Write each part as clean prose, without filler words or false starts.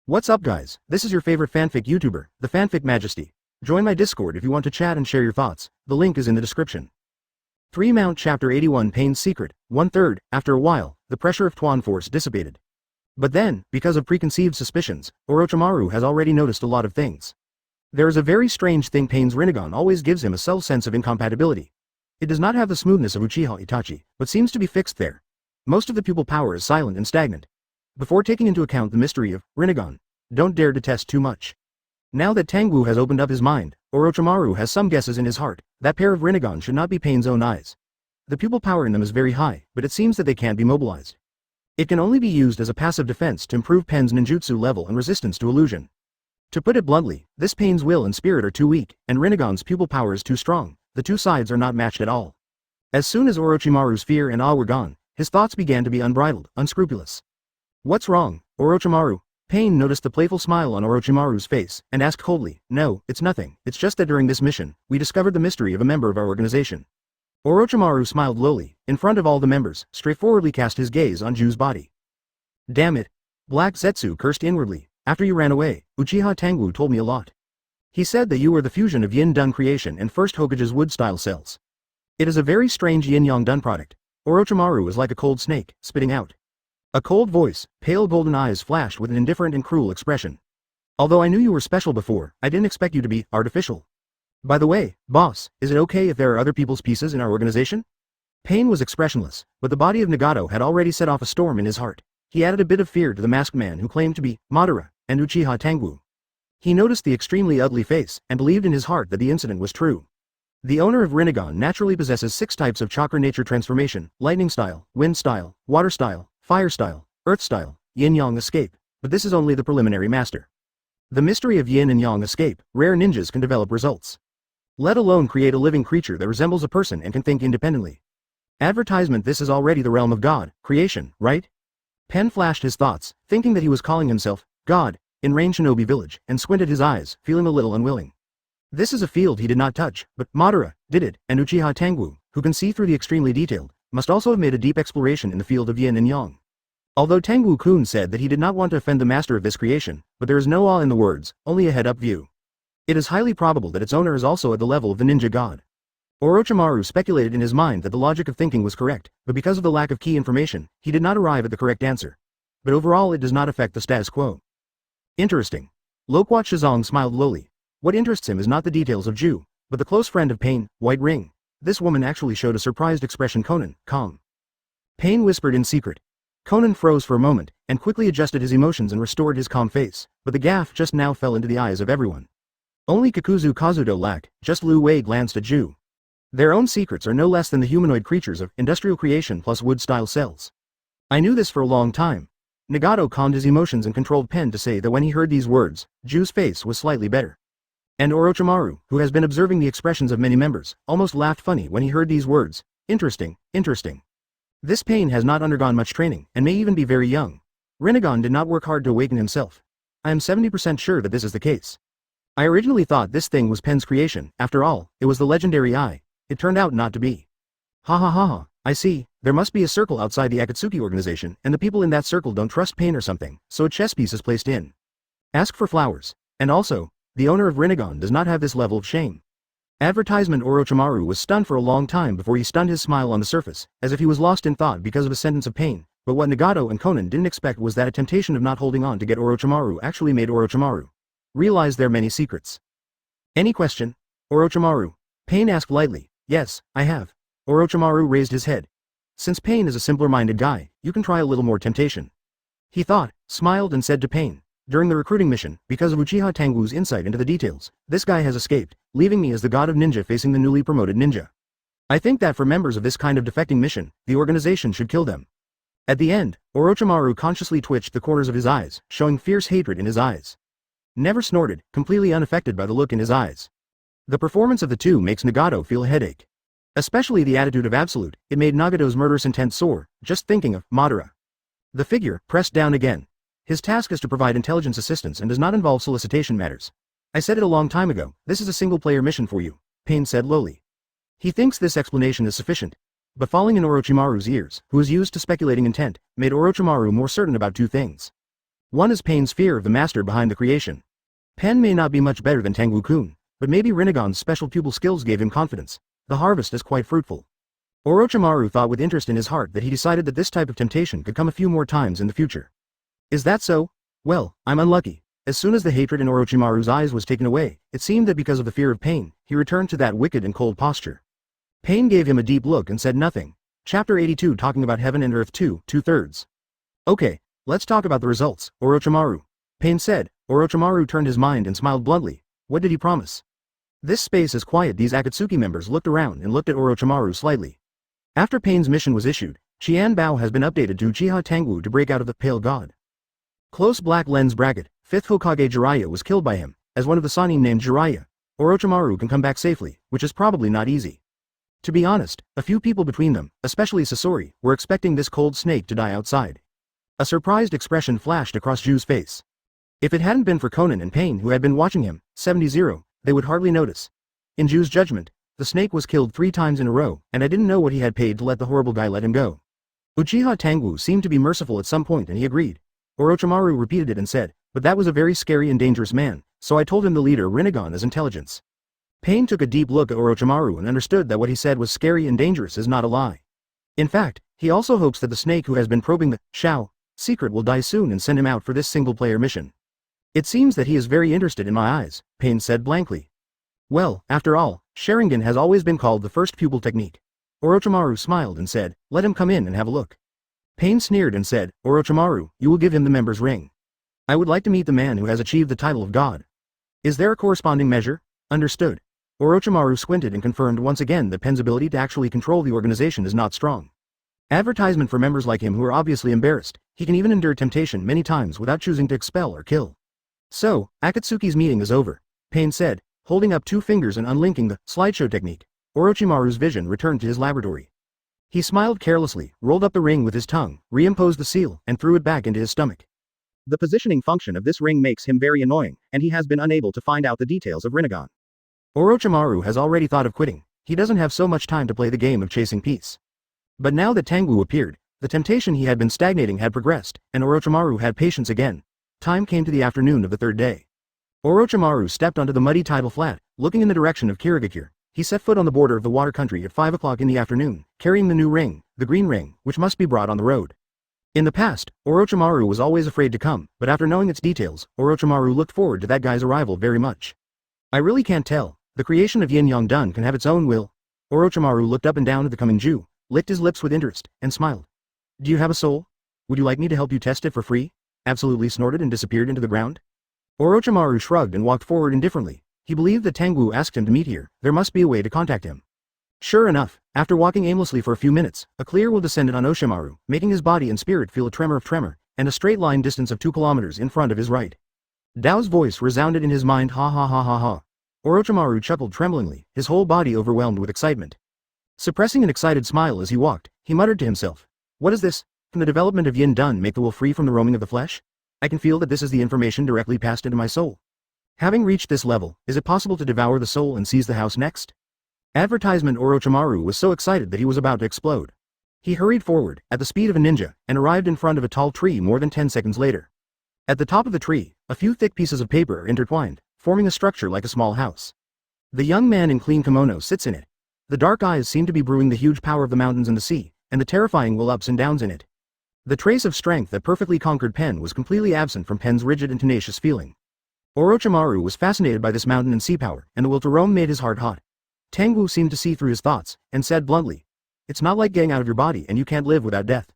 What's up guys, this is your favorite fanfic YouTuber, the Fanfic Majesty. Join my Discord if you want to chat and share your thoughts, the link is in the description. 3 Mount Chapter 81 Pain's Secret, 1/3, after a while, the pressure of Tuan Force dissipated. But then, because of preconceived suspicions, Orochimaru has already noticed a lot of things. There is a very strange thing Pain's Rinnegan always gives him a subtle sense of incompatibility. It does not have the smoothness of Uchiha Itachi, but seems to be fixed there. Most of the pupil power is silent and stagnant. Before taking into account the mystery of Rinnegan, don't dare to test too much. Now that Tangwu has opened up his mind, Orochimaru has some guesses in his heart. That pair of Rinnegan should not be Pain's own eyes. The pupil power in them is very high, but it seems that they can't be mobilized. It can only be used as a passive defense to improve Pain's ninjutsu level and resistance to illusion. To put it bluntly, this Pain's will and spirit are too weak, and Rinnegan's pupil power is too strong. The two sides are not matched at all. As soon as Orochimaru's fear and awe were gone, his thoughts began to be unbridled, unscrupulous. What's wrong, Orochimaru? Pain noticed the playful smile on Orochimaru's face, and asked coldly, No, it's nothing, it's just that during this mission, we discovered the mystery of a member of our organization. Orochimaru smiled lowly, in front of all the members, straightforwardly cast his gaze on Ju's body. Damn it. Black Zetsu cursed inwardly. After you ran away, Uchiha Tangwu told me a lot. He said that you were the fusion of Yin-Dun creation and first Hokage's wood-style cells. It is a very strange Yin-Yang Dun product. Orochimaru is like a cold snake, spitting out. A cold voice, pale golden eyes flashed with an indifferent and cruel expression. Although I knew you were special before, I didn't expect you to be artificial. By the way, boss, is it okay if there are other people's pieces in our organization? Pain was expressionless, but the body of Nagato had already set off a storm in his heart. He added a bit of fear to the masked man who claimed to be Madara and Uchiha Tangwu. He noticed the extremely ugly face and believed in his heart that the incident was true. The owner of Rinnegan naturally possesses 6 types of chakra nature transformation: lightning style, wind style, water style, fire style, earth style, yin-yang escape, but this is only the preliminary master. The mystery of yin and yang escape, rare ninjas can develop results. Let alone create a living creature that resembles a person and can think independently. Advertisement: this is already the realm of God, creation, right? Pen flashed his thoughts, thinking that he was calling himself God in Rain Shinobi Village, and squinted his eyes, feeling a little unwilling. This is a field he did not touch, but Madara did it, and Uchiha Tangwu, who can see through the extremely detailed, must also have made a deep exploration in the field of yin and yang. Although Tangwu-kun said that he did not want to offend the master of this creation, but there is no awe in the words, only a head-up view. It is highly probable that its owner is also at the level of the ninja god. Orochimaru speculated in his mind that the logic of thinking was correct, but because of the lack of key information, he did not arrive at the correct answer. But overall it does not affect the status quo. Interesting. Loquat Shizong smiled lowly. What interests him is not the details of Ju, but the close friend of Pain, White Ring. This woman actually showed a surprised expression. Konan, calm. Pain whispered in secret. Konan froze for a moment, and quickly adjusted his emotions and restored his calm face, but the gaff just now fell into the eyes of everyone. Only Kakuzu Kazuto lacked, just Lu Wei glanced at Ju. Their own secrets are no less than the humanoid creatures of industrial creation plus wood-style cells. I knew this for a long time. Nagato calmed his emotions and controlled Pen to say that when he heard these words, Ju's face was slightly better. And Orochimaru, who has been observing the expressions of many members, almost laughed funny when he heard these words. Interesting, interesting. This Pain has not undergone much training, and may even be very young. Rinnegan did not work hard to awaken himself. I am 70% sure that this is the case. I originally thought this thing was Pen's creation. After all, it was the legendary eye. It turned out not to be. Ha ha ha ha, I see, there must be a circle outside the Akatsuki organization, and the people in that circle don't trust Pain or something, so a chess piece is placed in. Ask for flowers. And also, the owner of Rinnegan does not have this level of shame. Advertisement. Orochimaru was stunned for a long time before he stunned his smile on the surface, as if he was lost in thought because of a sentence of Pain, but what Nagato and Konan didn't expect was that a temptation of not holding on to get Orochimaru actually made Orochimaru realize their many secrets. Any question? Orochimaru. Pain asked lightly. Yes, I have. Orochimaru raised his head. Since Pain is a simpler-minded guy, you can try a little more temptation. He thought, smiled and said to Pain. During the recruiting mission, because of Uchiha Tangwu's insight into the details, this guy has escaped, leaving me as the god of ninja facing the newly promoted ninja. I think that for members of this kind of defecting mission, the organization should kill them. At the end, Orochimaru consciously twitched the corners of his eyes, showing fierce hatred in his eyes. Never snorted, completely unaffected by the look in his eyes. The performance of the two makes Nagato feel a headache. Especially the attitude of Absolute, it made Nagato's murderous intent soar, just thinking of Madara. The figure pressed down again. His task is to provide intelligence assistance and does not involve solicitation matters. I said it a long time ago, this is a single-player mission for you, Pain said lowly. He thinks this explanation is sufficient. But falling in Orochimaru's ears, who is used to speculating intent, made Orochimaru more certain about two things. One is Pain's fear of the master behind the creation. Pen may not be much better than Tangwu-kun, but maybe Rinnegan's special pupil skills gave him confidence. The harvest is quite fruitful. Orochimaru thought with interest in his heart that he decided that this type of temptation could come a few more times in the future. Is that so? Well, I'm unlucky. As soon as the hatred in Orochimaru's eyes was taken away, it seemed that because of the fear of Pain, he returned to that wicked and cold posture. Pain gave him a deep look and said nothing. Chapter 82 talking about Heaven and Earth 2/3. Okay, let's talk about the results, Orochimaru. Pain said. Orochimaru turned his mind and smiled bluntly. What did he promise? This space is quiet. These Akatsuki members looked around and looked at Orochimaru slightly. After Pain's mission was issued, Qianbao has been updated to Uchiha Tangwu to break out of the Pale God. Close black lens bracket, 5th Hokage Jiraiya was killed by him. As one of the Sannin named Jiraiya, Orochimaru can come back safely, which is probably not easy. To be honest, a few people between them, especially Sasori, were expecting this cold snake to die outside. A surprised expression flashed across Ju's face. If it hadn't been for Konan and Pain who had been watching him, 70, they would hardly notice. In Ju's judgment, the snake was killed 3 times in a row, and I didn't know what he had paid to let the horrible guy let him go. Uchiha Tangwu seemed to be merciful at some point and he agreed. Orochimaru repeated it and said, but that was a very scary and dangerous man, so I told him the leader Rinnegan is intelligence. Pain took a deep look at Orochimaru and understood that what he said was scary and dangerous is not a lie. In fact, he also hopes that the snake who has been probing the Shao secret will die soon and send him out for this single-player mission. It seems that he is very interested in my eyes, Pain said blankly. Well, after all, Sharingan has always been called the first pupil technique. Orochimaru smiled and said, let him come in and have a look. Pain sneered and said, Orochimaru, you will give him the member's ring. I would like to meet the man who has achieved the title of God. Is there a corresponding measure? Understood. Orochimaru squinted and confirmed once again that Pen's ability to actually control the organization is not strong. Advertisement for members like him who are obviously embarrassed, he can even endure temptation many times without choosing to expel or kill. So, Akatsuki's meeting is over, Pain said, holding up 2 fingers and unlinking the slideshow technique. Orochimaru's vision returned to his laboratory. He smiled carelessly, rolled up the ring with his tongue, reimposed the seal, and threw it back into his stomach. The positioning function of this ring makes him very annoying, and he has been unable to find out the details of Rinnegan. Orochimaru has already thought of quitting. He doesn't have so much time to play the game of chasing peace. But now that Tangwu appeared, the temptation he had been stagnating had progressed, and Orochimaru had patience again. Time came to the afternoon of the 3rd day. Orochimaru stepped onto the muddy tidal flat, looking in the direction of Kirigakure. He set foot on the border of the water country at 5 o'clock in the afternoon, carrying the new ring, the green ring, which must be brought on the road. In the past, Orochimaru was always afraid to come, but after knowing its details, Orochimaru looked forward to that guy's arrival very much. I really can't tell. The creation of Yin-Yang Dun can have its own will. Orochimaru looked up and down at the coming Jew, licked his lips with interest, and smiled. Do you have a soul? Would you like me to help you test it for free? Absolutely snorted and disappeared into the ground. Orochimaru shrugged and walked forward indifferently. He believed that Tangwu asked him to meet here. There must be a way to contact him. Sure enough, after walking aimlessly for a few minutes, a clear will descended on Oshimaru, making his body and spirit feel a tremor, and a straight line distance of 2 kilometers in front of his right. Dao's voice resounded in his mind, ha ha ha ha ha. Orochimaru chuckled tremblingly, his whole body overwhelmed with excitement. Suppressing an excited smile as he walked, he muttered to himself. What is this? Can the development of Yin Dun make the will free from the roaming of the flesh? I can feel that this is the information directly passed into my soul. Having reached this level, is it possible to devour the soul and seize the house next? Advertisement. Orochimaru was so excited that he was about to explode. He hurried forward, at the speed of a ninja, and arrived in front of a tall tree more than 10 seconds later. At the top of the tree, a few thick pieces of paper are intertwined, forming a structure like a small house. The young man in clean kimono sits in it. The dark eyes seem to be brewing the huge power of the mountains and the sea, and the terrifying will ups and downs in it. The trace of strength that perfectly conquered Pen was completely absent from Pen's rigid and tenacious feeling. Orochimaru was fascinated by this mountain and sea power, and the will to roam made his heart hot. Tangwu seemed to see through his thoughts, and said bluntly, it's not like getting out of your body and you can't live without death.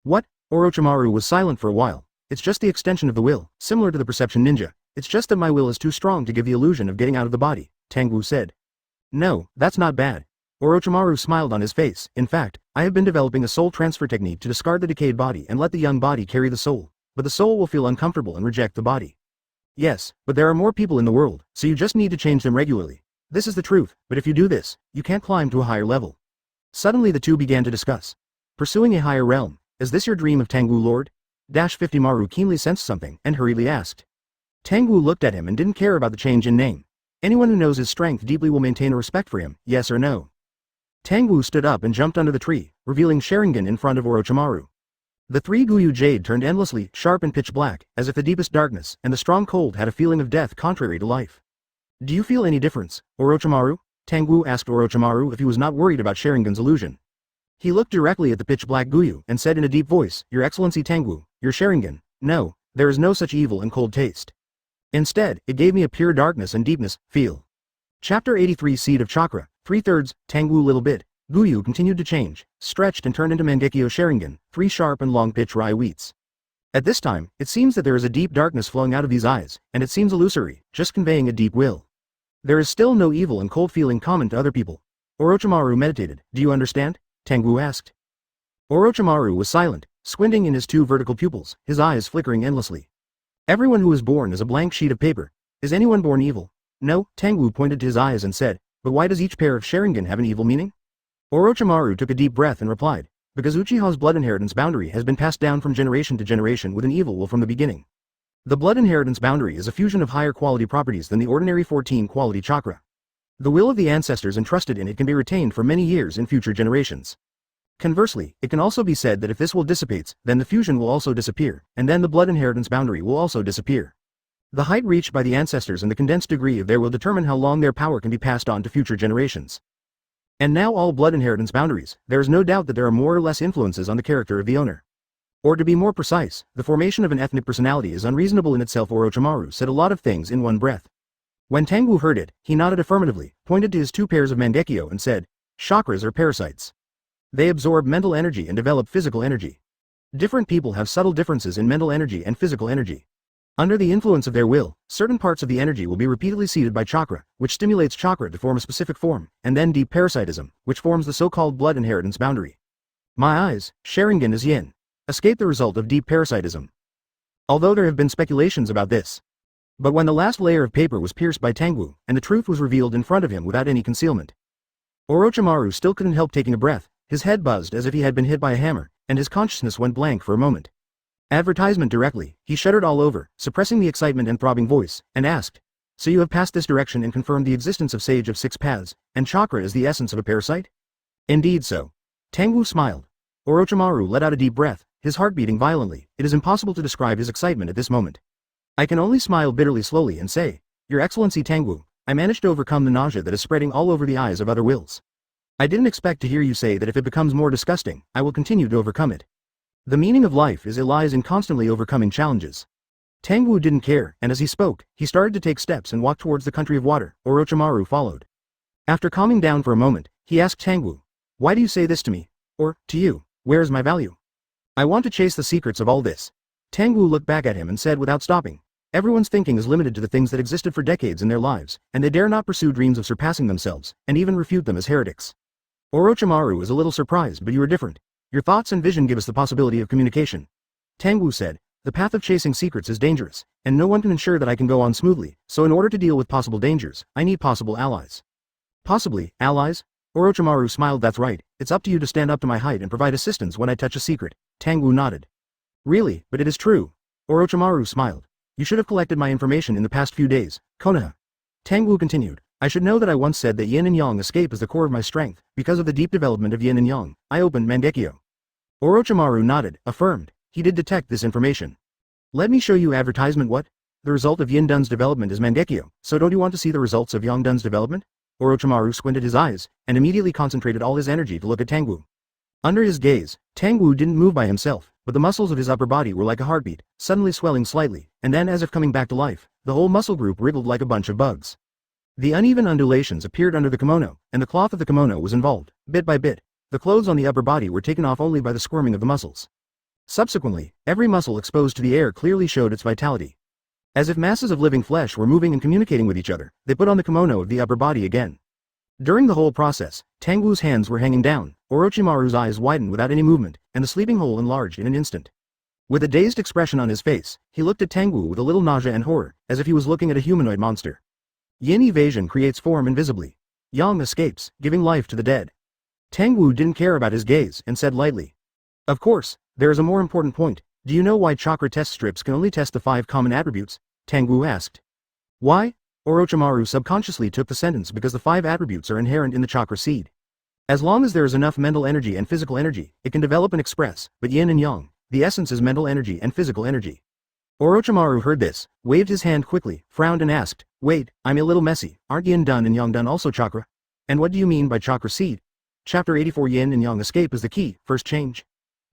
What? Orochimaru was silent for a while. It's just the extension of the will, similar to the perception ninja. It's just that my will is too strong to give the illusion of getting out of the body, Tangwu said. No, that's not bad. Orochimaru smiled on his face. In fact, I have been developing a soul transfer technique to discard the decayed body and let the young body carry the soul, but the soul will feel uncomfortable and reject the body. Yes, but there are more people in the world, so you just need to change them regularly. This is the truth, but if you do this, you can't climb to a higher level. Suddenly the two began to discuss. Pursuing a higher realm, is this your dream of Tangwu Lord? 50 Maru keenly sensed something and hurriedly asked. Tangwu looked at him and didn't care about the change in name. Anyone who knows his strength deeply will maintain a respect for him, yes or no. Tangwu stood up and jumped under the tree, revealing Sharingan in front of Orochimaru. The three Guyu jade turned endlessly sharp and pitch black, as if the deepest darkness and the strong cold had a feeling of death contrary to life. Do you feel any difference, Orochimaru? Tangwu asked Orochimaru if he was not worried about Sharingan's illusion. He looked directly at the pitch-black Guyu and said in a deep voice, Your Excellency Tangwu, your Sharingan, no, there is no such evil and cold taste. Instead, it gave me a pure darkness and deepness, feel. Chapter 83 Seed of Chakra, 3/3, Tangwu little bit. Guyu continued to change, stretched and turned into Mangekyo Sharingan, 3 sharp and long pitch rai wheats. At this time, it seems that there is a deep darkness flowing out of these eyes, and it seems illusory, just conveying a deep will. There is still no evil and cold feeling common to other people. Orochimaru meditated. Do you understand? Tangwu asked. Orochimaru was silent, squinting in his 2 vertical pupils, his eyes flickering endlessly. Everyone who is born is a blank sheet of paper. Is anyone born evil? No, Tangwu pointed to his eyes and said, but why does each pair of Sharingan have an evil meaning? Orochimaru took a deep breath and replied, because Uchiha's blood inheritance boundary has been passed down from generation to generation with an evil will from the beginning. The blood inheritance boundary is a fusion of higher quality properties than the ordinary 14 quality chakra. The will of the ancestors entrusted in it can be retained for many years in future generations. Conversely, it can also be said that if this will dissipates, then the fusion will also disappear, and then the blood inheritance boundary will also disappear. The height reached by the ancestors and the condensed degree of their will determine how long their power can be passed on to future generations. And now all blood inheritance boundaries, there is no doubt that there are more or less influences on the character of the owner. Or to be more precise, the formation of an ethnic personality is unreasonable in itself. Orochimaru said a lot of things in one breath. When Tangwu heard it, he nodded affirmatively, pointed to his 2 pairs of Mangekyo and said, chakras are parasites. They absorb mental energy and develop physical energy. Different people have subtle differences in mental energy and physical energy. Under the influence of their will, certain parts of the energy will be repeatedly seeded by chakra, which stimulates chakra to form a specific form, and then deep parasitism, which forms the so-called blood inheritance boundary. My eyes, Sharingan is yin. Escape the result of deep parasitism. Although there have been speculations about this. But when the last layer of paper was pierced by Tangwu, and the truth was revealed in front of him without any concealment, Orochimaru still couldn't help taking a breath, his head buzzed as if he had been hit by a hammer, and his consciousness went blank for a moment. Advertisement directly, he shuddered all over, suppressing the excitement and throbbing voice, and asked, so you have passed this direction and confirmed the existence of Sage of 6 Paths, and chakra is the essence of a parasite? Indeed so. Tangwu smiled. Orochimaru let out a deep breath, his heart beating violently. It is impossible to describe his excitement at this moment. I can only smile bitterly slowly and say, Your Excellency Tangwu, I managed to overcome the nausea that is spreading all over the eyes of other wills. I didn't expect to hear you say that if it becomes more disgusting, I will continue to overcome it. The meaning of life is it lies in constantly overcoming challenges. Tangwu didn't care, and as he spoke, he started to take steps and walk towards the country of water. Orochimaru followed. After calming down for a moment, he asked Tangwu, why do you say this to me? Or, to you, where is my value? I want to chase the secrets of all this. Tangwu looked back at him and said without stopping, everyone's thinking is limited to the things that existed for decades in their lives, and they dare not pursue dreams of surpassing themselves, and even refute them as heretics. Orochimaru was a little surprised, but you are different. Your thoughts and vision give us the possibility of communication. Tangwu said, the path of chasing secrets is dangerous, and no one can ensure that I can go on smoothly, so in order to deal with possible dangers, I need possible allies. Possibly, allies? Orochimaru smiled. That's right, it's up to you to stand up to my height and provide assistance when I touch a secret. Tangwu nodded. Really, but it is true. Orochimaru smiled. You should have collected my information in the past few days, Konoha. Tangwu continued. I should know that I once said that yin and yang escape is the core of my strength. Because of the deep development of yin and yang, I opened Mangekyo. Orochimaru nodded, affirmed. He did detect this information. Let me show you advertisement. What? The result of yin dun's development is Mangekyo, so don't you want to see the results of yang dun's development? Orochimaru squinted his eyes, and immediately concentrated all his energy to look at Tangwu. Under his gaze, Tangwu didn't move by himself, but the muscles of his upper body were like a heartbeat, suddenly swelling slightly, and then as if coming back to life, the whole muscle group wriggled like a bunch of bugs. The uneven undulations appeared under the kimono, and the cloth of the kimono was involved. Bit by bit, the clothes on the upper body were taken off only by the squirming of the muscles. Subsequently, every muscle exposed to the air clearly showed its vitality. As if masses of living flesh were moving and communicating with each other, they put on the kimono of the upper body again. During the whole process, Tangwu's hands were hanging down, Orochimaru's eyes widened without any movement, and the sleeping hole enlarged in an instant. With a dazed expression on his face, he looked at Tangwu with a little nausea and horror, as if he was looking at a humanoid monster. Yin evasion creates form invisibly. Yang escapes, giving life to the dead. Tangwu didn't care about his gaze, and said lightly. Of course, there is a more important point. Do you know why chakra test strips can only test the 5 common attributes? Tangwu asked. Why? Orochimaru subconsciously took the sentence because the 5 attributes are inherent in the chakra seed. As long as there is enough mental energy and physical energy, it can develop and express, but yin and yang, the essence is mental energy and physical energy. Orochimaru heard this, waved his hand quickly, frowned and asked, wait, I'm a little messy, aren't Yin Dan and Yang Dan also chakra? And what do you mean by chakra seed? Chapter 84 Yin and Yang escape is the key, first change.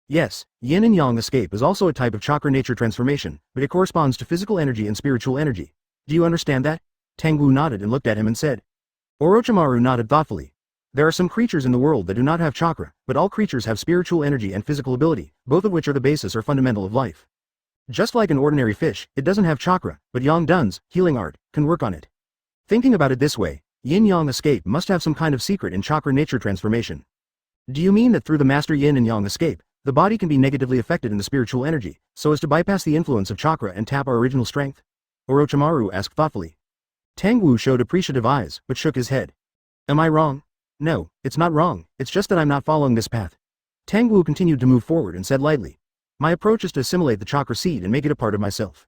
Yes, Yin and Yang escape is also a type of chakra nature transformation, but it corresponds to physical energy and spiritual energy. Do you understand that? Tangwu nodded and looked at him and said. Orochimaru nodded thoughtfully. There are some creatures in the world that do not have chakra, but all creatures have spiritual energy and physical ability, both of which are the basis or fundamental of life. Just like an ordinary fish, it doesn't have chakra, but Yang Dan's healing art can work on it. Thinking about it this way, Yin-Yang escape must have some kind of secret in chakra nature transformation. Do you mean that through the master Yin and Yang escape, the body can be negatively affected in the spiritual energy, so as to bypass the influence of chakra and tap our original strength? Orochimaru asked thoughtfully. Tangwu showed appreciative eyes, but shook his head. Am I wrong? No, it's not wrong, it's just that I'm not following this path. Tangwu continued to move forward and said lightly. My approach is to assimilate the chakra seed and make it a part of myself.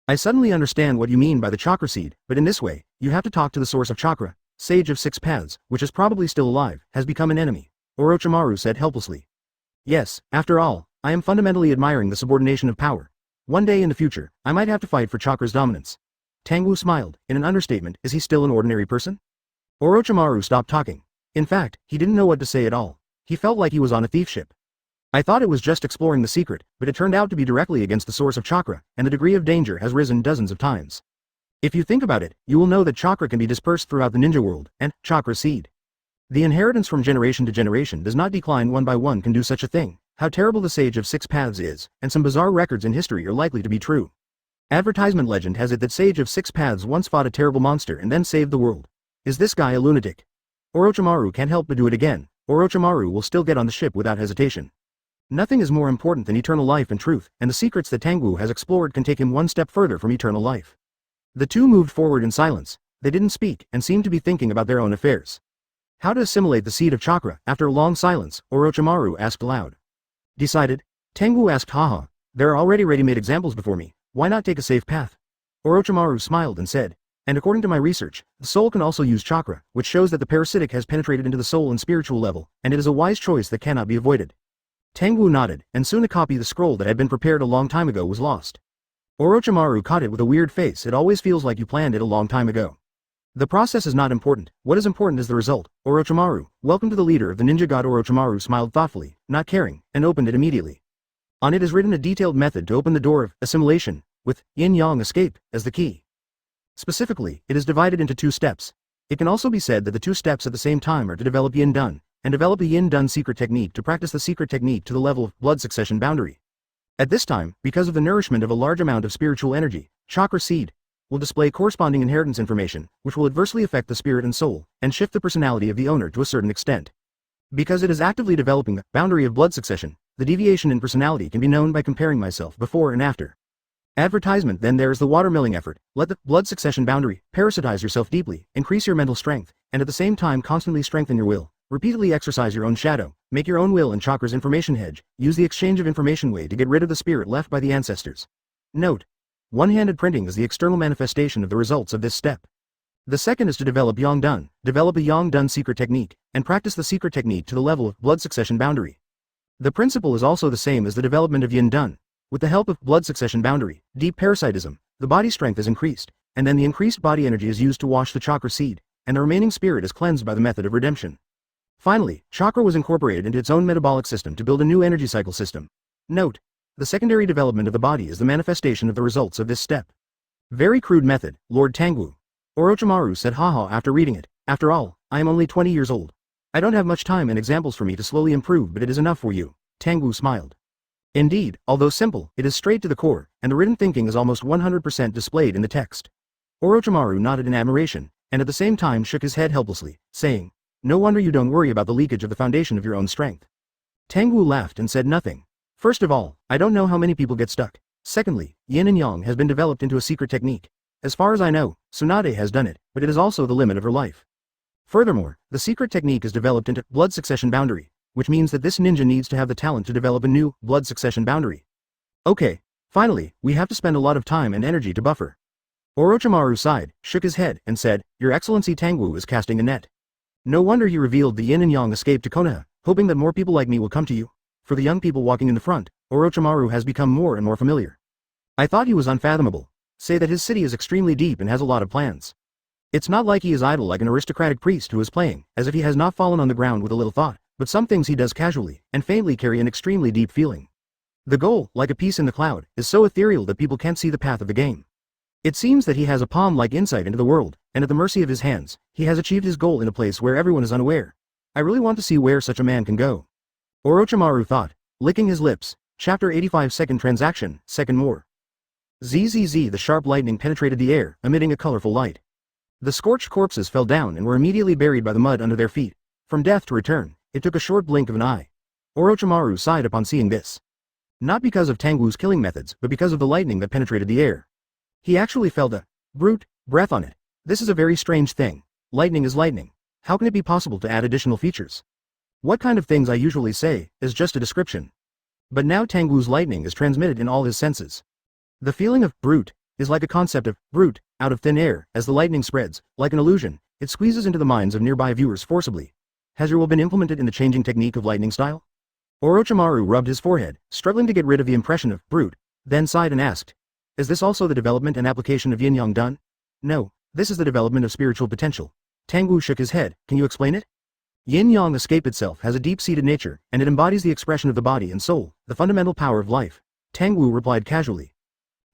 I suddenly understand what you mean by the chakra seed, but in this way, you have to talk to the source of chakra, sage of six paths, which is probably still alive, has become an enemy, Orochimaru said helplessly. Yes, after all, I am fundamentally admiring the subordination of power. One day in the future, I might have to fight for chakra's dominance. Tangwu smiled. In an understatement, is he still an ordinary person? Orochimaru stopped talking. In fact, he didn't know what to say at all. He felt like he was on a thief ship. I thought it was just exploring the secret, but it turned out to be directly against the source of chakra, and the degree of danger has risen dozens of times. If you think about it, you will know that chakra can be dispersed throughout the ninja world, and chakra seed. The inheritance from generation to generation does not decline one by one can do such a thing. How terrible the sage of six paths is, and some bizarre records in history are likely to be true. Advertisement legend has it that sage of six paths once fought a terrible monster and then saved the world. Is this guy a lunatic? Orochimaru can't help but do it again. Orochimaru will still get on the ship without hesitation. Nothing is more important than eternal life and truth, and the secrets that Tangwu has explored can take him one step further from eternal life. The two moved forward in silence. They didn't speak, and seemed to be thinking about their own affairs. How to assimilate the seed of chakra? After a long silence, Orochimaru asked aloud. Decided? Tangwu asked. Haha, there are already ready-made examples before me, why not take a safe path? Orochimaru smiled and said, and according to my research, the soul can also use chakra, which shows that the parasitic has penetrated into the soul and spiritual level, and it is a wise choice that cannot be avoided. Tangwu nodded, and soon a copy of the scroll that had been prepared a long time ago was lost. Orochimaru caught it with a weird face. It always feels like you planned it a long time ago. The process is not important, what is important is the result. Orochimaru, welcome to the leader of the ninja god. Orochimaru smiled thoughtfully, not caring, and opened it immediately. On it is written a detailed method to open the door of assimilation, with yin-yang escape as the key. Specifically, it is divided into 2 steps. It can also be said that the 2 steps at the same time are to develop yin-dan, and develop a yin-dan secret technique to practice the secret technique to the level of blood succession boundary. At this time, because of the nourishment of a large amount of spiritual energy, chakra seed will display corresponding inheritance information, which will adversely affect the spirit and soul, and shift the personality of the owner to a certain extent. Because it is actively developing the boundary of blood succession, the deviation in personality can be known by comparing myself before and after. Advertisement. Then there is the watermilling effort. Let the blood succession boundary parasitize yourself deeply, increase your mental strength, and at the same time constantly strengthen your will. Repeatedly exercise your own shadow, make your own will and chakra's information hedge, use the exchange of information way to get rid of the spirit left by the ancestors. Note: one-handed printing is the external manifestation of the results of this step. The second is to develop Yang-dan, develop a Yang-dan secret technique, and practice the secret technique to the level of blood succession boundary. The principle is also the same as the development of Yin-dan. With the help of blood succession boundary, deep parasitism, the body strength is increased, and then the increased body energy is used to wash the chakra seed, and the remaining spirit is cleansed by the method of redemption. Finally, chakra was incorporated into its own metabolic system to build a new energy cycle system. Note: the secondary development of the body is the manifestation of the results of this step. Very crude method, Lord Tangwu. Orochimaru said haha after reading it. After all, I am only 20 years old. I don't have much time and examples for me to slowly improve, but it is enough for you. Tangwu smiled. Indeed, although simple, it is straight to the core, and the written thinking is almost 100% displayed in the text. Orochimaru nodded in admiration, and at the same time shook his head helplessly, saying, no wonder you don't worry about the leakage of the foundation of your own strength. Tangwu laughed and said nothing. First of all, I don't know how many people get stuck. Secondly, yin and yang has been developed into a secret technique. As far as I know, Tsunade has done it, but it is also the limit of her life. Furthermore, the secret technique is developed into blood succession boundary, which means that this ninja needs to have the talent to develop a new blood succession boundary. Okay, finally, we have to spend a lot of time and energy to buffer. Orochimaru sighed, shook his head, and said, Your Excellency. Tangwu is casting a net. No wonder he revealed the yin and yang escape to Konoha, hoping that more people like me will come to you. For the young people walking in the front, Orochimaru has become more and more familiar. I thought he was unfathomable. Say that his city is extremely deep and has a lot of plans. It's not like he is idle like an aristocratic priest who is playing, as if he has not fallen on the ground with a little thought, but some things he does casually, and faintly carry an extremely deep feeling. The goal, like a piece in the cloud, is so ethereal that people can't see the path of the game. It seems that he has a palm-like insight into the world, and at the mercy of his hands, he has achieved his goal in a place where everyone is unaware. I really want to see where such a man can go. Orochimaru thought, licking his lips. Chapter 85 Second Transaction, Second More. Zzz, the sharp lightning penetrated the air, emitting a colorful light. The scorched corpses fell down and were immediately buried by the mud under their feet. From death to return, it took a short blink of an eye. Orochimaru sighed upon seeing this. Not because of Tangwu's killing methods, but because of the lightning that penetrated the air. He actually felt a brute breath on it. This is a very strange thing. Lightning is lightning. How can it be possible to add additional features? What kind of things I usually say is just a description. But now Tangwu's lightning is transmitted in all his senses. The feeling of brute is like a concept of brute out of thin air. As the lightning spreads, like an illusion, it squeezes into the minds of nearby viewers forcibly. Has your will been implemented in the changing technique of lightning style? Orochimaru rubbed his forehead, struggling to get rid of the impression of brute, then sighed and asked, is this also the development and application of yin-yang done? No, this is the development of spiritual potential. Tangwu shook his head. Can you explain it? Yin-yang escape itself has a deep-seated nature, and it embodies the expression of the body and soul, the fundamental power of life. Tangwu replied casually.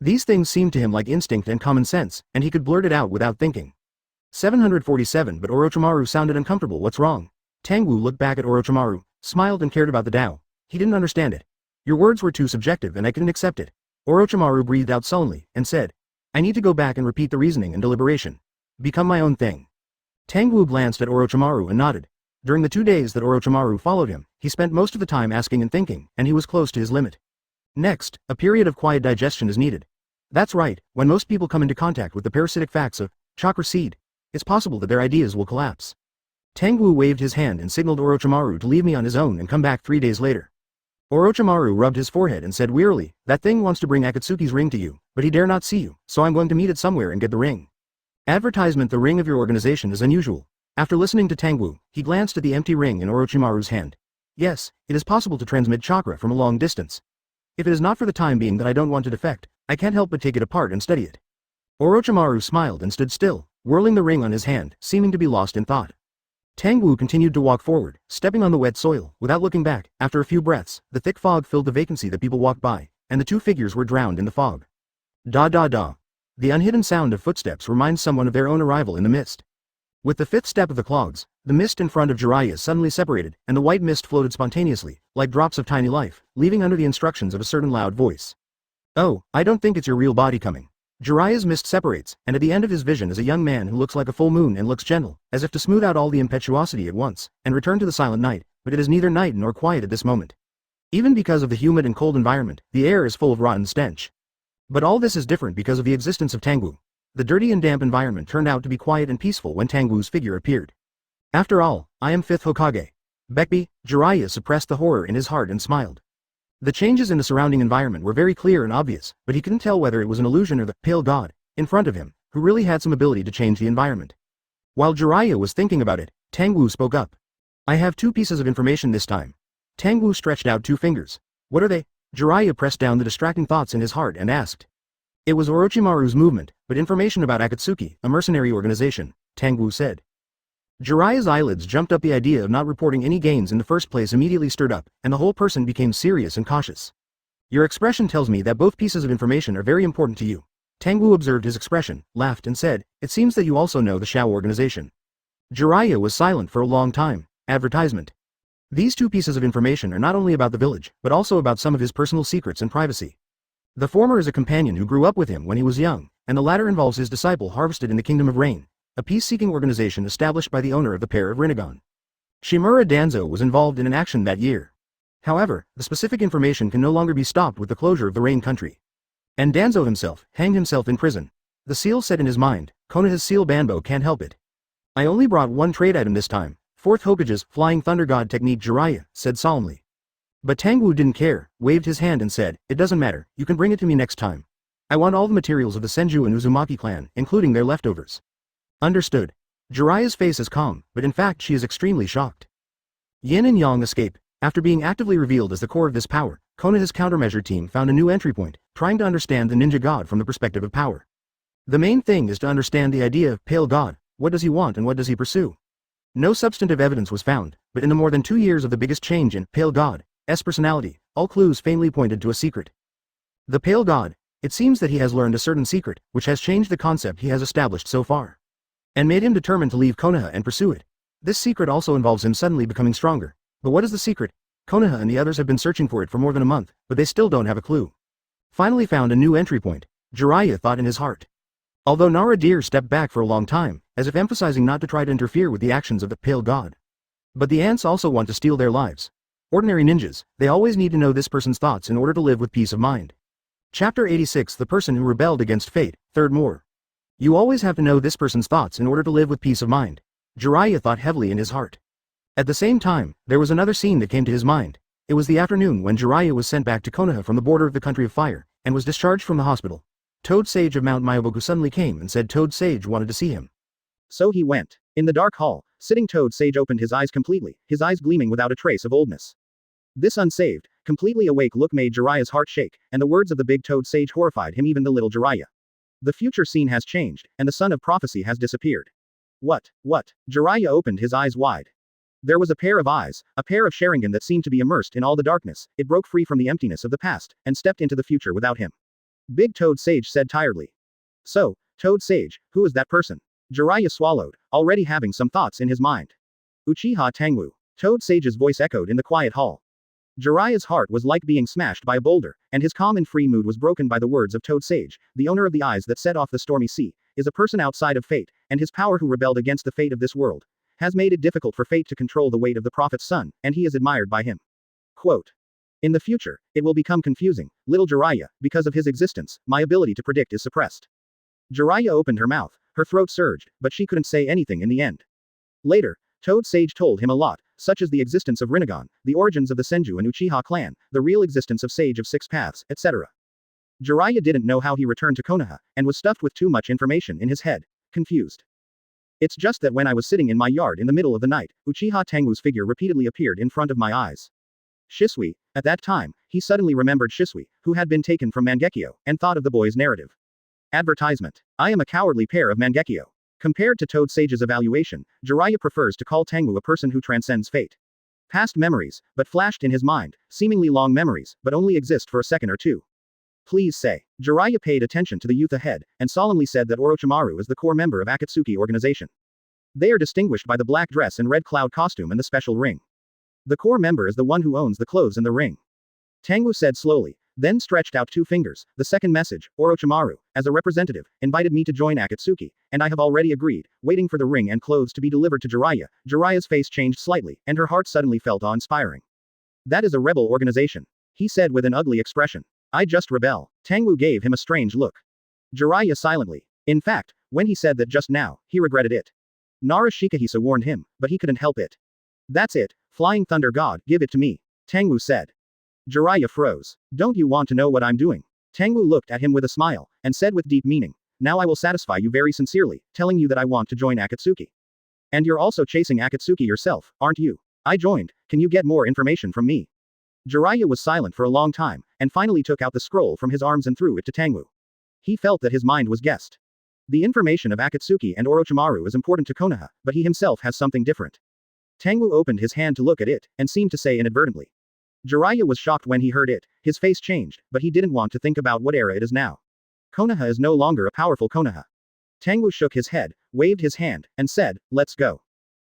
These things seemed to him like instinct and common sense, and he could blurt it out without thinking. 747 But Orochimaru sounded uncomfortable. What's wrong? Tangwu looked back at Orochimaru, smiled and cared about the Tao. He didn't understand it. Your words were too subjective and I couldn't accept it. Orochimaru breathed out sullenly, and said, I need to go back and repeat the reasoning and deliberation. Become my own thing. Tangwu glanced at Orochimaru and nodded. During the 2 days that Orochimaru followed him, he spent most of the time asking and thinking, and he was close to his limit. Next, a period of quiet digestion is needed. That's right, when most people come into contact with the parasitic facts of chakra seed, it's possible that their ideas will collapse. Tangwu waved his hand and signaled Orochimaru to leave me on his own and come back 3 days later. Orochimaru rubbed his forehead and said wearily, that thing wants to bring Akatsuki's ring to you, but he dare not see you, so I'm going to meet it somewhere and get the ring. Advertisement. The ring of your organization is unusual. After listening to Tangwu, he glanced at the empty ring in Orochimaru's hand. Yes, it is possible to transmit chakra from a long distance. If it is not for the time being that I don't want to defect, I can't help but take it apart and study it. Orochimaru smiled and stood still, whirling the ring on his hand, seeming to be lost in thought. Tangwu continued to walk forward, stepping on the wet soil, without looking back. After a few breaths, the thick fog filled the vacancy that people walked by, and the two figures were drowned in the fog. Da da da. The unhidden sound of footsteps reminds someone of their own arrival in the mist. With the fifth step of the clogs, the mist in front of Jiraiya suddenly separated, and the white mist floated spontaneously, like drops of tiny life, leaving under the instructions of a certain loud voice. Oh, I don't think it's your real body coming. Jiraiya's mist separates, and at the end of his vision is a young man who looks like a full moon and looks gentle, as if to smooth out all the impetuosity at once, and return to the silent night, but it is neither night nor quiet at this moment. Even because of the humid and cold environment, the air is full of rotten stench. But all this is different because of the existence of Tangwu. The dirty and damp environment turned out to be quiet and peaceful when Tangwu's figure appeared. After all, I am 5th Hokage. Bekbi. Jiraiya suppressed the horror in his heart and smiled. The changes in the surrounding environment were very clear and obvious, but he couldn't tell whether it was an illusion or the pale god in front of him, who really had some ability to change the environment. While Jiraiya was thinking about it, Tangwu spoke up. I have 2 pieces of information this time. Tangwu stretched out 2 fingers. What are they? Jiraiya pressed down the distracting thoughts in his heart and asked. It was Orochimaru's movement, but information about Akatsuki, a mercenary organization, Tangwu said. Jiraiya's eyelids jumped up. The idea of not reporting any gains in the first place immediately stirred up, and the whole person became serious and cautious. Your expression tells me that both pieces of information are very important to you. Tangwu observed his expression, laughed and said, it seems that you also know the Shao organization. Jiraiya was silent for a long time. Advertisement. These 2 pieces of information are not only about the village, but also about some of his personal secrets and privacy. The former is a companion who grew up with him when he was young, and the latter involves his disciple harvested in the Kingdom of Rain, a peace-seeking organization established by the owner of the pair of Rinnegan. Shimura Danzo was involved in an action that year. However, the specific information can no longer be stopped with the closure of the Rain Country. And Danzo himself hanged himself in prison. The seal said in his mind, Konoha's seal Banbo can't help it. I only brought 1 trade item this time, 4th Hokage's Flying Thunder God technique. Jiraiya said solemnly. But Tangwu didn't care, waved his hand and said, it doesn't matter, you can bring it to me next time. I want all the materials of the Senju and Uzumaki clan, including their leftovers. Understood. Jiraiya's face is calm, but in fact she is extremely shocked. Yin and Yang escape. After being actively revealed as the core of this power, Konoha's countermeasure team found a new entry point, trying to understand the ninja god from the perspective of power. The main thing is to understand the idea of pale god. What does he want and what does he pursue? No substantive evidence was found, but in the more than 2 years of the biggest change in pale god's personality, all clues faintly pointed to a secret. The pale god, it seems that he has learned a certain secret, which has changed the concept he has established so far, and made him determined to leave Konoha and pursue it. This secret also involves him suddenly becoming stronger. But what is the secret? Konoha and the others have been searching for it for more than a month, but they still don't have a clue. Finally found a new entry point, Jiraiya thought in his heart. Although Nara Deer stepped back for a long time, as if emphasizing not to try to interfere with the actions of the pale god. But the ants also want to steal their lives. Ordinary ninjas, they always need to know this person's thoughts in order to live with peace of mind. Chapter 86 The person who rebelled against fate, third more. You always have to know this person's thoughts in order to live with peace of mind. Jiraiya thought heavily in his heart. At the same time, there was another scene that came to his mind. It was the afternoon when Jiraiya was sent back to Konoha from the border of the country of fire, and was discharged from the hospital. Toad Sage of Mount Myoboku suddenly came and said Toad Sage wanted to see him. So he went. In the dark hall, sitting Toad Sage opened his eyes completely, his eyes gleaming without a trace of oldness. This unsaved, completely awake look made Jiraiya's heart shake, and the words of the big Toad Sage horrified him even the little Jiraiya. The future scene has changed, and the son of prophecy has disappeared. What? Jiraiya opened his eyes wide. There was a pair of eyes, a pair of Sharingan that seemed to be immersed in all the darkness. It broke free from the emptiness of the past, and stepped into the future without him. Big Toad Sage said tiredly. So, Toad Sage, who is that person? Jiraiya swallowed, already having some thoughts in his mind. Uchiha Tangwu. Toad Sage's voice echoed in the quiet hall. Jiraiya's heart was like being smashed by a boulder, and his calm and free mood was broken by the words of Toad Sage. The owner of the eyes that set off the stormy sea is a person outside of fate, and his power who rebelled against the fate of this world has made it difficult for fate to control the weight of the prophet's son, and he is admired by him. Quote. In the future, it will become confusing, little Jiraiya, because of his existence, my ability to predict is suppressed. Jiraiya opened her mouth, her throat surged, but she couldn't say anything in the end. Later, Toad Sage told him a lot, such as the existence of Rinnegan, the origins of the Senju and Uchiha clan, the real existence of Sage of Six Paths, etc. Jiraiya didn't know how he returned to Konoha, and was stuffed with too much information in his head, confused. It's just that when I was sitting in my yard in the middle of the night, Uchiha Tangwu's figure repeatedly appeared in front of my eyes. Shisui. At that time, he suddenly remembered Shisui, who had been taken from Mangekyo, and thought of the boy's narrative. Advertisement. I am a cowardly pair of Mangekyo. Compared to Toad Sage's evaluation, Jiraiya prefers to call Tangwu a person who transcends fate. Past memories, but flashed in his mind, seemingly long memories, but only exist for a second or two. Please say. Jiraiya paid attention to the youth ahead, and solemnly said that Orochimaru is the core member of Akatsuki organization. They are distinguished by the black dress and red cloud costume and the special ring. The core member is the one who owns the clothes and the ring. Tangwu said slowly, then stretched out 2 fingers. The second message, Orochimaru, as a representative, invited me to join Akatsuki, and I have already agreed, waiting for the ring and clothes to be delivered to Jiraiya. Jiraiya's face changed slightly, and her heart suddenly felt awe-inspiring. That is a rebel organization, he said with an ugly expression. I just rebel. Tangwu gave him a strange look. Jiraiya silently. In fact, when he said that just now, he regretted it. Nara Shikahisa warned him, but he couldn't help it. That's it, Flying Thunder God, give it to me. Tangwu said. Jiraiya froze. Don't you want to know what I'm doing? Tangwu looked at him with a smile, and said with deep meaning, now I will satisfy you very sincerely, telling you that I want to join Akatsuki. And you're also chasing Akatsuki yourself, aren't you? I joined, can you get more information from me? Jiraiya was silent for a long time, and finally took out the scroll from his arms and threw it to Tangwu. He felt that his mind was guessed. The information of Akatsuki and Orochimaru is important to Konoha, but he himself has something different. Tangwu opened his hand to look at it, and seemed to say inadvertently. Jiraiya was shocked when he heard it, his face changed, but he didn't want to think about what era it is now. Konoha is no longer a powerful Konoha. Tangwu shook his head, waved his hand, and said, let's go.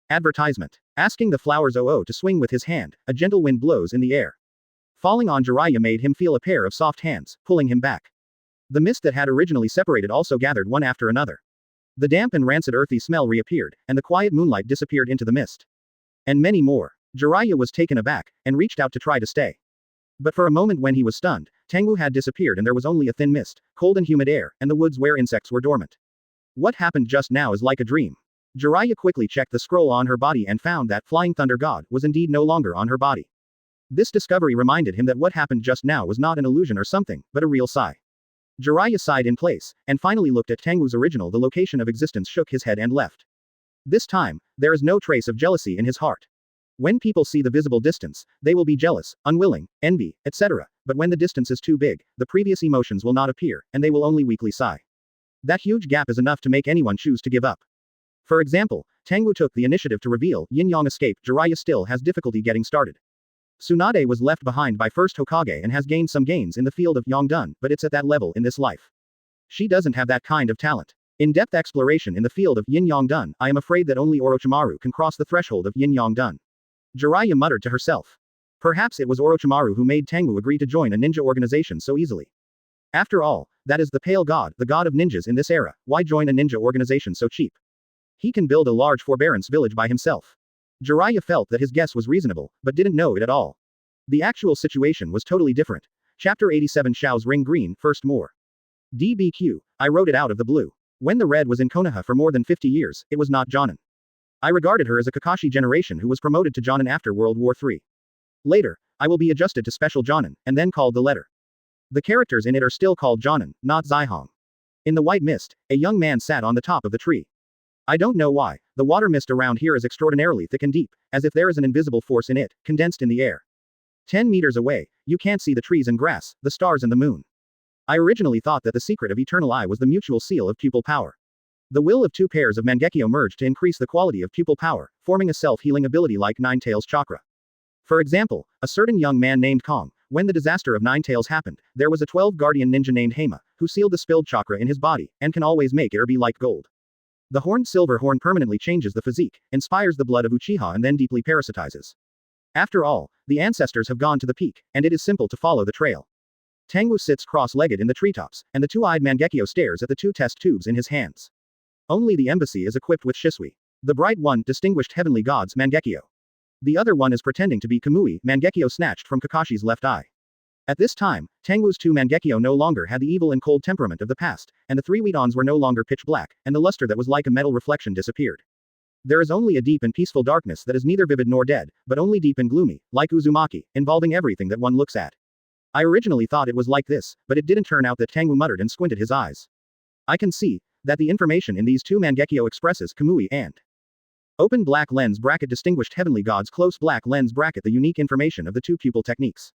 Advertisement. Asking the flowers to swing with his hand, a gentle wind blows in the air. Falling on Jiraiya made him feel a pair of soft hands, pulling him back. The mist that had originally separated also gathered one after another. The damp and rancid earthy smell reappeared, and the quiet moonlight disappeared into the mist. And many more. Jiraiya was taken aback, and reached out to try to stay. But for a moment when he was stunned, Tangwu had disappeared and there was only a thin mist, cold and humid air, and the woods where insects were dormant. What happened just now is like a dream. Jiraiya quickly checked the scroll on her body and found that Flying Thunder God was indeed no longer on her body. This discovery reminded him that what happened just now was not an illusion or something, but a real sigh. Jiraiya sighed in place, and finally looked at Tangwu's original the location of existence shook his head and left. This time, there is no trace of jealousy in his heart. When people see the visible distance, they will be jealous, unwilling, envy, etc. But when the distance is too big, the previous emotions will not appear, and they will only weakly sigh. That huge gap is enough to make anyone choose to give up. For example, Tangwu took the initiative to reveal Yin-Yang escape. Jiraiya still has difficulty getting started. Tsunade was left behind by first Hokage and has gained some gains in the field of Yongdun, but it's at that level in this life. She doesn't have that kind of talent. In-depth exploration in the field of Yin-Yang-Dun, I am afraid that only Orochimaru can cross the threshold of Yin-Yang-Dun. Jiraiya muttered to herself. Perhaps it was Orochimaru who made Tangwu agree to join a ninja organization so easily. After all, that is the Pale God, the god of ninjas in this era. Why join a ninja organization so cheap? He can build a large forbearance village by himself. Jiraiya felt that his guess was reasonable, but didn't know it at all. The actual situation was totally different. Chapter 87 Xiao's Ring Green, First More. DBQ, I wrote it out of the blue. When the Red was in Konoha for more than 50 years, it was not Jōnin. I regarded her as a Kakashi generation who was promoted to Jōnin after World War III. Later, I will be adjusted to Special Jōnin, and then called the letter. The characters in it are still called Jōnin, not Zaihong. In the white mist, a young man sat on the top of the tree. I don't know why, the water mist around here is extraordinarily thick and deep, as if there is an invisible force in it, condensed in the air. 10 meters away, you can't see the trees and grass, the stars and the moon. I originally thought that the secret of Eternal Eye was the mutual seal of pupil power. The will of two pairs of Mangekyo merged to increase the quality of pupil power, forming a self-healing ability like Nine Taels chakra. For example, a certain young man named Kong, when the disaster of Nine Taels happened, there was a 12 guardian ninja named Hama, who sealed the spilled chakra in his body, and can always make it be like gold. The horned silver horn permanently changes the physique, inspires the blood of Uchiha and then deeply parasitizes. After all, the ancestors have gone to the peak, and it is simple to follow the trail. Tangwu sits cross-legged in the treetops, and the two-eyed Mangekyo stares at the two test tubes in his hands. Only the embassy is equipped with Shisui. The bright one, distinguished heavenly gods Mangekyo. The other one is pretending to be Kamui, Mangekyo snatched from Kakashi's left eye. At this time, Tangwu's two Mangekyo no longer had the evil and cold temperament of the past, and the three Weedons were no longer pitch black, and the luster that was like a metal reflection disappeared. There is only a deep and peaceful darkness that is neither vivid nor dead, but only deep and gloomy, like Uzumaki, involving everything that one looks at. I originally thought it was like this, but it didn't turn out that. Tangwu muttered and squinted his eyes. I can see that the information in these two Mangekyo expresses Kamui and open black lens bracket distinguished heavenly gods close black lens bracket the unique information of the two pupil techniques.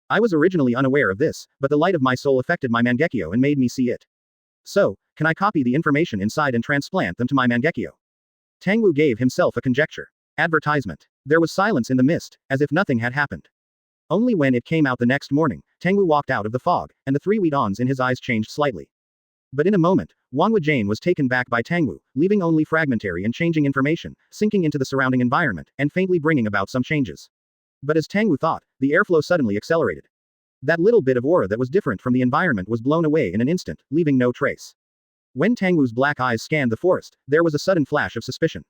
I was originally unaware of this, but the light of my soul affected my Mangekyo and made me see it. So, can I copy the information inside and transplant them to my Mangekyo? Tangwu gave himself a conjecture. Advertisement. There was silence in the mist, as if nothing had happened. Only when it came out the next morning, Tangwu walked out of the fog, and the three Weedons in his eyes changed slightly. But in a moment, Wanhua Jane was taken back by Tangwu, leaving only fragmentary and changing information, sinking into the surrounding environment, and faintly bringing about some changes. But as Tangwu thought, the airflow suddenly accelerated. That little bit of aura that was different from the environment was blown away in an instant, leaving no trace. When Tangwu's black eyes scanned the forest, there was a sudden flash of suspicion.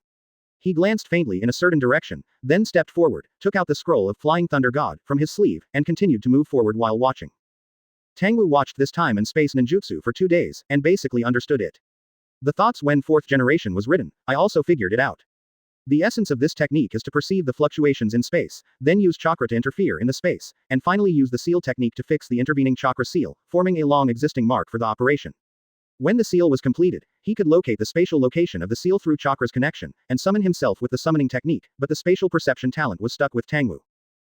He glanced faintly in a certain direction, then stepped forward, took out the scroll of Flying Thunder God from his sleeve, and continued to move forward while watching. Tangwu watched this time and space ninjutsu for 2 days, and basically understood it. The thoughts when 4th generation was written, I also figured it out. The essence of this technique is to perceive the fluctuations in space, then use chakra to interfere in the space, and finally use the seal technique to fix the intervening chakra seal, forming a long existing mark for the operation. When the seal was completed, he could locate the spatial location of the seal through chakra's connection, and summon himself with the summoning technique, but the spatial perception talent was stuck with Tangwu.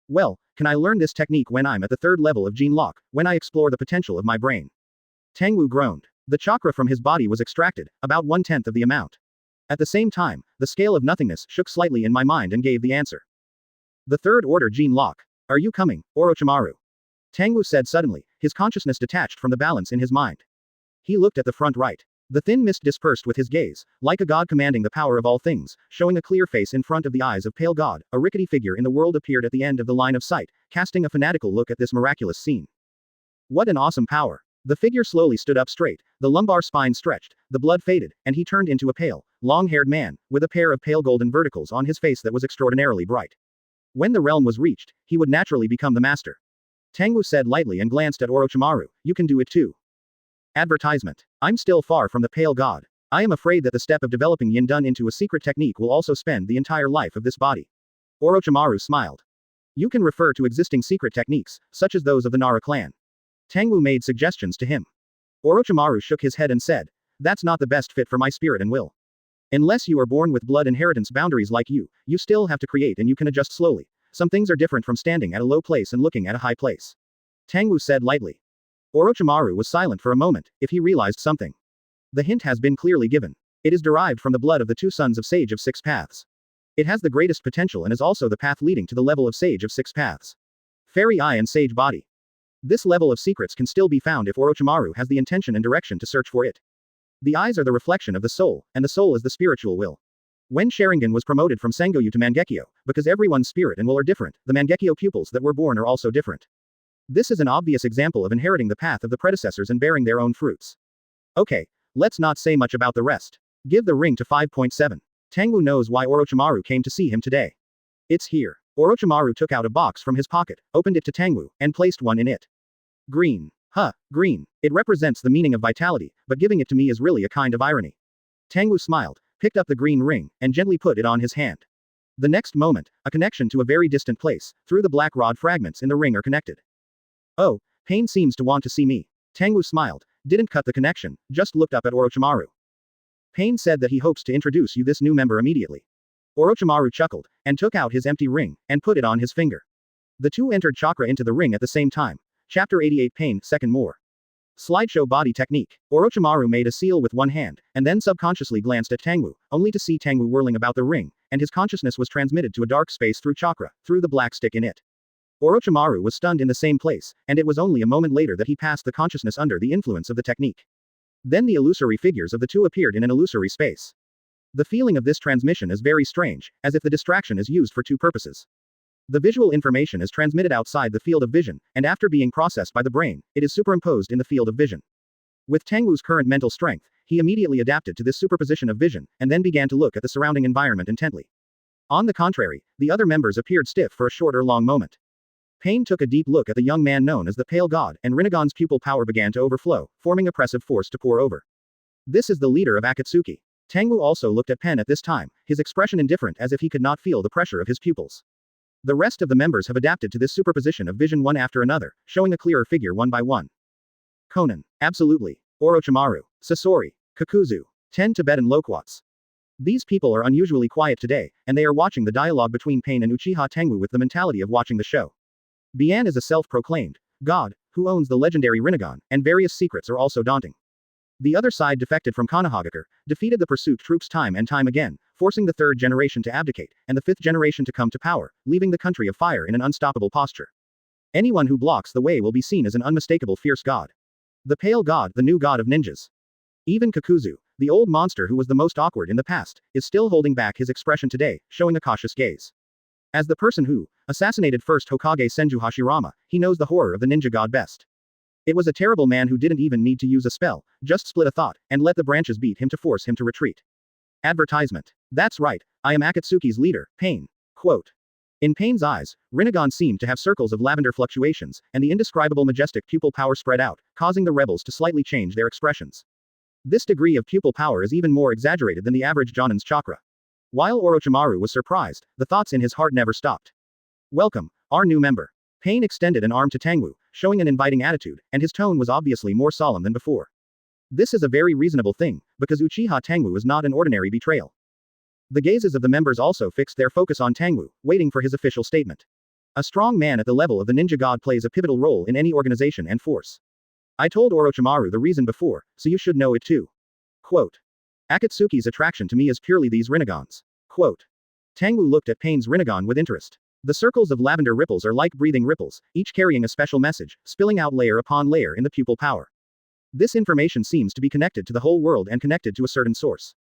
Well, can I learn this technique when I'm at the 3rd level of Gene Lock, when I explore the potential of my brain? Tangwu groaned. The chakra from his body was extracted, about 1/10 of the amount. At the same time, the scale of nothingness shook slightly in my mind and gave the answer. The 3rd order Gene Lock. Are you coming, Orochimaru? Tangwu said suddenly, his consciousness detached from the balance in his mind. He looked at the front right. The thin mist dispersed with his gaze, like a god commanding the power of all things, showing a clear face in front of the eyes of Pale God. A rickety figure in the world appeared at the end of the line of sight, casting a fanatical look at this miraculous scene. What an awesome power! The figure slowly stood up straight, the lumbar spine stretched, the blood faded, and he turned into a pale, long-haired man, with a pair of pale golden verticals on his face that was extraordinarily bright. When the realm was reached, he would naturally become the master. Tangwu said lightly and glanced at Orochimaru, you can do it too. Advertisement. I'm still far from the Pale God. I am afraid that the step of developing Yin-Dun into a secret technique will also spend the entire life of this body. Orochimaru smiled. You can refer to existing secret techniques, such as those of the Nara clan. Tangwu made suggestions to him. Orochimaru shook his head and said, that's not the best fit for my spirit and will. Unless you are born with blood inheritance boundaries like you still have to create and you can adjust slowly. Some things are different from standing at a low place and looking at a high place. Tangwu said lightly. Orochimaru was silent for a moment, if he realized something. The hint has been clearly given. It is derived from the blood of the two sons of Sage of Six Paths. It has the greatest potential and is also the path leading to the level of Sage of Six Paths. Fairy Eye and Sage Body. This level of secrets can still be found if Orochimaru has the intention and direction to search for it. The eyes are the reflection of the soul, and the soul is the spiritual will. When Sharingan was promoted from Sengoku to Mangekyo, because everyone's spirit and will are different, the Mangekyo pupils that were born are also different. This is an obvious example of inheriting the path of the predecessors and bearing their own fruits. Okay, let's not say much about the rest. Give the ring to 5.7. Tangwu knows why Orochimaru came to see him today. It's here. Orochimaru took out a box from his pocket, opened it to Tangwu, and placed one in it. Green. Green. It represents the meaning of vitality, but giving it to me is really a kind of irony. Tangwu smiled, picked up the green ring, and gently put it on his hand. The next moment, a connection to a very distant place, through the black rod fragments in the ring are connected. Oh, Pain seems to want to see me. Tangwu smiled, didn't cut the connection, just looked up at Orochimaru. Pain said that he hopes to introduce you this new member immediately. Orochimaru chuckled, and took out his empty ring, and put it on his finger. The two entered chakra into the ring at the same time. Chapter 88 Pain, second more. Slideshow body technique. Orochimaru made a seal with one hand, and then subconsciously glanced at Tangwu, only to see Tangwu whirling about the ring, and his consciousness was transmitted to a dark space through chakra, through the black stick in it. Orochimaru was stunned in the same place, and it was only a moment later that he passed the consciousness under the influence of the technique. Then the illusory figures of the two appeared in an illusory space. The feeling of this transmission is very strange, as if the distraction is used for two purposes. The visual information is transmitted outside the field of vision, and after being processed by the brain, it is superimposed in the field of vision. With Tangwu's current mental strength, he immediately adapted to this superposition of vision, and then began to look at the surrounding environment intently. On the contrary, the other members appeared stiff for a short or long moment. Pain took a deep look at the young man known as the Pale God, and Rinnegan's pupil power began to overflow, forming oppressive force to pour over. This is the leader of Akatsuki. Tangwu also looked at Pen at this time, his expression indifferent as if he could not feel the pressure of his pupils. The rest of the members have adapted to this superposition of vision one after another, showing a clearer figure one by one. Konan. Absolutely. Orochimaru. Sasori. Kakuzu. 10 Tibetan loquats. These people are unusually quiet today, and they are watching the dialogue between Pain and Uchiha Tangwu with the mentality of watching the show. Bian is a self-proclaimed god, who owns the legendary Rinnegan, and various secrets are also daunting. The other side defected from Konoha, defeated the pursuit troops time and time again, forcing the third generation to abdicate, and the fifth generation to come to power, leaving the country of fire in an unstoppable posture. Anyone who blocks the way will be seen as an unmistakable fierce god. The Pale God, the new god of ninjas. Even Kakuzu, the old monster who was the most awkward in the past, is still holding back his expression today, showing a cautious gaze. As the person who assassinated first Hokage Senju Hashirama, he knows the horror of the ninja god best. It was a terrible man who didn't even need to use a spell, just split a thought, and let the branches beat him to force him to retreat. Advertisement. That's right, I am Akatsuki's leader, Pain. Quote. In Pain's eyes, Rinnegan seemed to have circles of lavender fluctuations, and the indescribable majestic pupil power spread out, causing the rebels to slightly change their expressions. This degree of pupil power is even more exaggerated than the average Jōnin's chakra. While Orochimaru was surprised, the thoughts in his heart never stopped. Welcome, our new member. Pain extended an arm to Tangwu, showing an inviting attitude, and his tone was obviously more solemn than before. This is a very reasonable thing, because Uchiha Tangwu is not an ordinary betrayal. The gazes of the members also fixed their focus on Tangwu, waiting for his official statement. A strong man at the level of the ninja god plays a pivotal role in any organization and force. I told Orochimaru the reason before, so you should know it too. Quote. Akatsuki's attraction to me is purely these Rinnegans. Quote. Tangwu looked at Pain's Rinnegan with interest. The circles of lavender ripples are like breathing ripples, each carrying a special message, spilling out layer upon layer in the pupil power. This information seems to be connected to the whole world and connected to a certain source.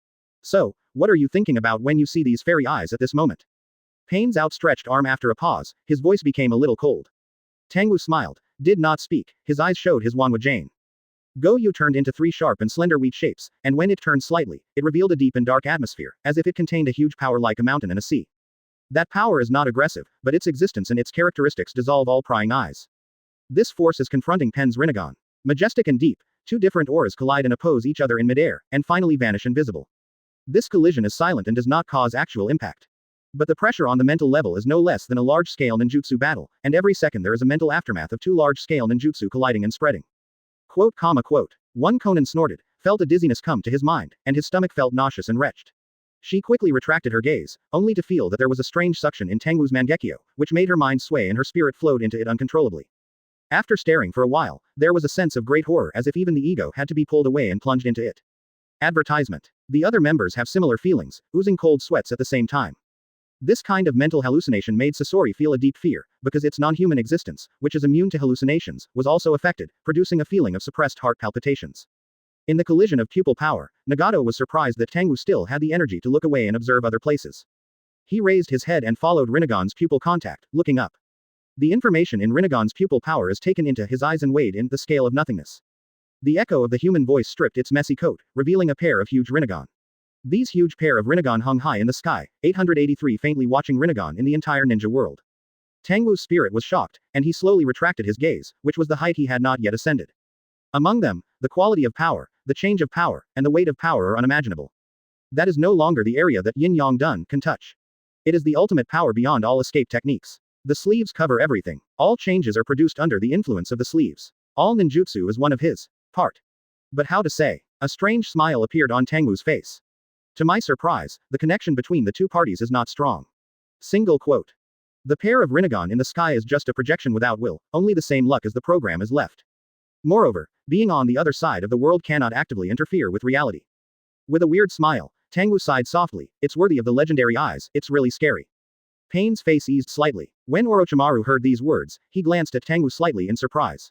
So, what are you thinking about when you see these fairy eyes at this moment? Pain's outstretched arm after a pause, his voice became a little cold. Tangwu smiled, did not speak, his eyes showed his Wanwa Jane. Goyu turned into 3 sharp and slender wheat shapes, and when it turned slightly, it revealed a deep and dark atmosphere, as if it contained a huge power like a mountain and a sea. That power is not aggressive, but its existence and its characteristics dissolve all prying eyes. This force is confronting Pen's Rinnegan. Majestic and deep, 2 different auras collide and oppose each other in midair, and finally vanish invisible. This collision is silent and does not cause actual impact. But the pressure on the mental level is no less than a large-scale ninjutsu battle, and every second there is a mental aftermath of 2 large-scale ninjutsu colliding and spreading. Quote. One Konan snorted, felt a dizziness come to his mind, and his stomach felt nauseous and wretched. She quickly retracted her gaze, only to feel that there was a strange suction in Tangwu's Mangekyo, which made her mind sway and her spirit flowed into it uncontrollably. After staring for a while, there was a sense of great horror as if even the ego had to be pulled away and plunged into it. Advertisement. The other members have similar feelings, oozing cold sweats at the same time. This kind of mental hallucination made Sasori feel a deep fear, because its non-human existence, which is immune to hallucinations, was also affected, producing a feeling of suppressed heart palpitations. In the collision of pupil power, Nagato was surprised that Tangwu still had the energy to look away and observe other places. He raised his head and followed Rinnegan's pupil contact, looking up. The information in Rinnegan's pupil power is taken into his eyes and weighed in the scale of nothingness. The echo of the human voice stripped its messy coat, revealing a pair of huge Rinnegan. These huge pair of Rinnegan hung high in the sky, 883 faintly watching Rinnegan in the entire ninja world. Tangwu's spirit was shocked, and he slowly retracted his gaze, which was the height he had not yet ascended. Among them, the quality of power, the change of power, and the weight of power are unimaginable. That is no longer the area that Yin-Yang Dun can touch. It is the ultimate power beyond all escape techniques. The sleeves cover everything. All changes are produced under the influence of the sleeves. All ninjutsu is one of his part. But how to say? A strange smile appeared on Tangwu's face. To my surprise, the connection between the two parties is not strong. Single quote. The pair of Rinnegan in the sky is just a projection without will, only the same luck as the program is left. Moreover, being on the other side of the world cannot actively interfere with reality. With a weird smile, Tangwu sighed softly, it's worthy of the legendary eyes, it's really scary. Pain's face eased slightly. When Orochimaru heard these words, he glanced at Tangwu slightly in surprise.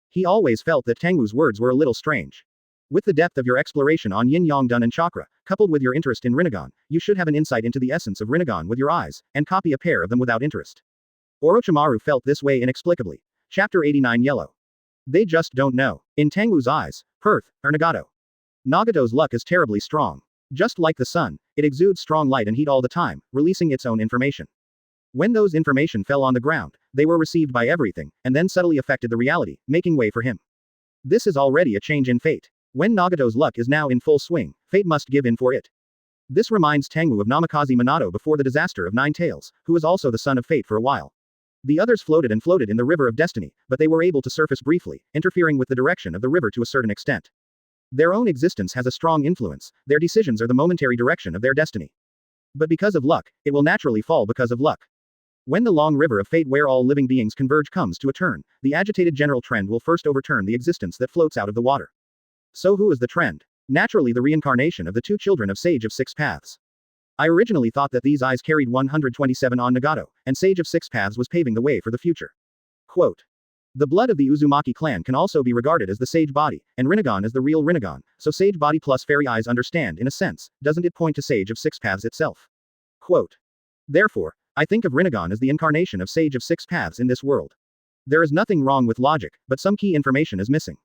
He always felt that Tangwu's words were a little strange. With the depth of your exploration on Yin-Yang Dun and Chakra, coupled with your interest in Rinnegan, you should have an insight into the essence of Rinnegan with your eyes, and copy a pair of them without interest. Orochimaru felt this way inexplicably. Chapter 89 Yellow. They just don't know. In Tangwu's eyes, Perth, or Nagato. Nagato's luck is terribly strong. Just like the sun, it exudes strong light and heat all the time, releasing its own information. When those information fell on the ground, they were received by everything, and then subtly affected the reality, making way for him. This is already a change in fate. When Nagato's luck is now in full swing, fate must give in for it. This reminds Tangwu of Namikaze Minato before the disaster of Nine Taels, who was also the son of fate for a while. The others floated and floated in the river of destiny, but they were able to surface briefly, interfering with the direction of the river to a certain extent. Their own existence has a strong influence, their decisions are the momentary direction of their destiny. But because of luck, it will naturally fall because of luck. When the long river of fate where all living beings converge comes to a turn, the agitated general trend will first overturn the existence that floats out of the water. So who is the trend? Naturally the reincarnation of the two children of Sage of Six Paths. I originally thought that these eyes carried 127 on Nagato, and Sage of Six Paths was paving the way for the future. Quote. The blood of the Uzumaki clan can also be regarded as the sage body, and Rinnegan is the real Rinnegan, so sage body plus fairy eyes understand in a sense, doesn't it point to Sage of Six Paths itself? Quote. Therefore, I think of Rinnegan as the incarnation of Sage of Six Paths in this world. There is nothing wrong with logic, but some key information is missing.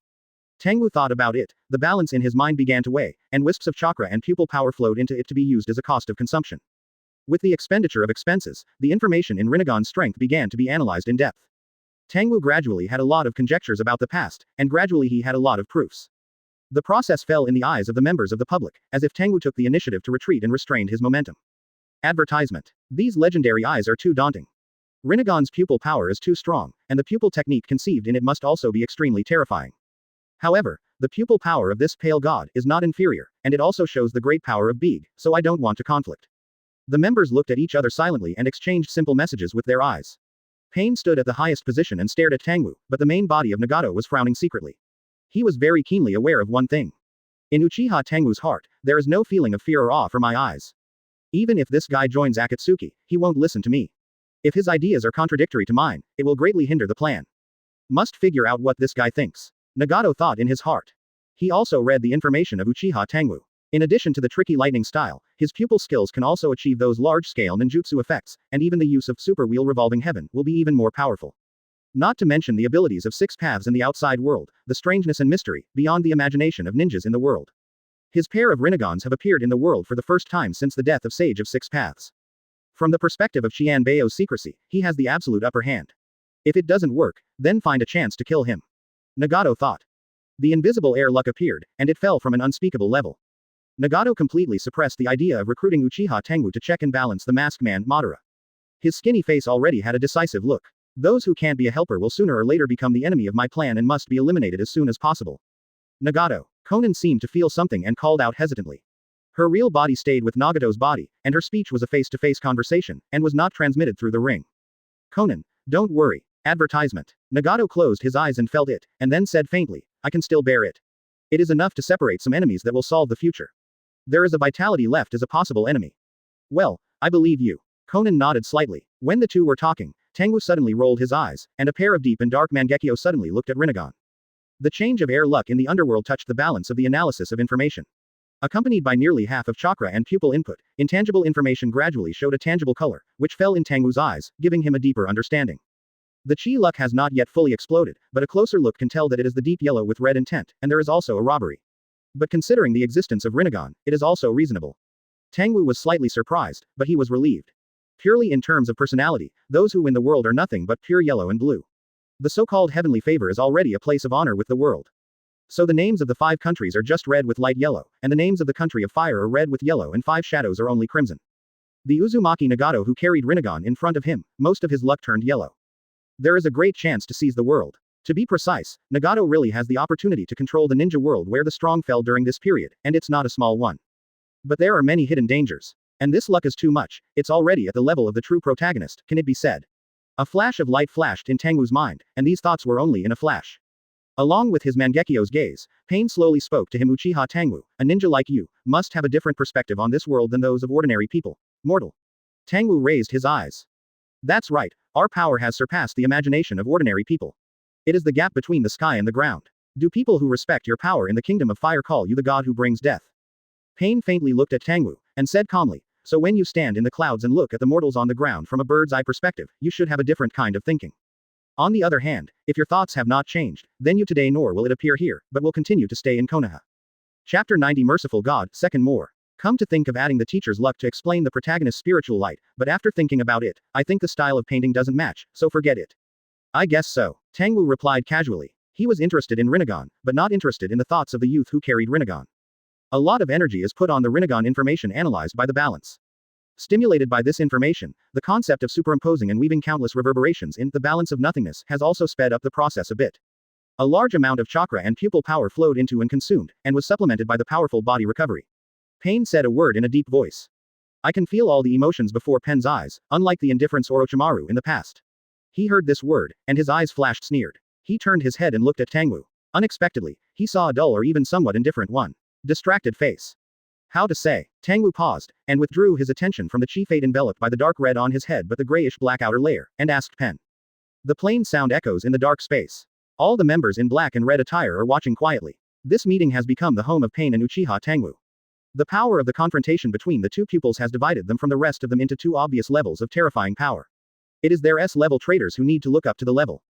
Tangwu thought about it, the balance in his mind began to weigh, and wisps of chakra and pupil power flowed into it to be used as a cost of consumption. With the expenditure of expenses, the information in Rinnegan's strength began to be analyzed in depth. Tangwu gradually had a lot of conjectures about the past, and gradually he had a lot of proofs. The process fell in the eyes of the members of the public, as if Tangwu took the initiative to retreat and restrained his momentum. Advertisement. These legendary eyes are too daunting. Rinnegan's pupil power is too strong, and the pupil technique conceived in it must also be extremely terrifying. However, the pupil power of this pale god is not inferior, and it also shows the great power of Beeg, so I don't want to conflict. The members looked at each other silently and exchanged simple messages with their eyes. Pain stood at the highest position and stared at Tangwu, but the main body of Nagato was frowning secretly. He was very keenly aware of one thing. In Uchiha Tangwu's heart, there is no feeling of fear or awe for my eyes. Even if this guy joins Akatsuki, he won't listen to me. If his ideas are contradictory to mine, it will greatly hinder the plan. Must figure out what this guy thinks. Nagato thought in his heart. He also read the information of Uchiha Tangwu. In addition to the tricky lightning style, his pupil skills can also achieve those large-scale ninjutsu effects, and even the use of super wheel revolving heaven will be even more powerful. Not to mention the abilities of Six Paths in the outside world, the strangeness and mystery, beyond the imagination of ninjas in the world. His pair of Rinnegans have appeared in the world for the first time since the death of Sage of Six Paths. From the perspective of Qianbao's secrecy, he has the absolute upper hand. If it doesn't work, then find a chance to kill him. Nagato thought. The invisible air luck appeared, and it fell from an unspeakable level. Nagato completely suppressed the idea of recruiting Uchiha Tangwu to check and balance the masked man, Madara. His skinny face already had a decisive look. Those who can't be a helper will sooner or later become the enemy of my plan and must be eliminated as soon as possible. Nagato. Konan seemed to feel something and called out hesitantly. Her real body stayed with Nagato's body, and her speech was a face-to-face conversation, and was not transmitted through the ring. Conan, don't worry. Advertisement. Nagato closed his eyes and felt it, and then said faintly, I can still bear it. It is enough to separate some enemies that will solve the future. There is a vitality left as a possible enemy. Well, I believe you. Conan nodded slightly. When the two were talking, Tangwu suddenly rolled his eyes, and a pair of deep and dark Mangekyo suddenly looked at Rinnegan. The change of air luck in the underworld touched the balance of the analysis of information. Accompanied by nearly half of chakra and pupil input, intangible information gradually showed a tangible color, which fell in Tangwu's eyes, giving him a deeper understanding. The chi luck has not yet fully exploded, but a closer look can tell that it is the deep yellow with red intent, and there is also a robbery. But considering the existence of Rinnegan, it is also reasonable. Tangwu was slightly surprised, but he was relieved. Purely in terms of personality, those who win the world are nothing but pure yellow and blue. The so-called heavenly favor is already a place of honor with the world. So the names of the 5 countries are just red with light yellow, and the names of the country of fire are red with yellow and 5 shadows are only crimson. The Uzumaki Nagato who carried Rinnegan in front of him, most of his luck turned yellow. There is a great chance to seize the world. To be precise, Nagato really has the opportunity to control the ninja world where the strong fell during this period, and it's not a small one. But there are many hidden dangers. And this luck is too much, it's already at the level of the true protagonist, can it be said? A flash of light flashed in Tangwu's mind, and these thoughts were only in a flash. Along with his Mangekyo's gaze, Pain slowly spoke to him. Uchiha Tangwu, a ninja like you, must have a different perspective on this world than those of ordinary people. Mortal. Tangwu raised his eyes. That's right, our power has surpassed the imagination of ordinary people. It is the gap between the sky and the ground. Do people who respect your power in the kingdom of fire call you the god who brings death? Pain faintly looked at Tangwu, and said calmly, so when you stand in the clouds and look at the mortals on the ground from a bird's eye perspective, you should have a different kind of thinking. On the other hand, if your thoughts have not changed, then you today nor will it appear here, but will continue to stay in Konoha. Chapter 90 Merciful God, Second More. Come to think of adding the teacher's luck to explain the protagonist's spiritual light, but after thinking about it, I think the style of painting doesn't match, so forget it. I guess so. Tangwu replied casually. He was interested in Rinnegan, but not interested in the thoughts of the youth who carried Rinnegan. A lot of energy is put on the Rinnegan information analyzed by the balance. Stimulated by this information, the concept of superimposing and weaving countless reverberations in the balance of nothingness has also sped up the process a bit. A large amount of chakra and pupil power flowed into and consumed, and was supplemented by the powerful body recovery. Pain said a word in a deep voice. I can feel all the emotions before Pen's eyes, unlike the indifference Orochimaru in the past. He heard this word, and his eyes flashed sneered. He turned his head and looked at Tangwu. Unexpectedly, he saw a dull or even somewhat indifferent one. Distracted face. How to say? Tangwu paused, and withdrew his attention from the chi fate enveloped by the dark red on his head but the grayish-black outer layer, and asked Pen. The plain sound echoes in the dark space. All the members in black and red attire are watching quietly. This meeting has become the home of Pain and Uchiha Tangwu. The power of the confrontation between the two pupils has divided them from the rest of them into 2 obvious levels of terrifying power. It is their S-level traitors who need to look up to the level.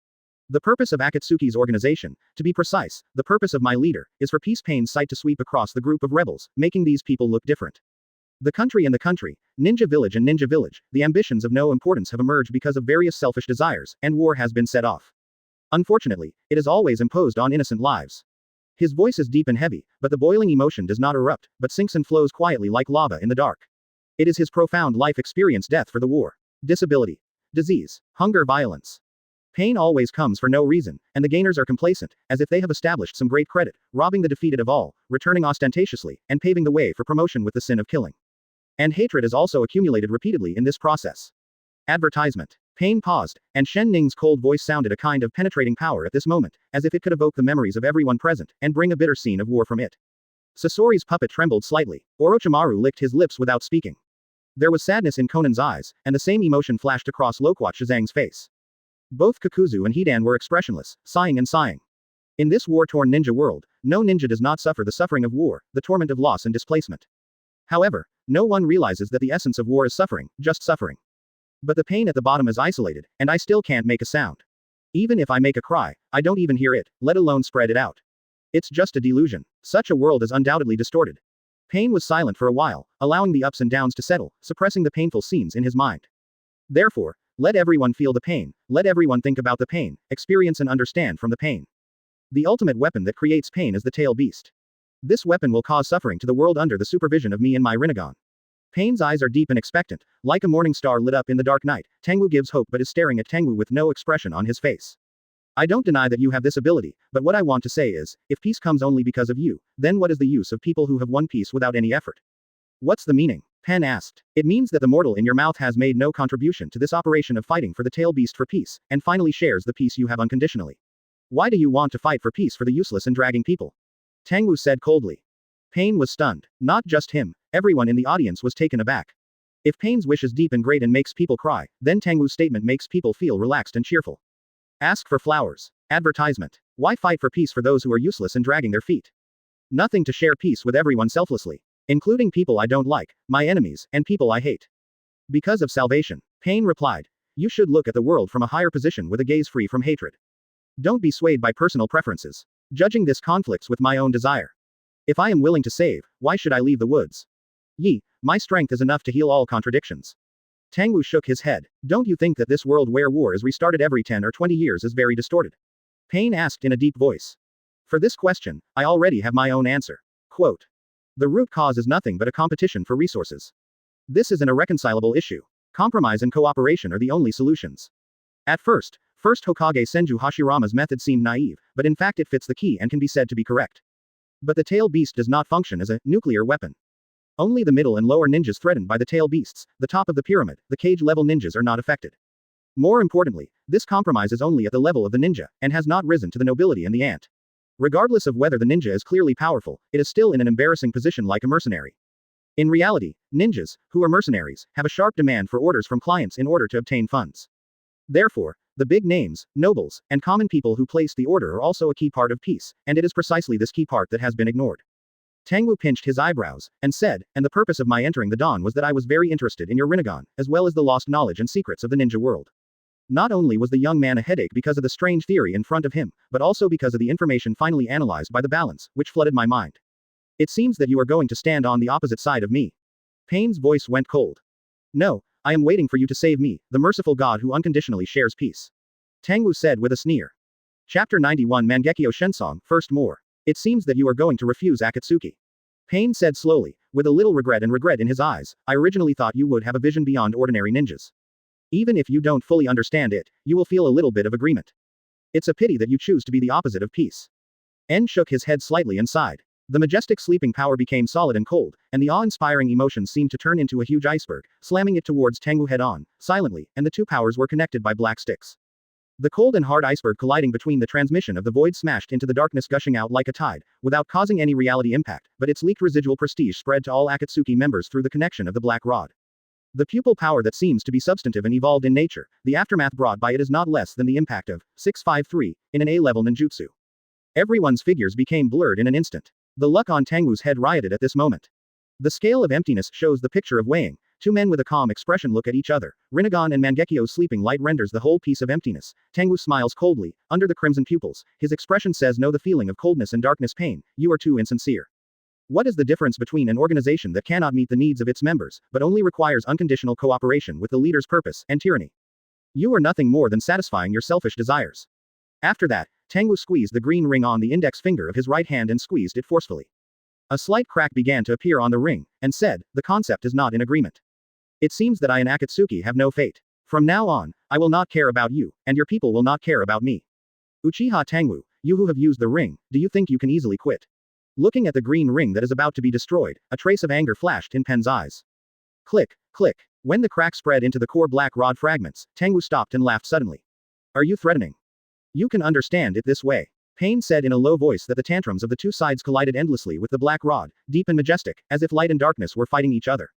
The purpose of Akatsuki's organization, to be precise, the purpose of my leader, is for Peace Pain's sight to sweep across the group of rebels, making these people look different. The country and the country, Ninja Village and Ninja Village, the ambitions of no importance have emerged because of various selfish desires, and war has been set off. Unfortunately, it is always imposed on innocent lives. His voice is deep and heavy, but the boiling emotion does not erupt, but sinks and flows quietly like lava in the dark. It is his profound life experience death for the war. Disability. Disease. Hunger. Violence. Pain always comes for no reason, and the gainers are complacent, as if they have established some great credit, robbing the defeated of all, returning ostentatiously, and paving the way for promotion with the sin of killing. And hatred is also accumulated repeatedly in this process. Advertisement. Pain paused, and Shen Ning's cold voice sounded a kind of penetrating power at this moment, as if it could evoke the memories of everyone present, and bring a bitter scene of war from it. Sasori's puppet trembled slightly. Orochimaru licked his lips without speaking. There was sadness in Conan's eyes, and the same emotion flashed across Loquat Shizang's face. Both Kakuzu and Hidan were expressionless, sighing and sighing. In this war-torn ninja world, no ninja does not suffer the suffering of war, the torment of loss and displacement. However, no one realizes that the essence of war is suffering, just suffering. But the pain at the bottom is isolated, and I still can't make a sound. Even if I make a cry, I don't even hear it, let alone spread it out. It's just a delusion. Such a world is undoubtedly distorted. Pain was silent for a while, allowing the ups and downs to settle, suppressing the painful scenes in his mind. Therefore, let everyone feel the pain, let everyone think about the pain, experience and understand from the pain. The ultimate weapon that creates pain is the tail beast. This weapon will cause suffering to the world under the supervision of me and my Rinnegan. Pain's eyes are deep and expectant, like a morning star lit up in the dark night. Tangwu gives hope but is staring at Tangwu with no expression on his face. I don't deny that you have this ability, but what I want to say is, if peace comes only because of you, then what is the use of people who have won peace without any effort? What's the meaning? Pen asked. It means that the mortal in your mouth has made no contribution to this operation of fighting for the tail beast for peace, and finally shares the peace you have unconditionally. Why do you want to fight for peace for the useless and dragging people? Tangwu said coldly. Pain was stunned. Not just him, everyone in the audience was taken aback. If Pain's wish is deep and great and makes people cry, then Tangwu's statement makes people feel relaxed and cheerful. Ask for flowers. Advertisement. Why fight for peace for those who are useless and dragging their feet? Nothing to share peace with everyone selflessly. Including people I don't like, my enemies, and people I hate. Because of salvation. Pain replied. You should look at the world from a higher position with a gaze free from hatred. Don't be swayed by personal preferences. Judging this conflicts with my own desire. If I am willing to save, why should I leave the woods? Yi, my strength is enough to heal all contradictions. Tangwu shook his head. Don't you think that this world where war is restarted every 10 or 20 years is very distorted? Pain asked in a deep voice. For this question, I already have my own answer. Quote. The root cause is nothing but a competition for resources. This is an irreconcilable issue. Compromise and cooperation are the only solutions. At first Hokage Senju Hashirama's method seemed naive, but in fact it fits the key and can be said to be correct. But the tail beast does not function as a nuclear weapon. Only the middle and lower ninjas threatened by the tail beasts, the top of the pyramid, the Kage-level ninjas are not affected. More importantly, this compromise is only at the level of the ninja, and has not risen to the nobility and the ant. Regardless of whether the ninja is clearly powerful, it is still in an embarrassing position like a mercenary. In reality, ninjas, who are mercenaries, have a sharp demand for orders from clients in order to obtain funds. Therefore, the big names, nobles, and common people who place the order are also a key part of peace, and it is precisely this key part that has been ignored. Tangwu pinched his eyebrows, and said, and the purpose of my entering the dawn was that I was very interested in your Rinnegan, as well as the lost knowledge and secrets of the ninja world. Not only was the young man a headache because of the strange theory in front of him, but also because of the information finally analyzed by the balance, which flooded my mind. It seems that you are going to stand on the opposite side of me. Pain's voice went cold. No, I am waiting for you to save me, the merciful God who unconditionally shares peace. Tangwu said with a sneer. Chapter 91 Mangekyo Shensong, First More. It seems that you are going to refuse Akatsuki. Pain said slowly, with a little regret in his eyes, I originally thought you would have a vision beyond ordinary ninjas. Even if you don't fully understand it, you will feel a little bit of agreement. It's a pity that you choose to be the opposite of peace. En shook his head slightly and sighed. The majestic sleeping power became solid and cold, and the awe-inspiring emotions seemed to turn into a huge iceberg, slamming it towards Tangwu head-on, silently, and the two powers were connected by black sticks. The cold and hard iceberg colliding between the transmission of the void smashed into the darkness gushing out like a tide, without causing any reality impact, but its leaked residual prestige spread to all Akatsuki members through the connection of the black rod. The pupil power that seems to be substantive and evolved in nature, the aftermath brought by it is not less than the impact of 653 in an A-level ninjutsu. Everyone's figures became blurred in an instant. The luck on Tangwu's head rioted at this moment. The scale of emptiness shows the picture of weighing. Two men with a calm expression look at each other. Rinnegan and Mangekyo's sleeping light renders the whole piece of emptiness. Tangwu smiles coldly, under the crimson pupils. His expression says no the feeling of coldness and darkness pain, you are too insincere. What is the difference between an organization that cannot meet the needs of its members, but only requires unconditional cooperation with the leader's purpose, and tyranny? You are nothing more than satisfying your selfish desires. After that, Tangwu squeezed the green ring on the index finger of his right hand and squeezed it forcefully. A slight crack began to appear on the ring, and said, the concept is not in agreement. It seems that I and Akatsuki have no fate. From now on, I will not care about you, and your people will not care about me. Uchiha Tangwu, you who have used the ring, do you think you can easily quit? Looking at the green ring that is about to be destroyed, a trace of anger flashed in Pen's eyes. Click, click. When the crack spread into the core black rod fragments, Tangwu stopped and laughed suddenly. Are you threatening? You can understand it this way. Pain said in a low voice that the tantrums of the two sides collided endlessly with the black rod, deep and majestic, as if light and darkness were fighting each other.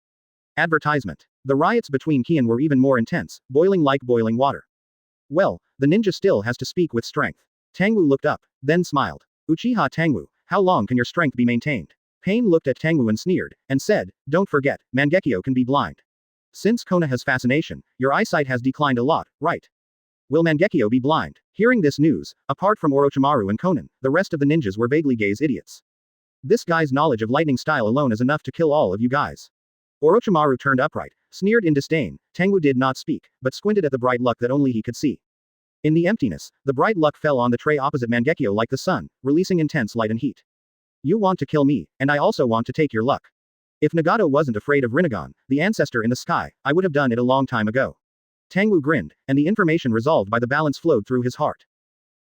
Advertisement. The riots between Kian were even more intense, boiling like boiling water. Well, the ninja still has to speak with strength. Tangwu looked up, then smiled. Uchiha Tangwu, how long can your strength be maintained? Pain looked at Tangwu and sneered, and said, don't forget, Mangekyo can be blind. Since Konoha's fascination, your eyesight has declined a lot, right? Will Mangekyo be blind? Hearing this news, apart from Orochimaru and Konan, the rest of the ninjas were vaguely gaze idiots. This guy's knowledge of lightning style alone is enough to kill all of you guys. Orochimaru turned upright, sneered in disdain. Tangwu did not speak, but squinted at the bright luck that only he could see. In the emptiness, the bright luck fell on the tray opposite Mangekyo like the sun, releasing intense light and heat. You want to kill me, and I also want to take your luck. If Nagato wasn't afraid of Rinnegan, the ancestor in the sky, I would have done it a long time ago. Tangwu grinned, and the information resolved by the balance flowed through his heart.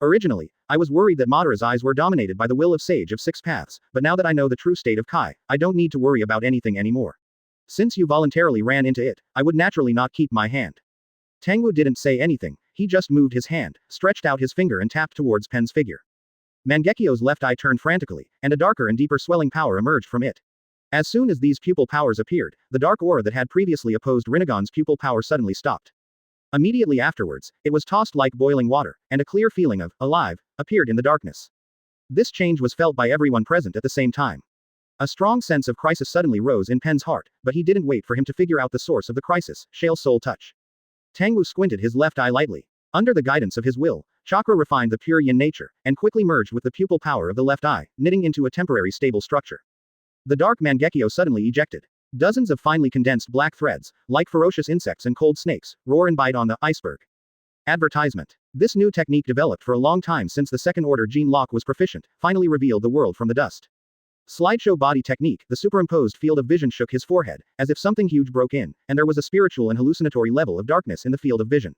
Originally, I was worried that Madara's eyes were dominated by the will of Sage of Six Paths, but now that I know the true state of Kai, I don't need to worry about anything anymore. Since you voluntarily ran into it, I would naturally not keep my hand. Tangwu didn't say anything, he just moved his hand, stretched out his finger and tapped towards Pen's figure. Mangekyo's left eye turned frantically, and a darker and deeper swelling power emerged from it. As soon as these pupil powers appeared, the dark aura that had previously opposed Rinnegan's pupil power suddenly stopped. Immediately afterwards, it was tossed like boiling water, and a clear feeling of alive appeared in the darkness. This change was felt by everyone present at the same time. A strong sense of crisis suddenly rose in Pen's heart, but he didn't wait for him to figure out the source of the crisis. Shale soul touch. Tangwu squinted his left eye lightly. Under the guidance of his will, chakra refined the pure yin nature, and quickly merged with the pupil power of the left eye, knitting into a temporary stable structure. The dark Mangekyo suddenly ejected. Dozens of finely condensed black threads, like ferocious insects and cold snakes, roar and bite on the iceberg. Advertisement. This new technique developed for a long time since the second order gene lock was proficient, finally revealed the world from the dust. Slideshow body technique. The superimposed field of vision shook his forehead, as if something huge broke in, and there was a spiritual and hallucinatory level of darkness in the field of vision.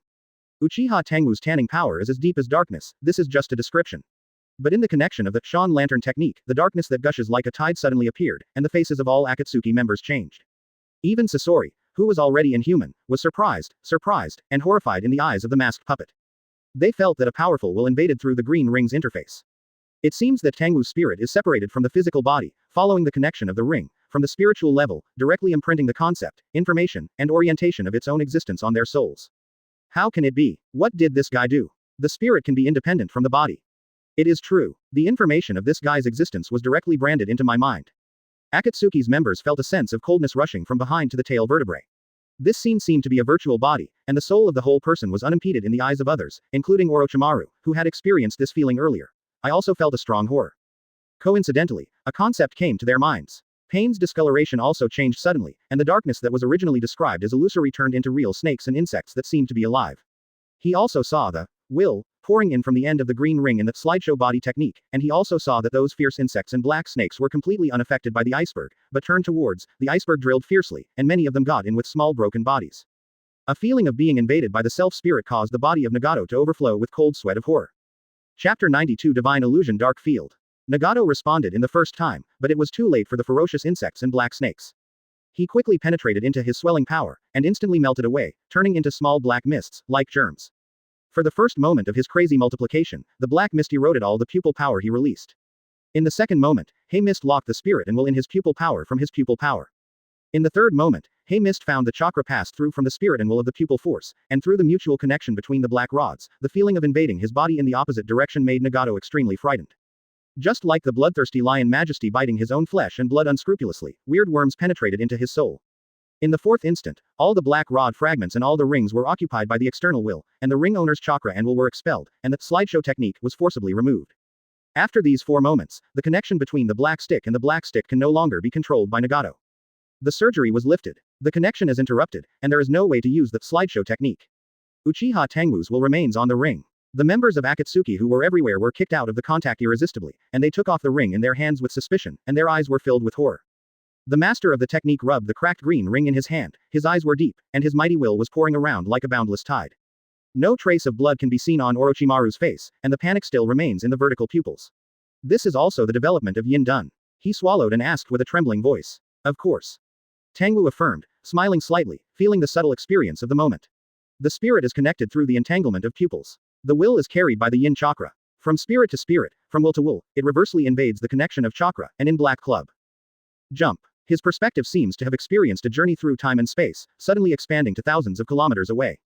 Uchiha Tangwu's tanning power is as deep as darkness, this is just a description. But in the connection of the Shan Lantern technique, the darkness that gushes like a tide suddenly appeared, and the faces of all Akatsuki members changed. Even Sasori, who was already inhuman, was surprised, and horrified in the eyes of the masked puppet. They felt that a powerful will invaded through the green ring's interface. It seems that Tangwu's spirit is separated from the physical body, following the connection of the ring, from the spiritual level, directly imprinting the concept, information, and orientation of its own existence on their souls. How can it be? What did this guy do? The spirit can be independent from the body. It is true. The information of this guy's existence was directly branded into my mind. Akatsuki's members felt a sense of coldness rushing from behind to the tail vertebrae. This scene seemed to be a virtual body, and the soul of the whole person was unimpeded in the eyes of others, including Orochimaru, who had experienced this feeling earlier. I also felt a strong horror. Coincidentally, a concept came to their minds. Pain's discoloration also changed suddenly, and the darkness that was originally described as illusory turned into real snakes and insects that seemed to be alive. He also saw the will pouring in from the end of the green ring in the slideshow body technique, and he also saw that those fierce insects and black snakes were completely unaffected by the iceberg, but turned towards the iceberg drilled fiercely, and many of them got in with small broken bodies. A feeling of being invaded by the self-spirit caused the body of Nagato to overflow with cold sweat of horror. Chapter 92 Divine Illusion Dark Field. Nagato responded in the first time, but it was too late for the ferocious insects and black snakes. He quickly penetrated into his swelling power, and instantly melted away, turning into small black mists, like germs. For the first moment of his crazy multiplication, the black mist eroded all the pupil power he released. In the second moment, Hay Mist locked the spirit and will in his pupil power from his pupil power. In the third moment, Hay Mist found the chakra passed through from the spirit and will of the pupil force, and through the mutual connection between the black rods, the feeling of invading his body in the opposite direction made Nagato extremely frightened. Just like the bloodthirsty lion majesty biting his own flesh and blood unscrupulously, weird worms penetrated into his soul. In the fourth instant, all the black rod fragments and all the rings were occupied by the external will, and the ring owner's chakra and will were expelled, and the slideshow technique was forcibly removed. After these 4 moments, the connection between the black stick and the black stick can no longer be controlled by Nagato. The surgery was lifted. The connection is interrupted, and there is no way to use the slideshow technique. Uchiha Tangwu's will remains on the ring. The members of Akatsuki who were everywhere were kicked out of the contact irresistibly, and they took off the ring in their hands with suspicion, and their eyes were filled with horror. The master of the technique rubbed the cracked green ring in his hand, his eyes were deep, and his mighty will was pouring around like a boundless tide. No trace of blood can be seen on Orochimaru's face, and the panic still remains in the vertical pupils. This is also the development of Yin done. He swallowed and asked with a trembling voice. Of course. Tangwu affirmed, smiling slightly, feeling the subtle experience of the moment. The spirit is connected through the entanglement of pupils. The will is carried by the yin chakra. From spirit to spirit, from will to will, it reversely invades the connection of chakra, and in black club. Jump. His perspective seems to have experienced a journey through time and space, suddenly expanding to thousands of kilometers away.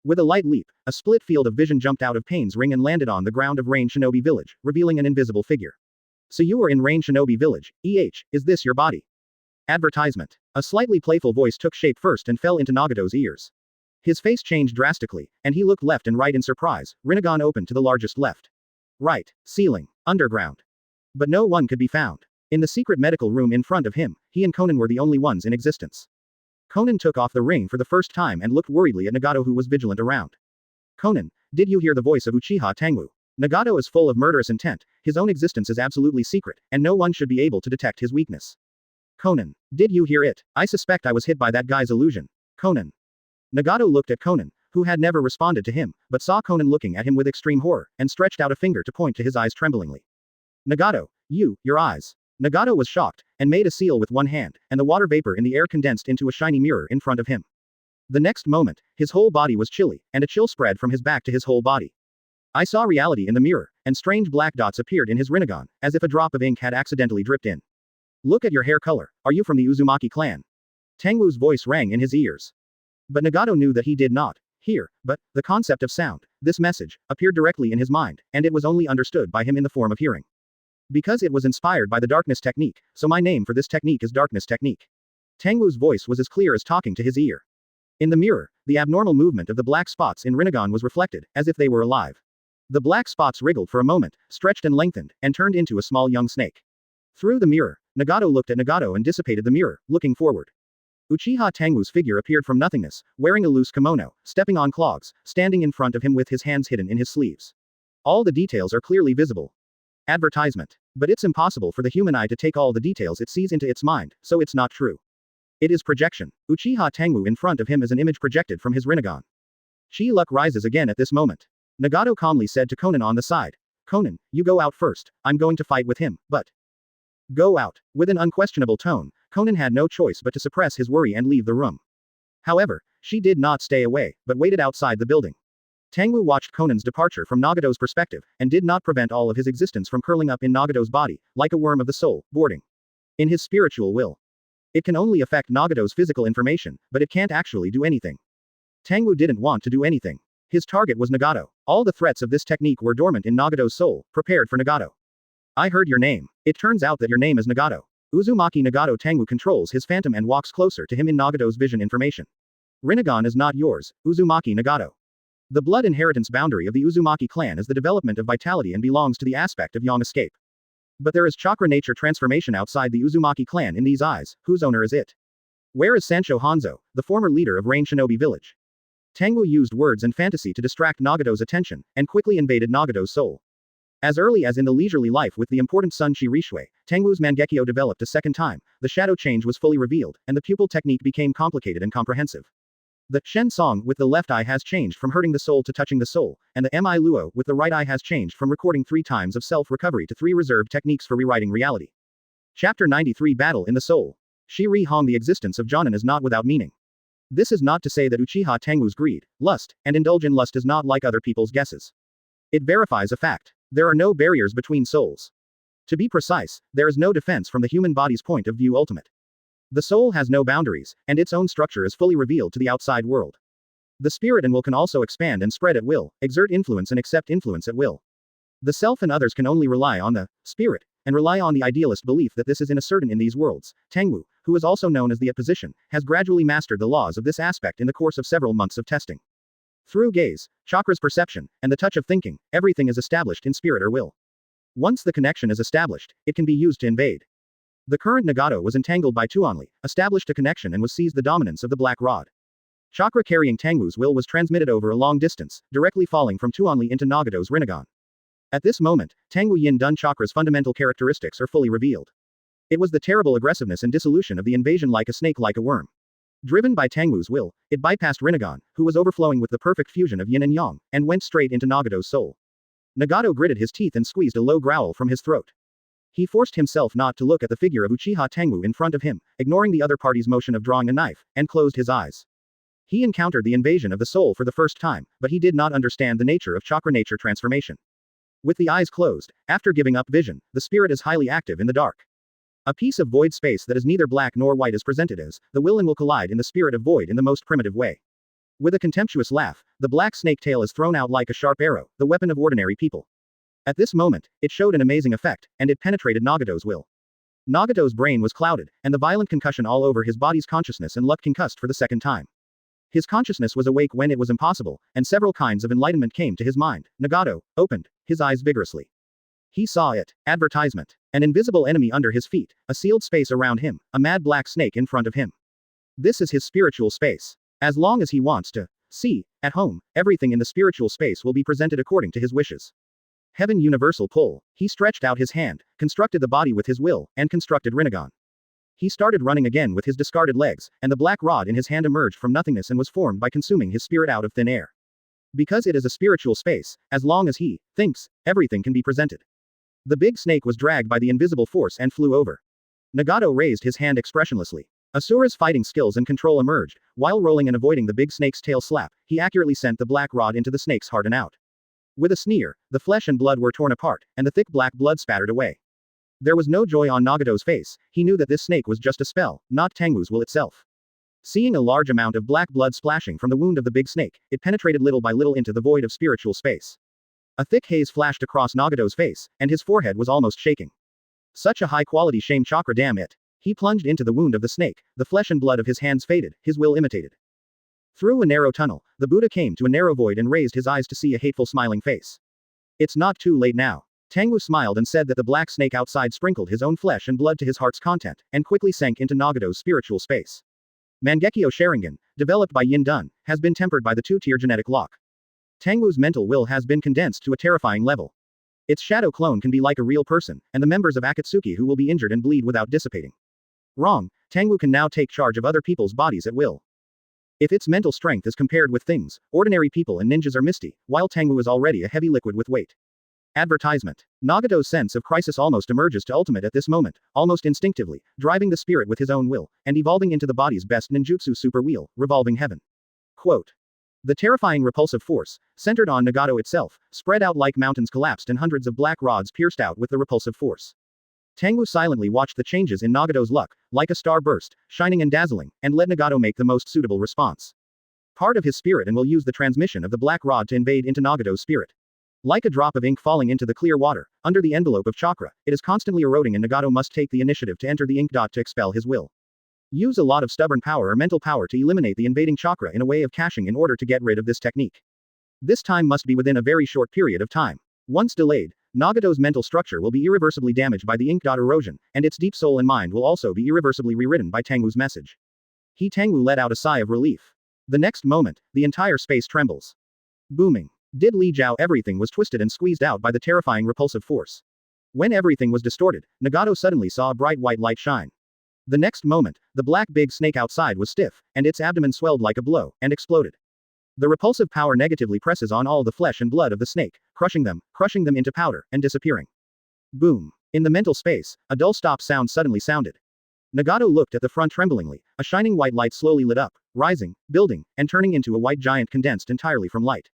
With a light leap, a split field of vision jumped out of Pain's ring and landed on the ground of Rain Shinobi Village, revealing an invisible figure. So you are in Rain Shinobi Village, is this your body? Advertisement. A slightly playful voice took shape first and fell into Nagato's ears. His face changed drastically, and he looked left and right in surprise. Rinnegan opened to the largest left. Right. Ceiling. Underground. But no one could be found. In the secret medical room in front of him, he and Konan were the only ones in existence. Konan took off the ring for the first time and looked worriedly at Nagato who was vigilant around. Konan, did you hear the voice of Uchiha Tangwu? Nagato is full of murderous intent, his own existence is absolutely secret, and no one should be able to detect his weakness. Konan, did you hear it? I suspect I was hit by that guy's illusion. Konan. Nagato looked at Konan, who had never responded to him, but saw Konan looking at him with extreme horror, and stretched out a finger to point to his eyes tremblingly. Nagato, your eyes. Nagato was shocked, and made a seal with one hand, and the water vapor in the air condensed into a shiny mirror in front of him. The next moment, his whole body was chilly, and a chill spread from his back to his whole body. I saw reality in the mirror, and strange black dots appeared in his Rinnegan, as if a drop of ink had accidentally dripped in. Look at your hair color, are you from the Uzumaki clan? Tangwu's voice rang in his ears. But Nagato knew that he did not hear, but the concept of sound, this message, appeared directly in his mind, and it was only understood by him in the form of hearing. Because it was inspired by the darkness technique, so my name for this technique is darkness technique. Tangwu's voice was as clear as talking to his ear. In the mirror, the abnormal movement of the black spots in Rinnegan was reflected, as if they were alive. The black spots wriggled for a moment, stretched and lengthened, and turned into a small young snake. Through the mirror, Nagato looked at Nagato and dissipated the mirror, looking forward. Uchiha Tangwu's figure appeared from nothingness, wearing a loose kimono, stepping on clogs, standing in front of him with his hands hidden in his sleeves. All the details are clearly visible. Advertisement. But it's impossible for the human eye to take all the details it sees into its mind, so it's not true. It is projection. Uchiha Tangwu in front of him is an image projected from his Rinnegan. Chi luck rises again at this moment. Nagato calmly said to Konan on the side. Konan, you go out first, I'm going to fight with him, but... Go out. With an unquestionable tone, Konan had no choice but to suppress his worry and leave the room. However, she did not stay away, but waited outside the building. Tangwu watched Konan's departure from Nagato's perspective, and did not prevent all of his existence from curling up in Nagato's body, like a worm of the soul, boarding. In his spiritual will. It can only affect Nagato's physical information, but it can't actually do anything. Tangwu didn't want to do anything. His target was Nagato. All the threats of this technique were dormant in Nagato's soul, prepared for Nagato. I heard your name. It turns out that your name is Nagato. Uzumaki Nagato. Tangwu controls his phantom and walks closer to him in Nagato's vision information. Rinnegan is not yours, Uzumaki Nagato. The blood inheritance boundary of the Uzumaki clan is the development of vitality and belongs to the aspect of yang escape. But there is chakra nature transformation outside the Uzumaki clan in these eyes, whose owner is it? Where is Sancho Hanzo, the former leader of Rain Shinobi village? Tangwu used words and fantasy to distract Nagato's attention, and quickly invaded Nagato's soul. As early as in the leisurely life with the important son Shirishue, Tangwu's Mangekyo developed a second time, the shadow change was fully revealed, and the pupil technique became complicated and comprehensive. The Shen Song with the left eye has changed from hurting the soul to touching the soul, and the Mi Luo with the right eye has changed from recording 3 times of self-recovery to 3 reserved techniques for rewriting reality. Chapter 93 Battle in the Soul. Shiri Hong. The existence of Jōnin is not without meaning. This is not to say that Uchiha Tangwu's greed, lust, and indulge in lust is not like other people's guesses. It verifies a fact. There are no barriers between souls. To be precise, there is no defense from the human body's point of view ultimate. The soul has no boundaries, and its own structure is fully revealed to the outside world. The spirit and will can also expand and spread at will, exert influence and accept influence at will. The self and others can only rely on the spirit, and rely on the idealist belief that this is certain in these worlds. Tangwu, who is also known as the opposition, has gradually mastered the laws of this aspect in the course of several months of testing. Through gaze, chakras perception, and the touch of thinking, everything is established in spirit or will. Once the connection is established, it can be used to invade. The current Nagato was entangled by Tuonli, established a connection and was seized the dominance of the black rod. Chakra carrying Tangwu's will was transmitted over a long distance, directly falling from Tuonli into Nagato's Rinnegan. At this moment, Tangwu Yin Dun Chakra's fundamental characteristics are fully revealed. It was the terrible aggressiveness and dissolution of the invasion like a snake like a worm. Driven by Tangwu's will, it bypassed Rinnegan, who was overflowing with the perfect fusion of yin and yang, and went straight into Nagato's soul. Nagato gritted his teeth and squeezed a low growl from his throat. He forced himself not to look at the figure of Uchiha Tangwu in front of him, ignoring the other party's motion of drawing a knife, and closed his eyes. He encountered the invasion of the soul for the first time, but he did not understand the nature of chakra nature transformation. With the eyes closed, after giving up vision, the spirit is highly active in the dark. A piece of void space that is neither black nor white is presented as, the will and will collide in the spirit of void in the most primitive way. With a contemptuous laugh, the black snake tail is thrown out like a sharp arrow, the weapon of ordinary people. At this moment, it showed an amazing effect, and it penetrated Nagato's will. Nagato's brain was clouded, and the violent concussion all over his body's consciousness and luck concussed for the second time. His consciousness was awake when it was impossible, and several kinds of enlightenment came to his mind. Nagato opened his eyes vigorously. He saw it. Advertisement. An invisible enemy under his feet, a sealed space around him, a mad black snake in front of him. This is his spiritual space. As long as he wants to see, at home, everything in the spiritual space will be presented according to his wishes. Heaven universal pull. He stretched out his hand, constructed the body with his will, and constructed Rinnegan. He started running again with his discarded legs, and the black rod in his hand emerged from nothingness and was formed by consuming his spirit out of thin air. Because it is a spiritual space, as long as he thinks, everything can be presented. The big snake was dragged by the invisible force and flew over. Nagato raised his hand expressionlessly. Asura's fighting skills and control emerged. While rolling and avoiding the big snake's tail slap, he accurately sent the black rod into the snake's heart and out. With a sneer, the flesh and blood were torn apart, and the thick black blood spattered away. There was no joy on Nagato's face. He knew that this snake was just a spell, not Tangwu's will itself. Seeing a large amount of black blood splashing from the wound of the big snake, it penetrated little by little into the void of spiritual space. A thick haze flashed across Nagato's face, and his forehead was almost shaking. Such a high-quality shame chakra, damn it. He plunged into the wound of the snake, the flesh and blood of his hands faded, his will imitated. Through a narrow tunnel, the Buddha came to a narrow void and raised his eyes to see a hateful smiling face. It's not too late now. Tangwu smiled and said that the black snake outside sprinkled his own flesh and blood to his heart's content, and quickly sank into Nagato's spiritual space. Mangekyo Sharingan, developed by Yin Dun, has been tempered by the two-tier genetic lock. Tangwu's mental will has been condensed to a terrifying level. Its shadow clone can be like a real person, and the members of Akatsuki who will be injured and bleed without dissipating. Wrong, Tangwu can now take charge of other people's bodies at will. If its mental strength is compared with things, ordinary people and ninjas are misty, while Tangwu is already a heavy liquid with weight. Advertisement. Nagato's sense of crisis almost emerges to ultimate at this moment, almost instinctively, driving the spirit with his own will, and evolving into the body's best ninjutsu super wheel, revolving heaven. Quote. The terrifying repulsive force, centered on Nagato itself, spread out like mountains collapsed and hundreds of black rods pierced out with the repulsive force. Tangwu silently watched the changes in Nagato's luck, like a star burst, shining and dazzling, and let Nagato make the most suitable response. Part of his spirit and will use the transmission of the black rod to invade into Nagato's spirit. Like a drop of ink falling into the clear water, under the envelope of chakra, it is constantly eroding and Nagato must take the initiative to enter the ink dot to expel his will. Use a lot of stubborn power or mental power to eliminate the invading chakra in a way of caching in order to get rid of this technique. This time must be within a very short period of time. Once delayed, Nagato's mental structure will be irreversibly damaged by the ink dot erosion, and its deep soul and mind will also be irreversibly rewritten by Tangwu's message. Tangwu let out a sigh of relief. The next moment, the entire space trembles. Booming. Did Li Jiao everything was twisted and squeezed out by the terrifying repulsive force. When everything was distorted, Nagato suddenly saw a bright white light shine. The next moment, the black big snake outside was stiff, and its abdomen swelled like a blow, and exploded. The repulsive power negatively presses on all the flesh and blood of the snake, crushing them into powder, and disappearing. Boom. In the mental space, a dull stop sound suddenly sounded. Nagato looked at the front tremblingly, a shining white light slowly lit up, rising, building, and turning into a white giant condensed entirely from light.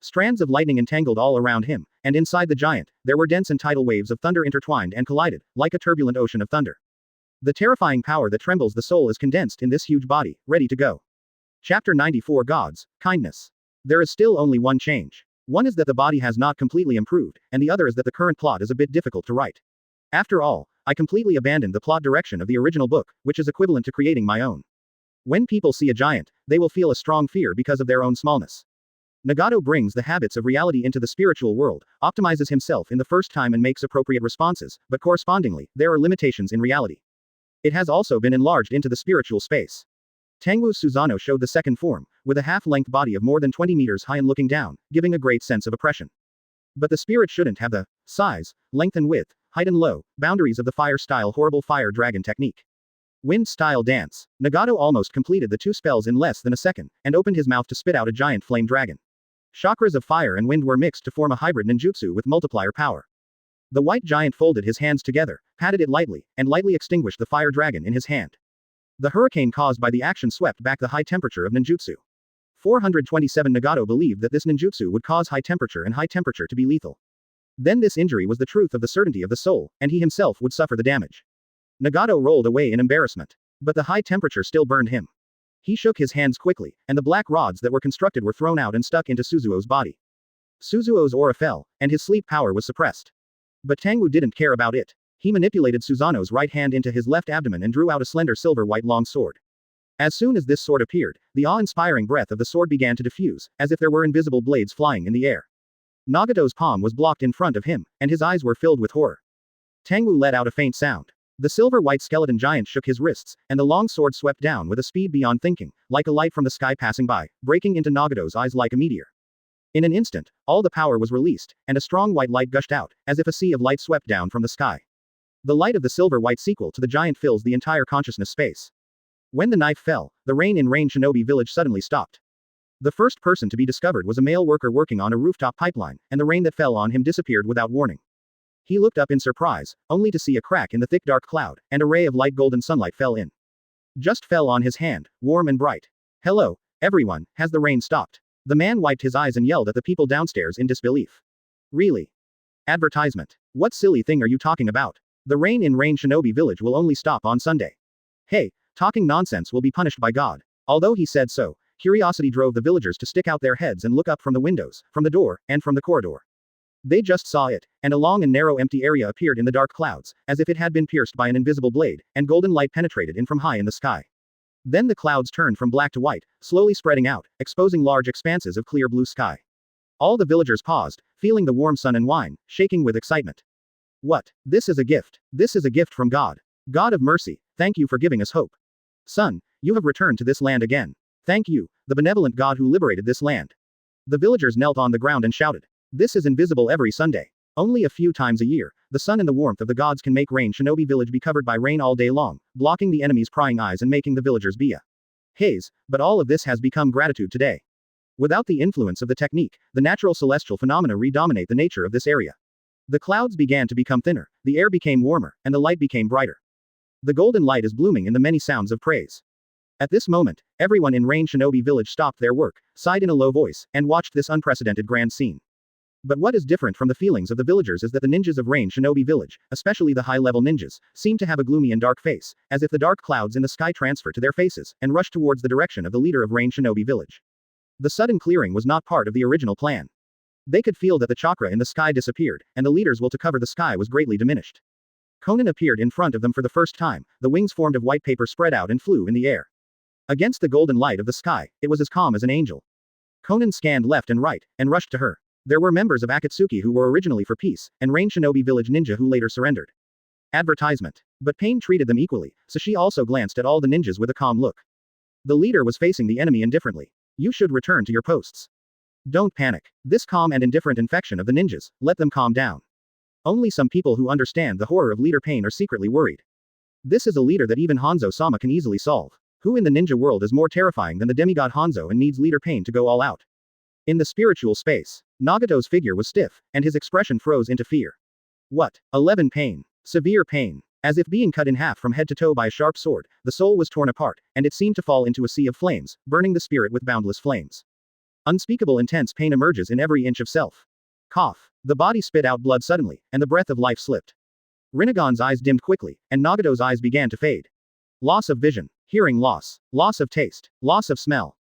Strands of lightning entangled all around him, and inside the giant, there were dense and tidal waves of thunder intertwined and collided, like a turbulent ocean of thunder. The terrifying power that trembles the soul is condensed in this huge body, ready to go. Chapter 94 Gods, Kindness. There is still only one change. One is that the body has not completely improved, and the other is that the current plot is a bit difficult to write. After all, I completely abandoned the plot direction of the original book, which is equivalent to creating my own. When people see a giant, they will feel a strong fear because of their own smallness. Nagato brings the habits of reality into the spiritual world, optimizes himself in the first time and makes appropriate responses, but correspondingly, there are limitations in reality. It has also been enlarged into the spiritual space. Tangwu Susanoo showed the second form, with a half-length body of more than 20 meters high and looking down, giving a great sense of oppression. But the spirit shouldn't have the size, length and width, height and low, boundaries of the fire-style horrible fire dragon technique. Wind-style dance. Nagato almost completed the two spells in less than a second, and opened his mouth to spit out a giant flame dragon. Chakras of fire and wind were mixed to form a hybrid ninjutsu with multiplier power. The white giant folded his hands together, patted it lightly, and lightly extinguished the fire dragon in his hand. The hurricane caused by the action swept back the high temperature of ninjutsu. 427 Nagato believed that this ninjutsu would cause high temperature and high temperature to be lethal. Then this injury was the truth of the certainty of the soul, and he himself would suffer the damage. Nagato rolled away in embarrassment. But the high temperature still burned him. He shook his hands quickly, and the black rods that were constructed were thrown out and stuck into Suzuo's body. Suzuo's aura fell, and his sleep power was suppressed. But Tangwu didn't care about it. He manipulated Susanoo's right hand into his left abdomen and drew out a slender silver-white long sword. As soon as this sword appeared, the awe-inspiring breath of the sword began to diffuse, as if there were invisible blades flying in the air. Nagato's palm was blocked in front of him, and his eyes were filled with horror. Tangwu let out a faint sound. The silver-white skeleton giant shook his wrists, and the long sword swept down with a speed beyond thinking, like a light from the sky passing by, breaking into Nagato's eyes like a meteor. In an instant, all the power was released, and a strong white light gushed out, as if a sea of light swept down from the sky. The light of the silver-white sequel to the giant fills the entire consciousness space. When the knife fell, the rain in Rain Shinobi Village suddenly stopped. The first person to be discovered was a male worker working on a rooftop pipeline, and the rain that fell on him disappeared without warning. He looked up in surprise, only to see a crack in the thick dark cloud, and a ray of light golden sunlight fell in. Just fell on his hand, warm and bright. Hello, everyone, has the rain stopped? The man wiped his eyes and yelled at the people downstairs in disbelief. Really? Advertisement. What silly thing are you talking about? The rain in Rain Shinobi Village will only stop on Sunday. Hey, talking nonsense will be punished by God. Although he said so, curiosity drove the villagers to stick out their heads and look up from the windows, from the door, and from the corridor. They just saw it, and a long and narrow empty area appeared in the dark clouds, as if it had been pierced by an invisible blade, and golden light penetrated in from high in the sky. Then the clouds turned from black to white, slowly spreading out, exposing large expanses of clear blue sky. All the villagers paused, feeling the warm sun and wine, shaking with excitement. What? This is a gift. This is a gift from God. God of mercy, thank you for giving us hope. Son, you have returned to this land again. Thank you, the benevolent God who liberated this land. The villagers knelt on the ground and shouted. This is invisible every Sunday. Only a few times a year, the sun and the warmth of the gods can make Rain Shinobi Village be covered by rain all day long, blocking the enemy's prying eyes and making the villagers be a haze, but all of this has become gratitude today. Without the influence of the technique, the natural celestial phenomena redominate the nature of this area. The clouds began to become thinner, the air became warmer, and the light became brighter. The golden light is blooming in the many sounds of praise. At this moment, everyone in Rain Shinobi Village stopped their work, sighed in a low voice, and watched this unprecedented grand scene. But what is different from the feelings of the villagers is that the ninjas of Rain Shinobi Village, especially the high-level ninjas, seem to have a gloomy and dark face, as if the dark clouds in the sky transfer to their faces, and rush towards the direction of the leader of Rain Shinobi Village. The sudden clearing was not part of the original plan. They could feel that the chakra in the sky disappeared, and the leader's will to cover the sky was greatly diminished. Konan appeared in front of them for the first time, the wings formed of white paper spread out and flew in the air. Against the golden light of the sky, it was as calm as an angel. Konan scanned left and right, and rushed to her. There were members of Akatsuki who were originally for peace, and Rain Shinobi Village ninja who later surrendered. Advertisement. But Pain treated them equally, so she also glanced at all the ninjas with a calm look. The leader was facing the enemy indifferently. You should return to your posts. Don't panic. This calm and indifferent infection of the ninjas, let them calm down. Only some people who understand the horror of leader Pain are secretly worried. This is a leader that even Hanzo-sama can easily solve. Who in the ninja world is more terrifying than the demigod Hanzo and needs leader Pain to go all out? In the spiritual space, Nagato's figure was stiff, and his expression froze into fear. What? 11 pain. Severe pain. As if being cut in half from head to toe by a sharp sword, the soul was torn apart, and it seemed to fall into a sea of flames, burning the spirit with boundless flames. Unspeakable intense pain emerges in every inch of self. Cough. The body spit out blood suddenly, and the breath of life slipped. Rinnegan's eyes dimmed quickly, and Nagato's eyes began to fade. Loss of vision. Hearing loss. Loss of taste. Loss of smell.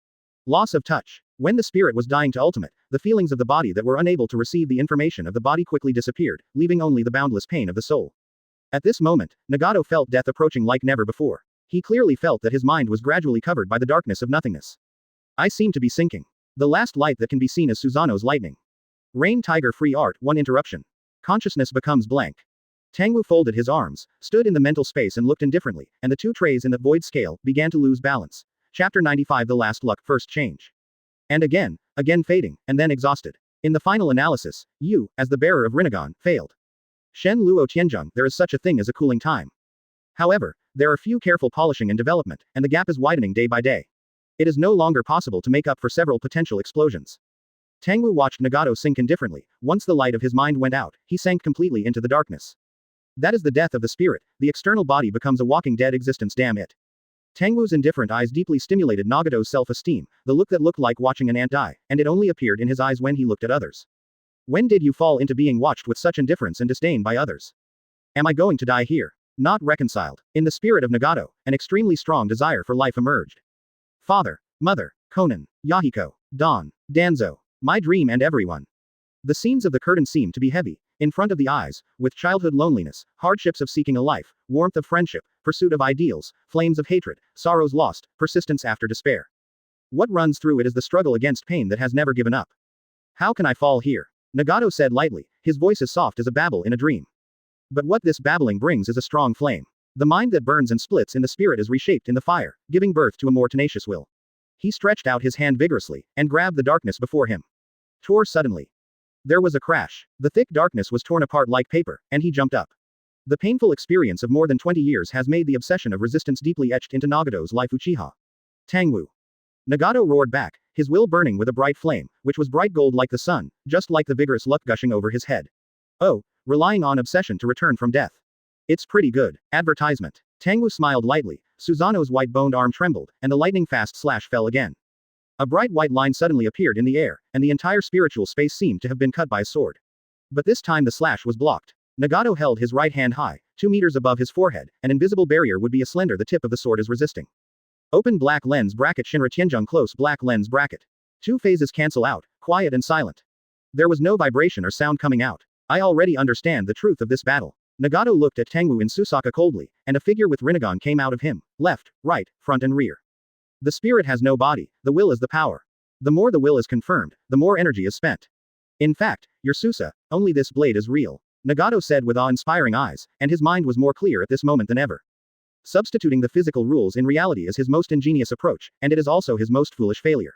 Loss of touch. When the spirit was dying to ultimate, the feelings of the body that were unable to receive the information of the body quickly disappeared, leaving only the boundless pain of the soul. At this moment, Nagato felt death approaching like never before. He clearly felt that his mind was gradually covered by the darkness of nothingness. I seem to be sinking. The last light that can be seen is Susanoo's lightning. Rain Tiger Free Art, 1 interruption. Consciousness becomes blank. Tangwu folded his arms, stood in the mental space and looked indifferently, and the two trays in the void scale began to lose balance. Chapter 95 The Last Luck, First Change. And again fading, and then exhausted. In the final analysis, you, as the bearer of Rinnegan, failed. Shen Luo Tianzheng, there is such a thing as a cooling time. However, there are few careful polishing and development, and the gap is widening day by day. It is no longer possible to make up for several potential explosions. Tangwu watched Nagato sink indifferently. Once the light of his mind went out, he sank completely into the darkness. That is the death of the spirit, the external body becomes a walking dead existence, damn it. Tangwu's indifferent eyes deeply stimulated Nagato's self-esteem, the look that looked like watching an ant die, and it only appeared in his eyes when he looked at others. When did you fall into being watched with such indifference and disdain by others? Am I going to die here? Not reconciled. In the spirit of Nagato, an extremely strong desire for life emerged. Father, mother, Konan, Yahiko, Dawn, Danzo, my dream and everyone. The scenes of the curtain seemed to be heavy, in front of the eyes, with childhood loneliness, hardships of seeking a life, warmth of friendship, pursuit of ideals, flames of hatred, sorrows lost, persistence after despair. What runs through it is the struggle against pain that has never given up. How can I fall here? Nagato said lightly, his voice as soft as a babble in a dream. But what this babbling brings is a strong flame. The mind that burns and splits in the spirit is reshaped in the fire, giving birth to a more tenacious will. He stretched out his hand vigorously, and grabbed the darkness before him. Tore suddenly. There was a crash. The thick darkness was torn apart like paper, and he jumped up. The painful experience of more than 20 years has made the obsession of resistance deeply etched into Nagato's life. Uchiha Tangwu. Nagato roared back, his will burning with a bright flame, which was bright gold like the sun, just like the vigorous luck gushing over his head. Oh, relying on obsession to return from death. It's pretty good. Advertisement. Tangwu smiled lightly, Susanoo's white-boned arm trembled, and the lightning-fast slash fell again. A bright white line suddenly appeared in the air, and the entire spiritual space seemed to have been cut by a sword. But this time the slash was blocked. Nagato held his right hand high, 2 meters above his forehead, an invisible barrier would be as slender the tip of the sword is resisting. Open black lens bracket Shinra Tianjung close black lens bracket. 2 phases cancel out, quiet and silent. There was no vibration or sound coming out. I already understand the truth of this battle. Nagato looked at Tangwu and Susaka coldly, and a figure with Rinnegan came out of him, left, right, front and rear. The spirit has no body, the will is the power. The more the will is confirmed, the more energy is spent. In fact, your Susa, only this blade is real, Nagato said with awe-inspiring eyes, and his mind was more clear at this moment than ever. Substituting the physical rules in reality is his most ingenious approach, and it is also his most foolish failure.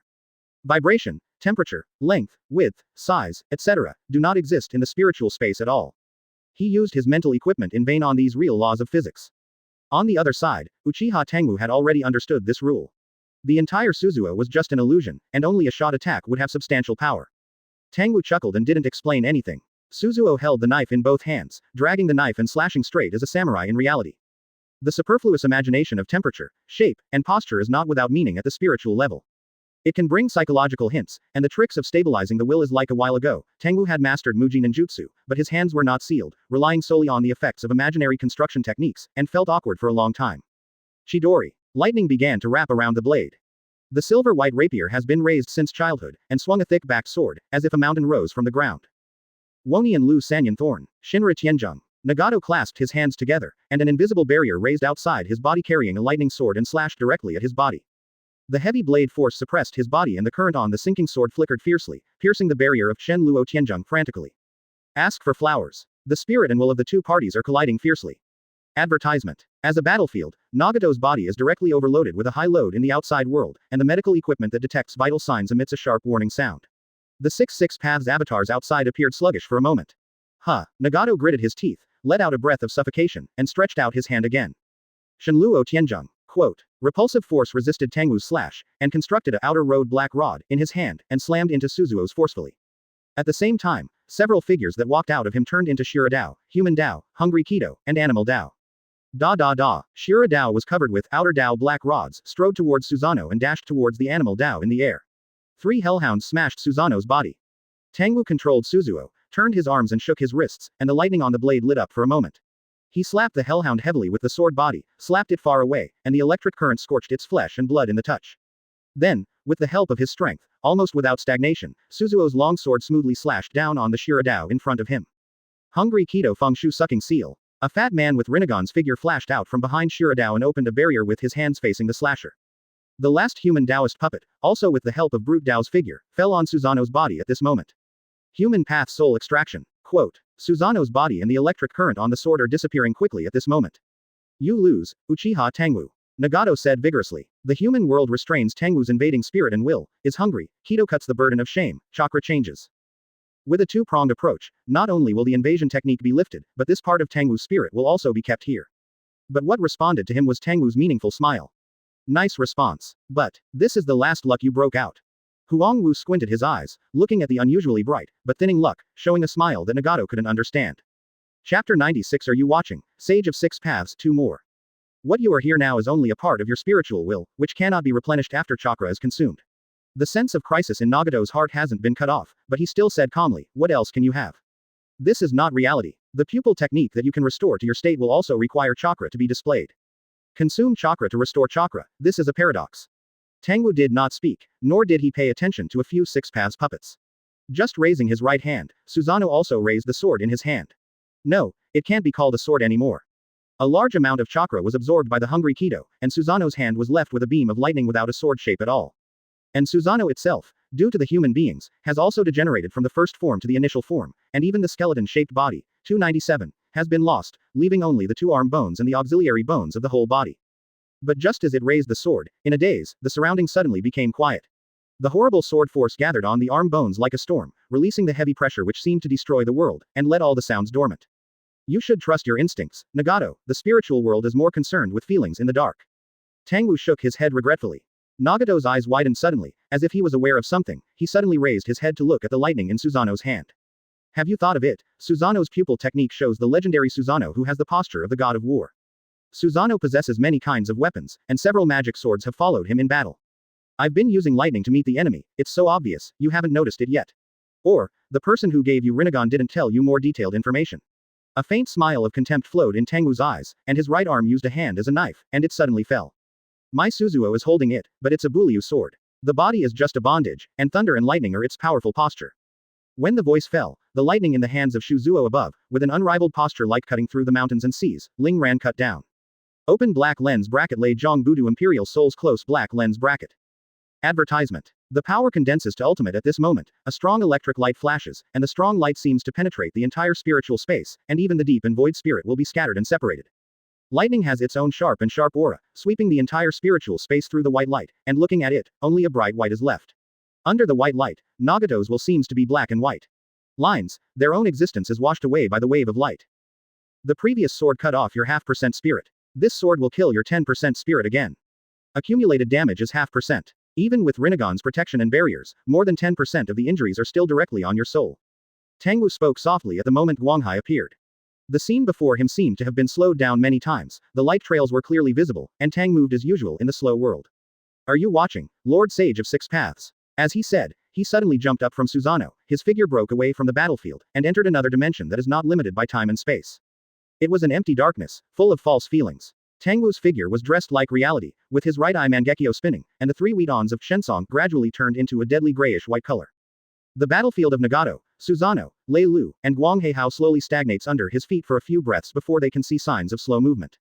Vibration, temperature, length, width, size, etc., do not exist in the spiritual space at all. He used his mental equipment in vain on these real laws of physics. On the other side, Uchiha Tangwu had already understood this rule. The entire Suzuo was just an illusion, and only a shot attack would have substantial power. Tangwu chuckled and didn't explain anything. Suzuo held the knife in both hands, dragging the knife and slashing straight as a samurai in reality. The superfluous imagination of temperature, shape, and posture is not without meaning at the spiritual level. It can bring psychological hints, and the tricks of stabilizing the will is like a while ago, Tangwu had mastered Muji Ninjutsu, but his hands were not sealed, relying solely on the effects of imaginary construction techniques, and felt awkward for a long time. Chidori. Lightning began to wrap around the blade. The silver-white rapier has been raised since childhood, and swung a thick-backed sword, as if a mountain rose from the ground. Woni and Lu Sanyan Thorn. Shinra Tianjung. Nagato clasped his hands together, and an invisible barrier raised outside his body carrying a lightning sword and slashed directly at his body. The heavy blade force suppressed his body and the current on the sinking sword flickered fiercely, piercing the barrier of Chen Luo Tianjung frantically. Ask for flowers. The spirit and will of the two parties are colliding fiercely. Advertisement. As a battlefield, Nagato's body is directly overloaded with a high load in the outside world, and the medical equipment that detects vital signs emits a sharp warning sound. The 6 paths avatars outside appeared sluggish for a moment. Nagato gritted his teeth, let out a breath of suffocation, and stretched out his hand again. Shenluo Tianjung. Quote. Repulsive force resisted Tangwu's slash, and constructed a outer road black rod in his hand, and slammed into Suzuo's forcefully. At the same time, several figures that walked out of him turned into Shira Dao, Human Dao, Hungry Kido, and Animal Dao. Shira Dao was covered with outer Dao black rods, strode towards Susanoo and dashed towards the Animal Dao in the air. 3 hellhounds smashed Susanoo's body. Tangwu controlled Suzuo, turned his arms and shook his wrists, and the lightning on the blade lit up for a moment. He slapped the hellhound heavily with the sword body, slapped it far away, and the electric current scorched its flesh and blood in the touch. Then, with the help of his strength, almost without stagnation, Suzuo's long sword smoothly slashed down on the Shira Dao in front of him. Hungry Kido Fengshu sucking seal. A fat man with Rinnegan's figure flashed out from behind Shira Dao and opened a barrier with his hands facing the slasher. The last human Taoist puppet, also with the help of Brute Dao's figure, fell on Susanoo's body at this moment. Human path soul extraction. Quote. Susanoo's body and the electric current on the sword are disappearing quickly at this moment. You lose, Uchiha Tangwu. Nagato said vigorously. The human world restrains Tangwu's invading spirit and will, is hungry, Kido cuts the burden of shame, chakra changes. With a two-pronged approach, not only will the invasion technique be lifted, but this part of Tangwu's spirit will also be kept here. But what responded to him was Tangwu's meaningful smile. Nice response. But, this is the last luck you broke out. Huangwu squinted his eyes, looking at the unusually bright, but thinning luck, showing a smile that Nagato couldn't understand. Chapter 96. Are you watching? Sage of 6 Paths 2 more. What you are here now is only a part of your spiritual will, which cannot be replenished after chakra is consumed. The sense of crisis in Nagato's heart hasn't been cut off, but he still said calmly, what else can you have? This is not reality. The pupil technique that you can restore to your state will also require chakra to be displayed. Consume chakra to restore chakra, this is a paradox. Tangwu did not speak, nor did he pay attention to a few 6 Paths puppets. Just raising his right hand, Susanoo also raised the sword in his hand. No, it can't be called a sword anymore. A large amount of chakra was absorbed by the hungry Kido, and Susanoo's hand was left with a beam of lightning without a sword shape at all. And Susanoo itself, due to the human beings, has also degenerated from the first form to the initial form, and even the skeleton-shaped body, 297, has been lost, leaving only the 2 arm bones and the auxiliary bones of the whole body. But just as it raised the sword, in a daze, the surroundings suddenly became quiet. The horrible sword force gathered on the arm bones like a storm, releasing the heavy pressure which seemed to destroy the world, and let all the sounds dormant. You should trust your instincts, Nagato, the spiritual world is more concerned with feelings in the dark. Tangwu shook his head regretfully. Nagato's eyes widened suddenly, as if he was aware of something, he suddenly raised his head to look at the lightning in Susanoo's hand. Have you thought of it? Susanoo's pupil technique shows the legendary Susanoo who has the posture of the god of war. Susanoo possesses many kinds of weapons, and several magic swords have followed him in battle. I've been using lightning to meet the enemy, it's so obvious, you haven't noticed it yet. Or, the person who gave you Rinnegan didn't tell you more detailed information. A faint smile of contempt flowed in Tangwu's eyes, and his right arm used a hand as a knife, and it suddenly fell. My Suzuo is holding it, but it's a Bulyu sword. The body is just a bondage, and thunder and lightning are its powerful posture. When the voice fell, the lightning in the hands of Shuzuo above, with an unrivaled posture like cutting through the mountains and seas, Ling ran cut down. Open black lens bracket Lei Zhong Budu Imperial Souls close black lens bracket. Advertisement. The power condenses to ultimate at this moment, a strong electric light flashes, and the strong light seems to penetrate the entire spiritual space, and even the deep and void spirit will be scattered and separated. Lightning has its own sharp aura, sweeping the entire spiritual space through the white light, and looking at it, only a bright white is left. Under the white light, Nagato's will seems to be black and white. Lines, their own existence is washed away by the wave of light. The previous sword cut off your 0.5% spirit. This sword will kill your 10% spirit again. Accumulated damage is 0.5%. Even with Rinnegan's protection and barriers, more than 10% of the injuries are still directly on your soul. Tangwu spoke softly at the moment Guanghai appeared. The scene before him seemed to have been slowed down many times, the light trails were clearly visible, and Tang moved as usual in the slow world. Are you watching, Lord Sage of Six Paths? As he said, he suddenly jumped up from Susanoo, his figure broke away from the battlefield, and entered another dimension that is not limited by time and space. It was an empty darkness, full of false feelings. Tangwu's figure was dressed like reality, with his right eye Mangekyo spinning, and the 3 Wheatons of Shensong gradually turned into a deadly grayish-white color. The battlefield of Nagato, Susanoo, Lei Lu, and Guangheihao slowly stagnates under his feet for a few breaths before they can see signs of slow movement.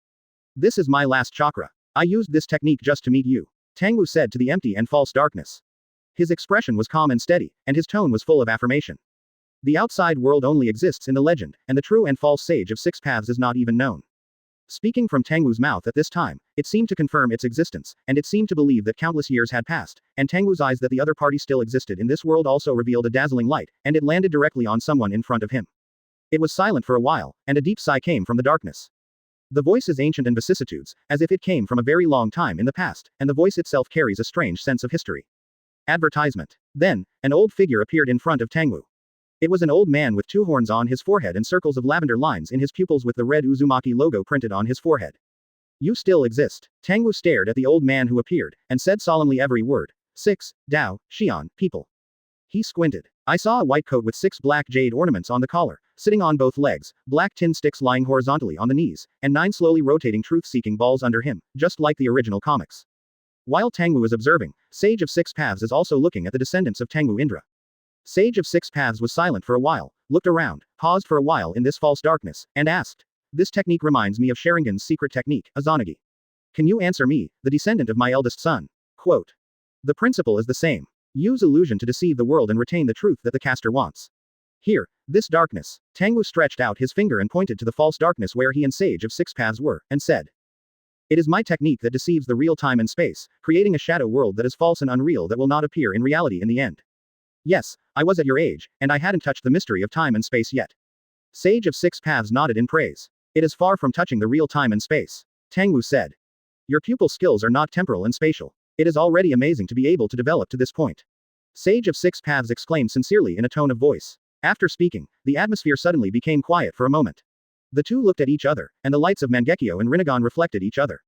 This is my last chakra. I used this technique just to meet you, Tangwu said to the empty and false darkness. His expression was calm and steady, and his tone was full of affirmation. The outside world only exists in the legend, and the true and false sage of Six Paths is not even known. Speaking from Tangwu's mouth at this time, it seemed to confirm its existence, and it seemed to believe that countless years had passed, and Tangwu's eyes that the other party still existed in this world also revealed a dazzling light, and it landed directly on someone in front of him. It was silent for a while, and a deep sigh came from the darkness. The voice is ancient and vicissitudes, as if it came from a very long time in the past, and the voice itself carries a strange sense of history. Advertisement. Then, an old figure appeared in front of Tangwu. It was an old man with 2 horns on his forehead and circles of lavender lines in his pupils with the red Uzumaki logo printed on his forehead. You still exist. Tangwu stared at the old man who appeared, and said solemnly every word. 6, Dao, Xian, people. He squinted. I saw a white coat with 6 black jade ornaments on the collar, sitting on both legs, black tin sticks lying horizontally on the knees, and 9 slowly rotating truth-seeking balls under him, just like the original comics. While Tangwu is observing, Sage of Six Paths is also looking at the descendants of Tangwu Indra. Sage of Six Paths was silent for a while, looked around, paused for a while in this false darkness, and asked. This technique reminds me of Sharingan's secret technique, Izanagi. Can you answer me, the descendant of my eldest son? Quote. The principle is the same. Use illusion to deceive the world and retain the truth that the caster wants. Here, this darkness. Tangwu stretched out his finger and pointed to the false darkness where he and Sage of Six Paths were, and said. It is my technique that deceives the real time and space, creating a shadow world that is false and unreal that will not appear in reality in the end. Yes, I was at your age, and I hadn't touched the mystery of time and space yet. Sage of Six Paths nodded in praise. It is far from touching the real time and space. Tangwu said. Your pupil skills are not temporal and spatial. It is already amazing to be able to develop to this point. Sage of Six Paths exclaimed sincerely in a tone of voice. After speaking, the atmosphere suddenly became quiet for a moment. The two looked at each other, and the lights of Mangekyo and Rinnegan reflected each other.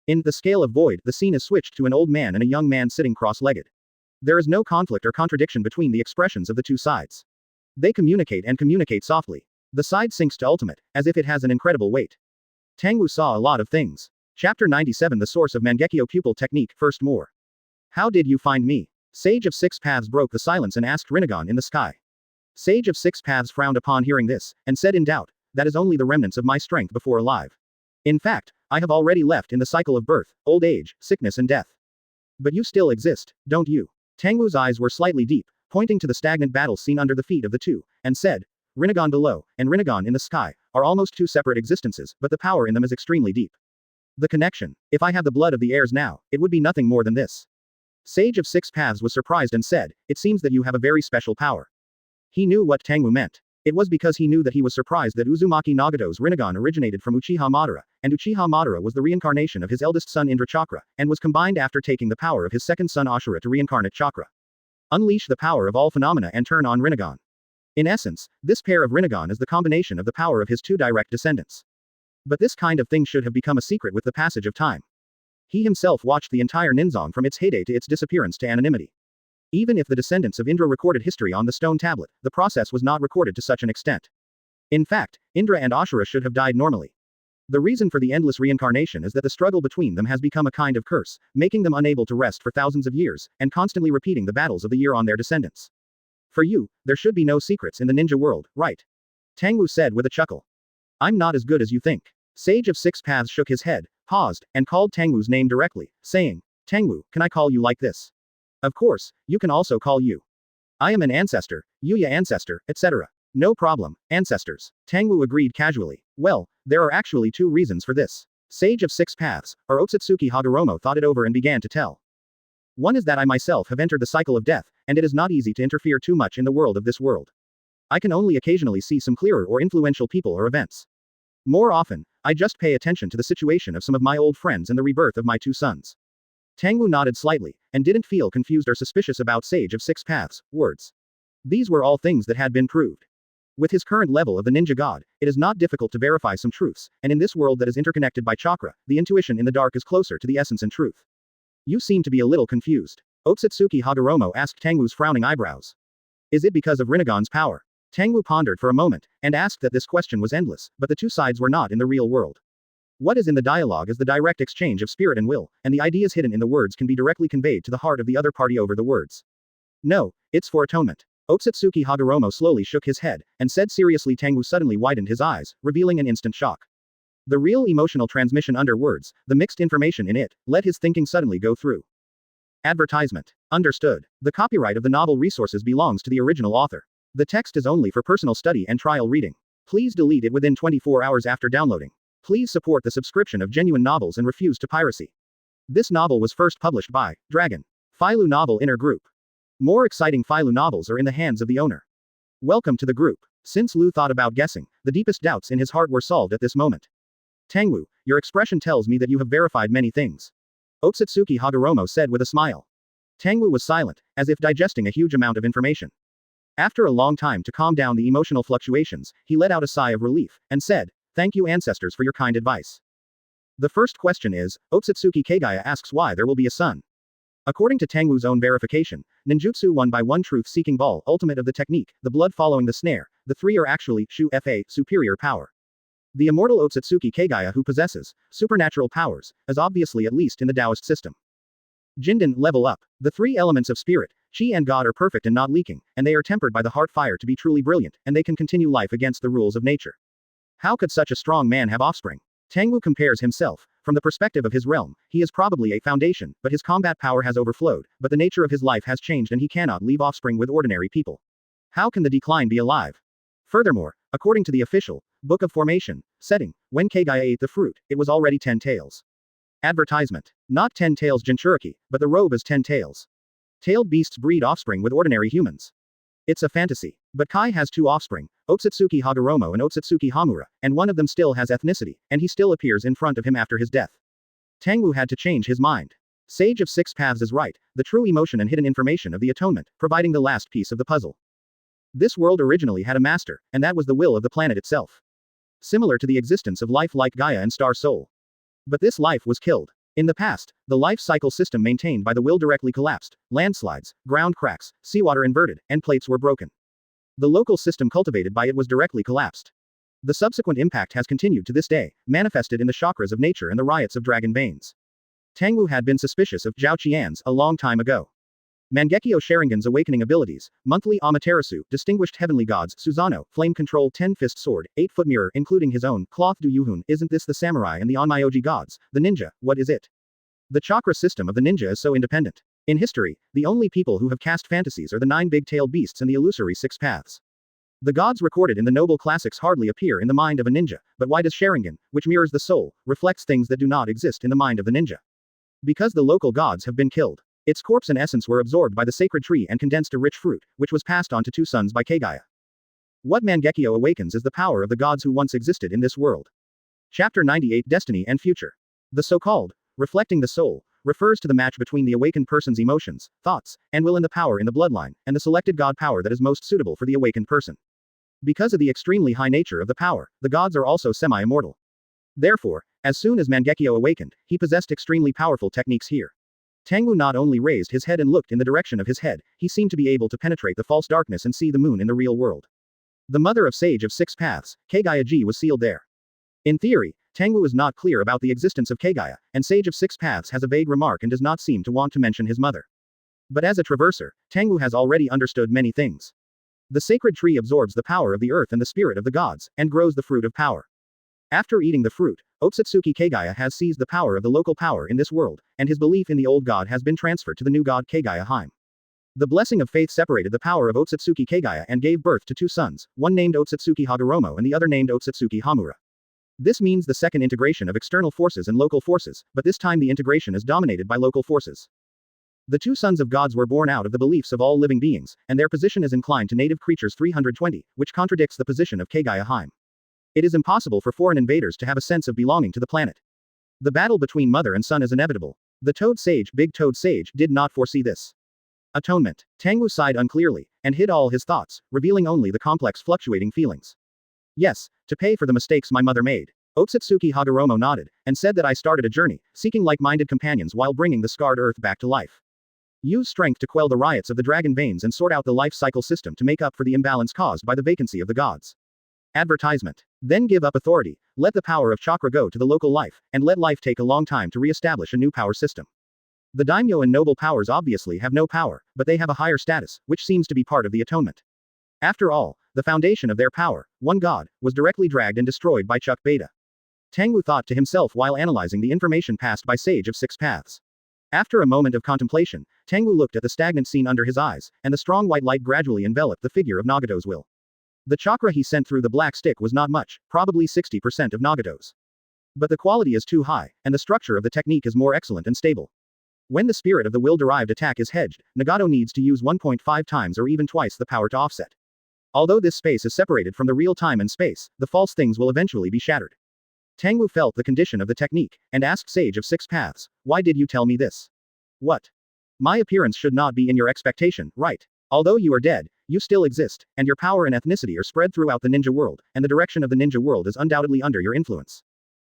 In the scale of void, the scene is switched to an old man and a young man sitting cross-legged. There is no conflict or contradiction between the expressions of the two sides. They communicate and communicate softly. The side sinks to ultimate, as if it has an incredible weight. Tangwu saw a lot of things. Chapter 97 The source of Mangekyo pupil technique, first more. How did you find me? Sage of Six Paths broke the silence and asked Rinnegan in the sky. Sage of Six Paths frowned upon hearing this, and said in doubt, that is only the remnants of my strength before alive. In fact, I have already left in the cycle of birth, old age, sickness and death. But you still exist, don't you? Tangwu's eyes were slightly deep, pointing to the stagnant battle scene under the feet of the two, and said, Rinnegan below, and Rinnegan in the sky, are almost 2 separate existences, but the power in them is extremely deep. The connection. If I had the blood of the heirs now, it would be nothing more than this. Sage of Six Paths was surprised and said, it seems that you have a very special power. He knew what Tangwu meant. It was because he knew that he was surprised that Uzumaki Nagato's Rinnegan originated from Uchiha Madara, and Uchiha Madara was the reincarnation of his eldest son Indra Chakra, and was combined after taking the power of his second son Ashura to reincarnate Chakra. Unleash the power of all phenomena and turn on Rinnegan. In essence, this pair of Rinnegan is the combination of the power of his two direct descendants. But this kind of thing should have become a secret with the passage of time. He himself watched the entire Ninzong from its heyday to its disappearance to anonymity. Even if the descendants of Indra recorded history on the stone tablet, the process was not recorded to such an extent. In fact, Indra and Ashura should have died normally. The reason for the endless reincarnation is that the struggle between them has become a kind of curse, making them unable to rest for thousands of years, and constantly repeating the battles of the year on their descendants. For you, there should be no secrets in the ninja world, right? Tangwu said with a chuckle. I'm not as good as you think. Sage of Six Paths shook his head, paused, and called Tangwu's name directly, saying, Tangwu, can I call you like this? Of course, you can also call you. I am an ancestor, Yuya ancestor, etc. No problem, ancestors. Tangwu agreed casually. Well, there are actually two reasons for this. Sage of Six Paths, or Otsutsuki Hagoromo thought it over and began to tell. One is that I myself have entered the cycle of death, and it is not easy to interfere too much in the world of this world. I can only occasionally see some clearer or influential people or events. More often, I just pay attention to the situation of some of my old friends and the rebirth of my two sons. Tangwu nodded slightly, and didn't feel confused or suspicious about Sage of Six Paths' words. These were all things that had been proved. With his current level of the ninja god, it is not difficult to verify some truths, and in this world that is interconnected by chakra, the intuition in the dark is closer to the essence and truth. You seem to be a little confused. Otsutsuki Hagoromo asked Tangwu's frowning eyebrows. Is it because of Rinnegan's power? Tangwu pondered for a moment, and asked that this question was endless, but the two sides were not in the real world. What is in the dialogue is the direct exchange of spirit and will, and the ideas hidden in the words can be directly conveyed to the heart of the other party over the words. No, it's for atonement. Otsutsuki Hagoromo slowly shook his head, and said seriously. Tangwu suddenly widened his eyes, revealing an instant shock. The real emotional transmission under words, the mixed information in it, let his thinking suddenly go through. Advertisement. Understood. The copyright of the novel resources belongs to the original author. The text is only for personal study and trial reading. Please delete it within 24 hours after downloading. Please support the subscription of genuine novels and refuse to piracy. This novel was first published by Dragon Phailu Novel Inner Group. More exciting Phailu novels are in the hands of the owner. Welcome to the group. Since Lu thought about guessing, the deepest doubts in his heart were solved at this moment. Tangwu, your expression tells me that you have verified many things. Otsutsuki Hagoromo said with a smile. Tangwu was silent, as if digesting a huge amount of information. After a long time to calm down the emotional fluctuations, he let out a sigh of relief, and said, Thank you ancestors for your kind advice. The first question is, Otsutsuki Kagaya asks why there will be a sun. According to Tangwu's own verification, ninjutsu 1x1 truth-seeking ball ultimate of the technique, the blood following the snare, the three are actually, Shu-fa, superior power. The immortal Otsutsuki Kagaya who possesses supernatural powers, is obviously at least in the Taoist system. Jinden, level up. The three elements of spirit, Qi and God are perfect and not leaking, and they are tempered by the heart fire to be truly brilliant, and they can continue life against the rules of nature. How could such a strong man have offspring? Tangwu compares himself. From the perspective of his realm, he is probably a foundation, but his combat power has overflowed, but the nature of his life has changed and he cannot leave offspring with ordinary people. How can the decline be alive? Furthermore, according to the official Book of Formation setting, when Kagaya ate the fruit, it was already 10 taels. Advertisement. Not 10 taels Jinchuriki, but the robe is 10 taels. Tailed beasts breed offspring with ordinary humans. It's a fantasy. But Kai has two offspring, Otsutsuki Hagoromo and Otsutsuki Hamura, and one of them still has ethnicity, and he still appears in front of him after his death. Tangwu had to change his mind. Sage of Six Paths is right, the true emotion and hidden information of the atonement, providing the last piece of the puzzle. This world originally had a master, and that was the will of the planet itself. Similar to the existence of life like Gaia and Star Soul. But this life was killed. In the past, the life cycle system maintained by the will directly collapsed, landslides, ground cracks, seawater inverted, and plates were broken. The local system cultivated by it was directly collapsed. The subsequent impact has continued to this day, manifested in the chakras of nature and the riots of dragon veins. Tangwu had been suspicious of Zhao Qian's a long time ago. Mangekyo Sharingan's awakening abilities, monthly Amaterasu, distinguished heavenly gods, Susanoo, flame control 10-fist sword, 8-foot mirror including his own, cloth du Yuhun, isn't this the samurai and the Onmyoji gods, the ninja, what is it? The chakra system of the ninja is so independent. In history, the only people who have cast fantasies are the 9 big-tailed beasts and the illusory 6 paths. The gods recorded in the noble classics hardly appear in the mind of a ninja, but why does Sharingan, which mirrors the soul, reflects things that do not exist in the mind of the ninja? Because the local gods have been killed. Its corpse and essence were absorbed by the sacred tree and condensed a rich fruit, which was passed on to 2 sons by Kagaya. What Mangekyo awakens is the power of the gods who once existed in this world. Chapter 98 Destiny and Future. The so-called reflecting the soul refers to the match between the awakened person's emotions, thoughts, and will and the power in the bloodline, and the selected god power that is most suitable for the awakened person. Because of the extremely high nature of the power, the gods are also semi-immortal. Therefore, as soon as Mangekyo awakened, he possessed extremely powerful techniques here. Tangwu not only raised his head and looked in the direction of his head, he seemed to be able to penetrate the false darkness and see the moon in the real world. The mother of Sage of Six Paths, Kage-level was sealed there. In theory, Tangwu is not clear about the existence of Kage, and Sage of Six Paths has a vague remark and does not seem to want to mention his mother. But as a traverser, Tangwu has already understood many things. The sacred tree absorbs the power of the earth and the spirit of the gods, and grows the fruit of power. After eating the fruit, Otsutsuki Kage has seized the power of the local power in this world, and his belief in the old god has been transferred to the new god Kage. The blessing of faith separated the power of Otsutsuki Kage and gave birth to two sons, one named Otsutsuki Hagoromo and the other named Otsutsuki Hamura. This means the second integration of external forces and local forces, but this time the integration is dominated by local forces. The two sons of gods were born out of the beliefs of all living beings, and their position is inclined to native creatures 320, which contradicts the position of Kage. It is impossible for foreign invaders to have a sense of belonging to the planet. The battle between mother and son is inevitable. The Toad Sage, Big Toad Sage, did not foresee this. Atonement. Tangwu sighed unclearly, and hid all his thoughts, revealing only the complex fluctuating feelings. Yes, to pay for the mistakes my mother made. Otsutsuki Hagoromo nodded, and said that I started a journey, seeking like-minded companions while bringing the scarred earth back to life. Use strength to quell the riots of the dragon veins and sort out the life cycle system to make up for the imbalance caused by the vacancy of the gods. Advertisement. Then give up authority, let the power of chakra go to the local life, and let life take a long time to re-establish a new power system. The daimyo and noble powers obviously have no power, but they have a higher status, which seems to be part of the atonement. After all, the foundation of their power, one god, was directly dragged and destroyed by Chuck Beta. Tangwu thought to himself while analyzing the information passed by Sage of Six Paths. After a moment of contemplation, Tangwu looked at the stagnant scene under his eyes, and the strong white light gradually enveloped the figure of Nagato's will. The chakra he sent through the black stick was not much, probably 60% of Nagato's. But the quality is too high, and the structure of the technique is more excellent and stable. When the spirit of the will-derived attack is hedged, Nagato needs to use 1.5 times or even twice the power to offset. Although this space is separated from the real time and space, the false things will eventually be shattered. Tangwu felt the condition of the technique, and asked Sage of Six Paths, why did you tell me this? What? My appearance should not be in your expectation, right? Although you are dead, you still exist, and your power and ethnicity are spread throughout the ninja world, and the direction of the ninja world is undoubtedly under your influence.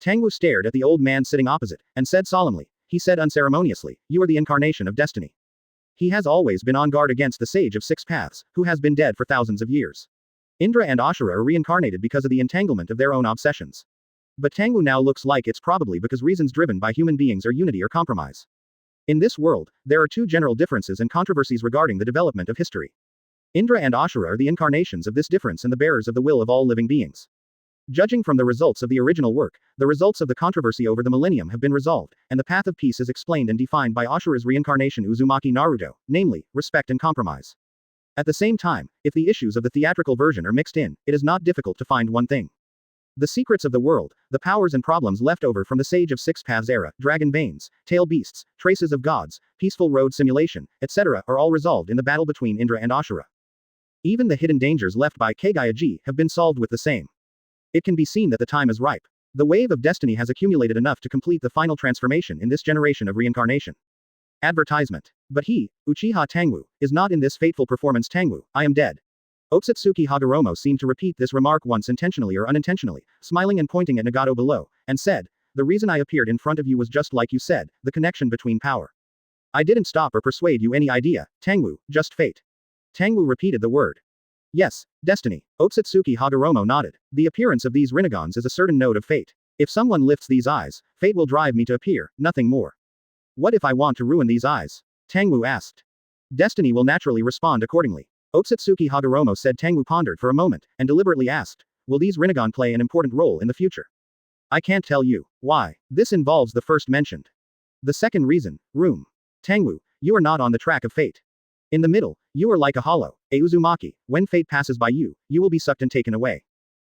Tangwu stared at the old man sitting opposite, and said solemnly, he said unceremoniously, you are the incarnation of destiny. He has always been on guard against the Sage of Six Paths, who has been dead for thousands of years. Indra and Ashura are reincarnated because of the entanglement of their own obsessions. But Tangwu now looks like it's probably because reasons driven by human beings are unity or compromise. In this world, there are two general differences and controversies regarding the development of history. Indra and Ashura are the incarnations of this difference and the bearers of the will of all living beings. Judging from the results of the original work, the results of the controversy over the millennium have been resolved, and the path of peace is explained and defined by Ashura's reincarnation Uzumaki Naruto, namely, respect and compromise. At the same time, if the issues of the theatrical version are mixed in, it is not difficult to find one thing. The secrets of the world, the powers and problems left over from the Sage of Six Paths era, dragon veins, tail beasts, traces of gods, peaceful road simulation, etc., are all resolved in the battle between Indra and Ashura. Even the hidden dangers left by Kage have been solved with the same. It can be seen that the time is ripe. The wave of destiny has accumulated enough to complete the final transformation in this generation of reincarnation. Advertisement. But he, Uchiha Tangwu, is not in this fateful performance. Tangwu, I am dead. Otsutsuki Hagoromo seemed to repeat this remark once intentionally or unintentionally, smiling and pointing at Nagato below, and said, the reason I appeared in front of you was just like you said, the connection between power. I didn't stop or persuade you any idea, Tangwu, just fate. Tangwu repeated the word. Yes, destiny. Otsutsuki Hagoromo nodded. The appearance of these renegons is a certain note of fate. If someone lifts these eyes, fate will drive me to appear, nothing more. What if I want to ruin these eyes? Tangwu asked. Destiny will naturally respond accordingly. Otsutsuki Hagoromo said. Tangwu pondered for a moment, and deliberately asked, will these renegon play an important role in the future? I can't tell you. Why? This involves the first mentioned. The second reason, room. Tangwu, you are not on the track of fate. In the middle, you are like a hollow, a Uzumaki. When fate passes by you, you will be sucked and taken away.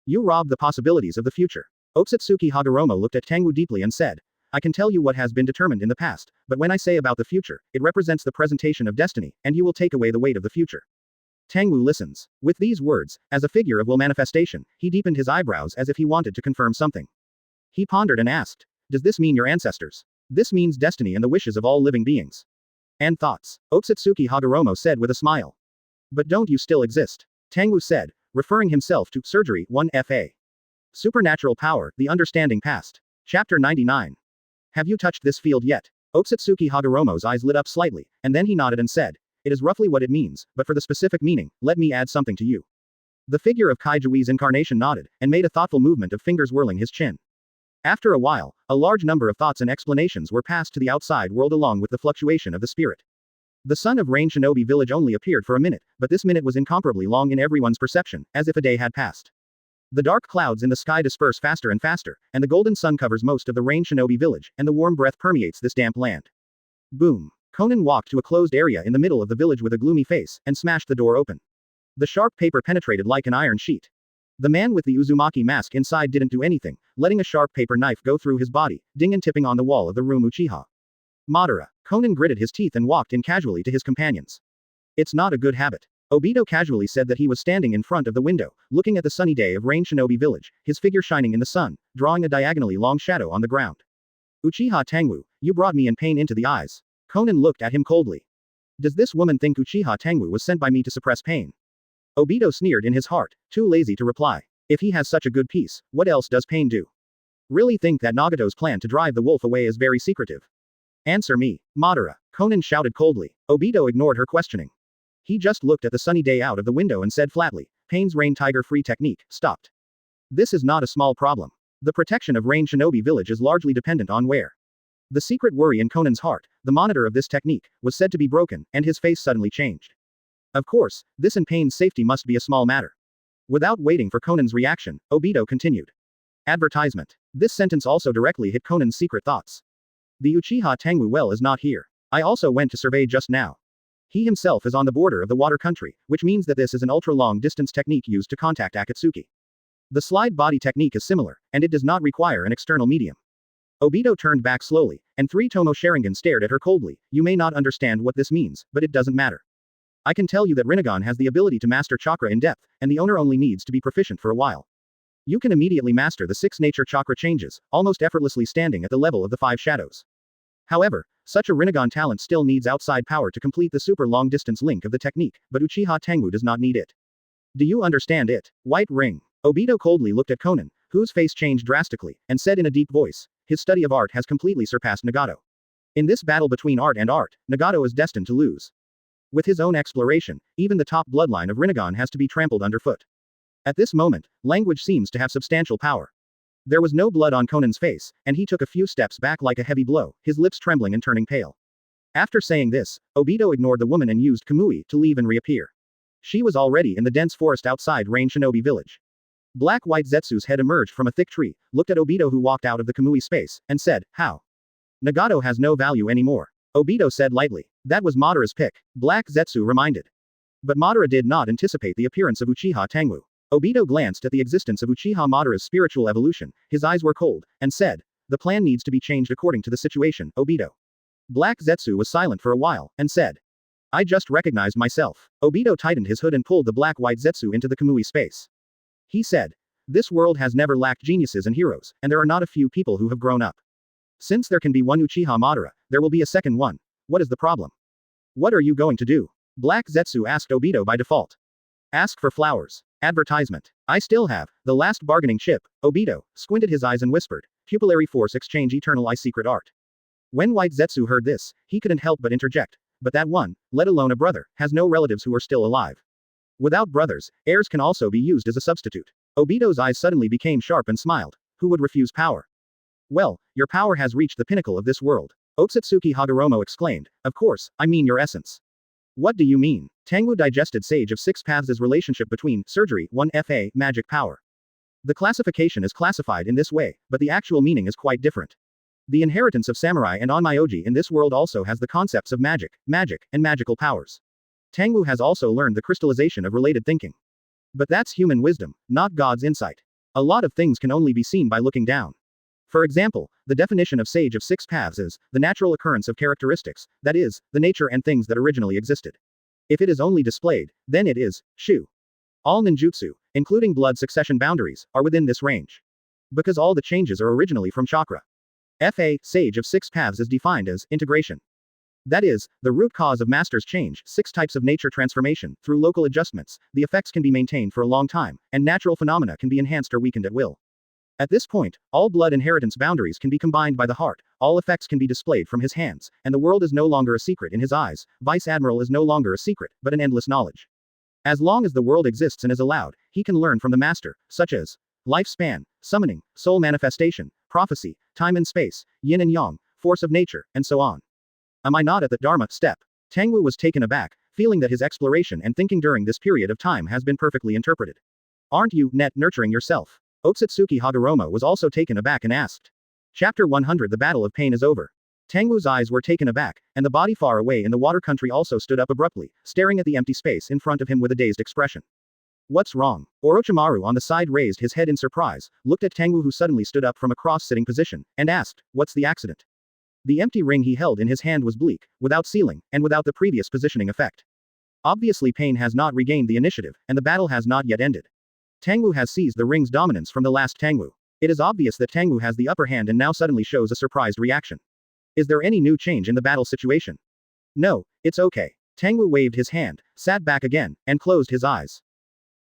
You rob the possibilities of the future. Otsutsuki Hagoromo looked at Tangwu deeply and said, I can tell you what has been determined in the past, but when I say about the future, it represents the presentation of destiny, and you will take away the weight of the future. Tangwu listens. With these words, as a figure of will manifestation, he deepened his eyebrows as if he wanted to confirm something. He pondered and asked, does this mean your ancestors? This means destiny and the wishes of all living beings. And thoughts. Otsutsuki Hagoromo said with a smile. But don't you still exist? Tangwu said, referring himself to Surgery 1FA. Supernatural Power, The Understanding Past. Chapter 99. Have you touched this field yet? Otsutsuki Hagoromo's eyes lit up slightly, and then he nodded and said, it is roughly what it means, but for the specific meaning, let me add something to you. The figure of Kaijui's incarnation nodded, and made a thoughtful movement of fingers whirling his chin. After a while, a large number of thoughts and explanations were passed to the outside world along with the fluctuation of the spirit. The sun of Rain Shinobi Village only appeared for a minute, but this minute was incomparably long in everyone's perception, as if a day had passed. The dark clouds in the sky disperse faster and faster, and the golden sun covers most of the Rain Shinobi Village, and the warm breath permeates this damp land. Boom. Konan walked to a closed area in the middle of the village with a gloomy face, and smashed the door open. The sharp paper penetrated like an iron sheet. The man with the Uzumaki mask inside didn't do anything, letting a sharp paper knife go through his body, ding and tipping on the wall of the room Uchiha. Madara. Konan gritted his teeth and walked in casually to his companions. It's not a good habit. Obito casually said that he was standing in front of the window, looking at the sunny day of Rain Shinobi Village, his figure shining in the sun, drawing a diagonally long shadow on the ground. Uchiha Tangwu, you brought me in pain into the eyes. Konan looked at him coldly. Does this woman think Uchiha Tangwu was sent by me to suppress pain? Obito sneered in his heart, too lazy to reply. If he has such a good piece, what else does pain do? Really think that Nagato's plan to drive the wolf away is very secretive? Answer me, Madara, Konan shouted coldly. Obito ignored her questioning. He just looked at the sunny day out of the window and said flatly, Pain's Rain Tiger Free technique, stopped. This is not a small problem. The protection of Rain Shinobi Village is largely dependent on where. The secret worry in Konan's heart, the monitor of this technique, was said to be broken, and his face suddenly changed. Of course, this and Pain's safety must be a small matter. Without waiting for Konan's reaction, Obito continued. Advertisement. This sentence also directly hit Konan's secret thoughts. The Uchiha Tangwu well is not here. I also went to survey just now. He himself is on the border of the water country, which means that this is an ultra-long distance technique used to contact Akatsuki. The slide body technique is similar, and it does not require an external medium. Obito turned back slowly, and three Tomo Sharingan stared at her coldly. You may not understand what this means, but it doesn't matter. I can tell you that Rinnegan has the ability to master chakra in depth, and the owner only needs to be proficient for a while. You can immediately master the 6 nature chakra changes, almost effortlessly standing at the level of the 5 shadows. However, such a Rinnegan talent still needs outside power to complete the super long distance link of the technique, but Uchiha Tangwu does not need it. Do you understand it? White ring. Obito coldly looked at Konan, whose face changed drastically, and said in a deep voice, his study of art has completely surpassed Nagato. In this battle between art and art, Nagato is destined to lose. With his own exploration, even the top bloodline of Rinnegan has to be trampled underfoot. At this moment, language seems to have substantial power. There was no blood on Konan's face, and he took a few steps back like a heavy blow, his lips trembling and turning pale. After saying this, Obito ignored the woman and used Kamui to leave and reappear. She was already in the dense forest outside Rain Shinobi Village. Black-white Zetsu's head emerged from a thick tree, looked at Obito who walked out of the Kamui space, and said, how? Nagato has no value anymore. Obito said lightly. That was Madara's pick, Black Zetsu reminded. But Madara did not anticipate the appearance of Uchiha Tangwu. Obito glanced at the existence of Uchiha Madara's spiritual evolution, his eyes were cold, and said, the plan needs to be changed according to the situation, Obito. Black Zetsu was silent for a while, and said, I just recognized myself. Obito tightened his hood and pulled the black-white Zetsu into the Kamui space. He said, this world has never lacked geniuses and heroes, and there are not a few people who have grown up. Since there can be one Uchiha Madara, there will be a second one. What is the problem? What are you going to do? Black Zetsu asked Obito by default. Ask for flowers. Advertisement. I still have the last bargaining chip. Obito squinted his eyes and whispered, Pupillary Force Exchange Eternal Eye Secret Art. When White Zetsu heard this, he couldn't help but interject. But that one, let alone a brother, has no relatives who are still alive. Without brothers, heirs can also be used as a substitute. Obito's eyes suddenly became sharp and smiled. Who would refuse power? Well, your power has reached the pinnacle of this world. Otsutsuki Hagoromo exclaimed, of course, I mean your essence. What do you mean? Tangwu digested Sage of Six Paths' relationship between Surgery 1FA, magic power. The classification is classified in this way, but the actual meaning is quite different. The inheritance of samurai and onmyoji in this world also has the concepts of magic, and magical powers. Tangwu has also learned the crystallization of related thinking. But that's human wisdom, not God's insight. A lot of things can only be seen by looking down. For example, the definition of Sage of Six Paths is the natural occurrence of characteristics, that is, the nature and things that originally existed. If it is only displayed, then it is shu. All ninjutsu, including blood succession boundaries, are within this range. Because all the changes are originally from chakra. Sage of Six Paths is defined as integration. That is, the root cause of master's change, 6 types of nature transformation, through local adjustments, the effects can be maintained for a long time, and natural phenomena can be enhanced or weakened at will. At this point, all blood inheritance boundaries can be combined by the heart, all effects can be displayed from his hands, and the world is no longer a secret in his eyes, Vice Admiral is no longer a secret, but an endless knowledge. As long as the world exists and is allowed, he can learn from the master, such as lifespan, summoning, soul manifestation, prophecy, time and space, yin and yang, force of nature, and so on. Am I not at the Dharma step? Tangwu was taken aback, feeling that his exploration and thinking during this period of time has been perfectly interpreted. Aren't you, nurturing yourself? Otsutsuki Hagoromo was also taken aback and asked. Chapter 100 The Battle of Pain is over. Tangwu's eyes were taken aback, and the body far away in the water country also stood up abruptly, staring at the empty space in front of him with a dazed expression. What's wrong? Orochimaru on the side raised his head in surprise, looked at Tangwu who suddenly stood up from a cross-sitting position, and asked, what's the accident? The empty ring he held in his hand was bleak, without sealing, and without the previous positioning effect. Obviously Pain has not regained the initiative, and the battle has not yet ended. Tangwu has seized the ring's dominance from the last Tangwu. It is obvious that Tangwu has the upper hand and now suddenly shows a surprised reaction. Is there any new change in the battle situation? No, it's okay. Tangwu waved his hand, sat back again, and closed his eyes.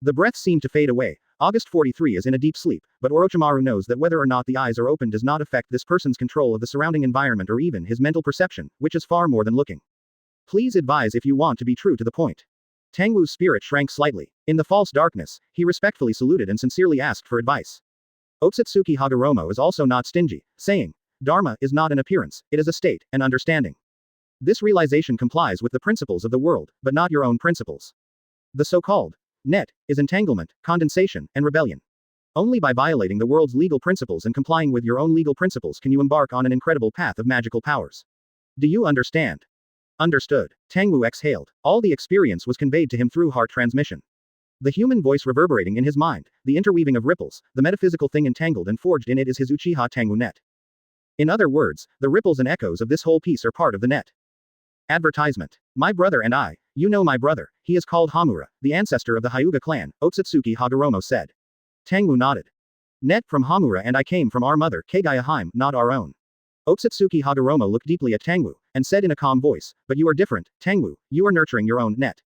The breath seemed to fade away. August 43 is in a deep sleep, but Orochimaru knows that whether or not the eyes are open does not affect this person's control of the surrounding environment or even his mental perception, which is far more than looking. Please advise if you want to be true to the point. Tangwu's spirit shrank slightly. In the false darkness, he respectfully saluted and sincerely asked for advice. Otsutsuki Hagoromo is also not stingy, saying, Dharma is not an appearance, it is a state, an understanding. This realization complies with the principles of the world, but not your own principles. The so-called net is entanglement, condensation, and rebellion. Only by violating the world's legal principles and complying with your own legal principles can you embark on an incredible path of magical powers. Do you understand? Understood. Tangwu exhaled. All the experience was conveyed to him through heart transmission. The human voice reverberating in his mind, the interweaving of ripples, the metaphysical thing entangled and forged in it is his Uchiha Tangwu net. In other words, the ripples and echoes of this whole piece are part of the net. Advertisement. My brother and I, you know my brother, he is called Hamura, the ancestor of the Hyuga clan, Otsutsuki Hagoromo said. Tangwu nodded. Net from Hamura and I came from our mother, Kage-level, not our own. Otsutsuki Hagoromo looked deeply at Tangwu, and said in a calm voice, but you are different, Tangwu, you are nurturing your own net.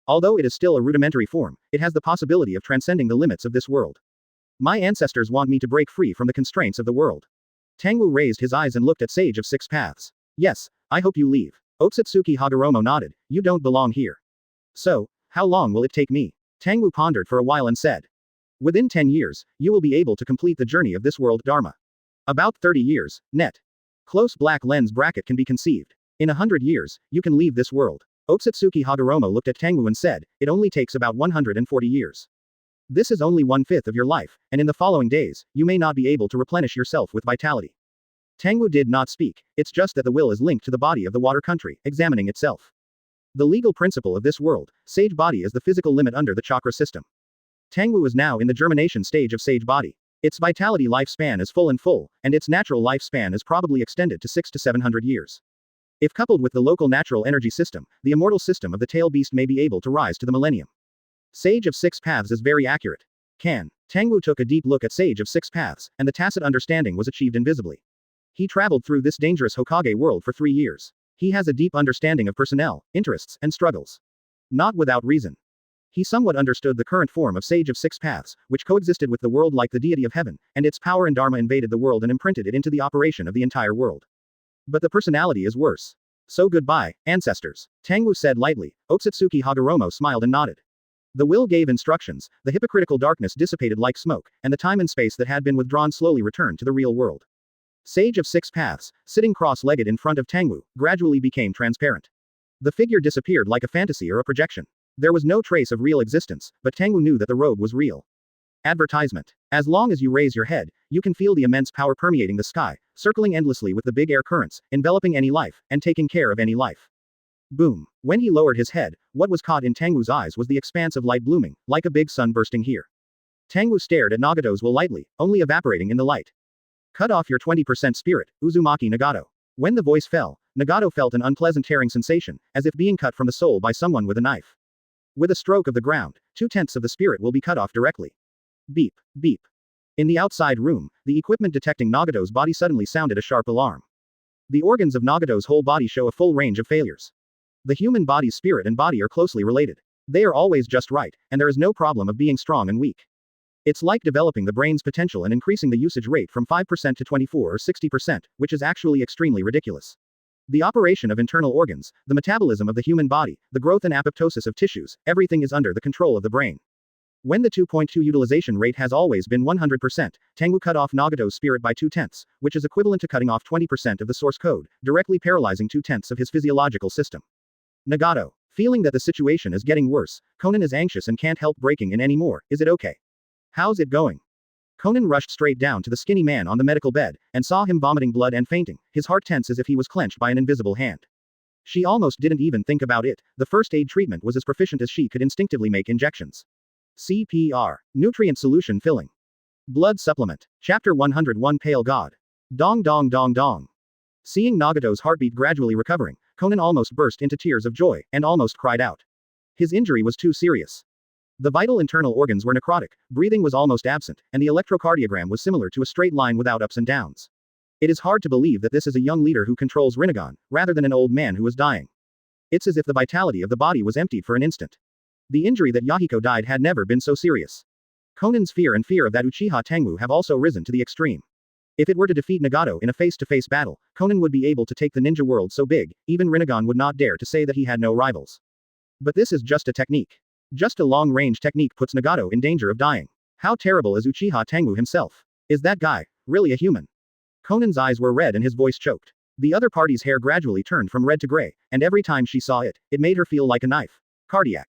Although it is still a rudimentary form, it has the possibility of transcending the limits of this world. My ancestors want me to break free from the constraints of the world. Tangwu raised his eyes and looked at Sage of Six Paths. Yes, I hope you leave. Otsutsuki Hagoromo nodded, you don't belong here. So, how long will it take me? Tangwu pondered for a while and said. Within 10 years, you will be able to complete the journey of this world Dharma. About 30 years, net. Close black lens bracket can be conceived. In 100 years, you can leave this world. Otsutsuki Hagoromo looked at Tangwu and said, it only takes about 140 years. This is only 1/5 of your life, and in the following days, you may not be able to replenish yourself with vitality. Tangwu did not speak, it's just that the will is linked to the body of the water country, examining itself. The legal principle of this world, sage body is the physical limit under the chakra system. Tangwu is now in the germination stage of sage body. Its vitality lifespan is full, and its natural lifespan is probably extended to 600 to 700 years. If coupled with the local natural energy system, the immortal system of the tail beast may be able to rise to the millennium. Sage of Six Paths is very accurate. Tangwu took a deep look at Sage of Six Paths, and the tacit understanding was achieved invisibly. He traveled through this dangerous Hokage world for 3 years. He has a deep understanding of personnel, interests, and struggles. Not without reason. He somewhat understood the current form of Sage of Six Paths, which coexisted with the world like the deity of heaven, and its power and dharma invaded the world and imprinted it into the operation of the entire world. But the personality is worse. So goodbye, ancestors. Tangwu said lightly. Otsutsuki Hagoromo smiled and nodded. The will gave instructions, the hypocritical darkness dissipated like smoke, and the time and space that had been withdrawn slowly returned to the real world. Sage of Six Paths, sitting cross-legged in front of Tangwu, gradually became transparent. The figure disappeared like a fantasy or a projection. There was no trace of real existence, but Tangwu knew that the road was real. Advertisement. As long as you raise your head, you can feel the immense power permeating the sky, circling endlessly with the big air currents, enveloping any life, and taking care of any life. Boom. When he lowered his head, what was caught in Tangwu's eyes was the expanse of light blooming, like a big sun bursting here. Tangwu stared at Nagato's will lightly, only evaporating in the light. Cut off your 20% spirit, Uzumaki Nagato. When the voice fell, Nagato felt an unpleasant tearing sensation, as if being cut from the soul by someone with a knife. With a stroke of the ground, 2/10 of the spirit will be cut off directly. Beep, beep. In the outside room, the equipment detecting Nagato's body suddenly sounded a sharp alarm. The organs of Nagato's whole body show a full range of failures. The human body's spirit and body are closely related. They are always just right, and there is no problem of being strong and weak. It's like developing the brain's potential and increasing the usage rate from 5% to 24 or 60%, which is actually extremely ridiculous. The operation of internal organs, the metabolism of the human body, the growth and apoptosis of tissues, everything is under the control of the brain. When the 2.2 utilization rate has always been 100%, Tangwu cut off Nagato's spirit by 2/10, which is equivalent to cutting off 20% of the source code, directly paralyzing 2/10 of his physiological system. Nagato, feeling that the situation is getting worse, Konan is anxious and can't help breaking in anymore. Is it okay? How's it going? Konan rushed straight down to the skinny man on the medical bed, and saw him vomiting blood and fainting, his heart tense as if he was clenched by an invisible hand. She almost didn't even think about it, the first aid treatment was as proficient as she could instinctively make injections. CPR. Nutrient solution filling. Blood supplement. Chapter 101 Pale God. Dong dong dong dong. Seeing Nagato's heartbeat gradually recovering, Konan almost burst into tears of joy, and almost cried out. His injury was too serious. The vital internal organs were necrotic, breathing was almost absent, and the electrocardiogram was similar to a straight line without ups and downs. It is hard to believe that this is a young leader who controls Rinnegan, rather than an old man who is dying. It's as if the vitality of the body was emptied for an instant. The injury that Yahiko died had never been so serious. Konan's fear and fear of that Uchiha Tangwu have also risen to the extreme. If it were to defeat Nagato in a face-to-face battle, Konan would be able to take the ninja world so big, even Rinnegan would not dare to say that he had no rivals. But this is just a technique. Just a long-range technique puts Nagato in danger of dying. How terrible is Uchiha Tangwu himself? Is that guy really a human? Konan's eyes were red and his voice choked. The other party's hair gradually turned from red to gray, and every time she saw it, it made her feel like a knife. Cardiac.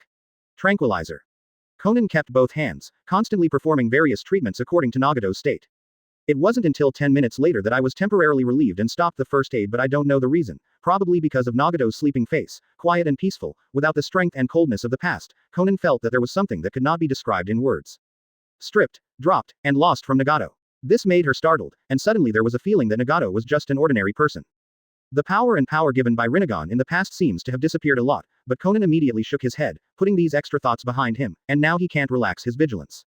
Tranquilizer. Konan kept both hands, constantly performing various treatments according to Nagato's state. It wasn't until 10 minutes later that I was temporarily relieved and stopped the first aid, but I don't know the reason, probably because of Nagato's sleeping face, quiet and peaceful, without the strength and coldness of the past. Konan felt that there was something that could not be described in words. Stripped, dropped, and lost from Nagato. This made her startled, and suddenly there was a feeling that Nagato was just an ordinary person. The power given by Rinnegan in the past seems to have disappeared a lot, but Konan immediately shook his head, putting these extra thoughts behind him, and now he can't relax his vigilance.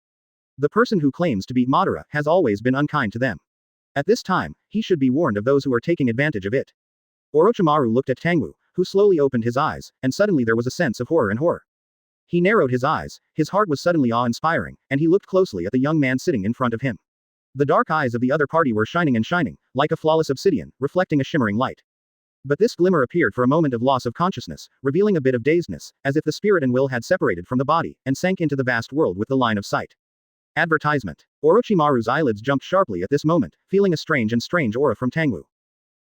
The person who claims to be Madara has always been unkind to them. At this time, he should be warned of those who are taking advantage of it. Orochimaru looked at Tangwu, who slowly opened his eyes, and suddenly there was a sense of horror and horror. He narrowed his eyes, his heart was suddenly awe-inspiring, and he looked closely at the young man sitting in front of him. The dark eyes of the other party were shining and shining, like a flawless obsidian, reflecting a shimmering light. But this glimmer appeared for a moment of loss of consciousness, revealing a bit of dazedness, as if the spirit and will had separated from the body, and sank into the vast world with the line of sight. Advertisement. Orochimaru's eyelids jumped sharply at this moment, feeling a strange aura from Tangwu.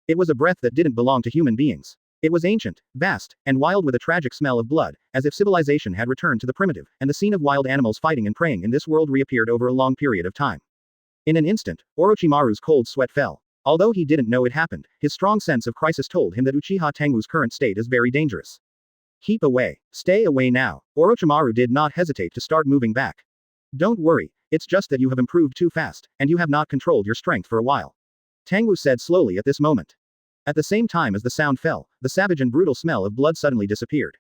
It was a breath that didn't belong to human beings. It was ancient, vast, and wild with a tragic smell of blood, as if civilization had returned to the primitive, and the scene of wild animals fighting and preying in this world reappeared over a long period of time. In an instant, Orochimaru's cold sweat fell. Although he didn't know it happened, his strong sense of crisis told him that Uchiha Tangwu's current state is very dangerous. Keep away. Stay away now. Orochimaru did not hesitate to start moving back. Don't worry, it's just that you have improved too fast, and you have not controlled your strength for a while. Tangwu said slowly at this moment. At the same time as the sound fell, the savage and brutal smell of blood suddenly disappeared.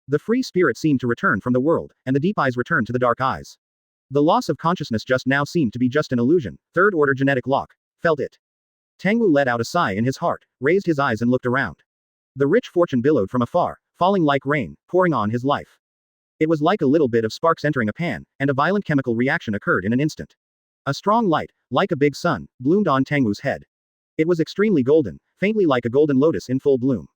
The free spirit seemed to return from the world, and the deep eyes returned to the dark eyes. The loss of consciousness just now seemed to be just an illusion, third-order genetic lock. Felt it. Tangwu let out a sigh in his heart, raised his eyes and looked around. The rich fortune billowed from afar, falling like rain, pouring on his life. It was like a little bit of sparks entering a pan, and a violent chemical reaction occurred in an instant. A strong light, like a big sun, bloomed on Tangwu's head. It was extremely golden, faintly like a golden lotus in full bloom.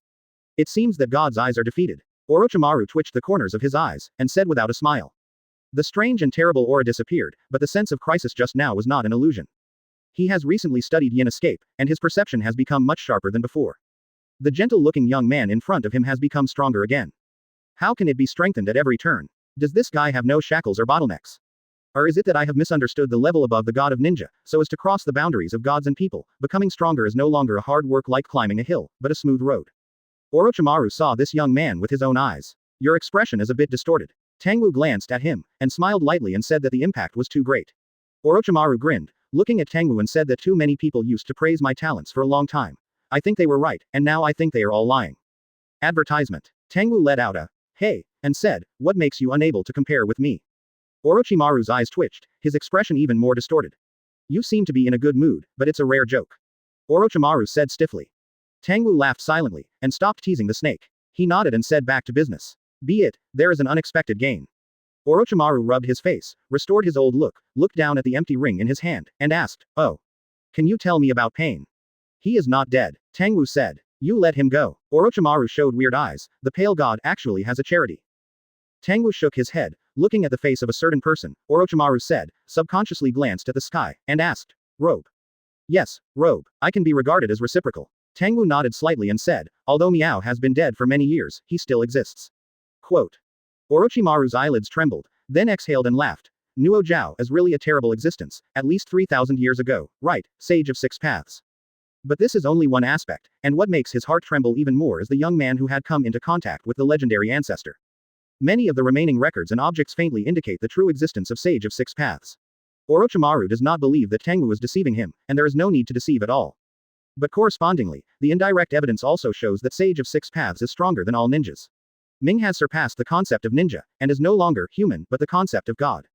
It seems that God's eyes are defeated. Orochimaru twitched the corners of his eyes, and said without a smile. The strange and terrible aura disappeared, but the sense of crisis just now was not an illusion. He has recently studied yin escape, and his perception has become much sharper than before. The gentle-looking young man in front of him has become stronger again. How can it be strengthened at every turn? Does this guy have no shackles or bottlenecks? Or is it that I have misunderstood the level above the god of ninja, so as to cross the boundaries of gods and people? Becoming stronger is no longer a hard work like climbing a hill, but a smooth road. Orochimaru saw this young man with his own eyes. Your expression is a bit distorted. Tangwu glanced at him, and smiled lightly and said that the impact was too great. Orochimaru grinned, looking at Tangwu, and said that too many people used to praise my talents for a long time. I think they were right, and now I think they are all lying. Advertisement. Tangwu let out a hey, and said, what makes you unable to compare with me? Orochimaru's eyes twitched, his expression even more distorted. You seem to be in a good mood, but it's a rare joke. Orochimaru said stiffly. Tangwu laughed silently, and stopped teasing the snake. He nodded and said back to business. Be it, there is an unexpected gain. Orochimaru rubbed his face, restored his old look, looked down at the empty ring in his hand, and asked, oh. Can you tell me about Pain? He is not dead, Tangwu said. You let him go. Orochimaru showed weird eyes. The pale god actually has a charity. Tangwu shook his head, looking at the face of a certain person. Orochimaru said, subconsciously glanced at the sky, and asked, robe. Yes, robe. I can be regarded as reciprocal. Tangwu nodded slightly and said, although Miao has been dead for many years, he still exists. Quote. Orochimaru's eyelids trembled, then exhaled and laughed. Nuo Zhao is really a terrible existence, at least 3,000 years ago, right, sage of six paths. But this is only one aspect, and what makes his heart tremble even more is the young man who had come into contact with the legendary ancestor. Many of the remaining records and objects faintly indicate the true existence of Sage of Six Paths. Orochimaru does not believe that Tangwu is deceiving him, and there is no need to deceive at all. But correspondingly, the indirect evidence also shows that Sage of Six Paths is stronger than all ninjas. Ming has surpassed the concept of ninja, and is no longer human but the concept of God.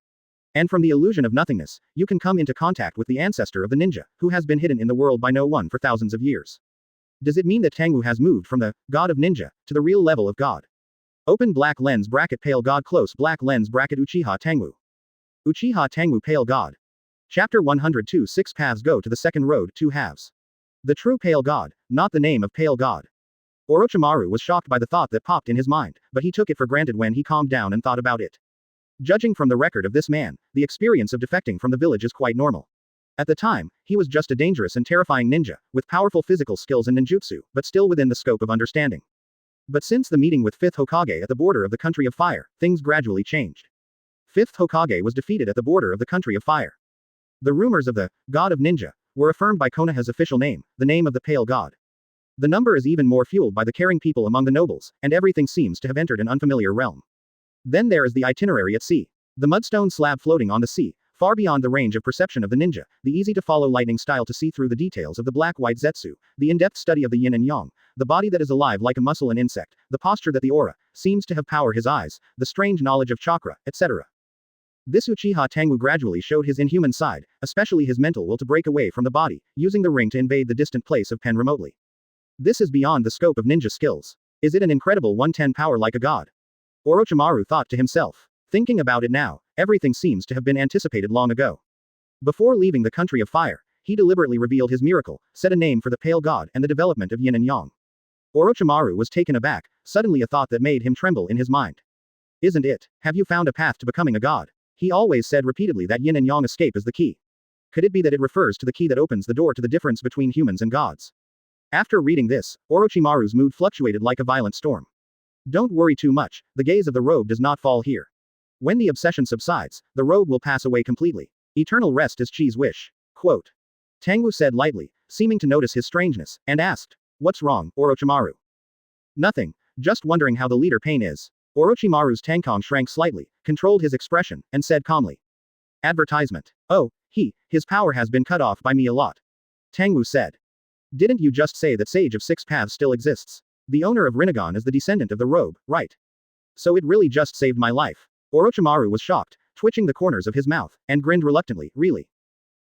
And from the illusion of nothingness, you can come into contact with the ancestor of the ninja, who has been hidden in the world by no one for thousands of years. Does it mean that Tangwu has moved from the God of ninja to the real level of God? Open black lens bracket pale god close black lens bracket Uchiha Tangwu. Uchiha Tangwu pale god. Chapter 102 Six paths go to the second road, two halves. The true pale god, not the name of pale god. Orochimaru was shocked by the thought that popped in his mind, but he took it for granted when he calmed down and thought about it. Judging from the record of this man, the experience of defecting from the village is quite normal. At the time, he was just a dangerous and terrifying ninja, with powerful physical skills and ninjutsu, but still within the scope of understanding. But since the meeting with 5th Hokage at the border of the Country of Fire, things gradually changed. 5th Hokage was defeated at the border of the Country of Fire. The rumors of the God of Ninja were affirmed by Konoha's official name, the name of the Pale God. The number is even more fueled by the caring people among the nobles, and everything seems to have entered an unfamiliar realm. Then there is the itinerary at sea. The mudstone slab floating on the sea, far beyond the range of perception of the ninja, the easy-to-follow lightning style to see through the details of the black-white zetsu, the in-depth study of the yin and yang, the body that is alive like a muscle and insect, the posture that the aura seems to have power his eyes, the strange knowledge of chakra, etc. This Uchiha Tangwu gradually showed his inhuman side, especially his mental will to break away from the body, using the ring to invade the distant place of Pen remotely. This is beyond the scope of ninja skills. Is it an incredible 110 power like a god? Orochimaru thought to himself. Thinking about it now, everything seems to have been anticipated long ago. Before leaving the Country of Fire, he deliberately revealed his miracle, set a name for the Pale God and the development of yin and yang. Orochimaru was taken aback, suddenly a thought that made him tremble in his mind. Isn't it? Have you found a path to becoming a god? He always said repeatedly that yin and yang escape is the key. Could it be that it refers to the key that opens the door to the difference between humans and gods? After reading this, Orochimaru's mood fluctuated like a violent storm. Don't worry too much, the gaze of the robe does not fall here. When the obsession subsides, the robe will pass away completely. Eternal rest is Chi's wish. Quote. Tangwu said lightly, seeming to notice his strangeness, and asked, what's wrong, Orochimaru? Nothing, just wondering how the leader Pain is. Orochimaru's Tankong shrank slightly, controlled his expression, and said calmly. Advertisement. Oh, his power has been cut off by me a lot. Tangwu said. Didn't you just say that Sage of Six Paths still exists? The owner of Rinnegan is the descendant of the robe, right? So it really just saved my life. Orochimaru was shocked, twitching the corners of his mouth, and grinned reluctantly, really?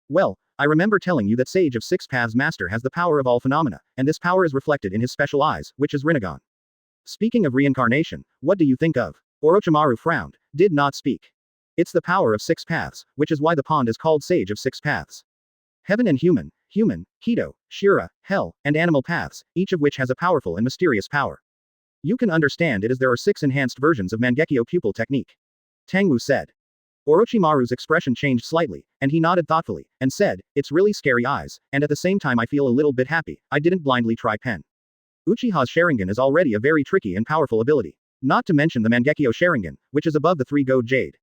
Well, I remember telling you that Sage of Six Paths Master has the power of all phenomena, and this power is reflected in his special eyes, which is Rinnegan. Speaking of reincarnation, what do you think of? Orochimaru frowned, did not speak. It's the power of six paths, which is why the pond is called Sage of Six Paths. Heaven and human, Kido, Shira, hell, and animal paths, each of which has a powerful and mysterious power. You can understand it as there are 6 enhanced versions of Mangekyo pupil technique. Tangwu said. Orochimaru's expression changed slightly, and he nodded thoughtfully, and said, it's really scary eyes, and at the same time I feel a little bit happy, I didn't blindly try Pen. Uchiha's Sharingan is already a very tricky and powerful ability. Not to mention the Mangekyo Sharingan, which is above the 3-Goad Jade.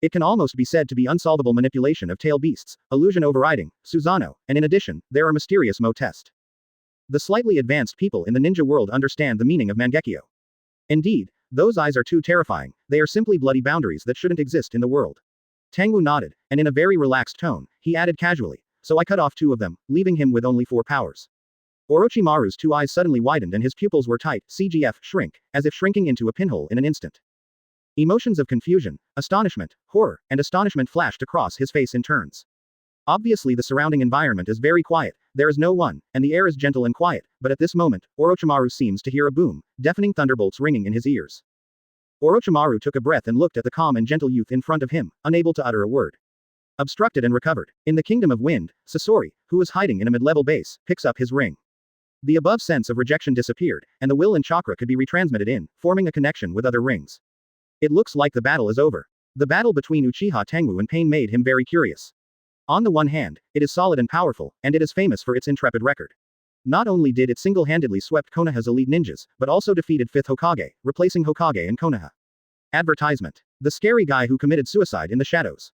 It can almost be said to be unsolvable manipulation of tail beasts, illusion overriding, Susanoo, and in addition, there are mysterious Mo test. The slightly advanced people in the ninja world understand the meaning of Mangekyo. Indeed, those eyes are too terrifying, they are simply bloody boundaries that shouldn't exist in the world. Tangwu nodded, and in a very relaxed tone, he added casually, so I cut off 2 of them, leaving him with only 4 powers. Orochimaru's 2 eyes suddenly widened and his pupils were tight, CGF, shrink, as if shrinking into a pinhole in an instant. Emotions of confusion, astonishment, horror, and astonishment flashed across his face in turns. Obviously the surrounding environment is very quiet, there is no one, and the air is gentle and quiet, but at this moment, Orochimaru seems to hear a boom, deafening thunderbolts ringing in his ears. Orochimaru took a breath and looked at the calm and gentle youth in front of him, unable to utter a word. Obstructed and recovered. In the Kingdom of Wind, Sasori, who was hiding in a mid-level base, picks up his ring. The above sense of rejection disappeared, and the will and chakra could be retransmitted in, forming a connection with other rings. It looks like the battle is over. The battle between Uchiha Tangwu and Pain made him very curious. On the one hand, it is solid and powerful, and it is famous for its intrepid record. Not only did it single-handedly swept Konoha's elite ninjas, but also defeated 5th Hokage, replacing Hokage and Konoha. Advertisement. The scary guy who committed suicide in the shadows.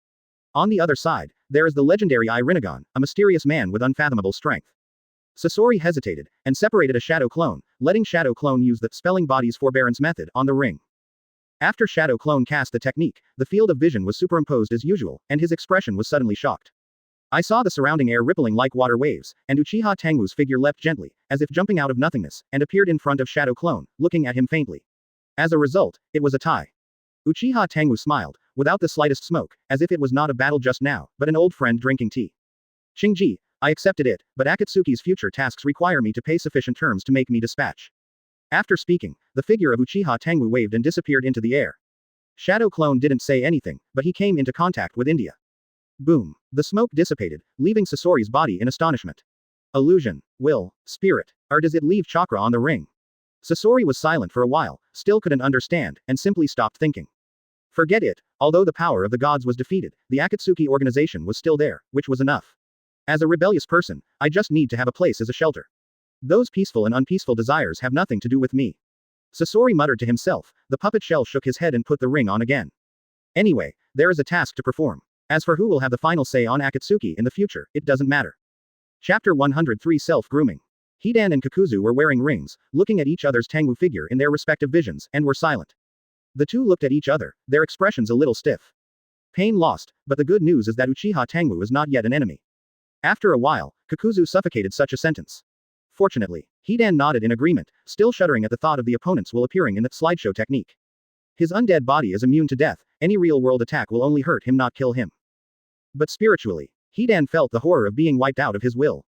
On the other side, there is the legendary Eye Rinnegan, a mysterious man with unfathomable strength. Sasori hesitated, and separated a Shadow Clone, letting Shadow Clone use the spelling body's forbearance method on the ring. After Shadow Clone cast the technique, the field of vision was superimposed as usual, and his expression was suddenly shocked. I saw the surrounding air rippling like water waves, and Uchiha Tangwu's figure leapt gently, as if jumping out of nothingness, and appeared in front of Shadow Clone, looking at him faintly. As a result, it was a tie. Uchiha Tangwu smiled, without the slightest smoke, as if it was not a battle just now, but an old friend drinking tea. Shinji, I accepted it, but Akatsuki's future tasks require me to pay sufficient terms to make me dispatch. After speaking, the figure of Uchiha Tangwu waved and disappeared into the air. Shadow Clone didn't say anything, but he came into contact with India. Boom. The smoke dissipated, leaving Sasori's body in astonishment. Illusion, will, spirit, or does it leave chakra on the ring? Sasori was silent for a while, still couldn't understand, and simply stopped thinking. Forget it, although the power of the gods was defeated, the Akatsuki organization was still there, which was enough. As a rebellious person, I just need to have a place as a shelter. Those peaceful and unpeaceful desires have nothing to do with me. Sasori muttered to himself, the puppet shell shook his head and put the ring on again. Anyway, there is a task to perform. As for who will have the final say on Akatsuki in the future, it doesn't matter. Chapter 103 Self-Grooming. Hidan and Kakuzu were wearing rings, looking at each other's Tangwu figure in their respective visions, and were silent. The two looked at each other, their expressions a little stiff. Pain lost, but the good news is that Uchiha Tangwu is not yet an enemy. After a while, Kakuzu suffocated such a sentence. Fortunately, Hidan nodded in agreement, still shuddering at the thought of the opponent's will appearing in the slideshow technique. His undead body is immune to death, any real-world attack will only hurt him not kill him. But spiritually, Hidan felt the horror of being wiped out of his will.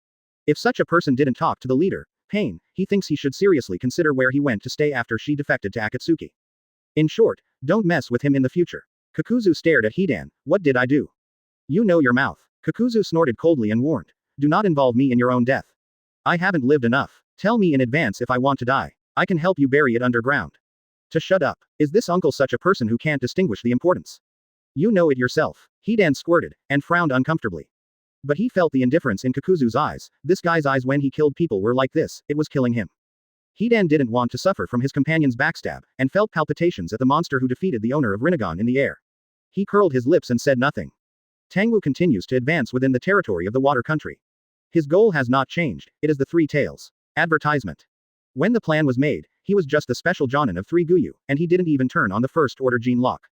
If such a person didn't talk to the leader, Pain, he thinks he should seriously consider where he went to stay after she defected to Akatsuki. In short, don't mess with him in the future. Kakuzu stared at Hidan, what did I do? You know your mouth. Kakuzu snorted coldly and warned. Do not involve me in your own death. I haven't lived enough. Tell me in advance if I want to die. I can help you bury it underground. To shut up. Is this uncle such a person who can't distinguish the importance? You know it yourself. Hidan squirted, and frowned uncomfortably. But he felt the indifference in Kakuzu's eyes. This guy's eyes when he killed people were like this, it was killing him. Hidan didn't want to suffer from his companion's backstab, and felt palpitations at the monster who defeated the owner of Rinnegan in the air. He curled his lips and said nothing. Tangwu continues to advance within the territory of the water country. His goal has not changed, it is the Three Taels. Advertisement. When the plan was made, he was just the special Jōnin of 3 Guyu, and he didn't even turn on the first order gene lock.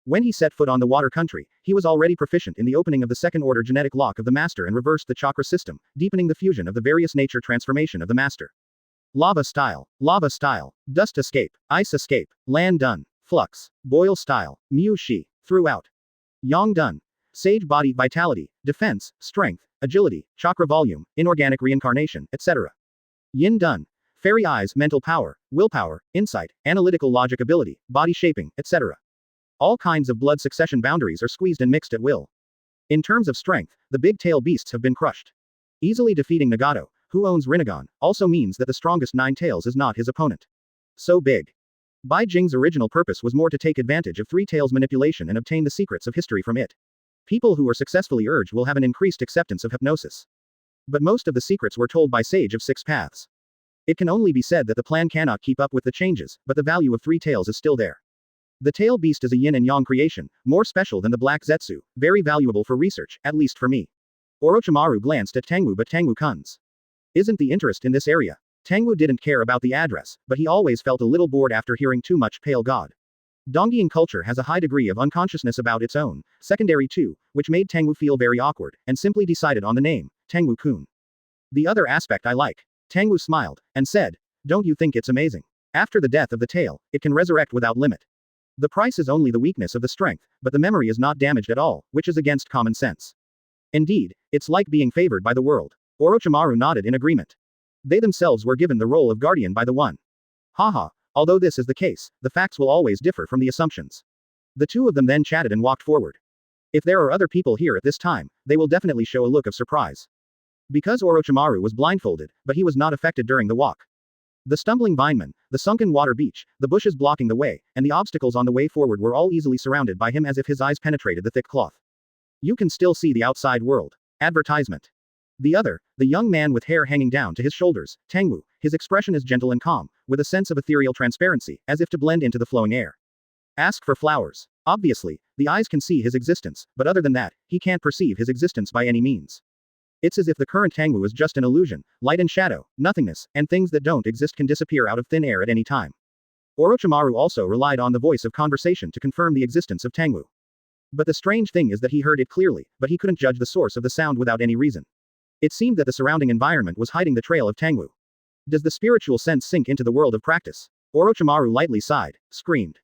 When he set foot on the water country, he was already proficient in the opening of the second order genetic lock of the master and reversed the chakra system, deepening the fusion of the various nature transformation of the master. Lava style, dust escape, ice escape, land done, flux, boil style, mu shi, throughout. Yang done. Sage body vitality, defense, strength, agility, chakra volume, inorganic reincarnation, etc. Yin done. Fairy eyes, mental power, willpower, insight, analytical logic ability, body shaping, etc. All kinds of blood succession boundaries are squeezed and mixed at will. In terms of strength, the big tail beasts have been crushed. Easily defeating Nagato, who owns Rinnegan, also means that the strongest 9 tails is not his opponent. So big. Bai Jing's original purpose was more to take advantage of 3 tails manipulation and obtain the secrets of history from it. People who are successfully urged will have an increased acceptance of hypnosis. But most of the secrets were told by Sage of 6 Paths. It can only be said that the plan cannot keep up with the changes, but the value of 3 tails is still there. The tail beast is a yin and yang creation, more special than the black Zetsu, very valuable for research, at least for me. Orochimaru glanced at Tangwu but Tangwu-kun's. Isn't the interest in this area? Tangwu didn't care about the address, but he always felt a little bored after hearing too much pale god. Dongyian culture has a high degree of unconsciousness about its own, secondary too, which made Tangwu feel very awkward, and simply decided on the name, Tangwu-kun. The other aspect I like. Tangwu smiled, and said, don't you think it's amazing? After the death of the tail, it can resurrect without limit. The price is only the weakness of the strength, but the memory is not damaged at all, which is against common sense. Indeed, it's like being favored by the world. Orochimaru nodded in agreement. They themselves were given the role of guardian by the one. Haha, although this is the case, the facts will always differ from the assumptions. The two of them then chatted and walked forward. If there are other people here at this time, they will definitely show a look of surprise. Because Orochimaru was blindfolded, but he was not affected during the walk. The stumbling vinemen, the sunken water beach, the bushes blocking the way, and the obstacles on the way forward were all easily surrounded by him as if his eyes penetrated the thick cloth. You can still see the outside world. Advertisement. The other, the young man with hair hanging down to his shoulders, Tangwu, his expression is gentle and calm, with a sense of ethereal transparency, as if to blend into the flowing air. Ask for flowers. Obviously, the eyes can see his existence, but other than that, he can't perceive his existence by any means. It's as if the current Tangwu is just an illusion, light and shadow, nothingness, and things that don't exist can disappear out of thin air at any time. Orochimaru also relied on the voice of conversation to confirm the existence of Tangwu. But the strange thing is that he heard it clearly, but he couldn't judge the source of the sound without any reason. It seemed that the surrounding environment was hiding the trail of Tangwu. Does the spiritual sense sink into the world of practice? Orochimaru lightly sighed, screamed.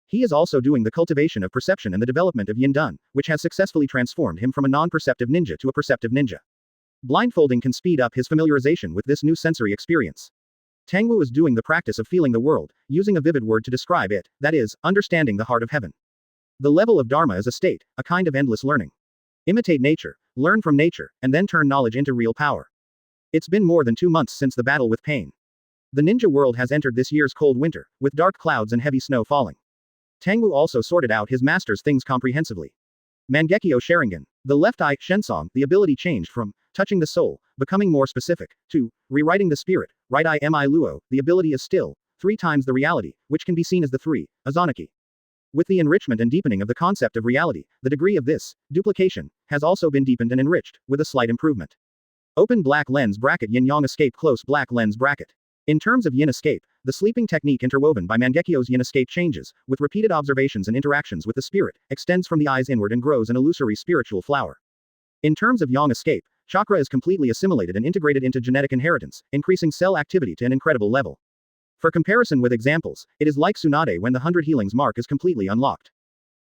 He is also doing the cultivation of perception and the development of Yin Dun, which has successfully transformed him from a non-perceptive ninja to a perceptive ninja. Blindfolding can speed up his familiarization with this new sensory experience. Tangwu is doing the practice of feeling the world, using a vivid word to describe it, that is, understanding the heart of heaven. The level of Dharma is a state, a kind of endless learning. Imitate nature, learn from nature, and then turn knowledge into real power. It's been more than 2 months since the battle with pain. The ninja world has entered this year's cold winter, with dark clouds and heavy snow falling. Tangwu also sorted out his master's things comprehensively. Mangekyo Sharingan. The left eye, Shensong, the ability changed from touching the soul, becoming more specific, to rewriting the spirit, right eye Mi Luo, the ability is still 3 times the reality, which can be seen as the 3, Azanaki. With the enrichment and deepening of the concept of reality, the degree of this duplication has also been deepened and enriched, with a slight improvement. Open black lens bracket yin yang escape close black lens bracket. In terms of yin escape, the sleeping technique interwoven by Mangekyo's yin escape changes, with repeated observations and interactions with the spirit, extends from the eyes inward and grows an illusory spiritual flower. In terms of yang escape, chakra is completely assimilated and integrated into genetic inheritance, increasing cell activity to an incredible level. For comparison with examples, it is like Tsunade when the 100 healings mark is completely unlocked.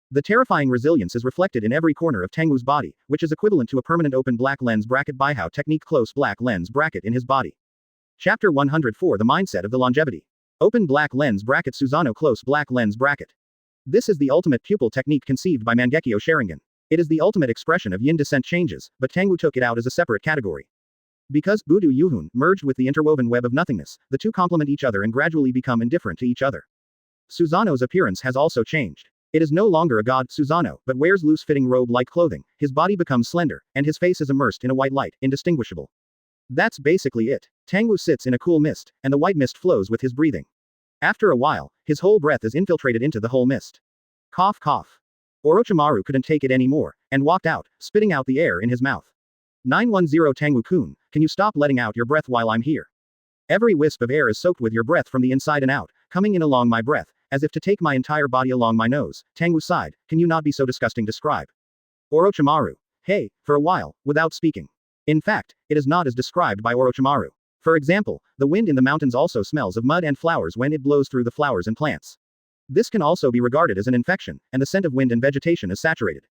The terrifying resilience is reflected in every corner of Tangwu's body, which is equivalent to a permanent open black lens bracket Baihao technique close black lens bracket in his body. Chapter 104 The Mindset of the Longevity. Open black lens bracket Susanoo close black lens bracket. This is the ultimate pupil technique conceived by Mangekyo Sharingan. It is the ultimate expression of yin descent changes, but Tangwu took it out as a separate category. Because Budu Yuhun merged with the interwoven web of nothingness, the two complement each other and gradually become indifferent to each other. Susanoo's appearance has also changed. It is no longer a god, Susanoo, but wears loose-fitting robe-like clothing, his body becomes slender, and his face is immersed in a white light, indistinguishable. That's basically it. Tangwu sits in a cool mist, and the white mist flows with his breathing. After a while, his whole breath is infiltrated into the whole mist. Cough cough. Orochimaru couldn't take it anymore, and walked out, spitting out the air in his mouth. 910 Tangwu-kun, can you stop letting out your breath while I'm here? Every wisp of air is soaked with your breath from the inside and out, coming in along my breath, as if to take my entire body along my nose. Tangwu sighed, can you not be so disgusting? Describe. Orochimaru. Hey, for a while, without speaking. In fact, it is not as described by Orochimaru. For example, the wind in the mountains also smells of mud and flowers when it blows through the flowers and plants. This can also be regarded as an infection, and the scent of wind and vegetation is saturated.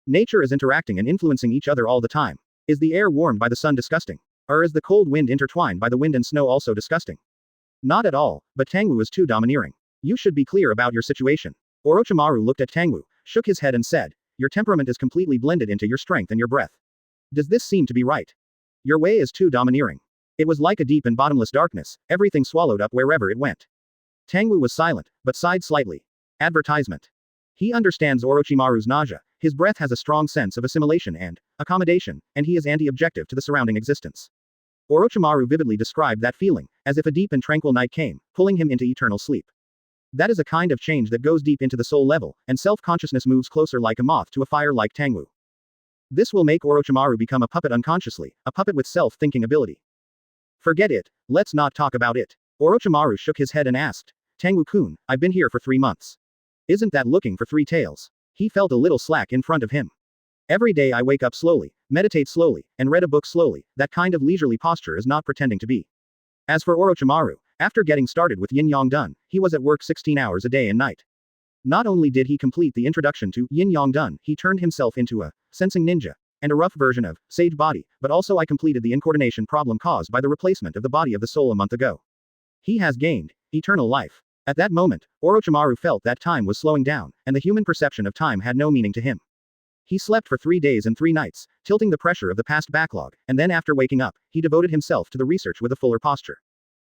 Nature is interacting and influencing each other all the time. Is the air warmed by the sun disgusting? Or is the cold wind intertwined by the wind and snow also disgusting? Not at all, but Tangwu is too domineering. You should be clear about your situation. Orochimaru looked at Tangwu, shook his head and said, your temperament is completely blended into your strength and your breath. Does this seem to be right? Your way is too domineering. It was like a deep and bottomless darkness, everything swallowed up wherever it went. Tangwu was silent, but sighed slightly. Advertisement. He understands Orochimaru's nausea, his breath has a strong sense of assimilation and accommodation, and he is anti-objective to the surrounding existence. Orochimaru vividly described that feeling, as if a deep and tranquil night came, pulling him into eternal sleep. That is a kind of change that goes deep into the soul level, and self-consciousness moves closer like a moth to a fire like Tangwu. This will make Orochimaru become a puppet unconsciously, a puppet with self-thinking ability. Forget it, let's not talk about it. Orochimaru shook his head and asked, Tangwu-kun, I've been here for 3 months. Isn't that looking for 3 taels? He felt a little slack in front of him. Every day I wake up slowly, meditate slowly, and read a book slowly. That kind of leisurely posture is not pretending to be. As for Orochimaru, after getting started with Yin Yang Dun, he was at work 16 hours a day and night. Not only did he complete the introduction to Yin Yang Dun, he turned himself into a sensing ninja. and a rough version of sage body, but also I completed the incoordination problem caused by the replacement of the body of the soul a month ago. He has gained eternal life. At that moment, Orochimaru felt that time was slowing down, and the human perception of time had no meaning to him. He slept for 3 days and 3 nights, tilting the pressure of the past backlog, and then after waking up, he devoted himself to the research with a fuller posture.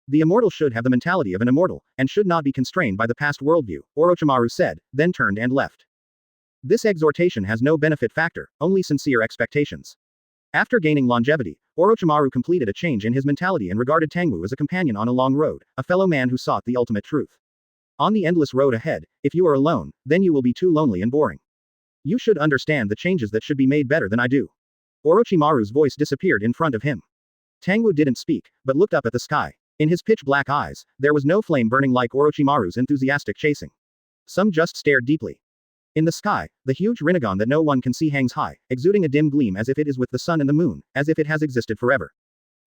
The immortal should have the mentality of an immortal, and should not be constrained by the past worldview, Orochimaru said, then turned and left. This exhortation has no benefit factor, only sincere expectations. After gaining longevity, Orochimaru completed a change in his mentality and regarded Tangwu as a companion on a long road, a fellow man who sought the ultimate truth. On the endless road ahead, if you are alone, then you will be too lonely and boring. You should understand the changes that should be made better than I do. Orochimaru's voice disappeared in front of him. Tangwu didn't speak, but looked up at the sky. In his pitch-black eyes, there was no flame burning like Orochimaru's enthusiastic chasing. Some just stared deeply. In the sky, the huge Rinnegan that no one can see hangs high, exuding a dim gleam as if it is with the sun and the moon, as if it has existed forever.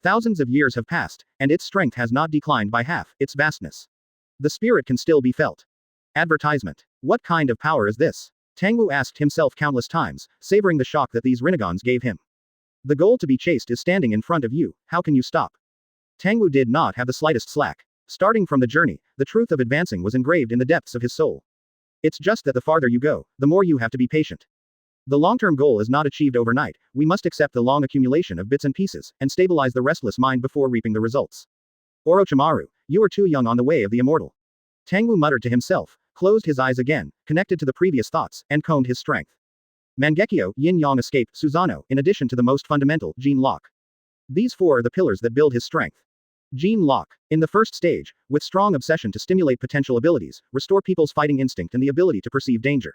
Thousands of years have passed, and its strength has not declined by half, its vastness. The spirit can still be felt. Advertisement. What kind of power is this? Tangwu asked himself countless times, savoring the shock that these Rinnegans gave him. The goal to be chased is standing in front of you, how can you stop? Tangwu did not have the slightest slack. Starting from the journey, the truth of advancing was engraved in the depths of his soul. It's just that the farther you go, the more you have to be patient. The long-term goal is not achieved overnight, we must accept the long accumulation of bits and pieces, and stabilize the restless mind before reaping the results. Orochimaru, you are too young on the way of the immortal. Tangwu muttered to himself, closed his eyes again, connected to the previous thoughts, and combed his strength. Mangekyo, Yin-Yang escape, Susanoo, in addition to the most fundamental, Gene Lock. These 4 are the pillars that build his strength. Gene Lock. In the first stage, with strong obsession to stimulate potential abilities, restore people's fighting instinct and the ability to perceive danger.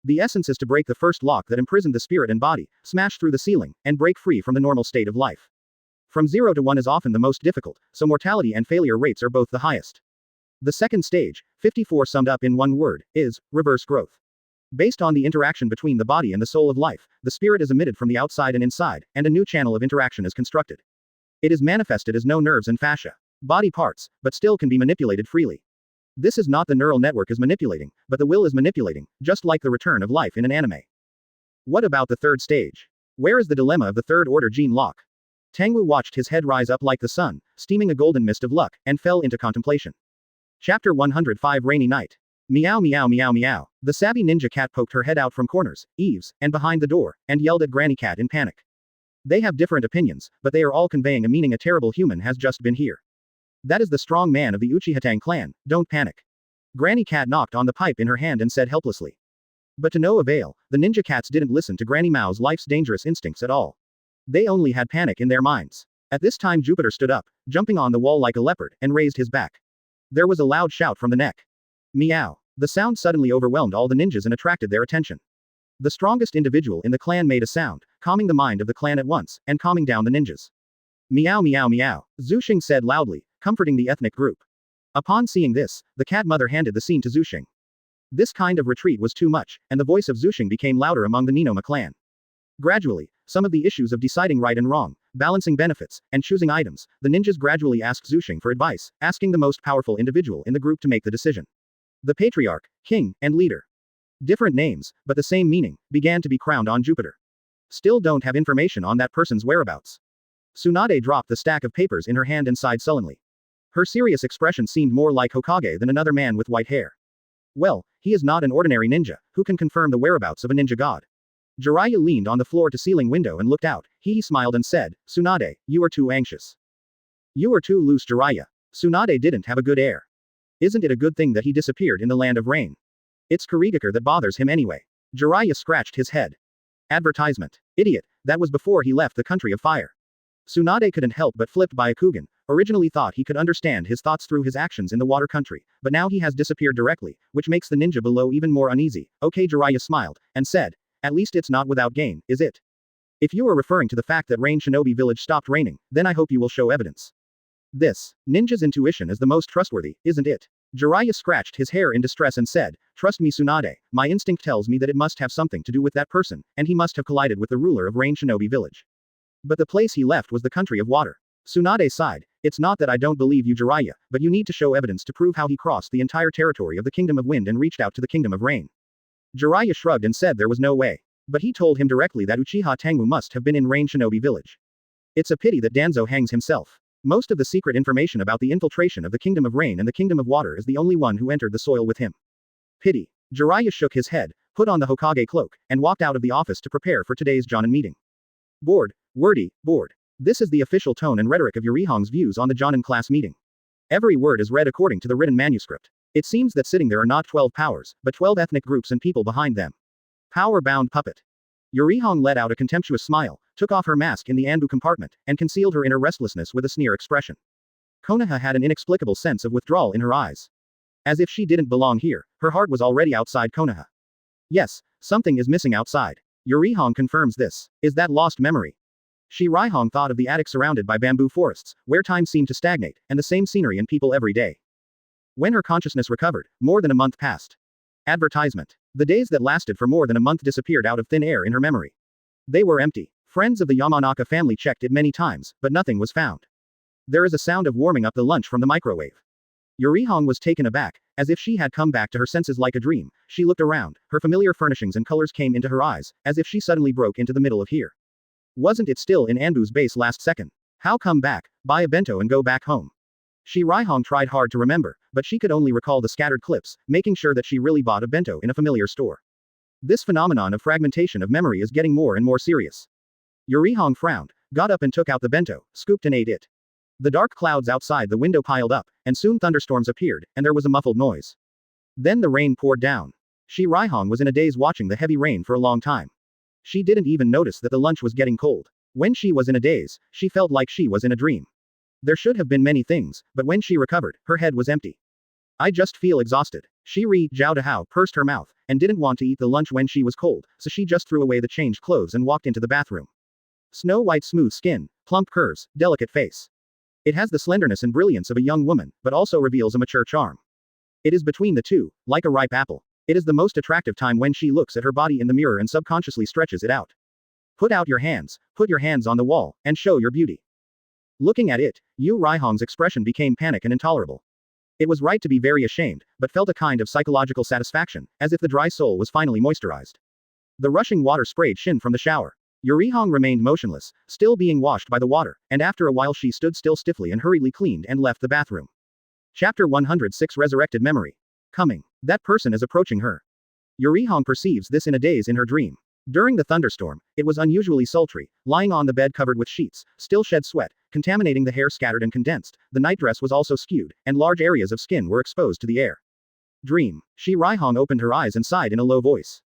The essence is to break the first lock that imprisoned the spirit and body, smash through the ceiling, and break free from the normal state of life. From 0 to 1 is often the most difficult, so mortality and failure rates are both the highest. The second stage, 54 summed up in one word, is reverse growth. Based on the interaction between the body and the soul of life, the spirit is emitted from the outside and inside, and a new channel of interaction is constructed. It is manifested as no nerves and fascia, body parts, but still can be manipulated freely. This is not the neural network is manipulating, but the will is manipulating, just like the return of life in an anime. What about the third stage? Where is the dilemma of the third order gene lock? Tangwu watched his head rise up like the sun, steaming a golden mist of luck, and fell into contemplation. Chapter 105 Rainy Night. Meow meow meow meow. The savvy ninja cat poked her head out from corners, eaves, and behind the door, and yelled at Granny Cat in panic. They have different opinions, but they are all conveying a meaning a terrible human has just been here. That is the strong man of the Uchiha Tang clan, don't panic. Granny Cat knocked on the pipe in her hand and said helplessly. But to no avail, the ninja cats didn't listen to Granny Mao's life's dangerous instincts at all. They only had panic in their minds. At this time Jupiter stood up, jumping on the wall like a leopard, and raised his back. There was a loud shout from the neck. Meow. The sound suddenly overwhelmed all the ninjas and attracted their attention. The strongest individual in the clan made a sound, calming the mind of the clan at once, and calming down the ninjas. Meow meow meow, Zushing said loudly, comforting the ethnic group. Upon seeing this, the cat mother handed the scene to Zushing. This kind of retreat was too much, and the voice of Zushing became louder among the Ninoma clan. Gradually, some of the issues of deciding right and wrong, balancing benefits, and choosing items, the ninjas gradually asked Zushing for advice, asking the most powerful individual in the group to make the decision. The patriarch, king, and leader. Different names, but the same meaning, began to be crowned on Jupiter. Still don't have information on that person's whereabouts. Tsunade dropped the stack of papers in her hand and sighed sullenly. Her serious expression seemed more like Hokage than another man with white hair. Well, he is not an ordinary ninja, who can confirm the whereabouts of a ninja god. Jiraiya leaned on the floor-to-ceiling window and looked out. He smiled and said, Tsunade, you are too anxious. You are too loose, Jiraiya. Tsunade didn't have a good air. Isn't it a good thing that he disappeared in the land of rain? It's Kurigakure that bothers him anyway. Jiraiya scratched his head. Advertisement. Idiot, that was before he left the country of fire. Tsunade couldn't help but flipped by Akugan, originally thought he could understand his thoughts through his actions in the water country, but now he has disappeared directly, which makes the ninja below even more uneasy. Okay, Jiraiya smiled, and said, at least it's not without gain, is it? If you are referring to the fact that Rain Shinobi Village stopped raining, then I hope you will show evidence. This ninja's intuition is the most trustworthy, isn't it? Jiraiya scratched his hair in distress and said, trust me Tsunade, my instinct tells me that it must have something to do with that person, and he must have collided with the ruler of Rain Shinobi Village. But the place he left was the country of water. Tsunade sighed, it's not that I don't believe you Jiraiya, but you need to show evidence to prove how he crossed the entire territory of the Kingdom of Wind and reached out to the Kingdom of Rain. Jiraiya shrugged and said there was no way. But he told him directly that Uchiha Tangwu must have been in Rain Shinobi village. It's a pity that Danzo hangs himself. Most of the secret information about the infiltration of the Kingdom of Rain and the Kingdom of Water is the only one who entered the soil with him. Pity. Jiraiya shook his head, put on the Hokage cloak, and walked out of the office to prepare for today's Jōnin meeting. Bored. Wordy. Bored. This is the official tone and rhetoric of Yurihong's views on the Jōnin class meeting. Every word is read according to the written manuscript. It seems that sitting there are not 12 powers, but 12 ethnic groups and people behind them. Power-bound puppet. Yurihong let out a contemptuous smile, took off her mask in the Anbu compartment, and concealed her inner restlessness with a sneer expression. Konoha had an inexplicable sense of withdrawal in her eyes. As if she didn't belong here, her heart was already outside Konoha. Yes, something is missing outside. Yurihong confirms this. Is that lost memory? Shirihong thought of the attic surrounded by bamboo forests, where time seemed to stagnate, and the same scenery and people every day. When her consciousness recovered, more than a month passed. Advertisement. The days that lasted for more than a month disappeared out of thin air in her memory. They were empty. Friends of the Yamanaka family checked it many times, but nothing was found. There is a sound of warming up the lunch from the microwave. Yurihong was taken aback, as if she had come back to her senses like a dream. She looked around, her familiar furnishings and colors came into her eyes, as if she suddenly broke into the middle of here. Wasn't it still in Anbu's base last second? How come back, buy a bento and go back home? Shirihong tried hard to remember, but she could only recall the scattered clips, making sure that she really bought a bento in a familiar store. This phenomenon of fragmentation of memory is getting more and more serious. Yurihong frowned, got up and took out the bento, scooped and ate it. The dark clouds outside the window piled up, and soon thunderstorms appeared, and there was a muffled noise. Then the rain poured down. Shirihong was in a daze watching the heavy rain for a long time. She didn't even notice that the lunch was getting cold. When she was in a daze, she felt like she was in a dream. There should have been many things, but when she recovered, her head was empty. I just feel exhausted. Shiri Zhao Dahao pursed her mouth, and didn't want to eat the lunch when she was cold, so she just threw away the changed clothes and walked into the bathroom. Snow-white smooth skin, plump curves, delicate face. It has the slenderness and brilliance of a young woman, but also reveals a mature charm. It is between the two, like a ripe apple. It is the most attractive time when she looks at her body in the mirror and subconsciously stretches it out. Put out your hands, put your hands on the wall, and show your beauty. Looking at it, Yurihong's expression became panic and intolerable. It was right to be very ashamed, but felt a kind of psychological satisfaction, as if the dry soul was finally moisturized. The rushing water sprayed Shin from the shower. Yurihong remained motionless, still being washed by the water, and after a while she stood still stiffly and hurriedly cleaned and left the bathroom. Chapter 106 Resurrected Memory. Coming. That person is approaching her. Yurihong perceives this in a daze in her dream. During the thunderstorm, it was unusually sultry, lying on the bed covered with sheets, still shed sweat, contaminating the hair scattered and condensed, the nightdress was also skewed, and large areas of skin were exposed to the air. Dream. Shirihong opened her eyes and sighed in a low voice.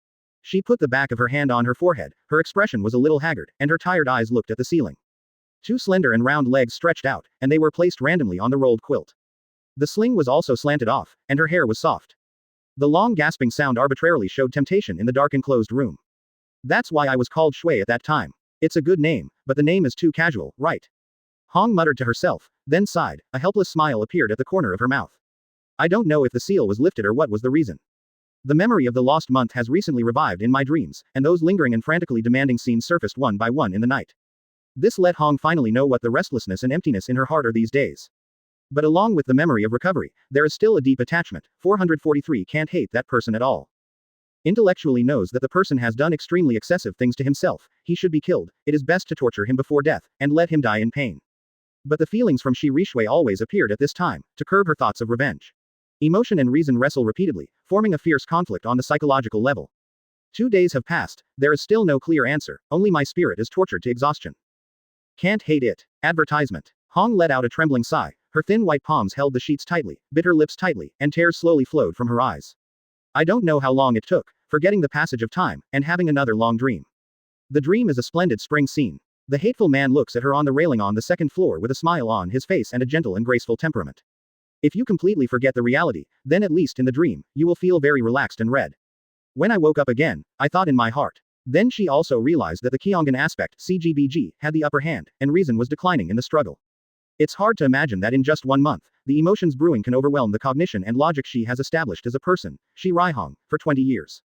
She put the back of her hand on her forehead, her expression was a little haggard, and her tired eyes looked at the ceiling. Two slender and round legs stretched out, and they were placed randomly on the rolled quilt. The sling was also slanted off, and her hair was soft. The long gasping sound arbitrarily showed temptation in the dark enclosed room. That's why I was called Shui at that time. It's a good name, but the name is too casual, right? Hong muttered to herself, then sighed, a helpless smile appeared at the corner of her mouth. I don't know if the seal was lifted or what was the reason. The memory of the lost month has recently revived in my dreams, and those lingering and frantically demanding scenes surfaced one by one in the night. This let Hong finally know what the restlessness and emptiness in her heart are these days. But along with the memory of recovery, there is still a deep attachment. 443 can't hate that person at all. Intellectually knows that the person has done extremely excessive things to himself, he should be killed, it is best to torture him before death, and let him die in pain. But the feelings from Shui always appeared at this time, to curb her thoughts of revenge. Emotion and reason wrestle repeatedly, forming a fierce conflict on the psychological level. 2 days have passed, there is still no clear answer, only my spirit is tortured to exhaustion. Can't hate it. Advertisement. Hong let out a trembling sigh, her thin white palms held the sheets tightly, bit her lips tightly, and tears slowly flowed from her eyes. I don't know how long it took, forgetting the passage of time, and having another long dream. The dream is a splendid spring scene. The hateful man looks at her on the railing on the second floor with a smile on his face and a gentle and graceful temperament. If you completely forget the reality, then at least in the dream, you will feel very relaxed and red. When I woke up again, I thought in my heart. Then she also realized that the Kyongan aspect, CGBG, had the upper hand, and reason was declining in the struggle. It's hard to imagine that in just 1 month, the emotions brewing can overwhelm the cognition and logic she has established as a person, Shirihong, for 20 years.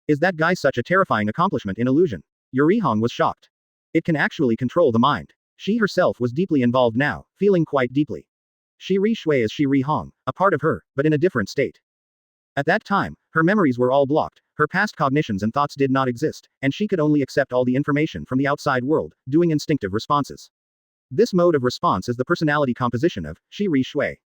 Is that guy such a terrifying accomplishment in illusion? Yurihong was shocked. It can actually control the mind. She herself was deeply involved now, feeling quite deeply. Shui is Shirihong, a part of her, but in a different state. At that time, her memories were all blocked, Her past cognitions and thoughts did not exist, and she could only accept all the information from the outside world, doing instinctive responses. This mode of response is the personality composition of Shiri Shui.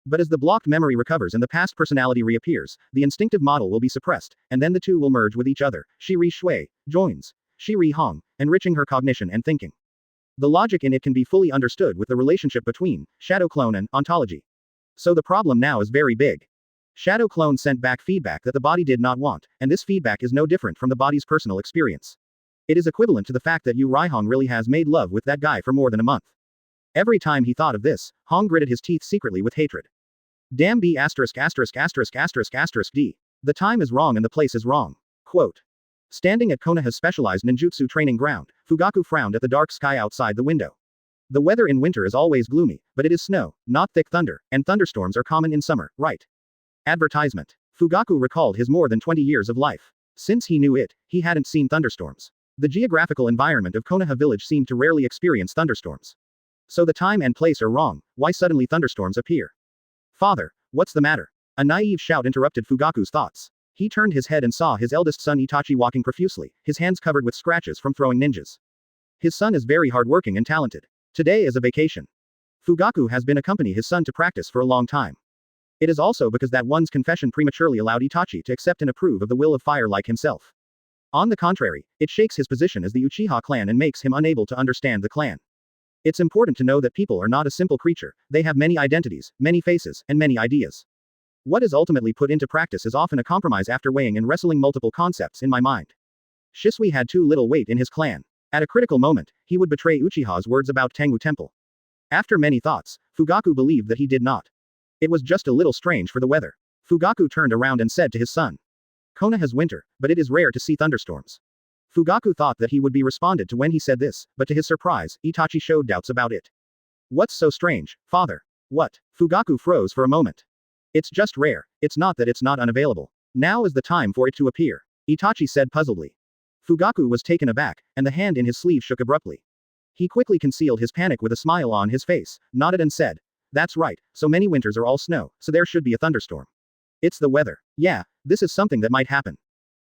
But as the blocked memory recovers and the past personality reappears, the instinctive model will be suppressed, and then the two will merge with each other. Shiri Shui joins Shiri Hong, enriching her cognition and thinking. The logic in it can be fully understood with the relationship between shadow clone and ontology. So the problem now is very big. Shadow clone sent back feedback that the body did not want, and this feedback is no different from the body's personal experience. It is equivalent to the fact that Yu Raihong really has made love with that guy for more than a month. Every time he thought of this, Hong gritted his teeth secretly with hatred. Damn B********************. D. The time is wrong and the place is wrong. Quote. Standing at Konoha's specialized ninjutsu training ground, Fugaku frowned at the dark sky outside the window. The weather in winter is always gloomy, but it is snow, not thick thunder, and thunderstorms are common in summer, right? Advertisement. Fugaku recalled his more than 20 years of life. Since he knew it, he hadn't seen thunderstorms. The geographical environment of Konoha village seemed to rarely experience thunderstorms. So the time and place are wrong, why suddenly thunderstorms appear? Father, what's the matter? A naive shout interrupted Fugaku's thoughts. He turned his head and saw his eldest son Itachi walking profusely, his hands covered with scratches from throwing ninjas. His son is very hardworking and talented. Today is a vacation. Fugaku has been accompanying his son to practice for a long time. It is also because that one's confession prematurely allowed Itachi to accept and approve of the will of fire like himself. On the contrary, it shakes his position as the Uchiha clan and makes him unable to understand the clan. It's important to know that people are not a simple creature, they have many identities, many faces, and many ideas. What is ultimately put into practice is often a compromise after weighing and wrestling multiple concepts in my mind. Shisui had too little weight in his clan. At a critical moment, he would betray Uchiha's words about Tangwu Temple. After many thoughts, Fugaku believed that he did not. It was just a little strange for the weather. Fugaku turned around and said to his son. Konoha's winter, but it is rare to see thunderstorms. Fugaku thought that he would be responded to when he said this, but to his surprise, Itachi showed doubts about it. What's so strange, father? What? Fugaku froze for a moment. It's just rare, it's not that it's not unavailable. Now is the time for it to appear, Itachi said puzzledly. Fugaku was taken aback, and the hand in his sleeve shook abruptly. He quickly concealed his panic with a smile on his face, nodded and said, that's right, so many winters are all snow, so there should be a thunderstorm. It's the weather. Yeah, this is something that might happen.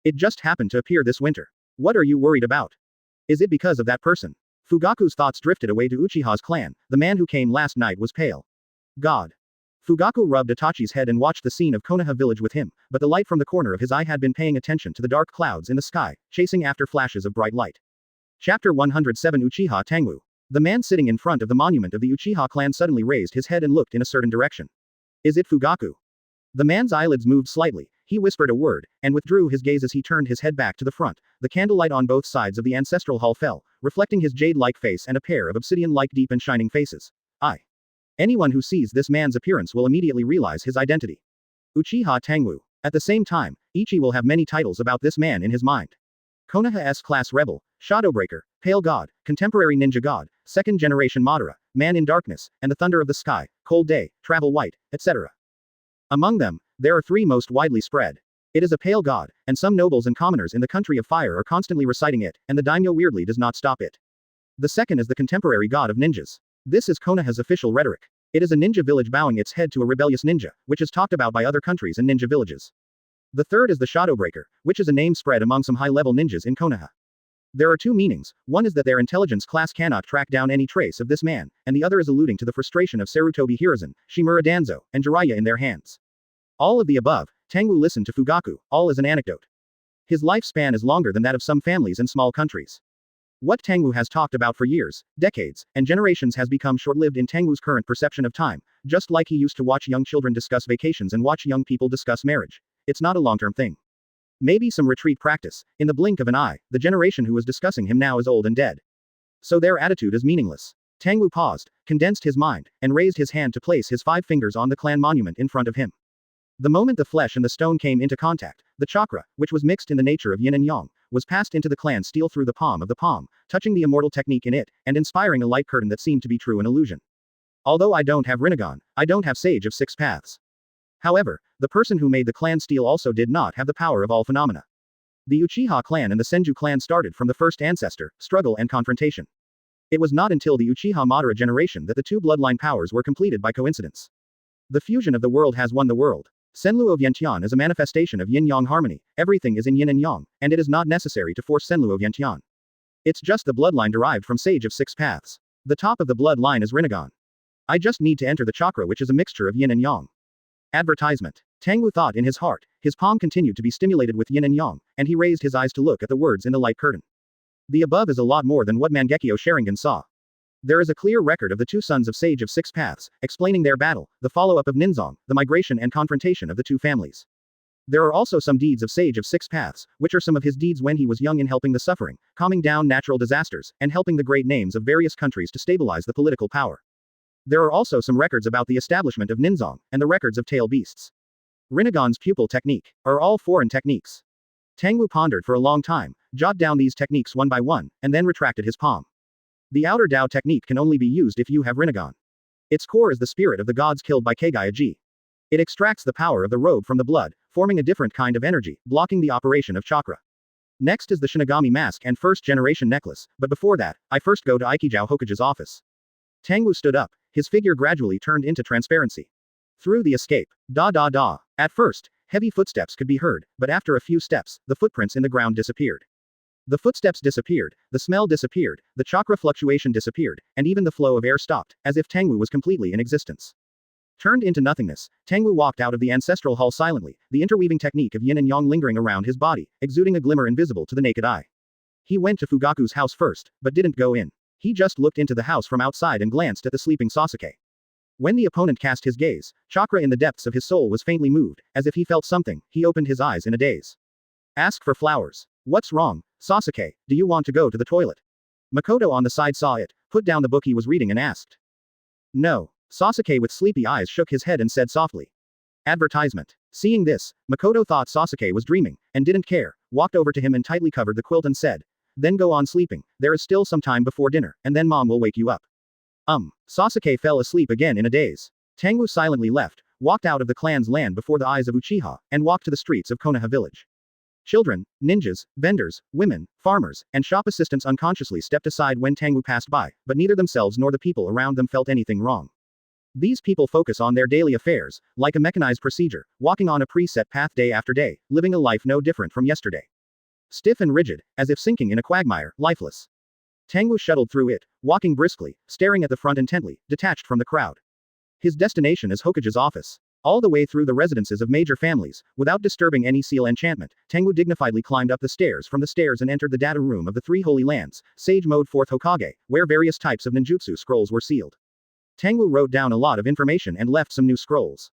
It just happened to appear this winter. What are you worried about? Is it because of that person? Fugaku's thoughts drifted away to Uchiha's clan. The man who came last night was pale. God. Fugaku rubbed Itachi's head and watched the scene of Konoha village with him, but the light from the corner of his eye had been paying attention to the dark clouds in the sky, chasing after flashes of bright light. Chapter 107 Uchiha Tangwu. The man sitting in front of the monument of the Uchiha clan suddenly raised his head and looked in a certain direction. Is it Fugaku? The man's eyelids moved slightly, he whispered a word, and withdrew his gaze as he turned his head back to the front. The candlelight on both sides of the ancestral hall fell, reflecting his jade-like face and a pair of obsidian-like deep and shining faces. Anyone who sees this man's appearance will immediately realize his identity. Uchiha Tangwu. At the same time, Ichi will have many titles about this man in his mind. Konoha S-Class Rebel, Shadowbreaker, Pale God, Contemporary Ninja God, Second Generation Madara, Man in Darkness, and the Thunder of the Sky, Cold Day, Travel White, etc. Among them, there are three most widely spread. It is a pale god, and some nobles and commoners in the country of fire are constantly reciting it, and the daimyo weirdly does not stop it. The second is the contemporary god of ninjas. This is Konoha's official rhetoric. It is a ninja village bowing its head to a rebellious ninja, which is talked about by other countries and ninja villages. The third is the Shadowbreaker, which is a name spread among some high-level ninjas in Konoha. There are two meanings, one is that their intelligence class cannot track down any trace of this man, and the other is alluding to the frustration of Sarutobi Hiruzen, Shimura Danzo, and Jiraiya in their hands. All of the above, Tangwu listened to Fugaku, all as an anecdote. His lifespan is longer than that of some families and small countries. What Tangwu has talked about for years, decades, and generations has become short-lived in Tangwu's current perception of time, just like he used to watch young children discuss vacations and watch young people discuss marriage. It's not a long-term thing. Maybe some retreat practice. In the blink of an eye, the generation who was discussing him now is old and dead. So their attitude is meaningless. Tangwu paused, condensed his mind, and raised his hand to place his 5 fingers on the clan monument in front of him. The moment the flesh and the stone came into contact, the chakra, which was mixed in the nature of yin and yang, was passed into the clan steel through the palm of the palm, touching the immortal technique in it, and inspiring a light curtain that seemed to be true an illusion. Although I don't have Rinnegan, I don't have Sage of 6 Paths. However, the person who made the clan steel also did not have the power of all phenomena. The Uchiha clan and the Senju clan started from the first ancestor, struggle and confrontation. It was not until the Uchiha Madara generation that the two bloodline powers were completed by coincidence. The fusion of the world has won the world. Senlu of Yantian is a manifestation of yin-yang harmony, everything is in yin and yang, and it is not necessary to force Senlu of Yantian. It's just the bloodline derived from Sage of Six Paths. The top of the bloodline is Rinnegan. I just need to enter the chakra, which is a mixture of yin and yang. Advertisement. Tangwu thought in his heart, his palm continued to be stimulated with yin and yang, and he raised his eyes to look at the words in the light curtain. The above is a lot more than what Mangekyo Sharingan saw. There is a clear record of the two sons of Sage of Six Paths, explaining their battle, the follow-up of Ninzong, the migration and confrontation of the two families. There are also some deeds of Sage of Six Paths, which are some of his deeds when he was young in helping the suffering, calming down natural disasters, and helping the great names of various countries to stabilize the political power. There are also some records about the establishment of Ninzong, and the records of tail beasts. Rinnegan's pupil technique are all foreign techniques. Tangwu pondered for a long time, jotted down these techniques one by one, and then retracted his palm. The outer Dao technique can only be used if you have Rinnegan. Its core is the spirit of the gods killed by Kage-level. It extracts the power of the robe from the blood, forming a different kind of energy, blocking the operation of chakra. Next is the Shinigami mask and first-generation necklace, but before that, I first go to Aikijao Hokage's office. Tangwu stood up, his figure gradually turned into transparency. Through the escape. Da. At first, heavy footsteps could be heard, but after a few steps, the footprints in the ground disappeared. The footsteps disappeared, the smell disappeared, the chakra fluctuation disappeared, and even the flow of air stopped, as if Tangwu was completely in existence. Turned into nothingness, Tangwu walked out of the ancestral hall silently, the interweaving technique of yin and yang lingering around his body, exuding a glimmer invisible to the naked eye. He went to Fugaku's house first, but didn't go in. He just looked into the house from outside and glanced at the sleeping Sasuke. When the opponent cast his gaze, chakra in the depths of his soul was faintly moved, as if he felt something. He opened his eyes in a daze. Ask for flowers. What's wrong, Sasuke? Do you want to go to the toilet? Makoto on the side saw it, put down the book he was reading and asked. No. Sasuke with sleepy eyes shook his head and said softly. Advertisement. Seeing this, Makoto thought Sasuke was dreaming, and didn't care, walked over to him and tightly covered the quilt and said, then go on sleeping, there is still some time before dinner, and then mom will wake you up. Sasuke fell asleep again in a daze. Tangwu silently left, walked out of the clan's land before the eyes of Uchiha, and walked to the streets of Konoha village. Children, ninjas, vendors, women, farmers, and shop assistants unconsciously stepped aside when Tangwu passed by, but neither themselves nor the people around them felt anything wrong. These people focus on their daily affairs, like a mechanized procedure, walking on a preset path day after day, living a life no different from yesterday. Stiff and rigid, as if sinking in a quagmire, lifeless. Tangwu shuttled through it, walking briskly, staring at the front intently, detached from the crowd. His destination is Hokage's office. All the way through the residences of major families, without disturbing any seal enchantment, Tangwu dignifiedly climbed up the stairs from the stairs and entered the data room of the Three Holy Lands, Sage Mode 4th Hokage, where various types of ninjutsu scrolls were sealed. Tangwu wrote down a lot of information and left some new scrolls.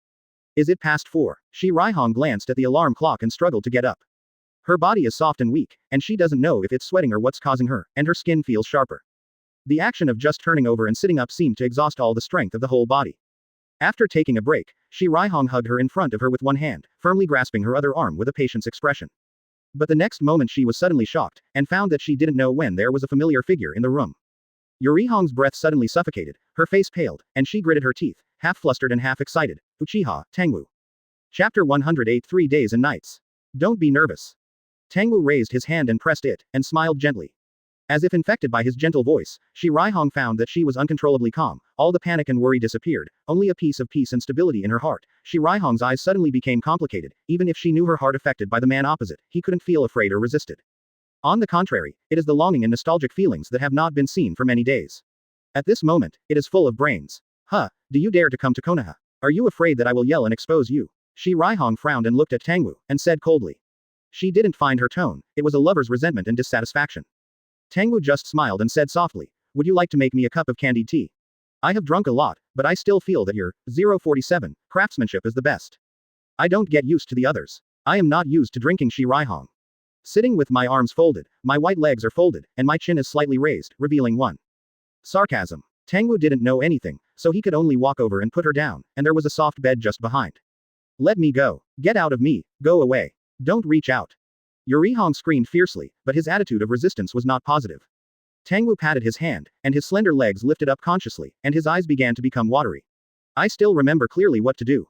Is it past 4? Shi Raihong glanced at the alarm clock and struggled to get up. Her body is soft and weak, and she doesn't know if it's sweating or what's causing her, and her skin feels sharper. The action of just turning over and sitting up seemed to exhaust all the strength of the whole body. After taking a break, Shi Raihong hugged her in front of her with one hand, firmly grasping her other arm with a patient's expression. But the next moment she was suddenly shocked, and found that she didn't know when there was a familiar figure in the room. Yurihong's breath suddenly suffocated, her face paled, and she gritted her teeth, half flustered and half excited. Uchiha Tangwu. Chapter 108 3 Days and Nights. Don't be nervous. Tangwu raised his hand and pressed it, and smiled gently. As if infected by his gentle voice, Shi Raihong found that she was uncontrollably calm, all the panic and worry disappeared, only a piece of peace and stability in her heart. Shi Raihong's eyes suddenly became complicated, even if she knew her heart affected by the man opposite, he couldn't feel afraid or resisted. On the contrary, it is the longing and nostalgic feelings that have not been seen for many days. At this moment, it is full of brains. Do you dare to come to Konoha? Are you afraid that I will yell and expose you? Shi Raihong frowned and looked at Tangwu, and said coldly. She didn't find her tone, it was a lover's resentment and dissatisfaction. Tangwu just smiled and said softly, would you like to make me a cup of candied tea? I have drunk a lot, but I still feel that your 047 craftsmanship is the best. I don't get used to the others. I am not used to drinking. Shi Raihong. Sitting with my arms folded, my white legs are folded, and my chin is slightly raised, revealing one. Sarcasm. Tangwu didn't know anything, so he could only walk over and put her down, and there was a soft bed just behind. Let me go. Get out of me, go away. Don't reach out. Yurihong screamed fiercely, but his attitude of resistance was not positive. Tangwu patted his hand, and his slender legs lifted up consciously, and his eyes began to become watery. I still remember clearly what to do.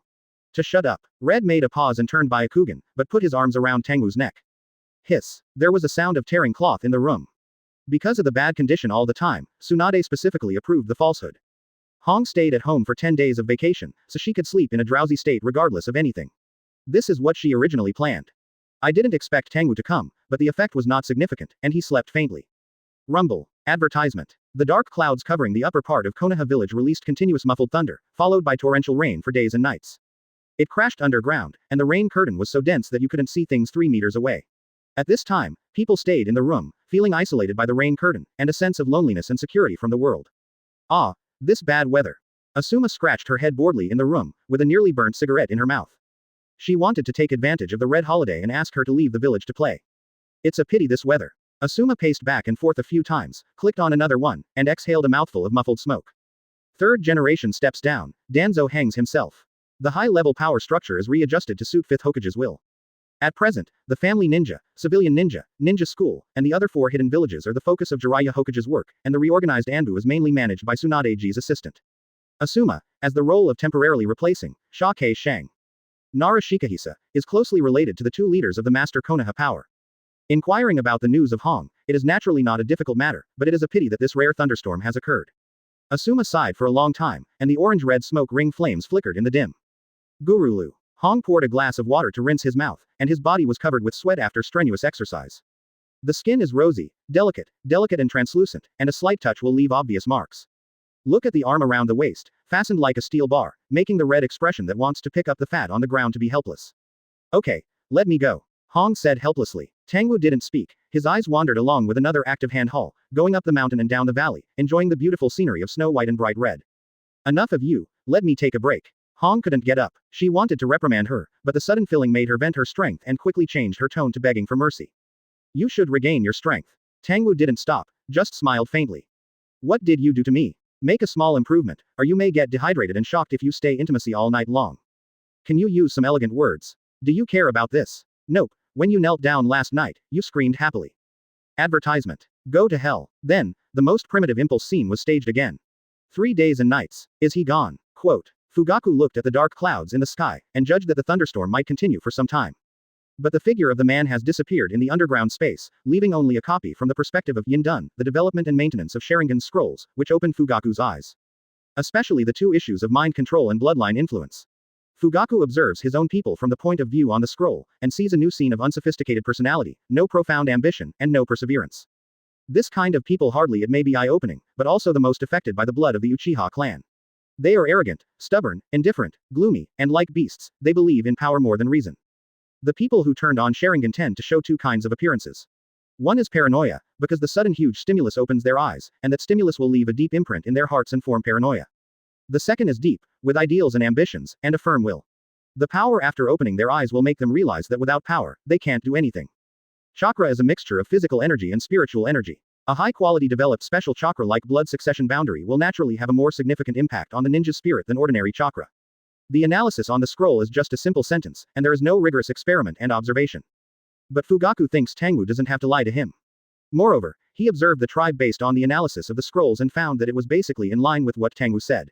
To shut up. Red made a pause and turned Byakugan, but put his arms around Tangwu's neck. Hiss. There was a sound of tearing cloth in the room. Because of the bad condition all the time, Tsunade specifically approved the falsehood. Hong stayed at home for 10 days of vacation, so she could sleep in a drowsy state regardless of anything. This is what she originally planned. I didn't expect Tangwu to come, but the effect was not significant, and he slept faintly. Rumble. Advertisement. The dark clouds covering the upper part of Konoha village released continuous muffled thunder, followed by torrential rain for days and nights. It crashed underground, and the rain curtain was so dense that you couldn't see things 3 meters away. At this time, people stayed in the room, feeling isolated by the rain curtain, and a sense of loneliness and security from the world. Ah, this bad weather. Asuma scratched her head boredly in the room, with a nearly burnt cigarette in her mouth. She wanted to take advantage of the red holiday and ask her to leave the village to play. It's a pity this weather. Asuma paced back and forth a few times, clicked on another one, and exhaled a mouthful of muffled smoke. Third generation steps down, Danzo hangs himself. The high-level power structure is readjusted to suit 5th Hokage's will. At present, the family ninja, civilian ninja, ninja school, and the other 4 hidden villages are the focus of Jiraiya Hokage's work, and the reorganized Anbu is mainly managed by Tsunadeji's assistant. Asuma, as the role of temporarily replacing Shake Shang. Nara Shikahisa, is closely related to the 2 leaders of the Master Konoha power. Inquiring about the news of Hong, it is naturally not a difficult matter, but it is a pity that this rare thunderstorm has occurred. Asuma sighed for a long time, and the orange-red smoke ring flames flickered in the dim. Gurulu. Hong poured a glass of water to rinse his mouth, and his body was covered with sweat after strenuous exercise. The skin is rosy, delicate and translucent, and a slight touch will leave obvious marks. Look at the arm around the waist, fastened like a steel bar, making the red expression that wants to pick up the fat on the ground to be helpless. Okay, let me go. Hong said helplessly. Tangwu didn't speak, his eyes wandered along with another active hand haul, going up the mountain and down the valley, enjoying the beautiful scenery of snow white and bright red. Enough of you, let me take a break. Hong couldn't get up. She wanted to reprimand her, but the sudden feeling made her vent her strength and quickly changed her tone to begging for mercy. You should regain your strength. Tangwu didn't stop, just smiled faintly. What did you do to me? Make a small improvement, or you may get dehydrated and shocked if you stay intimacy all night long. Can you use some elegant words? Do you care about this? Nope. When you knelt down last night, you screamed happily. Advertisement. Go to hell. Then, the most primitive impulse scene was staged again. 3 days and nights. Is he gone? Quote. Fugaku looked at the dark clouds in the sky, and judged that the thunderstorm might continue for some time. But the figure of the man has disappeared in the underground space, leaving only a copy from the perspective of Yindun, the development and maintenance of Sharingan scrolls, which opened Fugaku's eyes. Especially the 2 issues of mind control and bloodline influence. Fugaku observes his own people from the point of view on the scroll, and sees a new scene of unsophisticated personality, no profound ambition, and no perseverance. This kind of people hardly it may be eye-opening, but also the most affected by the blood of the Uchiha clan. They are arrogant, stubborn, indifferent, gloomy, and like beasts, they believe in power more than reason. The people who turned on Sharingan tend to show 2 kinds of appearances. One is paranoia, because the sudden huge stimulus opens their eyes, and that stimulus will leave a deep imprint in their hearts and form paranoia. The second is deep, with ideals and ambitions, and a firm will. The power after opening their eyes will make them realize that without power, they can't do anything. Chakra is a mixture of physical energy and spiritual energy. A high-quality developed special chakra like blood succession boundary will naturally have a more significant impact on the ninja's spirit than ordinary chakra. The analysis on the scroll is just a simple sentence, and there is no rigorous experiment and observation. But Fugaku thinks Tangwu doesn't have to lie to him. Moreover, he observed the tribe based on the analysis of the scrolls and found that it was basically in line with what Tangwu said.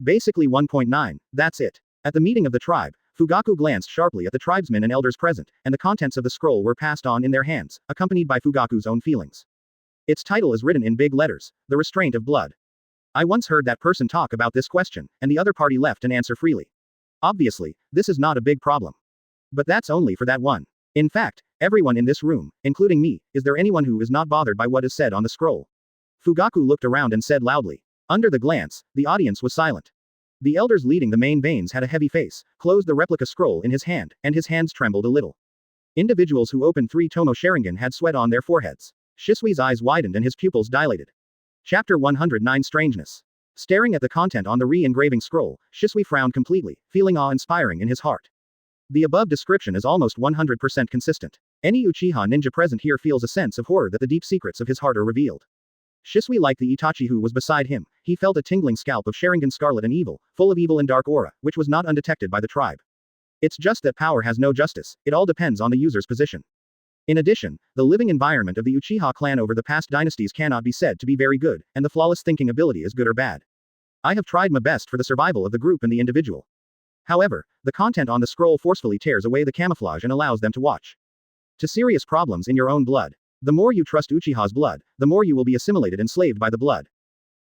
Basically 1.9, that's it. At the meeting of the tribe, Fugaku glanced sharply at the tribesmen and elders present, and the contents of the scroll were passed on in their hands, accompanied by Fugaku's own feelings. Its title is written in big letters, The Restraint of Blood. I once heard that person talk about this question, and the other party left an answer freely. Obviously, this is not a big problem. But that's only for that one. In fact, everyone in this room, including me, is there anyone who is not bothered by what is said on the scroll? Fugaku looked around and said loudly. Under the glance, the audience was silent. The elders leading the main veins had a heavy face, closed the replica scroll in his hand, and his hands trembled a little. Individuals who opened 3 Tomo Sharingan had sweat on their foreheads. Shisui's eyes widened and his pupils dilated. Chapter 109 Strangeness. Staring at the content on the re-engraving scroll, Shisui frowned completely, feeling awe-inspiring in his heart. The above description is almost 100% consistent. Any Uchiha ninja present here feels a sense of horror that the deep secrets of his heart are revealed. Shisui liked the Itachi who was beside him, he felt a tingling scalp of Sharingan scarlet and evil, full of evil and dark aura, which was not undetected by the tribe. It's just that power has no justice, it all depends on the user's position. In addition, the living environment of the Uchiha clan over the past dynasties cannot be said to be very good, and the flawless thinking ability is good or bad. I have tried my best for the survival of the group and the individual. However, the content on the scroll forcefully tears away the camouflage and allows them to watch. To serious problems in your own blood. The more you trust Uchiha's blood, the more you will be assimilated and enslaved by the blood.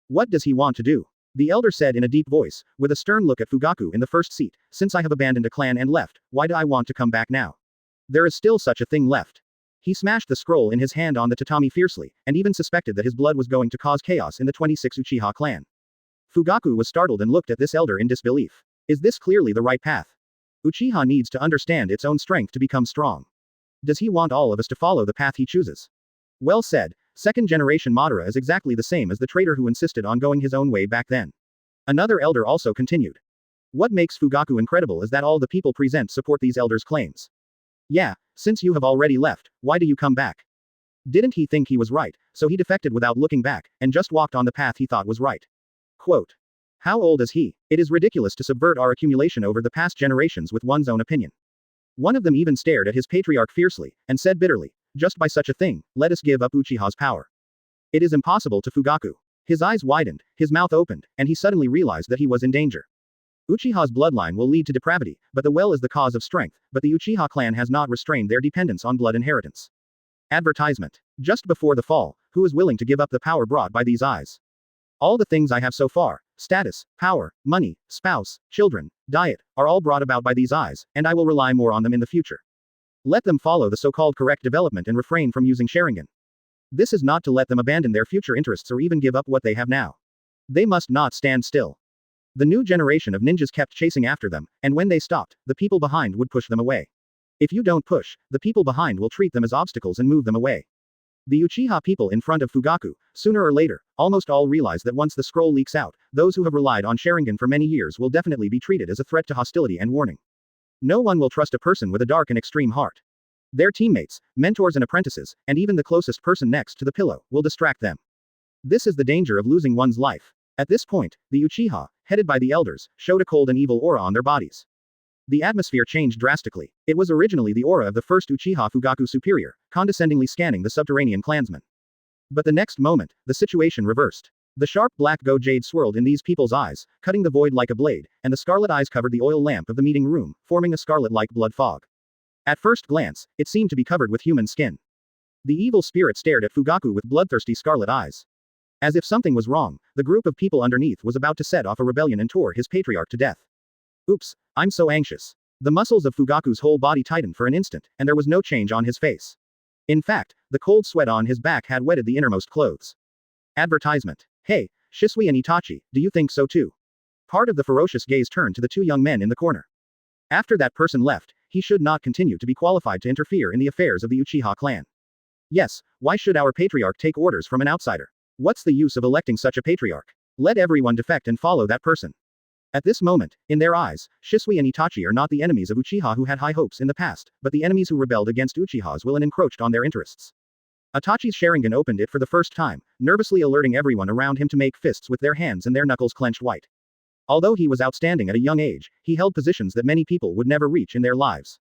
What does he want to do? The elder said in a deep voice, with a stern look at Fugaku in the first seat, since I have abandoned a clan and left, why do I want to come back now? There is still such a thing left. He smashed the scroll in his hand on the tatami fiercely, and even suspected that his blood was going to cause chaos in the 26 Uchiha clan. Fugaku was startled and looked at this elder in disbelief. Is this clearly the right path? Uchiha needs to understand its own strength to become strong. Does he want all of us to follow the path he chooses? Well said, second generation Madara is exactly the same as the traitor who insisted on going his own way back then. Another elder also continued. What makes Fugaku incredible is that all the people present support these elders' claims. Yeah, since you have already left, why do you come back? Didn't he think he was right, so he defected without looking back, and just walked on the path he thought was right? Quote. How old is he? It is ridiculous to subvert our accumulation over the past generations with one's own opinion. One of them even stared at his patriarch fiercely, and said bitterly, just by such a thing, let us give up Uchiha's power. It is impossible to Fugaku. His eyes widened, his mouth opened, and he suddenly realized that he was in danger. Uchiha's bloodline will lead to depravity, but the well is the cause of strength, but the Uchiha clan has not restrained their dependence on blood inheritance. Advertisement. Just before the fall, who is willing to give up the power brought by these eyes? All the things I have so far, status, power, money, spouse, children, diet, are all brought about by these eyes, and I will rely more on them in the future. Let them follow the so-called correct development and refrain from using Sharingan. This is not to let them abandon their future interests or even give up what they have now. They must not stand still. The new generation of ninjas kept chasing after them, and when they stopped, the people behind would push them away. If you don't push, the people behind will treat them as obstacles and move them away. The Uchiha people in front of Fugaku, sooner or later, almost all realize that once the scroll leaks out, those who have relied on Sharingan for many years will definitely be treated as a threat to hostility and warning. No one will trust a person with a dark and extreme heart. Their teammates, mentors and apprentices, and even the closest person next to the pillow, will distract them. This is the danger of losing one's life. At this point, the Uchiha, headed by the elders, showed a cold and evil aura on their bodies. The atmosphere changed drastically. It was originally the aura of the first Uchiha Fugaku superior, condescendingly scanning the subterranean clansmen. But the next moment, the situation reversed. The sharp black go jade swirled in these people's eyes, cutting the void like a blade, and the scarlet eyes covered the oil lamp of the meeting room, forming a scarlet-like blood fog. At first glance, it seemed to be covered with human skin. The evil spirit stared at Fugaku with bloodthirsty scarlet eyes. As if something was wrong, the group of people underneath was about to set off a rebellion and tore his patriarch to death. Oops, I'm so anxious. The muscles of Fugaku's whole body tightened for an instant, and there was no change on his face. In fact, the cold sweat on his back had wetted the innermost clothes. Advertisement. Hey, Shisui and Itachi, do you think so too? Part of the ferocious gaze turned to the two young men in the corner. After that person left, he should not continue to be qualified to interfere in the affairs of the Uchiha clan. Yes, why should our patriarch take orders from an outsider? What's the use of electing such a patriarch? Let everyone defect and follow that person. At this moment, in their eyes, Shisui and Itachi are not the enemies of Uchiha who had high hopes in the past, but the enemies who rebelled against Uchiha's will and encroached on their interests. Itachi's Sharingan opened it for the first time, nervously alerting everyone around him to make fists with their hands and their knuckles clenched white. Although he was outstanding at a young age, he held positions that many people would never reach in their lives.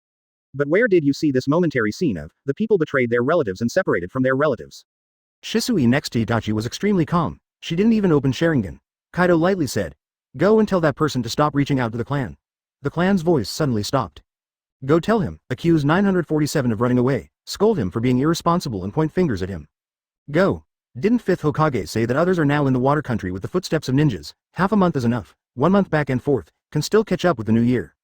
But where did you see this momentary scene of, the people betrayed their relatives and separated from their relatives? Shisui next to Itachi was extremely calm. She didn't even open Sharingan. Kaido lightly said, go and tell that person to stop reaching out to the clan. The clan's voice suddenly stopped. Go tell him, accuse 947 of running away, scold him for being irresponsible and point fingers at him. Go. Didn't 5th Hokage say that others are now in the water country with the footsteps of ninjas? Half a month is enough. 1 month back and forth, can still catch up with the new year.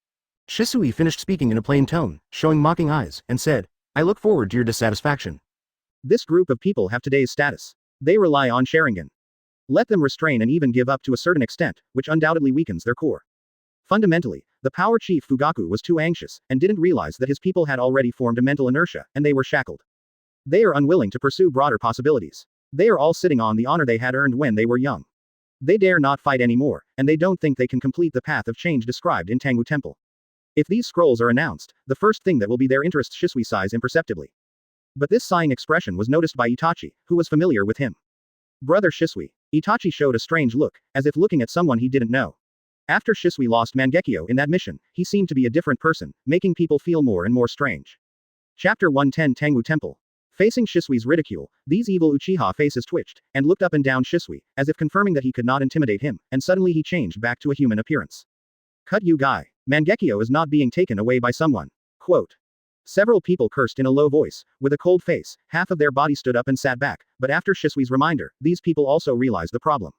Shisui finished speaking in a plain tone, showing mocking eyes, and said, I look forward to your dissatisfaction. This group of people have today's status. They rely on Sharingan. Let them restrain and even give up to a certain extent, which undoubtedly weakens their core. Fundamentally, the power chief Fugaku was too anxious, and didn't realize that his people had already formed a mental inertia, and they were shackled. They are unwilling to pursue broader possibilities. They are all sitting on the honor they had earned when they were young. They dare not fight anymore, and they don't think they can complete the path of change described in Tangwu Temple. If these scrolls are announced, the first thing that will be their interest. Shisui sighs imperceptibly. But this sighing expression was noticed by Itachi, who was familiar with him. Brother Shisui. Itachi showed a strange look, as if looking at someone he didn't know. After Shisui lost Mangekyo in that mission, he seemed to be a different person, making people feel more and more strange. Chapter 110 Tangwu Temple. Facing Shisui's ridicule, these evil Uchiha faces twitched, and looked up and down Shisui, as if confirming that he could not intimidate him, and suddenly he changed back to a human appearance. Cut you guy. Mangekyo is not being taken away by someone. Quote. Several people cursed in a low voice. With a cold face, half of their body stood up and sat back, but after Shisui's reminder, these people also realized the problem.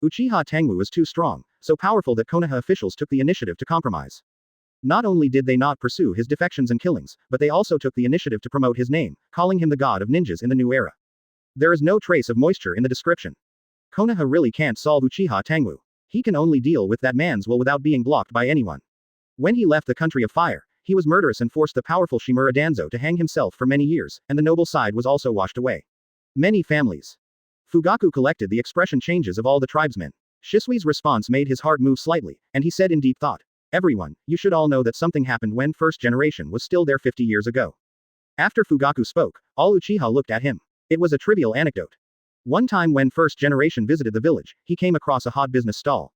Uchiha Tangwu was too strong, so powerful that Konoha officials took the initiative to compromise. Not only did they not pursue his defections and killings, but they also took the initiative to promote his name, calling him the god of ninjas in the new era. There is no trace of moisture in the description. Konoha really can't solve Uchiha Tangwu. He can only deal with that man's will without being blocked by anyone. When he left the country of fire, he was murderous and forced the powerful Shimura Danzo to hang himself for many years, and the noble side was also washed away. Many families. Fugaku collected the expression changes of all the tribesmen. Shisui's response made his heart move slightly, and he said in deep thought, "Everyone, you should all know that something happened when first generation was still there 50 years ago." After Fugaku spoke, all Uchiha looked at him. It was a trivial anecdote. One time when first generation visited the village, he came across a hot business stall.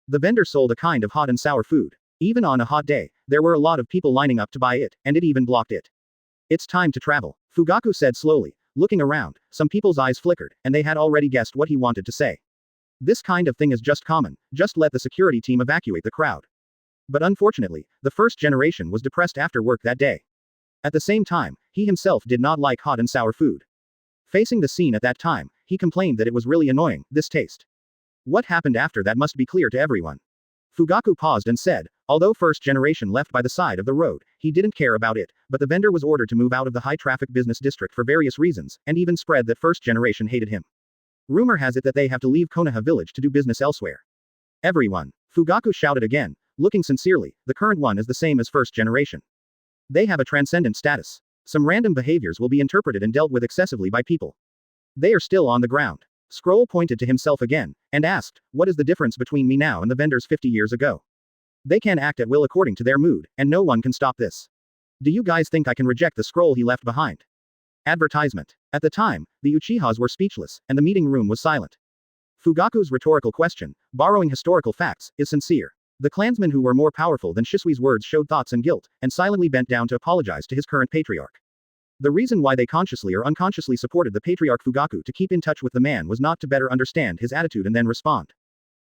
The vendor sold a kind of hot and sour food. Even on a hot day, there were a lot of people lining up to buy it, and it even blocked it. "It's time to travel," Fugaku said slowly. Looking around, some people's eyes flickered, and they had already guessed what he wanted to say. "This kind of thing is just common, just let the security team evacuate the crowd." But unfortunately, the first generation was depressed after work that day. At the same time, he himself did not like hot and sour food. Facing the scene at that time, he complained that it was really annoying, this taste. What happened after that must be clear to everyone. Fugaku paused and said, although first generation left by the side of the road, he didn't care about it, but the vendor was ordered to move out of the high-traffic business district for various reasons, and even spread that first generation hated him. Rumor has it that they have to leave Konoha village to do business elsewhere. Everyone. Fugaku shouted again, looking sincerely, the current one is the same as first generation. They have a transcendent status. Some random behaviors will be interpreted and dealt with excessively by people. They are still on the ground. Scroll pointed to himself again, and asked, what is the difference between me now and the vendors 50 years ago? They can act at will according to their mood, and no one can stop this. Do you guys think I can reject the scroll he left behind? Advertisement. At the time, the Uchihas were speechless, and the meeting room was silent. Fugaku's rhetorical question, borrowing historical facts, is sincere. The clansmen who were more powerful than Shisui's words showed thoughts and guilt, and silently bent down to apologize to his current patriarch. The reason why they consciously or unconsciously supported the patriarch Fugaku to keep in touch with the man was not to better understand his attitude and then respond.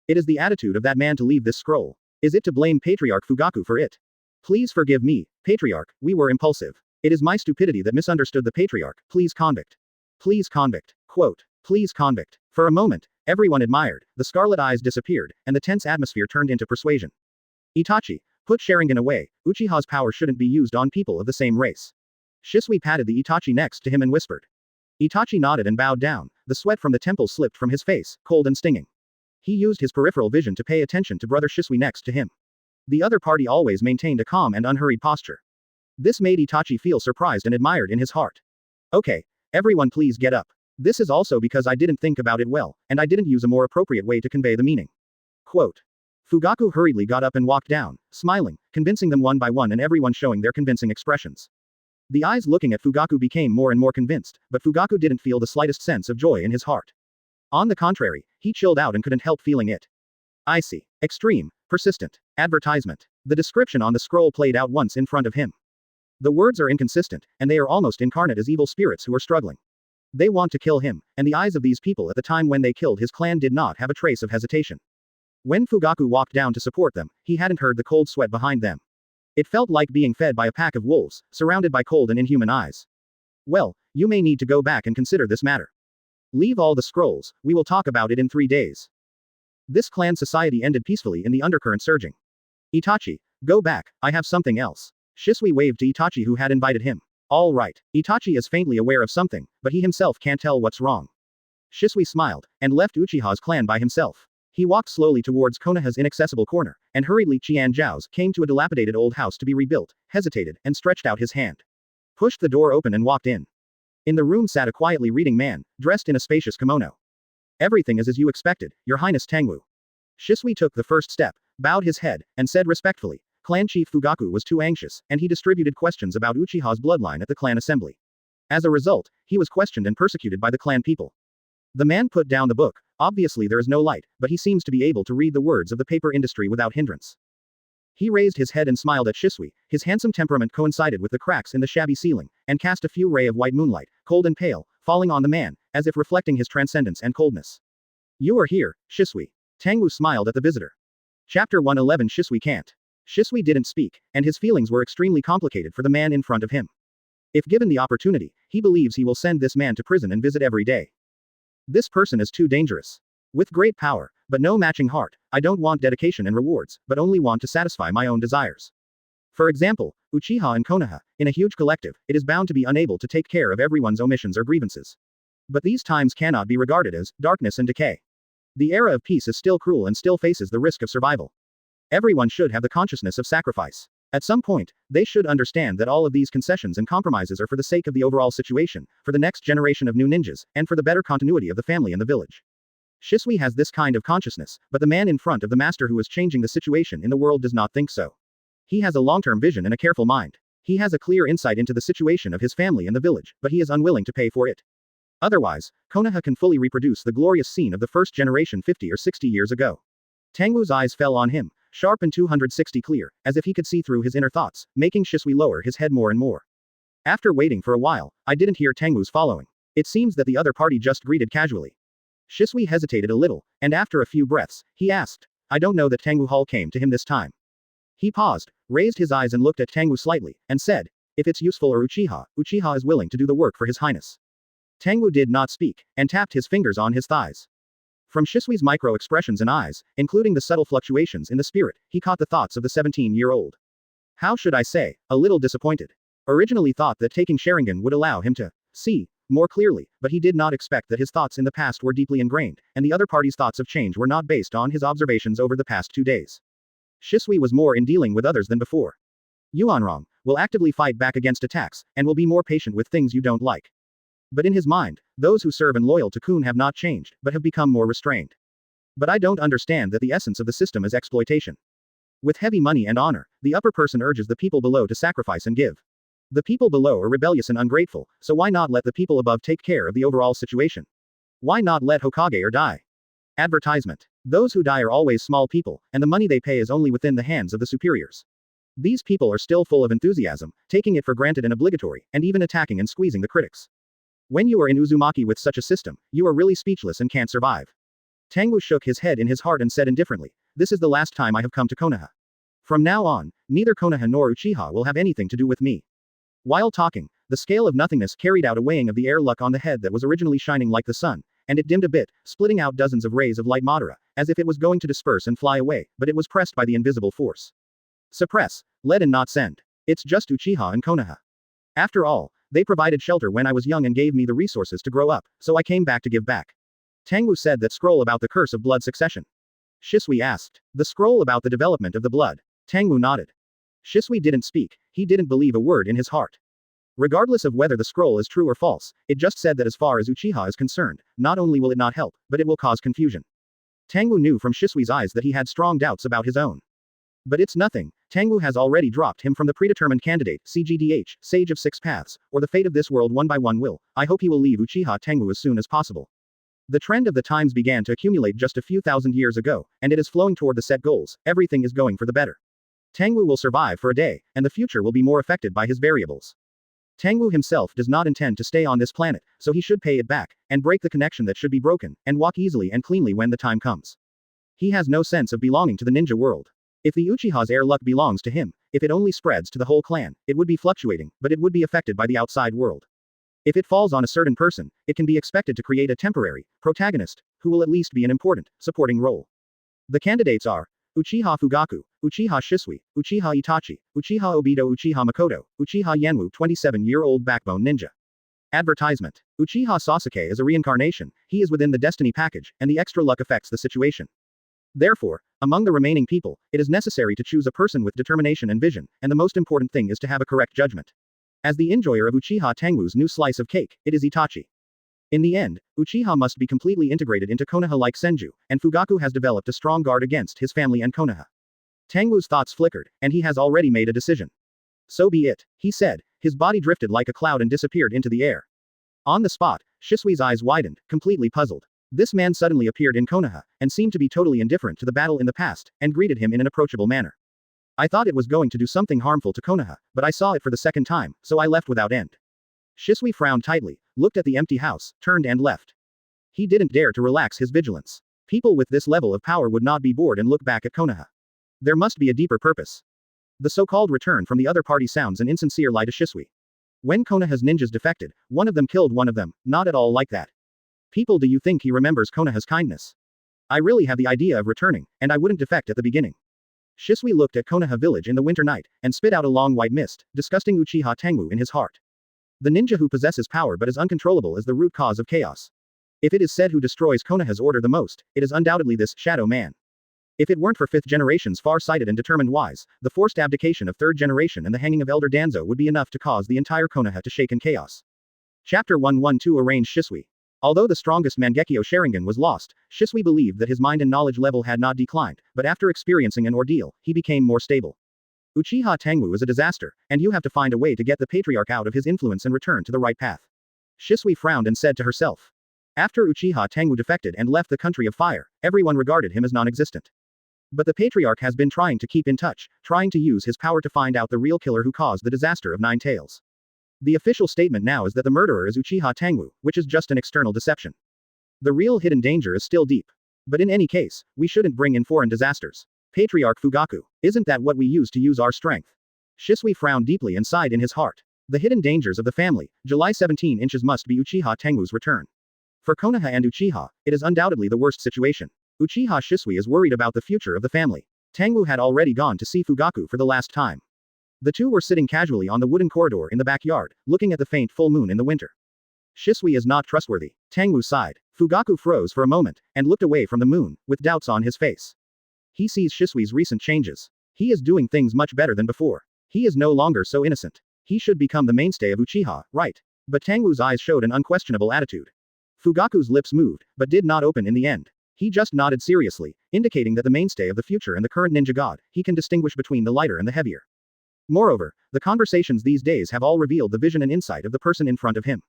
It is the attitude of that man to leave this scroll. Is it to blame patriarch Fugaku for it? Please forgive me, patriarch, we were impulsive. It is my stupidity that misunderstood the patriarch, please convict. Please convict. Quote. Please convict. For a moment, everyone admired, the scarlet eyes disappeared, and the tense atmosphere turned into persuasion. Itachi, put Sharingan away, Uchiha's power shouldn't be used on people of the same race. Shisui patted the Itachi next to him and whispered. Itachi nodded and bowed down, the sweat from the temples slipped from his face, cold and stinging. He used his peripheral vision to pay attention to brother Shisui next to him. The other party always maintained a calm and unhurried posture. This made Itachi feel surprised and admired in his heart. Okay, everyone please get up. This is also because I didn't think about it well, and I didn't use a more appropriate way to convey the meaning. Quote. Fugaku hurriedly got up and walked down, smiling, convincing them one by one and everyone showing their convincing expressions. The eyes looking at Fugaku became more and more convinced, but Fugaku didn't feel the slightest sense of joy in his heart. On the contrary, he chilled out and couldn't help feeling it. Icy, extreme, persistent, advertisement. The description on the scroll played out once in front of him. The words are inconsistent, and they are almost incarnate as evil spirits who are struggling. They want to kill him, and the eyes of these people at the time when they killed his clan did not have a trace of hesitation. When Fugaku walked down to support them, he hadn't heard the cold sweat behind them. It felt like being fed by a pack of wolves, surrounded by cold and inhuman eyes. Well, you may need to go back and consider this matter. Leave all the scrolls, we will talk about it in 3 days. This clan society ended peacefully in the undercurrent surging. Itachi, go back, I have something else. Shisui waved to Itachi who had invited him. All right, Itachi is faintly aware of something, but he himself can't tell what's wrong. Shisui smiled, and left Uchiha's clan by himself. He walked slowly towards Konoha's inaccessible corner, and hurriedly Qian Zhao's came to a dilapidated old house to be rebuilt, hesitated, and stretched out his hand. Pushed the door open and walked in. In the room sat a quietly reading man, dressed in a spacious kimono. Everything is as you expected, Your Highness Tangwu. Shisui took the first step, bowed his head, and said respectfully, Clan Chief Fugaku was too anxious, and he distributed questions about Uchiha's bloodline at the clan assembly. As a result, he was questioned and persecuted by the clan people. The man put down the book. Obviously there is no light, but he seems to be able to read the words of the paper industry without hindrance. He raised his head and smiled at Shisui, his handsome temperament coincided with the cracks in the shabby ceiling, and cast a few ray of white moonlight, cold and pale, falling on the man, as if reflecting his transcendence and coldness. You are here, Shisui. Tangwu smiled at the visitor. Chapter 111 Shisui can't. Shisui didn't speak, and his feelings were extremely complicated for the man in front of him. If given the opportunity, he believes he will send this man to prison and visit every day. This person is too dangerous. With great power, but no matching heart. I don't want dedication and rewards, but only want to satisfy my own desires. For example, Uchiha and Konoha, in a huge collective, it is bound to be unable to take care of everyone's omissions or grievances. But these times cannot be regarded as darkness and decay. The era of peace is still cruel and still faces the risk of survival. Everyone should have the consciousness of sacrifice. At some point, they should understand that all of these concessions and compromises are for the sake of the overall situation, for the next generation of new ninjas, and for the better continuity of the family and the village. Shisui has this kind of consciousness, but the man in front of the master who is changing the situation in the world does not think so. He has a long-term vision and a careful mind. He has a clear insight into the situation of his family and the village, but he is unwilling to pay for it. Otherwise, Konoha can fully reproduce the glorious scene of the first generation 50 or 60 years ago. Tangwu's eyes fell on him, sharp and 260 clear, as if he could see through his inner thoughts, making Shisui lower his head more and more. After waiting for a while, I didn't hear Tangwu's following. It seems that the other party just greeted casually. Shisui hesitated a little, and after a few breaths, he asked, I don't know that Tangwu Hall came to him this time. He paused, raised his eyes and looked at Tangwu slightly, and said, if it's useful or Uchiha is willing to do the work for his highness. Tangwu did not speak, and tapped his fingers on his thighs. From Shisui's micro-expressions and eyes, including the subtle fluctuations in the spirit, he caught the thoughts of the 17-year-old. How should I say, a little disappointed. Originally thought that taking Sharingan would allow him to see more clearly, but he did not expect that his thoughts in the past were deeply ingrained, and the other party's thoughts of change were not based on his observations over the past 2 days. Shisui was more in dealing with others than before. Yuanrong will actively fight back against attacks, and will be more patient with things you don't like. But in his mind, those who serve and loyal to Kun have not changed, but have become more restrained. But I don't understand that the essence of the system is exploitation. With heavy money and honor, the upper person urges the people below to sacrifice and give. The people below are rebellious and ungrateful, so why not let the people above take care of the overall situation? Why not let Hokage or die? Advertisement. Those who die are always small people, and the money they pay is only within the hands of the superiors. These people are still full of enthusiasm, taking it for granted and obligatory, and even attacking and squeezing the critics. When you are in Uzumaki with such a system, you are really speechless and can't survive. Tangwu shook his head in his heart and said indifferently, this is the last time I have come to Konoha. From now on, neither Konoha nor Uchiha will have anything to do with me. While talking, the scale of nothingness carried out a weighing of the air luck on the head that was originally shining like the sun, and it dimmed a bit, splitting out dozens of rays of light Madara, as if it was going to disperse and fly away, but it was pressed by the invisible force. Suppress, let and not send. It's just Uchiha and Konoha. After all, they provided shelter when I was young and gave me the resources to grow up, so I came back to give back. Tangwu said that scroll about the curse of blood succession. Shisui asked. The scroll about the development of the blood. Tangwu nodded. Shisui didn't speak, he didn't believe a word in his heart. Regardless of whether the scroll is true or false, it just said that as far as Uchiha is concerned, not only will it not help, but it will cause confusion. Tangwu knew from Shisui's eyes that he had strong doubts about his own. But it's nothing. Tangwu has already dropped him from the predetermined candidate, CGDH, Sage of Six Paths, or the fate of this world one by one will. I hope he will leave Uchiha Tangwu as soon as possible. The trend of the times began to accumulate just a few thousand years ago, and it is flowing toward the set goals. Everything is going for the better. Tangwu will survive for a day, and the future will be more affected by his variables. Tangwu himself does not intend to stay on this planet, so he should pay it back, and break the connection that should be broken, and walk easily and cleanly when the time comes. He has no sense of belonging to the ninja world. If the Uchiha's air luck belongs to him, if it only spreads to the whole clan, it would be fluctuating, but it would be affected by the outside world. If it falls on a certain person, it can be expected to create a temporary protagonist, who will at least be an important, supporting role. The candidates are Uchiha Fugaku, Uchiha Shisui, Uchiha Itachi, Uchiha Obito, Uchiha Makoto, Uchiha Yenwu, 27-year-old backbone ninja. Advertisement. Uchiha Sasuke is a reincarnation, he is within the destiny package, and the extra luck affects the situation. Therefore, among the remaining people, it is necessary to choose a person with determination and vision, and the most important thing is to have a correct judgment. As the enjoyer of Uchiha Tangwu's new slice of cake, it is Itachi. In the end, Uchiha must be completely integrated into Konoha like Senju, and Fugaku has developed a strong guard against his family and Konoha. Tangwu's thoughts flickered, and he has already made a decision. So be it, he said, his body drifted like a cloud and disappeared into the air. On the spot, Shisui's eyes widened, completely puzzled. This man suddenly appeared in Konoha, and seemed to be totally indifferent to the battle in the past, and greeted him in an approachable manner. I thought it was going to do something harmful to Konoha, but I saw it for the second time, so I left without end. Shisui frowned tightly, looked at the empty house, turned and left. He didn't dare to relax his vigilance. People with this level of power would not be bored and look back at Konoha. There must be a deeper purpose. The so-called return from the other party sounds an insincere lie to Shisui. When Konoha's ninjas defected, one of them killed one of them, not at all like that. People, do you think he remembers Konoha's kindness? I really have the idea of returning, and I wouldn't defect at the beginning. Shisui looked at Konoha village in the winter night, and spit out a long white mist, disgusting Uchiha Tangwu in his heart. The ninja who possesses power but is uncontrollable is the root cause of chaos. If it is said who destroys Konoha's order the most, it is undoubtedly this Shadow Man. If it weren't for 5th generation's far-sighted and determined wise, the forced abdication of 3rd generation and the hanging of Elder Danzo would be enough to cause the entire Konoha to shake in chaos. Chapter 112 Arranged Shisui. Although the strongest Mangekyo Sharingan was lost, Shisui believed that his mind and knowledge level had not declined, but after experiencing an ordeal, he became more stable. Uchiha Tangwu is a disaster, and you have to find a way to get the patriarch out of his influence and return to the right path. Shisui frowned and said to herself. After Uchiha Tangwu defected and left the country of fire, everyone regarded him as non-existent. But the patriarch has been trying to keep in touch, trying to use his power to find out the real killer who caused the disaster of 9 taels. The official statement now is that the murderer is Uchiha Tangwu, which is just an external deception. The real hidden danger is still deep. But in any case, we shouldn't bring in foreign disasters. Patriarch Fugaku, isn't that what we use to use our strength? Shisui frowned deeply and sighed in his heart. The hidden dangers of the family, July 17 inches must be Uchiha Tangwu's return. For Konoha and Uchiha, it is undoubtedly the worst situation. Uchiha Shisui is worried about the future of the family. Tangwu had already gone to see Fugaku for the last time. The two were sitting casually on the wooden corridor in the backyard, looking at the faint full moon in the winter. Shisui is not trustworthy. Tangwu sighed. Fugaku froze for a moment, and looked away from the moon, with doubts on his face. He sees Shisui's recent changes. He is doing things much better than before. He is no longer so innocent. He should become the mainstay of Uchiha, right? But Tangwu's eyes showed an unquestionable attitude. Fugaku's lips moved, but did not open in the end. He just nodded seriously, indicating that the mainstay of the future and the current ninja god, he can distinguish between the lighter and the heavier. Moreover, the conversations these days have all revealed the vision and insight of the person in front of him.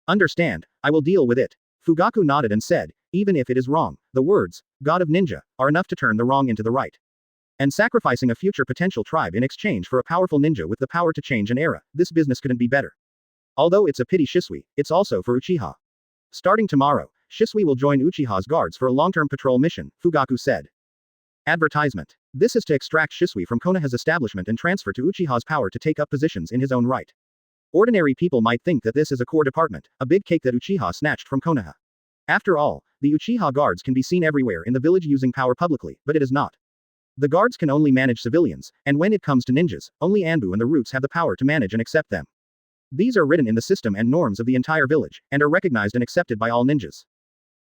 Understand, I will deal with it. Fugaku nodded and said, even if it is wrong, the words, God of Ninja, are enough to turn the wrong into the right. And sacrificing a future potential tribe in exchange for a powerful ninja with the power to change an era, this business couldn't be better. Although it's a pity Shisui, it's also for Uchiha. Starting tomorrow, Shisui will join Uchiha's guards for a long-term patrol mission, Fugaku said. Advertisement. This is to extract Shisui from Konoha's establishment and transfer to Uchiha's power to take up positions in his own right. Ordinary people might think that this is a core department, a big cake that Uchiha snatched from Konoha. After all, the Uchiha guards can be seen everywhere in the village using power publicly, but it is not. The guards can only manage civilians, and when it comes to ninjas, only Anbu and the Roots have the power to manage and accept them. These are written in the system and norms of the entire village, and are recognized and accepted by all ninjas.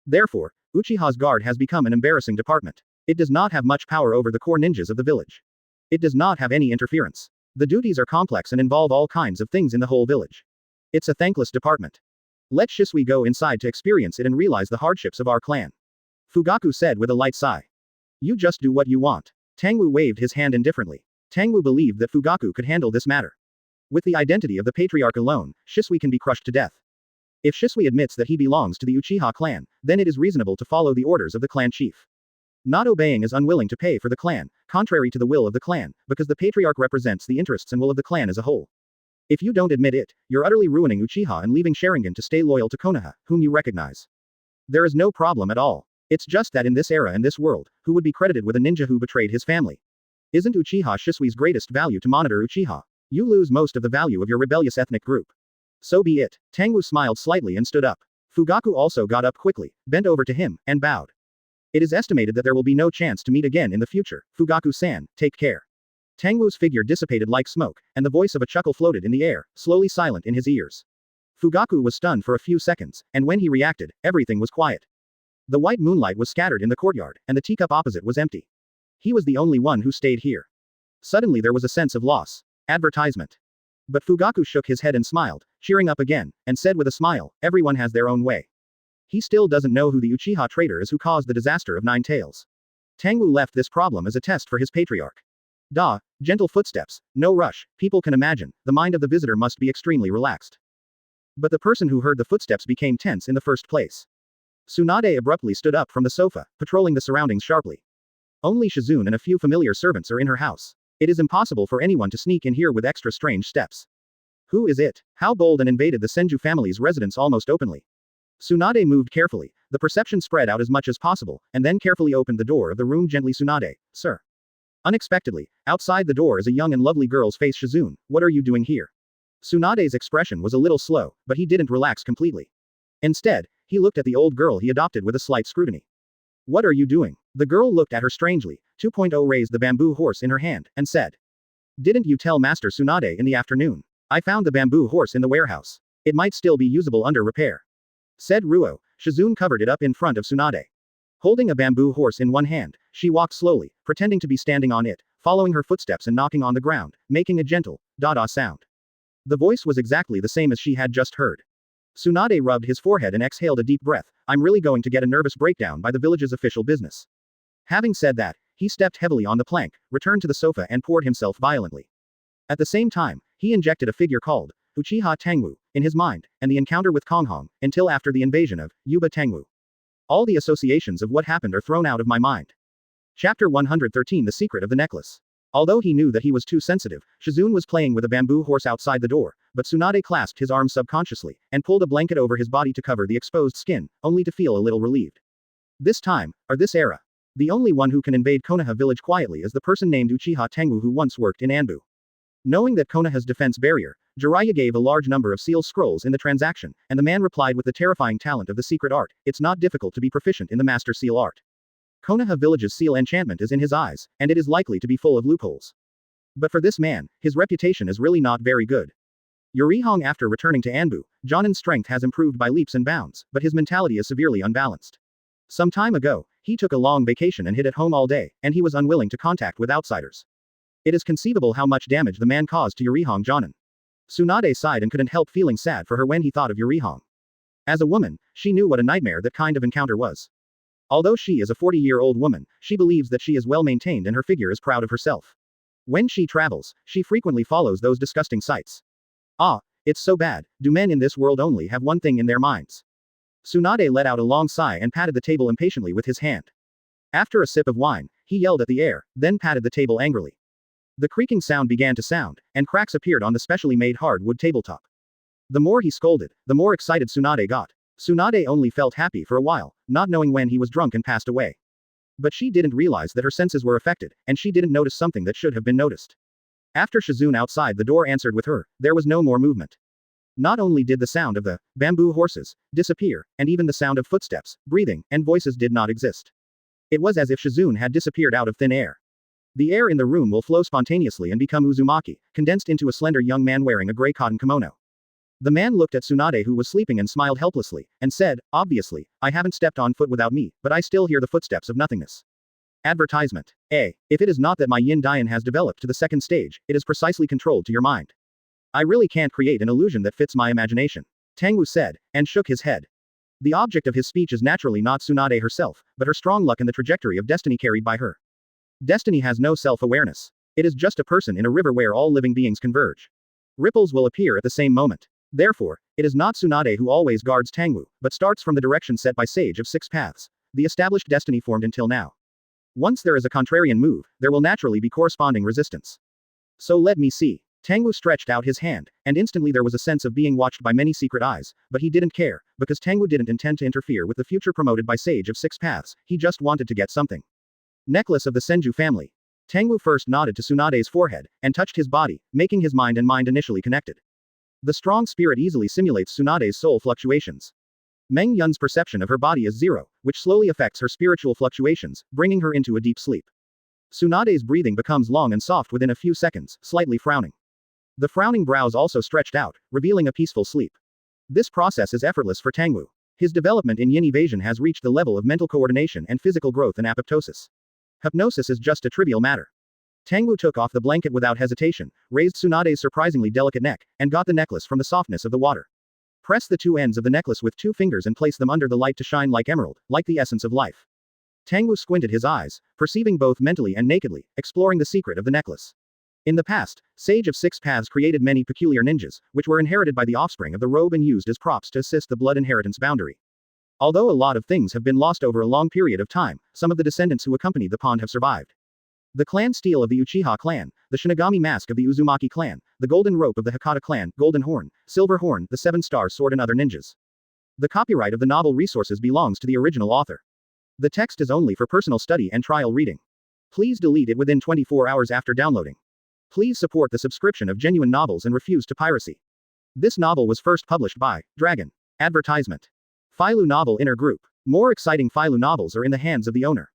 Therefore, Uchiha's guard has become an embarrassing department. It does not have much power over the core ninjas of the village. It does not have any interference. The duties are complex and involve all kinds of things in the whole village. It's a thankless department. Let Shisui go inside to experience it and realize the hardships of our clan. Fugaku said with a light sigh. You just do what you want. Tangwu waved his hand indifferently. Tangwu believed that Fugaku could handle this matter. With the identity of the patriarch alone, Shisui can be crushed to death. If Shisui admits that he belongs to the Uchiha clan, then it is reasonable to follow the orders of the clan chief. Not obeying is unwilling to pay for the clan, contrary to the will of the clan, because the patriarch represents the interests and will of the clan as a whole. If you don't admit it, you're utterly ruining Uchiha and leaving Sharingan to stay loyal to Konoha, whom you recognize. There is no problem at all. It's just that in this era and this world, who would be credited with a ninja who betrayed his family? Isn't Uchiha Shisui's greatest value to monitor Uchiha? You lose most of the value of your rebellious ethnic group. So be it. Tangwu smiled slightly and stood up. Fugaku also got up quickly, bent over to him, and bowed. It is estimated that there will be no chance to meet again in the future. Fugaku-san, take care. Tangwu's figure dissipated like smoke, and the voice of a chuckle floated in the air, slowly silent in his ears. Fugaku was stunned for a few seconds, and when he reacted, everything was quiet. The white moonlight was scattered in the courtyard, and the teacup opposite was empty. He was the only one who stayed here. Suddenly there was a sense of loss. Advertisement. But Fugaku shook his head and smiled, cheering up again, and said with a smile, everyone has their own way. He still doesn't know who the Uchiha traitor is who caused the disaster of 9 taels. Tangwu left this problem as a test for his patriarch. Gentle footsteps, no rush, people can imagine, the mind of the visitor must be extremely relaxed. But the person who heard the footsteps became tense in the first place. Tsunade abruptly stood up from the sofa, patrolling the surroundings sharply. Only Shizune and a few familiar servants are in her house. It is impossible for anyone to sneak in here with extra strange steps. Who is it? How bold and invaded the Senju family's residence almost openly. Tsunade moved carefully, the perception spread out as much as possible, and then carefully opened the door of the room gently. Tsunade, sir. Unexpectedly, outside the door is a young and lovely girl's face. Shizune, what are you doing here? Tsunade's expression was a little slow, but he didn't relax completely. Instead, he looked at the old girl he adopted with a slight scrutiny. What are you doing? The girl looked at her strangely. 2.0 raised the bamboo horse in her hand, and said. Didn't you tell Master Tsunade in the afternoon? I found the bamboo horse in the warehouse. It might still be usable under repair. Said Ruo. Shizune covered it up in front of Tsunade. Holding a bamboo horse in one hand, she walked slowly, pretending to be standing on it, following her footsteps and knocking on the ground, making a gentle, da-da sound. The voice was exactly the same as she had just heard. Tsunade rubbed his forehead and exhaled a deep breath. I'm really going to get a nervous breakdown by the village's official business. Having said that, he stepped heavily on the plank, returned to the sofa and poured himself violently. At the same time, he injected a figure called Uchiha Tangwu in his mind, and the encounter with Konghong, until after the invasion of Yuba Tangwu. All the associations of what happened are thrown out of my mind. Chapter 113 The Secret of the Necklace. Although he knew that he was too sensitive, Shizune was playing with a bamboo horse outside the door, but Tsunade clasped his arms subconsciously, and pulled a blanket over his body to cover the exposed skin, only to feel a little relieved. This time, or this era. The only one who can invade Konoha village quietly is the person named Uchiha Tangwu who once worked in Anbu. Knowing that Konoha's defense barrier, Jiraiya gave a large number of seal scrolls in the transaction, and the man replied with the terrifying talent of the secret art, it's not difficult to be proficient in the master seal art. Konoha village's seal enchantment is in his eyes, and it is likely to be full of loopholes. But for this man, his reputation is really not very good. Yurihong after returning to Anbu, Jōnin's strength has improved by leaps and bounds, but his mentality is severely unbalanced. Some time ago, he took a long vacation and hid at home all day, and he was unwilling to contact with outsiders. It is conceivable how much damage the man caused to Yurihong Jōnin. Tsunade sighed and couldn't help feeling sad for her when he thought of Yurihong. As a woman, she knew what a nightmare that kind of encounter was. Although she is a 40-year-old woman, she believes that she is well maintained and her figure is proud of herself. When she travels, she frequently follows those disgusting sights. Ah, it's so bad, do men in this world only have one thing in their minds? Tsunade let out a long sigh and patted the table impatiently with his hand. After a sip of wine, he yelled at the air, then patted the table angrily. The creaking sound began to sound, and cracks appeared on the specially made hardwood tabletop. The more he scolded, the more excited Tsunade got. Tsunade only felt happy for a while, not knowing when he was drunk and passed away. But she didn't realize that her senses were affected, and she didn't notice something that should have been noticed. After Shizune outside the door answered with her, there was no more movement. Not only did the sound of the bamboo horses disappear, and even the sound of footsteps, breathing, and voices did not exist. It was as if Shizune had disappeared out of thin air. The air in the room will flow spontaneously and become Uzumaki, condensed into a slender young man wearing a gray cotton kimono. The man looked at Tsunade who was sleeping and smiled helplessly, and said, obviously, I haven't stepped on foot without me, but I still hear the footsteps of nothingness. Advertisement. If it is not that my yin dian has developed to the second stage, it is precisely controlled to your mind. I really can't create an illusion that fits my imagination. Tangwu said, and shook his head. The object of his speech is naturally not Tsunade herself, but her strong luck and the trajectory of destiny carried by her. Destiny has no self-awareness. It is just a person in a river where all living beings converge. Ripples will appear at the same moment. Therefore, it is not Tsunade who always guards Tangwu, but starts from the direction set by Sage of Six Paths, the established destiny formed until now. Once there is a contrarian move, there will naturally be corresponding resistance. So let me see. Tangwu stretched out his hand, and instantly there was a sense of being watched by many secret eyes, but he didn't care, because Tangwu didn't intend to interfere with the future promoted by Sage of Six Paths, he just wanted to get something. Necklace of the Senju family. Tangwu first nodded to Tsunade's forehead, and touched his body, making his mind and mind initially connected. The strong spirit easily simulates Tsunade's soul fluctuations. Meng Yun's perception of her body is zero, which slowly affects her spiritual fluctuations, bringing her into a deep sleep. Tsunade's breathing becomes long and soft within a few seconds, slightly frowning. The frowning brows also stretched out, revealing a peaceful sleep. This process is effortless for Tangwu. His development in yin evasion has reached the level of mental coordination and physical growth in apoptosis. Hypnosis is just a trivial matter. Tangwu took off the blanket without hesitation, raised Tsunade's surprisingly delicate neck, and got the necklace from the softness of the water. Press the two ends of the necklace with 2 fingers and place them under the light to shine like emerald, like the essence of life. Tangwu squinted his eyes, perceiving both mentally and nakedly, exploring the secret of the necklace. In the past, Sage of Six Paths created many peculiar ninjas, which were inherited by the offspring of the robe and used as props to assist the blood inheritance boundary. Although a lot of things have been lost over a long period of time, some of the descendants who accompanied the pond have survived. The clan steel of the Uchiha clan, the Shinigami mask of the Uzumaki clan, the golden rope of the Hakata clan, golden horn, silver horn, the 7-star sword and other ninjas. The copyright of the novel resources belongs to the original author. The text is only for personal study and trial reading. Please delete it within 24 hours after downloading. Please support the subscription of genuine novels and refuse to piracy. This novel was first published by Dragon. Advertisement. Filu Novel Inner Group. More exciting Phyllu novels are in the hands of the owner.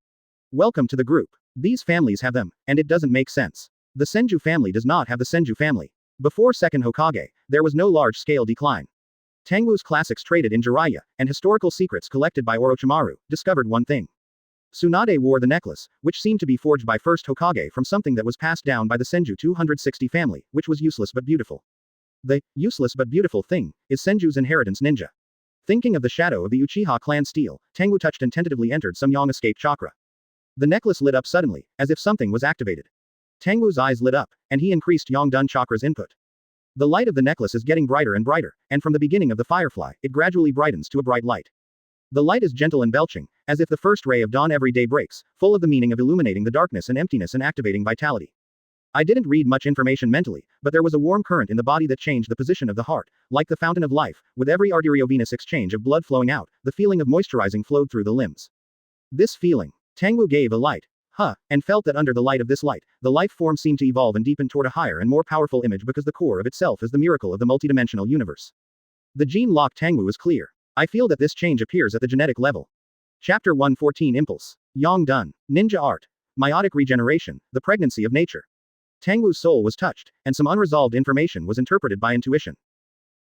Welcome to the group. These families have them, and it doesn't make sense. The Senju family does not have the Senju family. Before second Hokage, there was no large-scale decline. Tangwu's classics traded in Jiraiya, and historical secrets collected by Orochimaru, discovered one thing. Tsunade wore the necklace, which seemed to be forged by first Hokage from something that was passed down by the Senju 260 family, which was useless but beautiful. The useless but beautiful thing is Senju's inheritance ninja. Thinking of the shadow of the Uchiha clan steel, Tangwu touched and tentatively entered some yang escape chakra. The necklace lit up suddenly, as if something was activated. Tangwu's eyes lit up, and he increased yang dun chakra's input. The light of the necklace is getting brighter and brighter, and from the beginning of the firefly, it gradually brightens to a bright light. The light is gentle and belching, as if the first ray of dawn every day breaks, full of the meaning of illuminating the darkness and emptiness and activating vitality. I didn't read much information mentally, but there was a warm current in the body that changed the position of the heart, like the fountain of life, with every arteriovenous exchange of blood flowing out, the feeling of moisturizing flowed through the limbs. This feeling. Tangwu gave a light. And felt that under the light of this light, the life form seemed to evolve and deepen toward a higher and more powerful image because the core of itself is the miracle of the multidimensional universe. The gene lock Tangwu is clear. I feel that this change appears at the genetic level. Chapter 114 Impulse. Yang Dun. Ninja Art. Meiotic Regeneration, the pregnancy of nature. Tangwu's soul was touched, and some unresolved information was interpreted by intuition.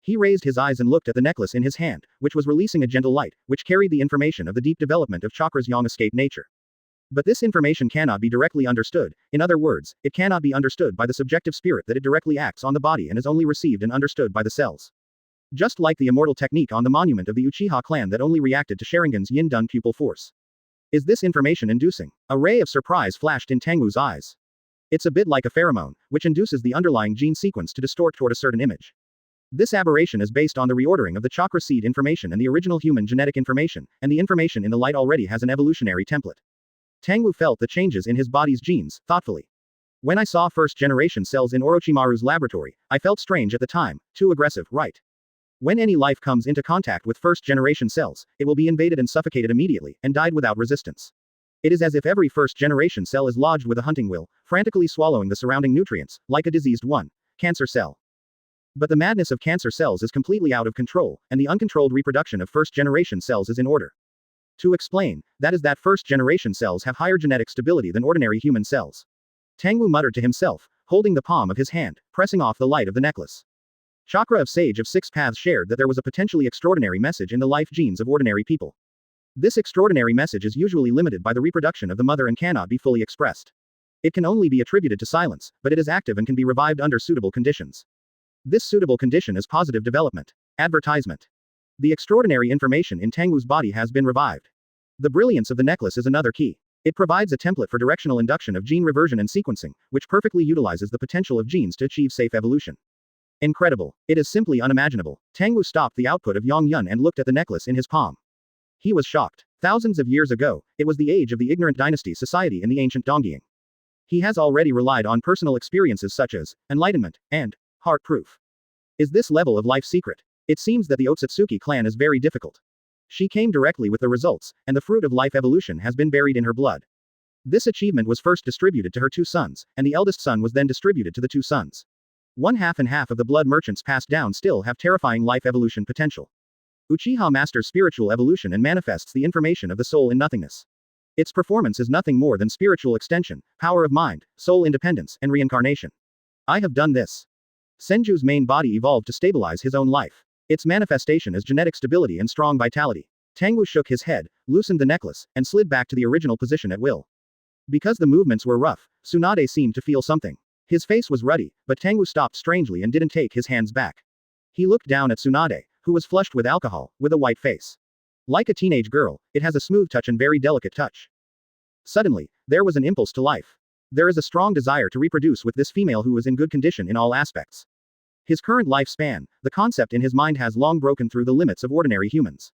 He raised his eyes and looked at the necklace in his hand, which was releasing a gentle light, which carried the information of the deep development of chakra's yang escape nature. But this information cannot be directly understood. In other words, it cannot be understood by the subjective spirit that it directly acts on the body and is only received and understood by the cells. Just like the immortal technique on the monument of the Uchiha clan that only reacted to Sharingan's yin-dun pupil force. Is this information inducing? A ray of surprise flashed in Tangwu's eyes. It's a bit like a pheromone, which induces the underlying gene sequence to distort toward a certain image. This aberration is based on the reordering of the chakra seed information and the original human genetic information, and the information in the light already has an evolutionary template. Tangwu felt the changes in his body's genes, thoughtfully. When I saw first-generation cells in Orochimaru's laboratory, I felt strange at the time, too aggressive, right? When any life comes into contact with first-generation cells, it will be invaded and suffocated immediately, and died without resistance. It is as if every first-generation cell is lodged with a hunting will, frantically swallowing the surrounding nutrients, like a diseased one. Cancer cell. But the madness of cancer cells is completely out of control, and the uncontrolled reproduction of first-generation cells is in order. To explain, that is that first-generation cells have higher genetic stability than ordinary human cells. Tangwu muttered to himself, holding the palm of his hand, pressing off the light of the necklace. Chakra of Sage of Six Paths shared that there was a potentially extraordinary message in the life genes of ordinary people. This extraordinary message is usually limited by the reproduction of the mother and cannot be fully expressed. It can only be attributed to silence, but it is active and can be revived under suitable conditions. This suitable condition is positive development. Advertisement. The extraordinary information in Tangwu's body has been revived. The brilliance of the necklace is another key. It provides a template for directional induction of gene reversion and sequencing, which perfectly utilizes the potential of genes to achieve safe evolution. Incredible. It is simply unimaginable. Tangwu stopped the output of Yang Yun and looked at the necklace in his palm. He was shocked. Thousands of years ago, it was the age of the ignorant dynasty society in the ancient Dongying. He has already relied on personal experiences such as enlightenment and heart proof. Is this level of life secret? It seems that the Otsutsuki clan is very difficult. She came directly with the results, and the fruit of life evolution has been buried in her blood. This achievement was first distributed to her two sons, and the eldest son was then distributed to the two sons. One half and half of the blood merchants passed down still have terrifying life evolution potential. Uchiha masters spiritual evolution and manifests the information of the soul in nothingness. Its performance is nothing more than spiritual extension, power of mind, soul independence, and reincarnation. I have done this. Senju's main body evolved to stabilize his own life. Its manifestation is genetic stability and strong vitality. Tangwu shook his head, loosened the necklace, and slid back to the original position at will. Because the movements were rough, Tsunade seemed to feel something. His face was ruddy, but Tangwu stopped strangely and didn't take his hands back. He looked down at Tsunade, who was flushed with alcohol, with a white face. Like a teenage girl, it has a smooth touch and very delicate touch. Suddenly, there was an impulse to life. There is a strong desire to reproduce with this female who is in good condition in all aspects. His current lifespan, the concept in his mind has long broken through the limits of ordinary humans.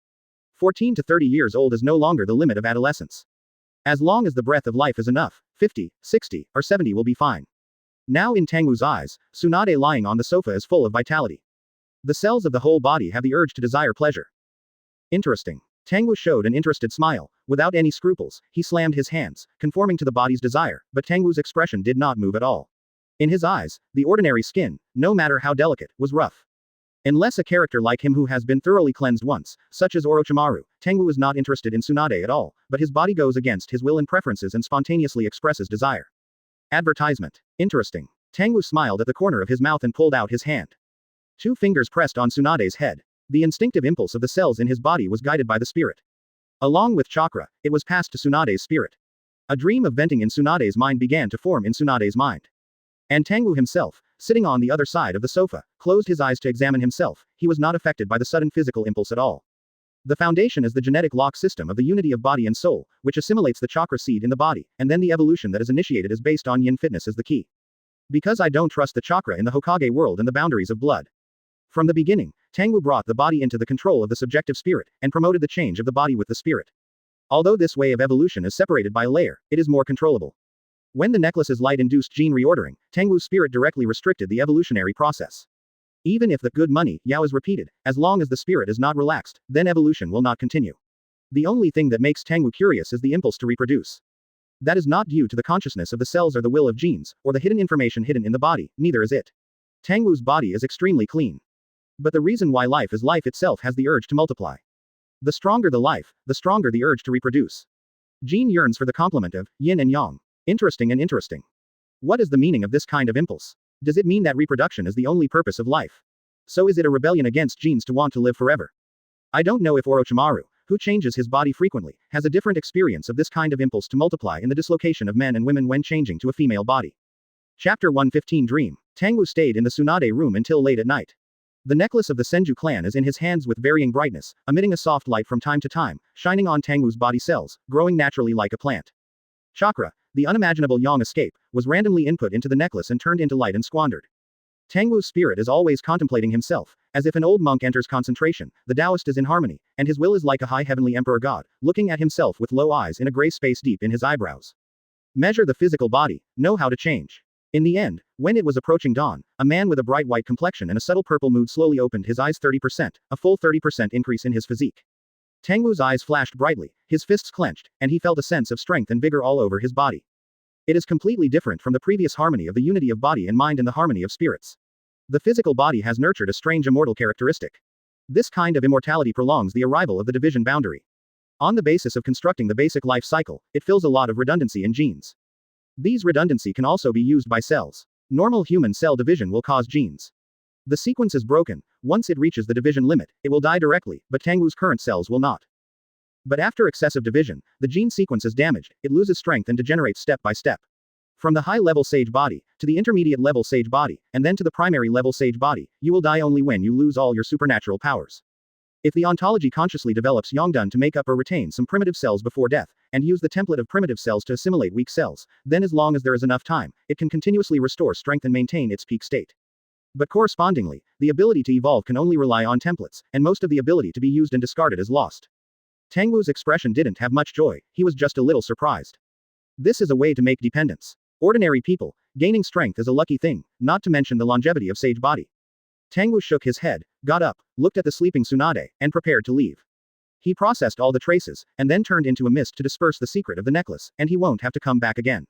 14 to 30 years old is no longer the limit of adolescence. As long as the breath of life is enough, 50, 60, or 70 will be fine. Now in Tangwu's eyes, Tsunade lying on the sofa is full of vitality. The cells of the whole body have the urge to desire pleasure. Interesting. Tangwu showed an interested smile. Without any scruples, he slammed his hands, conforming to the body's desire, but Tangwu's expression did not move at all. In his eyes, the ordinary skin, no matter how delicate, was rough. Unless a character like him who has been thoroughly cleansed once, such as Orochimaru, Tangwu is not interested in Tsunade at all, but his body goes against his will and preferences and spontaneously expresses desire. Advertisement. Interesting. Tangwu smiled at the corner of his mouth and pulled out his hand. 2 fingers pressed on Tsunade's head. The instinctive impulse of the cells in his body was guided by the spirit. Along with chakra, it was passed to Tsunade's spirit. A dream of venting in Tsunade's mind began to form in Tsunade's mind. And Tangwu himself, sitting on the other side of the sofa, closed his eyes to examine himself. He was not affected by the sudden physical impulse at all. The foundation is the genetic lock system of the unity of body and soul, which assimilates the chakra seed in the body, and then the evolution that is initiated is based on yin fitness as the key. Because I don't trust the chakra in the Hokage world and the boundaries of blood. From the beginning, Tangwu brought the body into the control of the subjective spirit, and promoted the change of the body with the spirit. Although this way of evolution is separated by a layer, it is more controllable. When the necklace's light-induced gene reordering, Tangwu's spirit directly restricted the evolutionary process. Even if the good money, Yao is repeated, as long as the spirit is not relaxed, then evolution will not continue. The only thing that makes Tangwu curious is the impulse to reproduce. That is not due to the consciousness of the cells or the will of genes, or the hidden information hidden in the body, neither is it. Tangwu's body is extremely clean. But the reason why life is life itself has the urge to multiply. The stronger the life, the stronger the urge to reproduce. Gene yearns for the complement of yin and yang. Interesting and interesting. What is the meaning of this kind of impulse? Does it mean that reproduction is the only purpose of life? So is it a rebellion against genes to want to live forever? I don't know if Orochimaru, who changes his body frequently, has a different experience of this kind of impulse to multiply in the dislocation of men and women when changing to a female body. Chapter 115 Dream. Tangwu stayed in the Tsunade room until late at night. The necklace of the Senju clan is in his hands with varying brightness, emitting a soft light from time to time, shining on Tangwu's body cells, growing naturally like a plant. Chakra, the unimaginable yang escape, was randomly input into the necklace and turned into light and squandered. Tangwu's spirit is always contemplating himself, as if an old monk enters concentration, the Taoist is in harmony, and his will is like a high heavenly emperor god, looking at himself with low eyes in a gray space deep in his eyebrows. Measure the physical body, know how to change. In the end, when it was approaching dawn, a man with a bright white complexion and a subtle purple mood slowly opened his eyes 30%, a full 30% increase in his physique. Tangwu's eyes flashed brightly, his fists clenched, and he felt a sense of strength and vigor all over his body. It is completely different from the previous harmony of the unity of body and mind and the harmony of spirits. The physical body has nurtured a strange immortal characteristic. This kind of immortality prolongs the arrival of the division boundary. On the basis of constructing the basic life cycle, it fills a lot of redundancy in genes. These redundancy can also be used by cells. Normal human cell division will cause genes. The sequence is broken. Once it reaches the division limit, it will die directly, but Tangwu's current cells will not. But after excessive division, the gene sequence is damaged, it loses strength and degenerates step by step. From the high-level sage body, to the intermediate-level sage body, and then to the primary-level sage body, you will die only when you lose all your supernatural powers. If the ontology consciously develops Yongdun to make up or retain some primitive cells before death, and use the template of primitive cells to assimilate weak cells, then as long as there is enough time, it can continuously restore strength and maintain its peak state. But correspondingly, the ability to evolve can only rely on templates, and most of the ability to be used and discarded is lost. Tangwu's expression didn't have much joy, he was just a little surprised. This is a way to make dependence. Ordinary people, gaining strength is a lucky thing, not to mention the longevity of sage body. Tangwu shook his head, got up, looked at the sleeping Tsunade, and prepared to leave. He processed all the traces, and then turned into a mist to disperse the secret of the necklace, and he won't have to come back again.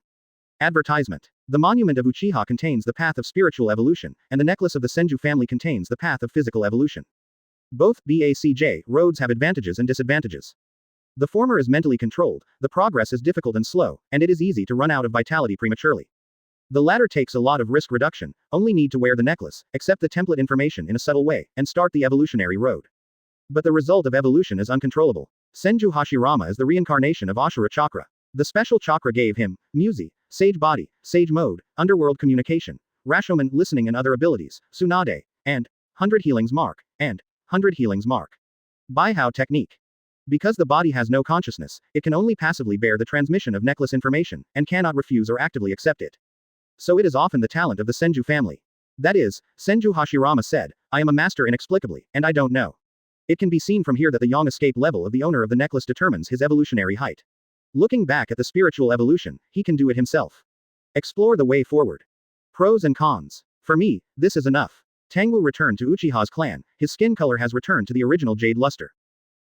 Advertisement. The monument of Uchiha contains the path of spiritual evolution, and the necklace of the Senju family contains the path of physical evolution. Both BACJ roads have advantages and disadvantages. The former is mentally controlled, the progress is difficult and slow, and it is easy to run out of vitality prematurely. The latter takes a lot of risk reduction, only need to wear the necklace, accept the template information in a subtle way, and start the evolutionary road. But the result of evolution is uncontrollable. Senju Hashirama is the reincarnation of Ashura Chakra. The special chakra gave him Muzi, Sage Body, Sage Mode, Underworld Communication, Rashomon Listening and other abilities, Tsunade, and 100 Healings Mark, and 100 Healings Mark. Baihao Technique. Because the body has no consciousness, it can only passively bear the transmission of necklace information, and cannot refuse or actively accept it. So it is often the talent of the Senju family. That is, Senju Hashirama said, I am a master inexplicably, and I don't know. It can be seen from here that the yang escape level of the owner of the necklace determines his evolutionary height. Looking back at the spiritual evolution, he can do it himself. Explore the way forward. Pros and cons. For me, this is enough. Tangwu returned to Uchiha's clan, his skin color has returned to the original jade luster.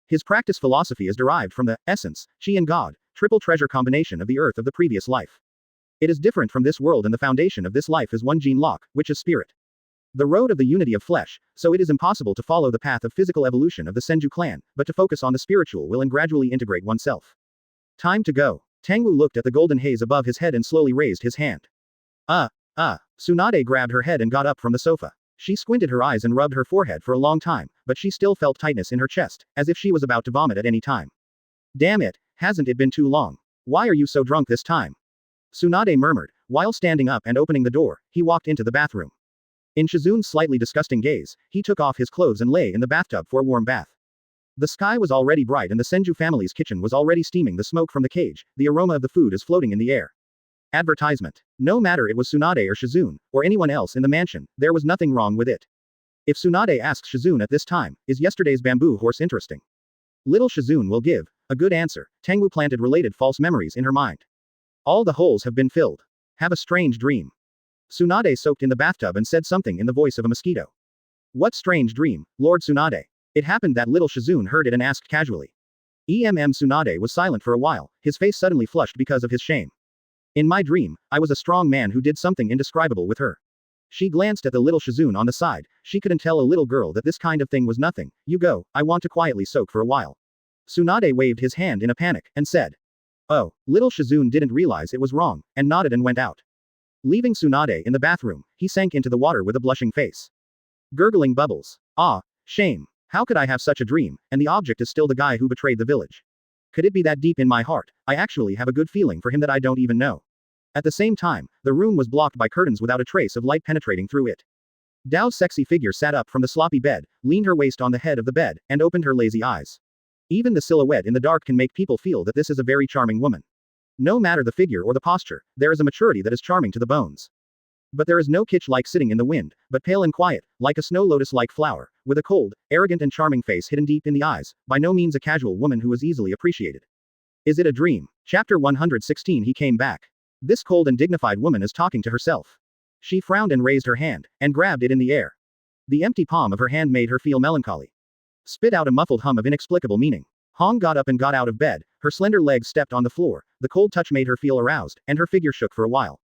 His practice philosophy is derived from the essence, chi and God, triple treasure combination of the earth of the previous life. It is different from this world and the foundation of this life is one gene lock, which is spirit. The road of the unity of flesh, so it is impossible to follow the path of physical evolution of the Senju clan, but to focus on the spiritual will and gradually integrate oneself. Time to go. Tangwu looked at the golden haze above his head and slowly raised his hand. Tsunade grabbed her head and got up from the sofa. She squinted her eyes and rubbed her forehead for a long time, but she still felt tightness in her chest, as if she was about to vomit at any time. Damn it, hasn't it been too long? Why are you so drunk this time? Tsunade murmured. While standing up and opening the door, he walked into the bathroom. In Shizun's slightly disgusting gaze, he took off his clothes and lay in the bathtub for a warm bath. The sky was already bright and the Senju family's kitchen was already steaming. The smoke from the cage, the aroma of the food is floating in the air. Advertisement. No matter it was Tsunade or Shizun, or anyone else in the mansion, there was nothing wrong with it. If Tsunade asks Shizun at this time, is yesterday's bamboo horse interesting? Little Shizun will give a good answer. Tangwu planted related false memories in her mind. All the holes have been filled. Have a strange dream. Tsunade soaked in the bathtub and said something in the voice of a mosquito. What strange dream, Lord Tsunade? It happened that little Shizun heard it and asked casually. Tsunade was silent for a while, his face suddenly flushed because of his shame. In my dream, I was a strong man who did something indescribable with her. She glanced at the little Shizun on the side. She couldn't tell a little girl that this kind of thing was nothing. You go, I want to quietly soak for a while. Tsunade waved his hand in a panic, and said. Oh, little Shizun didn't realize it was wrong, and nodded and went out. Leaving Tsunade in the bathroom, he sank into the water with a blushing face. Gurgling bubbles. Ah, shame. How could I have such a dream, and the object is still the guy who betrayed the village? Could it be that deep in my heart, I actually have a good feeling for him that I don't even know? At the same time, the room was blocked by curtains without a trace of light penetrating through it. Dao's sexy figure sat up from the sloppy bed, leaned her waist on the head of the bed, and opened her lazy eyes. Even the silhouette in the dark can make people feel that this is a very charming woman. No matter the figure or the posture, there is a maturity that is charming to the bones. But there is no kitsch like sitting in the wind, but pale and quiet, like a snow lotus-like flower, with a cold, arrogant and charming face hidden deep in the eyes, by no means a casual woman who is easily appreciated. Is it a dream? Chapter 116. He came back. This cold and dignified woman is talking to herself. She frowned and raised her hand, and grabbed it in the air. The empty palm of her hand made her feel melancholy. Spit out a muffled hum of inexplicable meaning. Hong got up and got out of bed, her slender legs stepped on the floor, the cold touch made her feel aroused, and her figure shook for a while.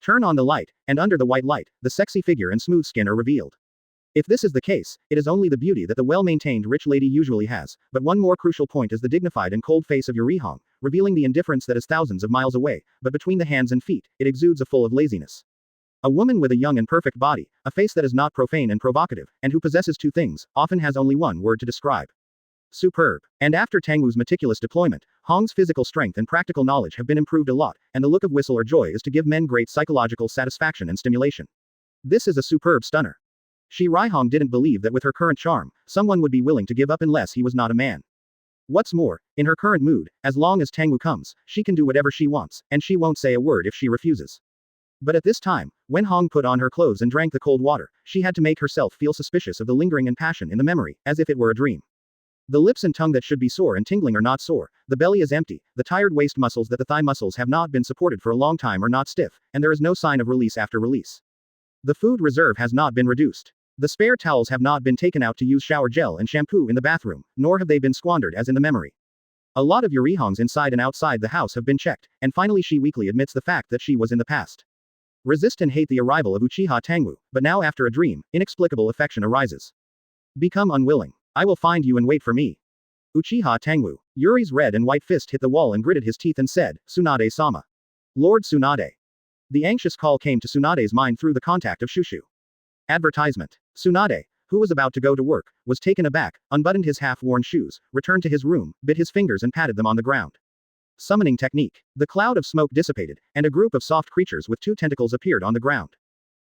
Turn on the light, and under the white light, the sexy figure and smooth skin are revealed. If this is the case, it is only the beauty that the well-maintained rich lady usually has, but one more crucial point is the dignified and cold face of Yurihong, revealing the indifference that is thousands of miles away, but between the hands and feet, it exudes a full of laziness. A woman with a young and perfect body, a face that is not profane and provocative, and who possesses two things, often has only one word to describe. Superb. And after Tangwu's meticulous deployment, Hong's physical strength and practical knowledge have been improved a lot, and the look of whistle or joy is to give men great psychological satisfaction and stimulation. This is a superb stunner. Hong didn't believe that with her current charm, someone would be willing to give up unless he was not a man. What's more, in her current mood, as long as Tangwu comes, she can do whatever she wants, and she won't say a word if she refuses. But at this time, when Hong put on her clothes and drank the cold water, she had to make herself feel suspicious of the lingering and passion in the memory, as if it were a dream. The lips and tongue that should be sore and tingling are not sore, the belly is empty, the tired waist muscles that the thigh muscles have not been supported for a long time are not stiff, and there is no sign of release after release. The food reserve has not been reduced. The spare towels have not been taken out to use shower gel and shampoo in the bathroom, nor have they been squandered as in the memory. A lot of Yurihongs inside and outside the house have been checked, and finally she weakly admits the fact that she was in the past. Resist and hate the arrival of Uchiha Tangwu, but now after a dream, inexplicable affection arises. Become unwilling. I will find you and wait for me. Uchiha Tangwu. Yuri's red and white fist hit the wall and gritted his teeth and said, Tsunade-sama. Lord Tsunade. The anxious call came to Tsunade's mind through the contact of Shushu. Advertisement. Tsunade, who was about to go to work, was taken aback, unbuttoned his half-worn shoes, returned to his room, bit his fingers and patted them on the ground. Summoning technique. The cloud of smoke dissipated, and a group of soft creatures with two tentacles appeared on the ground.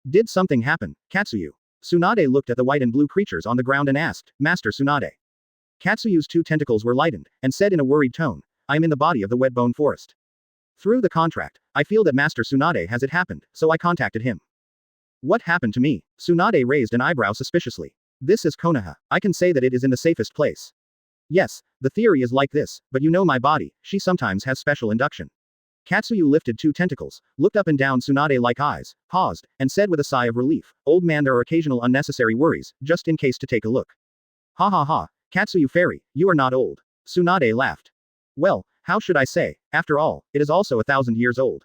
Did something happen, Katsuyu? Tsunade looked at the white and blue creatures on the ground and asked, Master Tsunade. Katsuyu's two tentacles were lightened, and said in a worried tone, I am in the body of the wet-bone forest. Through the contract, I feel that Master Tsunade has it happened, so I contacted him. What happened to me? Tsunade raised an eyebrow suspiciously. This is Konoha. I can say that it is in the safest place. Yes, the theory is like this, but you know my body, she sometimes has special induction. Katsuyu lifted two tentacles, looked up and down Tsunade-like eyes, paused, and said with a sigh of relief, Old man, there are occasional unnecessary worries, just in case to take a look. Ha ha ha, Katsuyu fairy, you are not old. Tsunade laughed. Well, how should I say, after all, it is also 1,000 years old.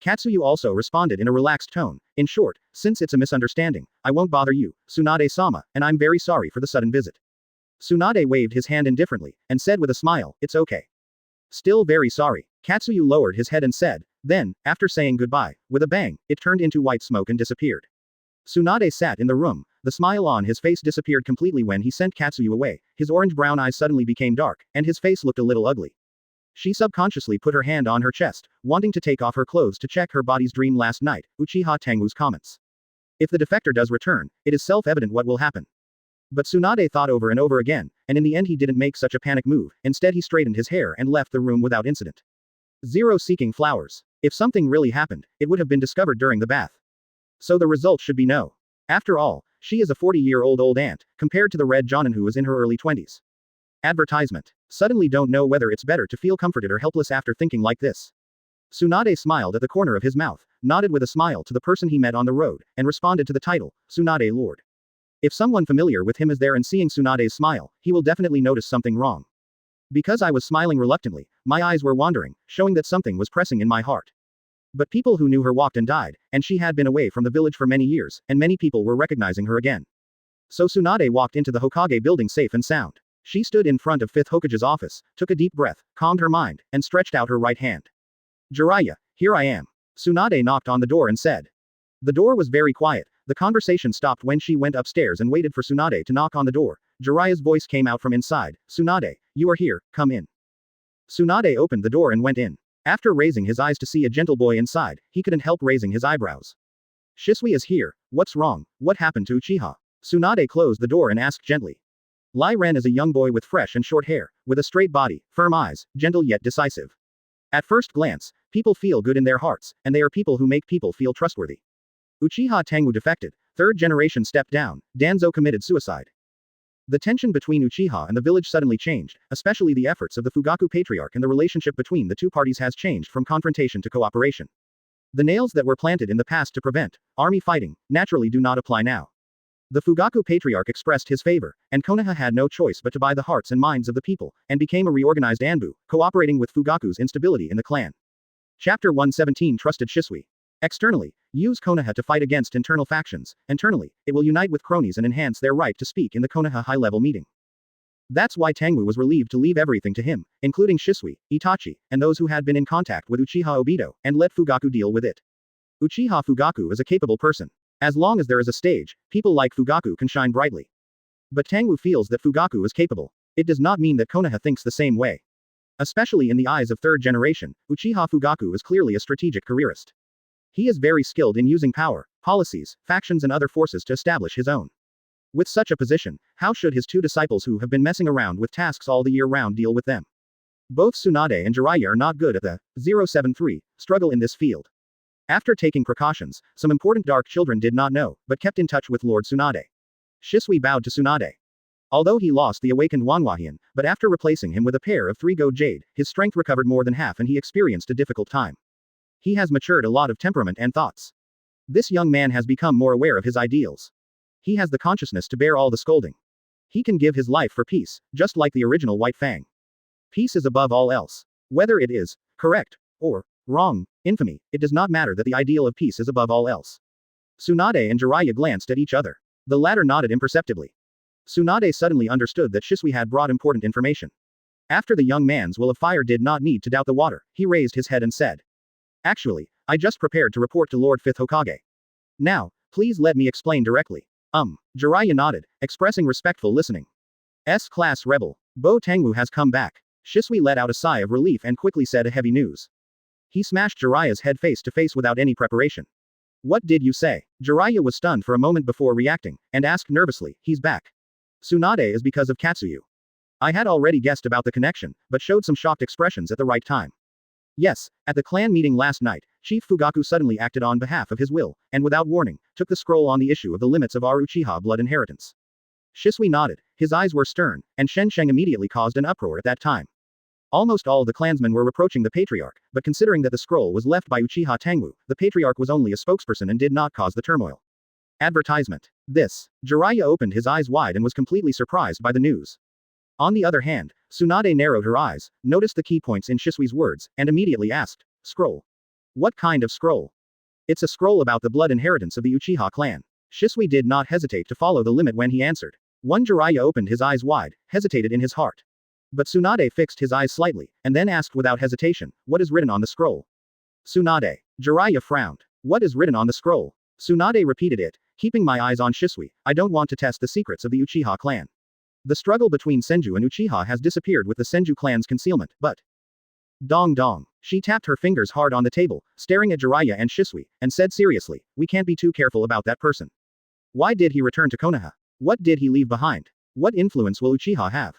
Katsuyu also responded in a relaxed tone. In short, since it's a misunderstanding, I won't bother you, Tsunade-sama, and I'm very sorry for the sudden visit. Tsunade waved his hand indifferently, and said with a smile, it's okay. Still very sorry. Katsuyu lowered his head and said, then, after saying goodbye, with a bang, it turned into white smoke and disappeared. Tsunade sat in the room. The smile on his face disappeared completely when he sent Katsuyu away. His orange-brown eyes suddenly became dark, and his face looked a little ugly. She subconsciously put her hand on her chest, wanting to take off her clothes to check her body's dream last night, Uchiha Tangwu's comments. If the defector does return, it is self-evident what will happen. But Tsunade thought over and over again, and in the end he didn't make such a panic move, instead he straightened his hair and left the room without incident. Zero seeking flowers. If something really happened, it would have been discovered during the bath. So the result should be no. After all, she is a 40-year-old old aunt, compared to the red Jōnin who is in her early 20s. Advertisement. Suddenly don't know whether it's better to feel comforted or helpless after thinking like this. Tsunade smiled at the corner of his mouth, nodded with a smile to the person he met on the road, and responded to the title, Tsunade Lord. If someone familiar with him is there and seeing Tsunade's smile, he will definitely notice something wrong. Because I was smiling reluctantly, my eyes were wandering, showing that something was pressing in my heart. But people who knew her walked and died, and she had been away from the village for many years, and many people were recognizing her again. So Tsunade walked into the Hokage building safe and sound. She stood in front of 5th Hokage's office, took a deep breath, calmed her mind, and stretched out her right hand. Jiraiya, here I am. Tsunade knocked on the door and said. The door was very quiet. The conversation stopped when she went upstairs and waited for Tsunade to knock on the door. Jiraiya's voice came out from inside. Tsunade, you are here, come in. Tsunade opened the door and went in. After raising his eyes to see a gentle boy inside, he couldn't help raising his eyebrows. Shisui is here. What's wrong? What happened to Uchiha? Tsunade closed the door and asked gently. Lai Ren is a young boy with fresh and short hair, with a straight body, firm eyes, gentle yet decisive. At first glance, people feel good in their hearts, and they are people who make people feel trustworthy. Uchiha Tangwu defected, 3rd generation stepped down, Danzo committed suicide. The tension between Uchiha and the village suddenly changed, especially the efforts of the Fugaku Patriarch, and the relationship between the two parties has changed from confrontation to cooperation. The nails that were planted in the past to prevent army fighting naturally do not apply now. The Fugaku Patriarch expressed his favor, and Konoha had no choice but to buy the hearts and minds of the people, and became a reorganized Anbu, cooperating with Fugaku's instability in the clan. Chapter 117 Trusted Shisui. Externally, use Konoha to fight against internal factions. Internally, it will unite with cronies and enhance their right to speak in the Konoha high-level meeting. That's why Tangwu was relieved to leave everything to him, including Shisui, Itachi, and those who had been in contact with Uchiha Obito, and let Fugaku deal with it. Uchiha Fugaku is a capable person. As long as there is a stage, people like Fugaku can shine brightly. But Tangwu feels that Fugaku is capable. It does not mean that Konoha thinks the same way. Especially in the eyes of 3rd generation, Uchiha Fugaku is clearly a strategic careerist. He is very skilled in using power, policies, factions and other forces to establish his own. With such a position, how should his 2 disciples who have been messing around with tasks all the year round deal with them? Both Tsunade and Jiraiya are not good at the 073 struggle in this field. After taking precautions, some important dark children did not know, but kept in touch with Lord Tsunade. Shisui bowed to Tsunade. Although he lost the awakened Wanwahian, but after replacing him with a pair of 3 gold jade, his strength recovered more than half and he experienced a difficult time. He has matured a lot of temperament and thoughts. This young man has become more aware of his ideals. He has the consciousness to bear all the scolding. He can give his life for peace, just like the original White Fang. Peace is above all else. Whether it is correct or wrong, infamy, it does not matter that the ideal of peace is above all else. Tsunade and Jiraiya glanced at each other. The latter nodded imperceptibly. Tsunade suddenly understood that Shisui had brought important information. After the young man's will of fire did not need to doubt the water, he raised his head and said. Actually, I just prepared to report to Lord 5th Hokage. Now, please let me explain directly. Jiraiya nodded, expressing respectful listening. S-class rebel. Bo Tangwu has come back. Shisui let out a sigh of relief and quickly said a heavy news. He smashed Jiraiya's head face to face without any preparation. What did you say? Jiraiya was stunned for a moment before reacting, and asked nervously, he's back. Tsunade is because of Katsuyu. I had already guessed about the connection, but showed some shocked expressions at the right time. Yes, at the clan meeting last night, Chief Fugaku suddenly acted on behalf of his will, and without warning, took the scroll on the issue of the limits of our Uchiha blood inheritance. Shisui nodded, his eyes were stern, and Shen Sheng immediately caused an uproar at that time. Almost all the clansmen were reproaching the Patriarch, but considering that the scroll was left by Uchiha Tangwu, the Patriarch was only a spokesperson and did not cause the turmoil. Advertisement. This. Jiraiya opened his eyes wide and was completely surprised by the news. On the other hand, Tsunade narrowed her eyes, noticed the key points in Shisui's words, and immediately asked, Scroll. What kind of scroll? It's a scroll about the blood inheritance of the Uchiha clan. Shisui did not hesitate to follow the limit when he answered. One Jiraiya opened his eyes wide, hesitated in his heart. But Tsunade fixed his eyes slightly, and then asked without hesitation, what is written on the scroll? Tsunade. Jiraiya frowned. What is written on the scroll? Tsunade repeated it, keeping my eyes on Shisui. I don't want to test the secrets of the Uchiha clan. The struggle between Senju and Uchiha has disappeared with the Senju clan's concealment, but... Dong dong. She tapped her fingers hard on the table, staring at Jiraiya and Shisui, and said seriously, we can't be too careful about that person. Why did he return to Konoha? What did he leave behind? What influence will Uchiha have?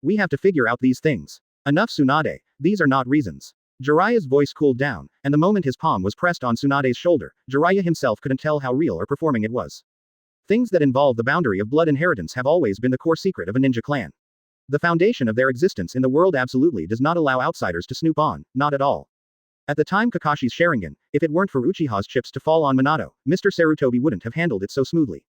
We have to figure out these things. Enough Tsunade, these are not reasons. Jiraiya's voice cooled down, and the moment his palm was pressed on Tsunade's shoulder, Jiraiya himself couldn't tell how real or performing it was. Things that involve the boundary of blood inheritance have always been the core secret of a ninja clan. The foundation of their existence in the world absolutely does not allow outsiders to snoop on, not at all. At the time Kakashi's Sharingan, if it weren't for Uchiha's chips to fall on Minato, Mr. Sarutobi wouldn't have handled it so smoothly.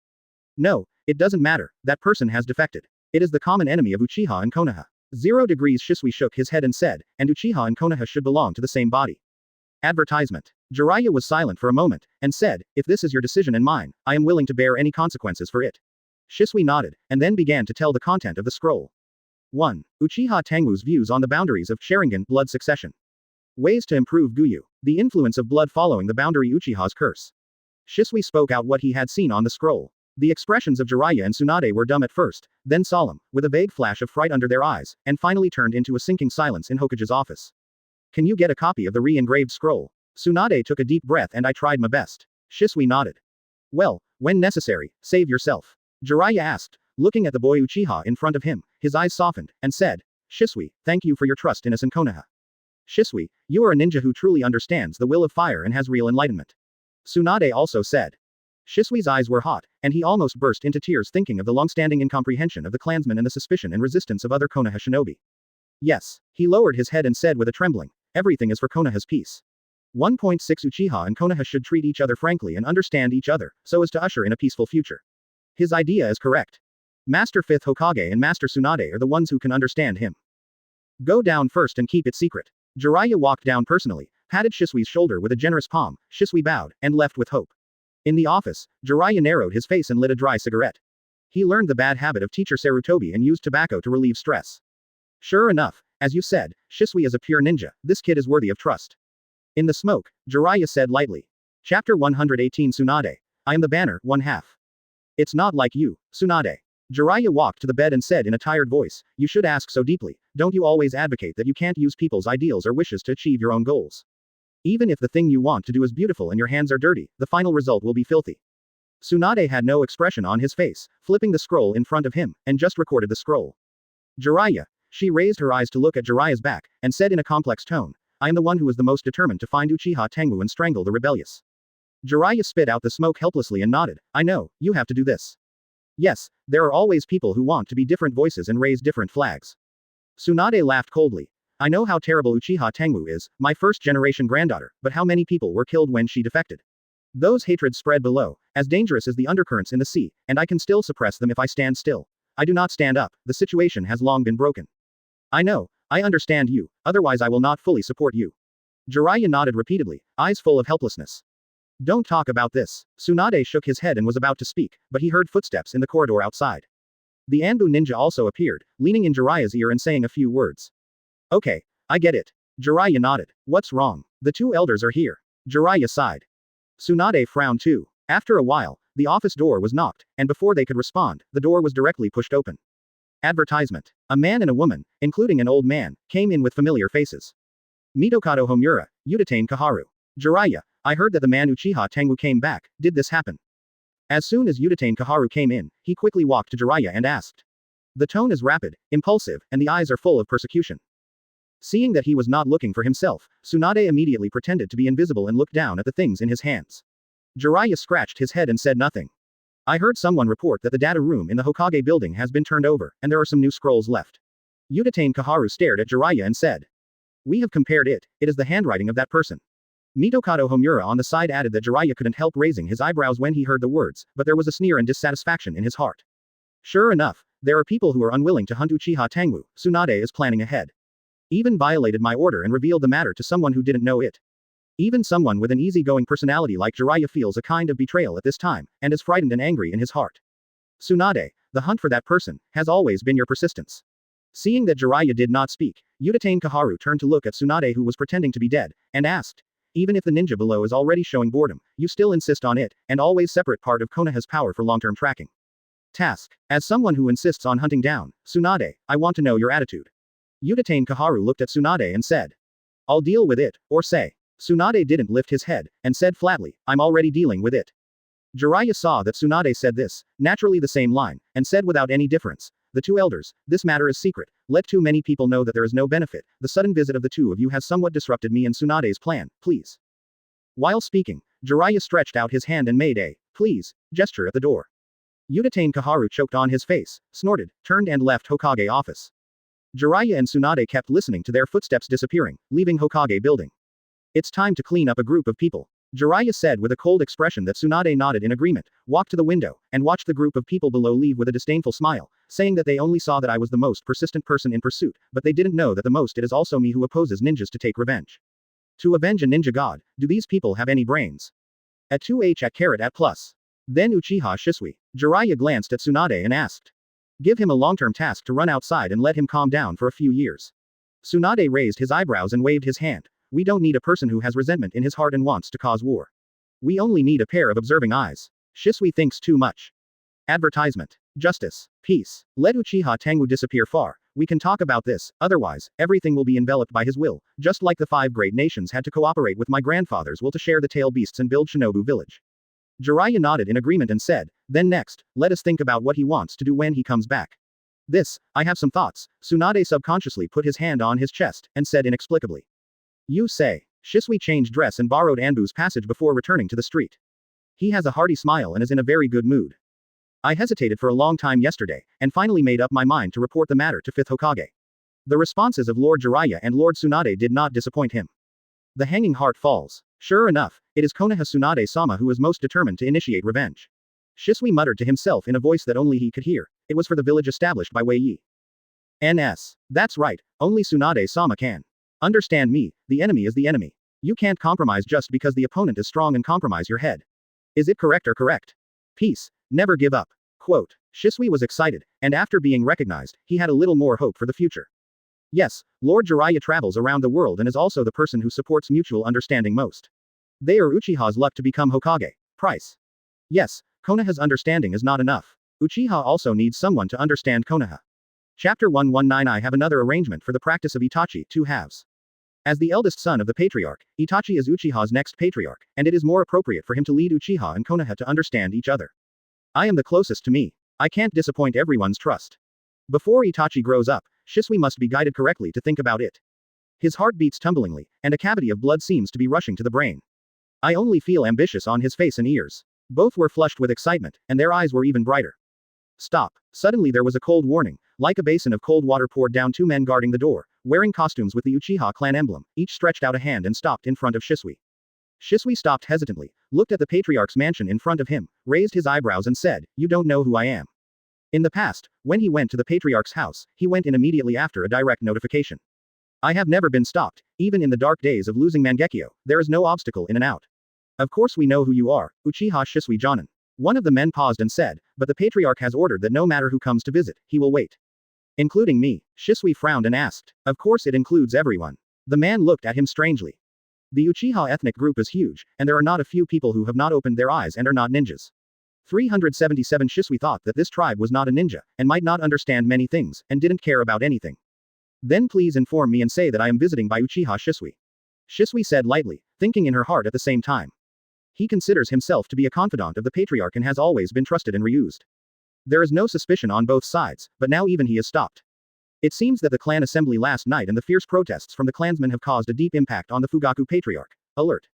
No, it doesn't matter, that person has defected. It is the common enemy of Uchiha and Konoha. 0 degrees Shisui shook his head and said, and Uchiha and Konoha should belong to the same body. Advertisement. Jiraiya was silent for a moment, and said, if this is your decision and mine, I am willing to bear any consequences for it. Shisui nodded, and then began to tell the content of the scroll. 1. Uchiha Tangwu's views on the boundaries of Sharingan blood succession. Ways to improve Guyu. The influence of blood following the boundary Uchiha's curse. Shisui spoke out what he had seen on the scroll. The expressions of Jiraiya and Tsunade were dumb at first, then solemn, with a vague flash of fright under their eyes, and finally turned into a sinking silence in Hokage's office. Can you get a copy of the re-engraved scroll? Tsunade took a deep breath and I tried my best. Shisui nodded. Well, when necessary, save yourself. Jiraiya asked, looking at the boy Uchiha in front of him, his eyes softened, and said, Shisui, thank you for your trust in us in Konoha. Shisui, you are a ninja who truly understands the will of fire and has real enlightenment. Tsunade also said. Shisui's eyes were hot, and he almost burst into tears thinking of the long-standing incomprehension of the clansmen and the suspicion and resistance of other Konoha shinobi. Yes, he lowered his head and said with a trembling, everything is for Konoha's peace. 1.6 Uchiha and Konoha should treat each other frankly and understand each other, so as to usher in a peaceful future. His idea is correct. Master 5th Hokage and Master Tsunade are the ones who can understand him. Go down first and keep it secret. Jiraiya walked down personally, patted Shisui's shoulder with a generous palm, Shisui bowed, and left with hope. In the office, Jiraiya narrowed his face and lit a dry cigarette. He learned the bad habit of teacher Sarutobi and used tobacco to relieve stress. Sure enough, as you said, Shisui is a pure ninja, this kid is worthy of trust. In the smoke, Jiraiya said lightly. Chapter 118 Tsunade. I am the banner, 1/2. It's not like you, Tsunade. Jiraiya walked to the bed and said in a tired voice, you should ask so deeply, don't you always advocate that you can't use people's ideals or wishes to achieve your own goals? Even if the thing you want to do is beautiful and your hands are dirty, the final result will be filthy. Tsunade had no expression on his face, flipping the scroll in front of him, and just recorded the scroll. Jiraiya. She raised her eyes to look at Jiraiya's back, and said in a complex tone, I am the one who is the most determined to find Uchiha Tangwu and strangle the rebellious. Jiraiya spit out the smoke helplessly and nodded, I know, you have to do this. Yes, there are always people who want to be different voices and raise different flags. Tsunade laughed coldly. I know how terrible Uchiha Tangwu is, my first-generation granddaughter, but how many people were killed when she defected? Those hatreds spread below, as dangerous as the undercurrents in the sea, and I can still suppress them if I stand still. I do not stand up, the situation has long been broken. I know, I understand you, otherwise I will not fully support you. Jiraiya nodded repeatedly, eyes full of helplessness. Don't talk about this. Tsunade shook his head and was about to speak, but he heard footsteps in the corridor outside. The Anbu ninja also appeared, leaning in Jiraiya's ear and saying a few words. Okay, I get it. Jiraiya nodded. What's wrong? The two elders are here. Jiraiya sighed. Tsunade frowned too. After a while, the office door was knocked, and before they could respond, the door was directly pushed open. Advertisement. A man and a woman, including an old man, came in with familiar faces. Mitokado Homura, Uchiha Kaharu. Jiraiya, I heard that the man Uchiha Tangwu came back, did this happen? As soon as Uchiha Kaharu came in, he quickly walked to Jiraiya and asked. The tone is rapid, impulsive, and the eyes are full of persecution. Seeing that he was not looking for himself, Tsunade immediately pretended to be invisible and looked down at the things in his hands. Jiraiya scratched his head and said nothing. I heard someone report that the data room in the Hokage building has been turned over, and there are some new scrolls left. Uchiha Kaharu stared at Jiraiya and said. We have compared it, it is the handwriting of that person. Mitokado Homura on the side added that Jiraiya couldn't help raising his eyebrows when he heard the words, but there was a sneer and dissatisfaction in his heart. Sure enough, there are people who are unwilling to hunt Uchiha Tangwu, Tsunade is planning ahead. Even violated my order and revealed the matter to someone who didn't know it. Even someone with an easygoing personality like Jiraiya feels a kind of betrayal at this time, and is frightened and angry in his heart. Tsunade, the hunt for that person, has always been your persistence. Seeing that Jiraiya did not speak, Uchiha Kaharu turned to look at Tsunade, who was pretending to be dead, and asked, even if the ninja below is already showing boredom, you still insist on it, and always separate part of Konoha's power for long-term tracking. Task. As someone who insists on hunting down Tsunade, I want to know your attitude. Uchiha Kaharu looked at Tsunade and said, I'll deal with it, or say. Tsunade didn't lift his head, and said flatly, I'm already dealing with it. Jiraiya saw that Tsunade said this, naturally the same line, and said without any difference, the two elders, this matter is secret, let too many people know that there is no benefit, the sudden visit of the two of you has somewhat disrupted me and Tsunade's plan, please. While speaking, Jiraiya stretched out his hand and made a, please, gesture at the door. Uchiha Kaharu choked on his face, snorted, turned and left Hokage office. Jiraiya and Tsunade kept listening to their footsteps disappearing, leaving Hokage building. It's time to clean up a group of people. Jiraiya said with a cold expression that Tsunade nodded in agreement, walked to the window, and watched the group of people below leave with a disdainful smile, saying that they only saw that I was the most persistent person in pursuit, but they didn't know that the most it is also me who opposes ninjas to take revenge. To avenge a ninja god, do these people have any brains? At 2h at carat at plus. Then Uchiha Shisui. Jiraiya glanced at Tsunade and asked. Give him a long-term task to run outside and let him calm down for a few years. Tsunade raised his eyebrows and waved his hand. We don't need a person who has resentment in his heart and wants to cause war. We only need a pair of observing eyes. Shisui thinks too much. Advertisement. Justice. Peace. Let Uchiha Tangwu disappear far. We can talk about this, otherwise, everything will be enveloped by his will, just like the 5 great nations had to cooperate with my grandfather's will to share the tail beasts and build Shinobu village. Jiraiya nodded in agreement and said, then next, let us think about what he wants to do when he comes back. This, I have some thoughts. Tsunade subconsciously put his hand on his chest, and said inexplicably. You say. Shisui changed dress and borrowed Anbu's passage before returning to the street. He has a hearty smile and is in a very good mood. I hesitated for a long time yesterday, and finally made up my mind to report the matter to 5th Hokage. The responses of Lord Jiraiya and Lord Tsunade did not disappoint him. The hanging heart falls. Sure enough, it is Konoha Tsunade-sama who is most determined to initiate revenge. Shisui muttered to himself in a voice that only he could hear. It was for the village established by Wei Yi. NS. That's right, only Tsunade-sama can. Understand me, the enemy is the enemy. You can't compromise just because the opponent is strong and compromise your head. Is it correct or correct? Peace. Never give up. Quote. Shisui was excited, and after being recognized, he had a little more hope for the future. Yes, Lord Jiraiya travels around the world and is also the person who supports mutual understanding most. They are Uchiha's luck to become Hokage. Price. Yes, Konoha's understanding is not enough. Uchiha also needs someone to understand Konoha. Chapter 119 I have another arrangement for the practice of Itachi, 2 halves. As the eldest son of the patriarch, Itachi is Uchiha's next patriarch, and it is more appropriate for him to lead Uchiha and Konoha to understand each other. I am the closest to me. I can't disappoint everyone's trust. Before Itachi grows up, Shisui must be guided correctly to think about it. His heart beats tumblingly, and a cavity of blood seems to be rushing to the brain. I only feel ambitious on his face and ears. Both were flushed with excitement, and their eyes were even brighter. Stop. Suddenly there was a cold warning, like a basin of cold water poured down 2 men guarding the door, wearing costumes with the Uchiha clan emblem, each stretched out a hand and stopped in front of Shisui. Shisui stopped hesitantly, looked at the patriarch's mansion in front of him, raised his eyebrows and said, You don't know who I am. In the past, when he went to the patriarch's house, he went in immediately after a direct notification. I have never been stopped, even in the dark days of losing Mangekyo, there is no obstacle in and out. Of course we know who you are, Uchiha Shisui Jōnin. One of the men paused and said, but the patriarch has ordered that no matter who comes to visit, he will wait. Including me. Shisui frowned and asked. Of course it includes everyone. The man looked at him strangely. The Uchiha ethnic group is huge, and there are not a few people who have not opened their eyes and are not ninjas. 377 Shisui thought that this tribe was not a ninja, and might not understand many things, and didn't care about anything. Then please inform me and say that I am visiting by Uchiha Shisui. Shisui said lightly, thinking in her heart at the same time. He considers himself to be a confidant of the patriarch and has always been trusted and reused. There is no suspicion on both sides, but now even he is stopped. It seems that the clan assembly last night and the fierce protests from the clansmen have caused a deep impact on the Fugaku patriarch. Alert.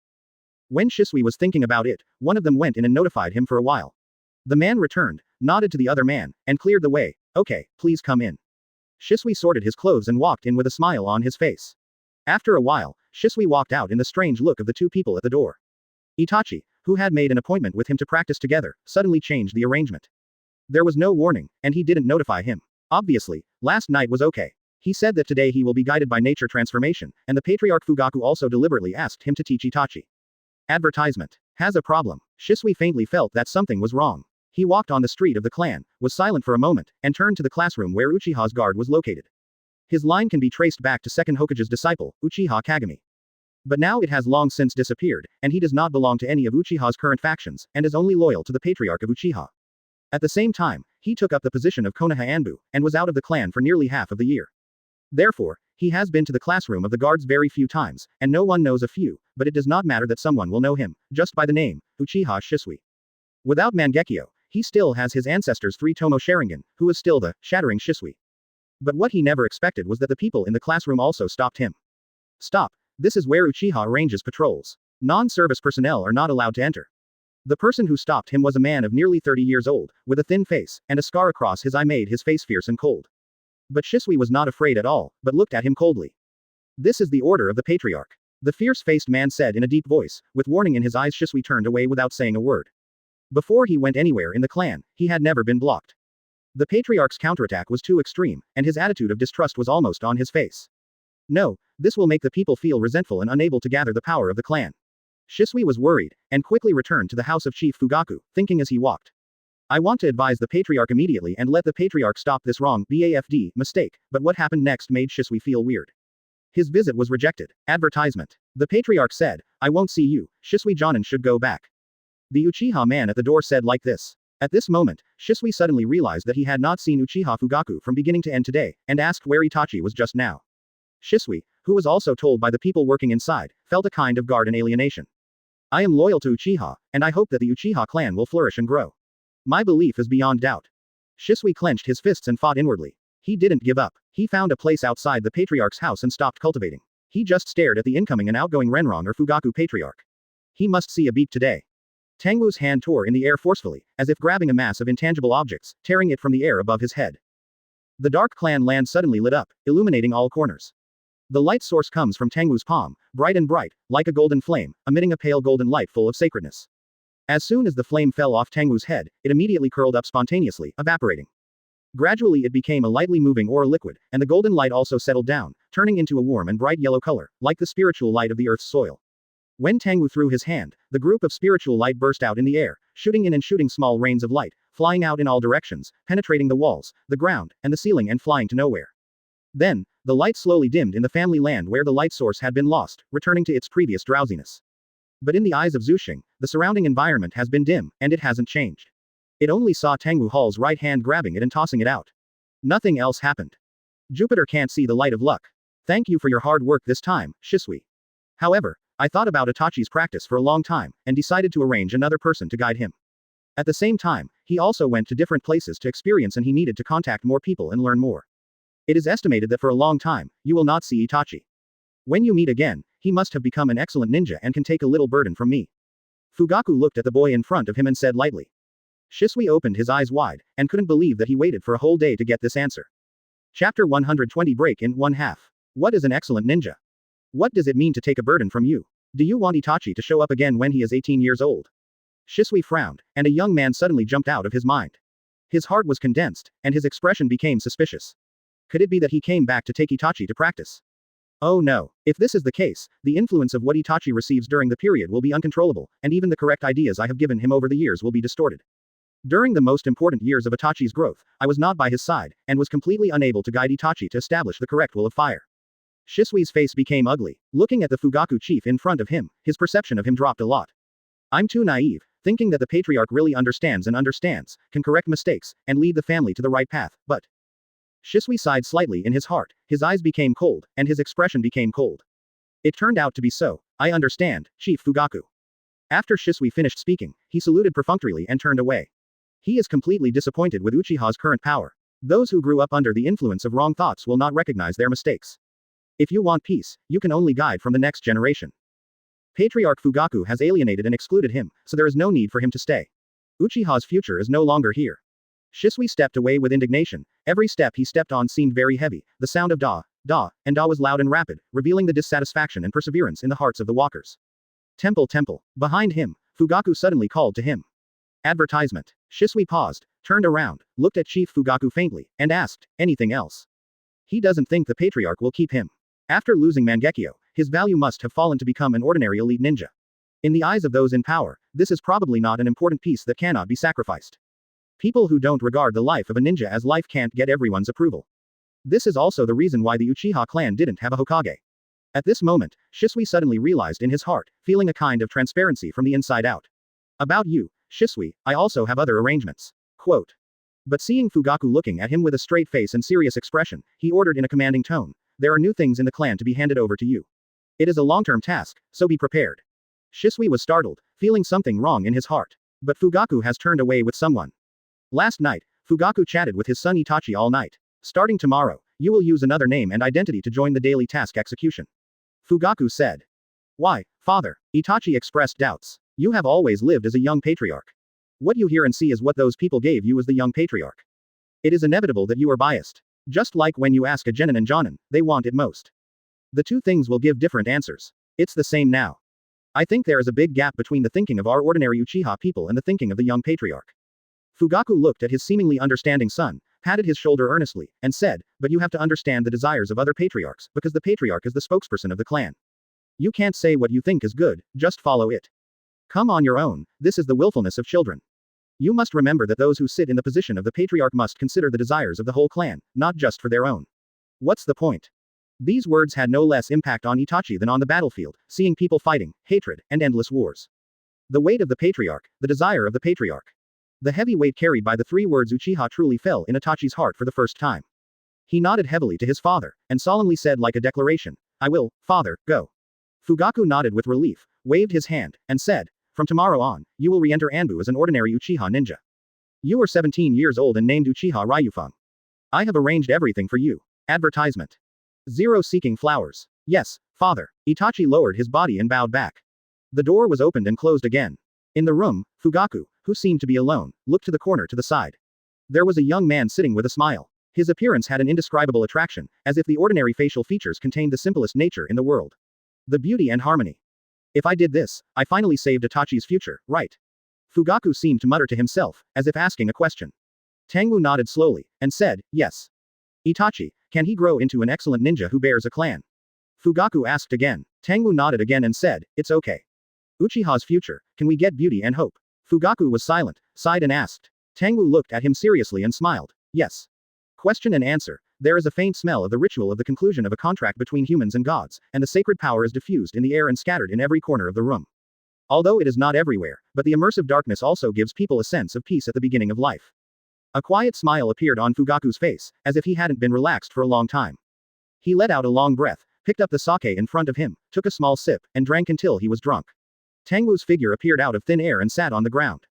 When Shisui was thinking about it, one of them went in and notified him for a while. The man returned, nodded to the other man, and cleared the way. Okay, please come in. Shisui sorted his clothes and walked in with a smile on his face. After a while, Shisui walked out in the strange look of the 2 people at the door. Itachi, who had made an appointment with him to practice together, suddenly changed the arrangement. There was no warning, and he didn't notify him. Obviously, last night was okay. He said that today he will be guided by nature transformation, and the Patriarch Fugaku also deliberately asked him to teach Itachi. Advertisement. Has a problem. Shisui faintly felt that something was wrong. He walked on the street of the clan, was silent for a moment, and turned to the classroom where Uchiha's guard was located. His line can be traced back to second Hokage's disciple, Uchiha Kagami. But now it has long since disappeared, and he does not belong to any of Uchiha's current factions, and is only loyal to the Patriarch of Uchiha. At the same time, he took up the position of Konoha Anbu, and was out of the clan for nearly half of the year. Therefore, he has been to the classroom of the guards very few times, and no one knows a few, but it does not matter that someone will know him, just by the name, Uchiha Shisui. Without Mangekyo, he still has his ancestors' 3-tomo Sharingan, who is still the shattering Shisui. But what he never expected was that the people in the classroom also stopped him. Stop. This is where Uchiha arranges patrols. Non-service personnel are not allowed to enter. The person who stopped him was a man of nearly 30 years old, with a thin face, and a scar across his eye made his face fierce and cold. But Shisui was not afraid at all, but looked at him coldly. This is the order of the Patriarch. The fierce-faced man said in a deep voice, with warning in his eyes. Shisui turned away without saying a word. Before he went anywhere in the clan, he had never been blocked. The Patriarch's counterattack was too extreme, and his attitude of distrust was almost on his face. No, this will make the people feel resentful and unable to gather the power of the clan. Shisui was worried, and quickly returned to the house of Chief Fugaku, thinking as he walked. I want to advise the Patriarch immediately and let the Patriarch stop this wrong mistake, but what happened next made Shisui feel weird. His visit was rejected. Advertisement. The Patriarch said, I won't see you, Shisui Jōnin should go back. The Uchiha man at the door said like this. At this moment, Shisui suddenly realized that he had not seen Uchiha Fugaku from beginning to end today, and asked where Itachi was just now. Shisui, who was also told by the people working inside, felt a kind of guard and alienation. I am loyal to Uchiha, and I hope that the Uchiha clan will flourish and grow. My belief is beyond doubt. Shisui clenched his fists and fought inwardly. He didn't give up. He found a place outside the Patriarch's house and stopped cultivating. He just stared at the incoming and outgoing Renrong or Fugaku Patriarch. He must see a beat today. Tangwu's hand tore in the air forcefully, as if grabbing a mass of intangible objects, tearing it from the air above his head. The dark clan land suddenly lit up, illuminating all corners. The light source comes from Tangwu's palm, bright and bright, like a golden flame, emitting a pale golden light full of sacredness. As soon as the flame fell off Tangwu's head, it immediately curled up spontaneously, evaporating. Gradually it became a lightly moving or liquid, and the golden light also settled down, turning into a warm and bright yellow color, like the spiritual light of the earth's soil. When Tangwu threw his hand, the group of spiritual light burst out in the air, shooting in and shooting small rains of light, flying out in all directions, penetrating the walls, the ground, and the ceiling and flying to nowhere. Then, the light slowly dimmed in the family land where the light source had been lost, returning to its previous drowsiness. But in the eyes of Zuxing, the surrounding environment has been dim, and it hasn't changed. It only saw Tangwu Hall's right hand grabbing it and tossing it out. Nothing else happened. Jupiter can't see the light of luck. Thank you for your hard work this time, Shisui. However, I thought about Itachi's practice for a long time, and decided to arrange another person to guide him. At the same time, he also went to different places to experience and he needed to contact more people and learn more. It is estimated that for a long time, you will not see Itachi. When you meet again, he must have become an excellent ninja and can take a little burden from me. Fugaku looked at the boy in front of him and said lightly. Shisui opened his eyes wide, and couldn't believe that he waited for a whole day to get this answer. Chapter 120 Break in 1/2. What is an excellent ninja? What does it mean to take a burden from you? Do you want Itachi to show up again when he is 18 years old? Shisui frowned, and a young man suddenly jumped out of his mind. His heart was condensed, and his expression became suspicious. Could it be that he came back to take Itachi to practice? Oh no, if this is the case, the influence of what Itachi receives during the period will be uncontrollable, and even the correct ideas I have given him over the years will be distorted. During the most important years of Itachi's growth, I was not by his side, and was completely unable to guide Itachi to establish the correct will of fire. Shisui's face became ugly. Looking at the Fugaku chief in front of him, his perception of him dropped a lot. I'm too naive, thinking that the patriarch really understands, can correct mistakes, and lead the family to the right path, but... Shisui sighed slightly in his heart, his eyes became cold, and his expression became cold. It turned out to be so. I understand, Chief Fugaku. After Shisui finished speaking, he saluted perfunctorily and turned away. He is completely disappointed with Uchiha's current power. Those who grew up under the influence of wrong thoughts will not recognize their mistakes. If you want peace, you can only guide from the next generation. Patriarch Fugaku has alienated and excluded him, so there is no need for him to stay. Uchiha's future is no longer here. Shisui stepped away with indignation. Every step he stepped on seemed very heavy. The sound of da, and da was loud and rapid, revealing the dissatisfaction and perseverance in the hearts of the walkers. Temple. Behind him, Fugaku suddenly called to him. Advertisement. Shisui paused, turned around, looked at Chief Fugaku faintly, and asked, anything else? He doesn't think the patriarch will keep him. After losing Mangekyo, his value must have fallen to become an ordinary elite ninja. In the eyes of those in power, this is probably not an important piece that cannot be sacrificed. People who don't regard the life of a ninja as life can't get everyone's approval. This is also the reason why the Uchiha clan didn't have a Hokage. At this moment, Shisui suddenly realized in his heart, feeling a kind of transparency from the inside out. About you, Shisui, I also have other arrangements. Quote. But seeing Fugaku looking at him with a straight face and serious expression, he ordered in a commanding tone, there are new things in the clan to be handed over to you. It is a long-term task, so be prepared. Shisui was startled, feeling something wrong in his heart. But Fugaku has turned away with someone. Last night, Fugaku chatted with his son Itachi all night. Starting tomorrow, you will use another name and identity to join the daily task execution. Fugaku said. Why, father? Itachi expressed doubts. You have always lived as a young patriarch. What you hear and see is what those people gave you as the young patriarch. It is inevitable that you are biased. Just like when you ask a Genin and Jōnin, they want it most. The two things will give different answers. It's the same now. I think there is a big gap between the thinking of our ordinary Uchiha people and the thinking of the young patriarch. Fugaku looked at his seemingly understanding son, patted his shoulder earnestly, and said, but you have to understand the desires of other patriarchs, because the patriarch is the spokesperson of the clan. You can't say what you think is good, just follow it. Come on your own, this is the willfulness of children. You must remember that those who sit in the position of the patriarch must consider the desires of the whole clan, not just for their own. What's the point? These words had no less impact on Itachi than on the battlefield, seeing people fighting, hatred, and endless wars. The weight of the patriarch, the desire of the patriarch. The heavy weight carried by the three words Uchiha truly fell in Itachi's heart for the first time. He nodded heavily to his father, and solemnly said like a declaration, I will, father, go. Fugaku nodded with relief, waved his hand, and said, from tomorrow on, you will re-enter Anbu as an ordinary Uchiha ninja. You are 17 years old and named Uchiha Ryufeng. I have arranged everything for you. Advertisement. Zero seeking flowers. Yes, father. Itachi lowered his body and bowed back. The door was opened and closed again. In the room, Fugaku, who seemed to be alone, looked to the corner to the side. There was a young man sitting with a smile. His appearance had an indescribable attraction, as if the ordinary facial features contained the simplest nature in the world. The beauty and harmony. If I did this, I finally saved Itachi's future, right? Fugaku seemed to mutter to himself, as if asking a question. Tangwu nodded slowly, and said, yes. Itachi, can he grow into an excellent ninja who bears a clan? Fugaku asked again. Tangwu nodded again and said, it's okay. Uchiha's future, can we get beauty and hope? Fugaku was silent, sighed and asked. Tangwu looked at him seriously and smiled. Yes. Question and answer. There is a faint smell of the ritual of the conclusion of a contract between humans and gods, and the sacred power is diffused in the air and scattered in every corner of the room. Although it is not everywhere, but the immersive darkness also gives people a sense of peace at the beginning of life. A quiet smile appeared on Fugaku's face, as if he hadn't been relaxed for a long time. He let out a long breath, picked up the sake in front of him, took a small sip, and drank until he was drunk. Tangwu's figure appeared out of thin air and sat on the ground.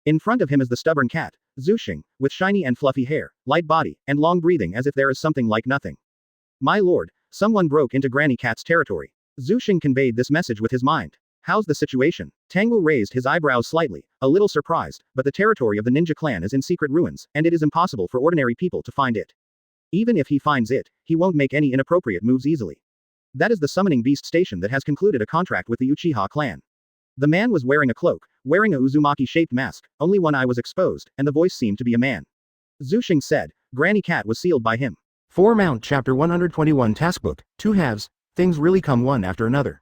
In front of him is the stubborn cat, Zushing, with shiny and fluffy hair, light body, and long breathing as if there is something like nothing. My lord, someone broke into Granny Cat's territory. Zushing conveyed this message with his mind. How's the situation? Tangwu raised his eyebrows slightly, a little surprised, but the territory of the ninja clan is in secret ruins, and it is impossible for ordinary people to find it. Even if he finds it, he won't make any inappropriate moves easily. That is the summoning beast station that has concluded a contract with the Uchiha clan. The man was wearing a cloak, wearing a Uzumaki-shaped mask, only one eye was exposed, and the voice seemed to be a man. Zushing said, Granny Cat was sealed by him. 4 Mount Chapter 121 Taskbook, 2 halves, things really come one after another.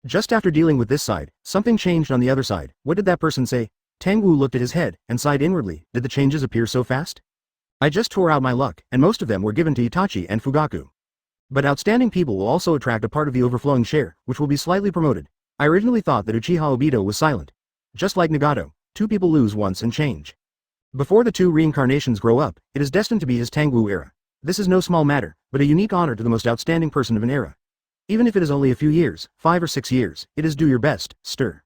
Just after dealing with this side, something changed on the other side. What did that person say? Tangwu looked at his head, and sighed inwardly. Did the changes appear so fast? I just tore out my luck, and most of them were given to Itachi and Fugaku. But outstanding people will also attract a part of the overflowing share, which will be slightly promoted. I originally thought that Uchiha Obito was silent. Just like Nagato, 2 people lose once and change. Before the 2 reincarnations grow up, it is destined to be his Tangwu era. This is no small matter, but a unique honor to the most outstanding person of an era. Even if it is only a few years, 5 or 6 years, it is do your best, stir.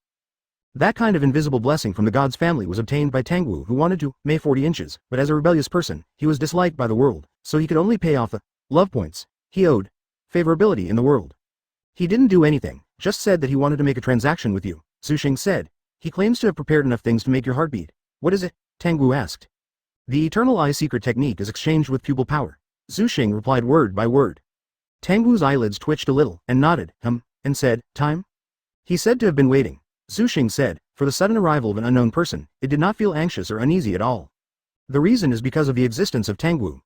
That kind of invisible blessing from the god's family was obtained by Tangwu, who wanted to make 40 inches, but as a rebellious person, he was disliked by the world, so he could only pay off the love points he owed. Favorability in the world. He didn't do anything, just said that he wanted to make a transaction with you, Zushing said. He claims to have prepared enough things to make your heart beat. What is it? Tangwu asked. The Eternal Eye Secret technique is exchanged with pupil power. Zushing replied word by word. Tangwu's eyelids twitched a little, and nodded, and said, time? He said to have been waiting. Zushing said, for the sudden arrival of an unknown person, it did not feel anxious or uneasy at all. The reason is because of the existence of Tangwu.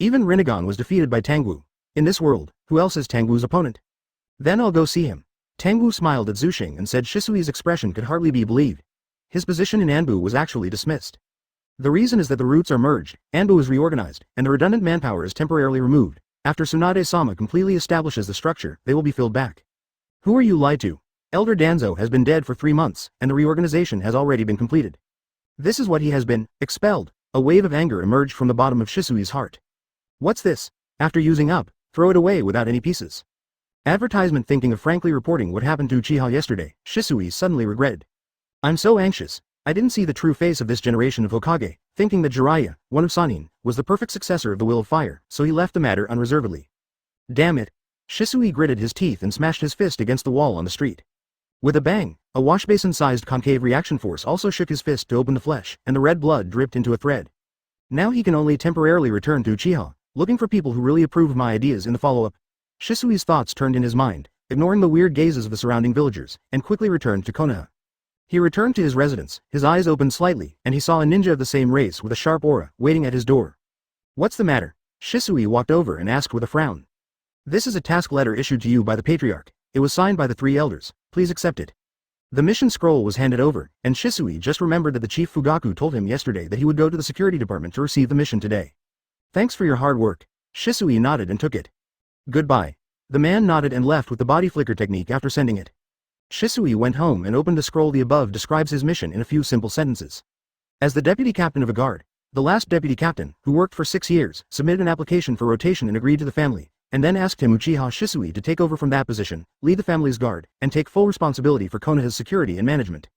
Even Rinnegan was defeated by Tangwu. In this world, who else is Tangwu's opponent? Then I'll go see him. Tangwu smiled at Zushing and said Shisui's expression could hardly be believed. His position in Anbu was actually dismissed. The reason is that the roots are merged, Anbu is reorganized, and the redundant manpower is temporarily removed. After Tsunade-sama completely establishes the structure, they will be filled back. Who are you lied to? Elder Danzo has been dead for 3 months, and the reorganization has already been completed. This is what he has been, expelled. A wave of anger emerged from the bottom of Shisui's heart. What's this? After using up, throw it away without any pieces. Advertisement. Thinking of frankly reporting what happened to Uchiha yesterday, Shisui suddenly regretted. I'm so anxious. I didn't see the true face of this generation of Hokage, thinking that Jiraiya, one of Sannin, was the perfect successor of the Will of Fire, so he left the matter unreservedly. Damn it. Shisui gritted his teeth and smashed his fist against the wall on the street. With a bang, a washbasin-sized concave reaction force also shook his fist to open the flesh, and the red blood dripped into a thread. Now he can only temporarily return to Uchiha, looking for people who really approve of my ideas in the follow-up. Shisui's thoughts turned in his mind, ignoring the weird gazes of the surrounding villagers, and quickly returned to Konoha. He returned to his residence, his eyes opened slightly, and he saw a ninja of the same race with a sharp aura, waiting at his door. What's the matter? Shisui walked over and asked with a frown. This is a task letter issued to you by the Patriarch. It was signed by the 3 elders, please accept it. The mission scroll was handed over, and Shisui just remembered that the Chief Fugaku told him yesterday that he would go to the security department to receive the mission today. Thanks for your hard work. Shisui nodded and took it. Goodbye. The man nodded and left with the body flicker technique after sending it. Shisui went home and opened the scroll. The above describes his mission in a few simple sentences. As the deputy captain of a guard, the last deputy captain, who worked for 6 years, submitted an application for rotation and agreed to the family, and then asked him Uchiha Shisui to take over from that position, lead the family's guard, and take full responsibility for Konoha's security and management.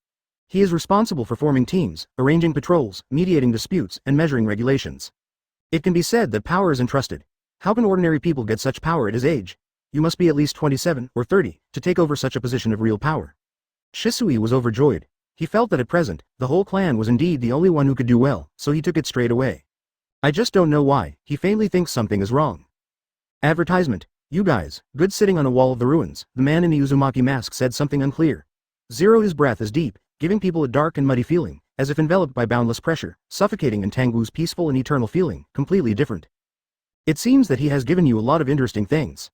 He is responsible for forming teams, arranging patrols, mediating disputes, and measuring regulations. It can be said that power is entrusted. How can ordinary people get such power at his age? You must be at least 27 or 30 to take over such a position of real power. Shisui was overjoyed. He felt that at present, the whole clan was indeed the only one who could do well, so he took it straight away. I just don't know why, he faintly thinks something is wrong. Advertisement. You guys, good sitting on a wall of the ruins, the man in the Uzumaki mask said something unclear. His breath is deep, giving people a dark and muddy feeling, as if enveloped by boundless pressure, suffocating in Tangwu's peaceful and eternal feeling, completely different. It seems that he has given you a lot of interesting things.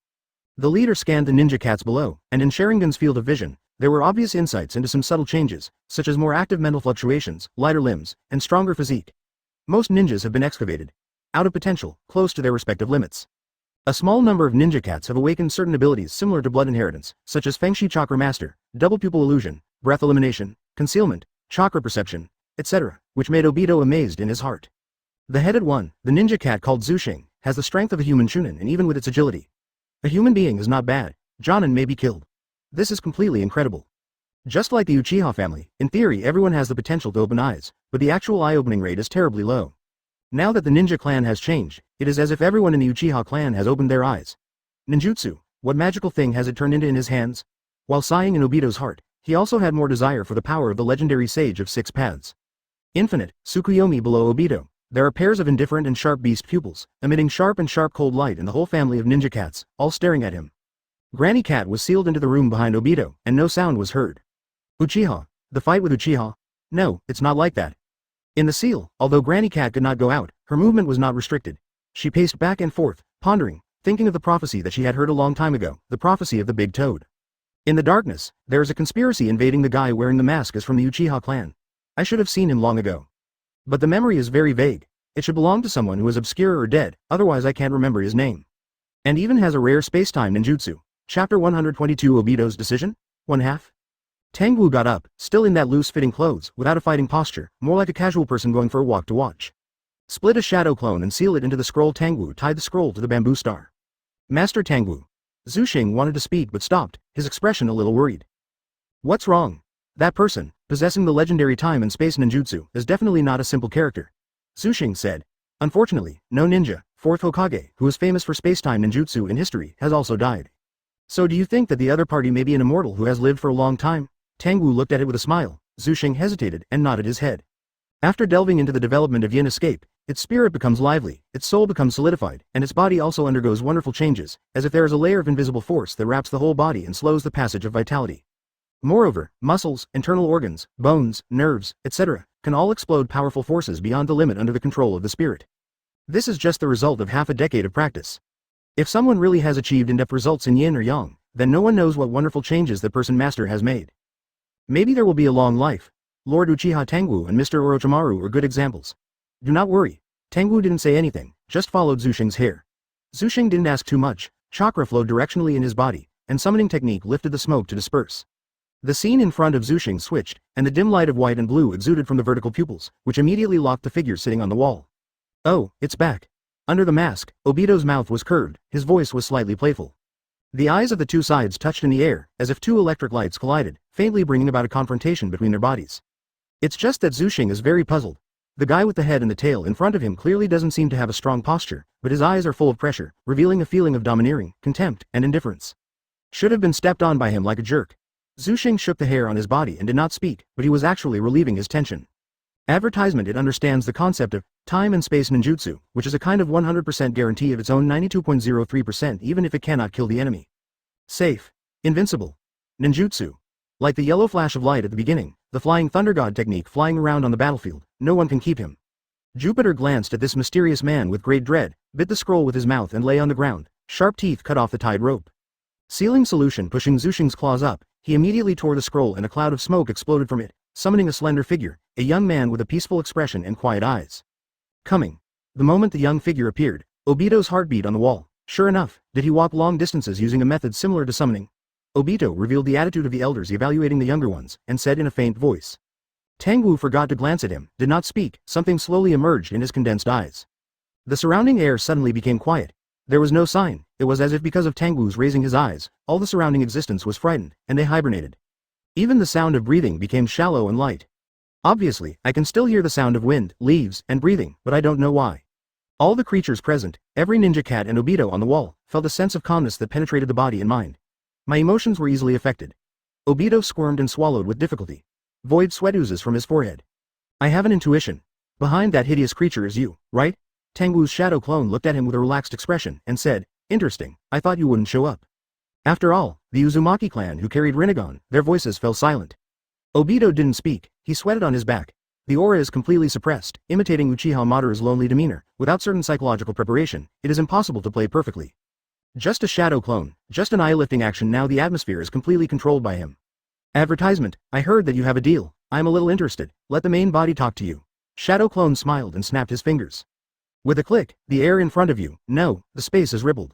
The leader scanned the ninja cats below, and in Sharingan's field of vision, there were obvious insights into some subtle changes, such as more active mental fluctuations, lighter limbs, and stronger physique. Most ninjas have been excavated out of potential, close to their respective limits. A small number of ninja cats have awakened certain abilities similar to blood inheritance, such as Fengshi Chakra Master, double pupil illusion, breath elimination, concealment, chakra perception, etc., which made Obito amazed in his heart. The headed one, the ninja cat called Zushing, has the strength of a human Chūnin and even with its agility. A human being is not bad. Jōnin may be killed. This is completely incredible. Just like the Uchiha family, in theory everyone has the potential to open eyes, but the actual eye-opening rate is terribly low. Now that the ninja clan has changed, it is as if everyone in the Uchiha clan has opened their eyes. Ninjutsu, what magical thing has it turned into in his hands? While sighing in Obito's heart, he also had more desire for the power of the legendary Sage of 6 Paths. Infinite, Tsukuyomi below Obito. There are pairs of indifferent and sharp beast pupils, emitting sharp and sharp cold light in the whole family of ninja cats, all staring at him. Granny Cat was sealed into the room behind Obito, and no sound was heard. Uchiha. The fight with Uchiha? No, it's not like that. In the seal, although Granny Cat could not go out, her movement was not restricted. She paced back and forth, pondering, thinking of the prophecy that she had heard a long time ago, the prophecy of the Big Toad. In the darkness, there is a conspiracy invading. The guy wearing the mask is from the Uchiha clan. I should have seen him long ago. But the memory is very vague. It should belong to someone who is obscure or dead, otherwise I can't remember his name. And even has a rare space-time ninjutsu. Chapter 122 Obito's Decision? 1/2. Tangwu got up, still in that loose-fitting clothes, without a fighting posture, more like a casual person going for a walk to watch. Split a shadow clone and seal it into the scroll. Tangwu tied the scroll to the bamboo star. Master Tangwu. Zushing wanted to speak but stopped, his expression a little worried. What's wrong? That person, possessing the legendary time and space ninjutsu, is definitely not a simple character. Zushing said. Unfortunately, no ninja, 4th Hokage, who is famous for space-time ninjutsu in history, has also died. So do you think that the other party may be an immortal who has lived for a long time? Tangwu looked at it with a smile. Zushing hesitated and nodded his head. After delving into the development of yin escape, its spirit becomes lively, its soul becomes solidified, and its body also undergoes wonderful changes, as if there is a layer of invisible force that wraps the whole body and slows the passage of vitality. Moreover, muscles, internal organs, bones, nerves, etc., can all explode powerful forces beyond the limit under the control of the spirit. This is just the result of half a decade of practice. If someone really has achieved in-depth results in yin or yang, then no one knows what wonderful changes that person master has made. Maybe there will be a long life. Lord Uchiha Tangwu and Mr. Orochimaru are good examples. Do not worry. Tangwu didn't say anything, just followed Zushing's hair. Zushing didn't ask too much, chakra flowed directionally in his body, and summoning technique lifted the smoke to disperse. The scene in front of Zushing switched, and the dim light of white and blue exuded from the vertical pupils, which immediately locked the figure sitting on the wall. Oh, it's back. Under the mask, Obito's mouth was curved, his voice was slightly playful. The eyes of the two sides touched in the air, as if two electric lights collided, faintly bringing about a confrontation between their bodies. It's just that Zushing is very puzzled. The guy with the head and the tail in front of him clearly doesn't seem to have a strong posture, but his eyes are full of pressure, revealing a feeling of domineering, contempt, and indifference. Should have been stepped on by him like a jerk. Zushing shook the hair on his body and did not speak, but he was actually relieving his tension. Advertisement. It understands the concept of time and space ninjutsu, which is a kind of 100% guarantee of its own 92.03% even if it cannot kill the enemy. Safe. Invincible. Ninjutsu. Like the yellow flash of light at the beginning, the flying thunder god technique flying around on the battlefield, no one can keep him. Jupiter glanced at this mysterious man with great dread, bit the scroll with his mouth and lay on the ground, sharp teeth cut off the tied rope. Sealing solution pushing Zushing's claws up, he immediately tore the scroll and a cloud of smoke exploded from it, summoning a slender figure, a young man with a peaceful expression and quiet eyes. Coming. The moment the young figure appeared, Obito's heart beat on the wall. Sure enough, did he walk long distances using a method similar to summoning? Obito revealed the attitude of the elders evaluating the younger ones, and said in a faint voice. Tangwu forgot to glance at him, did not speak, something slowly emerged in his condensed eyes. The surrounding air suddenly became quiet. There was no sign, it was as if because of Tangwu's raising his eyes, all the surrounding existence was frightened, and they hibernated. Even the sound of breathing became shallow and light. Obviously, I can still hear the sound of wind, leaves, and breathing, but I don't know why. All the creatures present, every ninja cat and Obito on the wall, felt a sense of calmness that penetrated the body and mind. My emotions were easily affected. Obito squirmed and swallowed with difficulty. Void sweat oozes from his forehead. I have an intuition. Behind that hideous creature is you, right? Tangwu's shadow clone looked at him with a relaxed expression, and said, interesting, I thought you wouldn't show up. After all, the Uzumaki clan who carried Rinnegan, their voices fell silent. Obito didn't speak, he sweated on his back. The aura is completely suppressed, imitating Uchiha Madara's lonely demeanor. Without certain psychological preparation, it is impossible to play perfectly. Just a shadow clone, just an eye-lifting action. Now the atmosphere is completely controlled by him. Advertisement. I heard that you have a deal. I'm a little interested, let the main body talk to you. Shadow clone smiled and snapped his fingers. With a click, the air in front of you, no, the space is rippled.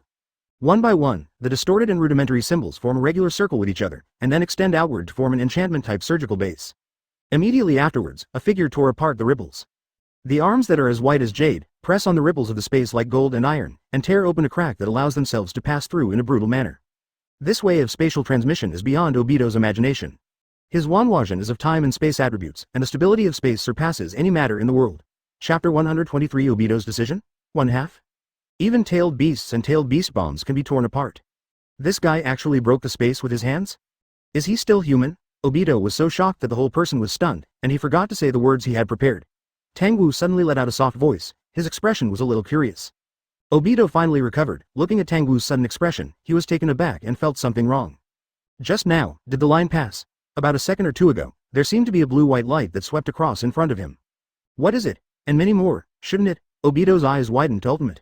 One by one, the distorted and rudimentary symbols form a regular circle with each other, and then extend outward to form an enchantment-type surgical base. Immediately afterwards, a figure tore apart the ripples. The arms that are as white as jade, press on the ripples of the space like gold and iron, and tear open a crack that allows themselves to pass through in a brutal manner. This way of spatial transmission is beyond Obito's imagination. His Wanwajan is of time and space attributes, and the stability of space surpasses any matter in the world. Chapter 123 Obito's decision? 1/2. Even tailed beasts and tailed beast bombs can be torn apart. This guy actually broke the space with his hands? Is he still human? Obito was so shocked that the whole person was stunned, and he forgot to say the words he had prepared. Tangwu suddenly let out a soft voice, his expression was a little curious. Obito finally recovered, looking at Tangwu's sudden expression, he was taken aback and felt something wrong. Just now, did the line pass? About a second or two ago, there seemed to be a blue-white light that swept across in front of him. What is it? And many more, shouldn't it? Obito's eyes widened to ultimate.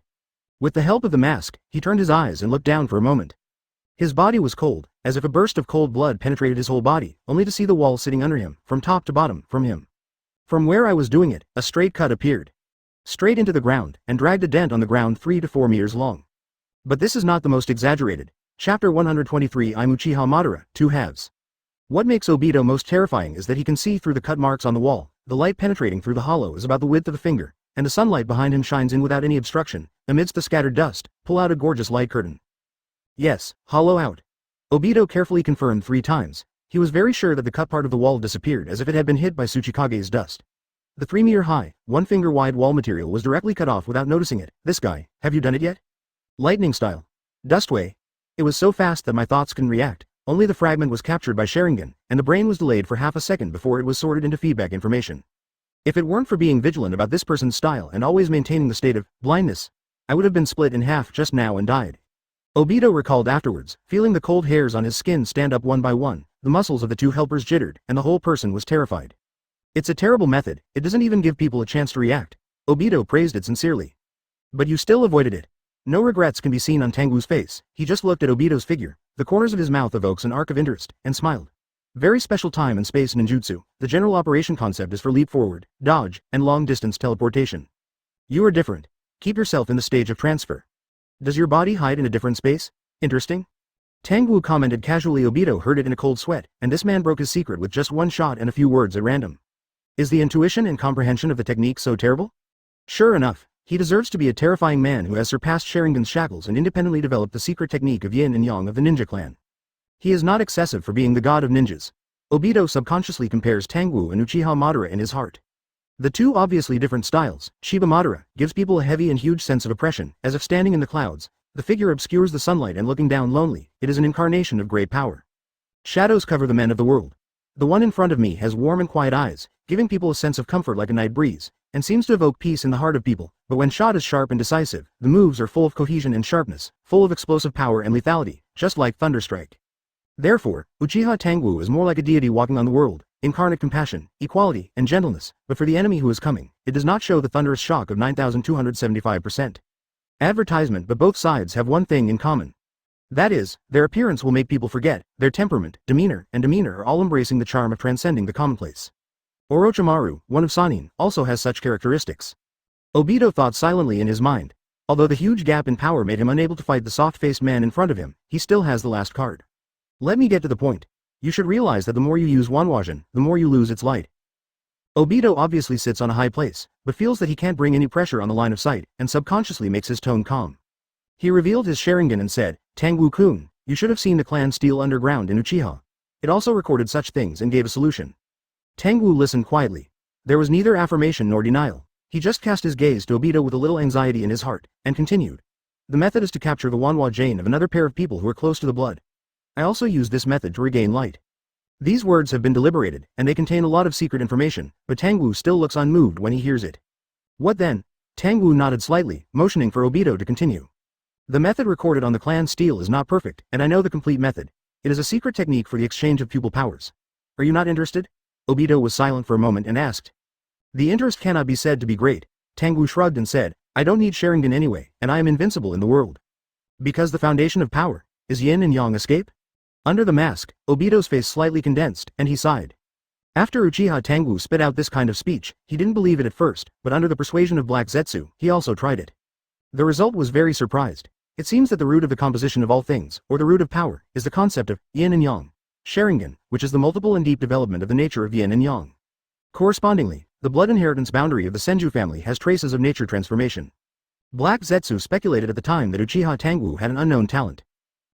With the help of the mask, he turned his eyes and looked down for a moment. His body was cold, as if a burst of cold blood penetrated his whole body, only to see the wall sitting under him, from top to bottom, from him. From where I was doing it, a straight cut appeared. Straight into the ground, and dragged a dent on the ground 3 to 4 meters long. But this is not the most exaggerated. Chapter 123 I'm Uchiha Madara, 2 halves. What makes Obito most terrifying is that he can see through the cut marks on the wall, the light penetrating through the hollow is about the width of a finger, and the sunlight behind him shines in without any obstruction. Amidst the scattered dust, pull out a gorgeous light curtain. Yes, hollow out. Obito carefully confirmed 3 times. He was very sure that the cut part of the wall disappeared as if it had been hit by Tsuchikage's dust. The 3-meter-high, 1-finger-wide wall material was directly cut off without noticing it. This guy, have you done it yet? Lightning style. Dustway. It was so fast that my thoughts couldn't react. Only the fragment was captured by Sharingan, and the brain was delayed for half a second before it was sorted into feedback information. If it weren't for being vigilant about this person's style and always maintaining the state of blindness, I would have been split in half just now and died. Obito recalled afterwards, feeling the cold hairs on his skin stand up one by one, the muscles of the 2 helpers jittered, and the whole person was terrified. It's a terrible method, it doesn't even give people a chance to react. Obito praised it sincerely. But you still avoided it. No regrets can be seen on Tangwu's face, he just looked at Obito's figure, the corners of his mouth evokes an arc of interest, and smiled. Very special time and space ninjutsu, the general operation concept is for leap forward, dodge, and long-distance teleportation. You are different. Keep yourself in the stage of transfer. Does your body hide in a different space? Interesting? Tangwu commented casually. Obito heard it in a cold sweat, and this man broke his secret with just one shot and a few words at random. Is the intuition and comprehension of the technique so terrible? Sure enough, he deserves to be a terrifying man who has surpassed Sharingan's shackles and independently developed the secret technique of yin and yang of the ninja clan. He is not excessive for being the god of ninjas. Obito subconsciously compares Tangwu and Uchiha Madara in his heart. The two obviously different styles, Shiba Madara, gives people a heavy and huge sense of oppression, as if standing in the clouds. The figure obscures the sunlight and looking down lonely, it is an incarnation of great power. Shadows cover the men of the world. The one in front of me has warm and quiet eyes, giving people a sense of comfort like a night breeze, and seems to evoke peace in the heart of people, but when shot is sharp and decisive, the moves are full of cohesion and sharpness, full of explosive power and lethality, just like Thunderstrike. Therefore, Uchiha Tangwu is more like a deity walking on the world, incarnate compassion, equality, and gentleness, but for the enemy who is coming, it does not show the thunderous shock of 9,275%. Advertisement, but both sides have one thing in common. That is, their appearance will make people forget, their temperament, demeanor are all embracing the charm of transcending the commonplace. Orochimaru, one of Sannin, also has such characteristics. Obito thought silently in his mind. Although the huge gap in power made him unable to fight the soft-faced man in front of him, he still has the last card. Let me get to the point. You should realize that the more you use Wanwajan, the more you lose its light. Obito obviously sits on a high place, but feels that he can't bring any pressure on the line of sight, and subconsciously makes his tone calm. He revealed his Sharingan and said, Tangwu-kun, you should have seen the clan steal underground in Uchiha. It also recorded such things and gave a solution. Tangwu listened quietly. There was neither affirmation nor denial. He just cast his gaze to Obito with a little anxiety in his heart, and continued. The method is to capture the Wanwajan of another pair of people who are close to the blood. I also use this method to regain light. These words have been deliberated, and they contain a lot of secret information, but Tangwu still looks unmoved when he hears it. What then? Tangwu nodded slightly, motioning for Obito to continue. The method recorded on the clan stele is not perfect, and I know the complete method. It is a secret technique for the exchange of pupil powers. Are you not interested? Obito was silent for a moment and asked. The interest cannot be said to be great. Tangwu shrugged and said, I don't need Sharingan anyway, and I am invincible in the world. Because the foundation of power is yin and yang escape? Under the mask, Obito's face slightly condensed, and he sighed. After Uchiha Tangwu spit out this kind of speech, he didn't believe it at first, but under the persuasion of Black Zetsu, he also tried it. The result was very surprised. It seems that the root of the composition of all things, or the root of power, is the concept of yin and yang. Sharingan, which is the multiple and deep development of the nature of yin and yang. Correspondingly, the blood inheritance boundary of the Senju family has traces of nature transformation. Black Zetsu speculated at the time that Uchiha Tangwu had an unknown talent.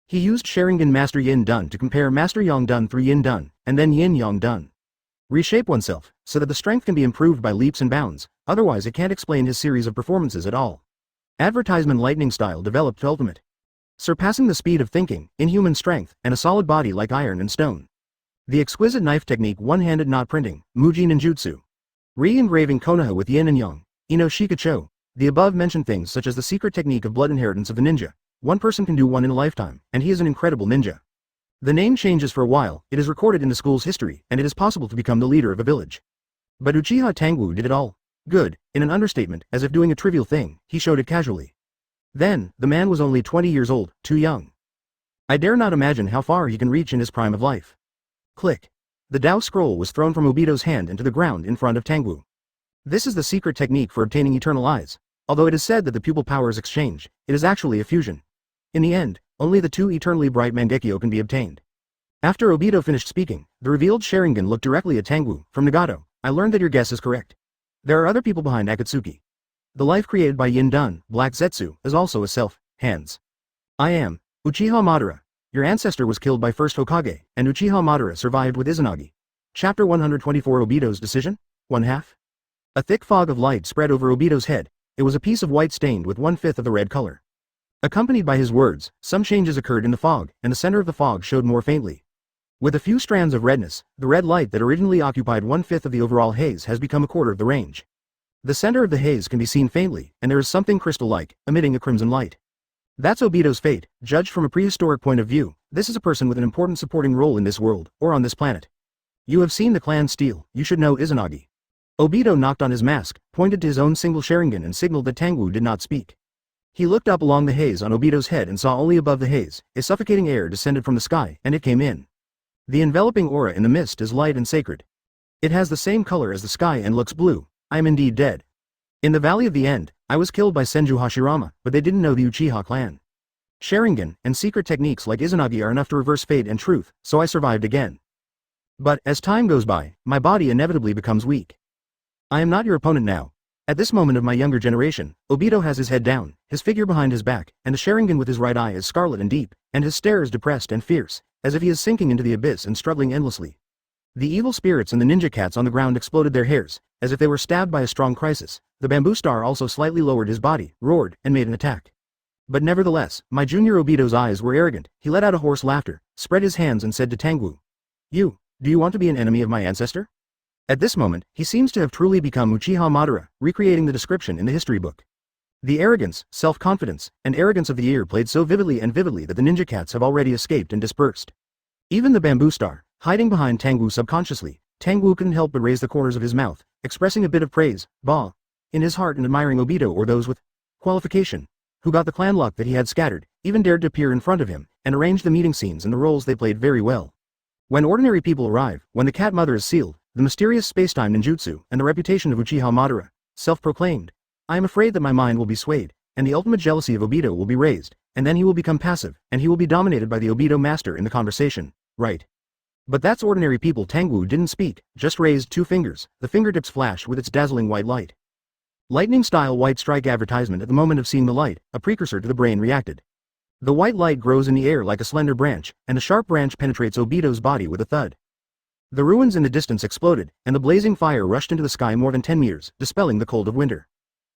He used Sharingan Master Yin Dun to compare Master Yang Dun through Yin Dun, and then Yin Yang Dun. Reshape oneself, so that the strength can be improved by leaps and bounds, otherwise it can't explain his series of performances at all. Advertisement lightning style developed to ultimate. Surpassing the speed of thinking, inhuman strength, and a solid body like iron and stone. The exquisite knife technique one-handed knot printing, Muji Ninjutsu. Re-engraving Konoha with Yin and Yang, Ino Shikacho. The above-mentioned things such as the secret technique of blood inheritance of the ninja. One person can do one in a lifetime, and he is an incredible ninja. The name changes for a while, it is recorded in the school's history, and it is possible to become the leader of a village. But Uchiha Tangwu did it all. Good, in an understatement, as if doing a trivial thing, he showed it casually. Then, the man was only 20 years old, too young. I dare not imagine how far he can reach in his prime of life. Click. The Dao scroll was thrown from Obito's hand into the ground in front of Tangwu. This is the secret technique for obtaining eternal eyes. Although it is said that the pupil powers exchange, it is actually a fusion. In the end, only the two eternally bright Mangekyo can be obtained. After Obito finished speaking, the revealed Sharingan looked directly at Tangwu. From Nagato, I learned that your guess is correct. There are other people behind Akatsuki. The life created by Yin Dun, Black Zetsu, is also a self, hands. I am Uchiha Madara. Your ancestor was killed by first Hokage, and Uchiha Madara survived with Izanagi. Chapter 124 Obito's decision? 1/2. A thick fog of light spread over Obito's head. It was a piece of white stained with 1/5 of the red color. Accompanied by his words, some changes occurred in the fog, and the center of the fog showed more faintly. With a few strands of redness, the red light that originally occupied 1/5 of the overall haze has become a quarter of the range. The center of the haze can be seen faintly, and there is something crystal-like, emitting a crimson light. That's Obito's fate. Judged from a prehistoric point of view, this is a person with an important supporting role in this world, or on this planet. You have seen the clan stele, you should know Izanagi. Obito knocked on his mask, pointed to his own single Sharingan and signaled that Tangwu did not speak. He looked up along the haze on Obito's head and saw only above the haze, a suffocating air descended from the sky, and it came in. The enveloping aura in the mist is light and sacred. It has the same color as the sky and looks blue. I am indeed dead. In the Valley of the End, I was killed by Senju Hashirama, but they didn't know the Uchiha clan. Sharingan and secret techniques like Izanagi are enough to reverse fate and truth, so I survived again. But, as time goes by, my body inevitably becomes weak. I am not your opponent now. At this moment of my younger generation, Obito has his head down, his figure behind his back, and the Sharingan with his right eye is scarlet and deep, and his stare is depressed and fierce, as if he is sinking into the abyss and struggling endlessly. The evil spirits and the ninja cats on the ground exploded their hairs, as if they were stabbed by a strong crisis. The bamboo star also slightly lowered his body, roared, and made an attack. But nevertheless, my junior Obito's eyes were arrogant. He let out a hoarse laughter, spread his hands and said to Tangwu, do you want to be an enemy of my ancestor? At this moment, he seems to have truly become Uchiha Madara, recreating the description in the history book. The arrogance, self-confidence, and arrogance of the year played so vividly that the ninja cats have already escaped and dispersed. Even the bamboo star, hiding behind Tangwu subconsciously, Tangwu couldn't help but raise the corners of his mouth, expressing a bit of praise, in his heart and admiring Obito or those with qualification, who got the clan luck that he had scattered, even dared to appear in front of him, and arrange the meeting scenes and the roles they played very well. When ordinary people arrive, when the cat mother is sealed, the mysterious spacetime ninjutsu, and the reputation of Uchiha Madara, self-proclaimed, I am afraid that my mind will be swayed, and the ultimate jealousy of Obito will be raised, and then he will become passive, and he will be dominated by the Obito master in the conversation, right? But that's ordinary people. Tangwu didn't speak, just raised two fingers, the fingertips flashed with its dazzling white light. Lightning-style white strike advertisement. At the moment of seeing the light, a precursor to the brain reacted. The white light grows in the air like a slender branch, and the sharp branch penetrates Obito's body with a thud. The ruins in the distance exploded, and the blazing fire rushed into the sky more than 10 meters, dispelling the cold of winter.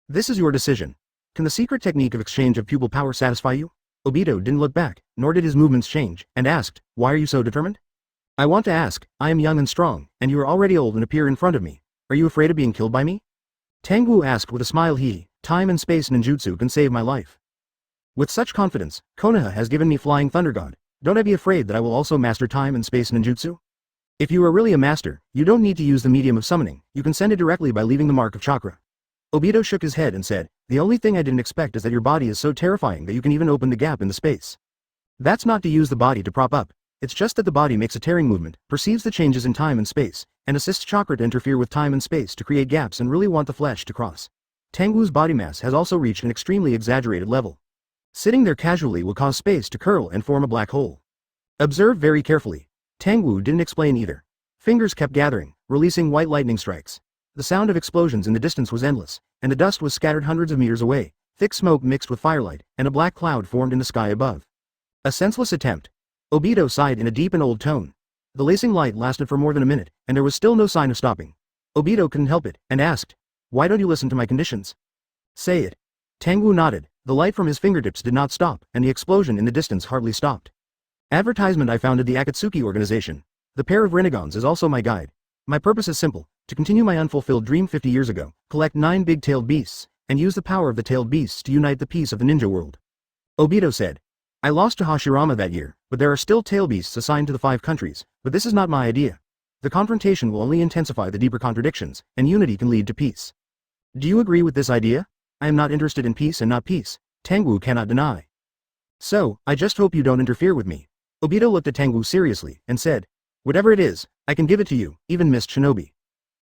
This is your decision. Can the secret technique of exchange of pupil power satisfy you? Obito didn't look back, nor did his movements change, and asked, why are you so determined? I want to ask, I am young and strong, and you are already old and appear in front of me. Are you afraid of being killed by me? Tangwu asked with a smile. Time and space ninjutsu can save my life. With such confidence, Konoha has given me Flying Thunder God. Don't I be afraid that I will also master time and space ninjutsu? If you are really a master, you don't need to use the medium of summoning, you can send it directly by leaving the mark of chakra. Obito shook his head and said, the only thing I didn't expect is that your body is so terrifying that you can even open the gap in the space. That's not to use the body to prop up, it's just that the body makes a tearing movement, perceives the changes in time and space, and assists chakra to interfere with time and space to create gaps and really want the flesh to cross. Tangwu's body mass has also reached an extremely exaggerated level. Sitting there casually will cause space to curl and form a black hole. Observe very carefully. Tangwu didn't explain either. Fingers kept gathering, releasing white lightning strikes. The sound of explosions in the distance was endless, and the dust was scattered hundreds of meters away. Thick smoke mixed with firelight, and a black cloud formed in the sky above. A senseless attempt. Obito sighed in a deep and old tone. The lacing light lasted for more than a minute, and there was still no sign of stopping. Obito couldn't help it, and asked, why don't you listen to my conditions? Say it. Tangwu nodded. The light from his fingertips did not stop, and the explosion in the distance hardly stopped. Advertisement. I founded the Akatsuki organization. The pair of renegons is also my guide. My purpose is simple, to continue my unfulfilled dream 50 years ago, collect 9 big-tailed beasts, and use the power of the tailed beasts to unite the peace of the ninja world. Obito said, I lost to Hashirama that year, but there are still tail beasts assigned to the 5 countries, but this is not my idea. The confrontation will only intensify the deeper contradictions, and unity can lead to peace. Do you agree with this idea? I am not interested in peace and not peace, Tangwu cannot deny. So, I just hope you don't interfere with me. Obito looked at Tangwu seriously, and said, whatever it is, I can give it to you, even Miss Shinobi.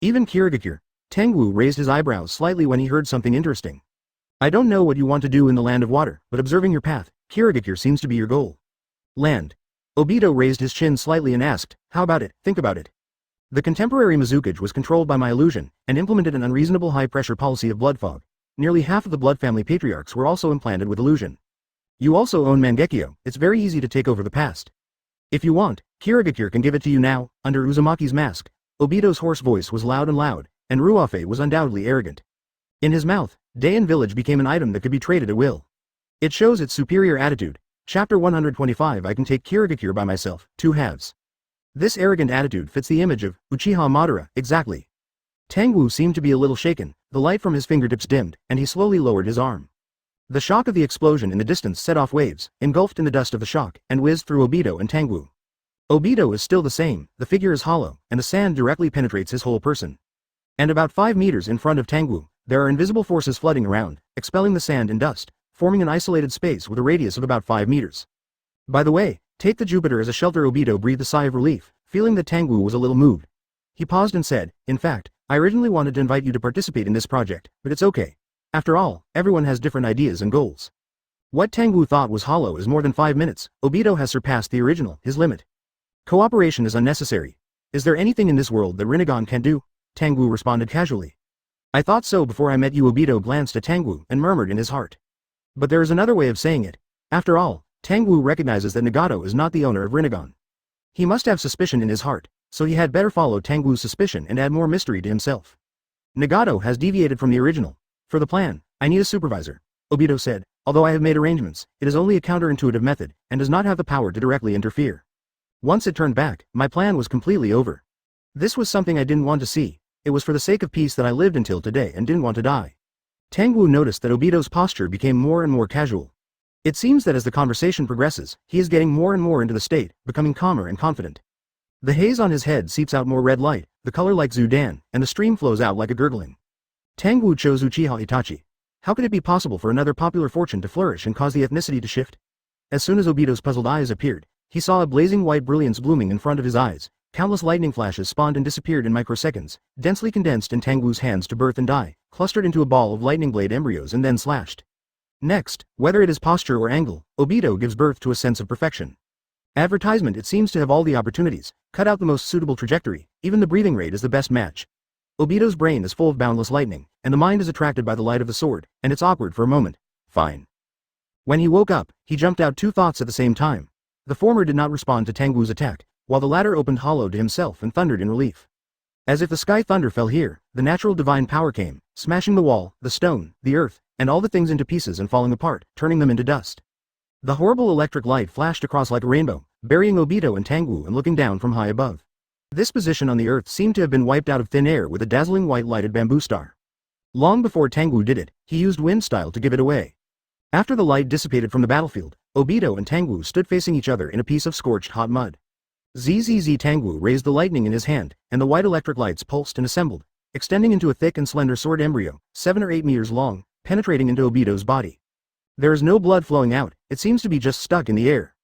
Even Kirigakure. Tangwu raised his eyebrows slightly when he heard something interesting. I don't know what you want to do in the land of water, but observing your path, Kirigakure seems to be your goal. Land. Obito raised his chin slightly and asked, how about it? Think about it. The contemporary Mizukage was controlled by my illusion, and implemented an unreasonable high-pressure policy of blood fog. Nearly half of the blood family patriarchs were also implanted with illusion. You also own Mangekyo, it's very easy to take over the past. If you want, Kirigakure can give it to you now, under Uzumaki's mask. Obito's hoarse voice was loud, and Ruafe was undoubtedly arrogant. In his mouth, Dayan village became an item that could be traded at will. It shows its superior attitude. Chapter 125. I can take Kirigakure by myself, 2 halves. This arrogant attitude fits the image of Uchiha Madara, exactly. Tangwu seemed to be a little shaken, the light from his fingertips dimmed, and he slowly lowered his arm. The shock of the explosion in the distance set off waves, engulfed in the dust of the shock, and whizzed through Obito and Tangwu. Obito is still the same, the figure is hollow, and the sand directly penetrates his whole person. And about 5 meters in front of Tangwu, there are invisible forces flooding around, expelling the sand and dust, forming an isolated space with a radius of about 5 meters. By the way, take the Jupiter as a shelter. Obito breathed a sigh of relief, feeling that Tangwu was a little moved. He paused and said, in fact, I originally wanted to invite you to participate in this project, but it's okay. After all, everyone has different ideas and goals. What Tangwu thought was hollow is more than 5 minutes. Obito has surpassed the original, his limit. Cooperation is unnecessary. Is there anything in this world that Rinnegan can do? Tangwu responded casually. I thought so before I met you. Obito glanced at Tangwu and murmured in his heart. But there is another way of saying it. After all, Tangwu recognizes that Nagato is not the owner of Rinnegan. He must have suspicion in his heart, so he had better follow Tangwu's suspicion and add more mystery to himself. Nagato has deviated from the original. For the plan, I need a supervisor, Obito said. Although I have made arrangements, it is only a counterintuitive method, and does not have the power to directly interfere. Once it turned back, my plan was completely over. This was something I didn't want to see. It was for the sake of peace that I lived until today and didn't want to die. Tangwu noticed that Obito's posture became more and more casual. It seems that as the conversation progresses, he is getting more and more into the state, becoming calmer and confident. The haze on his head seeps out more red light, the color like Zudan, and the stream flows out like a gurgling. Tangwu chose Uchiha Itachi. How could it be possible for another popular fortune to flourish and cause the ethnicity to shift? As soon as Obito's puzzled eyes appeared, he saw a blazing white brilliance blooming in front of his eyes. Countless lightning flashes spawned and disappeared in microseconds, densely condensed in Tangwu's hands to birth and die, clustered into a ball of lightning blade embryos and then slashed. Next, whether it is posture or angle, Obito gives birth to a sense of perfection. Advertisement. It seems to have all the opportunities, cut out the most suitable trajectory, even the breathing rate is the best match. Obito's brain is full of boundless lightning, and the mind is attracted by the light of the sword, and it's awkward for a moment. Fine. When he woke up, he jumped out two thoughts at the same time. The former did not respond to Tangwu's attack, while the latter opened hollow to himself and thundered in relief. As if the sky thunder fell here, the natural divine power came, smashing the wall, the stone, the earth, and all the things into pieces and falling apart, turning them into dust. The horrible electric light flashed across like a rainbow, burying Obito and Tangwu and looking down from high above. This position on the earth seemed to have been wiped out of thin air with a dazzling white lighted bamboo star. Long before Tangwu did it, he used wind style to give it away. After the light dissipated from the battlefield, Obito and Tangwu stood facing each other in a piece of scorched hot mud. ZZZ. Tangwu raised the lightning in his hand, and the white electric lights pulsed and assembled, extending into a thick and slender sword embryo, 7 or 8 meters long, penetrating into Obito's body. There is no blood flowing out, it seems to be just stuck in the air.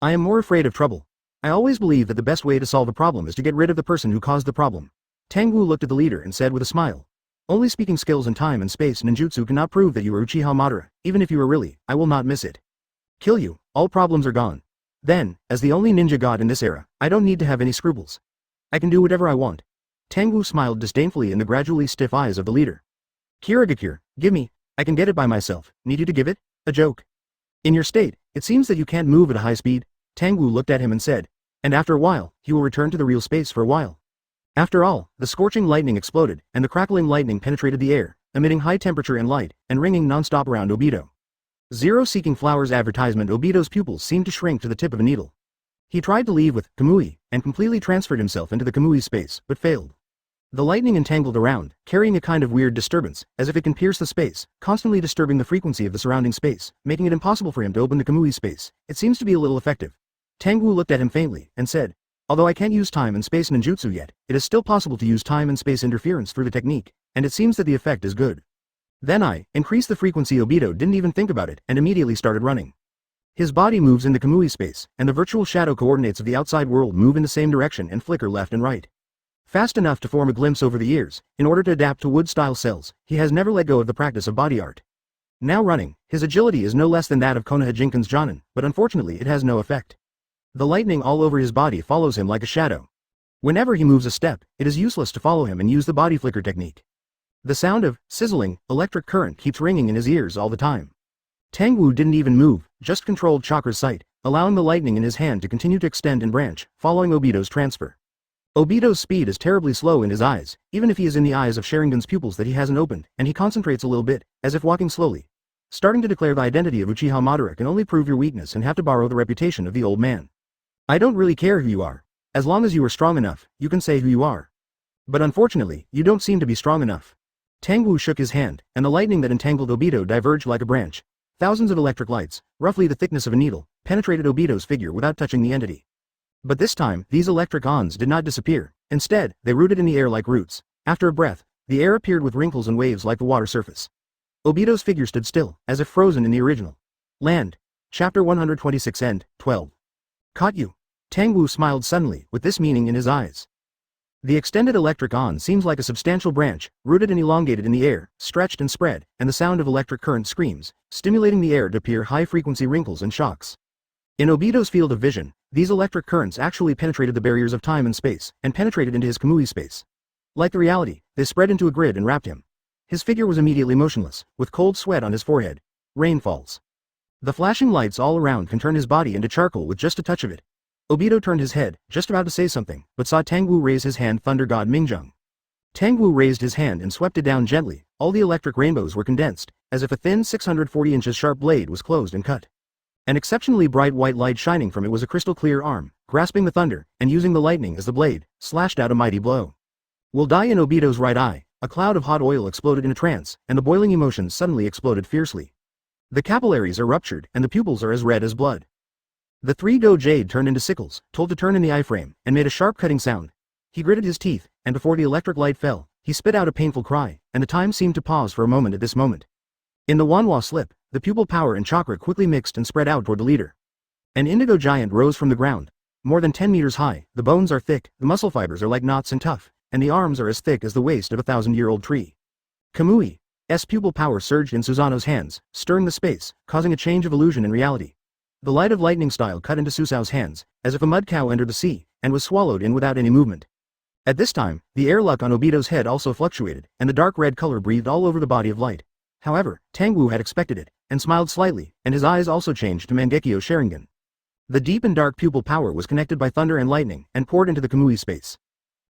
I am more afraid of trouble. I always believe that the best way to solve a problem is to get rid of the person who caused the problem. Tangwu looked at the leader and said with a smile. Only speaking skills in time and space ninjutsu cannot prove that you are Uchiha Madara. Even if you are really, I will not miss it. Kill you, all problems are gone. Then, as the only ninja god in this era, I don't need to have any scruples. I can do whatever I want. Tangwu smiled disdainfully in the gradually stiff eyes of the leader. Kirigakure, give me, I can get it by myself, need you to give it? A joke. In your state, it seems that you can't move at a high speed. Tangwu looked at him and said. And after a while, he will return to the real space for a while. After all, the scorching lightning exploded, and the crackling lightning penetrated the air, emitting high temperature and light, and ringing non-stop around Obito. Zero Seeking Flowers advertisement. Obito's pupils seemed to shrink to the tip of a needle. He tried to leave with Kamui, and completely transferred himself into the Kamui space, but failed. The lightning entangled around, carrying a kind of weird disturbance, as if it can pierce the space, constantly disturbing the frequency of the surrounding space, making it impossible for him to open the Kamui space. It seems to be a little effective. Tangwu looked at him faintly, and said, although I can't use time and space ninjutsu yet, it is still possible to use time and space interference through the technique, and it seems that the effect is good. Then I increased the frequency. Obito didn't even think about it, and immediately started running. His body moves in the Kamui space, and the virtual shadow coordinates of the outside world move in the same direction and flicker left and right. Fast enough to form a glimpse over the years, in order to adapt to wood-style cells, he has never let go of the practice of body art. Now running, his agility is no less than that of Konoha Jinken's Jōnin, but unfortunately it has no effect. The lightning all over his body follows him like a shadow. Whenever he moves a step, it is useless to follow him and use the body flicker technique. The sound of sizzling electric current keeps ringing in his ears all the time. Tangwu didn't even move, just controlled Chakra's sight, allowing the lightning in his hand to continue to extend and branch, following Obito's transfer. Obito's speed is terribly slow in his eyes, even if he is in the eyes of Sharingan's pupils that he hasn't opened, and he concentrates a little bit, as if walking slowly. Starting to declare the identity of Uchiha Madara can only prove your weakness and have to borrow the reputation of the old man. I don't really care who you are. As long as you are strong enough, you can say who you are. But unfortunately, you don't seem to be strong enough. Tangwu shook his hand, and the lightning that entangled Obito diverged like a branch. Thousands of electric lights, roughly the thickness of a needle, penetrated Obito's figure without touching the entity. But this time, these electric ons did not disappear. Instead, they rooted in the air like roots. After a breath, the air appeared with wrinkles and waves like the water surface. Obito's figure stood still, as if frozen in the original. Land. Chapter 126 End, 12. Caught you. Tangwu smiled suddenly, with this meaning in his eyes. The extended electric on seems like a substantial branch, rooted and elongated in the air, stretched and spread, and the sound of electric current screams, stimulating the air to appear high-frequency wrinkles and shocks. In Obito's field of vision, these electric currents actually penetrated the barriers of time and space, and penetrated into his Kamui space. Like the reality, they spread into a grid and wrapped him. His figure was immediately motionless, with cold sweat on his forehead. Rain falls. The flashing lights all around can turn his body into charcoal with just a touch of it. Obito turned his head, just about to say something, but saw Tangwu raise his hand. Thunder God Mingjung. Tangwu raised his hand and swept it down gently. All the electric rainbows were condensed, as if a thin 640 inches sharp blade was closed and cut. An exceptionally bright white light shining from it was a crystal-clear arm, grasping the thunder, and using the lightning as the blade, slashed out a mighty blow. Will die in Obito's right eye. A cloud of hot oil exploded in a trance, and the boiling emotions suddenly exploded fiercely. The capillaries are ruptured, and the pupils are as red as blood. The three-do jade turned into sickles, told to turn in the eye-frame, and made a sharp cutting sound. He gritted his teeth, and before the electric light fell, he spit out a painful cry, and the time seemed to pause for a moment at this moment. In the Wanhua slip, the pupil power and chakra quickly mixed and spread out toward the leader. An indigo giant rose from the ground. More than 10 meters high, the bones are thick, the muscle fibers are like knots and tough, and the arms are as thick as the waist of a 1,000-year-old tree. Kamui's pupil power surged in Susanoo's hands, stirring the space, causing a change of illusion and reality. The light of lightning style cut into Susao's hands, as if a mud cow entered the sea, and was swallowed in without any movement. At this time, the airlock on Obito's head also fluctuated, and the dark red color breathed all over the body of light. However, Tangwu had expected it, and smiled slightly, and his eyes also changed to Mangekyo Sharingan. The deep and dark pupil power was connected by thunder and lightning, and poured into the Kamui space.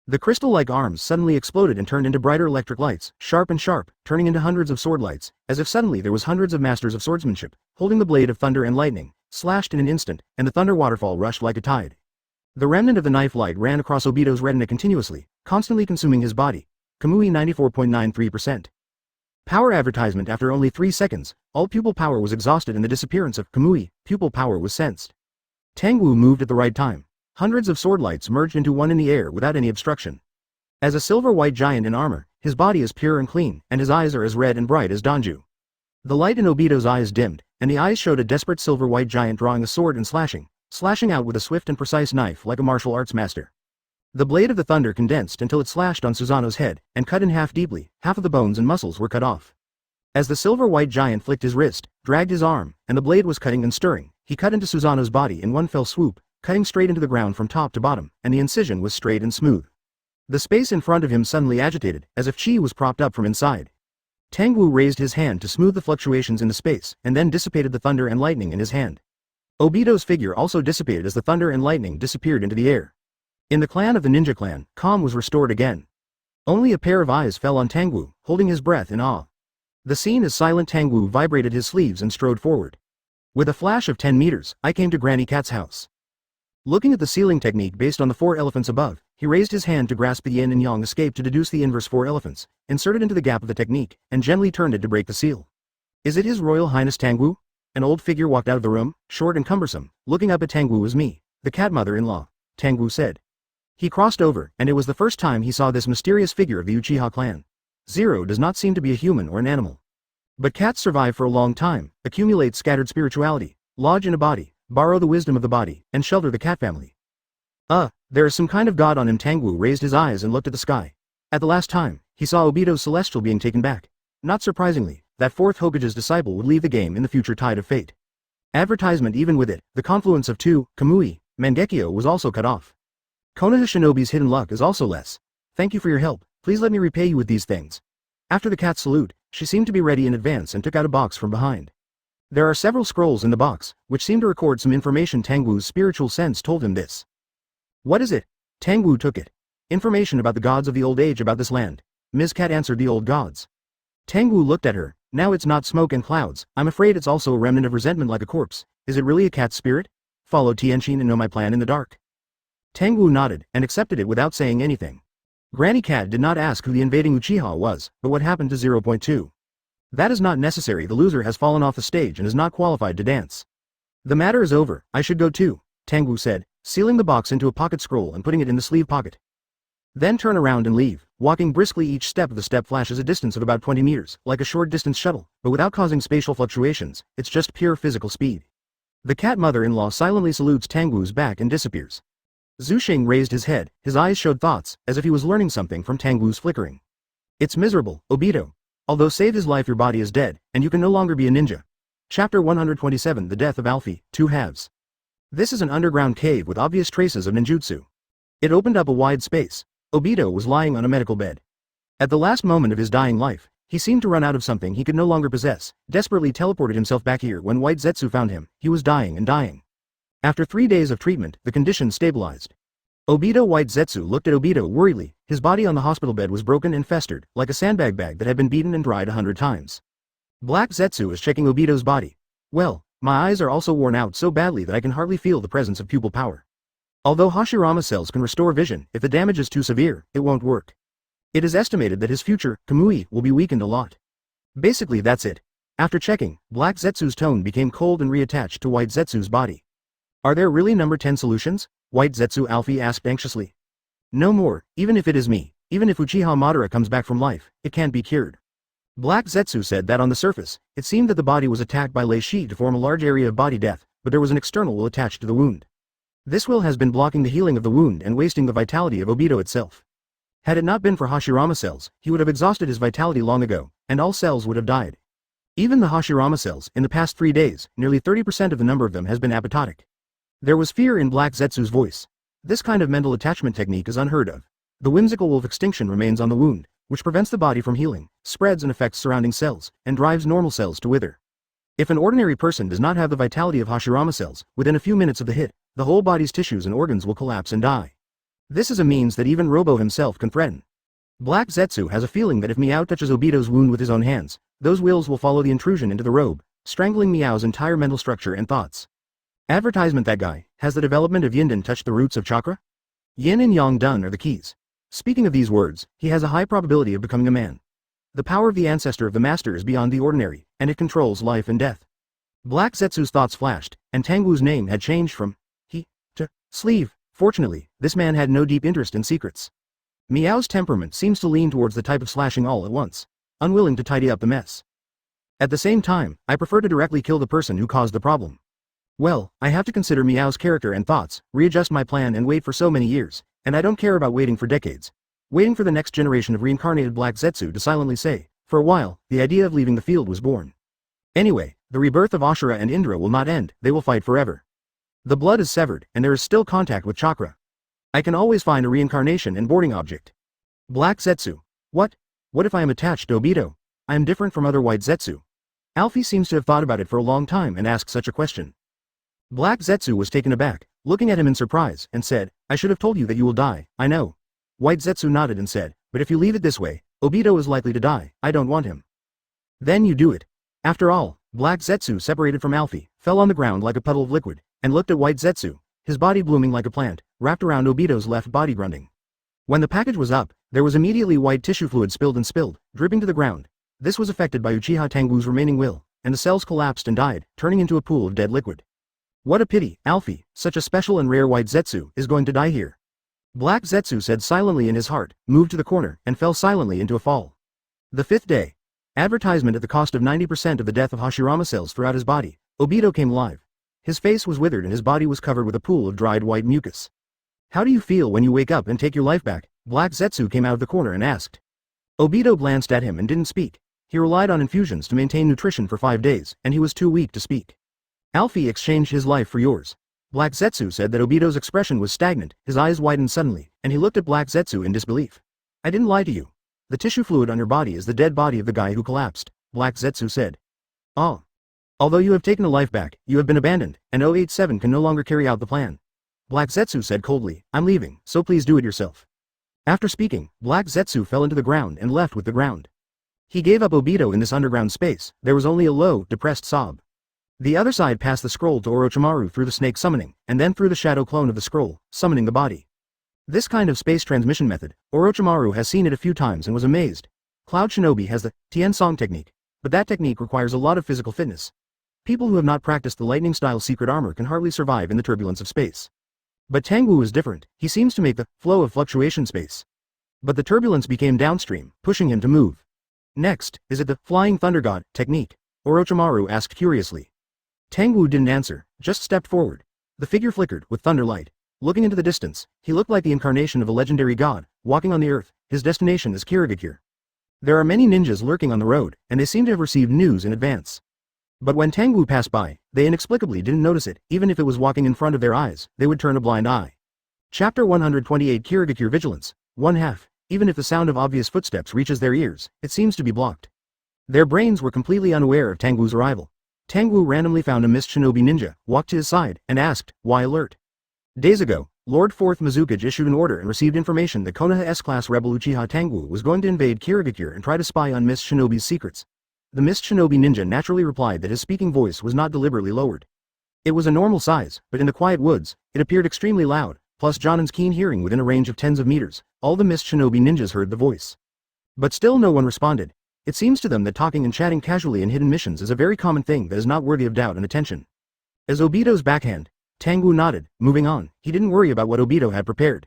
The crystal-like arms suddenly exploded and turned into brighter electric lights, sharp and sharp, turning into hundreds of sword lights, as if suddenly there was hundreds of masters of swordsmanship, holding the blade of thunder and lightning, slashed in an instant, and the thunder waterfall rushed like a tide. The remnant of the knife light ran across Obito's retina continuously, constantly consuming his body. Kamui 94.93%. Power advertisement. After only 3 seconds, all pupil power was exhausted and the disappearance of Kamui pupil power was sensed. Tangwu moved at the right time. Hundreds of sword lights merged into one in the air without any obstruction. As a silver-white giant in armor, his body is pure and clean, and his eyes are as red and bright as Danju. The light in Obito's eyes dimmed, and the eyes showed a desperate silver-white giant drawing a sword and slashing out with a swift and precise knife like a martial arts master. The blade of the thunder condensed until it slashed on Susanoo's head, and cut in half deeply. Half of the bones and muscles were cut off. As the silver-white giant flicked his wrist, dragged his arm, and the blade was cutting and stirring, he cut into Susanoo's body in one fell swoop, cutting straight into the ground from top to bottom, and the incision was straight and smooth. The space in front of him suddenly agitated, as if chi was propped up from inside. Tangwu raised his hand to smooth the fluctuations in the space, and then dissipated the thunder and lightning in his hand. Obito's figure also dissipated as the thunder and lightning disappeared into the air. In the clan of the ninja clan, calm was restored again. Only a pair of eyes fell on Tangwu, holding his breath in awe. The scene as silent Tangwu vibrated his sleeves and strode forward. With a flash of 10 meters, I came to Granny Cat's house. Looking at the sealing technique based on the 4 elephants above, he raised his hand to grasp the yin and yang escape to deduce the inverse 4 elephants, inserted into the gap of the technique, and gently turned it to break the seal. Is it His Royal Highness Tangwu? An old figure walked out of the room, short and cumbersome. Looking up at Tangwu was me, the cat mother-in-law, Tangwu said. He crossed over, and it was the first time he saw this mysterious figure of the Uchiha clan. Zero does not seem to be a human or an animal. But cats survive for a long time, accumulate scattered spirituality, lodge in a body, borrow the wisdom of the body, and shelter the cat family. There is some kind of god on him. Tangwu raised his eyes and looked at the sky. At the last time, he saw Obito's celestial being taken back. Not surprisingly, that 4th Hokage's disciple would leave the game in the future tide of fate. Advertisement. Even with it, the confluence of 2, Kamui, Mangekyo was also cut off. Konoha Shinobi's hidden luck is also less. Thank you for your help, please let me repay you with these things. After the cat's salute, she seemed to be ready in advance and took out a box from behind. There are several scrolls in the box, which seem to record some information. Tangwu's spiritual sense told him this. What is it? Tangwu took it. Information about the gods of the old age about this land. Ms. Cat answered, the old gods. Tangwu looked at her. Now it's not smoke and clouds, I'm afraid it's also a remnant of resentment like a corpse. Is it really a cat's spirit? Follow Tianqin and know my plan in the dark. Tangwu nodded, and accepted it without saying anything. Granny Cat did not ask who the invading Uchiha was, but what happened to 0.2. That is not necessary. The loser has fallen off the stage and is not qualified to dance. The matter is over, I should go too, Tangwu said, sealing the box into a pocket scroll and putting it in the sleeve pocket. Then turn around and leave, walking briskly. Each step of the step flashes a distance of about 20 meters, like a short-distance shuttle, but without causing spatial fluctuations, it's just pure physical speed. The cat mother-in-law silently salutes Tangwu's back and disappears. Zusheng raised his head, his eyes showed thoughts, as if he was learning something from Tangwu's flickering. It's miserable, Obito. Although save his life your body is dead, and you can no longer be a ninja. Chapter 127 The Death of Alfie, 2 halves. This is an underground cave with obvious traces of ninjutsu. It opened up a wide space. Obito was lying on a medical bed. At the last moment of his dying life, he seemed to run out of something he could no longer possess, desperately teleported himself back here. When White Zetsu found him, he was dying and dying. After 3 days of treatment, the condition stabilized. Obito White Zetsu looked at Obito worriedly. His body on the hospital bed was broken and festered, like a sandbag bag that had been beaten and dried 100 times. Black Zetsu is checking Obito's body. Well, my eyes are also worn out so badly that I can hardly feel the presence of pupil power. Although Hashirama cells can restore vision, if the damage is too severe, it won't work. It is estimated that his future, Kamui, will be weakened a lot. Basically that's it. After checking, Black Zetsu's tone became cold and reattached to White Zetsu's body. Are there really number 10 solutions? White Zetsu Alfie asked anxiously. No more, even if it is me, even if Uchiha Madara comes back from life, it can't be cured. Black Zetsu said that on the surface, it seemed that the body was attacked by Lei Shi to form a large area of body death, but there was an external will attached to the wound. This will has been blocking the healing of the wound and wasting the vitality of Obito itself. Had it not been for Hashirama cells, he would have exhausted his vitality long ago, and all cells would have died. Even the Hashirama cells, in the past 3 days, nearly 30% of the number of them has been apoptotic. There was fear in Black Zetsu's voice. This kind of mental attachment technique is unheard of. The whimsical wolf extinction remains on the wound, which prevents the body from healing, spreads and affects surrounding cells, and drives normal cells to wither. If an ordinary person does not have the vitality of Hashirama cells, within a few minutes of the hit, the whole body's tissues and organs will collapse and die. This is a means that even Robo himself can threaten. Black Zetsu has a feeling that if Meow touches Obito's wound with his own hands, those wills will follow the intrusion into the robe, strangling Meow's entire mental structure and thoughts. Advertisement. That guy, has the development of Yinden touched the roots of chakra? Yin and Yang Dun are the keys. Speaking of these words, he has a high probability of becoming a man. The power of the ancestor of the master is beyond the ordinary, and it controls life and death. Black Zetsu's thoughts flashed, and Tangwu's name had changed from he to sleeve. Fortunately, this man had no deep interest in secrets. Meow's temperament seems to lean towards the type of slashing all at once, unwilling to tidy up the mess. At the same time, I prefer to directly kill the person who caused the problem. Well, I have to consider Meow's character and thoughts, readjust my plan and wait for so many years, and I don't care about waiting for decades. Waiting for the next generation of reincarnated Black Zetsu to silently say, for a while, the idea of leaving the field was born. Anyway, the rebirth of Ashura and Indra will not end, they will fight forever. The blood is severed, and there is still contact with chakra. I can always find a reincarnation and boarding object. Black Zetsu. What? What if I am attached to Obito? I am different from other White Zetsu. Alfie seems to have thought about it for a long time and asked such a question. Black Zetsu was taken aback, looking at him in surprise, and said, I should have told you that you will die, I know. White Zetsu nodded and said, but if you leave it this way, Obito is likely to die, I don't want him. Then you do it. After all, Black Zetsu separated from Alfie, fell on the ground like a puddle of liquid, and looked at White Zetsu, his body blooming like a plant, wrapped around Obito's left body grunting. When the package was up, there was immediately white tissue fluid spilled, dripping to the ground. This was affected by Uchiha Tangwu's remaining will, and the cells collapsed and died, turning into a pool of dead liquid. What a pity, Alfie, such a special and rare White Zetsu, is going to die here. Black Zetsu said silently in his heart, moved to the corner, and fell silently into a fall. The 5th day. Advertisement. At the cost of 90% of the death of Hashirama cells throughout his body, Obito came alive. His face was withered and his body was covered with a pool of dried white mucus. How do you feel when you wake up and take your life back? Black Zetsu came out of the corner and asked. Obito glanced at him and didn't speak. He relied on infusions to maintain nutrition for 5 days, and he was too weak to speak. Alfie exchanged his life for yours. Black Zetsu said that Obito's expression was stagnant, his eyes widened suddenly, and he looked at Black Zetsu in disbelief. I didn't lie to you. The tissue fluid on your body is the dead body of the guy who collapsed, Black Zetsu said. Oh. Although you have taken a life back, you have been abandoned, and 087 can no longer carry out the plan. Black Zetsu said coldly, I'm leaving, so please do it yourself. After speaking, Black Zetsu fell into the ground and left with the ground. He gave up Obito in this underground space. There was only a low, depressed sob. The other side passed the scroll to Orochimaru through the snake summoning, and then through the shadow clone of the scroll, summoning the body. This kind of space transmission method, Orochimaru has seen it a few times and was amazed. Cloud Shinobi has the Tien Song technique, but that technique requires a lot of physical fitness. People who have not practiced the lightning-style secret armor can hardly survive in the turbulence of space. But Tangwu is different. He seems to make the flow of fluctuation space. But the turbulence became downstream, pushing him to move. Next, is it the Flying Thunder God technique? Orochimaru asked curiously. Tangwu didn't answer, just stepped forward. The figure flickered with thunder light. Looking into the distance, he looked like the incarnation of a legendary god, walking on the earth. His destination is Kirigakure. There are many ninjas lurking on the road, and they seem to have received news in advance. But when Tangwu passed by, they inexplicably didn't notice it. Even if it was walking in front of their eyes, they would turn a blind eye. Chapter 128 Kirigakure Vigilance. 1/2. Even if the sound of obvious footsteps reaches their ears, it seems to be blocked. Their brains were completely unaware of Tangwu's arrival. Tangwu randomly found a mist shinobi ninja, walked to his side, and asked, "Why alert?" Days ago, Lord 4th Mizukage issued an order and received information that Konoha S-class rebel Uchiha Tangwu was going to invade Kirigakure and try to spy on Mist Shinobi's secrets. The Mist Shinobi ninja naturally replied that his speaking voice was not deliberately lowered. It was a normal size, but in the quiet woods, it appeared extremely loud, plus Jōnin's keen hearing within a range of tens of meters. All the Mist Shinobi ninjas heard the voice. But still no one responded. It seems to them that talking and chatting casually in hidden missions is a very common thing that is not worthy of doubt and attention. As Obito's backhand, Tangwu nodded, moving on. He didn't worry about what Obito had prepared.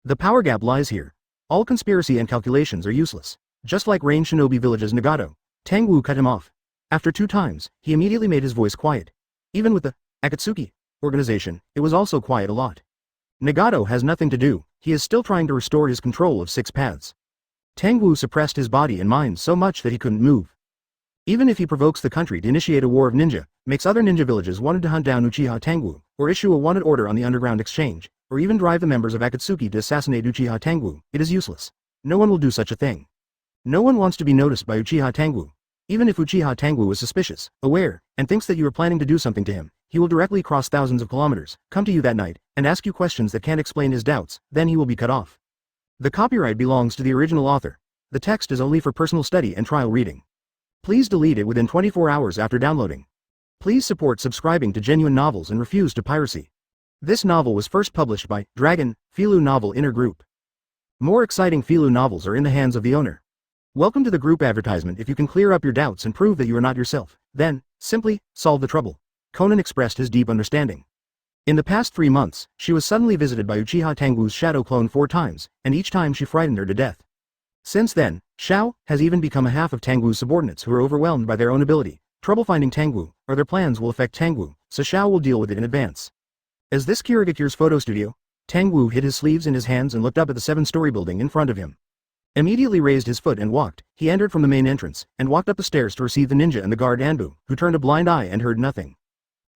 The power gap lies here. All conspiracy and calculations are useless. Just like Rain Shinobi Village's Nagato, Tangwu cut him off. After 2 times, he immediately made his voice quiet. Even with the Akatsuki organization, it was also quiet a lot. Nagato has nothing to do. He is still trying to restore his control of 6 paths. Tangwu suppressed his body and mind so much that he couldn't move. Even if he provokes the country to initiate a war of ninja, makes other ninja villages wanted to hunt down Uchiha Tangwu, or issue a wanted order on the underground exchange, or even drive the members of Akatsuki to assassinate Uchiha Tangwu, it is useless. No one will do such a thing. No one wants to be noticed by Uchiha Tangwu. Even if Uchiha Tangwu is suspicious, aware, and thinks that you are planning to do something to him, he will directly cross thousands of kilometers, come to you that night, and ask you questions that can't explain his doubts, then he will be cut off. The copyright belongs to the original author. The text is only for personal study and trial reading. Please delete it within 24 hours after downloading. Please support subscribing to genuine novels and refuse to piracy. This novel was first published by Dragon, Filu Novel Inner Group. More exciting Filu novels are in the hands of the owner. Welcome to the group advertisement. If you can clear up your doubts and prove that you are not yourself, then, simply, solve the trouble. Conan expressed his deep understanding. In the past 3 months, she was suddenly visited by Uchiha Tangwu's shadow clone 4 times, and each time she frightened her to death. Since then, Shao has even become a half of Tangwu's subordinates who are overwhelmed by their own ability. Trouble finding Tangwu, or their plans will affect Tangwu, so Shao will deal with it in advance. Is this Kirigakure's photo studio? Tangwu hid his sleeves in his hands and looked up at the 7-story building in front of him. Immediately raised his foot and walked. He entered from the main entrance, and walked up the stairs to receive the ninja and the guard Anbu, who turned a blind eye and heard nothing.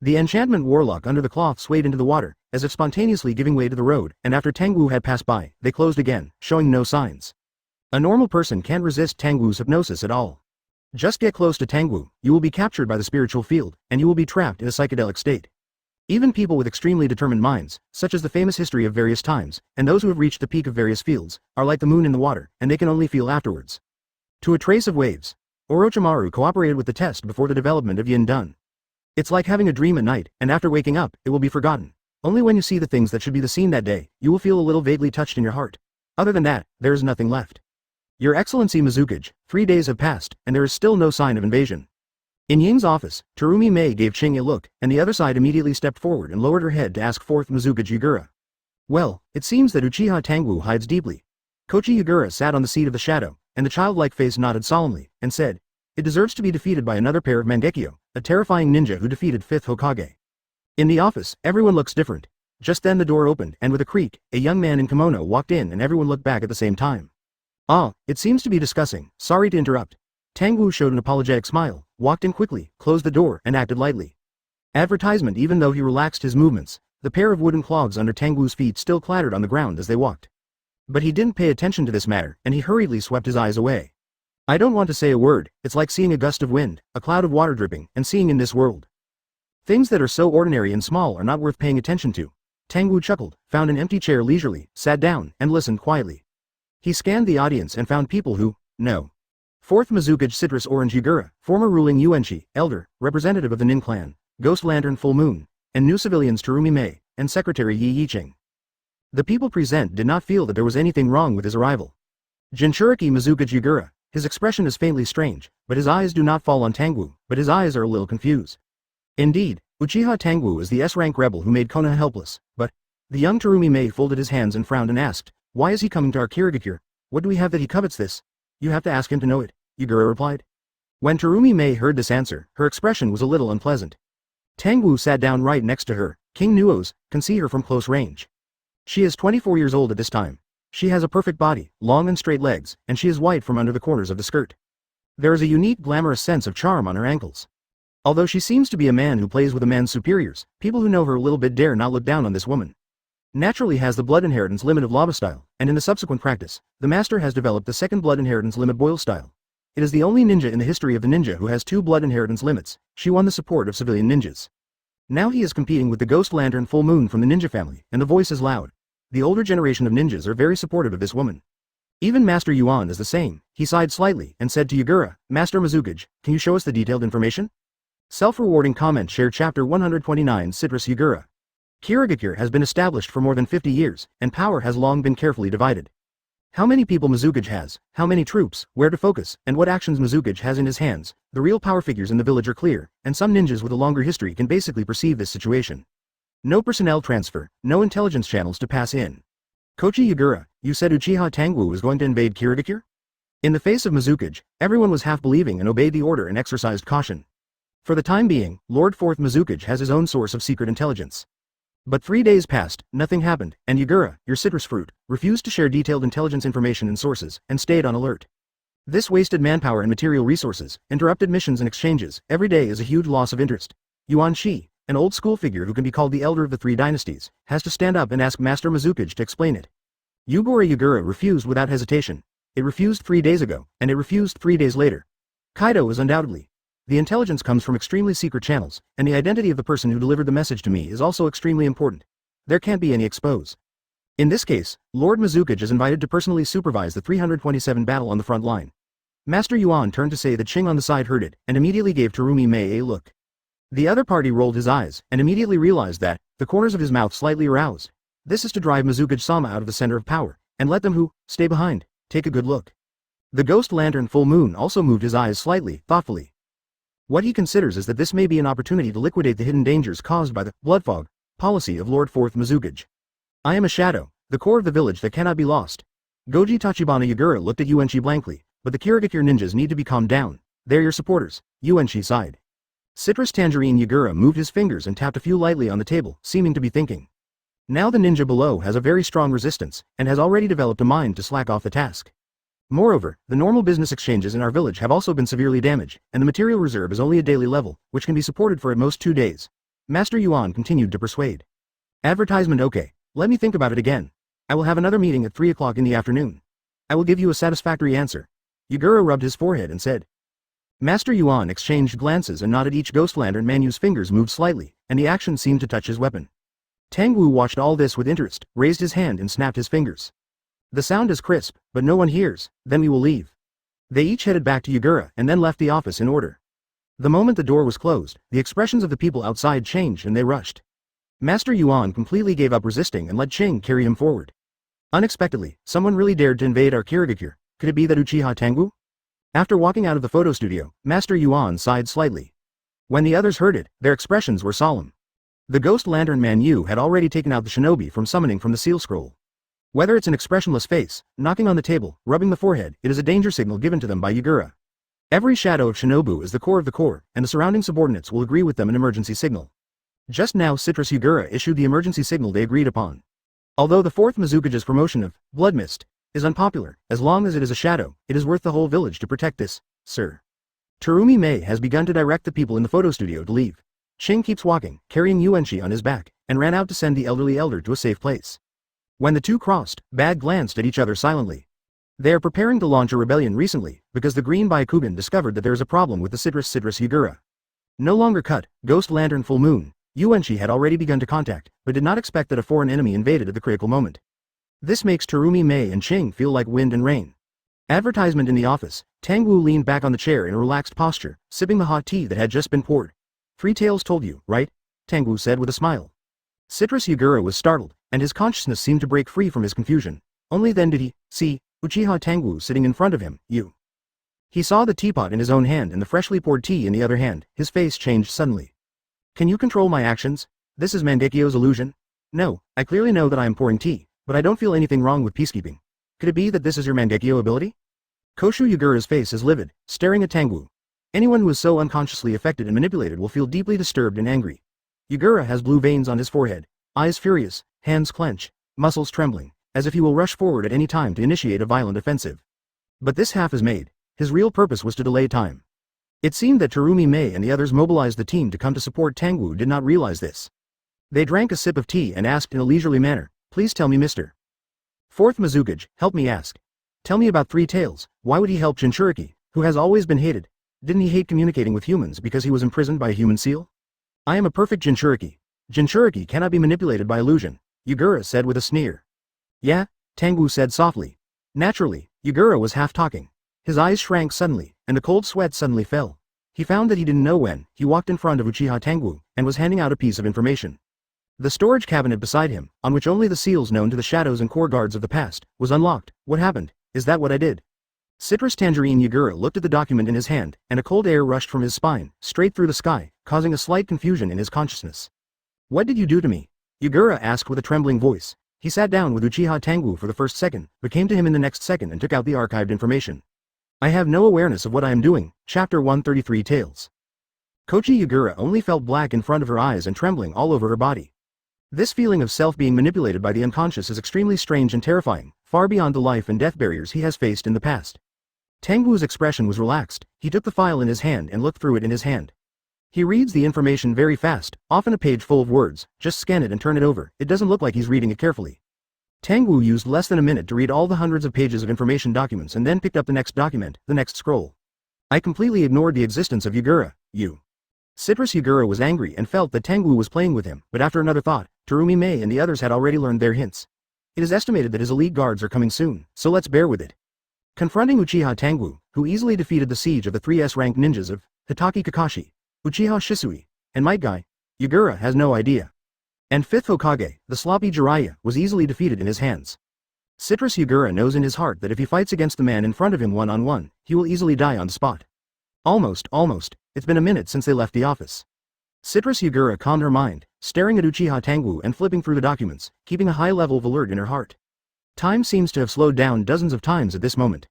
The enchantment warlock under the cloth swayed into the water, as if spontaneously giving way to the road, and after Tangwu had passed by, they closed again, showing no signs. A normal person can't resist Tangwu's hypnosis at all. Just get close to Tangwu, you will be captured by the spiritual field, and you will be trapped in a psychedelic state. Even people with extremely determined minds, such as the famous history of various times, and those who have reached the peak of various fields, are like the moon in the water, and they can only feel afterwards. To a trace of waves. Orochimaru cooperated with the test before the development of Yin done. It's like having a dream at night, and after waking up, it will be forgotten. Only when you see the things that should be the scene that day, you will feel a little vaguely touched in your heart. Other than that, there is nothing left. Your Excellency Mizukage, 3 days have passed, and there is still no sign of invasion. In Ying's office, Terumi Mei gave Ching a look, and the other side immediately stepped forward and lowered her head to ask 4th Mizukage Yugura. Well, it seems that Uchiha Tangwu hides deeply. Kochi Yugura sat on the seat of the shadow, and the childlike face nodded solemnly, and said, "It deserves to be defeated by another pair of Mangekyo, a terrifying ninja who defeated 5th Hokage." In the office, everyone looks different. Just then the door opened, and with a creak, a young man in kimono walked in and everyone looked back at the same time. "Ah, it seems to be discussing, sorry to interrupt." Tangwu showed an apologetic smile, walked in quickly, closed the door, and acted lightly. Advertisement. Even though he relaxed his movements, the pair of wooden clogs under Tangwu's feet still clattered on the ground as they walked. But he didn't pay attention to this matter, and he hurriedly swept his eyes away. I don't want to say a word, it's like seeing a gust of wind, a cloud of water dripping, and seeing in this world. Things that are so ordinary and small are not worth paying attention to. Tangwu chuckled, found an empty chair leisurely, sat down, and listened quietly. He scanned the audience and found people who, no. 4th Mizukage Citrus Orange Yugura, former ruling Yuenchi, elder, representative of the Nin clan, Ghost Lantern Full Moon, and new civilians Terumi Mei, and Secretary Yi Yiching. The people present did not feel that there was anything wrong with his arrival. Jinchuriki Mizukage Yugura, his expression is faintly strange, but his eyes do not fall on Tangwu, but his eyes are a little confused. Indeed, Uchiha Tangwu is the S-rank rebel who made Konoha helpless, but the young Terumi Mei folded his hands and frowned and asked, why is he coming to our Kirigakure? What do we have that he covets this? You have to ask him to know it, Yugura replied. When Terumi Mei heard this answer, her expression was a little unpleasant. Tangwu sat down right next to her. King Nuos can see her from close range. She is 24 years old at this time. She has a perfect body, long and straight legs, and she is white from under the corners of the skirt. There is a unique glamorous sense of charm on her ankles. Although she seems to be a man who plays with a man's superiors, people who know her a little bit dare not look down on this woman. Naturally has the blood inheritance limit of lava style, and in the subsequent practice, the master has developed the second blood inheritance limit boil style. It is the only ninja in the history of the ninja who has two blood inheritance limits. She won the support of civilian ninjas. Now he is competing with the Ghost Lantern Full Moon from the ninja family, and the voice is loud. The older generation of ninjas are very supportive of this woman. Even Master Yuan is the same. He sighed slightly and said to Yugura, Master Mizukage, can you show us the detailed information? Self-rewarding comment share chapter 129 Citrus Yugura. Kirigakure has been established for more than 50 years, and power has long been carefully divided. How many people Mizukage has, how many troops, where to focus, and what actions Mizukage has in his hands, the real power figures in the village are clear, and some ninjas with a longer history can basically perceive this situation. No personnel transfer, no intelligence channels to pass in. Kochi Yugura, you said Uchiha Tangwu was going to invade Kirigakure? In the face of Mizukage, everyone was half believing and obeyed the order and exercised caution. For the time being, Lord Fourth Mizukage has his own source of secret intelligence. But 3 days passed, nothing happened, and Yugura, your citrus fruit, refused to share detailed intelligence information and sources, and stayed on alert. This wasted manpower and material resources, interrupted missions and exchanges. Every day is a huge loss of interest. Yuan Shi, an old school figure who can be called the elder of the three dynasties, has to stand up and ask Master Mizukage to explain it. Yugura refused without hesitation. It refused 3 days ago, and it refused 3 days later. Kaido is undoubtedly. The intelligence comes from extremely secret channels, and the identity of the person who delivered the message to me is also extremely important. There can't be any expose. In this case, Lord Mizukage is invited to personally supervise the 327 battle on the front line. Master Yuan turned to say that Ching on the side heard it, and immediately gave Terumi Mei a look. The other party rolled his eyes, and immediately realized that, the corners of his mouth slightly aroused. This is to drive Mizukage-sama out of the center of power, and let them who stay behind, take a good look. The Ghost Lantern Full Moon also moved his eyes slightly, thoughtfully. What he considers is that this may be an opportunity to liquidate the hidden dangers caused by the blood fog policy of Lord Fourth Mizukage. I am a shadow, the core of the village that cannot be lost. Goji Tachibana Yugura looked at Yuanshi blankly, but the Kirigakure ninjas need to be calmed down. They're your supporters, Yuanshi sighed. Citrus Tangerine Yugura moved his fingers and tapped a few lightly on the table, seeming to be thinking. Now the ninja below has a very strong resistance, and has already developed a mind to slack off the task. Moreover, the normal business exchanges in our village have also been severely damaged, and the material reserve is only a daily level, which can be supported for at most 2 days. Master Yuan continued to persuade. Advertisement okay, let me think about it again. I will have another meeting at 3 o'clock in the afternoon. I will give you a satisfactory answer. Yugura rubbed his forehead and said. Master Yuan exchanged glances and nodded. Each Ghost Lantern Manu's fingers moved slightly, and the action seemed to touch his weapon. Tangwu watched all this with interest, raised his hand and snapped his fingers. The sound is crisp, but no one hears, then we will leave. They each headed back to Yugura and then left the office in order. The moment the door was closed, the expressions of the people outside changed and they rushed. Master Yuan completely gave up resisting and let Ching carry him forward. Unexpectedly, someone really dared to invade our Kirigakure. Could it be that Uchiha Tangwu? After walking out of the photo studio, Master Yuan sighed slightly. When the others heard it, their expressions were solemn. The Ghost Lantern Manu had already taken out the shinobi from summoning from the seal scroll. Whether it's an expressionless face, knocking on the table, rubbing the forehead, it is a danger signal given to them by Yugura. Every shadow of Shinobu is the core of the core, and the surrounding subordinates will agree with them an emergency signal. Just now Citrus Yugura issued the emergency signal they agreed upon. Although the fourth Mizukage's promotion of Blood Mist is unpopular, as long as it is a shadow, it is worth the whole village to protect this, sir. Terumi Mei has begun to direct the people in the photo studio to leave. Ching keeps walking, carrying Yuanshi on his back, and ran out to send the elderly elder to a safe place. When the two crossed, Bag glanced at each other silently. They are preparing to launch a rebellion recently, because the Green Byakugan discovered that there is a problem with the Citrus Yugura. No longer cut, Ghost Lantern Full Moon, Yuanshi had already begun to contact, but did not expect that a foreign enemy invaded at the critical moment. This makes Terumi Mei and Ching feel like wind and rain. Advertisement in the office, Tangwu leaned back on the chair in a relaxed posture, sipping the hot tea that had just been poured. Three Taels told you, right? Tangwu said with a smile. Citrus Yugura was startled, and his consciousness seemed to break free from his confusion. Only then did he see Uchiha Tangwu sitting in front of him. He saw the teapot in his own hand and the freshly poured tea in the other hand. His face changed suddenly. Can you control my actions? This is Mangekyo's illusion? No, I clearly know that I am pouring tea, but I don't feel anything wrong with peacekeeping. Could it be that this is your Mangekyo ability? Koshu Yugura's face is livid, staring at Tangwu. Anyone who is so unconsciously affected and manipulated will feel deeply disturbed and angry. Yugura has blue veins on his forehead, eyes furious, hands clench, muscles trembling, as if he will rush forward at any time to initiate a violent offensive. But this half is made. His real purpose was to delay time. It seemed that Terumi Mei and the others mobilized the team to come to support Tangwu did not realize this. They drank a sip of tea and asked in a leisurely manner, "Please tell me, Mr. Fourth Mizukage, help me ask. Tell me about Three Tails. Why would he help Jinchuriki, who has always been hated? Didn't he hate communicating with humans because he was imprisoned by a human seal? I am a perfect Jinchuriki. Jinchuriki cannot be manipulated by illusion," Yugura said with a sneer. "Yeah," Tangwu said softly. Naturally, Yugura was half talking. His eyes shrank suddenly, and a cold sweat suddenly fell. He found that he didn't know when. He walked in front of Uchiha Tangwu, and was handing out a piece of information. The storage cabinet beside him, on which only the seals known to the shadows and core guards of the past, was unlocked. "What happened? Is that what I did?" Citrus Tangerine Yugura looked at the document in his hand, and a cold air rushed from his spine, straight through the sky, causing a slight confusion in his consciousness. "What did you do to me?" Yugura asked with a trembling voice. He sat down with Uchiha Tangwu for the first second, but came to him in the next second and took out the archived information. "I have no awareness of what I am doing." Chapter 133 Tails. Kochi Yugura only felt black in front of her eyes and trembling all over her body. This feeling of self being manipulated by the unconscious is extremely strange and terrifying, far beyond the life and death barriers he has faced in the past. Tangwu's expression was relaxed. He took the file in his hand and looked through it in his hand. He reads the information very fast, often a page full of words. Just scan it and turn it over. It doesn't look like he's reading it carefully. Tangwu used less than a minute to read all the hundreds of pages of information documents and then picked up the next document, the next scroll. "I completely ignored the existence of Yugura, you." Citrus Yugura was angry and felt that Tangwu was playing with him, but after another thought, Terumi Mei and the others had already learned their hints. It is estimated that his elite guards are coming soon, so let's bear with it. Confronting Uchiha Tangwu, who easily defeated the siege of the 3S-ranked ninjas of Hitaki Kakashi, Uchiha Shisui, and Might Guy, Yugura has no idea. And fifth Hokage, the sloppy Jiraiya, was easily defeated in his hands. Citrus Yugura knows in his heart that if he fights against the man in front of him one-on-one, he will easily die on the spot. Almost. It's been a minute since they left the office. Citrus Yugura calmed her mind, staring at Uchiha Tangwu and flipping through the documents, keeping a high level of alert in her heart. Time seems to have slowed down dozens of times at this moment.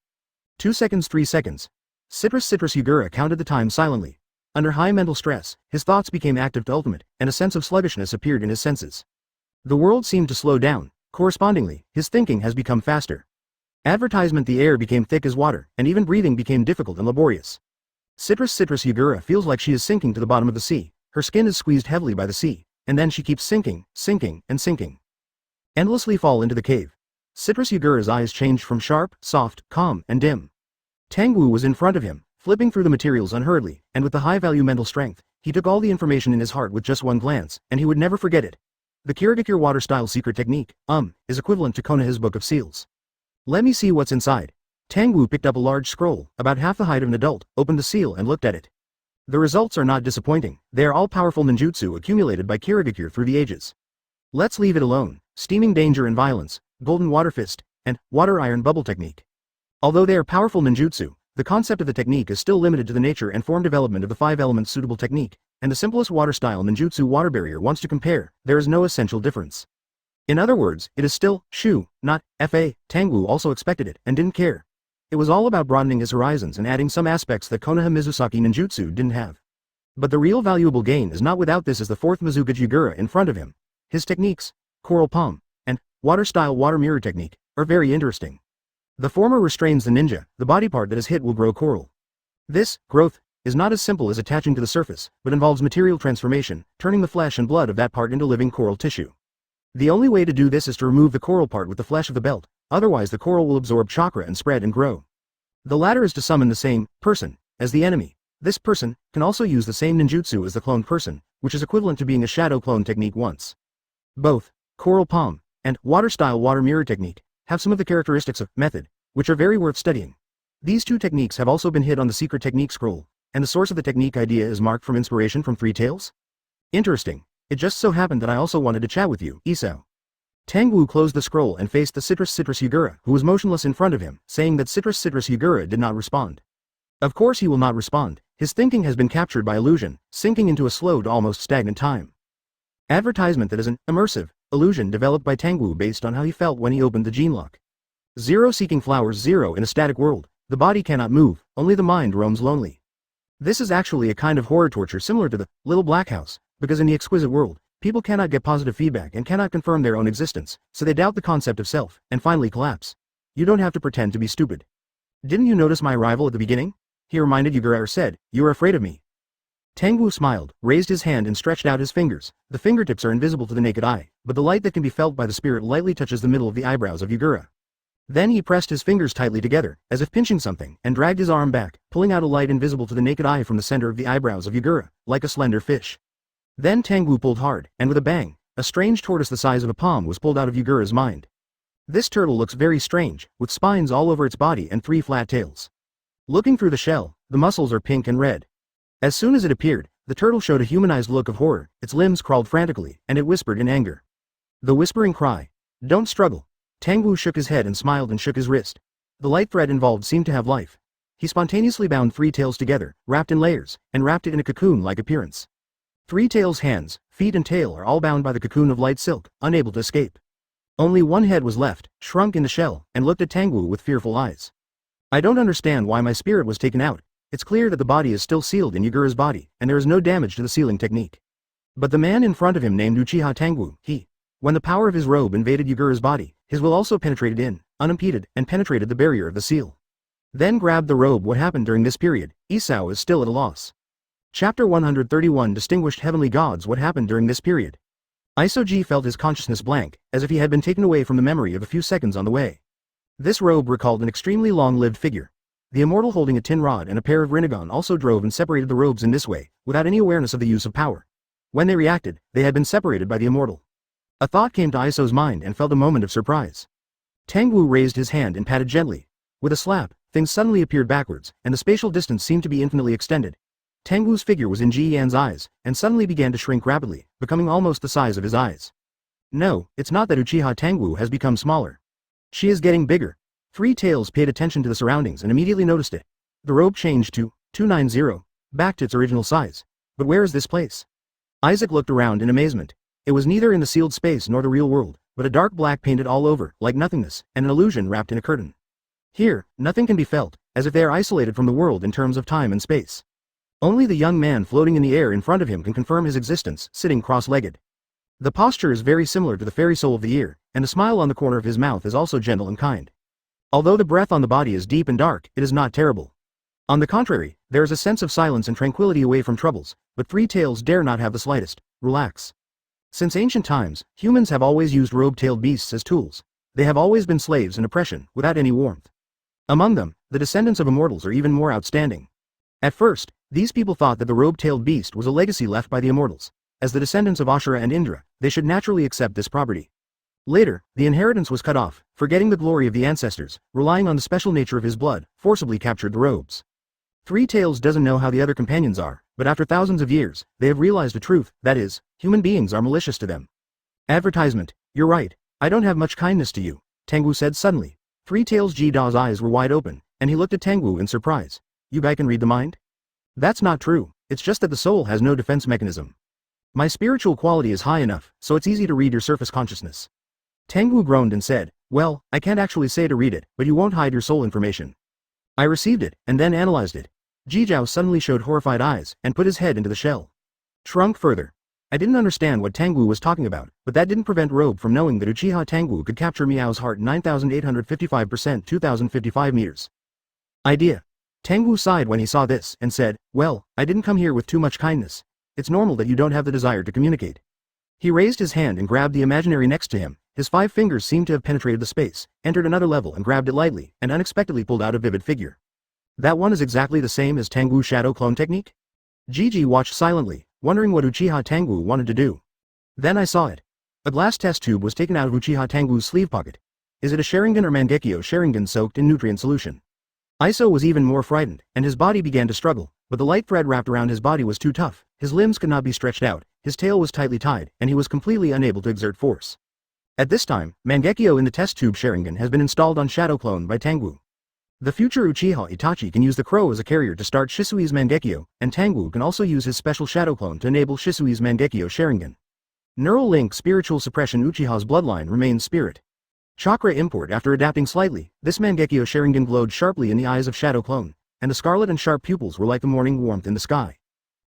2 seconds, 3 seconds. Citrus Yugura counted the time silently. Under high mental stress, his thoughts became active to ultimate, and a sense of sluggishness appeared in his senses. The world seemed to slow down. Correspondingly, his thinking has become faster. Advertisement: the air became thick as water, and even breathing became difficult and laborious. Citrus Yugura feels like she is sinking to the bottom of the sea. Her skin is squeezed heavily by the sea, and then she keeps sinking, and sinking. Endlessly fall into the cave. Citrus Yugura's eyes changed from sharp, soft, calm, and dim. Tangwu was in front of him, flipping through the materials unhurriedly, and with the high-value mental strength, he took all the information in his heart with just one glance, and he would never forget it. The Kirigakure water-style secret technique, is equivalent to Konoha's Book of Seals. "Let me see what's inside." Tangwu picked up a large scroll, about half the height of an adult, opened the seal and looked at it. The results are not disappointing. They are all powerful ninjutsu accumulated by Kirigakure through the ages. Let's leave it alone. Steaming danger and violence, golden water fist, and water iron bubble technique. Although they are powerful ninjutsu, the concept of the technique is still limited to the nature and form development of the 5 elements suitable technique, and the simplest water-style ninjutsu water barrier wants to compare. There is no essential difference. In other words, it is still Shu, not Fa. Tangwu also expected it, and didn't care. It was all about broadening his horizons and adding some aspects that Konoha Mizusaki ninjutsu didn't have. But the real valuable gain is not without this as the fourth Mizukage Yugura in front of him. His techniques, Coral Palm, and water-style water mirror technique, are very interesting. The former restrains the ninja. The body part that is hit will grow coral. This growth is not as simple as attaching to the surface, but involves material transformation, turning the flesh and blood of that part into living coral tissue. The only way to do this is to remove the coral part with the flesh of the belt, otherwise the coral will absorb chakra and spread and grow. The latter is to summon the same person as the enemy. This person can also use the same ninjutsu as the cloned person, which is equivalent to being a shadow clone technique once. Both Coral Palm and water-style water mirror technique have some of the characteristics of method, which are very worth studying. These two techniques have also been hid on the secret technique scroll, and the source of the technique idea is marked from inspiration from Three Tails? Interesting. It just so happened that I also wanted to chat with you, Isao. Tangwu closed the scroll and faced the Citrus Yugura, who was motionless in front of him, saying that Citrus Yugura did not respond. Of course he will not respond. His thinking has been captured by illusion, sinking into a slow to almost stagnant time. Advertisement: that is an immersive illusion developed by Tangwu based on how he felt when he opened the gene lock. Zero seeking flowers, zero in a static world. The body cannot move, only the mind roams lonely. This is actually a kind of horror torture similar to the Little Black House, because in the exquisite world, people cannot get positive feedback and cannot confirm their own existence, so they doubt the concept of self, and finally collapse. You don't have to pretend to be stupid. Didn't you notice my arrival at the beginning? He reminded Yugura or said, you are afraid of me. Tangwu smiled, raised his hand and stretched out his fingers. The fingertips are invisible to the naked eye, but the light that can be felt by the spirit lightly touches the middle of the eyebrows of Yugura. Then he pressed his fingers tightly together, as if pinching something, and dragged his arm back, pulling out a light invisible to the naked eye from the center of the eyebrows of Yugura, like a slender fish. Then Tangwu pulled hard, and with a bang, a strange tortoise the size of a palm was pulled out of Yugura's mind. This turtle looks very strange, with spines all over its body and 3 flat tails. Looking through the shell, the muscles are pink and red. As soon as it appeared, the turtle showed a humanized look of horror, its limbs crawled frantically, and it whispered in anger. The whispering cry. Don't struggle. Tangwu shook his head and smiled and shook his wrist. The light thread involved seemed to have life. He spontaneously bound 3 tails together, wrapped in layers, and wrapped it in a cocoon-like appearance. 3 tails' hands, feet and tail are all bound by the cocoon of light silk, unable to escape. Only one head was left, shrunk in the shell, and looked at Tangwu with fearful eyes. I don't understand why my spirit was taken out. It's clear that the body is still sealed in Yugura's body, and there is no damage to the sealing technique. But the man in front of him named Uchiha Tangwu, when the power of his robe invaded Yugura's body, his will also penetrated in, unimpeded, and penetrated the barrier of the seal. Then grabbed the robe. What happened during this period? Isao is still at a loss. Chapter 131 Distinguished Heavenly Gods. What happened during this period? Isoji felt his consciousness blank, as if he had been taken away from the memory of a few seconds on the way. This robe recalled an extremely long-lived figure. The immortal holding a tin rod and a pair of Rinnegan also drove and separated the robes in this way, without any awareness of the use of power. When they reacted, they had been separated by the immortal. A thought came to Iso's mind and felt a moment of surprise. Tangwu raised his hand and patted gently. With a slap, things suddenly appeared backwards, and the spatial distance seemed to be infinitely extended. Tangwu's figure was in Ji Yan's eyes, and suddenly began to shrink rapidly, becoming almost the size of his eyes. No, it's not that Uchiha Tangwu has become smaller. She is getting bigger. 3 tails paid attention to the surroundings and immediately noticed it. The robe changed to 290, back to its original size. But where is this place? Isaac looked around in amazement. It was neither in the sealed space nor the real world, but a dark black painted all over, like nothingness, and an illusion wrapped in a curtain. Here, nothing can be felt, as if they are isolated from the world in terms of time and space. Only the young man floating in the air in front of him can confirm his existence, sitting cross-legged. The posture is very similar to the fairy soul of the ear, and the smile on the corner of his mouth is also gentle and kind. Although the breath on the body is deep and dark, it is not terrible. On the contrary, there is a sense of silence and tranquility away from troubles, but 3 tails dare not have the slightest. Relax. Since ancient times, humans have always used robe-tailed beasts as tools. They have always been slaves in oppression, without any warmth. Among them, the descendants of immortals are even more outstanding. At first, these people thought that the robe-tailed beast was a legacy left by the immortals. As the descendants of Ashura and Indra, they should naturally accept this property. Later, the inheritance was cut off, forgetting the glory of the ancestors, relying on the special nature of his blood, forcibly captured the robes. 3 tails doesn't know how the other companions are, but after thousands of years, they have realized a truth, that is, human beings are malicious to them. Advertisement. You're right, I don't have much kindness to you, Tangwu said suddenly. 3 tails Ji-da's eyes were wide open, and he looked at Tangwu in surprise. You guy can read the mind? That's not true, it's just that the soul has no defense mechanism. My spiritual quality is high enough, so it's easy to read your surface consciousness. Tangwu groaned and said, well, I can't actually say to read it, but you won't hide your soul information. I received it, and then analyzed it. Ji-Zhao suddenly showed horrified eyes, and put his head into the shell. Shrunk further. I didn't understand what Tangwu was talking about, but that didn't prevent Robe from knowing that Uchiha Tangwu could capture Miao's heart 9,855% 2,055 meters. Idea. Tangwu sighed when he saw this, and said, well, I didn't come here with too much kindness. It's normal that you don't have the desire to communicate. He raised his hand and grabbed the imaginary next to him. His 5 fingers seemed to have penetrated the space, entered another level and grabbed it lightly, and unexpectedly pulled out a vivid figure. That one is exactly the same as Tangwu's shadow clone technique? Gigi watched silently, wondering what Uchiha Tangwu wanted to do. Then I saw it. A glass test tube was taken out of Uchiha Tangwu's sleeve pocket. Is it a Sharingan or Mangekyo Sharingan soaked in nutrient solution? Iso was even more frightened, and his body began to struggle, but the light thread wrapped around his body was too tough, his limbs could not be stretched out, his tail was tightly tied, and he was completely unable to exert force. At this time, Mangekyo in the test tube Sharingan has been installed on Shadow Clone by Tangwu. The future Uchiha Itachi can use the crow as a carrier to start Shisui's Mangekyo, and Tangwu can also use his special Shadow Clone to enable Shisui's Mangekyo Sharingan. Neural link spiritual suppression Uchiha's bloodline remains spirit. Chakra import. After adapting slightly, this Mangekyo Sharingan glowed sharply in the eyes of Shadow Clone, and the scarlet and sharp pupils were like the morning warmth in the sky.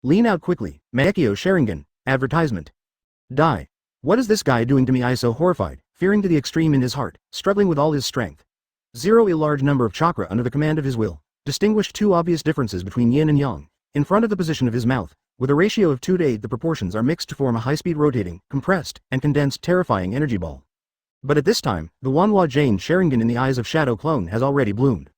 Lean out quickly, Mangekyo Sharingan, advertisement. Die. What is this guy doing to me? Iso horrified, fearing to the extreme in his heart, struggling with all his strength. A large number of chakra under the command of his will, distinguished two obvious differences between yin and yang. In front of the position of his mouth, with a ratio of 2 to 8, the proportions are mixed to form a high-speed rotating, compressed, and condensed terrifying energy ball. But at this time, the Wanhua Jane Sharingan in the eyes of Shadow Clone has already bloomed.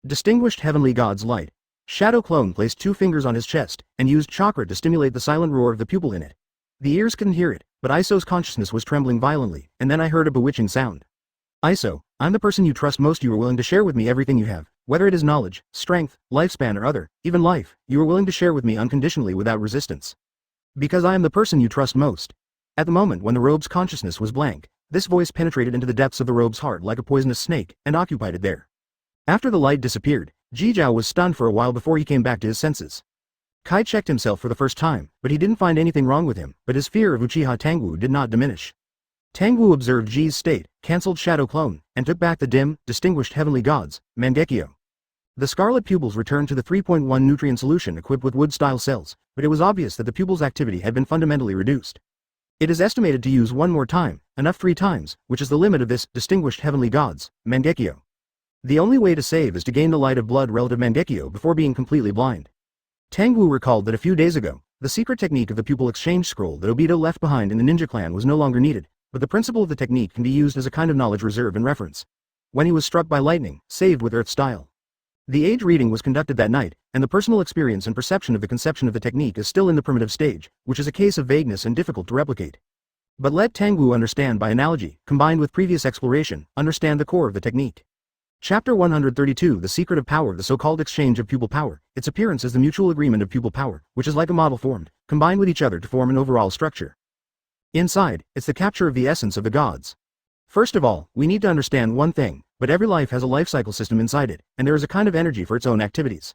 Distinguished Heavenly God's Light. Shadow Clone placed 2 fingers on his chest, and used chakra to stimulate the silent roar of the pupil in it. The ears couldn't hear it, but Iso's consciousness was trembling violently, and then I heard a bewitching sound. Iso, I'm the person you trust most. You are willing to share with me everything you have, whether it is knowledge, strength, lifespan or other, even life, you are willing to share with me unconditionally without resistance. Because I am the person you trust most. At the moment when the robe's consciousness was blank, this voice penetrated into the depths of the robe's heart like a poisonous snake, and occupied it there. After the light disappeared, Jizhao was stunned for a while before he came back to his senses. Kai checked himself for the first time, but he didn't find anything wrong with him, but his fear of Uchiha Tangwu did not diminish. Tangwu observed Ji's state, cancelled Shadow Clone, and took back the dim, distinguished heavenly gods, Mangekyo. The scarlet pupils returned to the 3.1 nutrient solution equipped with wood-style cells, but it was obvious that the pupils' activity had been fundamentally reduced. It is estimated to use one more time, enough 3 times, which is the limit of this distinguished heavenly gods, Mangekyo. The only way to save is to gain the light of blood relative Mangekyo before being completely blind. Tangwu recalled that a few days ago, the secret technique of the pupil exchange scroll that Obito left behind in the ninja clan was no longer needed, but the principle of the technique can be used as a kind of knowledge reserve and reference. When he was struck by lightning, saved with earth style. The age reading was conducted that night, and the personal experience and perception of the conception of the technique is still in the primitive stage, which is a case of vagueness and difficult to replicate. But let Tangwu understand by analogy, combined with previous exploration, understand the core of the technique. Chapter 132 The Secret of Power. The so-called exchange of pupil power. Its appearance is the mutual agreement of pupil power, which is like a model formed, combined with each other to form an overall structure. Inside, it's the capture of the essence of the gods. First of all, we need to understand one thing, but every life has a life cycle system inside it, and there is a kind of energy for its own activities.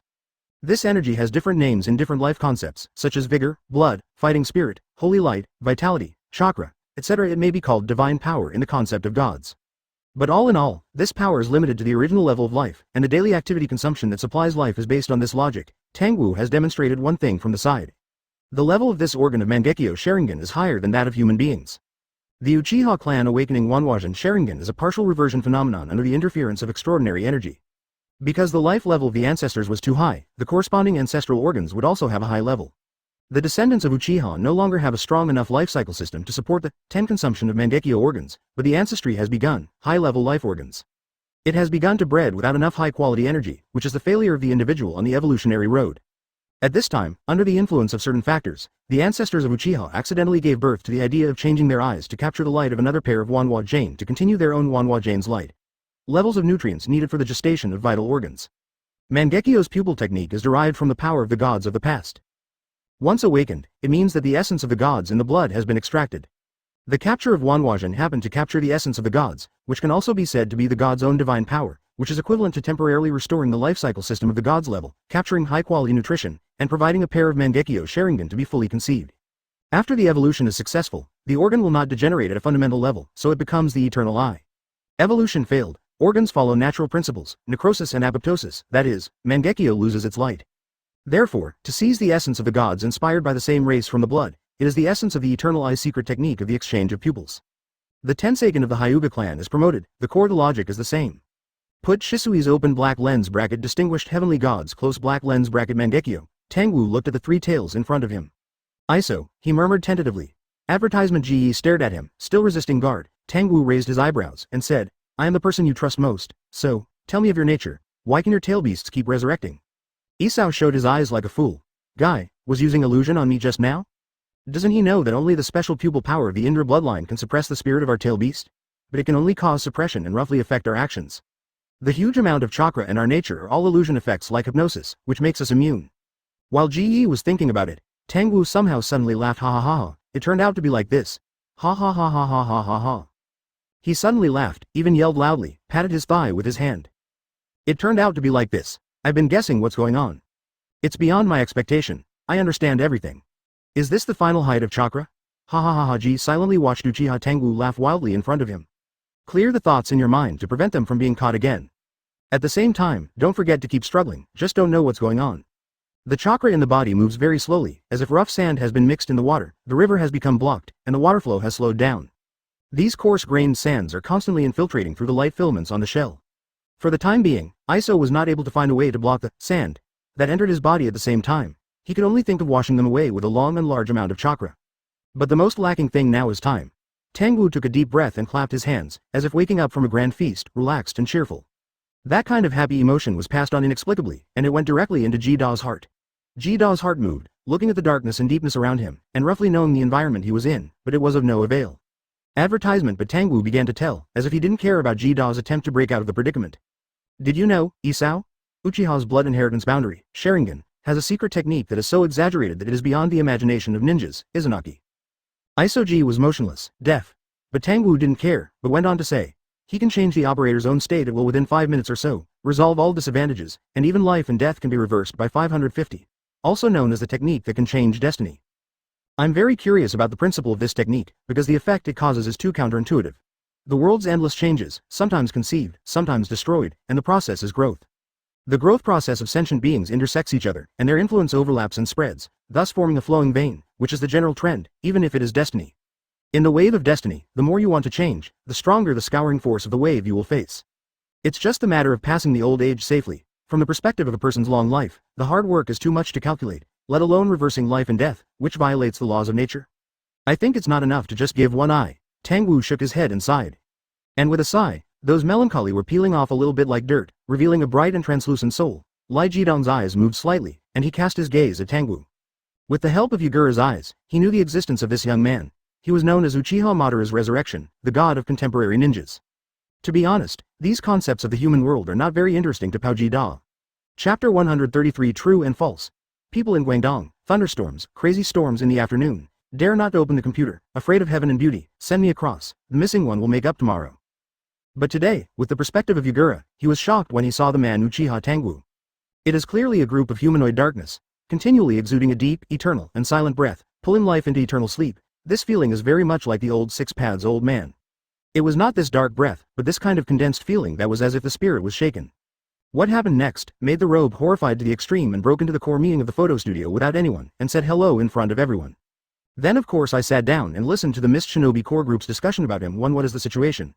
This energy has different names in different life concepts, such as vigor, blood, fighting spirit, holy light, vitality, chakra, etc. It may be called divine power in the concept of gods. But all in all, this power is limited to the original level of life, and the daily activity consumption that supplies life is based on this logic. Tangwu has demonstrated one thing from the side. The level of this organ of Mangekyo Sharingan is higher than that of human beings. The Uchiha clan awakening Wanwajan Sharingan is a partial reversion phenomenon under the interference of extraordinary energy. Because the life level of the ancestors was too high, the corresponding ancestral organs would also have a high level. The descendants of Uchiha no longer have a strong enough life cycle system to support the 10 consumption of Mangekyo organs, but the ancestry has begun, high-level life organs. It has begun to bred without enough high-quality energy, which is the failure of the individual on the evolutionary road. At this time, under the influence of certain factors, the ancestors of Uchiha accidentally gave birth to the idea of changing their eyes to capture the light of another pair of Wanhua Jane to continue their own Wanhua Jane's light. Levels of nutrients needed for the gestation of vital organs. Mangekyo's pupil technique is derived from the power of the gods of the past. Once awakened, it means that the essence of the gods in the blood has been extracted. The capture of Wanwajan happened to capture the essence of the gods, which can also be said to be the god's own divine power, which is equivalent to temporarily restoring the life cycle system of the gods level, capturing high-quality nutrition, and providing a pair of Mangekyo Sharingan to be fully conceived. After the evolution is successful, the organ will not degenerate at a fundamental level, so it becomes the eternal eye. Evolution failed, organs follow natural principles, necrosis and apoptosis, that is, Mangekyo loses its light. Therefore, to seize the essence of the gods inspired by the same race from the blood, it is the essence of the eternal eye secret technique of the exchange of pupils. The Tenseigan of the Hyuga clan is promoted, the core of the logic is the same. Put Shisui's open black lens bracket distinguished heavenly gods close black lens bracket Mangekyo. Tangwu looked at the 3 tails in front of him. Iso, he murmured tentatively. Advertisement. Ge stared at him, still resisting guard. Tangwu raised his eyebrows, and said, I am the person you trust most, so, tell me of your nature. Why can your tail beasts keep resurrecting? Isao showed his eyes like a fool. Guy, was using illusion on me just now? Doesn't he know that only the special pupil power of the Indra bloodline can suppress the spirit of our tail beast? But it can only cause suppression and roughly affect our actions. The huge amount of chakra and our nature are all illusion effects like hypnosis, which makes us immune. While Ge was thinking about it, Tangwu somehow suddenly laughed. Ha ha ha ha, it turned out to be like this. Ha ha ha ha ha ha ha ha. He suddenly laughed, even yelled loudly, patted his thigh with his hand. It turned out to be like this. I've been guessing what's going on. It's beyond my expectation. I understand everything. Is this the final height of chakra? Ha ha ha ha. Ge silently watched Uchiha Tangwu laugh wildly in front of him. Clear the thoughts in your mind to prevent them from being caught again. At the same time, don't forget to keep struggling, just don't know what's going on. The chakra in the body moves very slowly, as if rough sand has been mixed in the water, the river has become blocked, and the water flow has slowed down. These coarse-grained sands are constantly infiltrating through the light filaments on the shell. For the time being, Iso was not able to find a way to block the sand that entered his body at the same time. He could only think of washing them away with a long and large amount of chakra. But the most lacking thing now is time. Tangwu took a deep breath and clapped his hands, as if waking up from a grand feast, relaxed and cheerful. That kind of happy emotion was passed on inexplicably, and it went directly into Ji-da's heart. Ji-da's heart moved, looking at the darkness and deepness around him, and roughly knowing the environment he was in, but it was of no avail. Advertisement, but Tangwu began to tell, as if he didn't care about Ji-da's attempt to break out of the predicament. Did you know, Isao? Uchiha's blood inheritance boundary, Sharingan, has a secret technique that is so exaggerated that it is beyond the imagination of ninjas, Izanagi. Isoji was motionless, deaf. But Tangwu didn't care, but went on to say, he can change the operator's own state at will within 5 minutes or so, resolve all disadvantages, and even life and death can be reversed by 550. Also known as the technique that can change destiny. I'm very curious about the principle of this technique, because the effect it causes is too counterintuitive. The world's endless changes, sometimes conceived, sometimes destroyed, and the process is growth. The growth process of sentient beings intersects each other, and their influence overlaps and spreads, thus forming a flowing vein, which is the general trend, even if it is destiny. In the wave of destiny, the more you want to change, the stronger the scouring force of the wave you will face. It's just a matter of passing the old age safely. From the perspective of a person's long life, the hard work is too much to calculate, let alone reversing life and death, which violates the laws of nature. I think it's not enough to just give one eye. Tangwu shook his head and sighed. And with a sigh, those melancholy were peeling off a little bit like dirt, revealing a bright and translucent soul. Lai Jidong's eyes moved slightly, and he cast his gaze at Tangwu. With the help of Yagura's eyes, he knew the existence of this young man. He was known as Uchiha Madara's resurrection, the god of contemporary ninjas. To be honest, these concepts of the human world are not very interesting to Pao Ji-da. Chapter 133 True and False. People in Guangdong, thunderstorms, crazy storms in the afternoon. Dare not open the computer, afraid of heaven and beauty, send me across, the missing one will make up tomorrow. But today, with the perspective of Yagura, he was shocked when he saw the man Uchiha Tangwu. It is clearly a group of humanoid darkness, continually exuding a deep, eternal, and silent breath, pulling life into eternal sleep. This feeling is very much like the old 6 paths old man. It was not this dark breath, but this kind of condensed feeling that was as if the spirit was shaken. What happened next made the robe horrified to the extreme and broke into the core meeting of the photo studio without anyone, and said hello in front of everyone. Then of course I sat down and listened to the Mist Shinobi core group's discussion about him. What is the situation?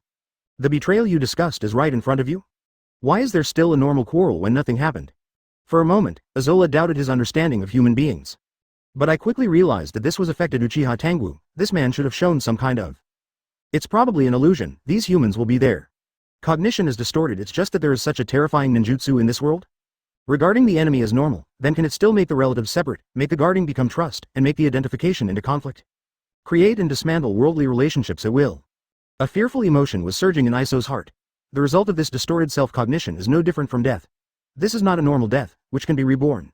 The betrayal you discussed is right in front of you? Why is there still a normal quarrel when nothing happened? For a moment, Azola doubted his understanding of human beings. But I quickly realized that this was affected Uchiha Tangwu. This man should have shown some kind of. It's probably an illusion, these humans will be there. Cognition is distorted, it's just that there is such a terrifying ninjutsu in this world? Regarding the enemy as normal, then can it still make the relatives separate, make the guarding become trust, and make the identification into conflict? Create and dismantle worldly relationships at will. A fearful emotion was surging in Iso's heart. The result of this distorted self-cognition is no different from death. This is not a normal death, which can be reborn.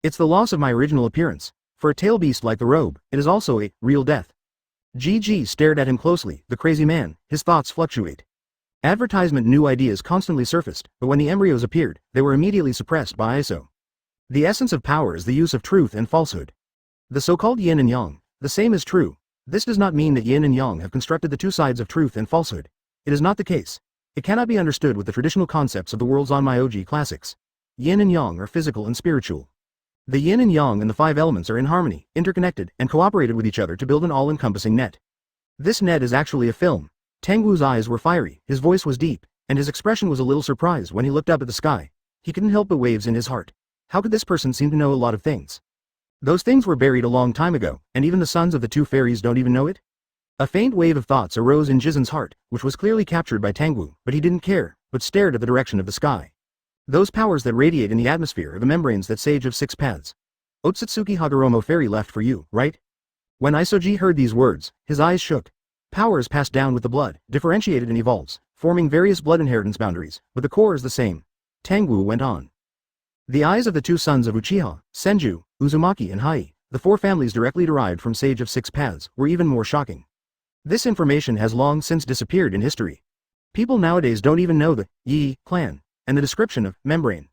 It's the loss of my original appearance. For a tail beast like the robe, it is also a real death. GG stared at him closely, the crazy man, his thoughts fluctuate. Advertisement new ideas constantly surfaced, but when the embryos appeared, they were immediately suppressed by Iso. The essence of power is the use of truth and falsehood. The so-called yin and yang, the same is true. This does not mean that yin and yang have constructed the two sides of truth and falsehood. It is not the case. It cannot be understood with the traditional concepts of the world's Onmyoji classics. Yin and yang are physical and spiritual. The yin and yang and the 5 elements are in harmony, interconnected, and cooperated with each other to build an all-encompassing net. This net is actually a film. Tangwu's eyes were fiery, his voice was deep, and his expression was a little surprised when he looked up at the sky. He couldn't help but waves in his heart. How could this person seem to know a lot of things? Those things were buried a long time ago, and even the sons of the 2 fairies don't even know it? A faint wave of thoughts arose in Jizen's heart, which was clearly captured by Tangwu, but he didn't care, but stared at the direction of the sky. Those powers that radiate in the atmosphere are the membranes that sage of 6 paths. Otsutsuki Hagoromo fairy left for you, right? When Isoji heard these words, his eyes shook. Powers pass down with the blood, differentiated and evolves, forming various blood inheritance boundaries, but the core is the same. Tangwu went on. The eyes of the 2 sons of Uchiha, Senju, Uzumaki and Hai, the 4 families directly derived from Sage of 6 Paths, were even more shocking. This information has long since disappeared in history. People nowadays don't even know the Yi clan, and the description of membrane.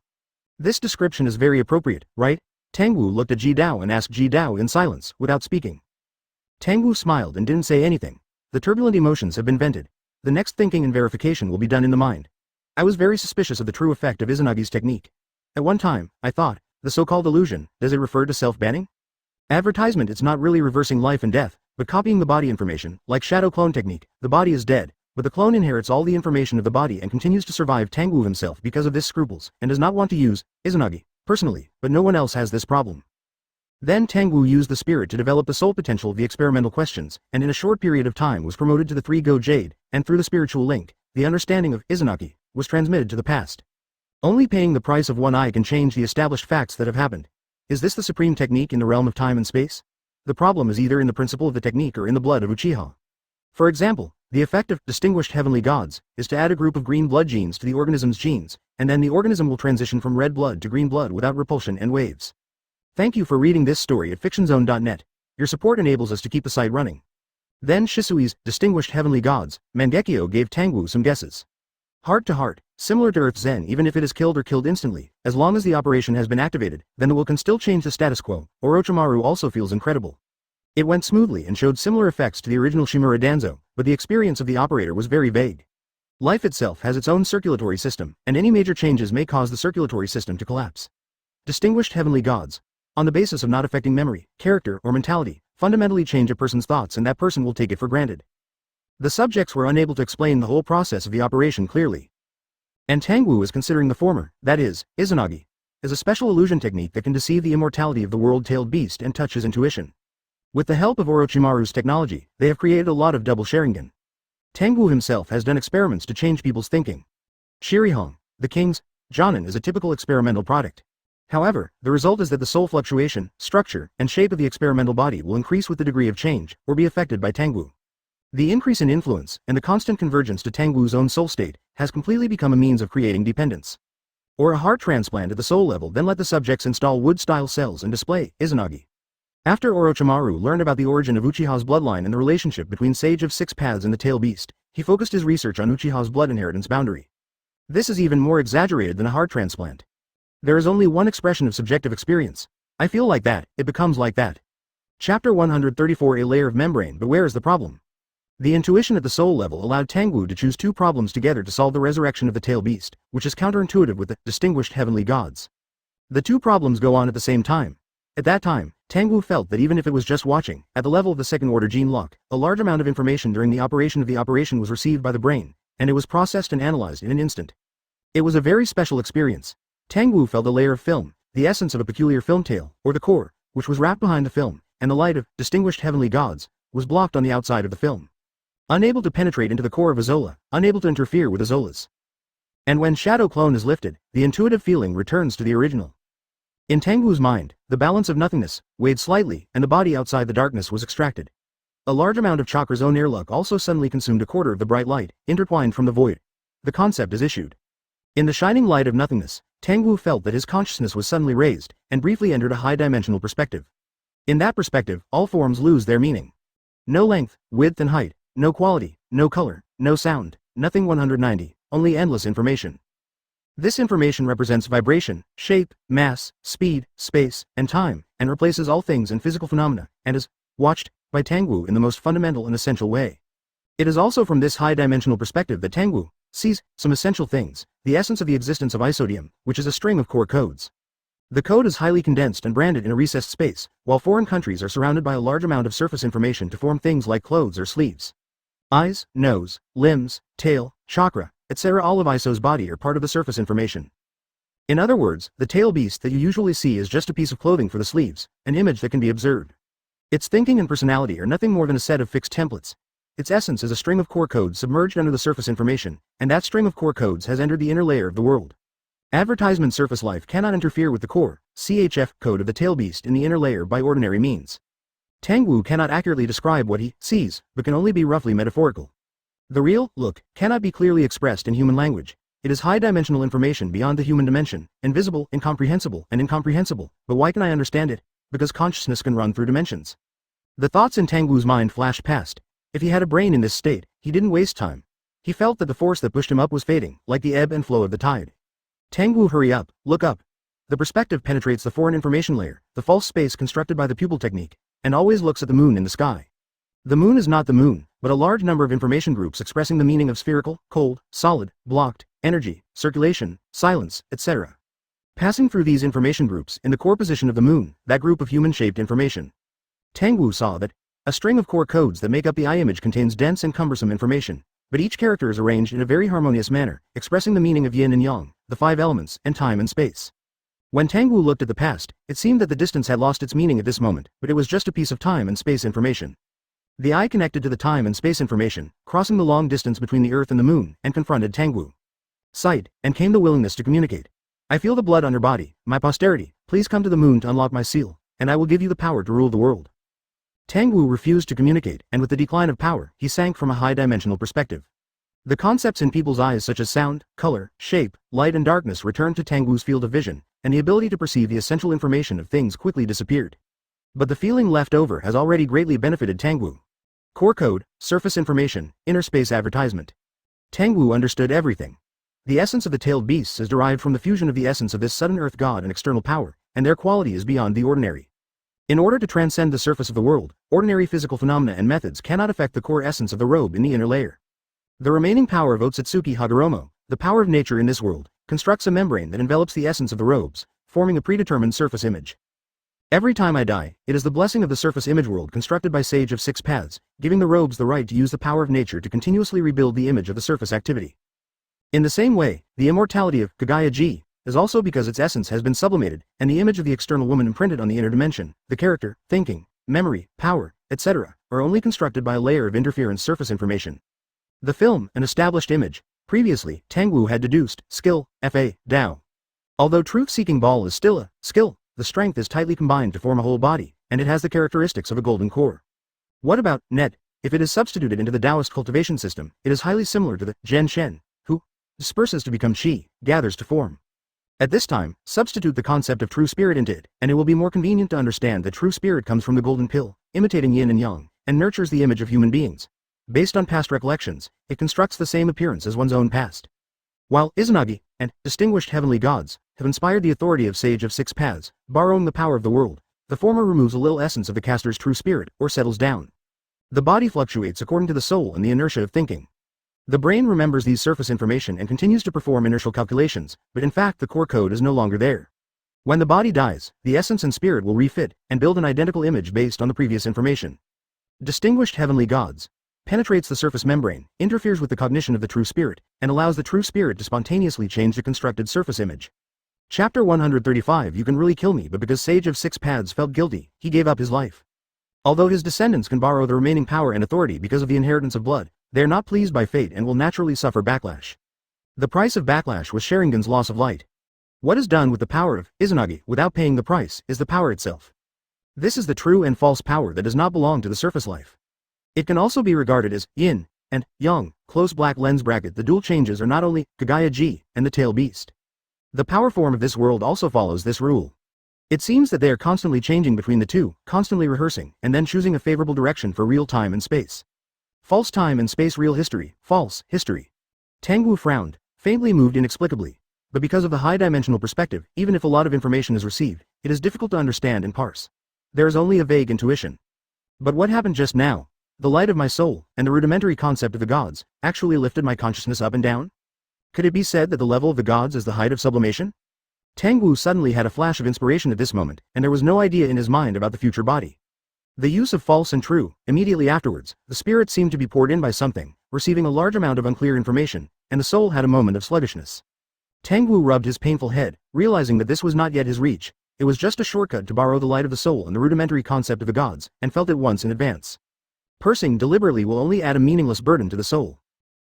This description is very appropriate, right? Tangwu looked at Ji Dao and asked Ji Dao in silence, without speaking. Tangwu smiled and didn't say anything. The turbulent emotions have been vented. the next thinking and verification will be done in the mind. I was very suspicious of the true effect of Izunagi's technique. At one time, I thought, the so-called illusion, does it refer to self-banning? Advertisement, it's not really reversing life and death, but copying the body information, like shadow clone technique. The body is dead, but the clone inherits all the information of the body and continues to survive. Tangwu himself because of this scruples, and does not want to use Izanagi, personally, but no one else has this problem. Then Tangwu used the spirit to develop the soul potential of the experimental questions, and in a short period of time was promoted to the 3-go jade, and through the spiritual link, the understanding of Izanagi was transmitted to the past. Only paying the price of one eye can change the established facts that have happened. Is this the supreme technique in the realm of time and space? The problem is either in the principle of the technique or in the blood of Uchiha. For example, the effect of distinguished heavenly gods is to add a group of green blood genes to the organism's genes, and then the organism will transition from red blood to green blood without repulsion and waves. Thank you for reading this story at fictionzone.net. Your support enables us to keep the site running. Then Shisui's distinguished heavenly gods, Mangekyo gave Tangwu some guesses. Heart to heart, similar to Earth Zen, even if it is killed or killed instantly, as long as the operation has been activated, then the will can still change the status quo. Orochimaru also feels incredible. It went smoothly and showed similar effects to the original Shimura Danzo, but the experience of the operator was very vague. Life itself has its own circulatory system, and any major changes may cause the circulatory system to collapse. Distinguished heavenly gods, on the basis of not affecting memory, character, or mentality, fundamentally change a person's thoughts and that person will take it for granted. The subjects were unable to explain the whole process of the operation clearly. And Tangwu is considering the former, that is, Izanagi, as a special illusion technique that can deceive the immortality of the world-tailed beast and touch his intuition. With the help of Orochimaru's technology, they have created a lot of double Sharingan. Tangwu himself has done experiments to change people's thinking. Shirihong, the king's Jōnin, is a typical experimental product. However, the result is that the soul fluctuation, structure, and shape of the experimental body will increase with the degree of change, or be affected by Tangwu. The increase in influence, and the constant convergence to Tangwu's own soul state, has completely become a means of creating dependence. Or a heart transplant at the soul level, then let the subjects install wood-style cells and display Izanagi. After Orochimaru learned about the origin of Uchiha's bloodline and the relationship between Sage of Six Paths and the Tail Beast, he focused his research on Uchiha's blood inheritance boundary. This is even more exaggerated than a heart transplant. There is only one expression of subjective experience. I feel like that, it becomes like that. Chapter 134, a layer of membrane, but where is the problem? The intuition at the soul level allowed Tangwu to choose two problems together to solve the resurrection of the tail beast, which is counterintuitive with the distinguished heavenly gods. The two problems go on at the same time. At that time, Tangwu felt that even if it was just watching, at the level of the second-order gene lock, a large amount of information during the operation was received by the brain, and it was processed and analyzed in an instant. It was a very special experience. Tangwu felt a layer of film, the essence of a peculiar film tail, or the core, which was wrapped behind the film, and the light of distinguished heavenly gods was blocked on the outside of the film. Unable to penetrate into the core of Azola, unable to interfere with Azola's. And when Shadow Clone is lifted, the intuitive feeling returns to the original. In Tangwu's mind, the balance of nothingness weighed slightly, and the body outside the darkness was extracted. A large amount of Chakra's own air luck also suddenly consumed a quarter of the bright light, intertwined from the void. The concept is issued. In the shining light of nothingness, Tangwu felt that his consciousness was suddenly raised, and briefly entered a high-dimensional perspective. In that perspective, all forms lose their meaning. No length, width and height, no quality, no color, no sound, nothing 190, only endless information. This information represents vibration, shape, mass, speed, space, and time, and replaces all things and physical phenomena, and is watched by Tangwu in the most fundamental and essential way. It is also from this high-dimensional perspective that Tangwu sees some essential things, the essence of the existence of isodium, which is a string of core codes. The code is highly condensed and branded in a recessed space, while foreign countries are surrounded by a large amount of surface information to form things like clothes or sleeves. Eyes, nose, limbs, tail, chakra, etc. All of Iso's body are part of the surface information. In other words, the tail beast that you usually see is just a piece of clothing for the sleeves, an image that can be observed. Its thinking and personality are nothing more than a set of fixed templates. Its essence is a string of core codes submerged under the surface information, and that string of core codes has entered the inner layer of the world. Advertisement surface life cannot interfere with the core, CHF code of the tail beast in the inner layer by ordinary means. Tangwu cannot accurately describe what he sees, but can only be roughly metaphorical. The real look cannot be clearly expressed in human language. It is high-dimensional information beyond the human dimension, invisible, incomprehensible, and incomprehensible. But why can I understand it? Because consciousness can run through dimensions. The thoughts in Tangwu's mind flashed past. If he had a brain in this state, he didn't waste time. He felt that the force that pushed him up was fading, like the ebb and flow of the tide. Tangwu, hurry up, look up. The perspective penetrates the foreign information layer, the false space constructed by the pupil technique, and always looks at the moon in the sky. The moon is not the moon, but a large number of information groups expressing the meaning of spherical, cold, solid, blocked, energy, circulation, silence, etc. Passing through these information groups in the core position of the moon, that group of human-shaped information. Tangwu saw that a string of core codes that make up the eye image contains dense and cumbersome information, but each character is arranged in a very harmonious manner, expressing the meaning of yin and yang, the five elements, and time and space. When Tangwu looked at the past, it seemed that the distance had lost its meaning at this moment, but it was just a piece of time and space information. The eye connected to the time and space information, crossing the long distance between the earth and the moon, and confronted Tangwu. Sight, and came the willingness to communicate. I feel the blood on your body, my posterity, please come to the moon to unlock my seal, and I will give you the power to rule the world. Tangwu refused to communicate, and with the decline of power, he sank from a high-dimensional perspective. The concepts in people's eyes such as sound, color, shape, light and darkness returned to Tangwu's field of vision, and the ability to perceive the essential information of things quickly disappeared. But the feeling left over has already greatly benefited Tangwu. Core code, surface information, inner space advertisement. Tangwu understood everything. The essence of the tailed beasts is derived from the fusion of the essence of this sudden earth god and external power, and their quality is beyond the ordinary. In order to transcend the surface of the world, ordinary physical phenomena and methods cannot affect the core essence of the robe in the inner layer. The remaining power of Otsutsuki Hagoromo, the power of nature in this world, constructs a membrane that envelops the essence of the robes, forming a predetermined surface image. Every time I die, it is the blessing of the surface image world constructed by Sage of Six Paths, giving the robes the right to use the power of nature to continuously rebuild the image of the surface activity. In the same way, the immortality of Kage-level is also because its essence has been sublimated, and the image of the external woman imprinted on the inner dimension, the character, thinking, memory, power, etc., are only constructed by a layer of interference surface information. The film, an established image. Previously, Tangwu had deduced, skill, Fa, Dao. Although truth-seeking ball is still a skill, the strength is tightly combined to form a whole body, and it has the characteristics of a golden core. What about net? If it is substituted into the Taoist cultivation system, it is highly similar to the Zhen Shen, who disperses to become Qi, gathers to form. At this time, substitute the concept of true spirit into it, and it will be more convenient to understand that true spirit comes from the golden pill, imitating yin and yang, and nurtures the image of human beings. Based on past recollections, it constructs the same appearance as one's own past. While Izanagi and distinguished heavenly gods have inspired the authority of Sage of Six Paths, borrowing the power of the world, the former removes a little essence of the caster's true spirit, or settles down. The body fluctuates according to the soul and the inertia of thinking. The brain remembers these surface information and continues to perform inertial calculations, but in fact the core code is no longer there. When the body dies, the essence and spirit will refit, and build an identical image based on the previous information. Distinguished heavenly gods penetrates the surface membrane, interferes with the cognition of the true spirit, and allows the true spirit to spontaneously change the constructed surface image. Chapter 135 You can really kill me, but because Sage of Six Paths felt guilty, he gave up his life. Although his descendants can borrow the remaining power and authority because of the inheritance of blood, they are not pleased by fate and will naturally suffer backlash. The price of backlash was Sharingan's loss of light. What is done with the power of Izanagi without paying the price is the power itself. This is the true and false power that does not belong to the surface life. It can also be regarded as yin and yang, close black lens bracket. The dual changes are not only Kage-level and the tail beast. The power form of this world also follows this rule. It seems that they are constantly changing between the two, constantly rehearsing, and then choosing a favorable direction for real time and space. False time and space, real history, false history. Tangwu frowned, faintly moved inexplicably. But because of the high-dimensional perspective, even if a lot of information is received, it is difficult to understand and parse. There is only a vague intuition. But what happened just now? The light of my soul, and the rudimentary concept of the gods, actually lifted my consciousness up and down? Could it be said that the level of the gods is the height of sublimation? Tangwu suddenly had a flash of inspiration at this moment, and there was no idea in his mind about the future body. The use of false and true, immediately afterwards, the spirit seemed to be poured in by something, receiving a large amount of unclear information, and the soul had a moment of sluggishness. Tangwu rubbed his painful head, realizing that this was not yet his reach. It was just a shortcut to borrow the light of the soul and the rudimentary concept of the gods, and felt it once in advance. Pursing deliberately will only add a meaningless burden to the soul.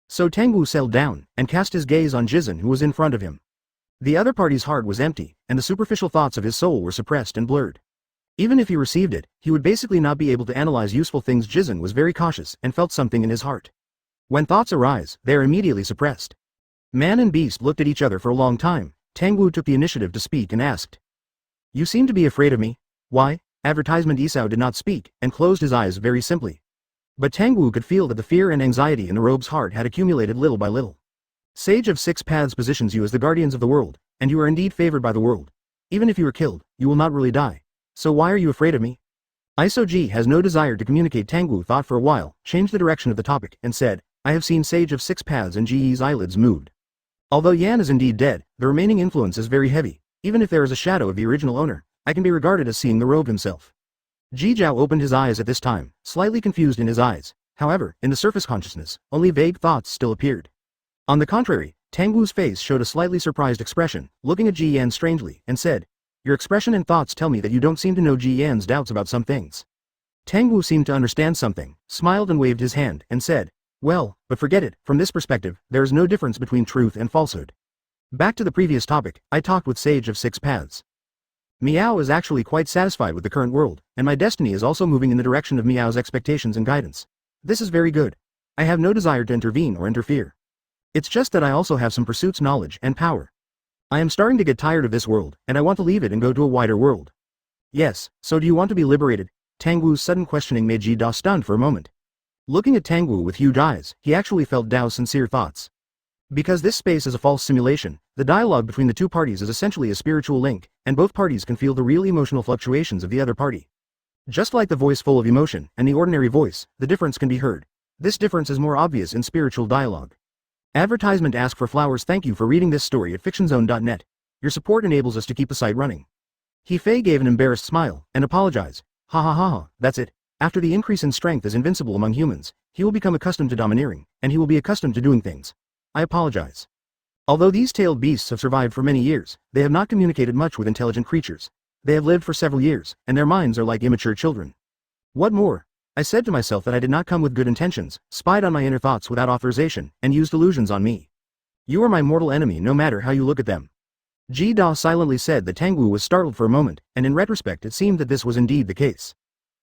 So Tangwu settled down, and cast his gaze on Jizan, who was in front of him. The other party's heart was empty, and the superficial thoughts of his soul were suppressed and blurred. Even if he received it, he would basically not be able to analyze useful things. Jizan was very cautious and felt something in his heart. When thoughts arise, they are immediately suppressed. Man and beast looked at each other for a long time. Tangwu took the initiative to speak and asked, "You seem to be afraid of me. Why?" Advertisement Isao did not speak, and closed his eyes very simply. But Tangwu could feel that the fear and anxiety in the robe's heart had accumulated little by little. Sage of Six Paths positions you as the guardians of the world, and you are indeed favored by the world. Even if you are killed, you will not really die. So why are you afraid of me? Iso-Ji has no desire to communicate. Tangwu thought for a while, changed the direction of the topic, and said, I have seen Sage of Six Paths, and Ji's eyelids moved. Although Yan is indeed dead, the remaining influence is very heavy. Even if there is a shadow of the original owner, I can be regarded as seeing the robe himself. Ji Zhao opened his eyes at this time, slightly confused in his eyes. However, in the surface consciousness, only vague thoughts still appeared. On the contrary, Tangwu's face showed a slightly surprised expression, looking at Ji Yan strangely, and said, Your expression and thoughts tell me that you don't seem to know Ji Yan's doubts about some things. Tangwu seemed to understand something, smiled and waved his hand, and said, Well, but forget it, from this perspective, there is no difference between truth and falsehood. Back to the previous topic, I talked with Sage of Six Paths. Miao is actually quite satisfied with the current world, and my destiny is also moving in the direction of Miao's expectations and guidance. This is very good. I have no desire to intervene or interfere. It's just that I also have some pursuits, knowledge, and power. I am starting to get tired of this world, and I want to leave it and go to a wider world. Yes, so do you want to be liberated? Tangwu's sudden questioning made Ji Da stunned for a moment. Looking at Tangwu with huge eyes, he actually felt Dao's sincere thoughts. Because this space is a false simulation, the dialogue between the two parties is essentially a spiritual link, and both parties can feel the real emotional fluctuations of the other party. Just like the voice full of emotion and the ordinary voice, the difference can be heard. This difference is more obvious in spiritual dialogue. Advertisement. Ask for flowers. Thank you for reading this story at fictionzone.net. Your support enables us to keep the site running. He-Fei gave an embarrassed smile and apologized. Ha ha ha ha, that's it. After the increase in strength is invincible among humans, he will become accustomed to domineering, and he will be accustomed to doing things. I apologize. Although these tailed beasts have survived for many years, they have not communicated much with intelligent creatures. They have lived for several years, and their minds are like immature children. What more? I said to myself that I did not come with good intentions, spied on my inner thoughts without authorization, and used illusions on me. You are my mortal enemy no matter how you look at them. Ji Da silently said that Tangwu was startled for a moment, and in retrospect it seemed that this was indeed the case.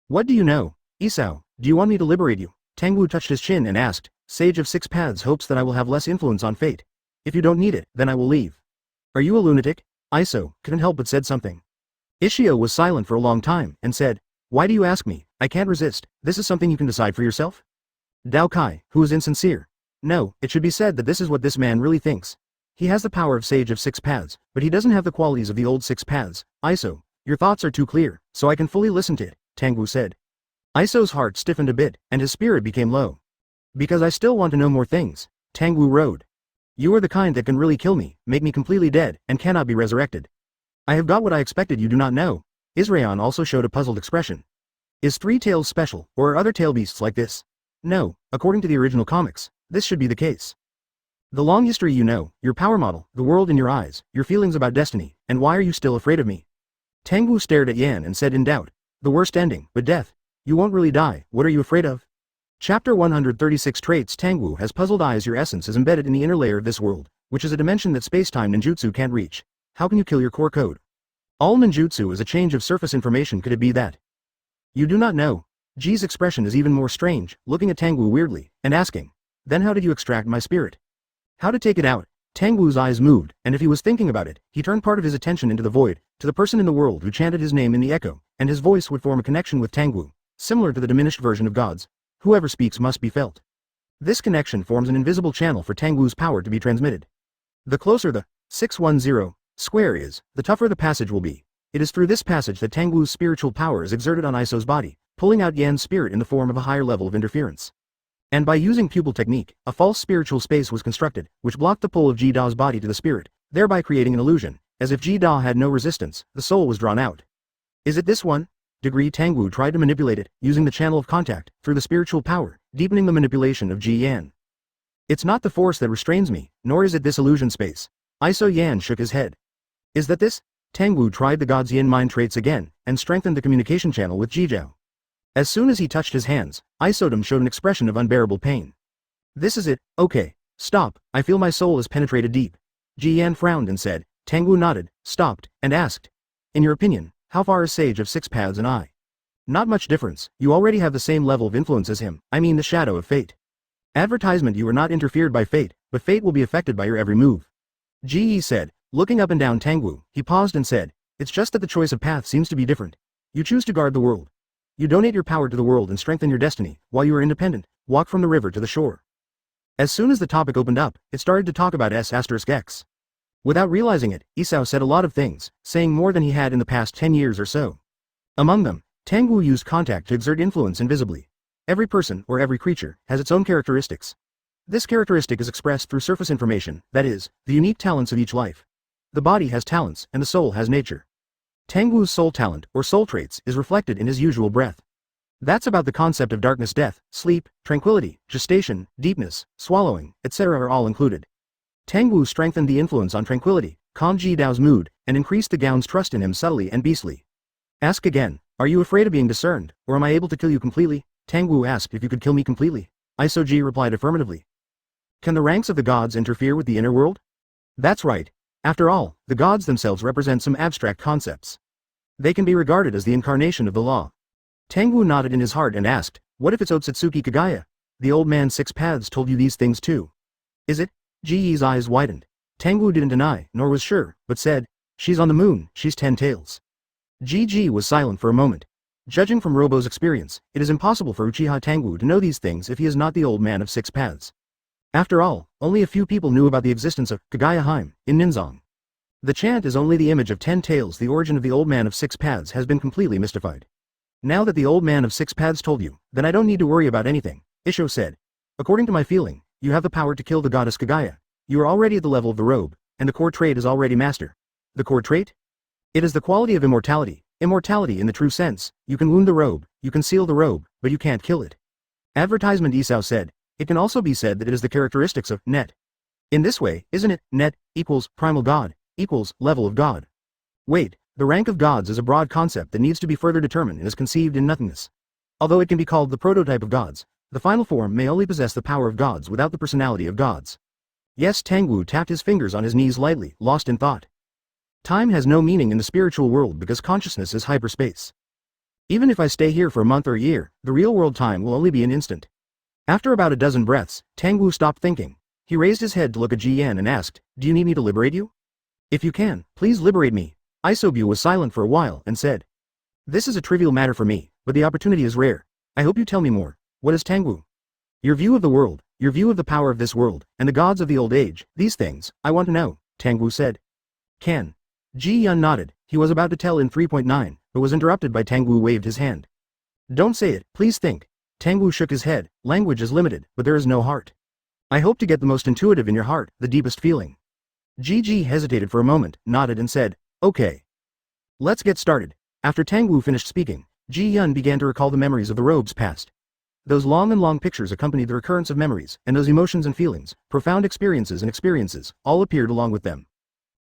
What do you know? Isao, do you want me to liberate you? Tangwu touched his chin and asked, Sage of Six Paths hopes that I will have less influence on fate. If you don't need it, then I will leave. Are you a lunatic? Iso couldn't help but said something. Ishio was silent for a long time, and said, Why do you ask me? I can't resist. This is something you can decide for yourself? Dao Kai, who is insincere. No, it should be said that this is what this man really thinks. He has the power of Sage of Six Paths, but he doesn't have the qualities of the old Six Paths. Iso, your thoughts are too clear, so I can fully listen to it, Tangwu said. Iso's heart stiffened a bit, and his spirit became low. Because I still want to know more things, Tangwu rode. You are the kind that can really kill me, make me completely dead, and cannot be resurrected. I have got what I expected. You do not know. Israon also showed a puzzled expression. Is Three Tails special, or are other tail beasts like this? No, according to the original comics, this should be the case. The long history you know, your power model, the world in your eyes, your feelings about destiny, and why are you still afraid of me? Tangwu stared at Yan and said in doubt, the worst ending, but death. You won't really die, what are you afraid of? Chapter 136 Traits. Tangwu has puzzled eyes. Your essence is embedded in the inner layer of this world, which is a dimension that space-time ninjutsu can't reach. How can you kill your core code? All ninjutsu is a change of surface information. Could it be that? You do not know. Ji's expression is even more strange, looking at Tangwu weirdly, and asking, then how did you extract my spirit? How to take it out? Tangwu's eyes moved, and if he was thinking about it, he turned part of his attention into the void, to the person in the world who chanted his name in the echo, and his voice would form a connection with Tangwu, similar to the diminished version of gods. Whoever speaks must be felt. This connection forms an invisible channel for Tangwu's power to be transmitted. The closer the 610 square is, the tougher the passage will be. It is through this passage that Tangwu's spiritual power is exerted on Iso's body, pulling out Yan's spirit in the form of a higher level of interference. And by using pupil technique, a false spiritual space was constructed, which blocked the pull of Ji Da's body to the spirit, thereby creating an illusion. As if Ji Da had no resistance, the soul was drawn out. Is it this one? Tangwu tried to manipulate it, using the channel of contact, through the spiritual power, deepening the manipulation of Ji Yan. It's not the force that restrains me, nor is it this illusion space. Iso Yan shook his head. Is that this? Tangwu tried the God's Yin mind traits again, and strengthened the communication channel with Ji Zhao. As soon as he touched his hands, Isodom showed an expression of unbearable pain. This is it, okay. Stop, I feel my soul is penetrated deep. Ji Yan frowned and said. Tangwu nodded, stopped, and asked. In your opinion, how far is Sage of Six Paths and I? Not much difference. You already have the same level of influence as him, I mean the shadow of fate. Advertisement. You are not interfered by fate, but fate will be affected by your every move. Ji said, looking up and down Tangwu. He paused and said, it's just that the choice of path seems to be different. You choose to guard the world. You donate your power to the world and strengthen your destiny, while you are independent, walk from the river to the shore. As soon as the topic opened up, it started to talk about S**X. Without realizing it, Isao said a lot of things, saying more than he had in the past 10 years or so. Among them, Tangwu used contact to exert influence invisibly. Every person, or every creature, has its own characteristics. This characteristic is expressed through surface information, that is, the unique talents of each life. The body has talents, and the soul has nature. Tangwu's soul talent, or soul traits, is reflected in his usual breath. That's about the concept of darkness, death, sleep, tranquility, gestation, deepness, swallowing, etc. are all included. Tangwu strengthened the influence on tranquility, calmed Ji Dao's mood, and increased the Gaon's trust in him subtly and beastly. Ask again, are you afraid of being discerned, or am I able to kill you completely? Tangwu asked if you could kill me completely. Isoji replied affirmatively. Can the ranks of the gods interfere with the inner world? That's right. After all, the gods themselves represent some abstract concepts. They can be regarded as the incarnation of the law. Tangwu nodded in his heart and asked, what if it's Otsutsuki Kagaya? The old man Six Paths told you these things too. Is it? Ji Yi's eyes widened. Tangwu didn't deny, nor was sure, but said, she's on the moon, she's 10 taels. Ji was silent for a moment. Judging from Robo's experience, it is impossible for Uchiha Tangwu to know these things if he is not the old man of 6 paths. After all, only a few people knew about the existence of Kagaya Heim in Ninzong. The chant is only the image of 10 taels. The origin of the old man of 6 paths has been completely mystified. Now that the old man of 6 paths told you, then I don't need to worry about anything, Isho said. According to my feeling, you have the power to kill the goddess Kagaya. You are already at the level of the robe, and the core trait is already master. The core trait? It is the quality of immortality. Immortality in the true sense. You can wound the robe, you can seal the robe, but you can't kill it. Advertisement Isao said. It can also be said that it is the characteristics of net. In this way, isn't it, net, equals, primal god, equals, level of god. Wait, the rank of gods is a broad concept that needs to be further determined and is conceived in nothingness. Although it can be called the prototype of gods, the final form may only possess the power of gods without the personality of gods. Yes, Tangwu tapped his fingers on his knees lightly, lost in thought. Time has no meaning in the spiritual world because consciousness is hyperspace. Even if I stay here for a month or a year, the real world time will only be an instant. After about a dozen breaths, Tangwu stopped thinking. He raised his head to look at Ji Yan and asked, do you need me to liberate you? If you can, please liberate me. Isobu was silent for a while and said, this is a trivial matter for me, but the opportunity is rare. I hope you tell me more. What is Tangwu? Your view of the world, your view of the power of this world, and the gods of the old age, these things, I want to know, Tangwu said. Can. Ji Yan nodded. He was about to tell in 3.9, but was interrupted by Tangwu waved his hand. Don't say it, please think. Tangwu shook his head. Language is limited, but there is no heart. I hope to get the most intuitive in your heart, the deepest feeling. Ji hesitated for a moment, nodded and said, okay. Let's get started. After Tangwu finished speaking, Ji Yan began to recall the memories of the robe's past. Those long pictures accompanied the recurrence of memories, and those emotions and feelings, profound experiences and experiences, all appeared along with them.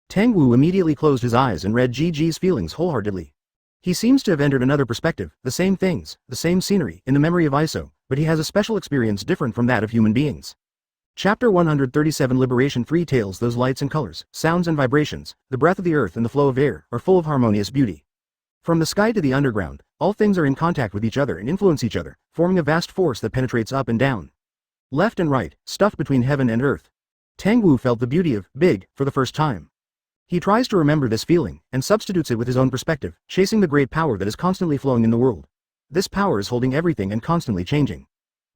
Tangwu immediately closed his eyes and read Ji's feelings wholeheartedly. He seems to have entered another perspective, the same things, the same scenery, in the memory of Iso, but he has a special experience different from that of human beings. Chapter 137 Liberation 3 Taels. Those lights and colors, sounds and vibrations, the breath of the earth and the flow of air, are full of harmonious beauty. From the sky to the underground, all things are in contact with each other and influence each other, forming a vast force that penetrates up and down. Left and right, stuffed between heaven and earth. Tangwu felt the beauty of big for the first time. He tries to remember this feeling, and substitutes it with his own perspective, chasing the great power that is constantly flowing in the world. This power is holding everything and constantly changing.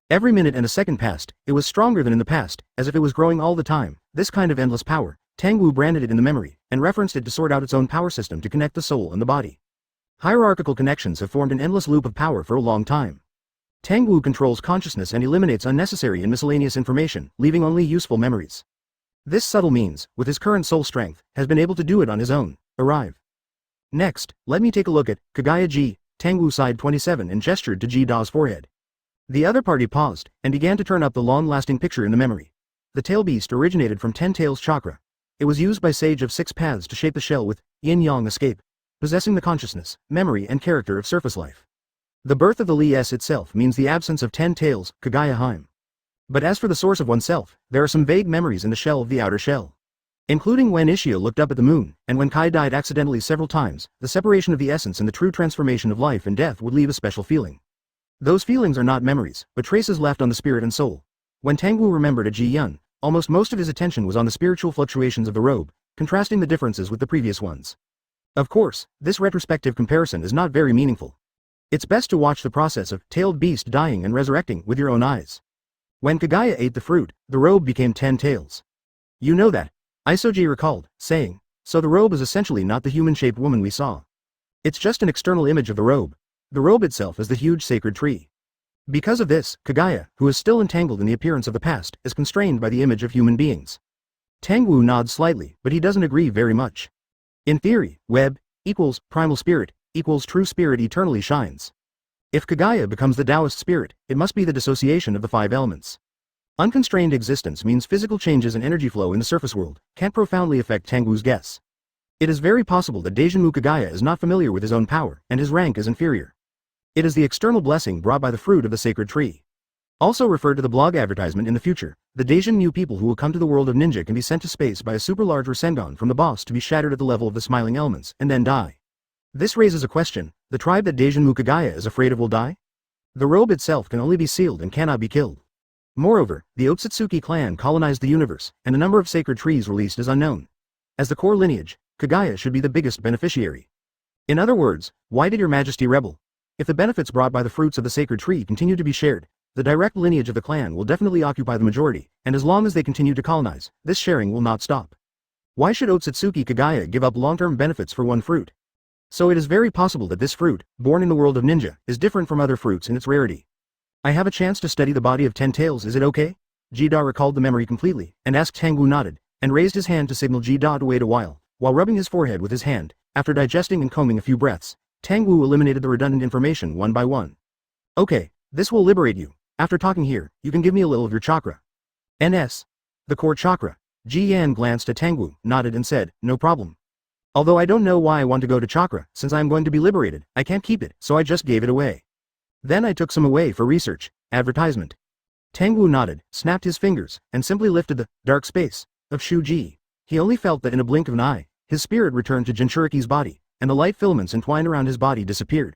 Every minute and a second passed, it was stronger than in the past, as if it was growing all the time. This kind of endless power, Tangwu branded it in the memory, and referenced it to sort out its own power system to connect the soul and the body. Hierarchical connections have formed an endless loop of power for a long time. Tangwu controls consciousness and eliminates unnecessary and miscellaneous information, leaving only useful memories. This subtle means, with his current soul strength, has been able to do it on his own. Arrive. Next, let me take a look at Kagaya Ji. Tangwu sighed 27 and gestured to Ji Da's forehead. The other party paused, and began to turn up the long-lasting picture in the memory. The tail beast originated from 10 taels chakra. It was used by Sage of 6 paths to shape the shell with yin-yang escape, possessing the consciousness, memory and character of surface life. The birth of the Li S itself means the absence of 10 taels, Kagaya Heim. But as for the source of oneself, there are some vague memories in the shell of the outer shell. Including when Ishio looked up at the moon, and when Kai died accidentally several times, the separation of the essence and the true transformation of life and death would leave a special feeling. Those feelings are not memories, but traces left on the spirit and soul. When Tangwu remembered a Ji Yun, almost most of his attention was on the spiritual fluctuations of the robe, contrasting the differences with the previous ones. Of course, this retrospective comparison is not very meaningful. It's best to watch the process of tailed beast dying and resurrecting with your own eyes. When Kagaya ate the fruit, the robe became 10 taels. You know that, Isoji recalled, saying, so the robe is essentially not the human-shaped woman we saw. It's just an external image of the robe. The robe itself is the huge sacred tree. Because of this, Kagaya, who is still entangled in the appearance of the past, is constrained by the image of human beings. Tangwu nods slightly, but he doesn't agree very much. In theory, web equals primal spirit equals true spirit eternally shines. If Kagaya becomes the Taoist spirit, it must be the dissociation of the 5 elements. Unconstrained existence means physical changes and energy flow in the surface world can't profoundly affect Tangwu's guess. It is very possible that Daijinmu Kagaya is not familiar with his own power, and his rank is inferior. It is the external blessing brought by the fruit of the sacred tree. Also referred to the blog advertisement in the future, the Daijinmu people who will come to the world of ninja can be sent to space by a super large Rasengan from the boss to be shattered at the level of the smiling elements, and then die. This raises a question: the tribe that Daijinmu Kagaya is afraid of will die? The robe itself can only be sealed and cannot be killed. Moreover, the Otsutsuki clan colonized the universe, and the number of sacred trees released is unknown. As the core lineage, Kagaya should be the biggest beneficiary. In other words, why did your majesty rebel? If the benefits brought by the fruits of the sacred tree continue to be shared, the direct lineage of the clan will definitely occupy the majority, and as long as they continue to colonize, this sharing will not stop. Why should Otsutsuki Kagaya give up long-term benefits for one fruit? So it is very possible that this fruit, born in the world of ninja, is different from other fruits in its rarity. I have a chance to study the body of 10 taels, is it okay? Jida recalled the memory completely, and asked. Tangwu nodded, and raised his hand to signal Jida to wait a while. While rubbing his forehead with his hand, after digesting and combing a few breaths, Tangwu eliminated the redundant information one by one. Okay, this will liberate you. After talking here, you can give me a little of your chakra. NS. The core chakra. Ji Yan glanced at Tangwu, nodded and said, no problem. Although I don't know why I want to go to chakra, since I am going to be liberated, I can't keep it, so I just gave it away. Then I took some away for research, advertisement. Tangwu nodded, snapped his fingers, and simply lifted the dark space of Shuji. He only felt that in a blink of an eye, his spirit returned to Jinchuriki's body, and the light filaments entwined around his body disappeared.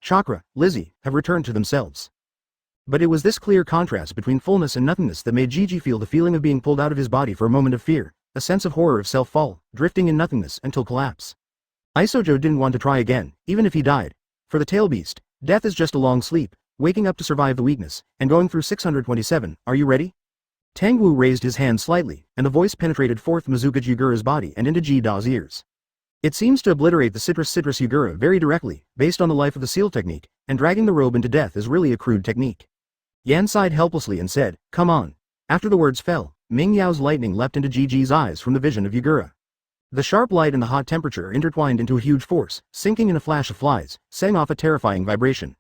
Chakra, Lizzie, have returned to themselves. But it was this clear contrast between fullness and nothingness that made Gigi feel the feeling of being pulled out of his body for a moment of fear, a sense of horror of self-fall, drifting in nothingness until collapse. Isojo didn't want to try again, even if he died. For the tail beast, death is just a long sleep, waking up to survive the weakness, and going through 627, are you ready? Tangwu raised his hand slightly, and the voice penetrated forth Mizuka Yugura's body and into Jida's ears. It seems to obliterate the citrus Yugura very directly, based on the life of the seal technique, and dragging the robe into death is really a crude technique. Yan sighed helplessly and said, come on. After the words fell, Ming Yao's lightning leapt into Gigi's eyes from the vision of Yugura. The sharp light and the hot temperature intertwined into a huge force, sinking in a flash of flies, setting off a terrifying vibration.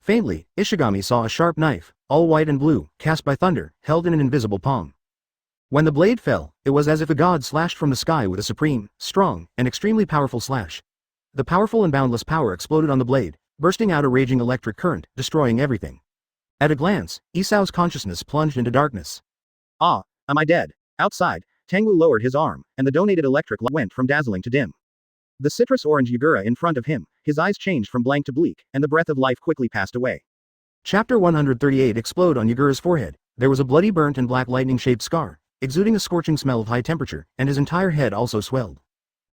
Faintly, Ishigami saw a sharp knife, all white and blue, cast by thunder, held in an invisible palm. When the blade fell, it was as if a god slashed from the sky with a supreme, strong, and extremely powerful slash. The powerful and boundless power exploded on the blade, bursting out a raging electric current, destroying everything. At a glance, Isao's consciousness plunged into darkness. Ah, am I dead? Outside, Tangwu lowered his arm, and the donated electric light went from dazzling to dim. The citrus orange Yugura in front of him, his eyes changed from blank to bleak, and the breath of life quickly passed away. Chapter 138 explode on Yugura's forehead. There was a bloody burnt and black lightning-shaped scar, exuding a scorching smell of high temperature, and his entire head also swelled.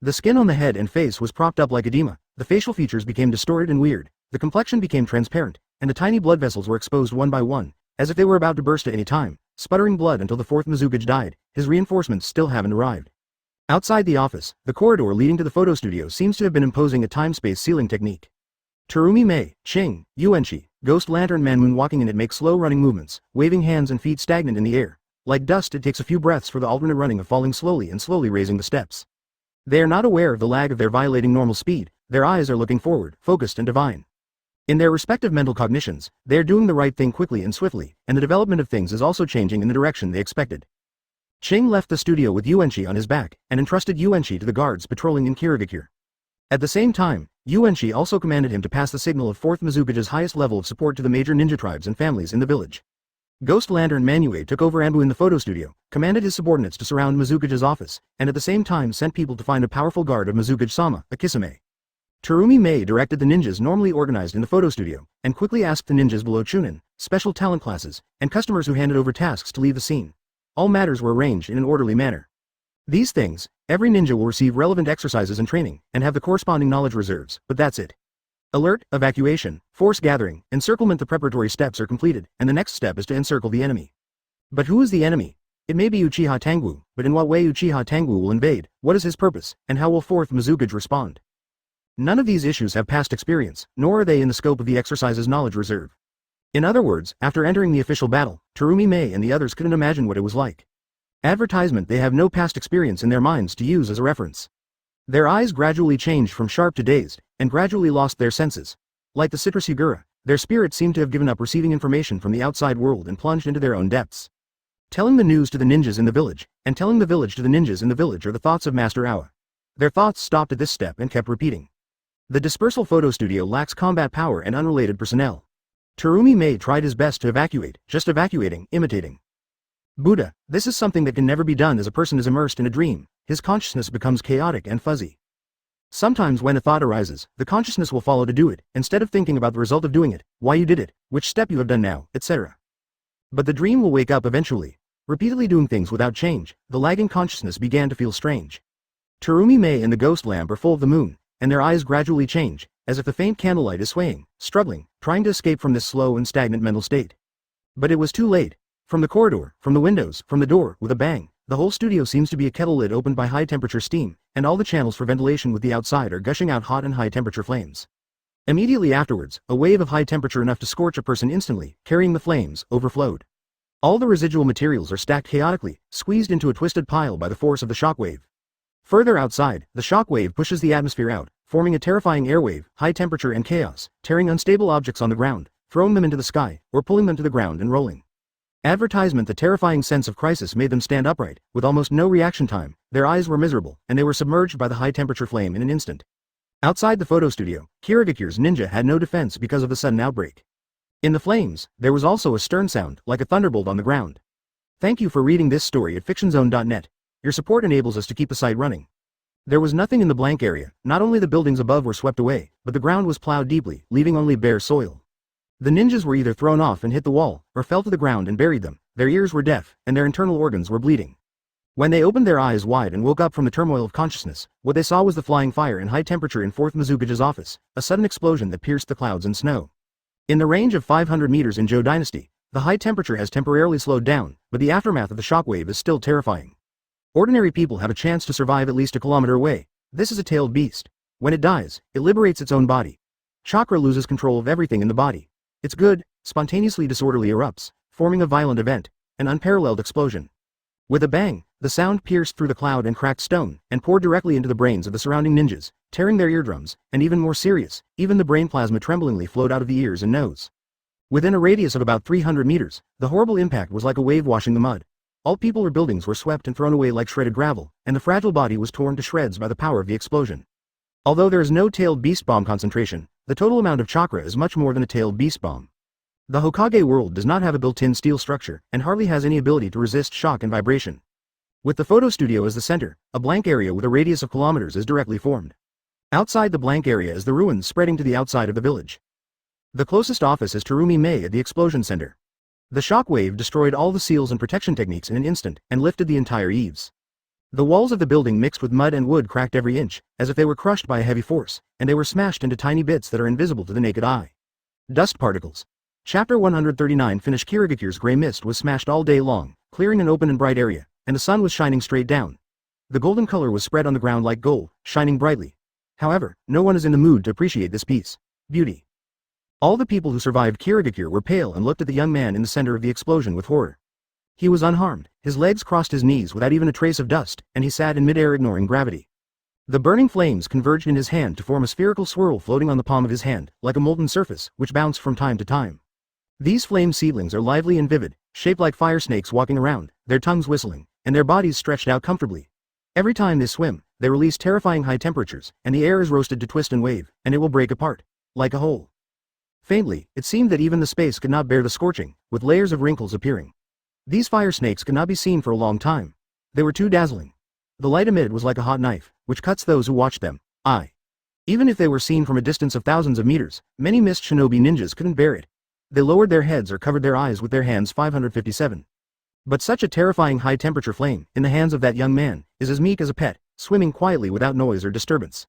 The skin on the head and face was propped up like edema, the facial features became distorted and weird, the complexion became transparent, and the tiny blood vessels were exposed one by one, as if they were about to burst at any time, sputtering blood until the fourth Mizukage died. His reinforcements still haven't arrived. Outside the office, the corridor leading to the photo studio seems to have been imposing a time-space sealing technique. Terumi Mei, Ching, Yuenchi, Ghost Lantern Man moonwalking in it make slow running movements, waving hands and feet stagnant in the air. Like dust, it takes a few breaths for the alternate running of falling slowly and slowly raising the steps. They are not aware of the lag of their violating normal speed, their eyes are looking forward, focused and divine. In their respective mental cognitions, they are doing the right thing quickly and swiftly, and the development of things is also changing in the direction they expected. Ching left the studio with Yuenchi on his back, and entrusted Yuenchi to the guards patrolling in Kirigakure. At the same time, Yuenchi also commanded him to pass the signal of 4th Mizukage's highest level of support to the major ninja tribes and families in the village. Ghost Lantern Manue took over Anbu in the photo studio, commanded his subordinates to surround Mizukage's office, and at the same time sent people to find a powerful guard of Mizukage-sama, Akisame. Terumi Mei directed the ninjas normally organized in the photo studio, and quickly asked the ninjas below Chūnin, special talent classes, and customers who handed over tasks to leave the scene. All matters were arranged in an orderly manner. These things, every ninja will receive relevant exercises and training, and have the corresponding knowledge reserves, but that's it. Alert, evacuation, force gathering, encirclement. The preparatory steps are completed, and the next step is to encircle the enemy. But who is the enemy? It may be Uchiha Tangwu, but in what way Uchiha Tangwu will invade, what is his purpose, and how will 4th Mizukage respond? None of these issues have past experience, nor are they in the scope of the exercise's knowledge reserve. In other words, after entering the official battle, Terumi Mei and the others couldn't imagine what it was like. Advertisement. They have no past experience in their minds to use as a reference. Their eyes gradually changed from sharp to dazed, and gradually lost their senses. Like the citrus Yagura, their spirits seemed to have given up receiving information from the outside world and plunged into their own depths. Telling the news to the ninjas in the village, and telling the village to the ninjas in the village are the thoughts of Master Awa. Their thoughts stopped at this step and kept repeating. The dispersal photo studio lacks combat power and unrelated personnel. Terumi Mei tried his best to evacuate, just evacuating, imitating. Buddha, this is something that can never be done as a person is immersed in a dream. His consciousness becomes chaotic and fuzzy. Sometimes when a thought arises, the consciousness will follow to do it, instead of thinking about the result of doing it, why you did it, which step you have done now, etc. But the dream will wake up eventually. Repeatedly doing things without change, the lagging consciousness began to feel strange. Terumi Mei and the ghost lamp are full of the moon, and their eyes gradually change, as if the faint candlelight is swaying, struggling, trying to escape from this slow and stagnant mental state. But it was too late. From the corridor, from the windows, from the door, with a bang, the whole studio seems to be a kettle lid opened by high-temperature steam, and all the channels for ventilation with the outside are gushing out hot and high-temperature flames. Immediately afterwards, a wave of high temperature enough to scorch a person instantly, carrying the flames, overflowed. All the residual materials are stacked chaotically, squeezed into a twisted pile by the force of the shockwave. Further outside, the shockwave pushes the atmosphere out, forming a terrifying airwave, high temperature and chaos, tearing unstable objects on the ground, throwing them into the sky, or pulling them to the ground and rolling. Advertisement. The terrifying sense of crisis made them stand upright, with almost no reaction time. Their eyes were miserable, and they were submerged by the high-temperature flame in an instant. Outside the photo studio, Kirigakure's ninja had no defense because of the sudden outbreak. In the flames, there was also a stern sound, like a thunderbolt on the ground. Thank you for reading this story at fictionzone.net. Your support enables us to keep the site running. There was nothing in the blank area. Not only the buildings above were swept away, but the ground was plowed deeply, leaving only bare soil. The ninjas were either thrown off and hit the wall, or fell to the ground and buried them. Their ears were deaf, and their internal organs were bleeding. When they opened their eyes wide and woke up from the turmoil of consciousness, what they saw was the flying fire and high temperature in 4th Mizuga's office, a sudden explosion that pierced the clouds and snow. In the range of 500 meters in Zhou Dynasty, the high temperature has temporarily slowed down, but the aftermath of the shockwave is still terrifying. Ordinary people have a chance to survive at least a kilometer away. This is a tailed beast. When it dies, it liberates its own body. Chakra loses control of everything in the body. It's good, spontaneously disorderly erupts, forming a violent event, an unparalleled explosion. With a bang, the sound pierced through the cloud and cracked stone, and poured directly into the brains of the surrounding ninjas, tearing their eardrums, and even more serious, even the brain plasma tremblingly flowed out of the ears and nose. Within a radius of about 300 meters, the horrible impact was like a wave washing the mud. All people or buildings were swept and thrown away like shredded gravel, and the fragile body was torn to shreds by the power of the explosion. Although there is no tailed beast bomb concentration, the total amount of chakra is much more than a tailed beast bomb. The Hokage world does not have a built-in steel structure, and hardly has any ability to resist shock and vibration. With the photo studio as the center, a blank area with a radius of kilometers is directly formed. Outside the blank area is the ruins spreading to the outside of the village. The closest office is Terumi Mei at the explosion center. The shockwave destroyed all the seals and protection techniques in an instant, and lifted the entire eaves. The walls of the building mixed with mud and wood cracked every inch, as if they were crushed by a heavy force, and they were smashed into tiny bits that are invisible to the naked eye. Dust particles. Chapter 139. Finish. Kirigakure's gray mist was smashed all day long, clearing an open and bright area, and the sun was shining straight down. The golden color was spread on the ground like gold, shining brightly. However, no one is in the mood to appreciate this piece. Beauty. All the people who survived Kirigaku were pale and looked at the young man in the center of the explosion with horror. He was unharmed, his legs crossed his knees without even a trace of dust, and he sat in midair ignoring gravity. The burning flames converged in his hand to form a spherical swirl floating on the palm of his hand, like a molten surface, which bounced from time to time. These flame seedlings are lively and vivid, shaped like fire snakes walking around, their tongues whistling, and their bodies stretched out comfortably. Every time they swim, they release terrifying high temperatures, and the air is roasted to twist and wave, and it will break apart, like a whole. Faintly, it seemed that even the space could not bear the scorching, with layers of wrinkles appearing. These fire snakes could not be seen for a long time. They were too dazzling. The light emitted was like a hot knife, which cuts those who watched them. Even if they were seen from a distance of thousands of meters, many mist shinobi ninjas couldn't bear it. They lowered their heads or covered their eyes with their hands. 557. But such a terrifying high-temperature flame, in the hands of that young man, is as meek as a pet, swimming quietly without noise or disturbance.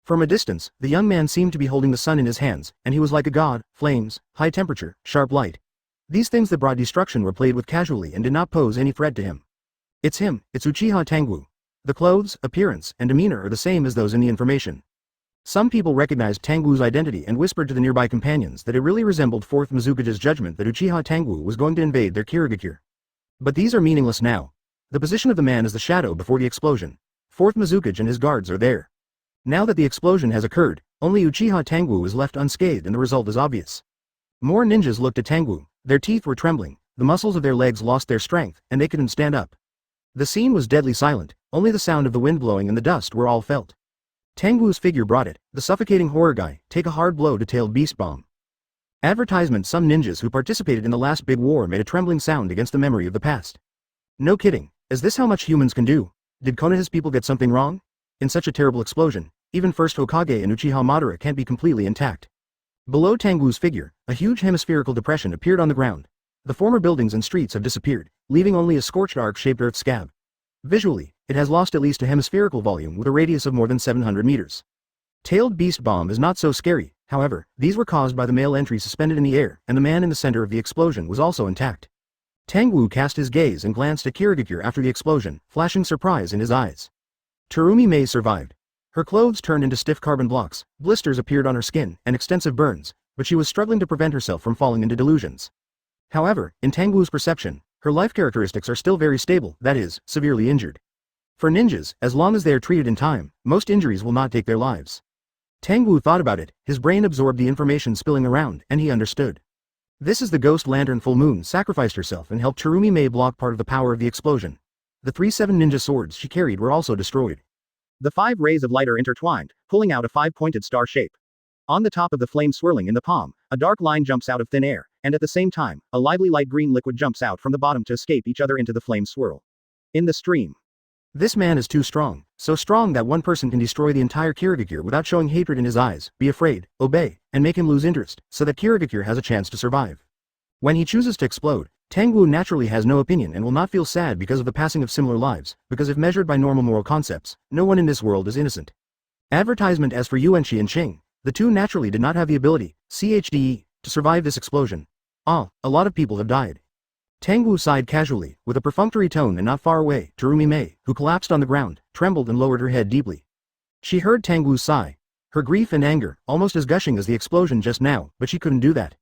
From a distance, the young man seemed to be holding the sun in his hands, and he was like a god. Flames, high temperature, sharp light. These things that brought destruction were played with casually and did not pose any threat to him. It's him, it's Uchiha Tangwu. The clothes, appearance, and demeanor are the same as those in the information. Some people recognized Tangwu's identity and whispered to the nearby companions that it really resembled 4th Mizukage's judgment that Uchiha Tangwu was going to invade their Kirigakure. But these are meaningless now. The position of the man is the shadow before the explosion. 4th Mizukage and his guards are there. Now that the explosion has occurred, only Uchiha Tangwu is left unscathed and the result is obvious. More ninjas looked at Tangwu, their teeth were trembling, the muscles of their legs lost their strength, and they couldn't stand up. The scene was deadly silent, only the sound of the wind blowing and the dust were all felt. Tangwu's figure brought it, the suffocating horror guy, take a hard blow to tailed beast bomb. Advertisement. Some ninjas who participated in the last big war made a trembling sound against the memory of the past. No kidding, is this how much humans can do? Did Konoha's people get something wrong? In such a terrible explosion, even first Hokage and Uchiha Madara can't be completely intact. Below Tangwu's figure, a huge hemispherical depression appeared on the ground. The former buildings and streets have disappeared, leaving only a scorched arc-shaped earth scab. Visually, it has lost at least a hemispherical volume with a radius of more than 700 meters. Tailed beast bomb is not so scary, however, these were caused by the mail entry suspended in the air, and the man in the center of the explosion was also intact. Tangwu cast his gaze and glanced at Kirigakure after the explosion, flashing surprise in his eyes. Terumi Mei survived. Her clothes turned into stiff carbon blocks, blisters appeared on her skin, and extensive burns, but she was struggling to prevent herself from falling into delusions. However, in Tangwu's perception, her life characteristics are still very stable, that is, severely injured. For ninjas, as long as they are treated in time, most injuries will not take their lives. Tangwu thought about it, his brain absorbed the information spilling around, and he understood. This is the ghost lantern. Full Moon sacrificed herself and helped Terumi Mei block part of the power of the explosion. The 3-7 ninja swords she carried were also destroyed. The 5 rays of light are intertwined, pulling out a 5-pointed star shape. On the top of the flame swirling in the palm, a dark line jumps out of thin air, and at the same time, a lively light green liquid jumps out from the bottom to escape each other into the flame swirl. In the stream. This man is too strong, so strong that one person can destroy the entire Kirigakure without showing hatred in his eyes, be afraid, obey, and make him lose interest, so that Kirigakure has a chance to survive. When he chooses to explode, Tangwu naturally has no opinion and will not feel sad because of the passing of similar lives, because if measured by normal moral concepts, no one in this world is innocent. Advertisement. As for Yuanqi and Qing, the two naturally did not have the ability, CHDE, to survive this explosion. A lot of people have died. Tangwu sighed casually, with a perfunctory tone, and not far away, Terumi Mei, who collapsed on the ground, trembled and lowered her head deeply. She heard Tangwu's sigh. Her grief and anger, almost as gushing as the explosion just now, but she couldn't do that.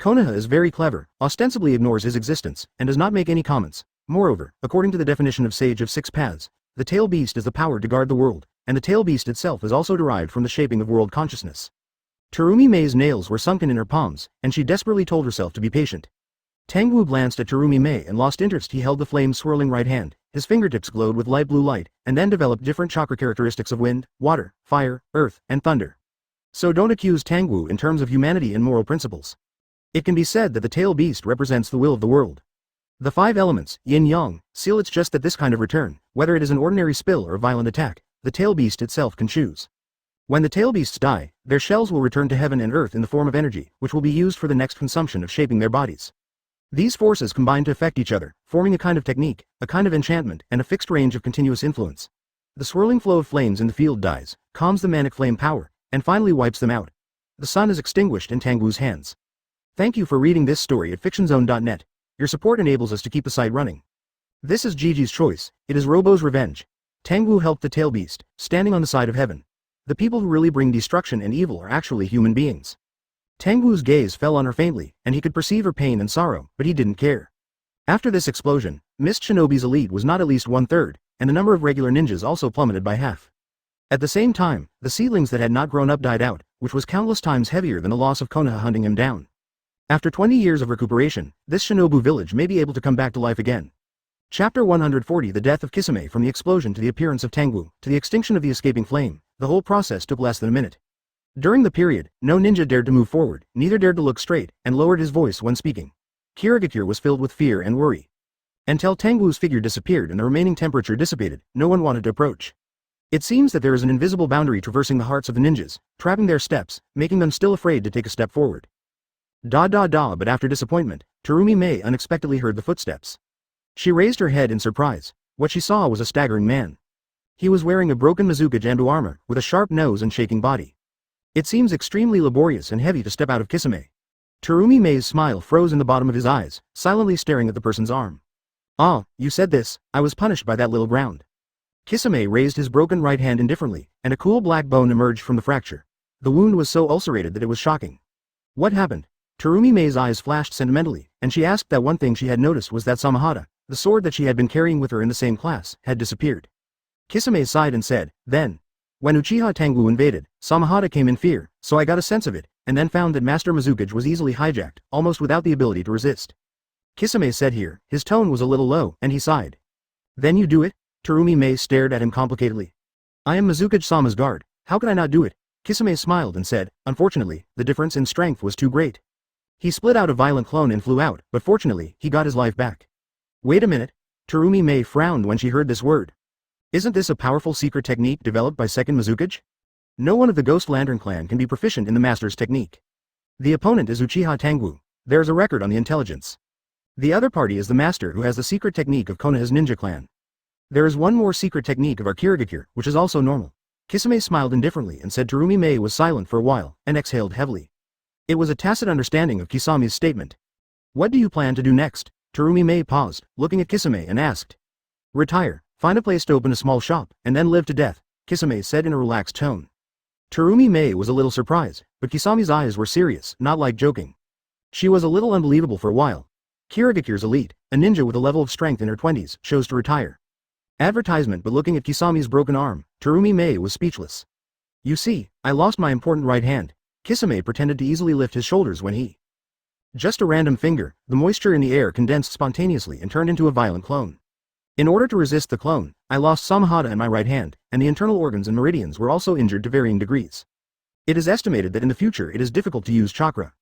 Konoha is very clever, ostensibly ignores his existence, and does not make any comments. Moreover, according to the definition of Sage of 6 Paths, the tail beast is the power to guard the world, and the tail beast itself is also derived from the shaping of world consciousness. Terumi Mei's nails were sunken in her palms, and she desperately told herself to be patient. Tangwu glanced at Terumi Mei and lost interest. He held the flame-swirling right hand, his fingertips glowed with light blue light, and then developed different chakra characteristics of wind, water, fire, earth, and thunder. So don't accuse Tangwu in terms of humanity and moral principles. It can be said that the tail beast represents the will of the world. The 5 elements, yin-yang, seal. It's just that this kind of return, whether it is an ordinary spill or a violent attack, the tail beast itself can choose. When the tail beasts die, their shells will return to heaven and earth in the form of energy, which will be used for the next consumption of shaping their bodies. These forces combine to affect each other, forming a kind of technique, a kind of enchantment, and a fixed range of continuous influence. The swirling flow of flames in the field dies, calms the manic flame power, and finally wipes them out. The sun is extinguished in Tangwu's hands. Thank you for reading this story at fictionzone.net. Your support enables us to keep the site running. This is Gigi's choice. It is Robo's revenge. Tangwu helped the tail beast, standing on the side of heaven. The people who really bring destruction and evil are actually human beings. Tangwu's gaze fell on her faintly, and he could perceive her pain and sorrow, but he didn't care. After this explosion, Mist Shinobi's elite was not at least 1/3, and the number of regular ninjas also plummeted by half. At the same time, the seedlings that had not grown up died out, which was countless times heavier than the loss of Konoha hunting him down. After 20 years of recuperation, this Shinobu village may be able to come back to life again. Chapter 140. The death of Kisame. From the explosion to the appearance of Tangwu, to the extinction of the escaping flame, the whole process took less than a minute. During the period, no ninja dared to move forward, neither dared to look straight, and lowered his voice when speaking. Kirigakure was filled with fear and worry. Until Tangwu's figure disappeared and the remaining temperature dissipated, no one wanted to approach. It seems that there is an invisible boundary traversing the hearts of the ninjas, trapping their steps, making them still afraid to take a step forward. But after disappointment, Terumi Mei unexpectedly heard the footsteps. She raised her head in surprise. What she saw was a staggering man. He was wearing a broken Mizuka Jambu armor, with a sharp nose and shaking body. It seems extremely laborious and heavy to step out of Kisame. Terumi Mei's smile froze in the bottom of his eyes, silently staring at the person's arm. Ah, you said this, I was punished by that little ground. Kisame raised his broken right hand indifferently, and a cool black bone emerged from the fracture. The wound was so ulcerated that it was shocking. What happened? Terumi Mei's eyes flashed sentimentally, and she asked that one thing she had noticed was that Samahata, the sword that she had been carrying with her in the same class, had disappeared. Kisame sighed and said, then, when Uchiha Tangwu invaded, Samahata came in fear, so I got a sense of it, and then found that Master Mizukage was easily hijacked, almost without the ability to resist. Kisame said here, his tone was a little low, and he sighed. Then you do it? Terumi Mei stared at him complicatedly. I am Mizukage-sama's guard, how could I not do it? Kisame smiled and said, unfortunately, the difference in strength was too great. He split out a violent clone and flew out, but fortunately, he got his life back. Wait a minute. Terumi Mei frowned when she heard this word. Isn't this a powerful secret technique developed by second Mizukage? No one of the Ghost Lantern clan can be proficient in the master's technique. The opponent is Uchiha Tangwu. There is a record on the intelligence. The other party is the master who has the secret technique of Konoha's ninja clan. There is one more secret technique of our Kirigakure, which is also normal. Kisame smiled indifferently and said Terumi Mei was silent for a while, and exhaled heavily. It was a tacit understanding of Kisame's statement. What do you plan to do next? Terumi Mei paused, looking at Kisame and asked. Retire, find a place to open a small shop, and then live to death, Kisame said in a relaxed tone. Terumi Mei was a little surprised, but Kisame's eyes were serious, not like joking. She was a little unbelievable for a while. Kirigakure's elite, a ninja with a level of strength in her 20s, chose to retire. Advertisement, but looking at Kisame's broken arm, Terumi Mei was speechless. You see, I lost my important right hand. Kisame pretended to easily lift his shoulders when he. Just a random finger, the moisture in the air condensed spontaneously and turned into a violent clone. In order to resist the clone, I lost Samahata in my right hand, and the internal organs and meridians were also injured to varying degrees. It is estimated that in the future it is difficult to use chakra.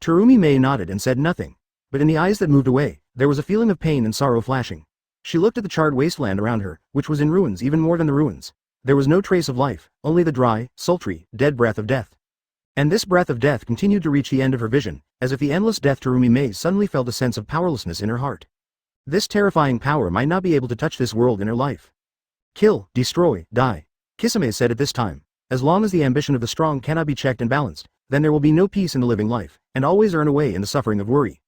Terumi Mei nodded and said nothing, but in the eyes that moved away, there was a feeling of pain and sorrow flashing. She looked at the charred wasteland around her, which was in ruins even more than the ruins. There was no trace of life, only the dry, sultry, dead breath of death. And this breath of death continued to reach the end of her vision, as if the endless death. Terumi Mei suddenly felt a sense of powerlessness in her heart. This terrifying power might not be able to touch this world in her life. Kill, destroy, die. Kisame said at this time, as long as the ambition of the strong cannot be checked and balanced, then there will be no peace in the living life, and always earn away in the suffering of worry.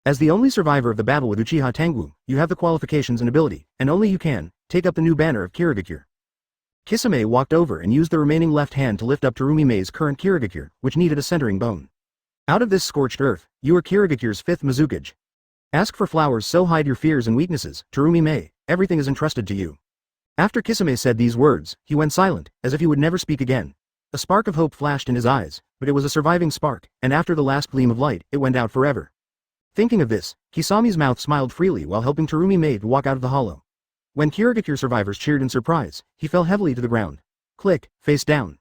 As the only survivor of the battle with Uchiha Tangwu, you have the qualifications and ability, and only you can, take up the new banner of Kirigakure. Kisame walked over and used the remaining left hand to lift up Terumi Mei's current Kirigakure, which needed a centering bone. Out of this scorched earth, you are Kirigakure's fifth Mizukage. Ask for flowers, so hide your fears and weaknesses, Terumi Mei, everything is entrusted to you. After Kisame said these words, he went silent, as if he would never speak again. A spark of hope flashed in his eyes, but it was a surviving spark, and after the last gleam of light, it went out forever. Thinking of this, Kisame's mouth smiled freely while helping Terumi Mei to walk out of the hollow. When Kirigakure survivors cheered in surprise, he fell heavily to the ground. Click, face down.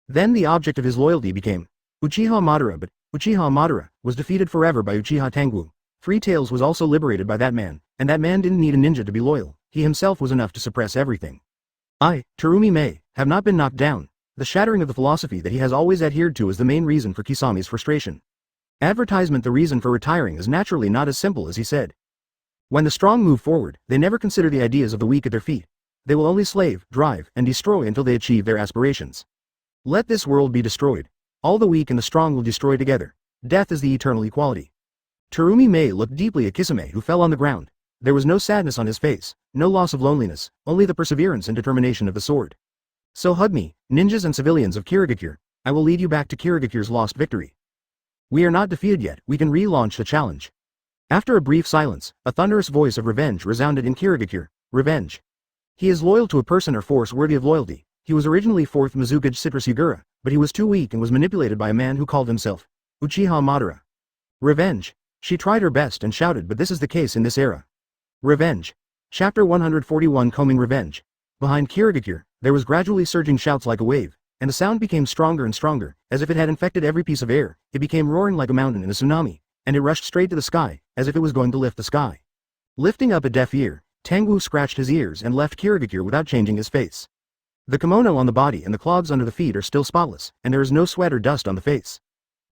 Then the object of his loyalty became Uchiha Madara, but Uchiha Madara was defeated forever by Uchiha Tangwu. Three Taels was also liberated by that man, and that man didn't need a ninja to be loyal, he himself was enough to suppress everything. I, Terumi Mei, have not been knocked down. The shattering of the philosophy that he has always adhered to is the main reason for Kisame's frustration. Advertisement. The reason for retiring is naturally not as simple as he said. When the strong move forward, they never consider the ideas of the weak at their feet. They will only slave, drive, and destroy until they achieve their aspirations. Let this world be destroyed. All the weak and the strong will destroy together. Death is the eternal equality. Terumi Mei looked deeply at Kisame, who fell on the ground. There was no sadness on his face, no loss of loneliness, only the perseverance and determination of the sword. So hug me, ninjas and civilians of Kirigakure. I will lead you back to Kirigakure's lost victory. We are not defeated yet, we can relaunch the challenge. After a brief silence, a thunderous voice of revenge resounded in Kirigakure. Revenge. He is loyal to a person or force worthy of loyalty. He was originally 4th Mizukage Citrus Yagura, but he was too weak and was manipulated by a man who called himself Uchiha Madara. Revenge. She tried her best and shouted, but this is the case in this era. Revenge. Chapter 141. Combing Revenge. Behind Kirigakure, there was gradually surging shouts like a wave, and the sound became stronger and stronger, as if it had infected every piece of air. It became roaring like a mountain in a tsunami, and it rushed straight to the sky, as if it was going to lift the sky. Lifting up a deaf ear, Tangwu scratched his ears and left Kirigakure without changing his face. The kimono on the body and the clogs under the feet are still spotless, and there is no sweat or dust on the face.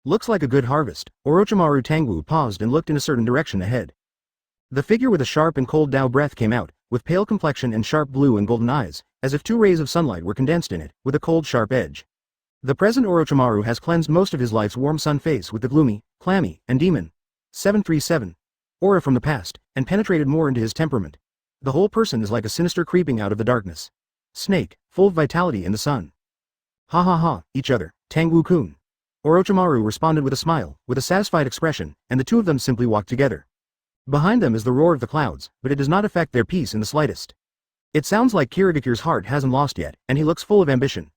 Looks like a good harvest. Orochimaru. Tangwu paused and looked in a certain direction ahead. The figure with a sharp and cold Dao breath came out, with pale complexion and sharp blue and golden eyes, as if 2 rays of sunlight were condensed in it, with a cold sharp edge. The present Orochimaru has cleansed most of his life's warm sun face with the gloomy, clammy, and demon 737 aura from the past, and penetrated more into his temperament. The whole person is like a sinister creeping out of the darkness. Snake, full of vitality in the sun. Ha ha ha, each other, Tangwu-kun. Orochimaru responded with a smile, with a satisfied expression, and the two of them simply walked together. Behind them is the roar of the clouds, but it does not affect their peace in the slightest. It sounds like Kirigakure's heart hasn't lost yet, and he looks full of ambition.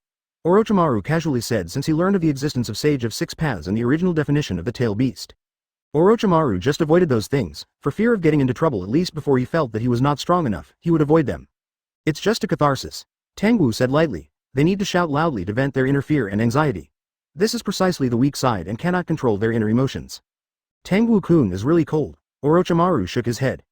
Orochimaru casually said since he learned of the existence of Sage of Six Paths and the original definition of the tail beast. Orochimaru just avoided those things, for fear of getting into trouble at least before he felt that he was not strong enough, he would avoid them. It's just a catharsis. Tangwu said lightly. They need to shout loudly to vent their inner fear and anxiety. This is precisely the weak side and cannot control their inner emotions. Tangwu-kun is really cold. Orochimaru shook his head.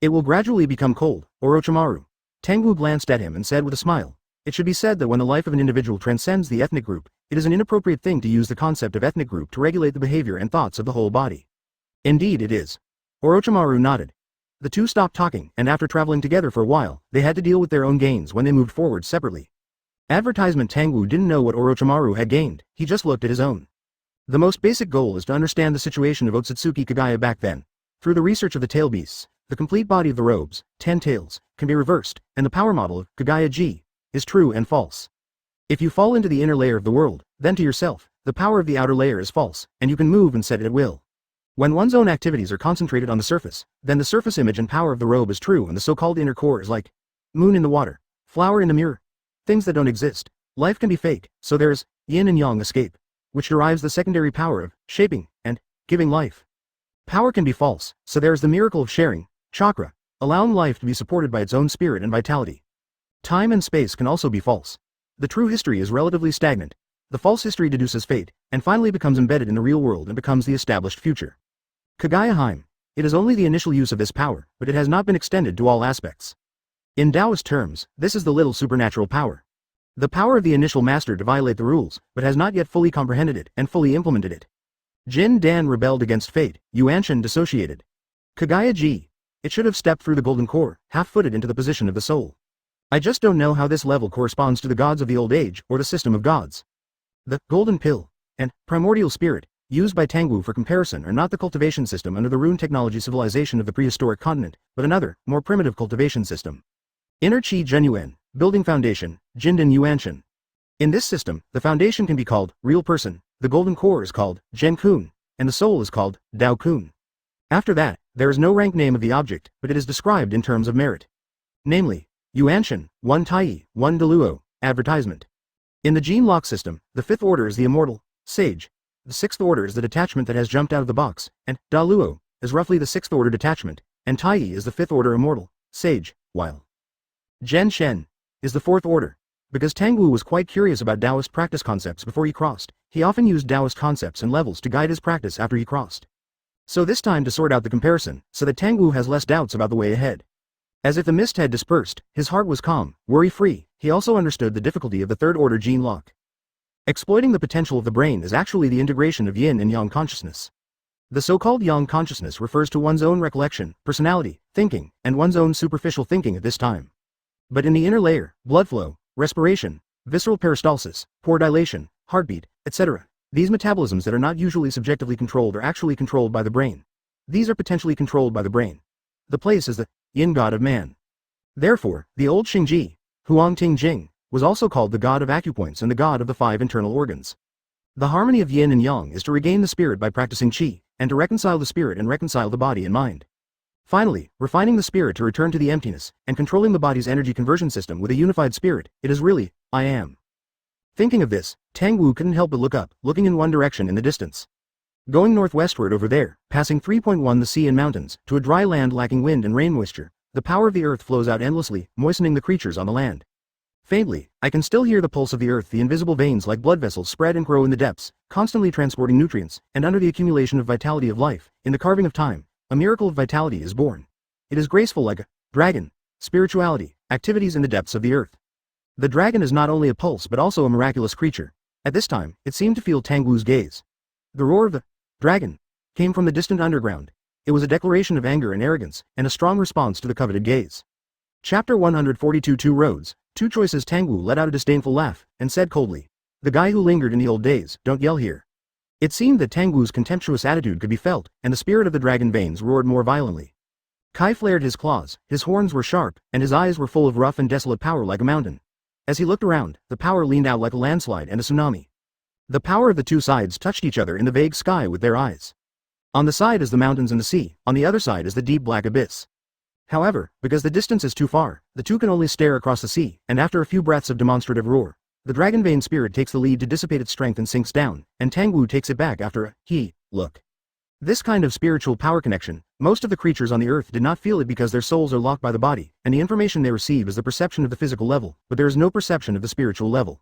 It will gradually become cold, Orochimaru. Tangwu glanced at him and said with a smile. It should be said that when the life of an individual transcends the ethnic group, it is an inappropriate thing to use the concept of ethnic group to regulate the behavior and thoughts of the whole body. Indeed it is. Orochimaru nodded. The two stopped talking, and after traveling together for a while, they had to deal with their own gains when they moved forward separately. Advertisement Tangwu didn't know what Orochimaru had gained, he just looked at his own. The most basic goal is to understand the situation of Otsutsuki Kagaya back then. Through the research of the tail beasts, the complete body of the robes, 10 tails, can be reversed, and the power model of Kagaya-ji is true and false. If you fall into the inner layer of the world, then to yourself, the power of the outer layer is false, and you can move and set it at will. When one's own activities are concentrated on the surface, then the surface image and power of the robe is true and the so-called inner core is like moon in the water, flower in the mirror. Things that don't exist. Life can be fake, so there's yin and yang escape, which derives the secondary power of shaping and giving life. Power can be false, so there is the miracle of sharing, chakra, allowing life to be supported by its own spirit and vitality. Time and space can also be false. The true history is relatively stagnant. The false history deduces fate, and finally becomes embedded in the real world and becomes the established future. Kagaya-heim. It is only the initial use of this power, but it has not been extended to all aspects. In Taoist terms, this is the little supernatural power. The power of the initial master to violate the rules, but has not yet fully comprehended it and fully implemented it. Jin Dan rebelled against fate, Yuanshan dissociated. Kagaya-ji. It should have stepped through the golden core, half-footed into the position of the soul. I just don't know how this level corresponds to the gods of the old age or the system of gods. The golden pill and primordial spirit used by Tangwu for comparison are not the cultivation system under the rune technology civilization of the prehistoric continent, but another, more primitive cultivation system. Inner Chi Genuine, building foundation, Jinden Yuanshan. In this system, the foundation can be called real person, the golden core is called Gen-kun, and the soul is called Dao-kun. After that, there is no rank name of the object, but it is described in terms of merit. Namely, Yuanshan, 1 Tai, 1 Deluo, advertisement. In the gene lock system, the fifth order is the immortal, sage. The sixth order is the detachment that has jumped out of the box, and Daluo is roughly the sixth order detachment, and Tai is the fifth order immortal, sage, while Gen Shen is the fourth order. Because Tangwu was quite curious about Taoist practice concepts before he crossed, he often used Taoist concepts and levels to guide his practice after he crossed. So this time to sort out the comparison, so that Tangwu has less doubts about the way ahead. As if the mist had dispersed, his heart was calm, worry-free. He also understood the difficulty of the third order gene lock. Exploiting the potential of the brain is actually the integration of yin and yang consciousness. The so-called yang consciousness refers to one's own recollection, personality, thinking, and one's own superficial thinking at this time. But in the inner layer, blood flow, respiration, visceral peristalsis, pore dilation, heartbeat, etc., these metabolisms that are not usually subjectively controlled are actually controlled by the brain. These are potentially controlled by the brain. The place is the yin god of man. Therefore, the old Xingji, Huang Ting Jing, was also called the god of acupoints and the god of the 5 internal organs. The harmony of yin and yang is to regain the spirit by practicing qi, and to reconcile the spirit and reconcile the body and mind. Finally, refining the spirit to return to the emptiness, and controlling the body's energy conversion system with a unified spirit, it is really, I am. Thinking of this, Tangwu couldn't help but look up, looking in one direction in the distance. Going northwestward over there, passing 3.1 the sea and mountains, to a dry land lacking wind and rain moisture, the power of the earth flows out endlessly, moistening the creatures on the land. Faintly, I can still hear the pulse of the earth, the invisible veins like blood vessels spread and grow in the depths, constantly transporting nutrients, and under the accumulation of vitality of life, in the carving of time, a miracle of vitality is born. It is graceful like a dragon, spirituality, activities in the depths of the earth. The dragon is not only a pulse but also a miraculous creature. At this time, it seemed to feel Tangwu's gaze. The roar of the dragon came from the distant underground. It was a declaration of anger and arrogance, and a strong response to the coveted gaze. Chapter 142 Two Roads, Two Choices. Tangwu let out a disdainful laugh, and said coldly, "The guy who lingered in the old days, don't yell here." It seemed that Tangwu's contemptuous attitude could be felt, and the spirit of the dragon veins roared more violently. Kai flared his claws, his horns were sharp, and his eyes were full of rough and desolate power like a mountain. As he looked around, the power leaned out like a landslide and a tsunami. The power of the two sides touched each other in the vague sky with their eyes. On the side is the mountains and the sea, on the other side is the deep black abyss. However, because the distance is too far, the two can only stare across the sea, and after a few breaths of demonstrative roar, the dragon vein spirit takes the lead to dissipate its strength and sinks down, and Tangwu takes it back after a look. This kind of spiritual power connection, most of the creatures on the earth did not feel it because their souls are locked by the body, and the information they receive is the perception of the physical level, but there is no perception of the spiritual level.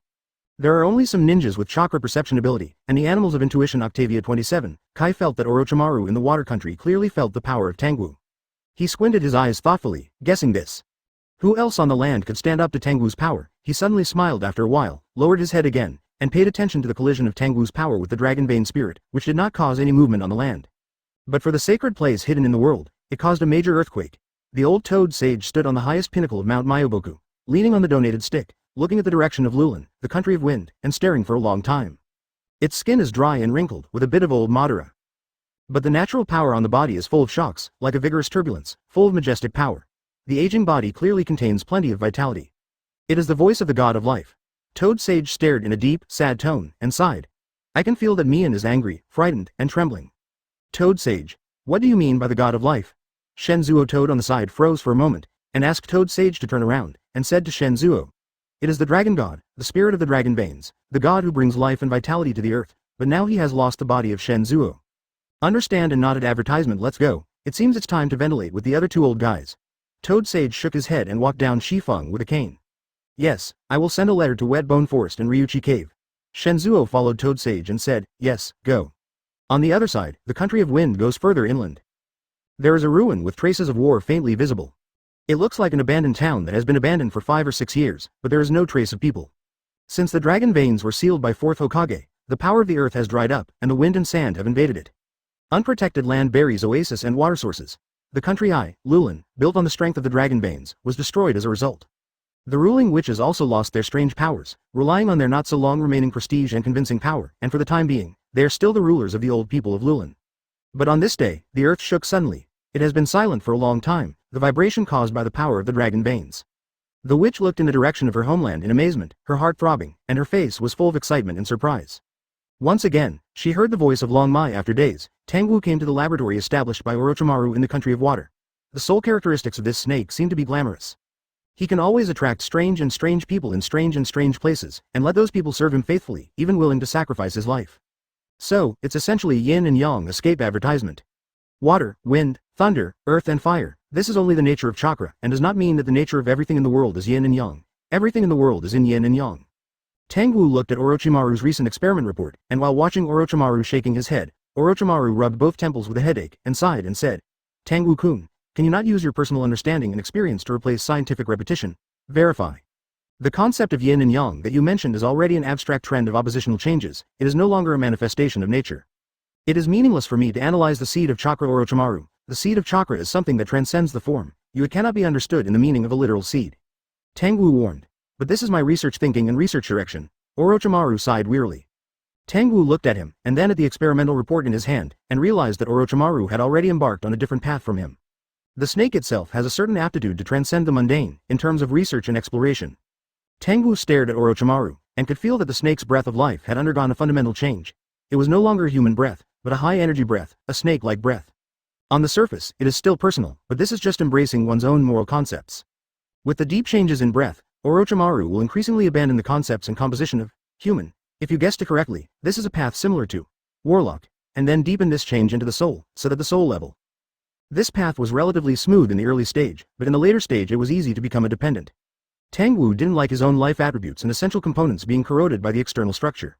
There are only some ninjas with chakra perception ability, and the animals of intuition. Octavia 27, Kai felt that Orochimaru in the water country clearly felt the power of Tangwu. He squinted his eyes thoughtfully, guessing this. Who else on the land could stand up to Tangwu's power? He suddenly smiled after a while, lowered his head again, and paid attention to the collision of Tangwu's power with the dragon vein spirit, which did not cause any movement on the land. But for the sacred place hidden in the world, it caused a major earthquake. The old toad sage stood on the highest pinnacle of Mount Myoboku, leaning on the donated stick, looking at the direction of Lulin, the country of wind, and staring for a long time. Its skin is dry and wrinkled, with a bit of old Madara. But the natural power on the body is full of shocks, like a vigorous turbulence, full of majestic power. The aging body clearly contains plenty of vitality. It is the voice of the god of life. Toad Sage stared in a deep, sad tone, and sighed. I can feel that Mian is angry, frightened, and trembling. Toad Sage, what do you mean by the god of life? Shenzuo Toad on the side froze for a moment, and asked Toad Sage to turn around, and said to Shenzuo. It is the dragon god, the spirit of the dragon veins, the god who brings life and vitality to the earth, but now he has lost the body of Shenzuo. Understand and nodded advertisement. Let's go, it seems it's time to ventilate with the other two old guys. Toad Sage shook his head and walked down Shifeng with a cane. Yes, I will send a letter to Wetbone Forest and Ryuchi Cave. Shenzuo followed Toad Sage and said, yes, go. On the other side, the country of wind goes further inland. There is a ruin with traces of war faintly visible. It looks like an abandoned town that has been abandoned for 5 or 6 years, but there is no trace of people. Since the dragon veins were sealed by 4th Hokage, the power of the earth has dried up, and the wind and sand have invaded it. Unprotected land buries oases and water sources. The country Lulin, built on the strength of the dragon veins, was destroyed as a result. The ruling witches also lost their strange powers, relying on their not so long remaining prestige and convincing power, and for the time being, they are still the rulers of the old people of Lulin. But on this day, the earth shook suddenly. It has been silent for a long time, the vibration caused by the power of the dragon veins. The witch looked in the direction of her homeland in amazement, her heart throbbing, and her face was full of excitement and surprise. Once again, she heard the voice of Long Mai after days. Tangwu came to the laboratory established by Orochimaru in the country of water. The sole characteristics of this snake seem to be glamorous. He can always attract strange people in strange places, and let those people serve him faithfully, even willing to sacrifice his life. So, it's essentially yin and yang escape advertisement. Water, wind, thunder, earth and fire, this is only the nature of chakra, and does not mean that the nature of everything in the world is yin and yang. Everything in the world is in yin and yang. Tangwu looked at Orochimaru's recent experiment report, and while watching Orochimaru shaking his head, Orochimaru rubbed both temples with a headache, and sighed and said, Tangwu-kun, can you not use your personal understanding and experience to replace scientific repetition? Verify. The concept of yin and yang that you mentioned is already an abstract trend of oppositional changes, it is no longer a manifestation of nature. It is meaningless for me to analyze the seed of chakra. Orochimaru. The seed of chakra is something that transcends the form. It cannot be understood in the meaning of a literal seed. Tangwu warned. But this is my research thinking and research direction. Orochimaru sighed wearily. Tangwu looked at him, and then at the experimental report in his hand, and realized that Orochimaru had already embarked on a different path from him. The snake itself has a certain aptitude to transcend the mundane, in terms of research and exploration. Tangwu stared at Orochimaru, and could feel that the snake's breath of life had undergone a fundamental change. It was no longer a human breath, but a high-energy breath, a snake-like breath. On the surface, it is still personal, but this is just embracing one's own moral concepts. With the deep changes in breath, Orochimaru will increasingly abandon the concepts and composition of human. If you guessed it correctly, this is a path similar to warlock, and then deepen this change into the soul, so that the soul level. This path was relatively smooth in the early stage, but in the later stage it was easy to become a dependent. Tangwu didn't like his own life attributes and essential components being corroded by the external structure.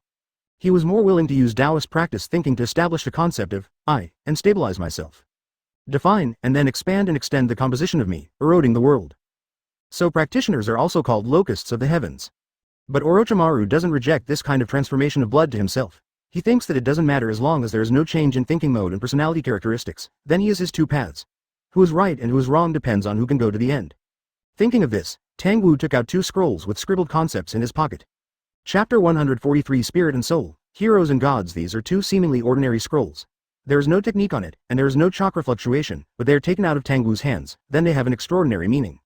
He was more willing to use Taoist practice thinking to establish the concept of I, and stabilize myself. Define, and then expand and extend the composition of me, eroding the world. So practitioners are also called locusts of the heavens. But Orochimaru doesn't reject this kind of transformation of blood to himself. He thinks that it doesn't matter as long as there is no change in thinking mode and personality characteristics, then he is his two paths. Who is right and who is wrong depends on who can go to the end. Thinking of this, Tangwu took out 2 scrolls with scribbled concepts in his pocket. Chapter 143 Spirit and Soul, Heroes and Gods. These are 2 seemingly ordinary scrolls. There is no technique on it, and there is no chakra fluctuation, but they are taken out of Tangwu's hands, then they have an extraordinary meaning.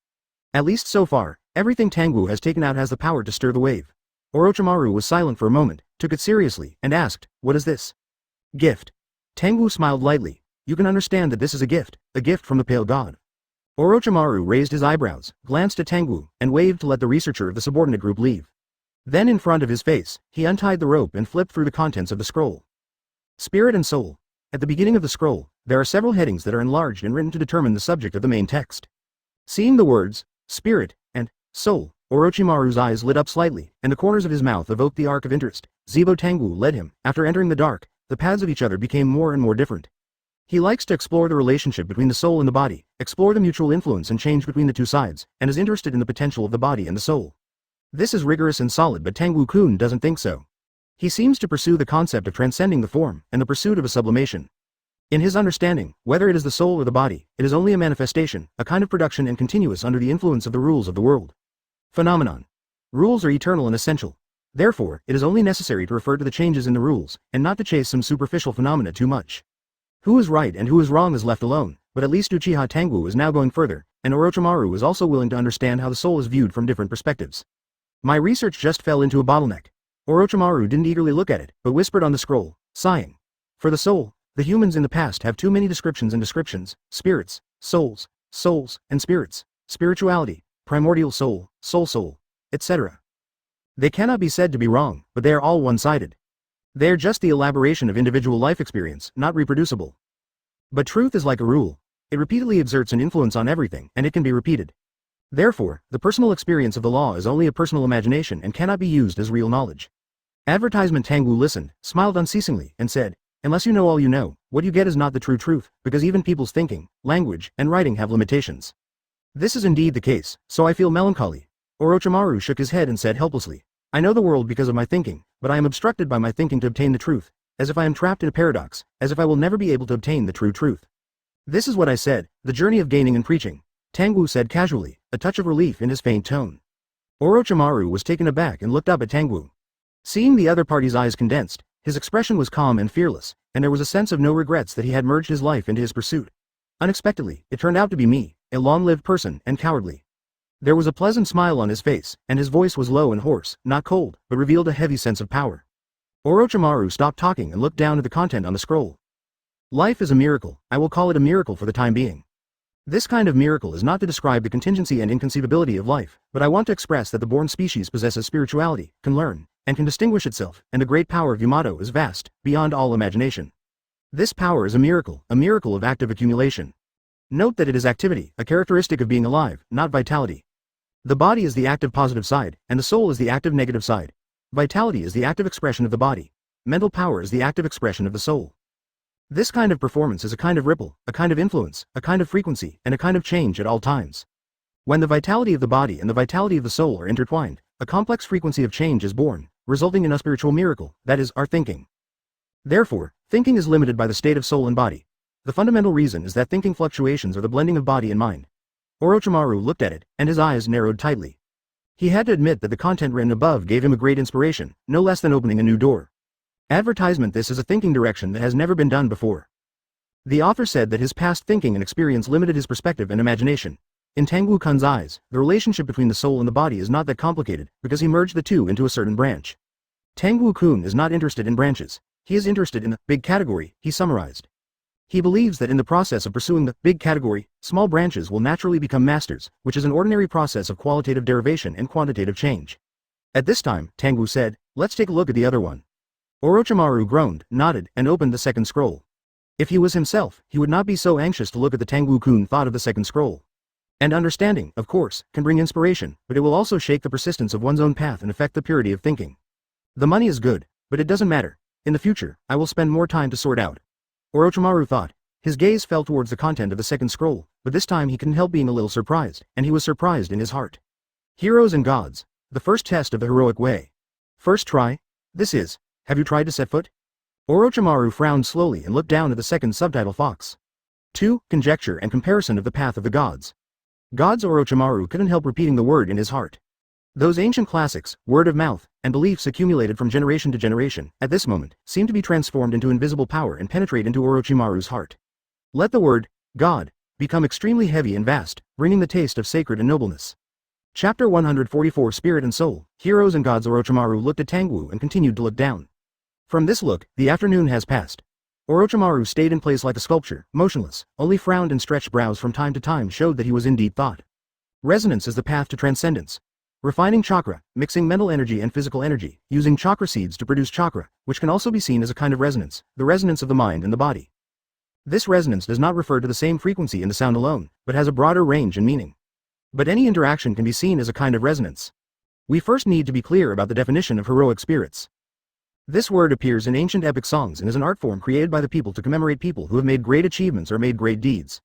At least so far, everything Tangwu has taken out has the power to stir the wave. Orochimaru was silent for a moment, took it seriously, and asked, "What is this?" "Gift." Tangwu smiled lightly. "You can understand that this is a gift from the Pale God." Orochimaru raised his eyebrows, glanced at Tangwu, and waved to let the researcher of the subordinate group leave. Then in front of his face, he untied the rope and flipped through the contents of the scroll. Spirit and Soul. At the beginning of the scroll, there are several headings that are enlarged and written to determine the subject of the main text. Seeing the words, Spirit, and Soul, Orochimaru's eyes lit up slightly, and the corners of his mouth evoked the arc of interest. Zebo Tangwu led him. After entering the dark, the paths of each other became more and more different. He likes to explore the relationship between the soul and the body, explore the mutual influence and change between the two sides, and is interested in the potential of the body and the soul. This is rigorous and solid, but Tangwu-kun doesn't think so. He seems to pursue the concept of transcending the form and the pursuit of a sublimation. In his understanding, whether it is the soul or the body, it is only a manifestation, a kind of production and continuous under the influence of the rules of the world. Phenomenon. Rules are eternal and essential. Therefore, it is only necessary to refer to the changes in the rules, and not to chase some superficial phenomena too much. Who is right and who is wrong is left alone, but at least Uchiha Tangwu is now going further, and Orochimaru is also willing to understand how the soul is viewed from different perspectives. My research just fell into a bottleneck. Orochimaru didn't eagerly look at it, but whispered on the scroll, sighing. For the soul, the humans in the past have too many descriptions and descriptions: spirits, souls, and spirits, spirituality, primordial soul, soul, etc. They cannot be said to be wrong, but they are all one-sided. They are just the elaboration of individual life experience, not reproducible. But truth is like a rule. It repeatedly exerts an influence on everything, and it can be repeated. Therefore, the personal experience of the law is only a personal imagination and cannot be used as real knowledge. Advertisement. Tangwu listened, smiled unceasingly, and said, "Unless you know all you know, what you get is not the true truth, because even people's thinking, language, and writing have limitations." This is indeed the case, so I feel melancholy. Orochimaru shook his head and said helplessly, "I know the world because of my thinking, but I am obstructed by my thinking to obtain the truth, as if I am trapped in a paradox, as if I will never be able to obtain the true truth." This is what I said, the journey of gaining and preaching, Tangwu said casually, a touch of relief in his faint tone. Orochimaru was taken aback and looked up at Tangwu. Seeing the other party's eyes condensed, his expression was calm and fearless, and there was a sense of no regrets that he had merged his life into his pursuit. Unexpectedly, it turned out to be me, a long-lived person, and cowardly. There was a pleasant smile on his face, and his voice was low and hoarse, not cold, but revealed a heavy sense of power. Orochimaru stopped talking and looked down at the content on the scroll. Life is a miracle. I will call it a miracle for the time being. This kind of miracle is not to describe the contingency and inconceivability of life, but I want to express that the born species possesses spirituality, can learn, and can distinguish itself, and the great power of Yamato is vast, beyond all imagination. This power is a miracle of active accumulation. Note that it is activity, a characteristic of being alive, not vitality. The body is the active positive side, and the soul is the active negative side. Vitality is the active expression of the body. Mental power is the active expression of the soul. This kind of performance is a kind of ripple, a kind of influence, a kind of frequency, and a kind of change at all times. When the vitality of the body and the vitality of the soul are intertwined, a complex frequency of change is born, resulting in a spiritual miracle, that is, our thinking. Therefore, thinking is limited by the state of soul and body. The fundamental reason is that thinking fluctuations are the blending of body and mind. Orochimaru looked at it, and his eyes narrowed tightly. He had to admit that the content written above gave him a great inspiration, no less than opening a new door. Advertisement. This is a thinking direction that has never been done before. The author said that his past thinking and experience limited his perspective and imagination. In Tangwu-kun's eyes, the relationship between the soul and the body is not that complicated, because he merged the two into a certain branch. Tangwu-kun is not interested in branches. He is interested in the big category, he summarized. He believes that in the process of pursuing the big category, small branches will naturally become masters, which is an ordinary process of qualitative derivation and quantitative change. At this time, Tangwu said, "Let's take a look at the other one." Orochimaru groaned, nodded, and opened the second scroll. If he was himself, he would not be so anxious to look at the Tangwu-kun thought of the second scroll. And understanding, of course, can bring inspiration, but it will also shake the persistence of one's own path and affect the purity of thinking. The money is good, but it doesn't matter. In the future, I will spend more time to sort out. Orochimaru thought. His gaze fell towards the content of the second scroll, but this time he couldn't help being a little surprised, and he was surprised in his heart. Heroes and Gods. The first test of the heroic way. First try? This is. Have you tried to set foot? Orochimaru frowned slowly and looked down at the second subtitle Fox. 2. Conjecture and comparison of the path of the gods. Gods. Orochimaru couldn't help repeating the word in his heart. Those ancient classics, word of mouth, and beliefs accumulated from generation to generation, at this moment, seem to be transformed into invisible power and penetrate into Orochimaru's heart. Let the word, God, become extremely heavy and vast, bringing the taste of sacred and nobleness. Chapter 144 Spirit and Soul, Heroes and Gods. Orochimaru looked at Tangwu and continued to look down. From this look, the afternoon has passed. Orochimaru stayed in place like a sculpture, motionless, only frowned and stretched brows from time to time showed that he was in deep thought. Resonance is the path to transcendence. Refining chakra, mixing mental energy and physical energy, using chakra seeds to produce chakra, which can also be seen as a kind of resonance, the resonance of the mind and the body. This resonance does not refer to the same frequency in the sound alone, but has a broader range and meaning. But any interaction can be seen as a kind of resonance. We first need to be clear about the definition of heroic spirits. This word appears in ancient epic songs and is an art form created by the people to commemorate people who have made great achievements or made great deeds.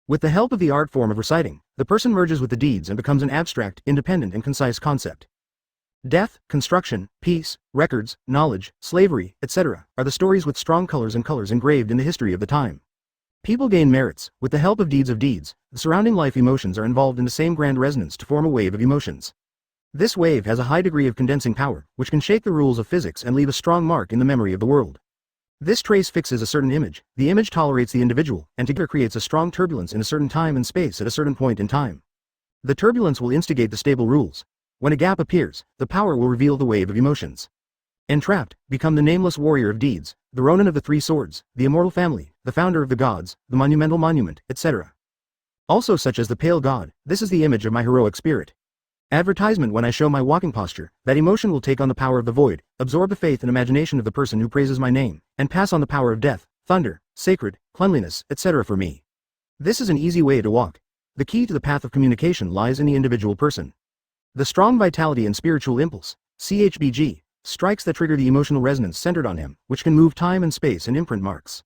With the help of the art form of reciting, the person merges with the deeds and becomes an abstract, independent and concise concept. Death, construction, peace, records, knowledge, slavery, etc. are the stories with strong colors and colors engraved in the history of the time. People gain merits, with the help of deeds, the surrounding life emotions are involved in the same grand resonance to form a wave of emotions. This wave has a high degree of condensing power, which can shake the rules of physics and leave a strong mark in the memory of the world. This trace fixes a certain image, the image tolerates the individual, and together creates a strong turbulence in a certain time and space at a certain point in time. The turbulence will instigate the stable rules. When a gap appears, the power will reveal the wave of emotions. Entrapped, become the nameless warrior of deeds, the Ronin of the Three Swords, the immortal family, the founder of the gods, the monumental monument, etc. Also such as the pale god, this is the image of my heroic spirit. Advertisement. When I show my walking posture, that emotion will take on the power of the void, absorb the faith and imagination of the person who praises my name, and pass on the power of death, thunder, sacred, cleanliness, etc. for me. This is an easy way to walk. The key to the path of communication lies in the individual person. The strong vitality and spiritual impulse, CHBG, strikes that trigger the emotional resonance centered on him, which can move time and space and imprint marks.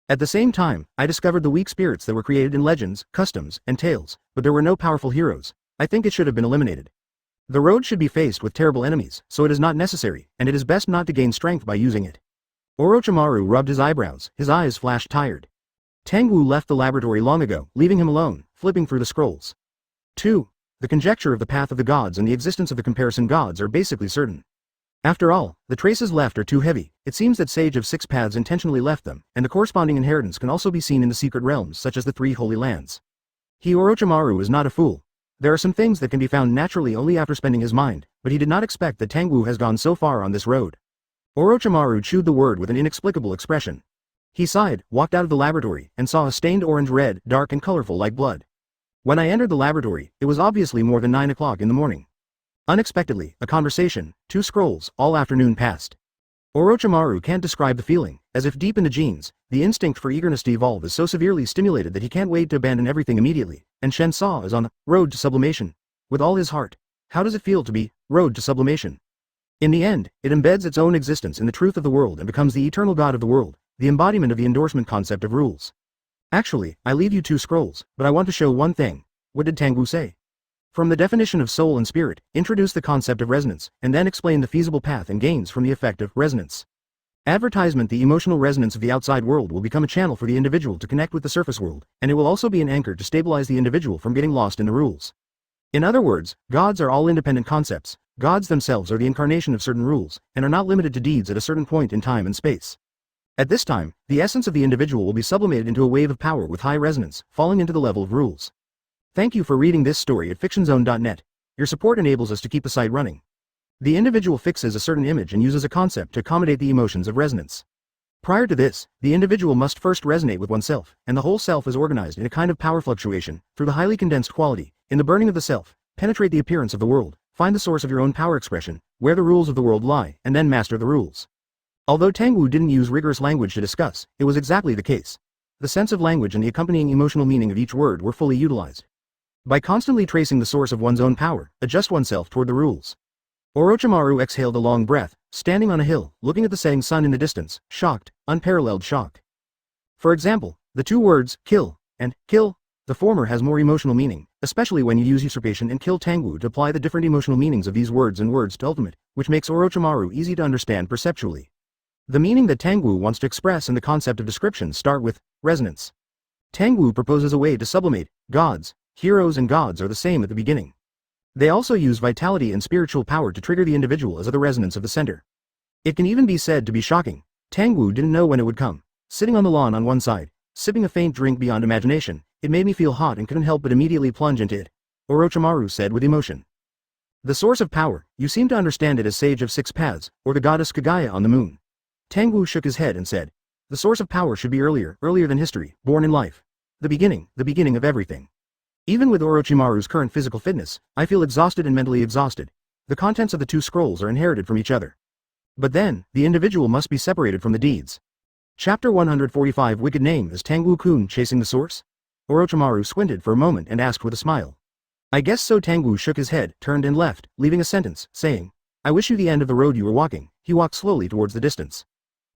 At the same time, I discovered the weak spirits that were created in legends, customs, and tales, but there were no powerful heroes. I think it should have been eliminated. The road should be faced with terrible enemies, so it is not necessary, and it is best not to gain strength by using it. Orochimaru rubbed his eyebrows, his eyes flashed tired. Tangwu left the laboratory long ago, leaving him alone, flipping through the scrolls. 2. The conjecture of the path of the gods and the existence of the comparison gods are basically certain. After all, the traces left are too heavy. It seems that Sage of Six Paths intentionally left them, and the corresponding inheritance can also be seen in the secret realms such as the Three Holy Lands. Orochimaru is not a fool. There are some things that can be found naturally only after spending his mind, but he did not expect that Tangwu has gone so far on this road. Orochimaru chewed the word with an inexplicable expression. He sighed, walked out of the laboratory, and saw a stained orange-red, dark and colorful like blood. When I entered the laboratory, it was obviously more than 9 o'clock in the morning. Unexpectedly, a conversation, 2 scrolls, all afternoon passed. Orochimaru can't describe the feeling, as if deep in the genes, the instinct for eagerness to evolve is so severely stimulated that he can't wait to abandon everything immediately, and Shen Sa is on the road to sublimation. With all his heart. How does it feel to be road to sublimation? In the end, it embeds its own existence in the truth of the world and becomes the eternal god of the world, the embodiment of the endorsement concept of rules. Actually, I leave you 2 scrolls, but I want to show one thing. What did Tangwu say? From the definition of soul and spirit, introduce the concept of resonance, and then explain the feasible path and gains from the effect of resonance. Advertisement. The emotional resonance of the outside world will become a channel for the individual to connect with the surface world, and it will also be an anchor to stabilize the individual from getting lost in the rules. In other words, gods are all independent concepts. Gods themselves are the incarnation of certain rules, and are not limited to deeds at a certain point in time and space. At this time, the essence of the individual will be sublimated into a wave of power with high resonance, falling into the level of rules. Thank you for reading this story at fictionzone.net. Your support enables us to keep the site running. The individual fixes a certain image and uses a concept to accommodate the emotions of resonance. Prior to this, the individual must first resonate with oneself, and the whole self is organized in a kind of power fluctuation, through the highly condensed quality, in the burning of the self, penetrate the appearance of the world, find the source of your own power expression, where the rules of the world lie, and then master the rules. Although Tangwu didn't use rigorous language to discuss, it was exactly the case. The sense of language and the accompanying emotional meaning of each word were fully utilized. By constantly tracing the source of one's own power, adjust oneself toward the rules. Orochimaru exhaled a long breath, standing on a hill, looking at the setting sun in the distance, shocked, unparalleled shock. For example, the 2 words, kill, and kill, the former has more emotional meaning, especially when you use usurpation and kill Tangwu to apply the different emotional meanings of these words and words to ultimate, which makes Orochimaru easy to understand perceptually. The meaning that Tangwu wants to express and the concept of description start with resonance. Tangwu proposes a way to sublimate. Gods, heroes and gods are the same at the beginning. They also use vitality and spiritual power to trigger the individual as the resonance of the center. It can even be said to be shocking. Tangwu didn't know when it would come. Sitting on the lawn on one side, sipping a faint drink beyond imagination, it made me feel hot and couldn't help but immediately plunge into it, Orochimaru said with emotion. The source of power, you seem to understand it as Sage of Six Paths, or the goddess Kagaya on the moon. Tangwu shook his head and said, the source of power should be earlier than history, born in life. The beginning of everything. Even with Orochimaru's current physical fitness, I feel exhausted and mentally exhausted. The contents of the two scrolls are inherited from each other. But then, the individual must be separated from the deeds. Chapter 145 Wicked name is Tangwu-kun chasing the source? Orochimaru squinted for a moment and asked with a smile. I guess so. Tangwu shook his head, turned and left, leaving a sentence, saying, I wish you the end of the road you were walking. He walked slowly towards the distance.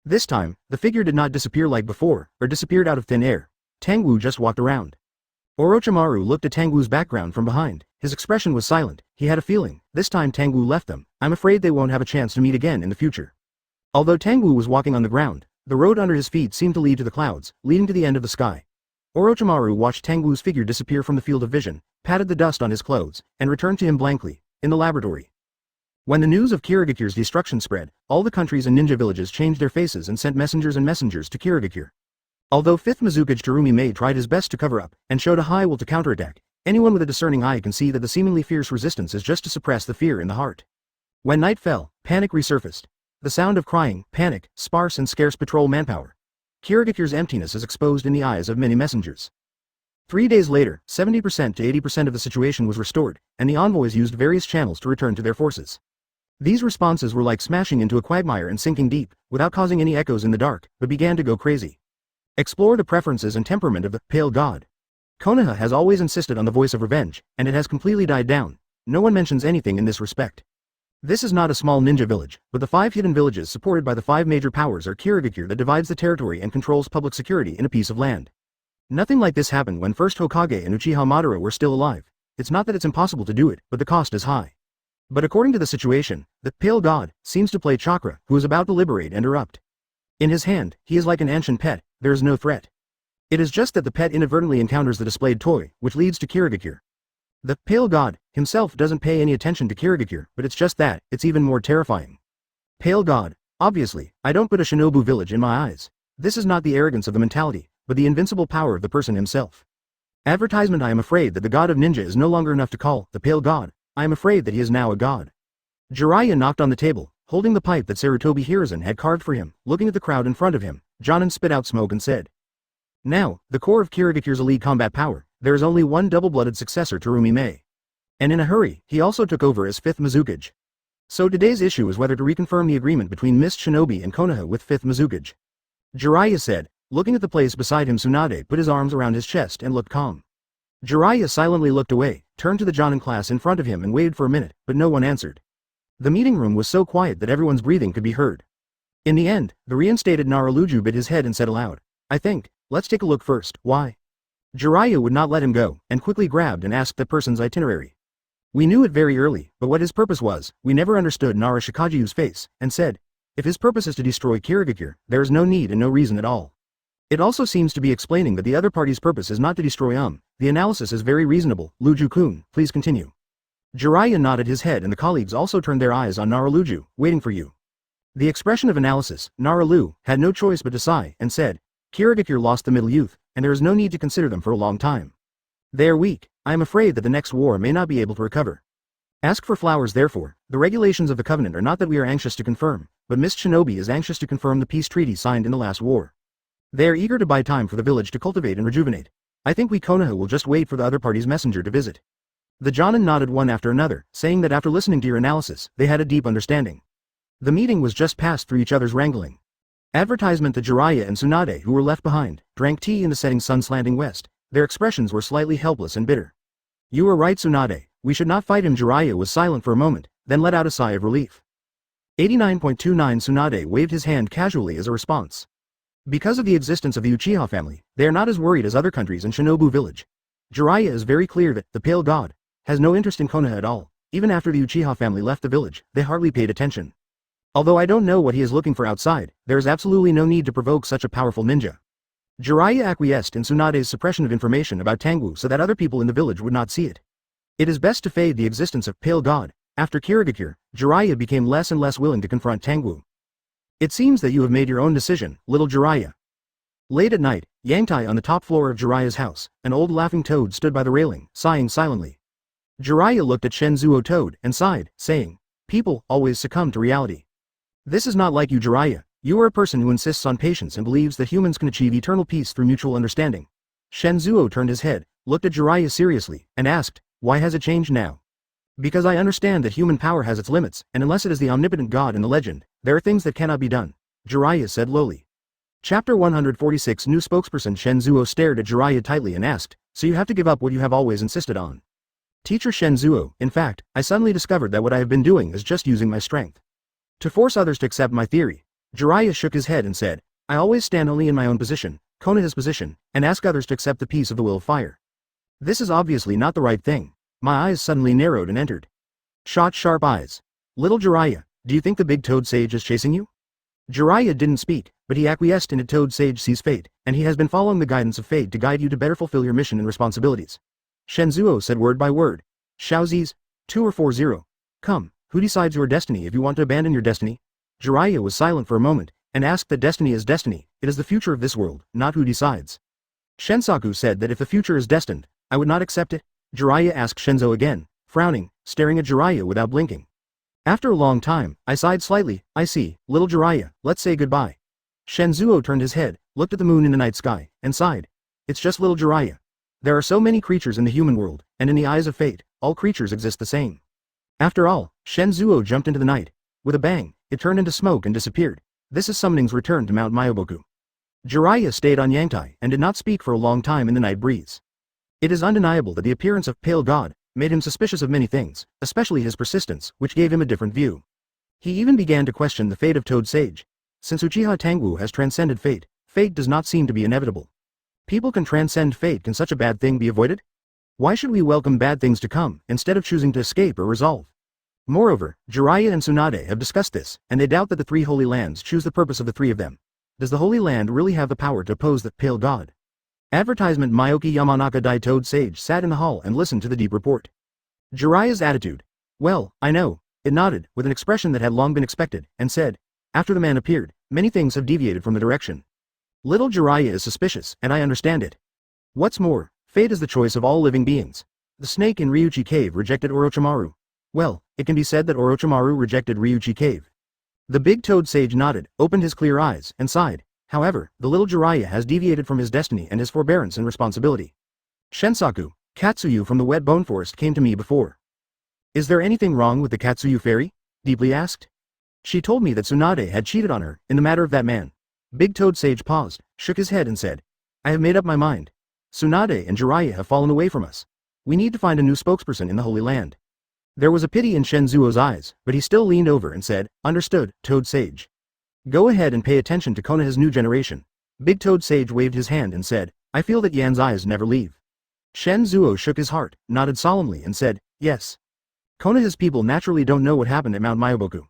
This time, the figure did not disappear like before, or disappeared out of thin air. Tangwu just walked around. Orochimaru looked at Tangwu's background from behind. His expression was silent. He had a feeling, this time Tangwu left them. I'm afraid they won't have a chance to meet again in the future. Although Tangwu was walking on the ground, the road under his feet seemed to lead to the clouds, leading to the end of the sky. Orochimaru watched Tangwu's figure disappear from the field of vision, patted the dust on his clothes, and returned to him blankly, in the laboratory. When the news of Kirigakure's destruction spread, all the countries and ninja villages changed their faces and sent messengers to Kirigakure. Although 5th Mizukage Terumi Mei tried his best to cover up, and showed a high will to counterattack, anyone with a discerning eye can see that the seemingly fierce resistance is just to suppress the fear in the heart. When night fell, panic resurfaced. The sound of crying, panic, sparse and scarce patrol manpower. Kirigakure's emptiness is exposed in the eyes of many messengers. 3 days later, 70% to 80% of the situation was restored, and the envoys used various channels to return to their forces. These responses were like smashing into a quagmire and sinking deep, without causing any echoes in the dark, but began to go crazy. Explore the preferences and temperament of the Pale God. Konoha has always insisted on the voice of revenge, and it has completely died down. No one mentions anything in this respect. This is not a small ninja village, but the 5 hidden villages supported by the 5 major powers are Kirigakure that divides the territory and controls public security in a piece of land. Nothing like this happened when first Hokage and Uchiha Madara were still alive. It's not that it's impossible to do it, but the cost is high. But according to the situation, the Pale God seems to play Chakra, who is about to liberate and erupt. In his hand, he is like an ancient pet. There is no threat. It is just that the pet inadvertently encounters the displayed toy, which leads to Kirigakure. The Pale God himself doesn't pay any attention to Kirigakure, but it's just that, it's even more terrifying. Pale God. Obviously, I don't put a shinobu village in my eyes. This is not the arrogance of the mentality, but the invincible power of the person himself. Advertisement. I am afraid that the god of ninja is no longer enough to call the Pale God. I am afraid that he is now a god. Jiraiya knocked on the table, holding the pipe that Sarutobi Hiruzen had carved for him. Looking at the crowd in front of him, Jōnin spit out smoke and said, now, the core of Kirigakure's elite combat power, there is only one double-blooded successor to Terumi Mei. And in a hurry, he also took over as 5th Mizukage. So today's issue is whether to reconfirm the agreement between Mist Shinobi and Konoha with 5th Mizukage. Jiraiya said, looking at the place beside him. Tsunade put his arms around his chest and looked calm. Jiraiya silently looked away, turned to the Jōnin class in front of him and waited for a minute, but no one answered. The meeting room was so quiet that everyone's breathing could be heard. In the end, the reinstated Naruto bit his head and said aloud, I think, let's take a look first. Why? Jiraiya would not let him go, and quickly grabbed and asked that person's itinerary. We knew it very early, but what his purpose was, we never understood. Nara Shikaju's face, and said, if his purpose is to destroy Kirigakure, there is no need and no reason at all. It also seems to be explaining that the other party's purpose is not to destroy the analysis is very reasonable. Luju-kun, please continue. Jiraiya nodded his head and the colleagues also turned their eyes on Naruto, waiting for you. The expression of analysis, Naruto, had no choice but to sigh, and said, Kirigakure lost the middle youth, and there is no need to consider them for a long time. They are weak. I am afraid that the next war may not be able to recover. Ask for flowers. Therefore, the regulations of the covenant are not that we are anxious to confirm, but Mist Shinobi is anxious to confirm the peace treaty signed in the last war. They are eager to buy time for the village to cultivate and rejuvenate. I think we Konoha will just wait for the other party's messenger to visit. The Jōnin nodded one after another, saying that after listening to your analysis, they had a deep understanding. The meeting was just passed through each other's wrangling. Advertisement. The Jiraiya and Tsunade, who were left behind, drank tea in the setting sun slanting west. Their expressions were slightly helpless and bitter. You were right, Tsunade. We should not fight him. Jiraiya was silent for a moment, then let out a sigh of relief. 89.29 Tsunade waved his hand casually as a response. Because of the existence of the Uchiha family, they are not as worried as other countries in Shinobu village. Jiraiya is very clear that the Pale God has no interest in Konoha at all. Even after the Uchiha family left the village, they hardly paid attention. Although I don't know what he is looking for outside, there is absolutely no need to provoke such a powerful ninja. Jiraiya acquiesced in Tsunade's suppression of information about Tangwu so that other people in the village would not see it. It is best to fade the existence of pale god. After Kirigakure, Jiraiya became less and less willing to confront Tangwu. It seems that you have made your own decision, little Jiraiya. Late at night, Yangtai on the top floor of Jiraiya's house, an old laughing toad stood by the railing, sighing silently. Jiraiya looked at Shenzuo Toad and sighed, saying, "People always succumb to reality. This is not like you, Jiraiya. You are a person who insists on patience and believes that humans can achieve eternal peace through mutual understanding." Shenzuo turned his head, looked at Jiraiya seriously, and asked, "Why has it changed now?" "Because I understand that human power has its limits, and unless it is the omnipotent god in the legend, there are things that cannot be done," Jiraiya said lowly. Chapter 146 New spokesperson Shenzuo stared at Jiraiya tightly and asked, "So you have to give up what you have always insisted on?" "Teacher Shenzuo, in fact, I suddenly discovered that what I have been doing is just using my strength to force others to accept my theory." Jiraiya shook his head and said, "I always stand only in my own position, Konoha's position, and ask others to accept the peace of the will of fire. This is obviously not the right thing." My eyes suddenly narrowed and entered. Shot sharp eyes. "Little Jiraiya, do you think the big toad sage is chasing you?" Jiraiya didn't speak, but he acquiesced in it. Toad sage sees fate, and he has been following the guidance of fate to guide you to better fulfill your mission and responsibilities. Shenzuo said word by word. Shaozi's 2 or 40. "Come, who decides your destiny if you want to abandon your destiny?" Jiraiya was silent for a moment, and asked that destiny is destiny, it is the future of this world, not who decides. Shensaku said that if the future is destined, I would not accept it. Jiraiya asked Shenzo again, frowning, staring at Jiraiya without blinking. After a long time, I sighed slightly. "I see, little Jiraiya, let's say goodbye." Shenzuo turned his head, looked at the moon in the night sky, and sighed. "It's just little Jiraiya. There are so many creatures in the human world, and in the eyes of fate, all creatures exist the same." After all, Shenzuo jumped into the night. With a bang, it turned into smoke and disappeared. This is summoning's return to Mount Myoboku. Jiraiya stayed on Yangtai and did not speak for a long time in the night breeze. It is undeniable that the appearance of pale god made him suspicious of many things, especially his persistence, which gave him a different view. He even began to question the fate of Toad Sage. Since Uchiha Tangwu has transcended fate, fate does not seem to be inevitable. People can transcend fate. Can such a bad thing be avoided? Why should we welcome bad things to come, instead of choosing to escape or resolve? Moreover, Jiraiya and Tsunade have discussed this, and they doubt that the three holy lands choose the purpose of the three of them. Does the Holy Land really have the power to oppose the pale god? Advertisement Myoki Yamanaka Dai Toad Sage sat in the hall and listened to the deep report. Jiraiya's attitude. "Well, I know." It nodded, with an expression that had long been expected, and said, "After the man appeared, many things have deviated from the direction. Little Jiraiya is suspicious, and I understand it. What's more, fate is the choice of all living beings. The snake in Ryuchi Cave rejected Orochimaru. Well, it can be said that Orochimaru rejected Ryuchi Cave." The big toad sage nodded, opened his clear eyes, and sighed. "However, the little Jiraiya has deviated from his destiny and his forbearance and responsibility. Shensaku, Katsuyu from the Wet Bone Forest came to me before." "Is there anything wrong with the Katsuyu fairy?" deeply asked. "She told me that Tsunade had cheated on her, in the matter of that man." Big Toad Sage paused, shook his head and said, "I have made up my mind. Tsunade and Jiraiya have fallen away from us. We need to find a new spokesperson in the Holy Land." There was a pity in Shenzuo's eyes, but he still leaned over and said, "Understood, Toad Sage. Go ahead and pay attention to Konoha's new generation." Big Toad Sage waved his hand and said, "I feel that Yan's eyes never leave." Shenzuo shook his heart, nodded solemnly and said, "Yes. Konoha's people naturally don't know what happened at Mount Myoboku."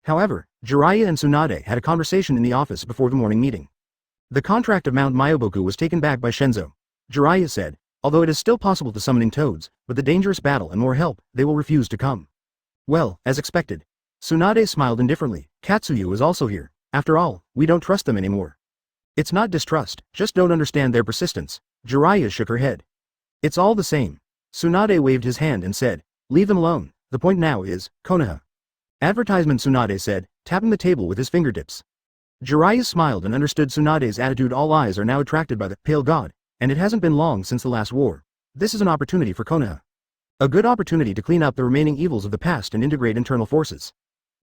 However, Jiraiya and Tsunade had a conversation in the office before the morning meeting. The contract of Mount Myoboku was taken back by Shenzo. Jiraiya said, "Although it is still possible to summoning toads, with the dangerous battle and more help, they will refuse to come." "Well, as expected." Tsunade smiled indifferently. "Katsuyu is also here. After all, we don't trust them anymore." "It's not distrust, just don't understand their persistence." Jiraiya shook her head. "It's all the same." Tsunade waved his hand and said, "Leave them alone. The point now is, Konoha." Advertisement Tsunade said, tapping the table with his fingertips. Jiraiya smiled and understood Tsunade's attitude. All eyes are now attracted by the pale god, and it hasn't been long since the last war. This is an opportunity for Konoha. A good opportunity to clean up the remaining evils of the past and integrate internal forces.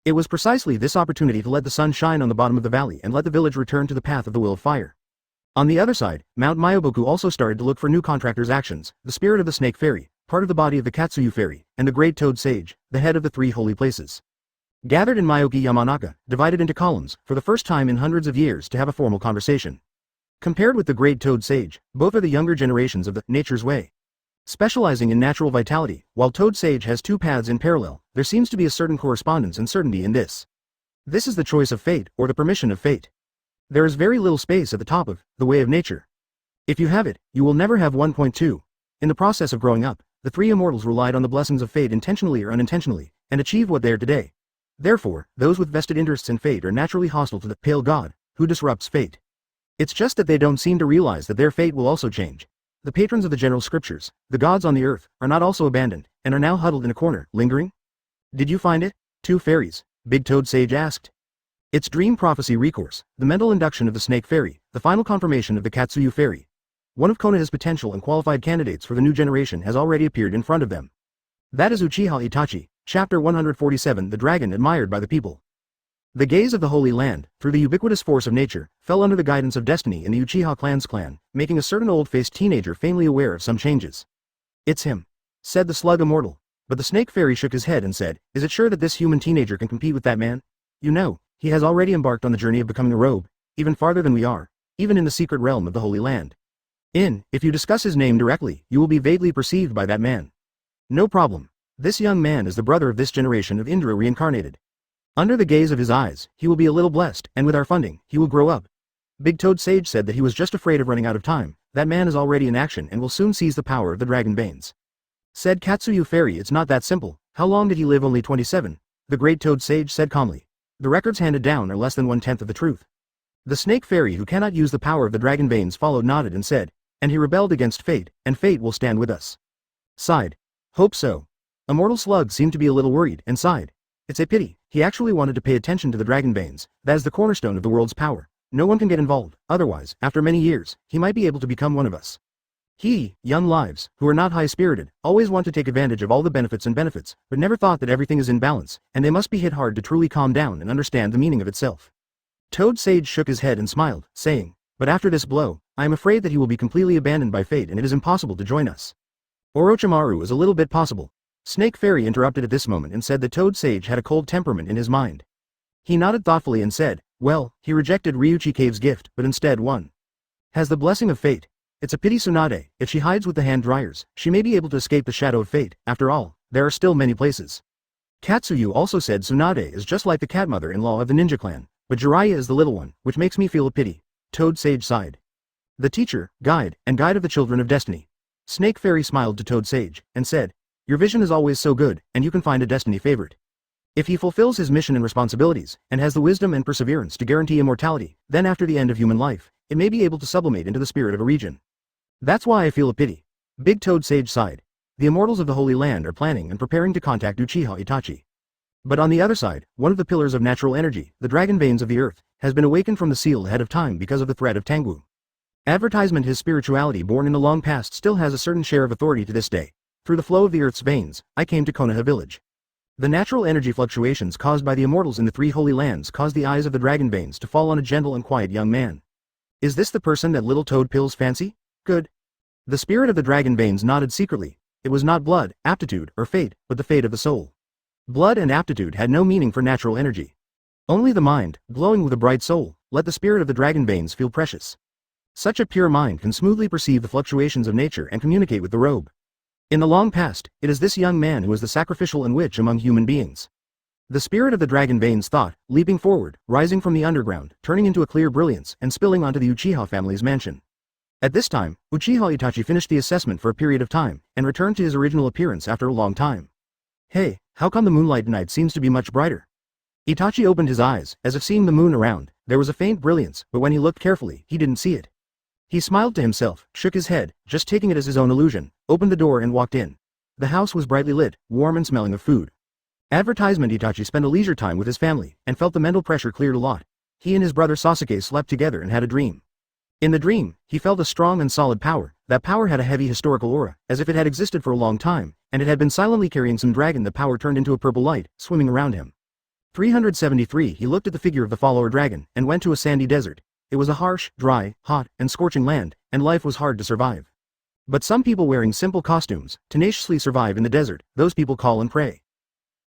It was precisely this opportunity to let the sun shine on the bottom of the valley and let the village return to the path of the will of fire. On the other side, Mount Myoboku also started to look for new contractors' actions, the spirit of the snake fairy, part of the body of the Katsuyu fairy, and the great toad sage, the head of the three holy places. Gathered in Myoki Yamanaka, divided into columns, for the first time in hundreds of years to have a formal conversation. Compared with the great toad sage, both are the younger generations of the nature's way. Specializing in natural vitality, while Toad Sage has two paths in parallel, there seems to be a certain correspondence and certainty in this. This is the choice of fate, or the permission of fate. There is very little space at the top of the way of nature. If you have it, you will never have 1.2. In the process of growing up, the three immortals relied on the blessings of fate intentionally or unintentionally, and achieved what they are today. Therefore, those with vested interests in fate are naturally hostile to the pale god, who disrupts fate. It's just that they don't seem to realize that their fate will also change. The patrons of the general scriptures, the gods on the earth, are not also abandoned, and are now huddled in a corner, lingering? Did you find it? Two fairies, Big Toad Sage asked. It's dream prophecy recourse, the mental induction of the snake fairy, the final confirmation of the Katsuyu fairy. One of Konoha's potential and qualified candidates for the new generation has already appeared in front of them. That is Uchiha Itachi, Chapter 147, the dragon admired by the people. The gaze of the Holy Land, through the ubiquitous force of nature, fell under the guidance of destiny in the Uchiha clan's clan, making a certain old-faced teenager faintly aware of some changes. It's him, said the slug immortal. But the snake fairy shook his head and said, is it sure that this human teenager can compete with that man? You know, he has already embarked on the journey of becoming a robe, even farther than we are, even in the secret realm of the Holy Land. If you discuss his name directly, you will be vaguely perceived by that man. No problem. This young man is the brother of this generation of Indra reincarnated. Under the gaze of his eyes, he will be a little blessed, and with our funding, he will grow up. Big Toad Sage said that he was just afraid of running out of time. That man is already in action and will soon seize the power of the dragon veins. Said Katsuyu Fairy, it's not that simple. How long did he live? Only 27. The Great Toad Sage said calmly. The records handed down are less than 1/10 of the truth. The snake fairy who cannot use the power of the dragon veins followed, nodded and said, and he rebelled against fate, and fate will stand with us. Sighed. Hope so. Immortal Slug seemed to be a little worried, and sighed. It's a pity, he actually wanted to pay attention to the dragon veins, that is the cornerstone of the world's power. No one can get involved, otherwise, after many years, he might be able to become one of us. Young lives, who are not high-spirited, always want to take advantage of all the benefits, but never thought that everything is in balance, and they must be hit hard to truly calm down and understand the meaning of itself. Toad Sage shook his head and smiled, saying, but after this blow, I am afraid that he will be completely abandoned by fate and it is impossible to join us. Orochimaru is a little bit possible. Snake Fairy interrupted at this moment and said that Toad Sage had a cold temperament in his mind. He nodded thoughtfully and said, well, he rejected Ryuchi Cave's gift, but instead won. Has the blessing of fate. It's a pity Tsunade, if she hides with the hand dryers, she may be able to escape the shadow of fate. After all, there are still many places. Katsuyu also said Tsunade is just like the cat mother-in-law of the ninja clan, but Jiraiya is the little one, which makes me feel a pity. Toad Sage sighed. The teacher, guide, and guide of the children of destiny. Snake Fairy smiled to Toad Sage, and said, your vision is always so good, and you can find a destiny favorite. If he fulfills his mission and responsibilities, and has the wisdom and perseverance to guarantee immortality, then after the end of human life, it may be able to sublimate into the spirit of a region. That's why I feel a pity. Big Toad Sage sighed. The immortals of the Holy Land are planning and preparing to contact Uchiha Itachi. But on the other side, one of the pillars of natural energy, the dragon veins of the earth, has been awakened from the seal ahead of time because of the threat of Tangwu. Advertisement. His spirituality born in the long past still has a certain share of authority to this day. Through the flow of the earth's veins, I came to Konoha village. The natural energy fluctuations caused by the immortals in the three holy lands caused the eyes of the dragon veins to fall on a gentle and quiet young man. Is this the person that little Toad pills fancy? Good. The spirit of the dragon veins nodded secretly. It was not blood, aptitude, or fate, but the fate of the soul. Blood and aptitude had no meaning for natural energy. Only the mind, glowing with a bright soul, let the spirit of the dragon veins feel precious. Such a pure mind can smoothly perceive the fluctuations of nature and communicate with the robe. In the long past, it is this young man who is the sacrificial and witch among human beings. The spirit of the dragon veins thought, leaping forward, rising from the underground, turning into a clear brilliance, and spilling onto the Uchiha family's mansion. At this time, Uchiha Itachi finished the assessment for a period of time, and returned to his original appearance after a long time. Hey, how come the moonlight tonight seems to be much brighter? Itachi opened his eyes, as if seeing the moon around. There was a faint brilliance, but when he looked carefully, he didn't see it. He smiled to himself, shook his head, just taking it as his own illusion, opened the door and walked in. The house was brightly lit, warm and smelling of food. Advertisement. Itachi spent a leisure time with his family, and felt the mental pressure cleared a lot. He and his brother Sasuke slept together and had a dream. In the dream, he felt a strong and solid power. That power had a heavy historical aura, as if it had existed for a long time, and it had been silently carrying some dragon. The power turned into a purple light, swimming around him. 373. He looked at the figure of the follower dragon, and went to a sandy desert. It was a harsh, dry, hot, and scorching land, and life was hard to survive. But some people wearing simple costumes, tenaciously survive in the desert. Those people call and pray.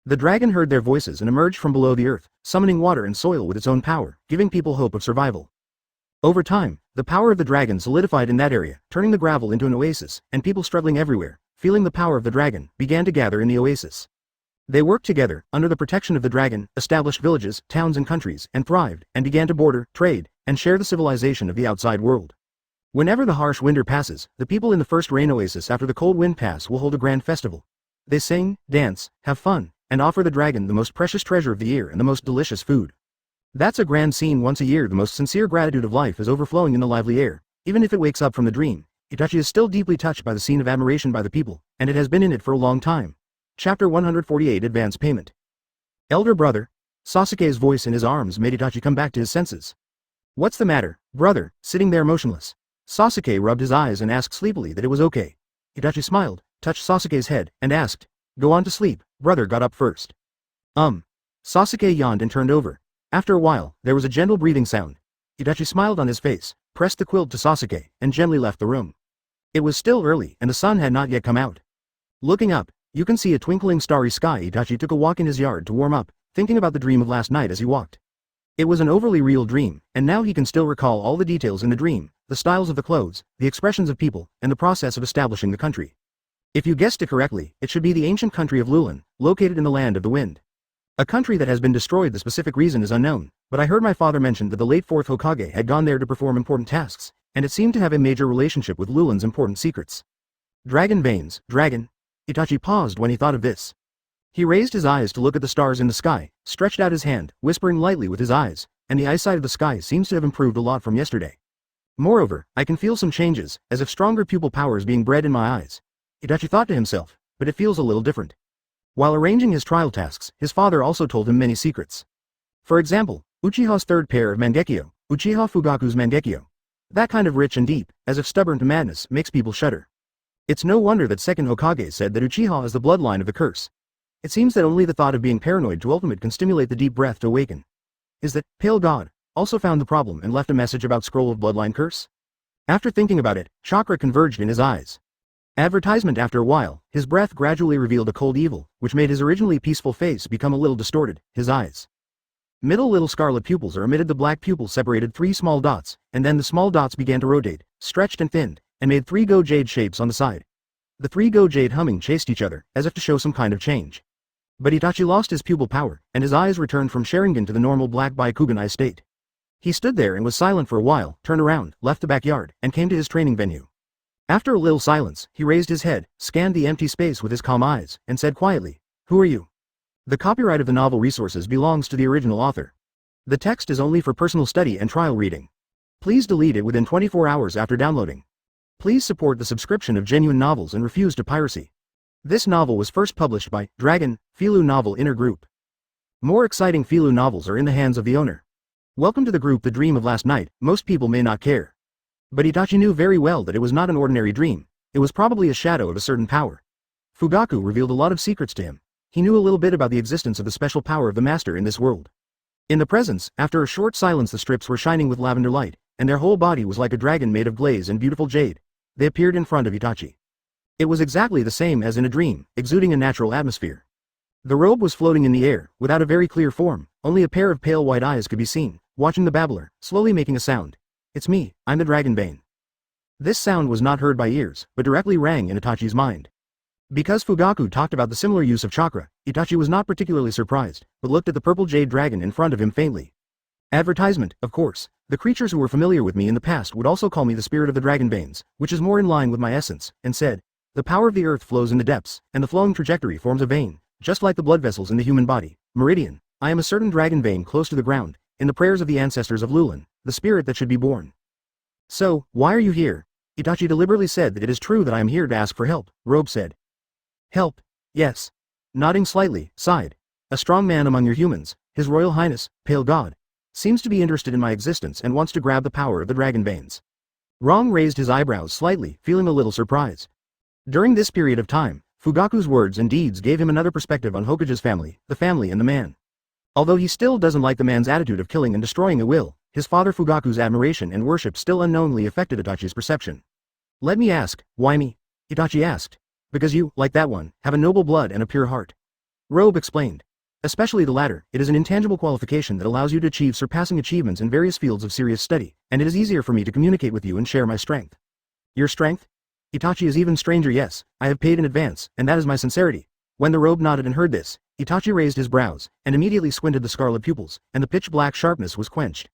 The dragon heard their voices and emerged from below the earth, summoning water and soil with its own power, giving people hope of survival. Over time, the power of the dragon solidified in that area, turning the gravel into an oasis, and people struggling everywhere, feeling the power of the dragon, began to gather in the oasis. They worked together, under the protection of the dragon, established villages, towns and countries, and thrived, and began to border, trade, and share the civilization of the outside world. Whenever the harsh winter passes, the people in the first rain oasis after the cold wind pass will hold a grand festival. They sing, dance, have fun, and offer the dragon the most precious treasure of the year and the most delicious food. That's a grand scene once a year. The most sincere gratitude of life is overflowing in the lively air. Even if it wakes up from the dream, Itachi is still deeply touched by the scene of admiration by the people, and it has been in it for a long time. Chapter 148 Advance Payment. Elder brother. Sasuke's voice in his arms made Itachi come back to his senses. What's the matter, brother, sitting there motionless? Sasuke rubbed his eyes and asked sleepily that it was okay. Itachi smiled, touched Sasuke's head, and asked, "Go on to sleep." Brother got up first. Sasuke yawned and turned over. After a while, there was a gentle breathing sound. Itachi smiled on his face, pressed the quilt to Sasuke, and gently left the room. It was still early and the sun had not yet come out. Looking up, you can see a twinkling starry sky. Itachi took a walk in his yard to warm up, thinking about the dream of last night as he walked. It was an overly real dream, and now he can still recall all the details in the dream, the styles of the clothes, the expressions of people, and the process of establishing the country. If you guessed it correctly, it should be the ancient country of Lulin, located in the land of the wind. A country that has been destroyed. The specific reason is unknown, but I heard my father mention that the late 4th Hokage had gone there to perform important tasks, and it seemed to have a major relationship with Lulin's important secrets. Dragon veins, dragon. Itachi paused when he thought of this. He raised his eyes to look at the stars in the sky, stretched out his hand, whispering lightly with his eyes, and the eyesight of the sky seems to have improved a lot from yesterday. Moreover, I can feel some changes, as if stronger pupil power is being bred in my eyes. Itachi thought to himself, but it feels a little different. While arranging his trial tasks, his father also told him many secrets. For example, Uchiha's third pair of Mangekyo, Uchiha Fugaku's Mangekyo. That kind of rich and deep, as if stubborn to madness, makes people shudder. It's no wonder that second Hokage said that Uchiha is the bloodline of the curse. It seems that only the thought of being paranoid to ultimate can stimulate the deep breath to awaken. Is that, Pale God, also found the problem and left a message about scroll of bloodline curse? After thinking about it, chakra converged in his eyes. Advertisement. After a while, his breath gradually revealed a cold evil, which made his originally peaceful face become a little distorted. His eyes. Middle little scarlet pupils are emitted. The black pupils separated 3 small dots, and then the small dots began to rotate, stretched and thinned, and made 3 go jade shapes on the side. The 3 go jade humming chased each other, as if to show some kind of change. But Itachi lost his pupil power, and his eyes returned from Sharingan to the normal black Byakugan eye state. He stood there and was silent for a while, turned around, left the backyard, and came to his training venue. After a little silence, he raised his head, scanned the empty space with his calm eyes, and said quietly, "Who are you?" The copyright of the novel resources belongs to the original author. The text is only for personal study and trial reading. Please delete it within 24 hours after downloading. Please support the subscription of genuine novels and refuse to piracy. This novel was first published by Dragon, Filu Novel Inner Group. More exciting Filu novels are in the hands of the owner. Welcome to the group. The dream of last night, most people may not care. But Itachi knew very well that it was not an ordinary dream, it was probably a shadow of a certain power. Fugaku revealed a lot of secrets to him. He knew a little bit about the existence of the special power of the master in this world. In the presence, after a short silence, the strips were shining with lavender light, and their whole body was like a dragon made of glaze and beautiful jade. They appeared in front of Itachi. It was exactly the same as in a dream, exuding a natural atmosphere. The robe was floating in the air, without a very clear form, only a pair of pale white eyes could be seen, watching the babbler, slowly making a sound. "It's me, I'm the Dragonbane." This sound was not heard by ears, but directly rang in Itachi's mind. Because Fugaku talked about the similar use of chakra, Itachi was not particularly surprised, but looked at the purple jade dragon in front of him faintly. Advertisement, of course. The creatures who were familiar with me in the past would also call me the spirit of the Dragonbanes, which is more in line with my essence, and said, "The power of the earth flows in the depths, and the flowing trajectory forms a vein, just like the blood vessels in the human body. Meridian. I am a certain Dragonbane close to the ground, in the prayers of the ancestors of Lulin, the spirit that should be born." "So, why are you here?" Itachi deliberately said that it is true that I am here to ask for help, Robe said. "Help? Yes." Nodding slightly, sighed. "A strong man among your humans, His Royal Highness, Pale God, seems to be interested in my existence and wants to grab the power of the Dragonbanes." Rong raised his eyebrows slightly, feeling a little surprised. During this period of time, Fugaku's words and deeds gave him another perspective on Hokage's family and the man. Although he still doesn't like the man's attitude of killing and destroying at will, his father Fugaku's admiration and worship still unknowingly affected Itachi's perception. "Let me ask, why me?" Itachi asked. "Because you, like that one, have a noble blood and a pure heart." Robe explained. "Especially the latter, it is an intangible qualification that allows you to achieve surpassing achievements in various fields of serious study, and it is easier for me to communicate with you and share my strength." "Your strength?" Itachi is even stranger. "Yes, I have paid in advance, and that is my sincerity." When the robe nodded and heard this, Itachi raised his brows, and immediately squinted the scarlet pupils, and the pitch-black sharpness was quenched.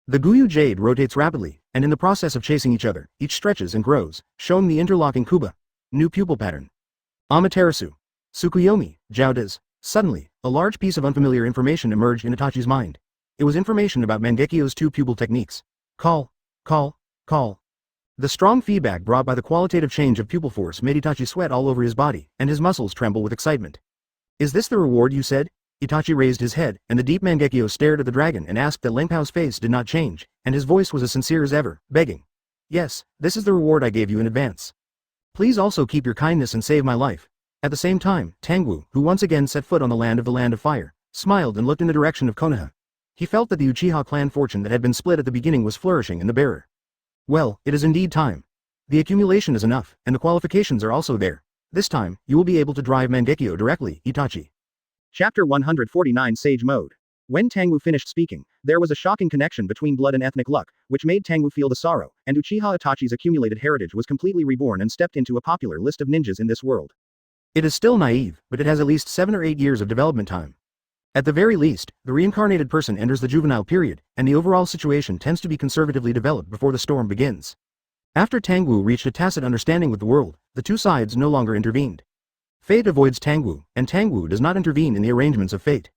The Guyu jade rotates rapidly, and in the process of chasing each other, each stretches and grows, showing the interlocking Kuba. New pupil pattern. Amaterasu. Tsukuyomi, Jiaodas. Suddenly, a large piece of unfamiliar information emerged in Itachi's mind. It was information about Mangekyo's two pupil techniques. Call. The strong feedback brought by the qualitative change of pupil force made Itachi sweat all over his body, and his muscles tremble with excitement. Is this the reward you said? Itachi raised his head, and the deep Mangekyo stared at the dragon and asked that Ling Pao's face did not change, and his voice was as sincere as ever, begging. Yes, this is the reward I gave you in advance. Please also keep your kindness and save my life. At the same time, Tangwu, who once again set foot on the land of fire, smiled and looked in the direction of Konoha. He felt that the Uchiha clan fortune that had been split at the beginning was flourishing in the bearer. Well, it is indeed time. The accumulation is enough, and the qualifications are also there. This time, you will be able to drive Mangekyo directly, Itachi. Chapter 149 Sage Mode. When Tangwu finished speaking, there was a shocking connection between blood and ethnic luck, which made Tangwu feel the sorrow, and Uchiha Itachi's accumulated heritage was completely reborn and stepped into a popular list of ninjas in this world. It is still naive, but it has at least 7 or 8 years of development time. At the very least, the reincarnated person enters the juvenile period, and the overall situation tends to be conservatively developed before the storm begins. After Tangwu reached a tacit understanding with the world, the two sides no longer intervened. Fate avoids Tangwu, and Tangwu does not intervene in the arrangements of fate.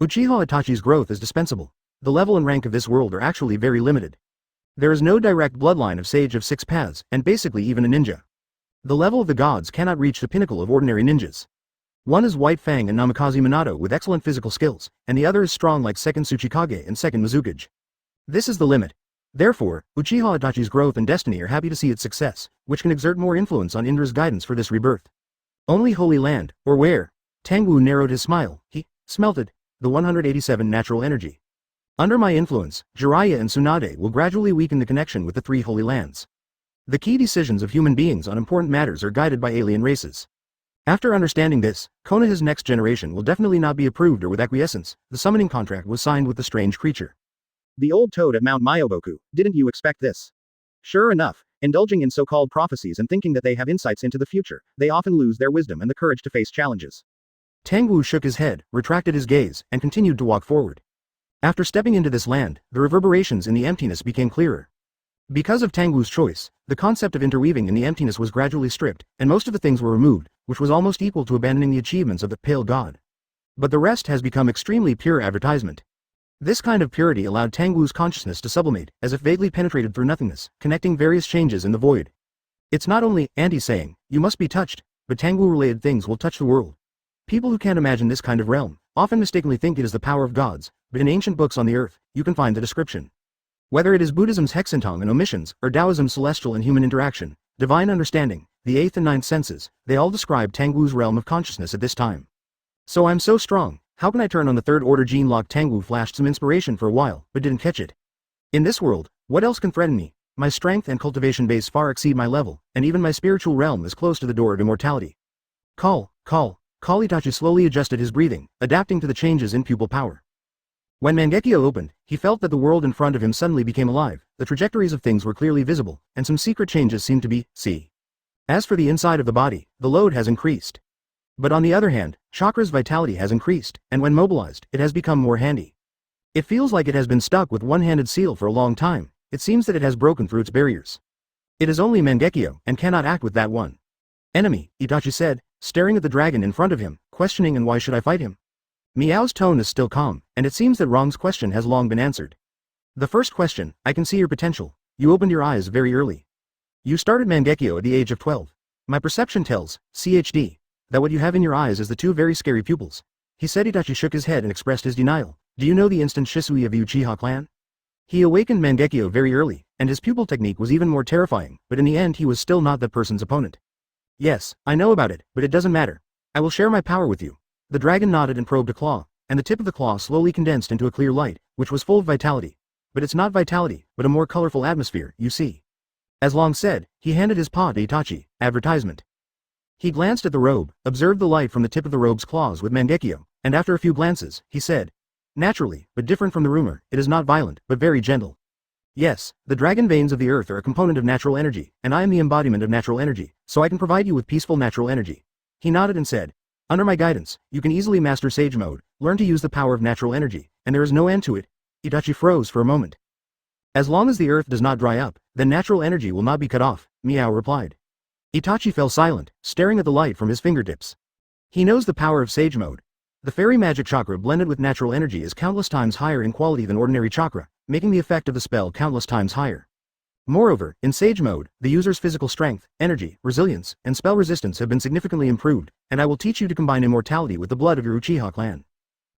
Uchiha Itachi's growth is dispensable. The level and rank of this world are actually very limited. There is no direct bloodline of Sage of Six Paths, and basically even a ninja. The level of the gods cannot reach the pinnacle of ordinary ninjas. One is White Fang and Namikaze Minato with excellent physical skills, and the other is strong like second Tsuchikage and second Mizukage. This is the limit. Therefore, Uchiha Itachi's growth and destiny are happy to see its success, which can exert more influence on Indra's guidance for this rebirth. Only Holy Land, or where? Tangwu narrowed his smile. He smelted the 187 natural energy. Under my influence, Jiraiya and Tsunade will gradually weaken the connection with the 3 Holy Lands. The key decisions of human beings on important matters are guided by alien races. After understanding this, Konoha's next generation will definitely not be approved or with acquiescence. The summoning contract was signed with the strange creature. The old toad at Mount Myoboku, didn't you expect this? Sure enough, indulging in so-called prophecies and thinking that they have insights into the future, they often lose their wisdom and the courage to face challenges. Tangwu shook his head, retracted his gaze, and continued to walk forward. After stepping into this land, the reverberations in the emptiness became clearer. Because of Tangwu's choice, the concept of interweaving in the emptiness was gradually stripped, and most of the things were removed, which was almost equal to abandoning the achievements of the pale god. But the rest has become extremely pure advertisement. This kind of purity allowed Tangwu's consciousness to sublimate, as if vaguely penetrated through nothingness, connecting various changes in the void. It's not only saying, you must be touched, but Tangwu-related things will touch the world. People who can't imagine this kind of realm, often mistakenly think it is the power of gods, but in ancient books on the earth, you can find the description. Whether it is Buddhism's hexentong and omissions, or Taoism's celestial and human interaction, divine understanding, the 8th and 9th senses, they all describe Tangwu's realm of consciousness at this time. So I'm so strong, how can I turn on the third order gene lock? Tangwu flashed some inspiration for a while, but didn't catch it. In this world, what else can threaten me? My strength and cultivation base far exceed my level, and even my spiritual realm is close to the door of immortality. Call. Itachi slowly adjusted his breathing, adapting to the changes in pupil power. When Mangekyo opened, he felt that the world in front of him suddenly became alive, the trajectories of things were clearly visible, and some secret changes seemed to be seen. As for the inside of the body, the load has increased. But on the other hand, chakra's vitality has increased, and when mobilized, it has become more handy. It feels like it has been stuck with one-handed seal for a long time. It seems that it has broken through its barriers. It is only Mangekyo, and cannot act with that one enemy, Itachi said, staring at the dragon in front of him, questioning and why should I fight him? Miao's tone is still calm, and it seems that Rong's question has long been answered. The first question, I can see your potential. You opened your eyes very early. You started Mangekyo at the age of 12. My perception tells, CHD, that what you have in your eyes is the 2 very scary pupils. He said. Itachi shook his head and expressed his denial. Do you know the instant Shisui of the Uchiha clan? He awakened Mangekyo very early, and his pupil technique was even more terrifying, but in the end he was still not that person's opponent. Yes, I know about it, but it doesn't matter. I will share my power with you. The dragon nodded and probed a claw, and the tip of the claw slowly condensed into a clear light, which was full of vitality. But it's not vitality, but a more colorful atmosphere, you see. As Long said, he handed his paw to Itachi. Advertisement. He glanced at the robe, observed the light from the tip of the robe's claws with Mangekyo, and after a few glances, he said, naturally, but different from the rumor, it is not violent, but very gentle. Yes, the dragon veins of the earth are a component of natural energy, and I am the embodiment of natural energy, so I can provide you with peaceful natural energy. He nodded and said, under my guidance, you can easily master Sage Mode, learn to use the power of natural energy, and there is no end to it. Itachi froze for a moment. As long as the earth does not dry up, then natural energy will not be cut off, Miao replied. Itachi fell silent, staring at the light from his fingertips. He knows the power of Sage Mode. The fairy magic chakra blended with natural energy is countless times higher in quality than ordinary chakra, making the effect of the spell countless times higher. Moreover, in Sage Mode, the user's physical strength, energy, resilience, and spell resistance have been significantly improved, and I will teach you to combine immortality with the blood of your Uchiha clan.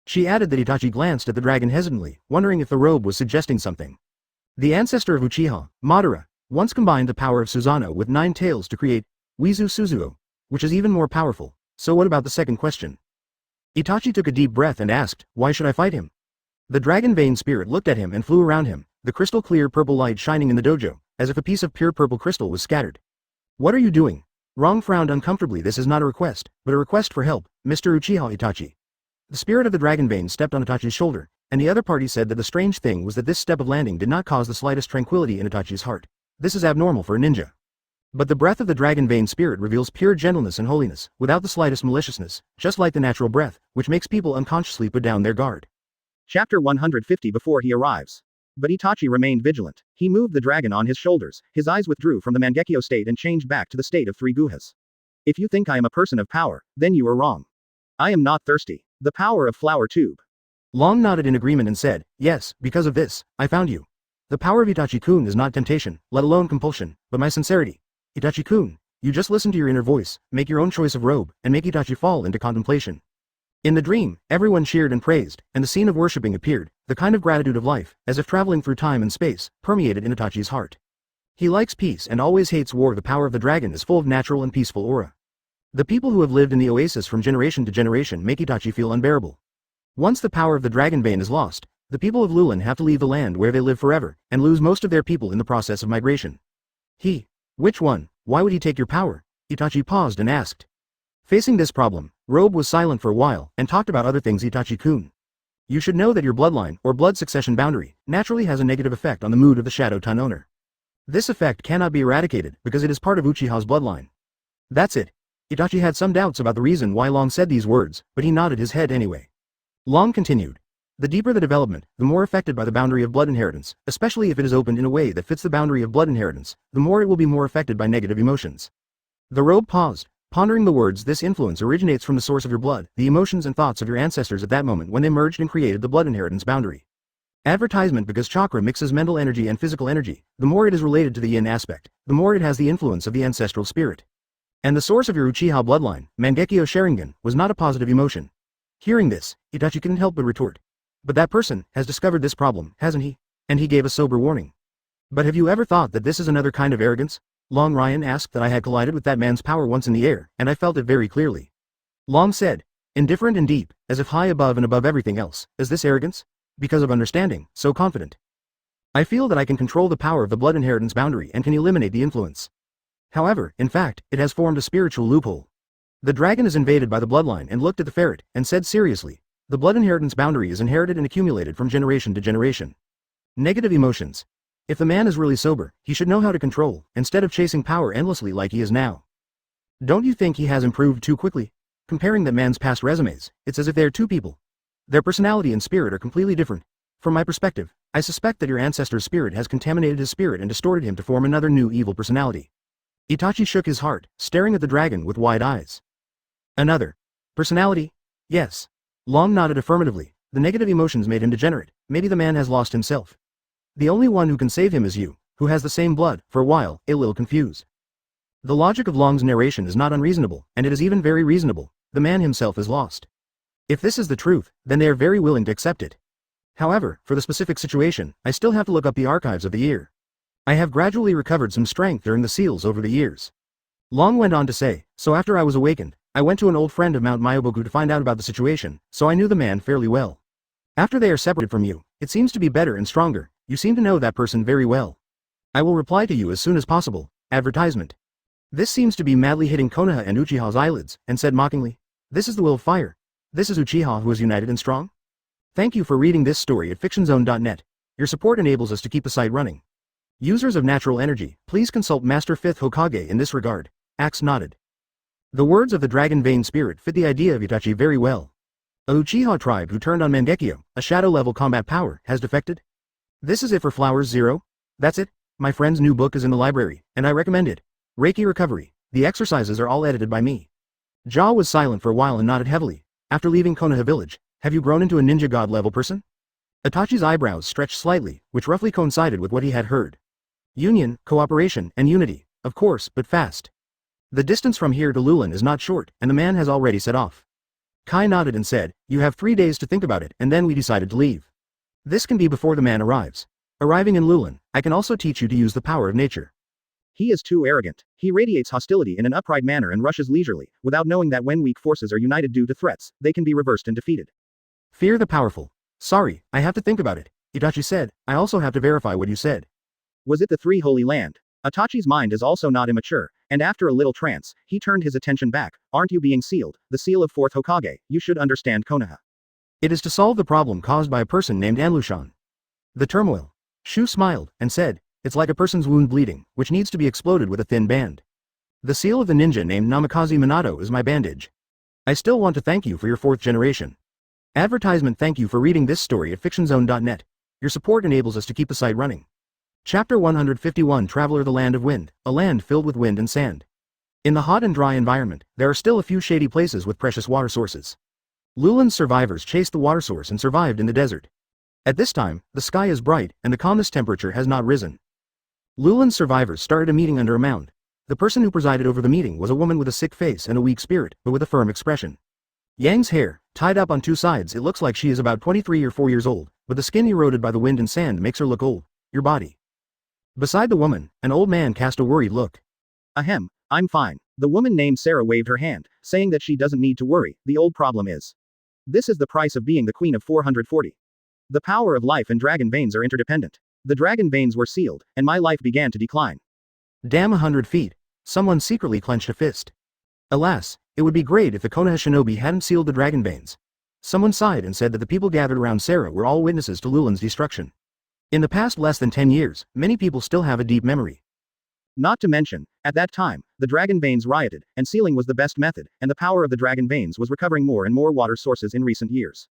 She added that Itachi glanced at the dragon hesitantly, wondering if the robe was suggesting something. The ancestor of Uchiha, Madara, once combined the power of Susanoo with 9 tails to create Wizu Suzuo, which is even more powerful. So what about the second question? Itachi took a deep breath and asked, why should I fight him? The dragon vein spirit looked at him and flew around him, the crystal clear purple light shining in the dojo, as if a piece of pure purple crystal was scattered. What are you doing? Rong frowned uncomfortably. This is not a request, but a request for help, Mr. Uchiha Itachi. The spirit of the dragon vein stepped on Itachi's shoulder, and the other party said that the strange thing was that this step of landing did not cause the slightest tranquility in Itachi's heart. This is abnormal for a ninja. But the breath of the dragon vein spirit reveals pure gentleness and holiness, without the slightest maliciousness, just like the natural breath, which makes people unconsciously put down their guard. Chapter 150. Before he arrives. But Itachi remained vigilant. He moved the dragon on his shoulders, his eyes withdrew from the Mangekyo state and changed back to the state of 3 guhas. If you think I am a person of power, then you are wrong. I am not thirsty. The power of flower tube. Long nodded in agreement and said, yes, because of this, I found you. The power of Itachi-kun is not temptation, let alone compulsion, but my sincerity. Itachi-kun, you just listen to your inner voice, make your own choice of robe, and make Itachi fall into contemplation. In the dream, everyone cheered and praised, and the scene of worshipping appeared, the kind of gratitude of life, as if traveling through time and space, permeated in Itachi's heart. He likes peace and always hates war. The power of the dragon is full of natural and peaceful aura. The people who have lived in the oasis from generation to generation make Itachi feel unbearable. Once the power of the dragon vein is lost, the people of Lulin have to leave the land where they live forever, and lose most of their people in the process of migration. Which one? Why would he take your power? Itachi paused and asked. Facing this problem, Robe was silent for a while, and talked about other things. Itachi-kun. You should know that your bloodline, or blood succession boundary, naturally has a negative effect on the mood of the Shadow Ton owner. This effect cannot be eradicated, because it is part of Uchiha's bloodline. That's it. Itachi had some doubts about the reason why Long said these words, but he nodded his head anyway. Long continued. The deeper the development, the more affected by the boundary of blood inheritance, especially if it is opened in a way that fits the boundary of blood inheritance, the more it will be more affected by negative emotions. The robe paused, pondering the words. This influence originates from the source of your blood, the emotions and thoughts of your ancestors at that moment when they merged and created the blood inheritance boundary. Advertisement. Because chakra mixes mental energy and physical energy, the more it is related to the yin aspect, the more it has the influence of the ancestral spirit. And the source of your Uchiha bloodline, Mangekyo Sharingan, was not a positive emotion. Hearing this, Itachi couldn't help but retort. But that person has discovered this problem, hasn't he? And he gave a sober warning. But have you ever thought that this is another kind of arrogance? Long Ryan asked. That I had collided with that man's power once in the air, and I felt it very clearly. Long said, indifferent and deep, as if high above and above everything else. Is this arrogance? Because of understanding, so confident. I feel that I can control the power of the blood inheritance boundary and can eliminate the influence. However, in fact, it has formed a spiritual loophole. The dragon is invaded by the bloodline and looked at the ferret, and said seriously, the blood inheritance boundary is inherited and accumulated from generation to generation. Negative emotions. If the man is really sober, he should know how to control, instead of chasing power endlessly like he is now. Don't you think he has improved too quickly? Comparing that man's past resumes, it's as if they are two people. Their personality and spirit are completely different. From my perspective, I suspect that your ancestor's spirit has contaminated his spirit and distorted him to form another new evil personality. Itachi shook his heart, staring at the dragon with wide eyes. Another personality? Yes. Long nodded affirmatively. The negative emotions made him degenerate. Maybe the man has lost himself. The only one who can save him is you, who has the same blood. For a while, a little confused. The logic of Long's narration is not unreasonable, and it is even very reasonable. The man himself is lost. If this is the truth, then they are very willing to accept it. However, for the specific situation, I still have to look up the archives of the year. I have gradually recovered some strength during the seals over the years. Long went on to say, so after I was awakened, I went to an old friend of Mount Myoboku to find out about the situation, so I knew the man fairly well. After they are separated from you, it seems to be better and stronger. You seem to know that person very well. I will reply to you as soon as possible. Advertisement. This seems to be madly hitting Konoha and Uchiha's eyelids, and said mockingly, this is the will of fire. This is Uchiha who is united and strong? Thank you for reading this story at fictionzone.net. Your support enables us to keep the site running. Users of natural energy, please consult Master 5th Hokage in this regard. Axe nodded. The words of the dragon vein spirit fit the idea of Itachi very well. A Uchiha tribe who turned on Mangekyo, a shadow level combat power, has defected? This is it for Flowers Zero? That's it? My friend's new book is in the library, and I recommend it. Reiki Recovery. The exercises are all edited by me. Ja was silent for a while and nodded heavily. After leaving Konoha village, have you grown into a ninja god level person? Itachi's eyebrows stretched slightly, which roughly coincided with what he had heard. Union, cooperation, and unity, of course, but fast. The distance from here to Lulin is not short, and the man has already set off. Kai nodded and said, you have 3 days to think about it, and then we decided to leave. This can be before the man arrives. Arriving in Lulin, I can also teach you to use the power of nature. He is too arrogant. He radiates hostility in an upright manner and rushes leisurely, without knowing that when weak forces are united due to threats, they can be reversed and defeated. Fear the powerful. Sorry, I have to think about it, Itachi said. I also have to verify what you said. Was it the Three Holy Land? Itachi's mind is also not immature, and after a little trance, he turned his attention back. Aren't you being sealed, the seal of 4th Hokage? You should understand Konoha. It is to solve the problem caused by a person named Anlushan. The turmoil. Shu smiled, and said, it's like a person's wound bleeding, which needs to be exploded with a thin band. The seal of the ninja named Namikaze Minato is my bandage. I still want to thank you for your 4th generation. Advertisement. Thank you for reading this story at fictionzone.net. Your support enables us to keep the site running. Chapter 151 Traveler. The Land of Wind, a land filled with wind and sand. In the hot and dry environment, there are still a few shady places with precious water sources. Lulin's survivors chased the water source and survived in the desert. At this time, the sky is bright, and the calmest temperature has not risen. Lulin's survivors started a meeting under a mound. The person who presided over the meeting was a woman with a sick face and a weak spirit, but with a firm expression. Yang's hair, tied up on 2 sides, it looks like she is about 23 or 4 years old, but the skin eroded by the wind and sand makes her look old. Your body. Beside the woman, an old man cast a worried look. Ahem, I'm fine. The woman named Sarah waved her hand, saying that she doesn't need to worry. The old problem is. This is the price of being the queen of 440. The power of life and dragon veins are interdependent. The dragon veins were sealed, and my life began to decline. Damn, 100 feet. Someone secretly clenched a fist. Alas, it would be great if the Konoha shinobi hadn't sealed the dragon veins. Someone sighed and said that the people gathered around Sarah were all witnesses to Lulin's destruction. In the past less than 10 years, many people still have a deep memory. Not to mention, at that time, the dragon veins rioted, and sealing was the best method, and the power of the dragon veins was recovering more and more water sources in recent years.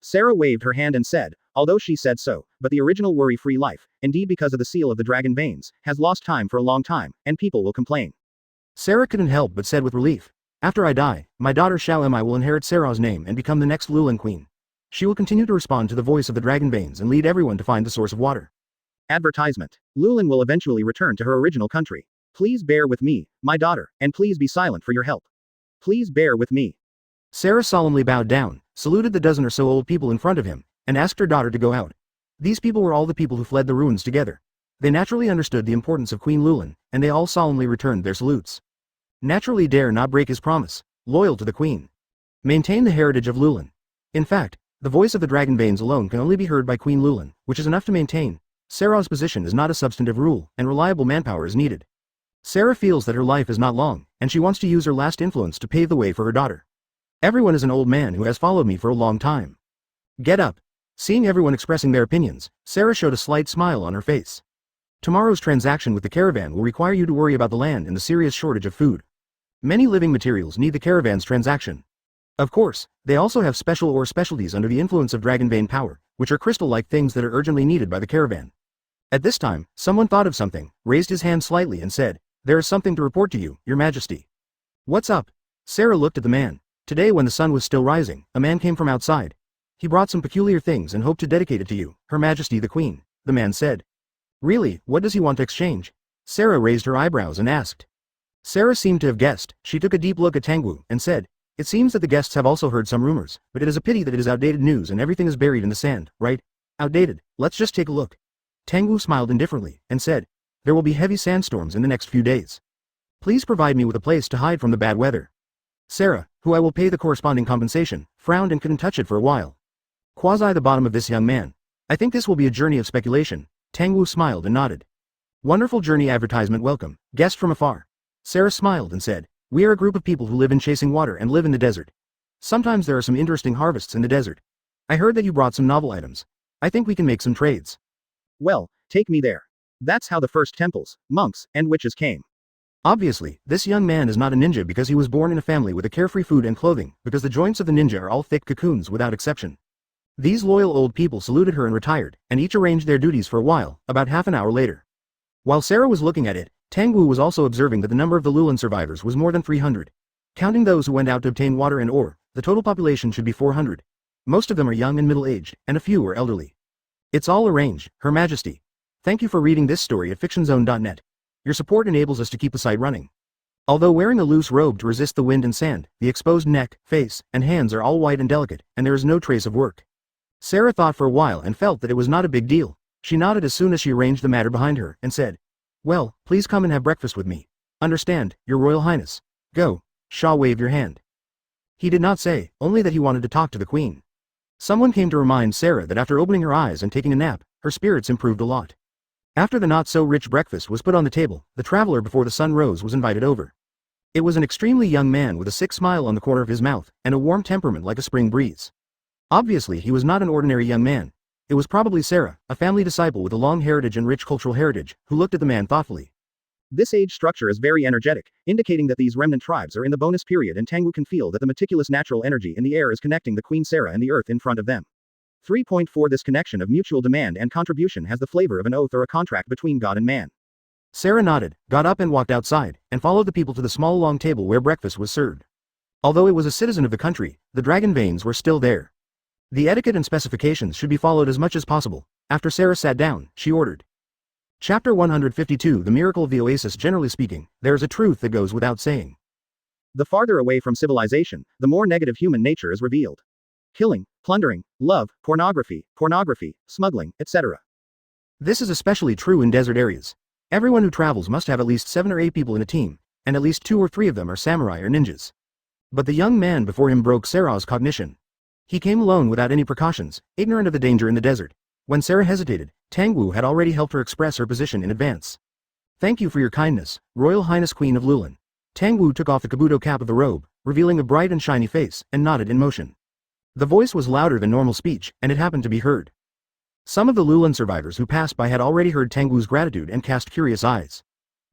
Sarah waved her hand and said, although she said so, but the original worry-free life, indeed because of the seal of the dragon veins, has lost time for a long time, and people will complain. Sarah couldn't help but said with relief, after I die, my daughter Xiaomi will inherit Sarah's name and become the next Lulin queen. She will continue to respond to the voice of the dragon veins and lead everyone to find the source of water. Advertisement. Lulin will eventually return to her original country. Please bear with me, my daughter, and please be silent for your help. Please bear with me. Sarah solemnly bowed down, saluted the dozen or so old people in front of him, and asked her daughter to go out. These people were all the people who fled the ruins together. They naturally understood the importance of Queen Lulin, and they all solemnly returned their salutes. Naturally dare not break his promise, loyal to the queen. Maintain the heritage of Lulin. In fact, the voice of the dragon veins alone can only be heard by Queen Lulin, which is enough to maintain. Sarah's position is not a substantive rule, and reliable manpower is needed. Sarah feels that her life is not long, and she wants to use her last influence to pave the way for her daughter. Everyone is an old man who has followed me for a long time. Get up. Seeing everyone expressing their opinions, Sarah showed a slight smile on her face. Tomorrow's transaction with the caravan will require you to worry about the land and the serious shortage of food. Many living materials need the caravan's transaction. Of course, they also have special ore specialties under the influence of dragon vein power, which are crystal-like things that are urgently needed by the caravan. At this time, someone thought of something, raised his hand slightly and said, there is something to report to you, your majesty. What's up? Sarah looked at the man. Today when the sun was still rising, a man came from outside. He brought some peculiar things and hoped to dedicate it to you, her majesty the queen, the man said. Really, what does he want to exchange? Sarah raised her eyebrows and asked. Sarah seemed to have guessed. She took a deep look at Tangwu, and said, it seems that the guests have also heard some rumors, but it is a pity that it is outdated news and everything is buried in the sand, right? Outdated, let's just take a look. Tangwu smiled indifferently, and said, there will be heavy sandstorms in the next few days. Please provide me with a place to hide from the bad weather. Sarah, who I will pay the corresponding compensation, frowned and couldn't touch it for a while. Quasi the bottom of this young man. I think this will be a journey of speculation. Tangwu smiled and nodded. Wonderful journey advertisement welcome, guest from afar. Sarah smiled and said, we are a group of people who live in chasing water and live in the desert. Sometimes there are some interesting harvests in the desert. I heard that you brought some novel items. I think we can make some trades. Well, take me there. That's how the first temples, monks, and witches came. Obviously, this young man is not a ninja because he was born in a family with a carefree food and clothing, because the joints of the ninja are all thick cocoons without exception. These loyal old people saluted her and retired, and each arranged their duties for a while, about half an hour later. While Sarah was looking at it, Tangwu was also observing that the number of the Lulin survivors was more than 300. Counting those who went out to obtain water and ore, the total population should be 400. Most of them are young and middle-aged, and a few are elderly. It's all arranged, Her Majesty. Thank you for reading this story at fictionzone.net. Your support enables us to keep the site running. Although wearing a loose robe to resist the wind and sand, the exposed neck, face, and hands are all white and delicate, and there is no trace of work. Sarah thought for a while and felt that it was not a big deal. She nodded as soon as she arranged the matter behind her, and said, "Well, please come and have breakfast with me. Understand, Your Royal Highness. Go." Shaw waved your hand. He did not say, only that he wanted to talk to the Queen. Someone came to remind Sarah that after opening her eyes and taking a nap, her spirits improved a lot. After the not-so-rich breakfast was put on the table, the traveler before the sun rose was invited over. It was an extremely young man with a sick smile on the corner of his mouth, and a warm temperament like a spring breeze. Obviously he was not an ordinary young man. It was probably Sarah, a family disciple with a long heritage and rich cultural heritage, who looked at the man thoughtfully. This age structure is very energetic, indicating that these remnant tribes are in the bonus period, and Tangwu can feel that the meticulous natural energy in the air is connecting the Queen Sarah and the earth in front of them. 3.4 This connection of mutual demand and contribution has the flavor of an oath or a contract between God and man. Sarah nodded, got up and walked outside, and followed the people to the small long table where breakfast was served. Although it was a citizen of the country, the dragon veins were still there. The etiquette and specifications should be followed as much as possible. After Sarah sat down, she ordered. Chapter 152 The Miracle of the Oasis. Generally speaking, there is a truth that goes without saying. The farther away from civilization, the more negative human nature is revealed. Killing, plundering, love, pornography, smuggling, etc. This is especially true in desert areas. Everyone who travels must have at least 7 or 8 people in a team, and at least 2 or 3 of them are samurai or ninjas. But the young man before him broke Sarah's cognition. He came alone without any precautions, ignorant of the danger in the desert. When Sarah hesitated, Tangwu had already helped her express her position in advance. "Thank you for your kindness, Royal Highness Queen of Lulin." Tangwu took off the kabuto cap of the robe, revealing a bright and shiny face, and nodded in motion. The voice was louder than normal speech, and it happened to be heard. Some of the Lulin survivors who passed by had already heard Tangwu's gratitude and cast curious eyes.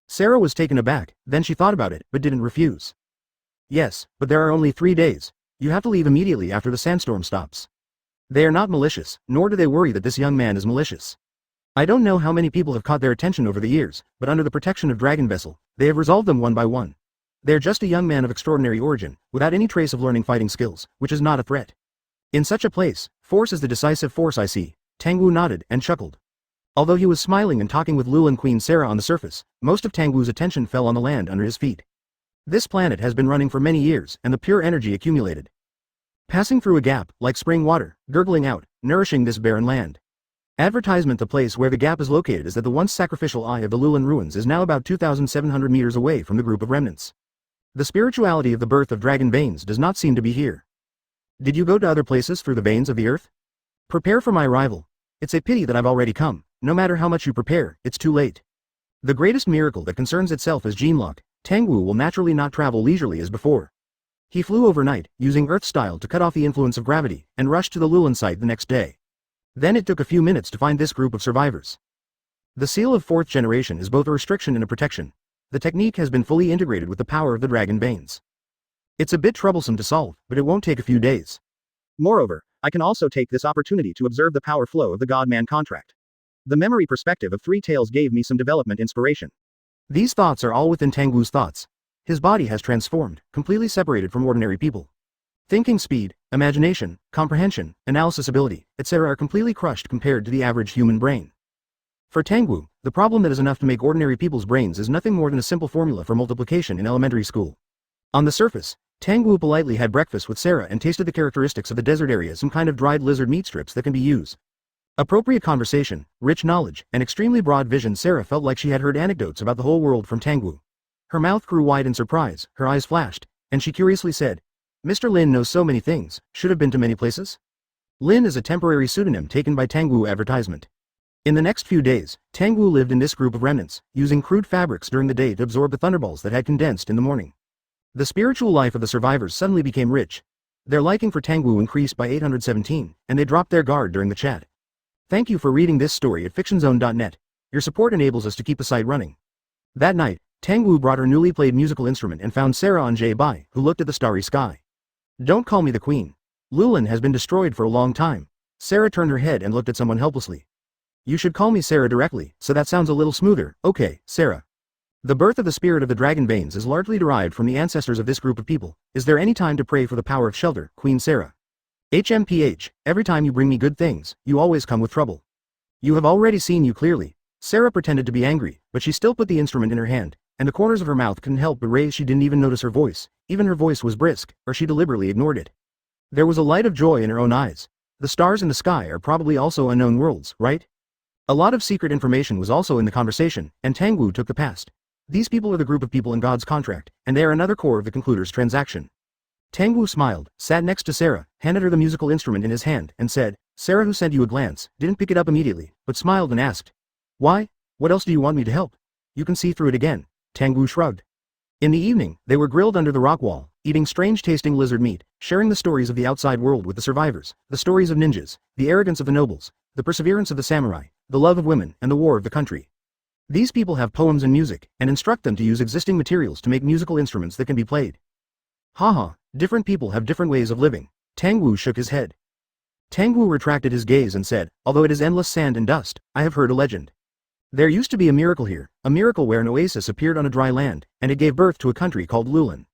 Sarah was taken aback, then she thought about it, but didn't refuse. "Yes, but there are only 3 days. You have to leave immediately after the sandstorm stops." They are not malicious, nor do they worry that this young man is malicious. I don't know how many people have caught their attention over the years, but under the protection of Dragon Vessel, they have resolved them one by one. They are just a young man of extraordinary origin, without any trace of learning fighting skills, which is not a threat. In such a place, force is the decisive force. I see. Tangwu nodded and chuckled. Although he was smiling and talking with Lulin Queen Sarah on the surface, most of Tangwu's attention fell on the land under his feet. This planet has been running for many years, and the pure energy accumulated, passing through a gap, like spring water, gurgling out, nourishing this barren land. Advertisement: the place where the gap is located is that the once sacrificial eye of the Lulin ruins is now about 2,700 meters away from the group of remnants. The spirituality of the birth of dragon veins does not seem to be here. Did you go to other places through the veins of the earth? Prepare for my arrival. It's a pity that I've already come. No matter how much you prepare, it's too late. The greatest miracle that concerns itself is gene lock. Tangwu will naturally not travel leisurely as before. He flew overnight, using Earth style to cut off the influence of gravity, and rushed to the Lulin site the next day. Then it took a few minutes to find this group of survivors. The seal of 4th generation is both a restriction and a protection. The technique has been fully integrated with the power of the dragon veins. It's a bit troublesome to solve, but it won't take a few days. Moreover, I can also take this opportunity to observe the power flow of the God-Man contract. The memory perspective of 3 taels gave me some development inspiration. These thoughts are all within Tangwu's thoughts. His body has transformed, completely separated from ordinary people. Thinking speed, imagination, comprehension, analysis ability, etc. are completely crushed compared to the average human brain. For Tangwu, the problem that is enough to make ordinary people's brains is nothing more than a simple formula for multiplication in elementary school. On the surface, Tangwu politely had breakfast with Sarah and tasted the characteristics of the desert area, some kind of dried lizard meat strips that can be used. Appropriate conversation, rich knowledge, and extremely broad vision. Sarah felt like she had heard anecdotes about the whole world from Tangwu. Her mouth grew wide in surprise, her eyes flashed, and she curiously said, "Mr. Lin knows so many things, should have been to many places?" Lin is a temporary pseudonym taken by Tangwu advertisement. In the next few days, Tangwu lived in this group of remnants, using crude fabrics during the day to absorb the thunderballs that had condensed in the morning. The spiritual life of the survivors suddenly became rich. Their liking for Tangwu increased by 817, and they dropped their guard during the chat. Thank you for reading this story at fictionzone.net. Your support enables us to keep the site running. That night, Tangwu brought her newly played musical instrument and found Sarah on J-Bai, who looked at the starry sky. "Don't call me the queen. Lulin has been destroyed for a long time. Sarah turned her head and looked at someone helplessly. You should call me Sarah directly, so that sounds a little smoother. Okay, Sarah. The birth of the spirit of the dragon veins is largely derived from the ancestors of this group of people. Is there any time to pray for the power of shelter, Queen Sarah? HMPH, every time you bring me good things, you always come with trouble. You have already seen you clearly. Sarah pretended to be angry, but she still put the instrument in her hand, and the corners of her mouth couldn't help but raise. She didn't even notice her voice. Even her voice was brisk, or she deliberately ignored it. There was a light of joy in her own eyes. The stars in the sky are probably also unknown worlds, right? A lot of secret information was also in the conversation, and Tangwu took the past. These people are the group of people in God's contract, and they are another core of the concluder's transaction. Tangwu smiled, sat next to Sarah, handed her the musical instrument in his hand, and said, Sarah, who sent you a glance, didn't pick it up immediately, but smiled and asked, Why? What else do you want me to help? You can see through it again. Tangwu shrugged. In the evening, they were grilled under the rock wall, eating strange-tasting lizard meat, sharing the stories of the outside world with the survivors, the stories of ninjas, the arrogance of the nobles, the perseverance of the samurai, the love of women, and the war of the country. These people have poems and music, and instruct them to use existing materials to make musical instruments that can be played. Haha, different people have different ways of living. Tangwu shook his head. Tangwu retracted his gaze and said, although it is endless sand and dust, I have heard a legend. There used to be a miracle here, a miracle where an oasis appeared on a dry land, and it gave birth to a country called Lulin.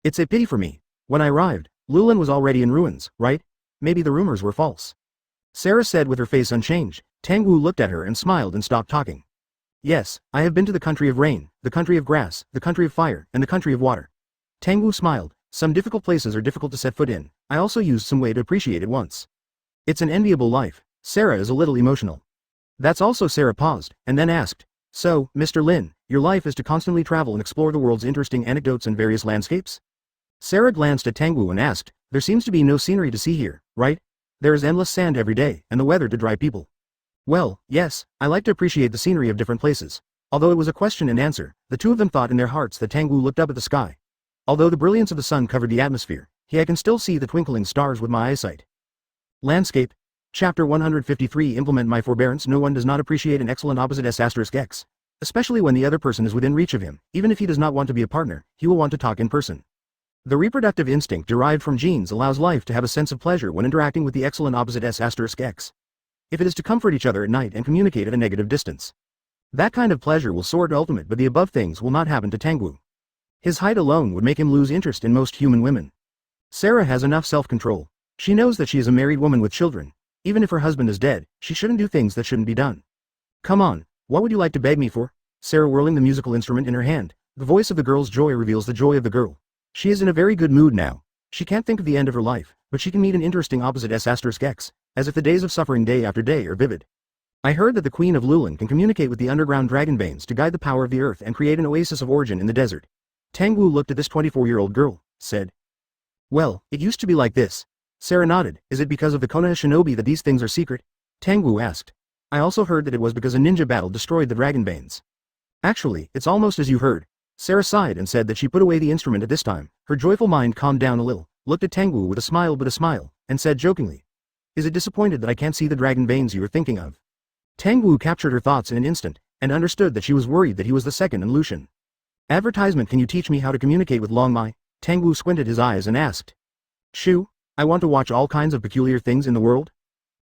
It's a pity for me. When I arrived, Lulin was already in ruins, right? Maybe the rumors were false. Sarah said with her face unchanged. Tangwu looked at her and smiled and stopped talking. Yes, I have been to the country of rain, the country of grass, the country of fire, and the country of water. Tangwu smiled. Some difficult places are difficult to set foot in. I also used some way to appreciate it once. It's an enviable life. Sarah is a little emotional. That's also. Sarah paused, and then asked, So, Mr. Lin, your life is to constantly travel and explore the world's interesting anecdotes and various landscapes? Sarah glanced at Tangwu and asked, There seems to be no scenery to see here, right? There is endless sand every day, and the weather to dry people. Well, yes, I like to appreciate the scenery of different places. Although it was a question and answer, the two of them thought in their hearts that Tangwu looked up at the sky. Although the brilliance of the sun covered the atmosphere, I can still see the twinkling stars with my eyesight. Landscape. Chapter 153. Implement my forbearance. No one does not appreciate an excellent opposite s*x. Especially when the other person is within reach of him. Even if he does not want to be a partner, he will want to talk in person. The reproductive instinct derived from genes allows life to have a sense of pleasure when interacting with the excellent opposite s*x. If it is to comfort each other at night and communicate at a negative distance. That kind of pleasure will soar to ultimate, but the above things will not happen to Tangwu. His height alone would make him lose interest in most human women. Sarah has enough self-control. She knows that she is a married woman with children. Even if her husband is dead, she shouldn't do things that shouldn't be done. Come on, what would you like to beg me for? Sarah whirling the musical instrument in her hand. The voice of the girl's joy reveals the joy of the girl. She is in a very good mood now. She can't think of the end of her life, but she can meet an interesting opposite s*x, as if the days of suffering day after day are vivid. I heard that the Queen of Lulin can communicate with the underground dragon veins to guide the power of the earth and create an oasis of origin in the desert. Tangwu looked at this 24-year-old girl, said. Well, it used to be like this. Sarah nodded. Is it because of the Konoha shinobi that these things are secret? Tangwu asked. I also heard that it was because a ninja battle destroyed the dragon veins. Actually, it's almost as you heard. Sarah sighed and said that she put away the instrument at this time. Her joyful mind calmed down a little, looked at Tangwu with a smile, and said jokingly. Is it disappointed that I can't see the dragon veins you are thinking of? Tangwu captured her thoughts in an instant, and understood that she was worried that he was the second in Lucian. Advertisement. Can you teach me how to communicate with Long Mai? Tangwu squinted his eyes and asked. Shoo, I want to watch all kinds of peculiar things in the world.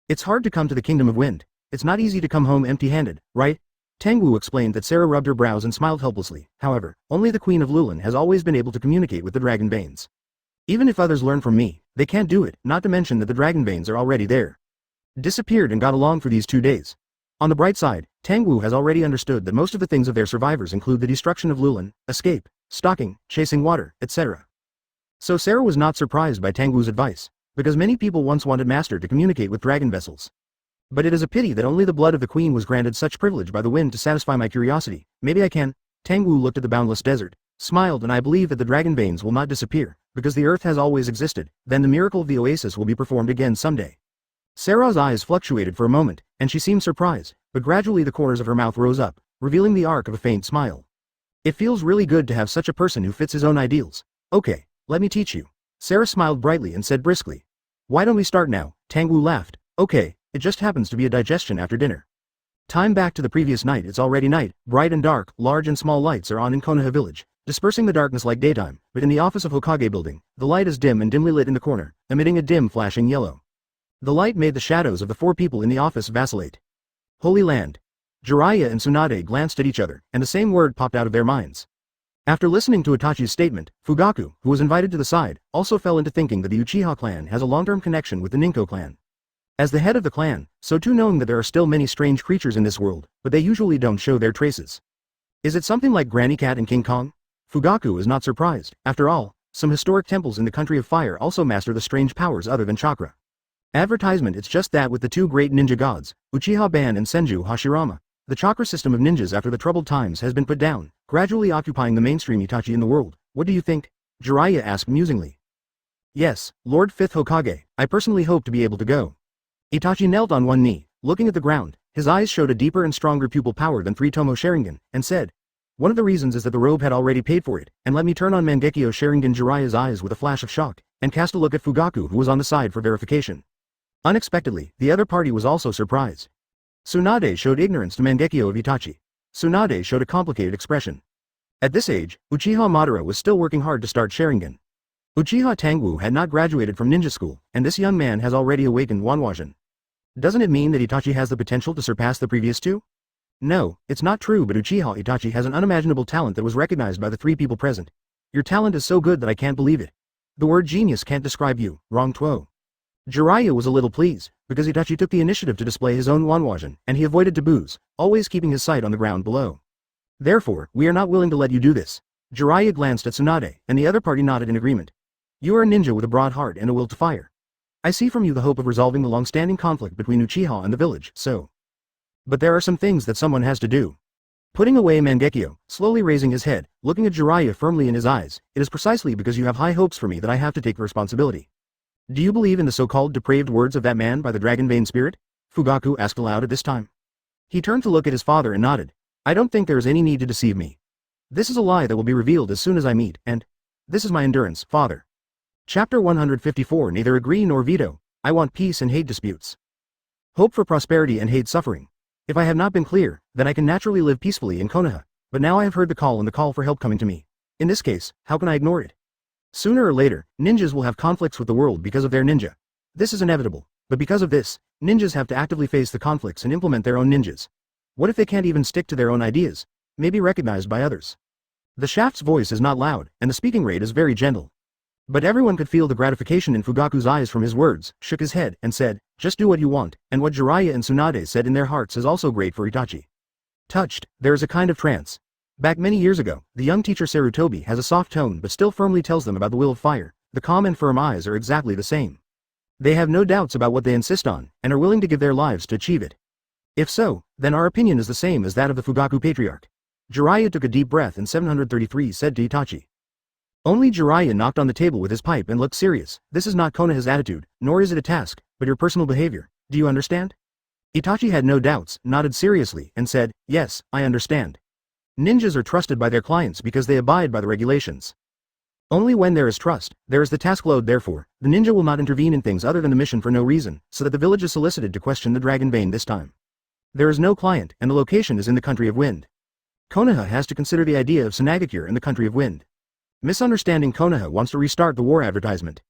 It's hard to come to the Kingdom of Wind. It's not easy to come home empty-handed, right? Tangwu explained that. Sarah rubbed her brows and smiled helplessly. However, only the Queen of Lulin has always been able to communicate with the dragon veins. Even if others learn from me, they can't do it, not to mention that the dragon veins are already there. Disappeared and got along for these 2 days. On the bright side, Tangwu has already understood that most of the things of their survivors include the destruction of Lulin, escape, stalking, chasing water, etc. So Sarah was not surprised by Tangwu's advice, because many people once wanted Master to communicate with dragon vessels. But it is a pity that only the blood of the queen was granted such privilege by the wind to satisfy my curiosity. Maybe I can. Tangwu looked at the boundless desert, smiled, and I believe that the dragon veins will not disappear, because the earth has always existed. Then the miracle of the oasis will be performed again someday. Sarah's eyes fluctuated for a moment, and she seemed surprised, but gradually the corners of her mouth rose up, revealing the arc of a faint smile. It feels really good to have such a person who fits his own ideals. Okay, let me teach you. Sarah smiled brightly and said briskly. Why don't we start now? Tangwu laughed. Okay, it just happens to be a digestion after dinner. Time back to the previous night. It's already night, bright and dark, large and small lights are on in Konoha village, dispersing the darkness like daytime, but in the office of Hokage building, the light is dim and dimly lit in the corner, emitting a dim flashing yellow. The light made the shadows of the four people in the office vacillate. Holy Land. Jiraiya and Tsunade glanced at each other, and the same word popped out of their minds. After listening to Itachi's statement, Fugaku, who was invited to the side, also fell into thinking that the Uchiha clan has a long-term connection with the Ninko clan. As the head of the clan, so too knowing that there are still many strange creatures in this world, but they usually don't show their traces. Is it something like Granny Cat and King Kong? Fugaku is not surprised. After all, some historic temples in the country of fire also master the strange powers other than chakra. Advertisement. It's just that with the two great ninja gods, Uchiha Ban and Senju Hashirama, the chakra system of ninjas after the troubled times has been put down, gradually occupying the mainstream Itachi in the world. What do you think? Jiraiya asked musingly. Yes, Lord 5th Hokage, I personally hope to be able to go. Itachi knelt on one knee, looking at the ground. His eyes showed a deeper and stronger pupil power than 3-Tomo Sharingan, and said, one of the reasons is that the robe had already paid for it, and let me turn on Mangekyo Sharingan. Jiraiya's eyes with a flash of shock, and cast a look at Fugaku who was on the side for verification. Unexpectedly, the other party was also surprised. Tsunade showed ignorance to Mangekyo of Itachi. Tsunade showed a complicated expression. At this age, Uchiha Madara was still working hard to start Sharingan. Uchiha Tangwu had not graduated from ninja school, and this young man has already awakened Wanwajan. Doesn't it mean that Itachi has the potential to surpass the previous two? No, it's not true, but Uchiha Itachi has an unimaginable talent that was recognized by the three people present. Your talent is so good that I can't believe it. The word genius can't describe you, wrong Tuo. Jiraiya was a little pleased, because Itachi took the initiative to display his own Wanwajan, and he avoided taboos, always keeping his sight on the ground below. Therefore, we are not willing to let you do this. Jiraiya glanced at Tsunade, and the other party nodded in agreement. You are a ninja with a broad heart and a will to fire. I see from you the hope of resolving the long-standing conflict between Uchiha and the village, so. But there are some things that someone has to do. Putting away Mangekyo, slowly raising his head, looking at Jiraiya firmly in his eyes, it is precisely because you have high hopes for me that I have to take responsibility. Do you believe in the so-called depraved words of that man by the dragon vein spirit? Fugaku asked aloud at this time. He turned to look at his father and nodded. I don't think there is any need to deceive me. This is a lie that will be revealed as soon as I meet, and this is my endurance, father. Chapter 154. Neither agree nor veto. I want peace and hate disputes. Hope for prosperity and hate suffering. If I have not been clear, then I can naturally live peacefully in Konoha, but now I have heard the call and the call for help coming to me. In this case, how can I ignore it? Sooner or later, ninjas will have conflicts with the world because of their ninja. This is inevitable, but because of this, ninjas have to actively face the conflicts and implement their own ninjas. What if they can't even stick to their own ideas, may be recognized by others? The shaft's voice is not loud, and the speaking rate is very gentle. But everyone could feel the gratification in Fugaku's eyes from his words, shook his head, and said, just do what you want, and what Jiraiya and Tsunade said in their hearts is also great for Itachi. Touched, there is a kind of trance. Back many years ago, the young teacher Sarutobi has a soft tone but still firmly tells them about the will of fire. The calm and firm eyes are exactly the same. They have no doubts about what they insist on, and are willing to give their lives to achieve it. If so, then our opinion is the same as that of the Fugaku patriarch. Jiraiya took a deep breath and 733 said to Itachi. Only Jiraiya knocked on the table with his pipe and looked serious. This is not Konoha's attitude, nor is it a task, but your personal behavior. Do you understand? Itachi had no doubts, nodded seriously, and said, yes, I understand. Ninjas are trusted by their clients because they abide by the regulations. Only when there is trust, there is the task load. Therefore, the ninja will not intervene in things other than the mission for no reason, so that the village is solicited to question the dragon vein this time. There is no client, and the location is in the country of wind. Konoha has to consider the idea of Sunagakure in the country of wind. Misunderstanding Konoha wants to restart the war advertisement.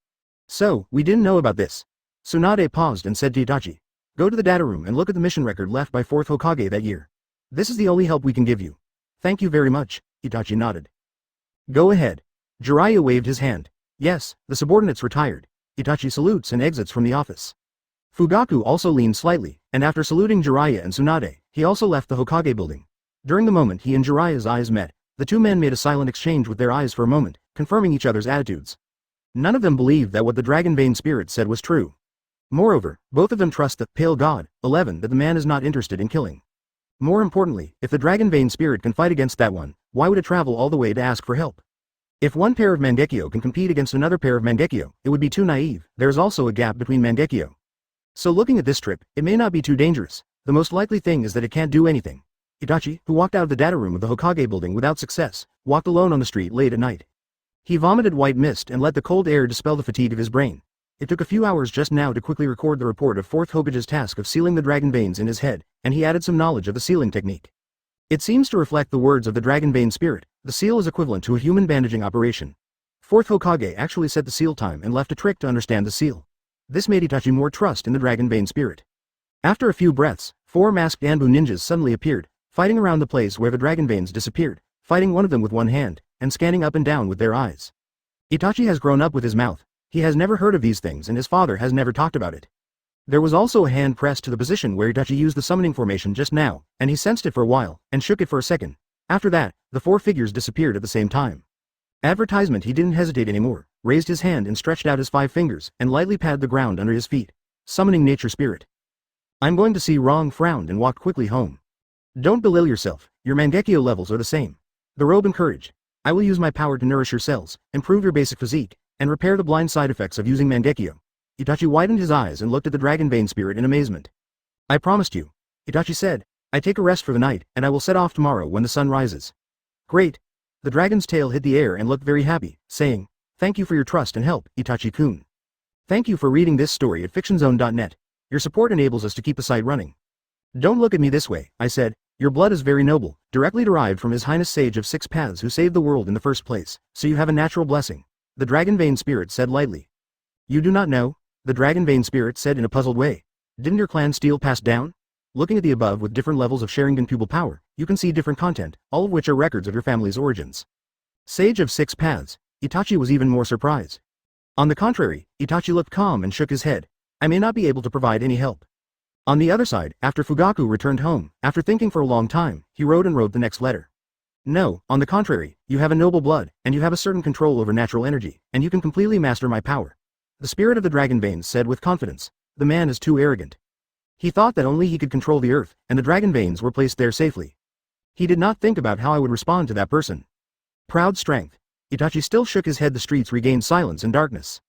So, we didn't know about this. Tsunade paused and said to Itachi. Go to the data room and look at the mission record left by 4th Hokage that year. This is the only help we can give you. Thank you very much, Itachi nodded. Go ahead. Jiraiya waved his hand. Yes, the subordinates retired. Itachi salutes and exits from the office. Fugaku also leaned slightly, and after saluting Jiraiya and Tsunade, he also left the Hokage building. During the moment he and Jiraiya's eyes met, the two men made a silent exchange with their eyes for a moment, confirming each other's attitudes. None of them believed that what the dragon vein spirit said was true. Moreover, both of them trust the pale god, 11, that the man is not interested in killing. More importantly, if the dragon vein spirit can fight against that one, why would it travel all the way to ask for help? If one pair of Mangekyo can compete against another pair of Mangekyo, it would be too naive. There is also a gap between Mangekyo. So looking at this trip, it may not be too dangerous. The most likely thing is that it can't do anything. Itachi, who walked out of the data room of the Hokage building without success, walked alone on the street late at night. He vomited white mist and let the cold air dispel the fatigue of his brain. It took a few hours just now to quickly record the report of 4th Hokage's task of sealing the dragon veins in his head, and he added some knowledge of the sealing technique. It seems to reflect the words of the dragon vein spirit. The seal is equivalent to a human bandaging operation. 4th Hokage actually set the seal time and left a trick to understand the seal. This made Itachi more trust in the dragon vein spirit. After a few breaths, 4 masked Anbu ninjas suddenly appeared, fighting around the place where the dragon veins disappeared, fighting one of them with one hand, and scanning up and down with their eyes. Itachi has grown up with his mouth. He has never heard of these things and his father has never talked about it. There was also a hand pressed to the position where Itachi used the summoning formation just now, and he sensed it for a while, and shook it for a second. After that, the 4 figures disappeared at the same time. Advertisement. He didn't hesitate anymore, raised his hand and stretched out his 5 fingers, and lightly patted the ground under his feet. Summoning nature spirit. I'm going to see. Wrong frowned and walked quickly home. Don't belittle yourself, your Mangekyo levels are the same. The robe encouraged. I will use my power to nourish your cells, improve your basic physique, and repair the blind side effects of using Mangekyo. Itachi widened his eyes and looked at the dragon vein spirit in amazement. I promised you, Itachi said. I take a rest for the night, and I will set off tomorrow when the sun rises. Great. The dragon's tail hit the air and looked very happy, saying, Thank you for your trust and help, Itachi-kun. Thank you for reading this story at fictionzone.net. Your support enables us to keep the site running. Don't look at me this way, I said. Your blood is very noble, directly derived from His Highness Sage of 6 Paths who saved the world in the first place, so you have a natural blessing. The dragon vein spirit said lightly. You do not know? The dragon vein spirit said in a puzzled way. Didn't your clan steal passed down? Looking at the above with different levels of Sharingan pupil power, you can see different content, all of which are records of your family's origins. Sage of 6 Paths. Itachi was even more surprised. On the contrary, Itachi looked calm and shook his head. I may not be able to provide any help. On the other side, after Fugaku returned home, after thinking for a long time, he wrote the next letter. No, on the contrary, you have a noble blood, and you have a certain control over natural energy, and you can completely master my power. The spirit of the dragon veins said with confidence. The man is too arrogant. He thought that only he could control the earth, and the dragon veins were placed there safely. He did not think about how I would respond to that person. Proud strength. Itachi still shook his head. The streets regained silence and darkness.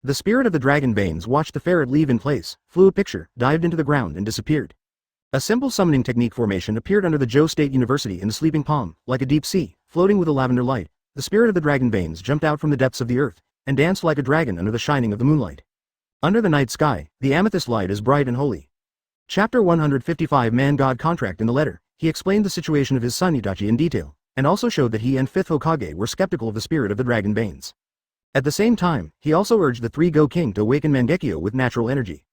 The spirit of the dragon veins watched the ferret leave in place, flew a picture, dived into the ground and disappeared. A simple summoning technique formation appeared under the Joe State University in the sleeping palm, like a deep sea, floating with a lavender light. The spirit of the dragon veins jumped out from the depths of the earth, and danced like a dragon under the shining of the moonlight. Under the night sky, the amethyst light is bright and holy. Chapter 155 Man-God Contract. In the letter, he explained the situation of his son Itachi in detail, and also showed that he and 5th Hokage were skeptical of the spirit of the dragon veins. At the same time, he also urged the 3 Go King to awaken Mangekyo with natural energy.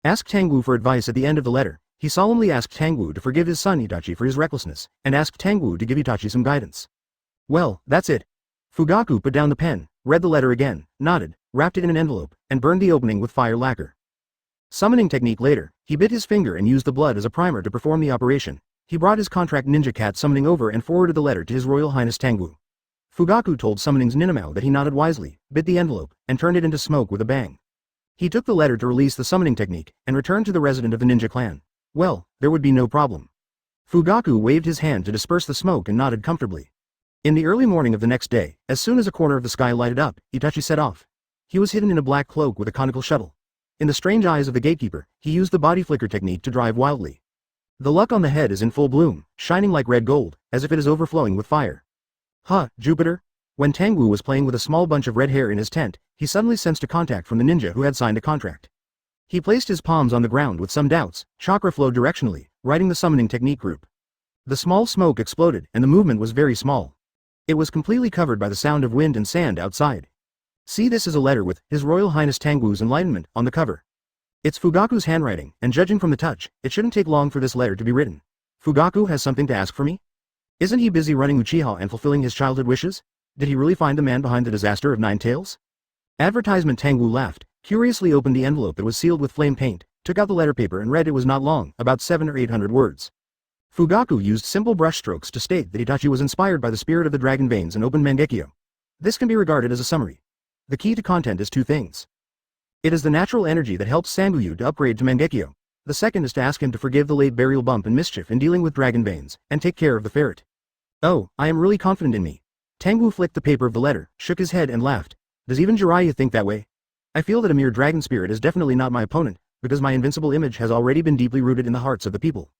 Asked Tangwu for advice. At the end of the letter, he solemnly asked Tangwu to forgive his son Itachi for his recklessness, and asked Tangwu to give Itachi some guidance. Well, that's it. Fugaku put down the pen, read the letter again, nodded, wrapped it in an envelope, and burned the opening with fire lacquer. Summoning technique. Later, he bit his finger and used the blood as a primer to perform the operation. He brought his contract ninja cat summoning over and forwarded the letter to His Royal Highness Tangwu. Fugaku told Summoning's Ninamao that he nodded wisely, bit the envelope, and turned it into smoke with a bang. He took the letter to release the summoning technique, and returned to the resident of the ninja clan. Well, there would be no problem. Fugaku waved his hand to disperse the smoke and nodded comfortably. In the early morning of the next day, as soon as a corner of the sky lighted up, Itachi set off. He was hidden in a black cloak with a conical shuttle. In the strange eyes of the gatekeeper, he used the body flicker technique to drive wildly. The luck on the head is in full bloom, shining like red gold, as if it is overflowing with fire. Huh, Jupiter? When Tangwu was playing with a small bunch of red hair in his tent, he suddenly sensed a contact from the ninja who had signed a contract. He placed his palms on the ground with some doubts. Chakra flowed directionally, writing the summoning technique group. The small smoke exploded, and the movement was very small. It was completely covered by the sound of wind and sand outside. See, this is a letter with His Royal Highness Tangwu's enlightenment on the cover. It's Fugaku's handwriting, and judging from the touch, it shouldn't take long for this letter to be written. Fugaku has something to ask for me? Isn't he busy running Uchiha and fulfilling his childhood wishes? Did he really find the man behind the disaster of 9 taels? Advertisement. Tangwu laughed, curiously opened the envelope that was sealed with flame paint, took out the letter paper and read. It was not long, about 700 or 800 words. Fugaku used simple brushstrokes to state that Itachi was inspired by the spirit of the dragon veins and opened Mangekyo. This can be regarded as a summary. The key to content is 2 things. It is the natural energy that helps Sanguyu to upgrade to Mangekyo. The second is to ask him to forgive the late burial bump and mischief in dealing with dragon veins, and take care of the ferret. Oh, I am really confident in me. Tangwu flicked the paper of the letter, shook his head and laughed. Does even Jiraiya think that way? I feel that a mere dragon spirit is definitely not my opponent, because my invincible image has already been deeply rooted in the hearts of the people.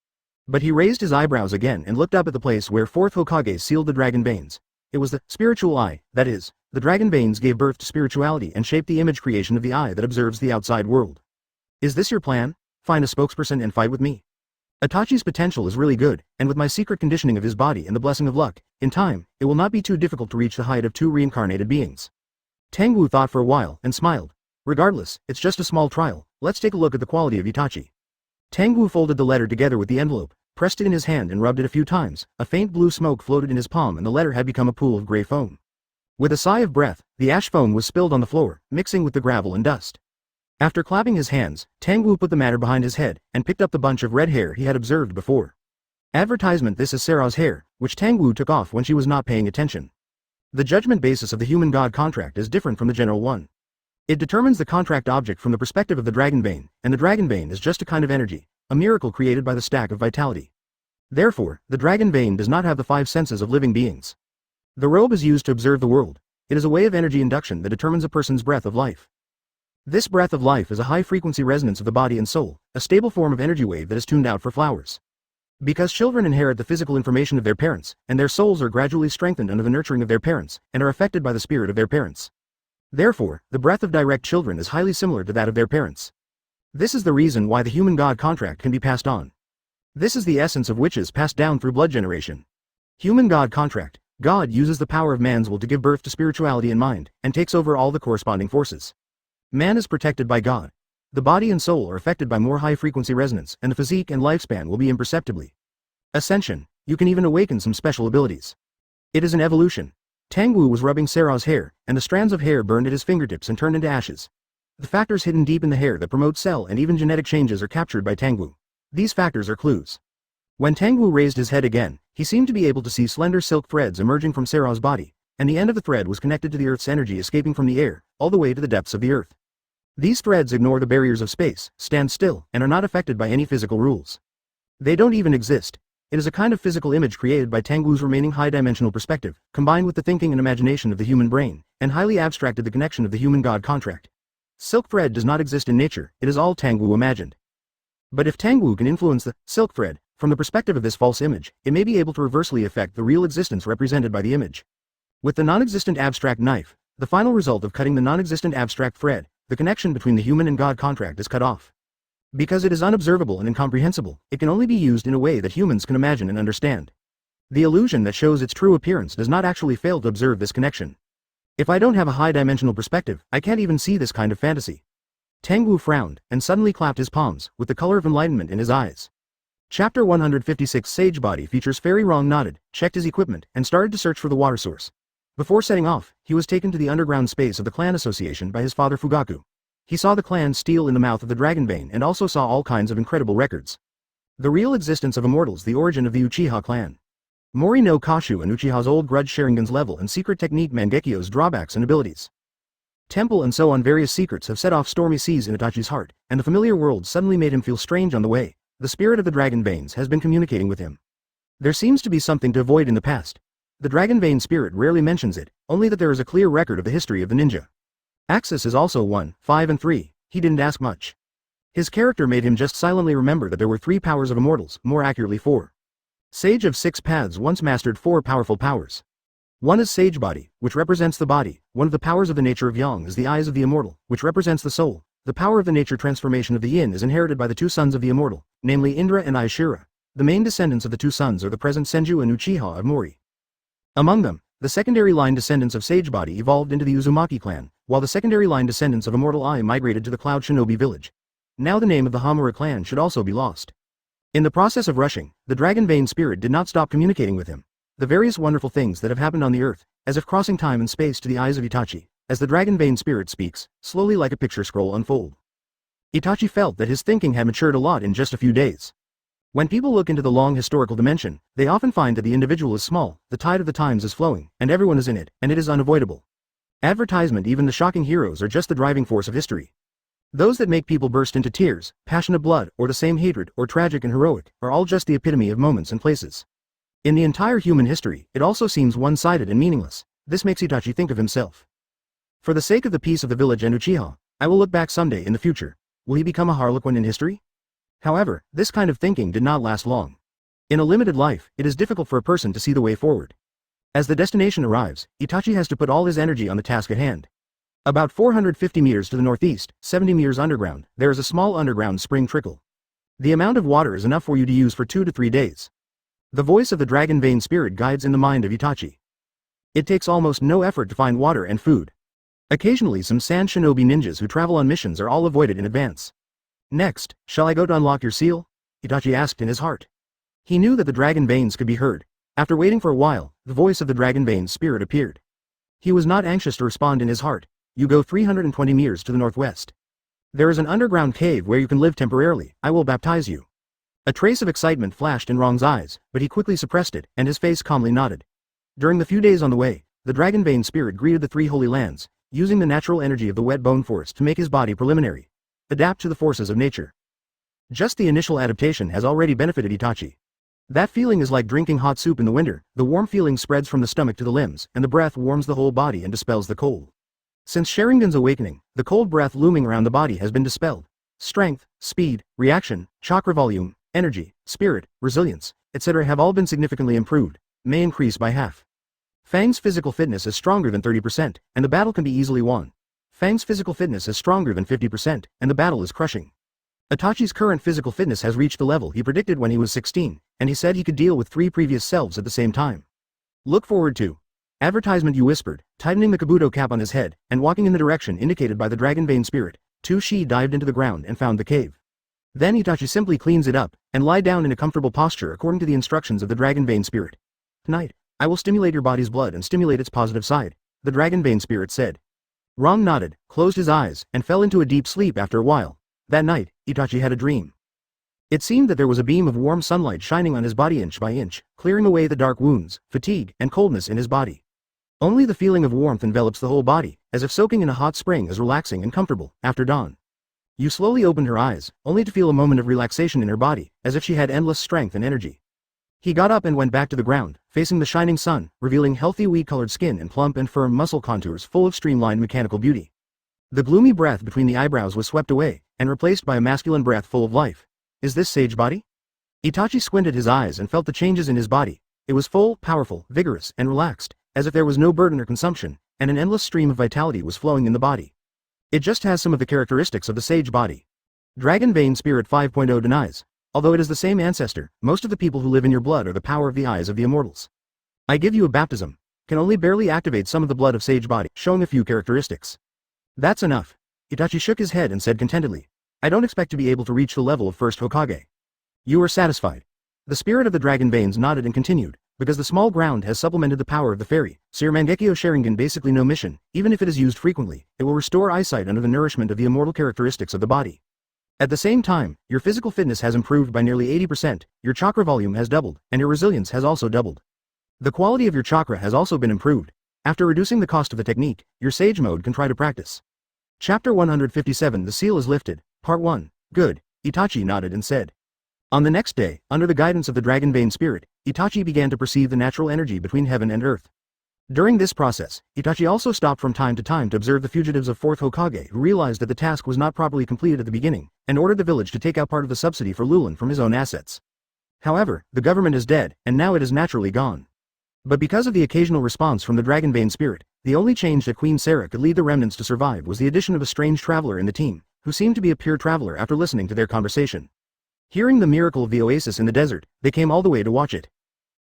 But he raised his eyebrows again and looked up at the place where 4th Hokage sealed the dragon veins. It was the spiritual eye, that is, the dragon veins gave birth to spirituality and shaped the image creation of the eye that observes the outside world. Is this your plan? Find a spokesperson and fight with me? Itachi's potential is really good, and with my secret conditioning of his body and the blessing of luck, in time, it will not be too difficult to reach the height of 2 reincarnated beings. Tangwu thought for a while and smiled. Regardless, it's just a small trial. Let's take a look at the quality of Itachi. Tangwu folded the letter together with the envelope, pressed it in his hand and rubbed it a few times. A faint blue smoke floated in his palm and the letter had become a pool of gray foam. With a sigh of breath, the ash foam was spilled on the floor, mixing with the gravel and dust. After clapping his hands, Tangwu put the matter behind his head, and picked up the bunch of red hair he had observed before. Advertisement: this is Sarah's hair, which Tangwu took off when she was not paying attention. The judgment basis of the human god contract is different from the general one. It determines the contract object from the perspective of the dragon vein, and the dragon vein is just a kind of energy, a miracle created by the stack of vitality. Therefore, the dragon vein does not have the 5 senses of living beings. The robe is used to observe the world. It is a way of energy induction that determines a person's breath of life. This breath of life is a high-frequency resonance of the body and soul, a stable form of energy wave that is tuned out for flowers. Because children inherit the physical information of their parents, and their souls are gradually strengthened under the nurturing of their parents, and are affected by the spirit of their parents. Therefore, the breath of direct children is highly similar to that of their parents. This is the reason why the human god contract can be passed on. This is the essence of witches passed down through blood generation. Human god contract. God uses the power of man's will to give birth to spirituality and mind, and takes over all the corresponding forces. Man is protected by God. The body and soul are affected by more high-frequency resonance, and the physique and lifespan will be imperceptibly. Ascension. You can even awaken some special abilities. It is an evolution. Tangwu was rubbing Sarah's hair, and the strands of hair burned at his fingertips and turned into ashes. The factors hidden deep in the hair that promote cell and even genetic changes are captured by Tangwu. These factors are clues. When Tangwu raised his head again, he seemed to be able to see slender silk threads emerging from Sarah's body, and the end of the thread was connected to the Earth's energy escaping from the air, all the way to the depths of the Earth. These threads ignore the barriers of space, stand still, and are not affected by any physical rules. They don't even exist. It is a kind of physical image created by Tangwu's remaining high-dimensional perspective, combined with the thinking and imagination of the human brain, and highly abstracted the connection of the human god contract. Silk thread does not exist in nature, it is all Tangwu imagined. But if Tangwu can influence the silk thread, from the perspective of this false image, it may be able to reversely affect the real existence represented by the image. With the non-existent abstract knife, the final result of cutting the non-existent abstract thread, the connection between the human and God contract is cut off. Because it is unobservable and incomprehensible, it can only be used in a way that humans can imagine and understand. The illusion that shows its true appearance does not actually fail to observe this connection. If I don't have a high-dimensional perspective, I can't even see this kind of fantasy. Tangwu frowned, and suddenly clapped his palms, with the color of enlightenment in his eyes. Chapter 156 Sage Body features Fairy Rong nodded, checked his equipment, and started to search for the water source. Before setting off, he was taken to the underground space of the clan association by his father Fugaku. He saw the clan steal in the mouth of the dragon vein and also saw all kinds of incredible records. The real existence of immortals, the origin of the Uchiha clan. Mori no Kashu and Uchiha's old grudge Sharingan's level and secret technique Mangekyo's drawbacks and abilities. Temple and so on various secrets have set off stormy seas in Itachi's heart, and the familiar world suddenly made him feel strange on the way. The spirit of the dragon veins has been communicating with him. There seems to be something to avoid in the past. The dragon vein spirit rarely mentions it, only that there is a clear record of the history of the ninja. Axis is also 1, 5 and 3, he didn't ask much. His character made him just silently remember that there were 3 powers of immortals, more accurately 4. Sage of 6 Paths once mastered 4 powerful powers. One is Sage Body, which represents the body. One of the powers of the nature of Yang is the eyes of the immortal, which represents the soul. The power of the nature transformation of the Yin is inherited by the 2 sons of the immortal, namely Indra and Aishira. The main descendants of the 2 sons are the present Senju and Uchiha of Mori. Among them, the secondary line descendants of Sage Body evolved into the Uzumaki clan, while the secondary line descendants of Immortal Eye migrated to the Cloud Shinobi village. Now the name of the Hamura clan should also be lost. In the process of rushing, the dragon vein spirit did not stop communicating with him. The various wonderful things that have happened on the earth, as if crossing time and space to the eyes of Itachi, as the dragon vein spirit speaks, slowly like a picture scroll unfold. Itachi felt that his thinking had matured a lot in just a few days. When people look into the long historical dimension, they often find that the individual is small, the tide of the times is flowing, and everyone is in it, and it is unavoidable. Advertisement, even the shocking heroes, are just the driving force of history. Those that make people burst into tears, passionate blood, or the same hatred, or tragic and heroic, are all just the epitome of moments and places. In the entire human history, it also seems one-sided and meaningless. This makes Itachi think of himself. For the sake of the peace of the village and Uchiha, I will look back someday in the future. Will he become a harlequin in history? However, this kind of thinking did not last long. In a limited life, it is difficult for a person to see the way forward. As the destination arrives, Itachi has to put all his energy on the task at hand. About 450 meters to the northeast, 70 meters underground, there is a small underground spring trickle. The amount of water is enough for you to use for 2 to 3 days. The voice of the dragon vein spirit guides in the mind of Itachi. It takes almost no effort to find water and food. Occasionally some sand shinobi ninjas who travel on missions are all avoided in advance. Next, shall I go to unlock your seal? Itachi asked in his heart. He knew that the dragon veins could be heard. After waiting for a while, the voice of the dragon veins spirit appeared. He was not anxious to respond in his heart. You go 320 meters to the northwest. There is an underground cave where you can live temporarily. I will baptize you. A trace of excitement flashed in Rong's eyes, but he quickly suppressed it, and his face calmly nodded. During the few days on the way, the dragon vein spirit greeted the three holy lands, using the natural energy of the wet bone forest to make his body preliminary adapt to the forces of nature. Just the initial adaptation has already benefited Itachi. That feeling is like drinking hot soup in the winter. The warm feeling spreads from the stomach to the limbs, and the breath warms the whole body and dispels the cold. Since Sharingan's awakening, the cold breath looming around the body has been dispelled. Strength, speed, reaction, chakra volume, energy, spirit, resilience, etc. have all been significantly improved, may increase by half. Fang's physical fitness is stronger than 30%, and the battle can be easily won. Fang's physical fitness is stronger than 50%, and the battle is crushing. Itachi's current physical fitness has reached the level he predicted when he was 16, and he said he could deal with 3 previous selves at the same time. Look forward to advertisement, you whispered, tightening the kabuto cap on his head, and walking in the direction indicated by the dragon vein spirit. Shi dived into the ground and found the cave. Then Itachi simply cleans it up, and lie down in a comfortable posture according to the instructions of the dragon vein spirit. Tonight, I will stimulate your body's blood and stimulate its positive side, the dragon vein spirit said. Rong nodded, closed his eyes, and fell into a deep sleep after a while. That night, Itachi had a dream. It seemed that there was a beam of warm sunlight shining on his body inch by inch, clearing away the dark wounds, fatigue, and coldness in his body. Only the feeling of warmth envelops the whole body, as if soaking in a hot spring is relaxing and comfortable. After dawn, you slowly opened her eyes, only to feel a moment of relaxation in her body, as if she had endless strength and energy. He got up and went back to the ground, facing the shining sun, revealing healthy wheat-colored skin and plump and firm muscle contours full of streamlined mechanical beauty. The gloomy breath between the eyebrows was swept away, and replaced by a masculine breath full of life. Is this sage body? Itachi squinted his eyes and felt the changes in his body. It was full, powerful, vigorous, and relaxed, as if there was no burden or consumption, and an endless stream of vitality was flowing in the body. It just has some of the characteristics of the sage body. Dragon Vein Spirit 5.0 denies. Although it is the same ancestor, most of the people who live in your blood are the power of the eyes of the immortals. I give you a baptism. Can only barely activate some of the blood of sage body, showing a few characteristics. That's enough. Itachi shook his head and said contentedly. I don't expect to be able to reach the level of first Hokage. You are satisfied. The spirit of the dragon veins nodded and continued, because the small ground has supplemented the power of the fairy. Sir Mangekyo Sharingan basically no mission, even if it is used frequently, it will restore eyesight under the nourishment of the immortal characteristics of the body. At the same time, your physical fitness has improved by nearly 80%, your chakra volume has doubled, and your resilience has also doubled. The quality of your chakra has also been improved. After reducing the cost of the technique, your sage mode can try to practice. Chapter 157 The Seal is Lifted, Part 1. Good, Itachi nodded and said. On the next day, under the guidance of the Dragon Vein Spirit, Itachi began to perceive the natural energy between heaven and earth. During this process, Itachi also stopped from time to observe the fugitives of 4th Hokage who realized that the task was not properly completed at the beginning, and ordered the village to take out part of the subsidy for Lulin from his own assets. However, the government is dead, and now it is naturally gone. But because of the occasional response from the Dragon Vein Spirit, the only change that Queen Sarah could lead the remnants to survive was the addition of a strange traveler in the team, who seemed to be a pure traveler after listening to their conversation. Hearing the miracle of the oasis in the desert, they came all the way to watch it.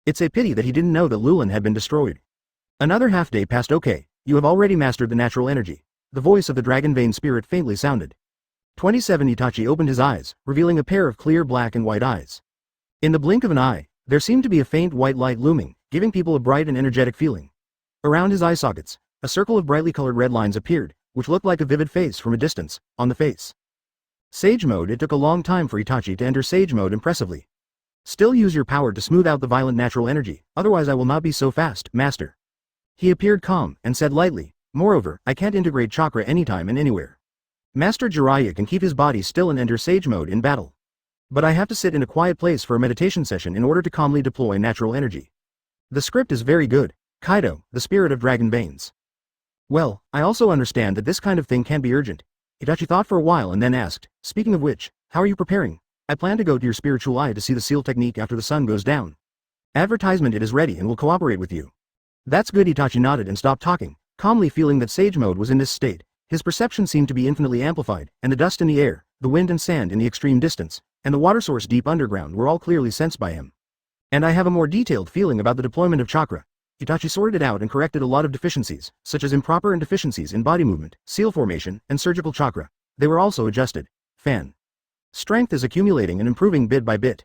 It's a pity that he didn't know that Lulin had been destroyed. Another half-day passed. Okay, you have already mastered the natural energy. The voice of the Dragon Vein Spirit faintly sounded. 27 Itachi opened his eyes, revealing a pair of clear black and white eyes. In the blink of an eye, there seemed to be a faint white light looming, giving people a bright and energetic feeling. Around his eye sockets, a circle of brightly colored red lines appeared, which looked like a vivid face from a distance, on the face. Sage Mode. It took a long time for Itachi to enter Sage Mode impressively. Still use your power to smooth out the violent natural energy, otherwise I will not be so fast, Master. He appeared calm, and said lightly, moreover, I can't integrate chakra anytime and anywhere. Master Jiraiya can keep his body still and enter Sage Mode in battle. But I have to sit in a quiet place for a meditation session in order to calmly deploy natural energy. The script is very good, Kaido, the spirit of Dragon Veins. Well, I also understand that this kind of thing can be urgent. Itachi thought for a while and then asked, speaking of which, how are you preparing? I plan to go to your spiritual eye to see the seal technique after the sun goes down. Advertisement. It is ready and will cooperate with you. That's good. Itachi nodded and stopped talking, calmly feeling that Sage Mode was in this state. His perception seemed to be infinitely amplified, and the dust in the air, the wind and sand in the extreme distance, and the water source deep underground were all clearly sensed by him. And I have a more detailed feeling about the deployment of chakra. Itachi sorted it out and corrected a lot of deficiencies, such as improper and deficiencies in body movement, seal formation, and surgical chakra. They were also adjusted. Fan. Strength is accumulating and improving bit by bit.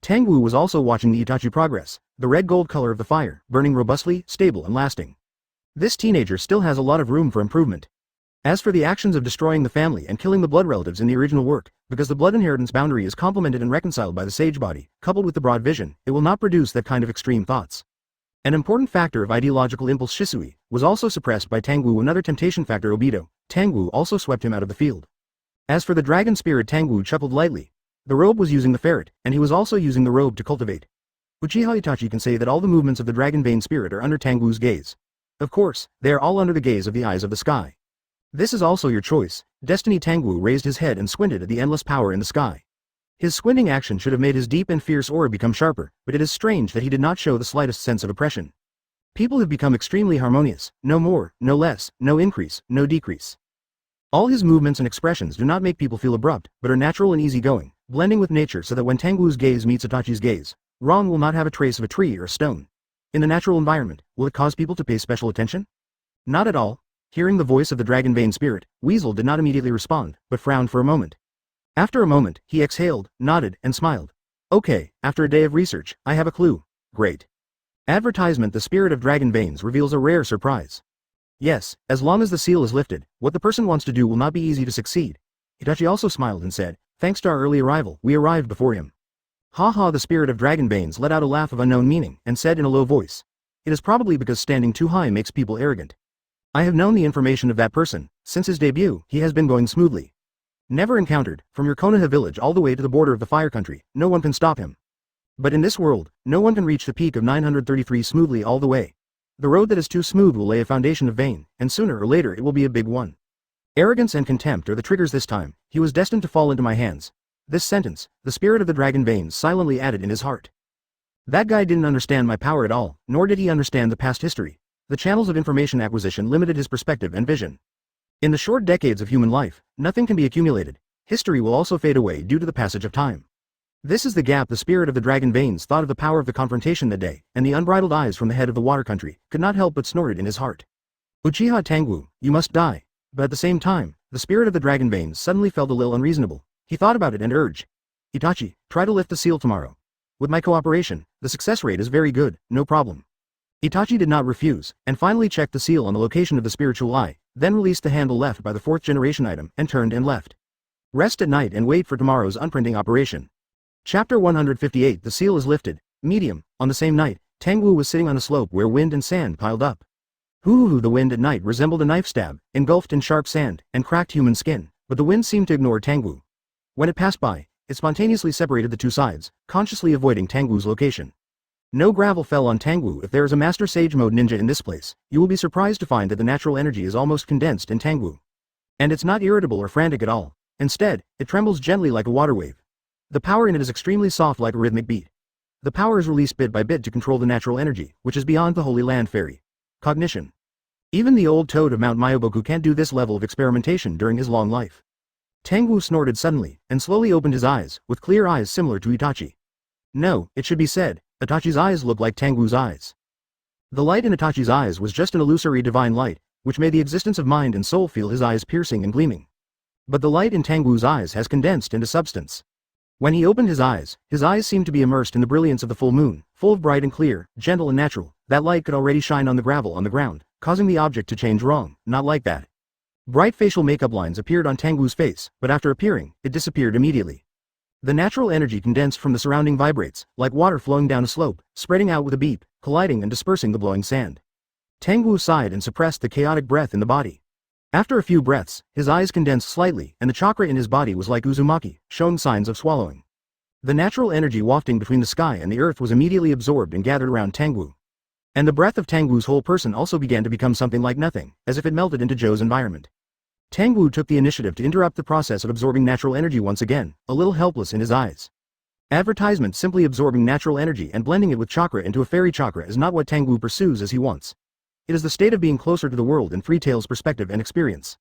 Tangwu was also watching the Itachi progress, the red-gold color of the fire, burning robustly, stable and lasting. This teenager still has a lot of room for improvement. As for the actions of destroying the family and killing the blood relatives in the original work, because the blood inheritance boundary is complemented and reconciled by the sage body, coupled with the broad vision, it will not produce that kind of extreme thoughts. An important factor of ideological impulse Shisui was also suppressed by Tangwu. Another temptation factor Obito, Tangwu also swept him out of the field. As for the dragon spirit, Tangwu chuckled lightly. The robe was using the ferret, and he was also using the robe to cultivate. Uchiha Itachi can say that all the movements of the dragon vein spirit are under Tangwu's gaze. Of course, they are all under the gaze of the eyes of the sky. This is also your choice. Destiny. Tangwu raised his head and squinted at the endless power in the sky. His squinting action should have made his deep and fierce aura become sharper, but it is strange that he did not show the slightest sense of oppression. People have become extremely harmonious, no more, no less, no increase, no decrease. All his movements and expressions do not make people feel abrupt, but are natural and easygoing, blending with nature so that when Tangwu's gaze meets Itachi's gaze, wrong will not have a trace of a tree or a stone. In the natural environment, will it cause people to pay special attention? Not at all. Hearing the voice of the dragon vein spirit, Weasel did not immediately respond, but frowned for a moment. After a moment, he exhaled, nodded, and smiled. Okay, after a day of research, I have a clue. Great. Advertisement. The spirit of dragon veins reveals a rare surprise. Yes, as long as the seal is lifted, what the person wants to do will not be easy to succeed. Itachi also smiled and said, thanks to our early arrival, we arrived before him. Ha ha. The spirit of dragon veins let out a laugh of unknown meaning, and said in a low voice. It is probably because standing too high makes people arrogant. I have known the information of that person. Since his debut, he has been going smoothly. Never encountered, from your Konoha village all the way to the border of the fire country, no one can stop him. But in this world, no one can reach the peak of 933 smoothly all the way. The road that is too smooth will lay a foundation of vain, and sooner or later it will be a big one. Arrogance and contempt are the triggers this time. He was destined to fall into my hands. This sentence, the spirit of the dragon veins silently added in his heart. That guy didn't understand my power at all, nor did he understand the past history. The channels of information acquisition limited his perspective and vision. In the short decades of human life, nothing can be accumulated. History will also fade away due to the passage of time. This is the gap. The spirit of the dragon veins thought of the power of the confrontation that day, and the unbridled eyes from the head of the water country could not help but snorted in his heart. Uchiha Tangwu, you must die. But at the same time, the spirit of the dragon veins suddenly felt a little unreasonable. He thought about it and urged. Itachi, try to lift the seal tomorrow. With my cooperation, the success rate is very good, no problem. Itachi did not refuse, and finally checked the seal on the location of the spiritual eye, then released the handle left by the 4th generation item and turned and left. Rest at night and wait for tomorrow's unprinting operation. Chapter 158. The seal is lifted. Medium. On the same night, Tangwu was sitting on a slope where wind and sand piled up. Hoo-hoo-hoo. The wind at night resembled a knife stab, engulfed in sharp sand, and cracked human skin, but the wind seemed to ignore Tangwu. When it passed by, it spontaneously separated the two sides, consciously avoiding Tangwu's location. No gravel fell on Tangwu. If there is a Master Sage Mode ninja in this place, you will be surprised to find that the natural energy is almost condensed in Tangwu. And it's not irritable or frantic at all. Instead, it trembles gently like a water wave. The power in it is extremely soft like a rhythmic beat. The power is released bit by bit to control the natural energy, which is beyond the Holy Land Fairy. Cognition. Even the old toad of Mount Myoboku can't do this level of experimentation during his long life. Tangwu snorted suddenly, and slowly opened his eyes, with clear eyes similar to Itachi. No, it should be said, Itachi's eyes looked like Tangwu's eyes. The light in Itachi's eyes was just an illusory divine light, which made the existence of mind and soul feel his eyes piercing and gleaming. But the light in Tangwu's eyes has condensed into substance. When he opened his eyes seemed to be immersed in the brilliance of the full moon, full of bright and clear, gentle and natural. That light could already shine on the gravel on the ground, causing the object to change wrong, not like that. Bright facial makeup lines appeared on Tangwu's face, but after appearing, it disappeared immediately. The natural energy condensed from the surrounding vibrates, like water flowing down a slope, spreading out with a beep, colliding and dispersing the blowing sand. Tangwu sighed and suppressed the chaotic breath in the body. After a few breaths, his eyes condensed slightly, and the chakra in his body was like Uzumaki, showing signs of swallowing. The natural energy wafting between the sky and the earth was immediately absorbed and gathered around Tangwu. And the breath of Tangwu's whole person also began to become something like nothing, as if it melted into Joe's environment. Tangwu took the initiative to interrupt the process of absorbing natural energy once again, a little helpless in his eyes. Advertisement simply absorbing natural energy and blending it with chakra into a fairy chakra is not what Tangwu pursues as he wants. It is the state of being closer to the world in Three Tails' perspective and experience.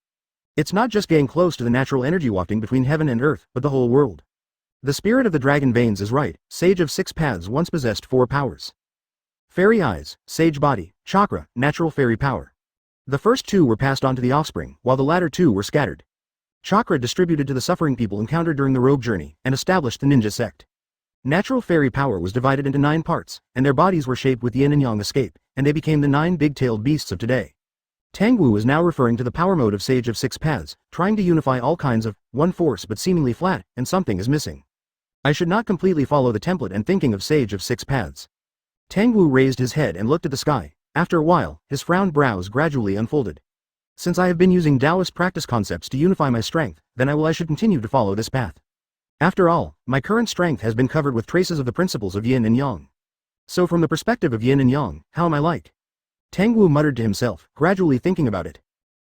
It's not just getting close to the natural energy wafting between heaven and earth, but the whole world. The spirit of the dragon veins is right. Sage of 6 paths once possessed 4 powers. Fairy eyes, sage body, chakra, natural fairy power. The first two were passed on to the offspring, while the latter two were scattered. Chakra distributed to the suffering people encountered during the rogue journey, and established the ninja sect. Natural fairy power was divided into 9 parts, and their bodies were shaped with yin and yang escape, and they became the 9 big-tailed beasts of today. Tangwu is now referring to the power mode of Sage of 6 Paths, trying to unify all kinds of one force but seemingly flat, and something is missing. I should not completely follow the template and thinking of Sage of 6 Paths. Tangwu raised his head and looked at the sky. After a while, his frowned brows gradually unfolded. Since I have been using Taoist practice concepts to unify my strength, then I should continue to follow this path. After all, my current strength has been covered with traces of the principles of yin and yang. So from the perspective of yin and yang, how am I like? Tangwu muttered to himself, gradually thinking about it.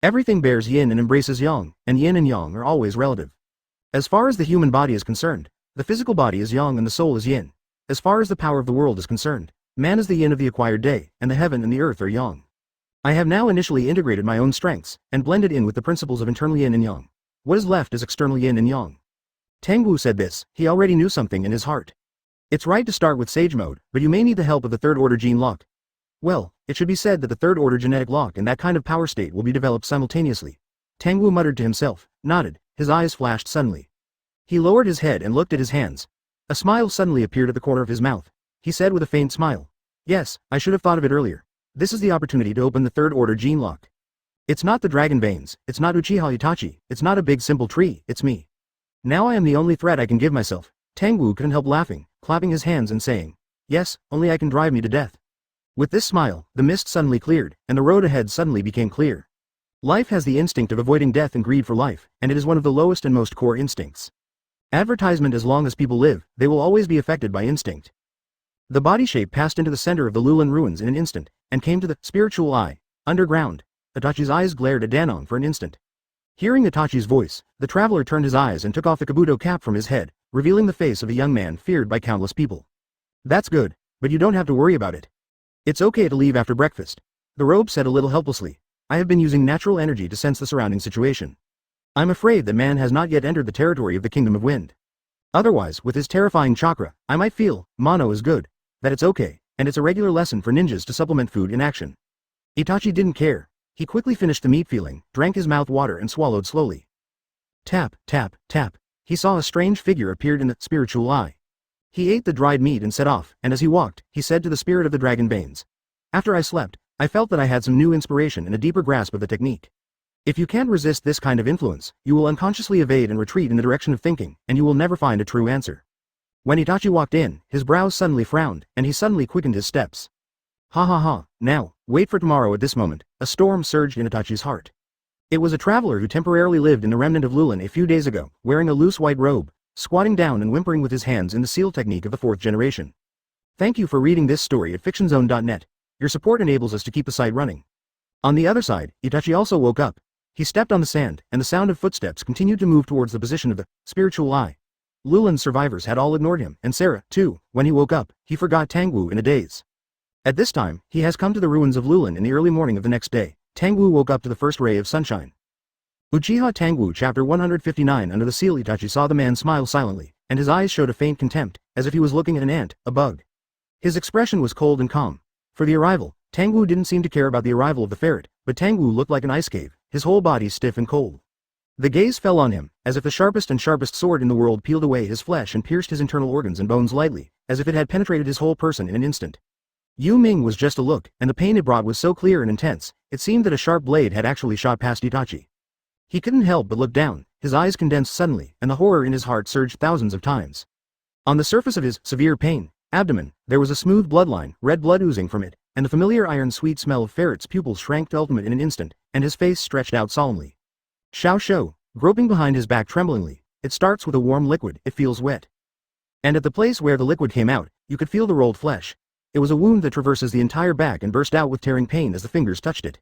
Everything bears yin and embraces yang, and yin and yang are always relative. As far as the human body is concerned, the physical body is yang and the soul is yin. As far as the power of the world is concerned, man is the yin of the acquired day, and the heaven and the earth are yang. I have now initially integrated my own strengths, and blended in with the principles of internal yin and yang. What is left is external yin and yang. Tangwu said this, he already knew something in his heart. It's right to start with Sage mode, but you may need the help of the third order gene lock. Well, it should be said that the third order genetic lock and that kind of power state will be developed simultaneously. Tangwu muttered to himself, nodded, his eyes flashed suddenly. He lowered his head and looked at his hands. A smile suddenly appeared at the corner of his mouth. He said with a faint smile. Yes, I should have thought of it earlier. This is the opportunity to open the third order gene lock. It's not the dragon veins, it's not Uchiha Itachi, it's not a big simple tree, it's me. Now I am the only threat I can give myself. Tangwu couldn't help laughing, clapping his hands and saying, yes, only I can drive me to death. With this smile, the mist suddenly cleared, and the road ahead suddenly became clear. Life has the instinct of avoiding death and greed for life, and it is one of the lowest and most core instincts. Advertisement: as long as people live, they will always be affected by instinct. The body shape passed into the center of the Lulan ruins in an instant, and came to the spiritual eye, underground. Itachi's eyes glared at Danong for an instant. Hearing Itachi's voice, the traveler turned his eyes and took off the kabuto cap from his head, revealing the face of a young man feared by countless people. That's good, but you don't have to worry about it. It's okay to leave after breakfast. The robe said a little helplessly. I have been using natural energy to sense the surrounding situation. I'm afraid that man has not yet entered the territory of the Kingdom of Wind. Otherwise, with his terrifying chakra, I might feel, mono is good, that it's okay, and it's a regular lesson for ninjas to supplement food in action. Itachi didn't care. He quickly finished the meat feeling, drank his mouth water and swallowed slowly. Tap, tap, tap. He saw a strange figure appeared in the spiritual eye. He ate the dried meat and set off, and as he walked, he said to the spirit of the dragon veins. After I slept, I felt that I had some new inspiration and a deeper grasp of the technique. If you can't resist this kind of influence, you will unconsciously evade and retreat in the direction of thinking, and you will never find a true answer. When Itachi walked in, his brows suddenly frowned, and he suddenly quickened his steps. Ha ha ha, now, wait for tomorrow. At this moment, a storm surged in Itachi's heart. It was a traveler who temporarily lived in the remnant of Lulan a few days ago, wearing a loose white robe, squatting down and whimpering with his hands in the seal technique of the 4th generation. Thank you for reading this story at fictionzone.net. Your support enables us to keep the site running. On the other side, Itachi also woke up. He stepped on the sand, and the sound of footsteps continued to move towards the position of the spiritual eye. Lulan's survivors had all ignored him, and Sarah, too. When he woke up, he forgot Tangwu in a daze. At this time, he has come to the ruins of Lulan in the early morning of the next day. Tangwu woke up to the first ray of sunshine. Uchiha Tangwu chapter 159. Under the seal, Itachi saw the man smile silently, and his eyes showed a faint contempt, as if he was looking at an ant, a bug. His expression was cold and calm. For the arrival, Tangwu didn't seem to care about the arrival of the ferret, but Tangwu looked like an ice cave, his whole body stiff and cold. The gaze fell on him, as if the sharpest and sharpest sword in the world peeled away his flesh and pierced his internal organs and bones lightly, as if it had penetrated his whole person in an instant. Yu Ming was just a look, and the pain it brought was so clear and intense, it seemed that a sharp blade had actually shot past Itachi. He couldn't help but look down, his eyes condensed suddenly, and the horror in his heart surged thousands of times. On the surface of his severe pain abdomen, there was a smooth bloodline, red blood oozing from it, and the familiar iron-sweet smell of ferret's pupils shrank to ultimate in an instant, and his face stretched out solemnly. Xiao Shou, groping behind his back tremblingly, it starts with a warm liquid, it feels wet. And at the place where the liquid came out, you could feel the rolled flesh. It was a wound that traverses the entire back and burst out with tearing pain as the fingers touched it.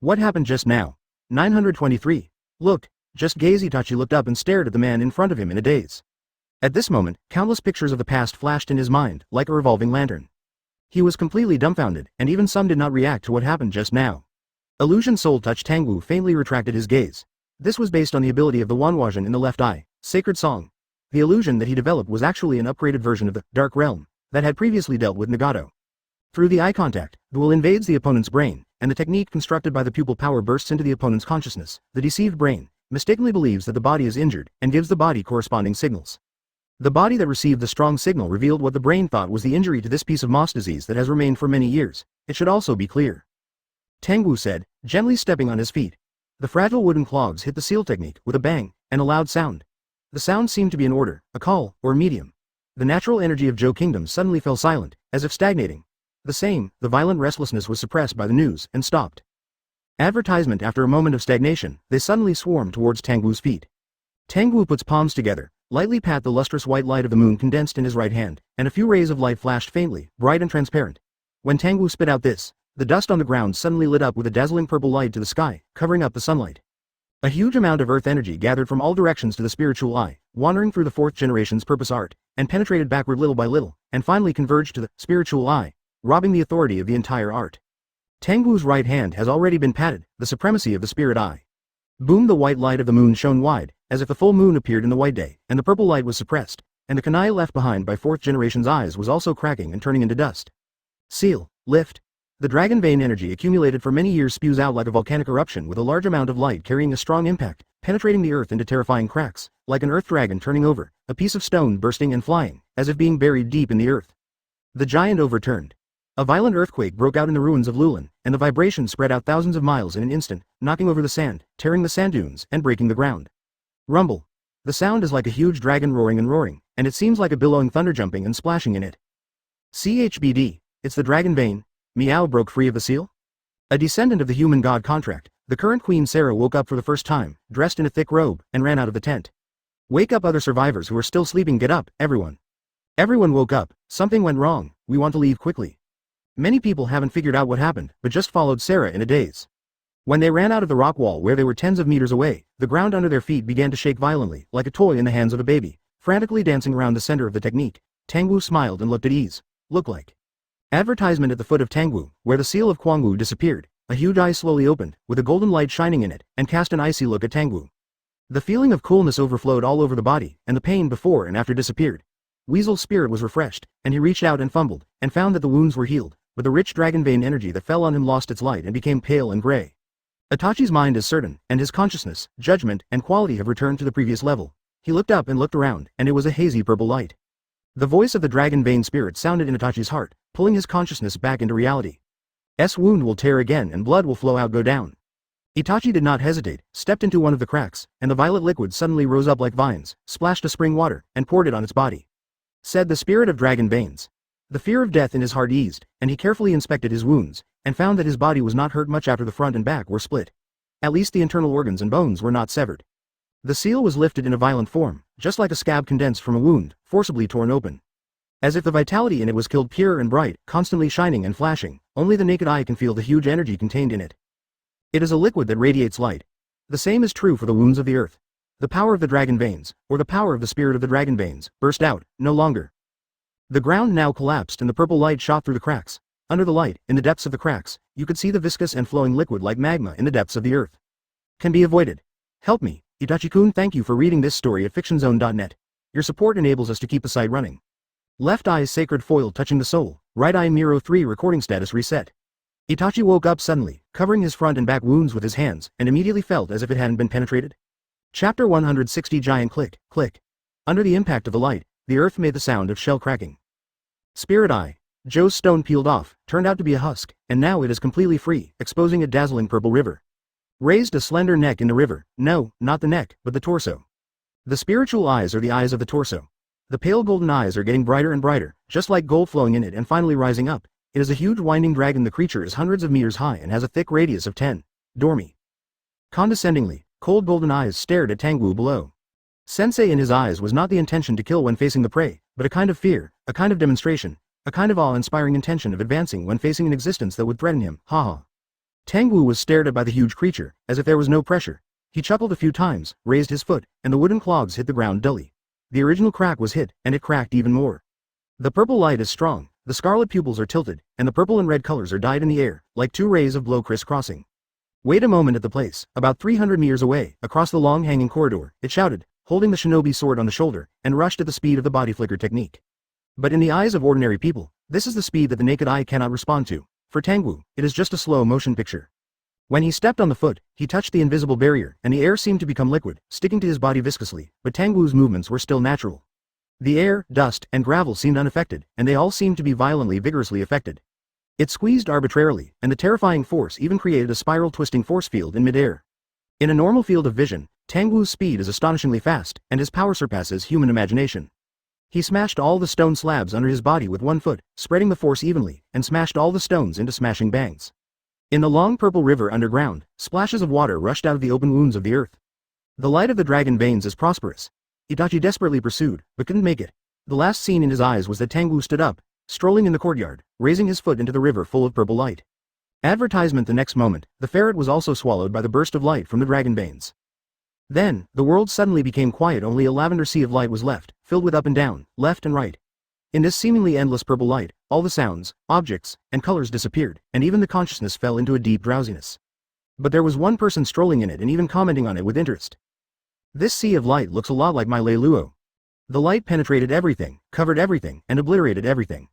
What happened just now? 923. Look, just gaze. Itachi looked up and stared at the man in front of him in a daze. At this moment, countless pictures of the past flashed in his mind, like a revolving lantern. He was completely dumbfounded, and even some did not react to what happened just now. Illusion Soul Touch. Tangwu faintly retracted his gaze. This was based on the ability of the Wanwajan in the left eye, Sacred Song. The illusion that he developed was actually an upgraded version of the Dark Realm that had previously dealt with Nagato. Through the eye contact, the will invades the opponent's brain, and the technique constructed by the pupil power bursts into the opponent's consciousness. The deceived brain mistakenly believes that the body is injured, and gives the body corresponding signals. The body that received the strong signal revealed what the brain thought was the injury to this piece of moss disease that has remained for many years. It should also be clear. Tangwu said, gently stepping on his feet. The fragile wooden clogs hit the seal technique with a bang, and a loud sound. The sound seemed to be an order, a call, or a medium. The natural energy of Zhou Kingdom suddenly fell silent, as if stagnating. The violent restlessness was suppressed by the news, and stopped. Advertisement. After a moment of stagnation, they suddenly swarmed towards Tangwu's feet. Tangwu puts palms together, lightly pat the lustrous white light of the moon condensed in his right hand, and a few rays of light flashed faintly, bright and transparent. When Tangwu spit out this, the dust on the ground suddenly lit up with a dazzling purple light to the sky, covering up the sunlight. A huge amount of earth energy gathered from all directions to the spiritual eye, wandering through the fourth generation's purpose art, and penetrated backward little by little, and finally converged to the spiritual eye, robbing the authority of the entire art. Tangwu's right hand has already been patted, the supremacy of the spirit eye. Boom! The white light of the moon shone wide, as if the full moon appeared in the white day, and the purple light was suppressed, and the kunai left behind by fourth generation's eyes was also cracking and turning into dust. Seal, lift. The dragon vein energy accumulated for many years spews out like a volcanic eruption with a large amount of light carrying a strong impact, penetrating the earth into terrifying cracks, like an earth dragon turning over, a piece of stone bursting and flying, as if being buried deep in the earth. The giant overturned. A violent earthquake broke out in the ruins of Lulin, and the vibration spread out thousands of miles in an instant, knocking over the sand, tearing the sand dunes, and breaking the ground. Rumble. The sound is like a huge dragon roaring, and it seems like a billowing thunder jumping and splashing in it. CHBD, it's the dragon vein. Meow broke free of the seal? A descendant of the human god contract, the current Queen Sarah woke up for the first time, dressed in a thick robe, and ran out of the tent. Wake up other survivors who are still sleeping, get up, everyone. Everyone woke up, something went wrong, we want to leave quickly. Many people haven't figured out what happened, but just followed Sarah in a daze. When they ran out of the rock wall where they were tens of meters away, the ground under their feet began to shake violently, like a toy in the hands of a baby, frantically dancing around the center of the technique. Tangwu smiled and looked at ease. Look like. Advertisement at the foot of Tangwu, where the seal of Kwangwu disappeared. A huge eye slowly opened, with a golden light shining in it, and cast an icy look at Tangwu. The feeling of coolness overflowed all over the body, and the pain before and after disappeared. Weasel's spirit was refreshed, and he reached out and fumbled, and found that the wounds were healed, but the rich dragon vein energy that fell on him lost its light and became pale and gray. Itachi's mind is certain, and his consciousness, judgment, and quality have returned to the previous level. He looked up and looked around, and it was a hazy purple light. The voice of the dragon vein spirit sounded in Itachi's heart, pulling his consciousness back into reality. Wound will tear again and blood will flow out, go down. Itachi did not hesitate, stepped into one of the cracks, and the violet liquid suddenly rose up like vines, splashed a spring water, and poured it on its body. Said the spirit of dragon veins. The fear of death in his heart eased, and he carefully inspected his wounds, and found that his body was not hurt much after the front and back were split. At least the internal organs and bones were not severed. The seal was lifted in a violent form, just like a scab condensed from a wound, forcibly torn open. As if the vitality in it was killed, pure and bright, constantly shining and flashing, only the naked eye can feel the huge energy contained in it. It is a liquid that radiates light. The same is true for the wounds of the earth. The power of the dragon veins, or the power of the spirit of the dragon veins, burst out, no longer. The ground now collapsed and the purple light shot through the cracks. Under the light, in the depths of the cracks, you could see the viscous and flowing liquid like magma in the depths of the earth. Can be avoided. Help me, Itachi-kun. Thank you for reading this story at fictionzone.net. Your support enables us to keep the site running. Left eye sacred foil touching the soul, right eye Miro 3 recording status reset. Itachi woke up suddenly, covering his front and back wounds with his hands, and immediately felt as if it hadn't been penetrated. Chapter 160. Giant click, click. Under the impact of the light, the earth made the sound of shell cracking. Spirit eye. Joe's stone peeled off, turned out to be a husk, and now it is completely free, exposing a dazzling purple river. Raised a slender neck in the river. No, not the neck, but the torso. The spiritual eyes are the eyes of the torso. The pale golden eyes are getting brighter and brighter, just like gold flowing in it and finally rising up. It is a huge winding dragon. The creature is hundreds of meters high and has a thick radius of 10. Dormi. Condescendingly, cold golden eyes stared at Tangwu below. Sensei in his eyes was not the intention to kill when facing the prey, but a kind of fear, a kind of demonstration, a kind of awe-inspiring intention of advancing when facing an existence that would threaten him. Haha. Tangwu was stared at by the huge creature, as if there was no pressure. He chuckled a few times, raised his foot, and the wooden clogs hit the ground dully. The original crack was hit, and it cracked even more. The purple light is strong, the scarlet pupils are tilted, and the purple and red colors are dyed in the air, like two rays of glow crisscrossing. Wait a moment. At the place, about 300 meters away, across the long hanging corridor, it shouted, holding the shinobi sword on the shoulder, and rushed at the speed of the body flicker technique. But in the eyes of ordinary people, This is the speed that the naked eye cannot respond to. For Tangwu, it is just a slow motion picture. When he stepped on the foot, he touched the invisible barrier, and the air seemed to become liquid, sticking to his body viscously, but Tangwu's movements were still natural. The air, dust, and gravel seemed unaffected, and they all seemed to be vigorously affected. It squeezed arbitrarily, and the terrifying force even created a spiral twisting force field in midair. In a normal field of vision, Tangwu's speed is astonishingly fast, and his power surpasses human imagination. He smashed all the stone slabs under his body with one foot, spreading the force evenly, and smashed all the stones into smashing bangs. In the long purple river underground, splashes of water rushed out of the open wounds of the earth. The light of the dragon veins is prosperous. Itachi desperately pursued, but couldn't make it. The last scene in his eyes was that Tangwu stood up, strolling in the courtyard, raising his foot into the river full of purple light. Advertisement the next moment, the ferret was also swallowed by the burst of light from the dragon veins. Then, the world suddenly became quiet. Only a lavender sea of light was left, filled with up and down, left and right. In this seemingly endless purple light, all the sounds, objects, and colors disappeared, and even the consciousness fell into a deep drowsiness. But there was one person strolling in it and even commenting on it with interest. This sea of light looks a lot like my Leiluo. The light penetrated everything, covered everything, and obliterated everything.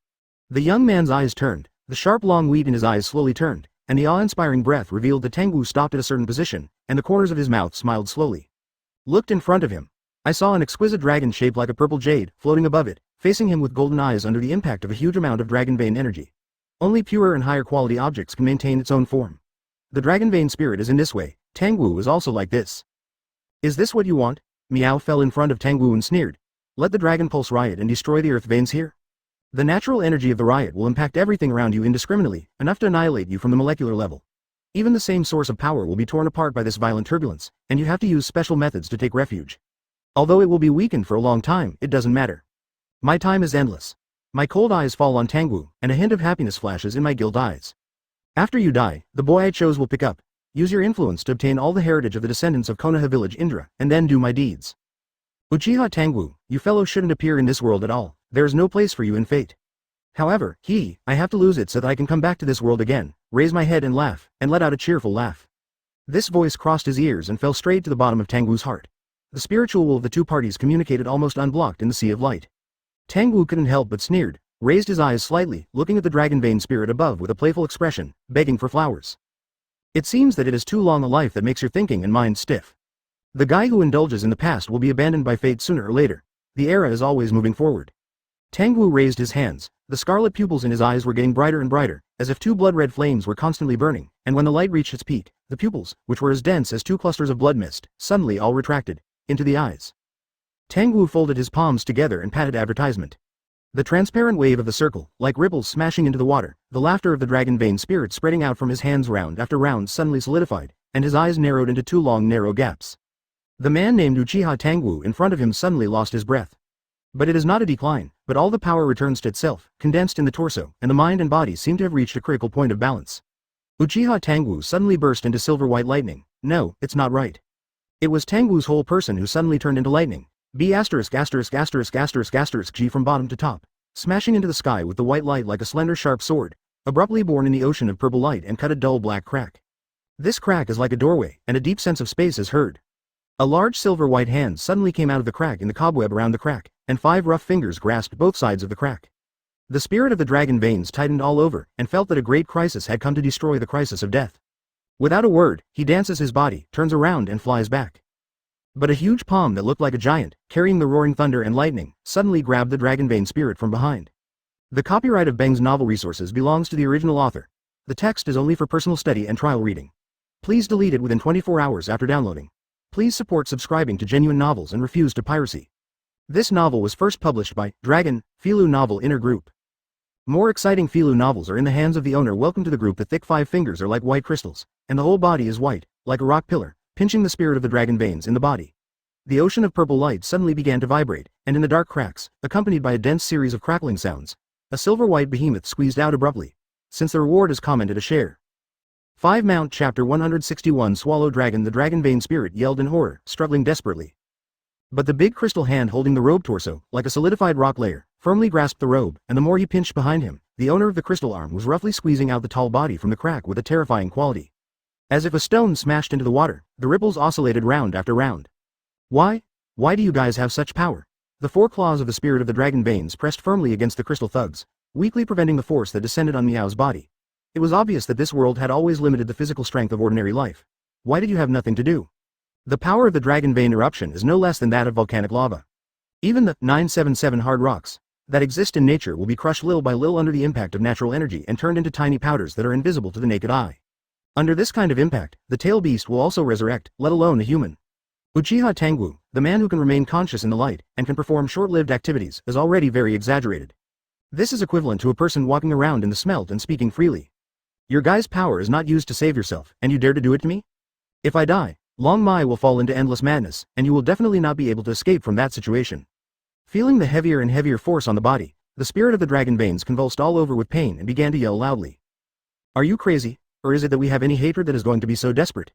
The young man's eyes turned, the sharp long wheat in his eyes slowly turned, and the awe-inspiring breath revealed that Tangwu stopped at a certain position, and the corners of his mouth smiled slowly. Looked in front of him. I saw an exquisite dragon shaped like a purple jade, floating above it, facing him with golden eyes under the impact of a huge amount of dragon vein energy. Only purer and higher quality objects can maintain its own form. The dragon vein spirit is in this way, Tangwu is also like this. Is this what you want? Meow fell in front of Tangwu and sneered. Let the dragon pulse riot and destroy the earth veins here. The natural energy of the riot will impact everything around you indiscriminately, enough to annihilate you from the molecular level. Even the same source of power will be torn apart by this violent turbulence, and you have to use special methods to take refuge. Although it will be weakened for a long time, it doesn't matter. My time is endless. My cold eyes fall on Tangwu, and a hint of happiness flashes in my guilt eyes. After you die, the boy I chose will pick up. Use your influence to obtain all the heritage of the descendants of Konoha village Indra, and then do my deeds. Uchiha Tangwu, you fellows shouldn't appear in this world at all. There is no place for you in fate. However, I have to lose it so that I can come back to this world again, raise my head and laugh, and let out a cheerful laugh. This voice crossed his ears and fell straight to the bottom of Tangwu's heart. The spiritual will of the two parties communicated almost unblocked in the sea of light. Tangwu couldn't help but sneered, raised his eyes slightly, looking at the dragon vein spirit above with a playful expression, begging for flowers. It seems that it is too long a life that makes your thinking and mind stiff. The guy who indulges in the past will be abandoned by fate sooner or later. The era is always moving forward. Tangwu raised his hands. The scarlet pupils in his eyes were getting brighter and brighter, as if two blood-red flames were constantly burning, and when the light reached its peak, the pupils, which were as dense as two clusters of blood mist, suddenly all retracted into the eyes. Tangwu folded his palms together and patted advertisement. The transparent wave of the circle, like ripples smashing into the water, the laughter of the dragon vein spirit spreading out from his hands round after round suddenly solidified, and his eyes narrowed into two long narrow gaps. The man named Uchiha Tangwu in front of him suddenly lost his breath. But it is not a decline, but all the power returns to itself, condensed in the torso, and the mind and body seem to have reached a critical point of balance. Uchiha Tangwu suddenly burst into silver-white lightning. No, it's not right. It was Tangwu's whole person who suddenly turned into lightning. G from bottom to top, smashing into the sky with the white light like a slender sharp sword, abruptly born in the ocean of purple light and cut a dull black crack. This crack is like a doorway, and a deep sense of space is heard. A large silver-white hand suddenly came out of the crack in the cobweb around the crack, and 5 rough fingers grasped both sides of the crack. The spirit of the dragon veins tightened all over, and felt that a great crisis had come to destroy the crisis of death. Without a word, he dances his body, turns around and flies back. But a huge palm that looked like a giant, carrying the roaring thunder and lightning, suddenly grabbed the dragon vein spirit from behind. The copyright of Beng's novel resources belongs to the original author. The text is only for personal study and trial reading. Please delete it within 24 hours after downloading. Please support subscribing to genuine novels and refuse to piracy. This novel was first published by Dragon, Filu Novel Inner Group. More exciting Filu novels are in the hands of the owner. Welcome to the group. The thick 5 fingers are like white crystals, and the whole body is white, like a rock pillar, pinching the spirit of the dragon veins in the body. The ocean of purple light suddenly began to vibrate, and in the dark cracks, accompanied by a dense series of crackling sounds, a silver-white behemoth squeezed out abruptly. Since the reward is commented a share. 5 Mount Chapter 161 Swallow Dragon. The dragon vein spirit yelled in horror, struggling desperately. But the big crystal hand holding the robe torso, like a solidified rock layer, firmly grasped the robe, and the more he pinched behind him, the owner of the crystal arm was roughly squeezing out the tall body from the crack with a terrifying quality. As if a stone smashed into the water, the ripples oscillated round after round. Why do you guys have such power? The 4 claws of the spirit of the dragon veins pressed firmly against the crystal thugs. weakly preventing the force that descended on Miao's body. It was obvious that this world had always limited the physical strength of ordinary life. Why did you have nothing to do? The power of the dragon vein eruption is no less than that of volcanic lava. Even the 977 hard rocks that exist in nature will be crushed little by little under the impact of natural energy and turned into tiny powders that are invisible to the naked eye. Under this kind of impact, the tail beast will also resurrect, let alone a human. Uchiha Tangwu, the man who can remain conscious in the light and can perform short-lived activities, is already very exaggerated. This is equivalent to a person walking around in the smelt and speaking freely. Your guy's power is not used to save yourself, and you dare to do it to me? If I die, Long Mai will fall into endless madness, and you will definitely not be able to escape from that situation. Feeling the heavier and heavier force on the body, the spirit of the dragon veins convulsed all over with pain and began to yell loudly. Are you crazy, or is it that we have any hatred that is going to be so desperate?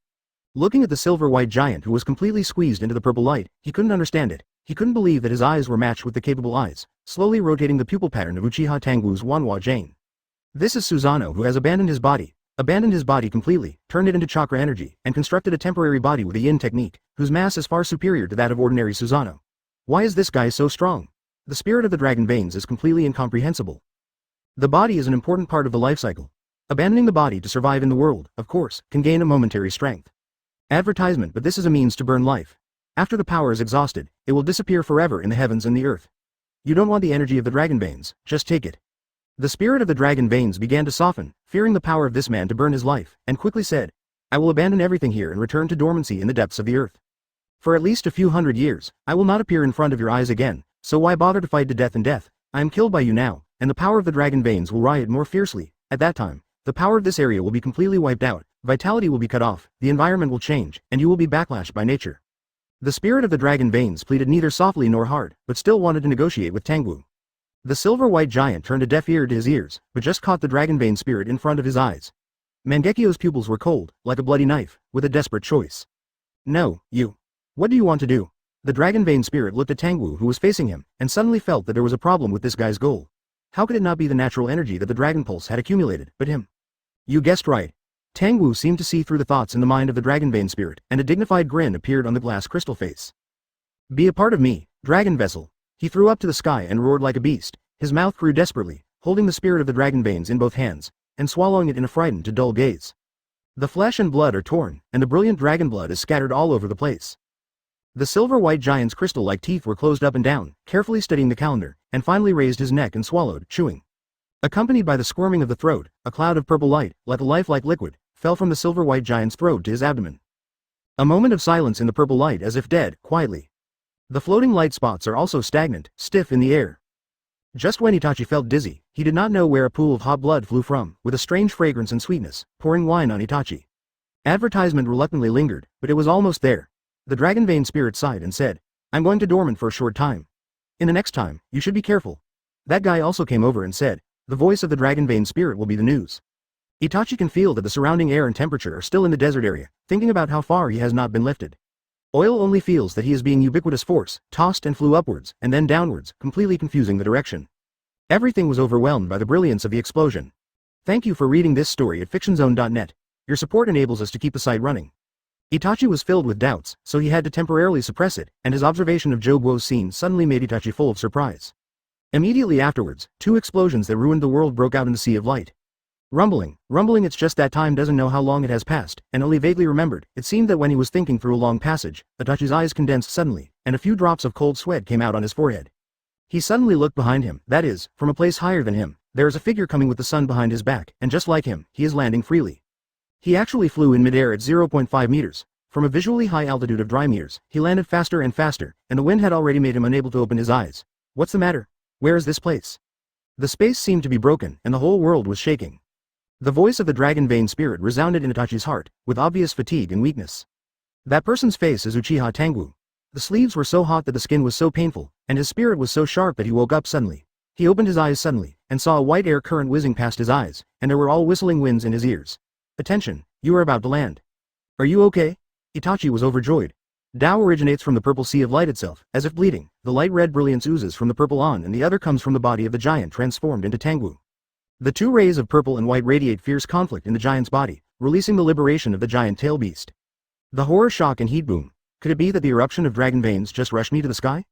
Looking at the silver-white giant who was completely squeezed into the purple light, he couldn't understand it. He couldn't believe that his eyes were matched with the capable eyes, slowly rotating the pupil pattern of Uchiha Tangwu's Wanhua Jane. This is Susanoo, who has abandoned his body completely, turned it into chakra energy, and constructed a temporary body with a yin technique, whose mass is far superior to that of ordinary Susanoo. Why is this guy so strong? The spirit of the dragon veins is completely incomprehensible. The body is an important part of the life cycle. Abandoning the body to survive in the world, of course, can gain a momentary strength. Advertisement, but this is a means to burn life. After the power is exhausted, it will disappear forever in the heavens and the earth. You don't want the energy of the dragon veins, just take it. The spirit of the dragon veins began to soften, fearing the power of this man to burn his life, and quickly said, I will abandon everything here and return to dormancy in the depths of the earth. For at least a few hundred years, I will not appear in front of your eyes again, so why bother to fight to death and death? I am killed by you now, and the power of the dragon veins will riot more fiercely. At that time, the power of this area will be completely wiped out, vitality will be cut off, the environment will change, and you will be backlashed by nature. The spirit of the dragon veins pleaded neither softly nor hard, but still wanted to negotiate with Tangwu. The silver-white giant turned a deaf ear to his ears, but just caught the dragon vein spirit in front of his eyes. Mangekyo's pupils were cold, like a bloody knife, with a desperate choice. No, you. What do you want to do? The dragon vein spirit looked at Tangwu, who was facing him, and suddenly felt that there was a problem with this guy's goal. How could it not be the natural energy that the dragon pulse had accumulated, but him? You guessed right. Tangwu seemed to see through the thoughts in the mind of the dragon vein spirit, and a dignified grin appeared on the glass crystal face. Be a part of me, dragon vessel. He threw up to the sky and roared like a beast. His mouth grew desperately, holding the spirit of the dragon veins in both hands, and swallowing it in a frightened to dull gaze. The flesh and blood are torn, and the brilliant dragon blood is scattered all over the place. The silver-white giant's crystal-like teeth were closed up and down, carefully studying the calendar, and finally raised his neck and swallowed, chewing. Accompanied by the squirming of the throat, a cloud of purple light, like a lifelike liquid, fell from the silver-white giant's throat to his abdomen. A moment of silence in the purple light as if dead, quietly. The floating light spots are also stagnant, stiff in the air. Just when Itachi felt dizzy, he did not know where a pool of hot blood flew from, with a strange fragrance and sweetness, pouring wine on Itachi. Advertisement reluctantly lingered, but it was almost there. The dragon vein spirit sighed and said, I'm going to dormant for a short time. In the next time, you should be careful. That guy also came over and said, the voice of the dragon vein spirit will be the news. Itachi can feel that the surrounding air and temperature are still in the desert area, thinking about how far he has not been lifted. Oil only feels that he is being ubiquitous force, tossed and flew upwards, and then downwards, completely confusing the direction. Everything was overwhelmed by the brilliance of the explosion. Thank you for reading this story at fictionzone.net. Your support enables us to keep the site running. Itachi was filled with doubts, so he had to temporarily suppress it, and his observation of Joguo's scene suddenly made Itachi full of surprise. Immediately afterwards, two explosions that ruined the world broke out in the sea of light. Rumbling, it's just that time doesn't know how long it has passed, and only vaguely remembered. It seemed that when he was thinking through a long passage, Itachi's eyes condensed suddenly, and a few drops of cold sweat came out on his forehead. He suddenly looked behind him, that is, from a place higher than him. There is a figure coming with the sun behind his back, and just like him, he is landing freely. He actually flew in midair at 0.5 meters. From a visually high altitude of dry meters, he landed faster and faster, and the wind had already made him unable to open his eyes. What's the matter? Where is this place? The space seemed to be broken, and the whole world was shaking. The voice of the dragon vein spirit resounded in Itachi's heart, with obvious fatigue and weakness. That person's face is Uchiha Tangwu. The sleeves were so hot that the skin was so painful, and his spirit was so sharp that he woke up suddenly. He opened his eyes suddenly, and saw a white air current whizzing past his eyes, and there were all whistling winds in his ears. Attention, you are about to land. Are you okay? Itachi was overjoyed. Tao originates from the purple sea of light itself, as if bleeding. The light red brilliance oozes from the purple on, and the other comes from the body of the giant transformed into Tangwu. The two rays of purple and white radiate fierce conflict in the giant's body, releasing the liberation of the giant tail beast. The horror shock and heat boom. Could it be that the eruption of dragon veins just rushed me to the sky?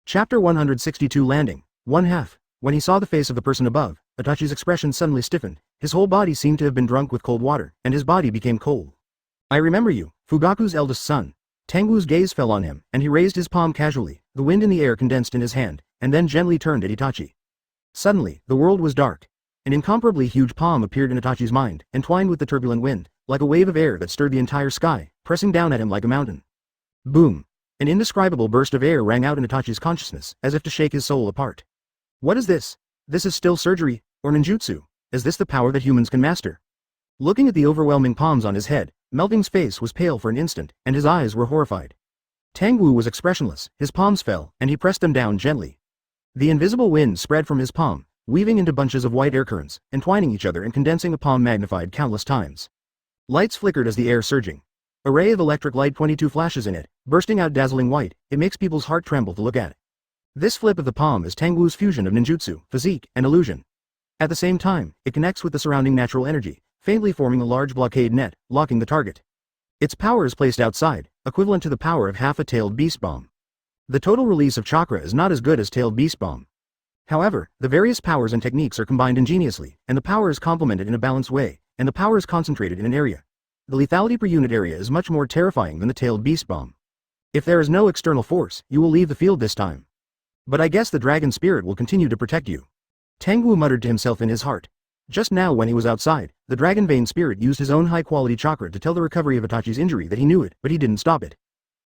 Chapter 162 Landing. 1/2. When he saw the face of the person above, Itachi's expression suddenly stiffened, his whole body seemed to have been drunk with cold water, and his body became cold. I remember you, Fugaku's eldest son. Tangwu's gaze fell on him, and he raised his palm casually, the wind in the air condensed in his hand, and then gently turned at Itachi. Suddenly, the world was dark. An incomparably huge palm appeared in Itachi's mind, entwined with the turbulent wind, like a wave of air that stirred the entire sky, pressing down at him like a mountain. Boom! An indescribable burst of air rang out in Itachi's consciousness, as if to shake his soul apart. What is this? This is still surgery, or ninjutsu? Is this the power that humans can master? Looking at the overwhelming palms on his head, Melting's face was pale for an instant, and his eyes were horrified. Tangwu was expressionless, his palms fell, and he pressed them down gently. The invisible wind spread from his palm, weaving into bunches of white air currents, entwining each other and condensing a palm magnified countless times. Lights flickered as the air surging. A ray of electric light 22 flashes in it, bursting out dazzling white, it makes people's heart tremble to look at. This flip of the palm is Tangwu's fusion of ninjutsu, physique, and illusion. At the same time, it connects with the surrounding natural energy, faintly forming a large blockade net, locking the target. Its power is placed outside, equivalent to the power of half a tailed beast bomb. The total release of chakra is not as good as tailed beast bomb. However, the various powers and techniques are combined ingeniously, and the power is complemented in a balanced way, and the power is concentrated in an area. The lethality per unit area is much more terrifying than the tailed beast bomb. If there is no external force, you will leave the field this time. But I guess the dragon spirit will continue to protect you. Tangwu muttered to himself in his heart. Just now when he was outside, the dragon vein spirit used his own high-quality chakra to tell the recovery of Itachi's injury that he knew it, but he didn't stop it.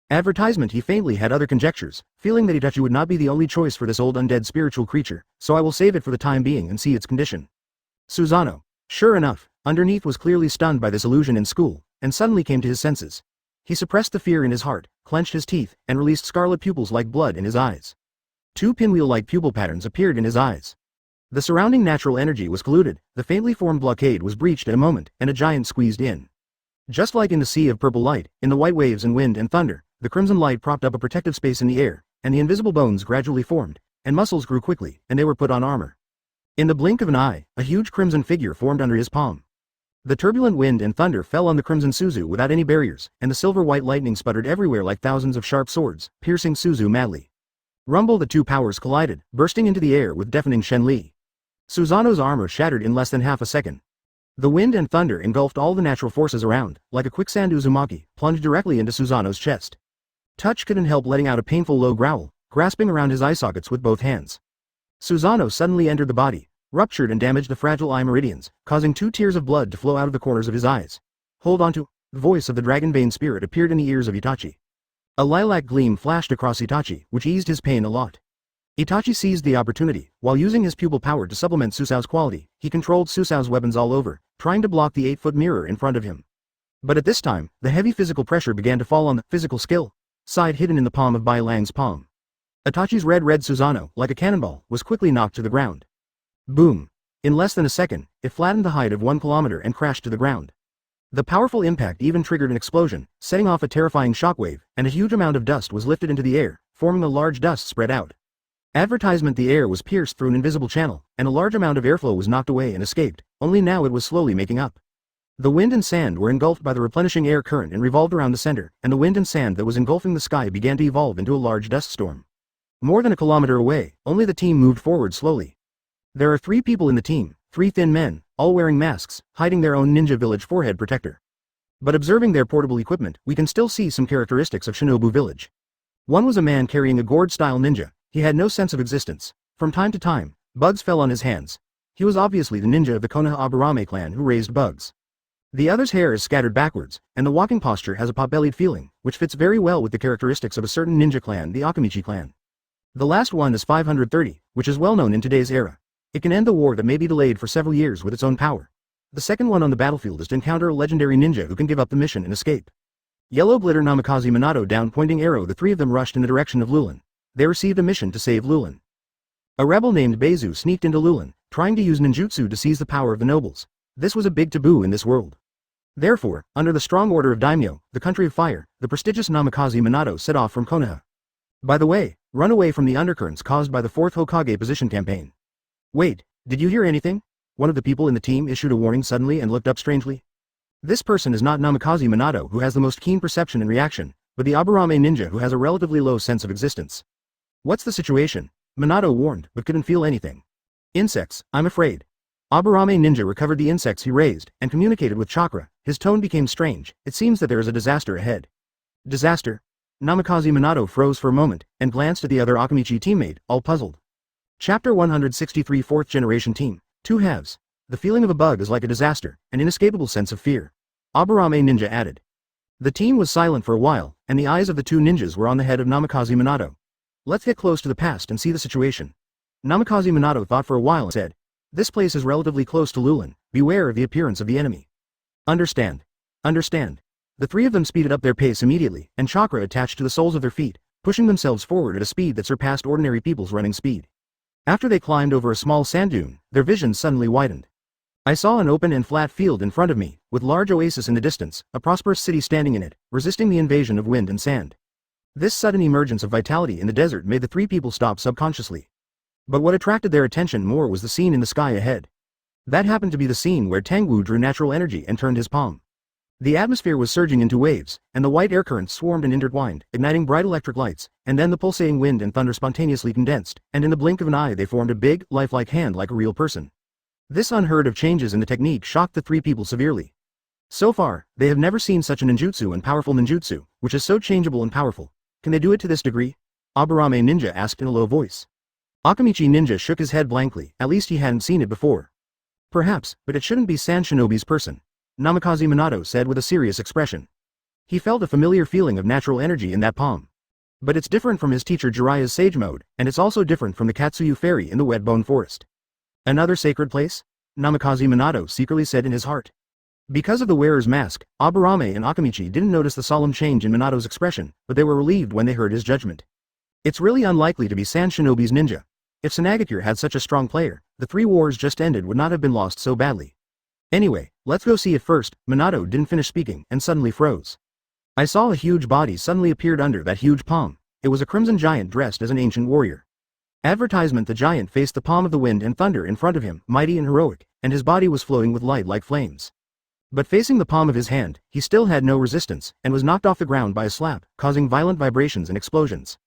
Advertisement he faintly had other conjectures, feeling that Itachi would not be the only choice for this old undead spiritual creature, so I will save it for the time being and see its condition. Susanoo. Sure enough, underneath was clearly stunned by this illusion in school, and suddenly came to his senses. He suppressed the fear in his heart, clenched his teeth, and released scarlet pupils like blood in his eyes. Two pinwheel-like pupil patterns appeared in his eyes. The surrounding natural energy was colluded, the faintly formed blockade was breached in a moment, and a giant squeezed in. Just like in the sea of purple light, in the white waves and wind and thunder, the crimson light propped up a protective space in the air, and the invisible bones gradually formed, and muscles grew quickly, and they were put on armor. In the blink of an eye, a huge crimson figure formed under his palm. The turbulent wind and thunder fell on the crimson Suzu without any barriers, and the silver-white lightning sputtered everywhere like thousands of sharp swords, piercing Suzu madly. Rumble, the two powers collided, bursting into the air with deafening Shenli. Susanoo's armor shattered in less than half a second. The wind and thunder engulfed all the natural forces around, like a quicksand Uzumaki, plunged directly into Susanoo's chest. Touch couldn't help letting out a painful low growl, grasping around his eye sockets with both hands. Susanoo suddenly entered the body, ruptured and damaged the fragile eye meridians, causing 2 tears of blood to flow out of the corners of his eyes. Hold on to. The voice of the dragon vein spirit appeared in the ears of Itachi. A lilac gleam flashed across Itachi, which eased his pain a lot. Itachi seized the opportunity. While using his pupil power to supplement Susao's quality, he controlled Susao's weapons all over, trying to block the 8-foot mirror in front of him. But at this time, the heavy physical pressure began to fall on the physical skill side hidden in the palm of Bai Lang's palm. Itachi's red Susanoo, like a cannonball, was quickly knocked to the ground. Boom! In less than a second, it flattened the height of 1 kilometer and crashed to the ground. The powerful impact even triggered an explosion, setting off a terrifying shockwave, and a huge amount of dust was lifted into the air, forming a large dust spread out. Advertisement: the air was pierced through an invisible channel, and a large amount of airflow was knocked away and escaped, only now it was slowly making up. The wind and sand were engulfed by the replenishing air current and revolved around the center, and the wind and sand that was engulfing the sky began to evolve into a large dust storm. More than a kilometer away, only the team moved forward slowly. There are 3 people in the team, 3 thin men, all wearing masks, hiding their own ninja village forehead protector. But observing their portable equipment, we can still see some characteristics of Shinobu village. One was a man carrying a gourd-style ninja. He had no sense of existence. From time to time, bugs fell on his hands. He was obviously the ninja of the Konoha Aburame clan who raised bugs. The other's hair is scattered backwards, and the walking posture has a pot-bellied feeling, which fits very well with the characteristics of a certain ninja clan, the Akamichi clan. The last one is 530, which is well known in today's era. It can end the war that may be delayed for several years with its own power. The second one on the battlefield is to encounter a legendary ninja who can give up the mission and escape. Yellow glitter Namikaze Minato down pointing arrow. The 3 of them rushed in the direction of Lulin. They received a mission to save Lulin. A rebel named Beizu sneaked into Lulin, trying to use ninjutsu to seize the power of the nobles. This was a big taboo in this world. Therefore, under the strong order of Daimyo, the country of fire, the prestigious Namikaze Minato set off from Konoha. By the way, run away from the undercurrents caused by the 4th Hokage position campaign. Wait, did you hear anything? One of the people in the team issued a warning suddenly and looked up strangely. This person is not Namikaze Minato, who has the most keen perception and reaction, but the Aburame ninja who has a relatively low sense of existence. What's the situation? Minato warned, but couldn't feel anything. Insects, I'm afraid. Aburame Ninja recovered the insects he raised, and communicated with chakra. His tone became strange. It seems that there is a disaster ahead. Disaster? Namikaze Minato froze for a moment, and glanced at the other Akamichi teammate, all puzzled. Chapter 163 4th Generation Team. Two halves. The feeling of a bug is like a disaster, an inescapable sense of fear. Aburame Ninja added. The team was silent for a while, and the eyes of the two ninjas were on the head of Namikaze Minato. Let's get close to the past and see the situation. Namikaze Minato thought for a while and said, this place is relatively close to Lulin, beware of the appearance of the enemy. Understand. Understand. The three of them speeded up their pace immediately, and chakra attached to the soles of their feet, pushing themselves forward at a speed that surpassed ordinary people's running speed. After they climbed over a small sand dune, their vision suddenly widened. I saw an open and flat field in front of me, with large oasis in the distance, a prosperous city standing in it, resisting the invasion of wind and sand. This sudden emergence of vitality in the desert made the three people stop subconsciously. But what attracted their attention more was the scene in the sky ahead. That happened to be the scene where Tangwu drew natural energy and turned his palm. The atmosphere was surging into waves, and the white air currents swarmed and intertwined, igniting bright electric lights, and then the pulsating wind and thunder spontaneously condensed, and in the blink of an eye they formed a big, lifelike hand like a real person. This unheard of changes in the technique shocked the three people severely. So far, they have never seen such a ninjutsu and powerful ninjutsu, which is so changeable and powerful. Can they do it to this degree? Aburame Ninja asked in a low voice. Akamichi Ninja shook his head blankly, at least he hadn't seen it before. Perhaps, but it shouldn't be Sand Shinobi's person, Namikaze Minato said with a serious expression. He felt a familiar feeling of natural energy in that palm. But it's different from his teacher Jiraiya's sage mode, and it's also different from the Katsuyu fairy in the wet bone forest. Another sacred place? Namikaze Minato secretly said in his heart. Because of the wearer's mask, Aburame and Akamichi didn't notice the solemn change in Minato's expression, but they were relieved when they heard his judgment. It's really unlikely to be Sand Shinobi's ninja. If Sanagakure had such a strong player, the three wars just ended would not have been lost so badly. Anyway, let's go see it first. Minato didn't finish speaking and suddenly froze. I saw a huge body suddenly appeared under that huge palm. It was a crimson giant dressed as an ancient warrior. Advertisement: the giant faced the palm of the wind and thunder in front of him, mighty and heroic, and his body was flowing with light like flames. But facing the palm of his hand, he still had no resistance, and was knocked off the ground by a slap, causing violent vibrations and explosions.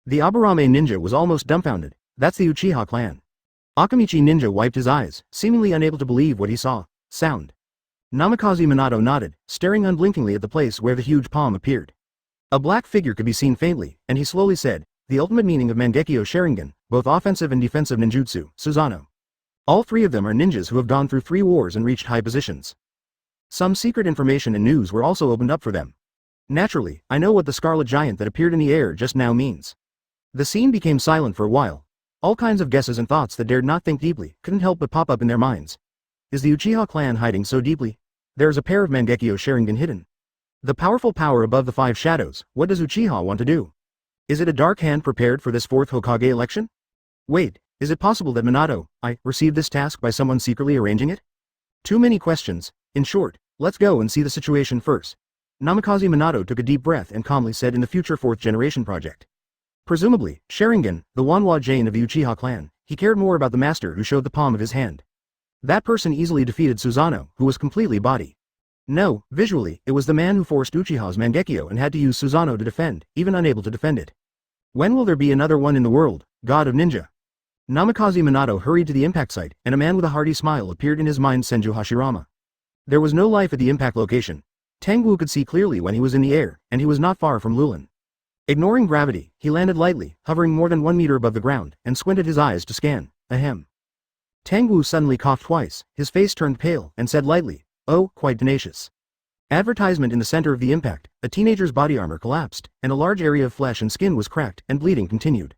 The Aburame Ninja was almost dumbfounded. That's the Uchiha clan. Akamichi Ninja wiped his eyes, seemingly unable to believe what he saw. Sound. Namikaze Minato nodded, staring unblinkingly at the place where the huge palm appeared. A black figure could be seen faintly, and he slowly said, the ultimate meaning of Mangekyo Sharingan, both offensive and defensive ninjutsu, Susanoo. All three of them are ninjas who have gone through 3 wars and reached high positions. Some secret information and news were also opened up for them. Naturally, I know what the scarlet giant that appeared in the air just now means. The scene became silent for a while. All kinds of guesses and thoughts that dared not think deeply couldn't help but pop up in their minds. Is the Uchiha clan hiding so deeply? There is a pair of Mangekyo Sharingan hidden. The powerful power above the 5 shadows. What does Uchiha want to do? Is it a dark hand prepared for this 4th Hokage election? Wait, is it possible that Minato, received this task by someone secretly arranging it? Too many questions. In short, let's go and see the situation first. Namikaze Minato took a deep breath and calmly said in the future 4th generation project. Presumably, Sharingan, the Wanhua Jane of the Uchiha clan, he cared more about the master who showed the palm of his hand. That person easily defeated Susanoo, who was completely body. No, visually, it was the man who forced Uchiha's Mangekyo and had to use Susanoo to defend, even unable to defend it. When will there be another one in the world, god of ninja? Namikaze Minato hurried to the impact site, and a man with a hearty smile appeared in his mind, Senju Hashirama. There was no life at the impact location. Tangwu could see clearly when he was in the air, and he was not far from Lulin. Ignoring gravity, he landed lightly, hovering more than 1 meter above the ground, and squinted his eyes to scan. Ahem. Tangwu suddenly coughed twice, his face turned pale, and said lightly, oh, quite tenacious. Advertisement: in the center of the impact, a teenager's body armor collapsed, and a large area of flesh and skin was cracked, and bleeding continued.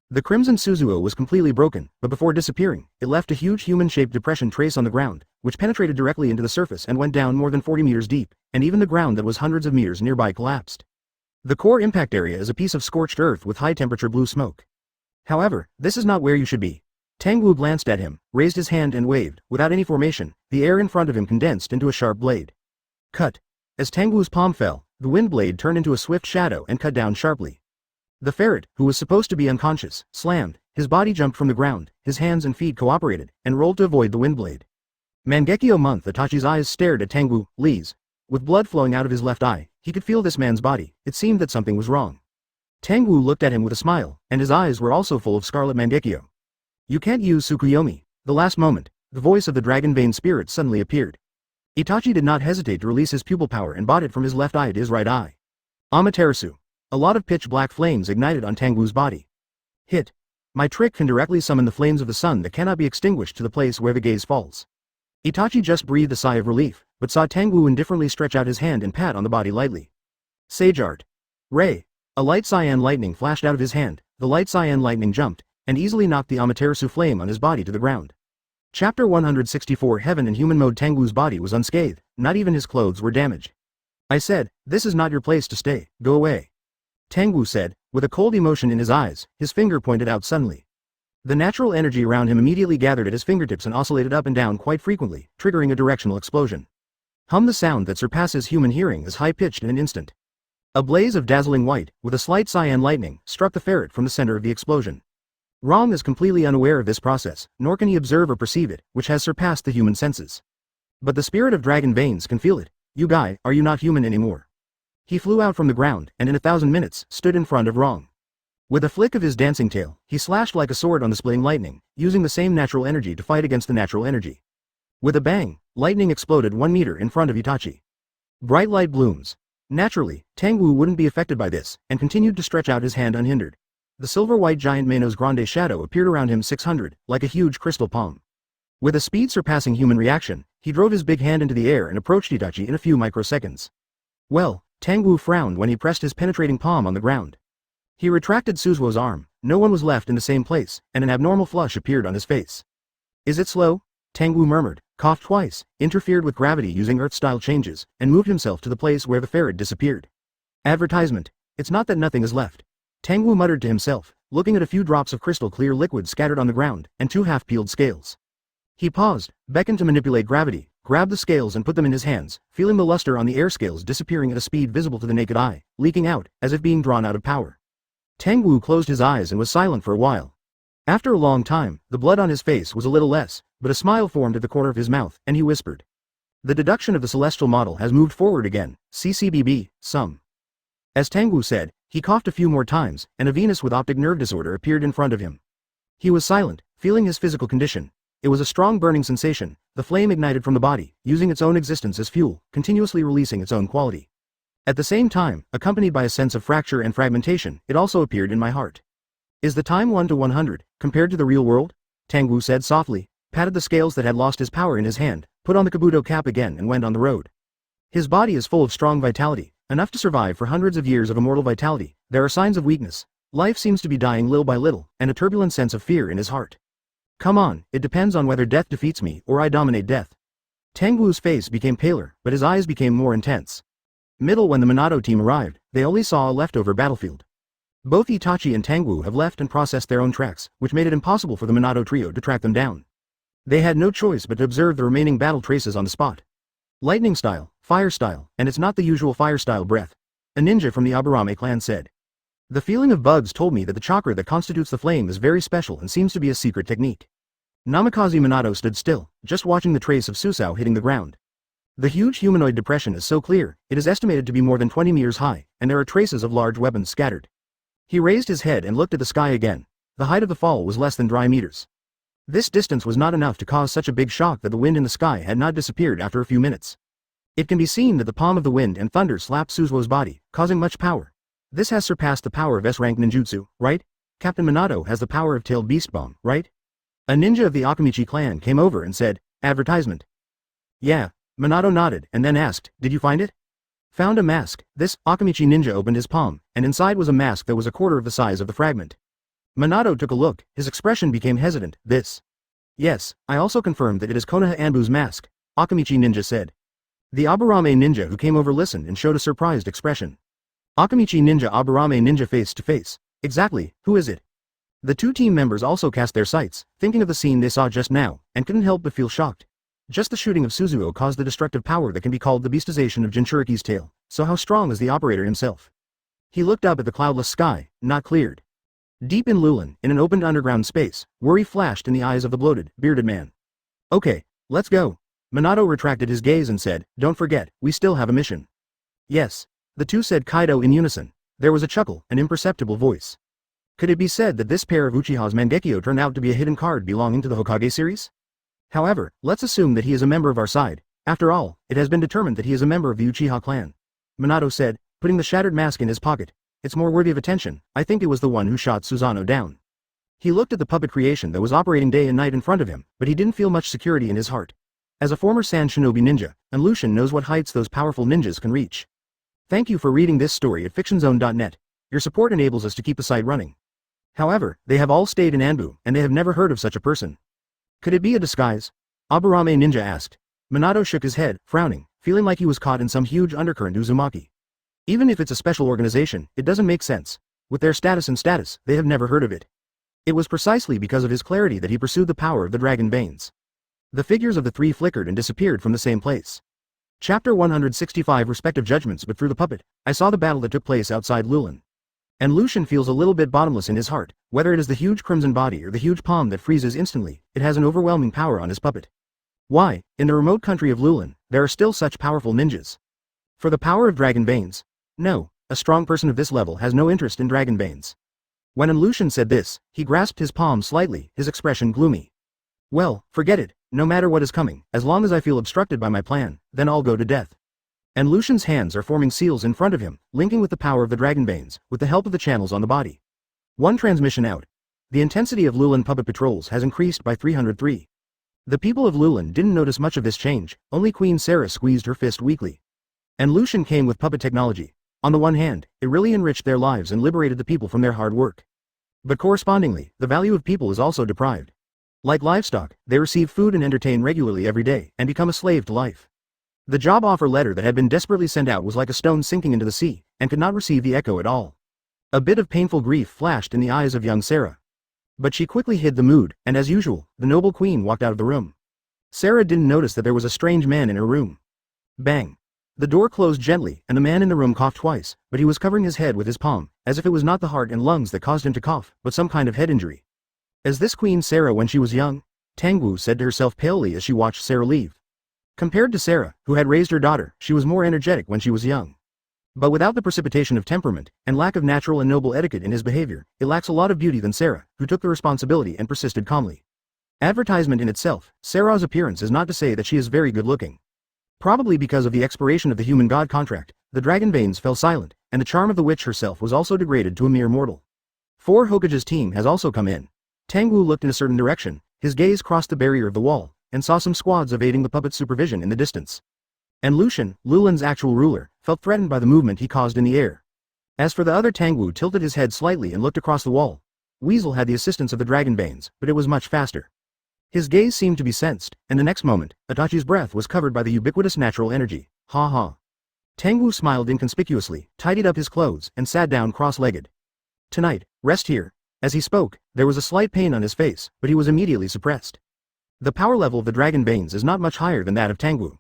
The crimson Suzuo was completely broken, but before disappearing, it left a huge human-shaped depression trace on the ground, which penetrated directly into the surface and went down more than 40 meters deep, and even the ground that was hundreds of meters nearby collapsed. The core impact area is a piece of scorched earth with high-temperature blue smoke. However, this is not where you should be. Tangwu glanced at him, raised his hand and waved. Without any formation, the air in front of him condensed into a sharp blade. Cut. As Tangwu's palm fell, the wind blade turned into a swift shadow and cut down sharply. The ferret, who was supposed to be unconscious, slammed. His body jumped from the ground, his hands and feet cooperated, and rolled to avoid the wind blade. Mangekyo Month Itachi's eyes stared at Tangwu, Lee's. With blood flowing out of his left eye, he could feel this man's body. It seemed that something was wrong. Tangwu looked at him with a smile, and his eyes were also full of scarlet Mangekyo. You can't use Tsukuyomi. The last moment, The voice of the dragon vein spirit suddenly appeared. Itachi did not hesitate to release his pupil power and brought it from his left eye to his right eye. Amaterasu. A lot of pitch-black flames ignited on Tangwu's body. Hit. My trick can directly summon the flames of the sun that cannot be extinguished to the place where the gaze falls. Itachi just breathed a sigh of relief, but saw Tangwu indifferently stretch out his hand and pat on the body lightly. Sage Art. Ray. A light cyan lightning flashed out of his hand, the light cyan lightning jumped, and easily knocked the Amaterasu flame on his body to the ground. Chapter 164 Heaven in Human Mode. Tangwu's body was unscathed, not even his clothes were damaged. I said, this is not your place to stay, go away. Tangwu said, with a cold emotion in his eyes, his finger pointed out suddenly. The natural energy around him immediately gathered at his fingertips and oscillated up and down quite frequently, triggering a directional explosion. Hum. The sound that surpasses human hearing is high-pitched in an instant. A blaze of dazzling white, with a slight cyan lightning, struck the ferret from the center of the explosion. Rom is completely unaware of this process, nor can he observe or perceive it, which has surpassed the human senses. But the spirit of dragon veins can feel it. You guy, are you not human anymore? He flew out from the ground, and in 1,000 minutes, stood in front of Rom. With a flick of his dancing tail, he slashed like a sword on the splitting lightning, using the same natural energy to fight against the natural energy. With a bang, lightning exploded 1 meter in front of Itachi. Bright light blooms. Naturally, Tangwu wouldn't be affected by this, and continued to stretch out his hand unhindered. The silver-white giant Manos Grande shadow appeared around him 600, like a huge crystal palm. With a speed surpassing human reaction, he drove his big hand into the air and approached Itachi in a few microseconds. Well, Tangwu frowned when he pressed his penetrating palm on the ground. He retracted Suzuo's arm, no one was left in the same place, and an abnormal flush appeared on his face. Is it slow? Tangwu murmured, coughed twice, interfered with gravity using Earth-style changes, and moved himself to the place where the ferret disappeared. Advertisement. It's not that nothing is left. Tangwu muttered to himself, looking at a few drops of crystal-clear liquid scattered on the ground, and 2 half-peeled scales. He paused, beckoned to manipulate gravity, grabbed the scales and put them in his hands, feeling the luster on the air scales disappearing at a speed visible to the naked eye, leaking out, as if being drawn out of power. Tangwu closed his eyes and was silent for a while. After a long time, the blood on his face was a little less, but a smile formed at the corner of his mouth, and he whispered. The deduction of the celestial model has moved forward again, CCBB, some. As Tangwu said, he coughed a few more times, and a Venus with optic nerve disorder appeared in front of him. He was silent, feeling his physical condition. It was a strong burning sensation, the flame ignited from the body, using its own existence as fuel, continuously releasing its own quality. At the same time, accompanied by a sense of fracture and fragmentation, it also appeared in my heart. Is the time 1 to 100, compared to the real world? Tangwu said softly, patted the scales that had lost his power in his hand, put on the kabuto cap again and went on the road. His body is full of strong vitality, enough to survive for hundreds of years of immortal vitality. There are signs of weakness. Life seems to be dying little by little, and a turbulent sense of fear in his heart. Come on, it depends on whether death defeats me or I dominate death. Tangwu's face became paler, but his eyes became more intense. Middle. When the Minato team arrived, they only saw a leftover battlefield. Both Itachi and Tangwu have left and processed their own tracks, which made it impossible for the Minato trio to track them down. They had no choice but to observe the remaining battle traces on the spot. Lightning style, fire style, and it's not the usual fire style breath. A ninja from the Aburame clan said. The feeling of bugs told me that the chakra that constitutes the flame is very special and seems to be a secret technique. Namikaze Minato stood still, just watching the trace of Susao hitting the ground. The huge humanoid depression is so clear, it is estimated to be more than 20 meters high, and there are traces of large weapons scattered. He raised his head and looked at the sky again. The height of the fall was less than 3 meters. This distance was not enough to cause such a big shock that the wind in the sky had not disappeared after a few minutes. It can be seen that the palm of the wind and thunder slapped Suzuo's body, causing much power. This has surpassed the power of S-rank ninjutsu, right? Captain Minato has the power of tailed beast bomb, right? A ninja of the Akamichi clan came over and said, advertisement. Yeah, Minato nodded and then asked, did you find it? Found a mask. This Akamichi ninja opened his palm, and inside was a mask that was a quarter of the size of the fragment. Minato took a look, his expression became hesitant. This. Yes, I also confirmed that it is Konoha Anbu's mask, Akamichi ninja said. The Aburame ninja who came over listened and showed a surprised expression. Akamichi ninja Aburame ninja face to face. Exactly, who is it? The 2 team members also cast their sights, thinking of the scene they saw just now, and couldn't help but feel shocked. Just the shooting of Suzuo caused the destructive power that can be called the beastization of Jinchuriki's tail, so how strong is the operator himself? He looked up at the cloudless sky, not cleared. Deep in Lulin, in an opened underground space, worry flashed in the eyes of the bloated, bearded man. Okay, let's go. Minato retracted his gaze and said, don't forget, we still have a mission. Yes. The 2 said Kaido in unison. There was a chuckle, an imperceptible voice. Could it be said that this pair of Uchiha's Mangekyo turned out to be a hidden card belonging to the Hokage series? However, let's assume that he is a member of our side. After all, it has been determined that he is a member of the Uchiha clan. Minato said, putting the shattered mask in his pocket. It's more worthy of attention. I think it was the one who shot Susanoo down. He looked at the puppet creation that was operating day and night in front of him, but he didn't feel much security in his heart. As a former Sand Shinobi ninja, and Lucian knows what heights those powerful ninjas can reach. Thank you for reading this story at fictionzone.net. Your support enables us to keep the site running. However, they have all stayed in Anbu, and they have never heard of such a person. Could it be a disguise? Aburame Ninja asked. Minato shook his head, frowning, feeling like he was caught in some huge undercurrent Uzumaki. Even if it's a special organization, it doesn't make sense. With their status, they have never heard of it. It was precisely because of his clarity that he pursued the power of the dragon veins. The figures of the three flickered and disappeared from the same place. Chapter 165 Respective Judgments. But through the puppet, I saw the battle that took place outside Lulin. And Lucian feels a little bit bottomless in his heart. Whether it is the huge crimson body or the huge palm that freezes instantly, it has an overwhelming power on his puppet. Why, in the remote country of Lulin, there are still such powerful ninjas? For the power of dragon veins? No, a strong person of this level has no interest in dragon veins. When Lucian said this, he grasped his palm slightly, his expression gloomy. Well, forget it, no matter what is coming, as long as I feel obstructed by my plan, then I'll go to death. And Lucian's hands are forming seals in front of him, linking with the power of the dragon veins, with the help of the channels on the body. One transmission out. The intensity of Lulin puppet patrols has increased by 303. The people of Lulin didn't notice much of this change, only Queen Sarah squeezed her fist weakly. And Lucian came with puppet technology. On the one hand, it really enriched their lives and liberated the people from their hard work. But correspondingly, the value of people is also deprived. Like livestock, they receive food and entertain regularly every day, and become a slave to life. The job offer letter that had been desperately sent out was like a stone sinking into the sea, and could not receive the echo at all. A bit of painful grief flashed in the eyes of young Sarah. But she quickly hid the mood, and as usual, the noble queen walked out of the room. Sarah didn't notice that there was a strange man in her room. Bang. The door closed gently, and the man in the room coughed twice, but he was covering his head with his palm, as if it was not the heart and lungs that caused him to cough, but some kind of head injury. Is this Queen Sarah when she was young? Tangwu said to herself palely as she watched Sarah leave. Compared to Sarah, who had raised her daughter, she was more energetic when she was young. But without the precipitation of temperament, and lack of natural and noble etiquette in his behavior, it lacks a lot of beauty than Sarah, who took the responsibility and persisted calmly. Advertisement in itself, Sarah's appearance is not to say that she is very good looking. Probably because of the expiration of the human god contract, the dragon veins fell silent, and the charm of the witch herself was also degraded to a mere mortal. 4 Hokage's team has also come in. Tangwu looked in a certain direction, his gaze crossed the barrier of the wall, and saw some squads evading the puppet's supervision in the distance. And Lucian, Lulin's actual ruler, felt threatened by the movement he caused in the air. As for the other, Tangwu tilted his head slightly and looked across the wall. Weasel had the assistance of the dragon veins, but it was much faster. His gaze seemed to be sensed, and the next moment, Itachi's breath was covered by the ubiquitous natural energy. Ha ha. Tangwu smiled inconspicuously, tidied up his clothes, and sat down cross-legged. Tonight, rest here. As he spoke, there was a slight pain on his face, but he was immediately suppressed. The power level of the dragon veins is not much higher than that of Tangwu.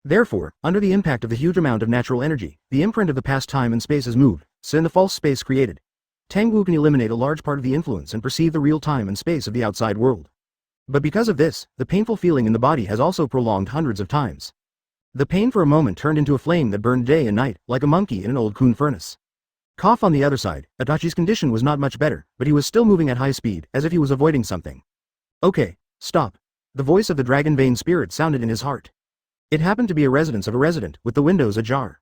Therefore, under the impact of the huge amount of natural energy, the imprint of the past time and space is moved, so in the false space created. Tangwu can eliminate a large part of the influence and perceive the real time and space of the outside world. But because of this, the painful feeling in the body has also prolonged hundreds of times. The pain for a moment turned into a flame that burned day and night, like a monkey in an old kun furnace. Cough on the other side, Itachi's condition was not much better, but he was still moving at high speed, as if he was avoiding something. Okay, stop. The voice of the dragon vein spirit sounded in his heart. It happened to be a residence of a resident, with the windows ajar.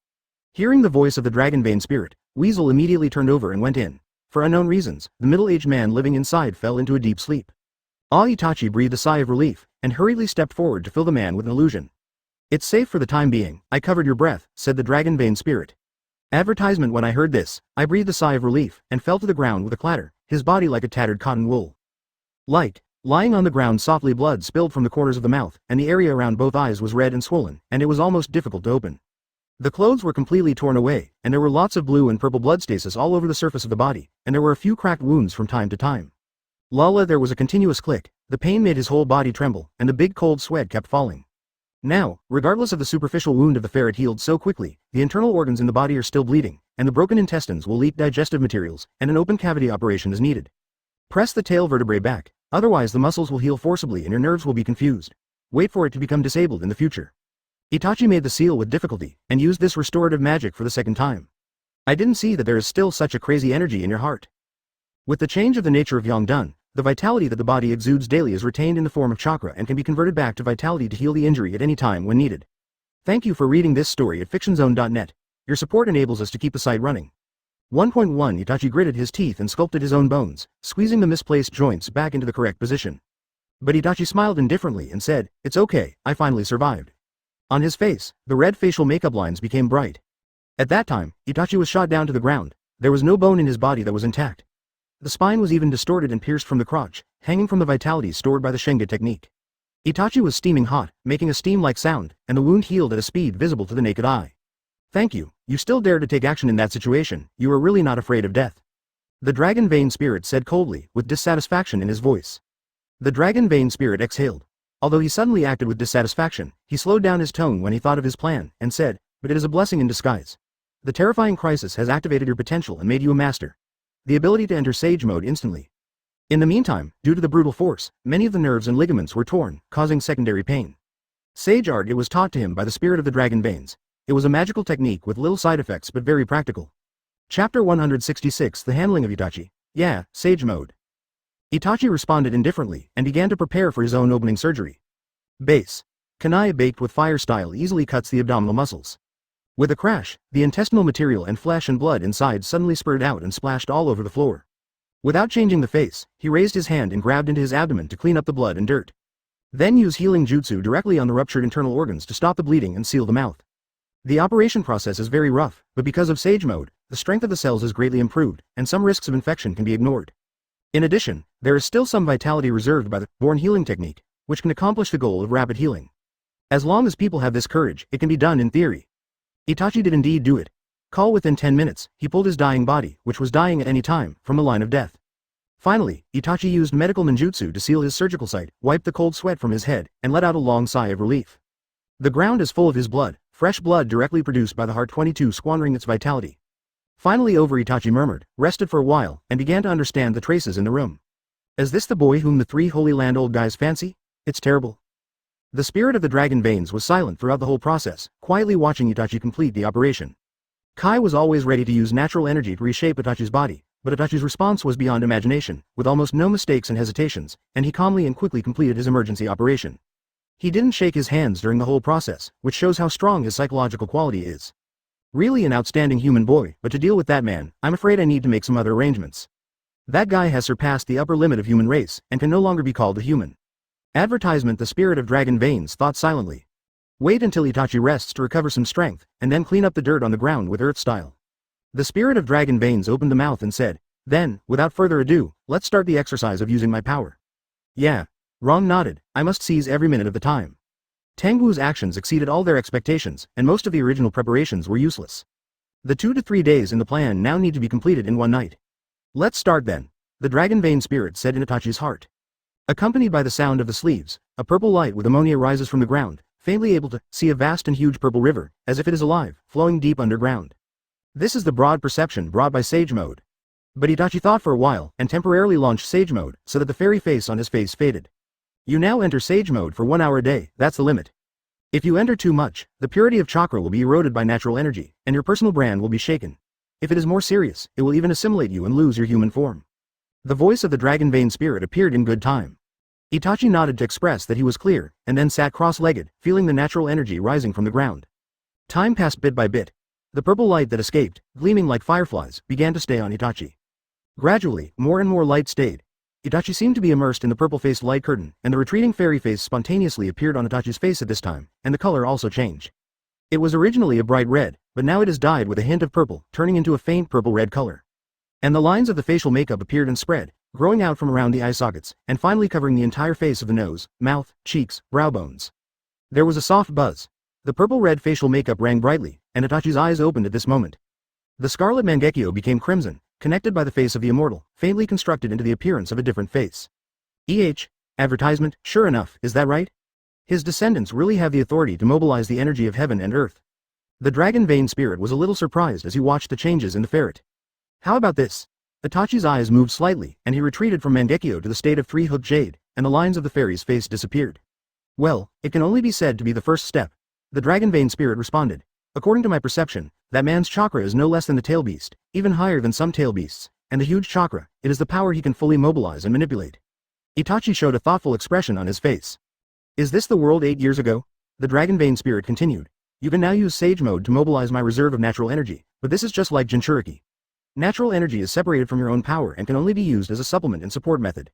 Hearing the voice of the dragon vein spirit, Weasel immediately turned over and went in. For unknown reasons, the middle-aged man living inside fell into a deep sleep. Itachi breathed a sigh of relief, and hurriedly stepped forward to fill the man with an illusion. It's safe for the time being, I covered your breath, said the dragon vein spirit. Advertisement. When I heard this, I breathed a sigh of relief, and fell to the ground with a clatter, his body like a tattered cotton wool. Lying on the ground softly, blood spilled from the corners of the mouth, and the area around both eyes was red and swollen, and it was almost difficult to open. The clothes were completely torn away, and there were lots of blue and purple blood stasis all over the surface of the body, and there were a few cracked wounds from time to time. There was a continuous click, the pain made his whole body tremble, and the big cold sweat kept falling. Now, regardless of the superficial wound of the ferret healed so quickly, the internal organs in the body are still bleeding, and the broken intestines will leak digestive materials, and an open cavity operation is needed. Press the tail vertebrae back, otherwise the muscles will heal forcibly and your nerves will be confused. Wait for it to become disabled in the future. Itachi made the seal with difficulty, and used this restorative magic for the second time. I didn't see that there is still such a crazy energy in your heart. With the change of the nature of Yongdun, The vitality that the body exudes daily is retained in the form of chakra and can be converted back to vitality to heal the injury at any time when needed. Thank you for reading this story at fictionzone.net. Your support enables us to keep the site running. 1.1 Itachi gritted his teeth and sculpted his own bones, squeezing the misplaced joints back into the correct position. But Itachi smiled indifferently and said, "It's okay, I finally survived." On his face, the red facial makeup lines became bright. At that time, Itachi was shot down to the ground. There was no bone in his body that was intact. The spine was even distorted and pierced from the crotch, hanging from the vitality stored by the Shenga technique. Itachi was steaming hot, making a steam-like sound, and the wound healed at a speed visible to the naked eye. "Thank you, you still dared to take action in that situation, you are really not afraid of death." The Dragon Vein Spirit said coldly, with dissatisfaction in his voice. The Dragon Vein Spirit exhaled. Although he suddenly acted with dissatisfaction, he slowed down his tone when he thought of his plan, and said, "But it is a blessing in disguise. The terrifying crisis has activated your potential and made you a master. The ability to enter Sage Mode instantly. In the meantime, due to the brutal force, many of the nerves and ligaments were torn, causing secondary pain. Sage Art it was taught to him by the spirit of the Dragon Veins. It was a magical technique with little side effects but very practical." Chapter 166 The Handling of Itachi. Yeah, Sage Mode. Itachi responded indifferently, and began to prepare for his own opening surgery. Base. Kunai baked with fire style easily cuts the abdominal muscles. With a crash, the intestinal material and flesh and blood inside suddenly spurted out and splashed all over the floor. Without changing the face, he raised his hand and grabbed into his abdomen to clean up the blood and dirt. Then use healing jutsu directly on the ruptured internal organs to stop the bleeding and seal the mouth. The operation process is very rough, but because of Sage Mode, the strength of the cells is greatly improved, and some risks of infection can be ignored. In addition, there is still some vitality reserved by the born healing technique, which can accomplish the goal of rapid healing. As long as people have this courage, it can be done in theory. Itachi did indeed do it. Call within 10 minutes, he pulled his dying body, which was dying at any time, from the line of death. Finally, Itachi used medical ninjutsu to seal his surgical site, wiped the cold sweat from his head, and let out a long sigh of relief. The ground is full of his blood, fresh blood directly produced by the Heart 22 squandering its vitality. Finally Itachi murmured, rested for a while, and began to understand the traces in the room. Is this the boy whom the three Holy Land old guys fancy? It's terrible. The spirit of the Dragon Veins was silent throughout the whole process, quietly watching Itachi complete the operation. Kai was always ready to use natural energy to reshape Itachi's body, but Itachi's response was beyond imagination, with almost no mistakes and hesitations, and he calmly and quickly completed his emergency operation. He didn't shake his hands during the whole process, which shows how strong his psychological quality is. Really an outstanding human boy, but to deal with that man, I'm afraid I need to make some other arrangements. That guy has surpassed the upper limit of human race, and can no longer be called a human. Advertisement. The spirit of Dragon Veins thought silently. Wait until Itachi rests to recover some strength, and then clean up the dirt on the ground with earth style. The spirit of Dragon Veins opened the mouth and said, "Then, without further ado, let's start the exercise of using my power." Yeah. Rong nodded, "I must seize every minute of the time." Tangwu's actions exceeded all their expectations, and most of the original preparations were useless. The 2 to 3 days in the plan now need to be completed in one night. Let's start then, the Dragon Vein Spirit said in Itachi's heart. Accompanied by the sound of the sleeves, a purple light with ammonia rises from the ground, faintly able to see a vast and huge purple river, as if it is alive, flowing deep underground. This is the broad perception brought by Sage Mode. But Itachi thought for a while, and temporarily launched Sage Mode, so that the fairy face on his face faded. You now enter Sage Mode for 1 hour a day, that's the limit. If you enter too much, the purity of chakra will be eroded by natural energy, and your personal brand will be shaken. If it is more serious, it will even assimilate you and lose your human form. The voice of the Dragon Vein Spirit appeared in good time. Itachi nodded to express that he was clear, and then sat cross-legged, feeling the natural energy rising from the ground. Time passed bit by bit. The purple light that escaped, gleaming like fireflies, began to stay on Itachi. Gradually, more and more light stayed. Itachi seemed to be immersed in the purple-faced light curtain, and the retreating fairy face spontaneously appeared on Itachi's face at this time, and the color also changed. It was originally a bright red, but now it is dyed with a hint of purple, turning into a faint purple-red color. And the lines of the facial makeup appeared and spread, growing out from around the eye sockets, and finally covering the entire face of the nose, mouth, cheeks, brow bones. There was a soft buzz. The purple-red facial makeup rang brightly, and Itachi's eyes opened at this moment. The scarlet Mangekyo became crimson, connected by the face of the immortal, faintly constructed into the appearance of a different face. Advertisement, sure enough, is that right? His descendants really have the authority to mobilize the energy of heaven and earth. The Dragon Vein Spirit was a little surprised as he watched the changes in the ferret. How about this? Itachi's eyes moved slightly, and he retreated from Mangekyo to the state of three-hooked jade, and the lines of the fairy's face disappeared. Well, it can only be said to be the first step. The Dragon Vein Spirit responded. According to my perception, that man's chakra is no less than the tail beast, even higher than some tail beasts, and the huge chakra, it is the power he can fully mobilize and manipulate. Itachi showed a thoughtful expression on his face. Is this the world 8 years ago? The Dragon Vein spirit continued. You can now use Sage Mode to mobilize my reserve of natural energy, but this is just like Jinchuriki. Natural energy is separated from your own power and can only be used as a supplement and support method.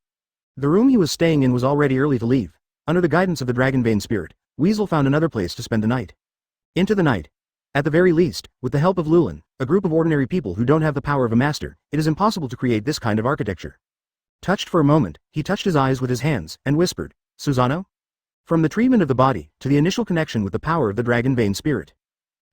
The room he was staying in was already early to leave. Under the guidance of the Dragon Vein spirit, Weasel found another place to spend the night. Into the night. At the very least, with the help of Lulin, a group of ordinary people who don't have the power of a master, it is impossible to create this kind of architecture. Touched for a moment, he touched his eyes with his hands, and whispered, Susano? From the treatment of the body, to the initial connection with the power of the Dragon Vein spirit.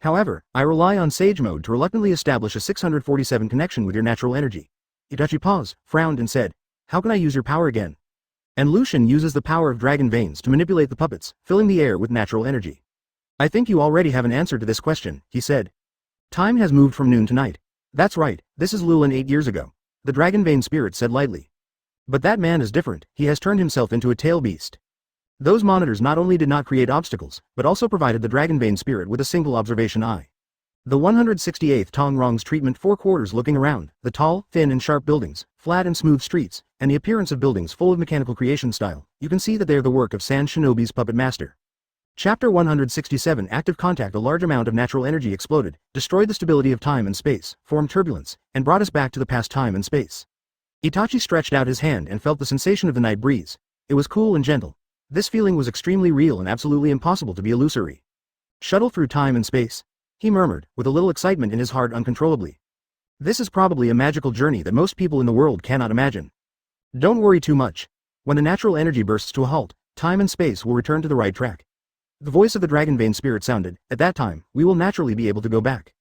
However, I rely on Sage Mode to reluctantly establish a 647 connection with your natural energy. Itachi paused, frowned and said, how can I use your power again? And Lucian uses the power of Dragon Veins to manipulate the puppets, filling the air with natural energy. I think you already have an answer to this question, he said. Time has moved from noon to night. That's right, this is Lulin 8 years ago. The Dragon Vein spirit said lightly. But that man is different, he has turned himself into a tail beast. Those monitors not only did not create obstacles, but also provided the Dragon Vein spirit with a single observation eye. The 168th Tongrong's treatment 4 quarters looking around, the tall, thin and sharp buildings, flat and smooth streets, and the appearance of buildings full of mechanical creation style, you can see that they are the work of Sand Shinobi's puppet master. Chapter 167 Active contact. A large amount of natural energy exploded, destroyed the stability of time and space, formed turbulence, and brought us back to the past time and space. Itachi stretched out his hand and felt the sensation of the night breeze. It was cool and gentle. This feeling was extremely real and absolutely impossible to be illusory. Shuttle through time and space? He murmured, with a little excitement in his heart uncontrollably. This is probably a magical journey that most people in the world cannot imagine. Don't worry too much. When the natural energy bursts to a halt, time and space will return to the right track. The voice of the Dragon Vein spirit sounded. At that time, we will naturally be able to go back.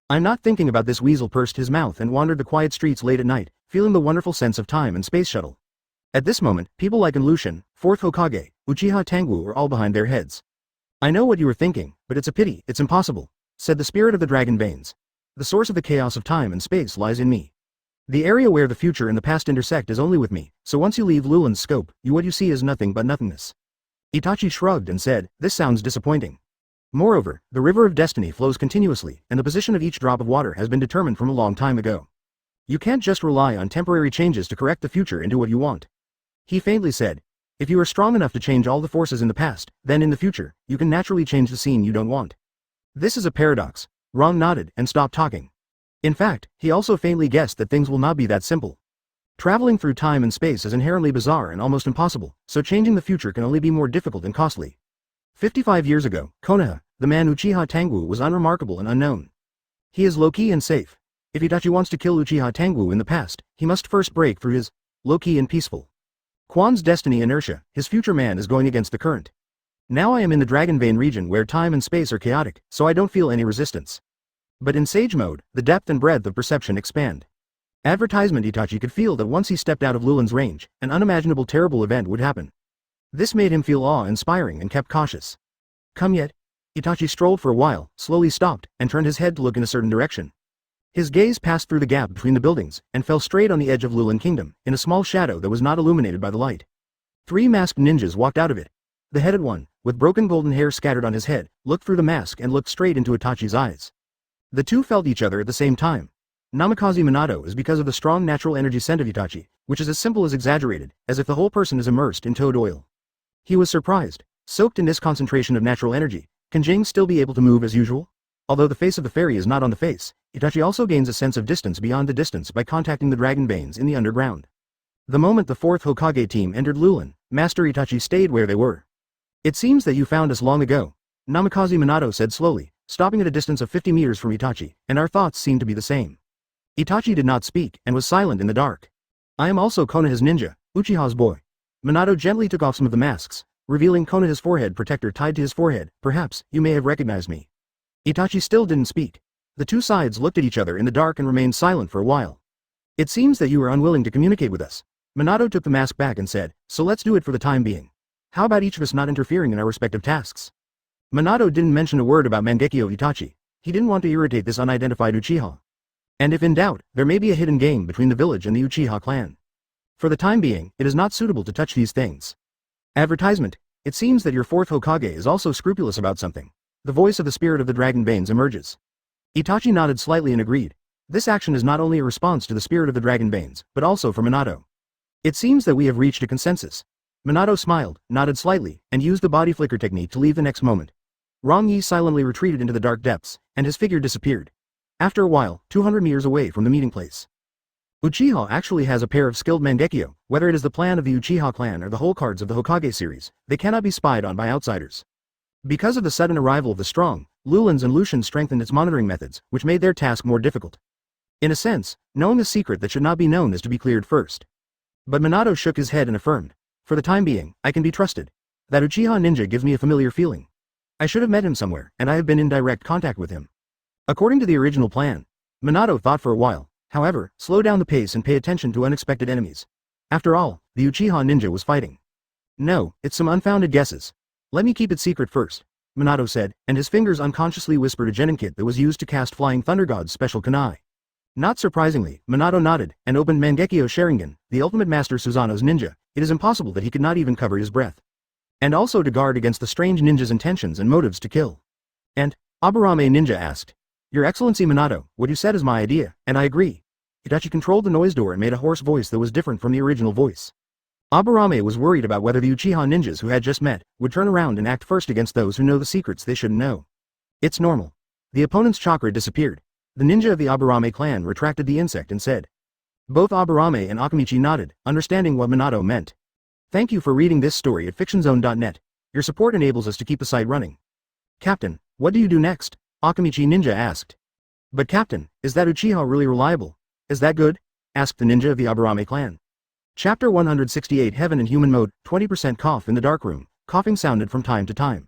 I'm not thinking about this. Weasel pursed his mouth and wandered the quiet streets late at night, feeling the wonderful sense of time and space shuttle. At this moment, people like Lucian, 4th Hokage, Uchiha Tangwu were all behind their heads. I know what you were thinking, but it's a pity, it's impossible, said the spirit of the Dragon Veins. The source of the chaos of time and space lies in me. The area where the future and the past intersect is only with me, so once you leave Lulin's scope, what you see is nothing but nothingness. Itachi shrugged and said, this sounds disappointing. Moreover, the river of destiny flows continuously, and the position of each drop of water has been determined from a long time ago. You can't just rely on temporary changes to correct the future into what you want. He faintly said, if you are strong enough to change all the forces in the past, then in the future, you can naturally change the scene you don't want. This is a paradox. Rong nodded and stopped talking. In fact, he also faintly guessed that things will not be that simple. Traveling through time and space is inherently bizarre and almost impossible, so changing the future can only be more difficult and costly. 55 years ago, Konoha, the man Uchiha Tangwu, was unremarkable and unknown. He is low-key and safe. If Itachi wants to kill Uchiha Tangwu in the past, he must first break through his low-key and peaceful. Quan's destiny inertia, his future man is going against the current. Now I am in the Dragon Vein region where time and space are chaotic, so I don't feel any resistance. But in Sage Mode, the depth and breadth of perception expand. Advertisement. Itachi could feel that once he stepped out of Lulin's range, an unimaginable terrible event would happen. This made him feel awe-inspiring and kept cautious. Come yet? Itachi strolled for a while, slowly stopped, and turned his head to look in a certain direction. His gaze passed through the gap between the buildings, and fell straight on the edge of Lulin Kingdom, in a small shadow that was not illuminated by the light. 3 masked ninjas walked out of it. The headed one, with broken golden hair scattered on his head, looked through the mask and looked straight into Itachi's eyes. The two felt each other at the same time. Namikaze Minato is because of the strong natural energy scent of Itachi, which is as simple as exaggerated, as if the whole person is immersed in toad oil. He was surprised. Soaked in this concentration of natural energy, can Jing still be able to move as usual? Although the face of the fairy is not on the face, Itachi also gains a sense of distance beyond the distance by contacting the dragon veins in the underground. The moment the 4th Hokage team entered Lulin, Master Itachi stayed where they were. It seems that you found us long ago, Namikaze Minato said slowly, stopping at a distance of 50 meters from Itachi, and our thoughts seem to be the same. Itachi did not speak, and was silent in the dark. I am also Konoha's ninja, Uchiha's boy. Minato gently took off some of the masks, revealing Konoha's forehead protector tied to his forehead. Perhaps, you may have recognized me. Itachi still didn't speak. The two sides looked at each other in the dark and remained silent for a while. It seems that you are unwilling to communicate with us. Minato took the mask back and said, so let's do it for the time being. How about each of us not interfering in our respective tasks? Minato didn't mention a word about Mangekyo Itachi. He didn't want to irritate this unidentified Uchiha. And if in doubt, there may be a hidden game between the village and the Uchiha clan. For the time being, it is not suitable to touch these things. Advertisement. It seems that your 4th Hokage is also scrupulous about something. The voice of the spirit of the dragon veins emerges. Itachi nodded slightly and agreed. This action is not only a response to the spirit of the dragon veins, but also for Minato. It seems that we have reached a consensus. Minato smiled, nodded slightly, and used the body flicker technique to leave the next moment. Rong Yi silently retreated into the dark depths, and his figure disappeared. After a while, 200 meters away from the meeting place. Uchiha actually has a pair of skilled Mangekyo, whether it is the plan of the Uchiha clan or the whole cards of the Hokage series, they cannot be spied on by outsiders. Because of the sudden arrival of the strong, Lulin's and Lucian strengthened its monitoring methods, which made their task more difficult. In a sense, knowing a secret that should not be known is to be cleared first. But Minato shook his head and affirmed, for the time being, I can be trusted. That Uchiha ninja gives me a familiar feeling. I should have met him somewhere, and I have been in direct contact with him. According to the original plan, Minato thought for a while, however, slow down the pace and pay attention to unexpected enemies. After all, the Uchiha ninja was fighting. No, it's some unfounded guesses. Let me keep it secret first, Minato said, and his fingers unconsciously whispered a Genin kit that was used to cast Flying Thunder God's special kunai. Not surprisingly, Minato nodded, and opened Mangekyo Sharingan, the ultimate master Susanoo's ninja. It is impossible that he could not even cover his breath. And also to guard against the strange ninja's intentions and motives to kill. And, Aburame ninja asked, Your Excellency Minato, what you said is my idea, and I agree. Itachi controlled the noise door and made a hoarse voice that was different from the original voice. Aburame was worried about whether the Uchiha ninjas who had just met would turn around and act first against those who know the secrets they shouldn't know. It's normal. The opponent's chakra disappeared. The ninja of the Aburame clan retracted the insect and said. Both Aburame and Akamichi nodded, understanding what Minato meant. Thank you for reading this story at fictionzone.net. Your support enables us to keep the site running. Captain, what do you do next? Akamichi ninja asked. But Captain, is that Uchiha really reliable? Is that good? Asked the ninja of the Aburame clan. Chapter 168 Heaven in Human Mode, 20% cough in the darkroom. Coughing sounded from time to time.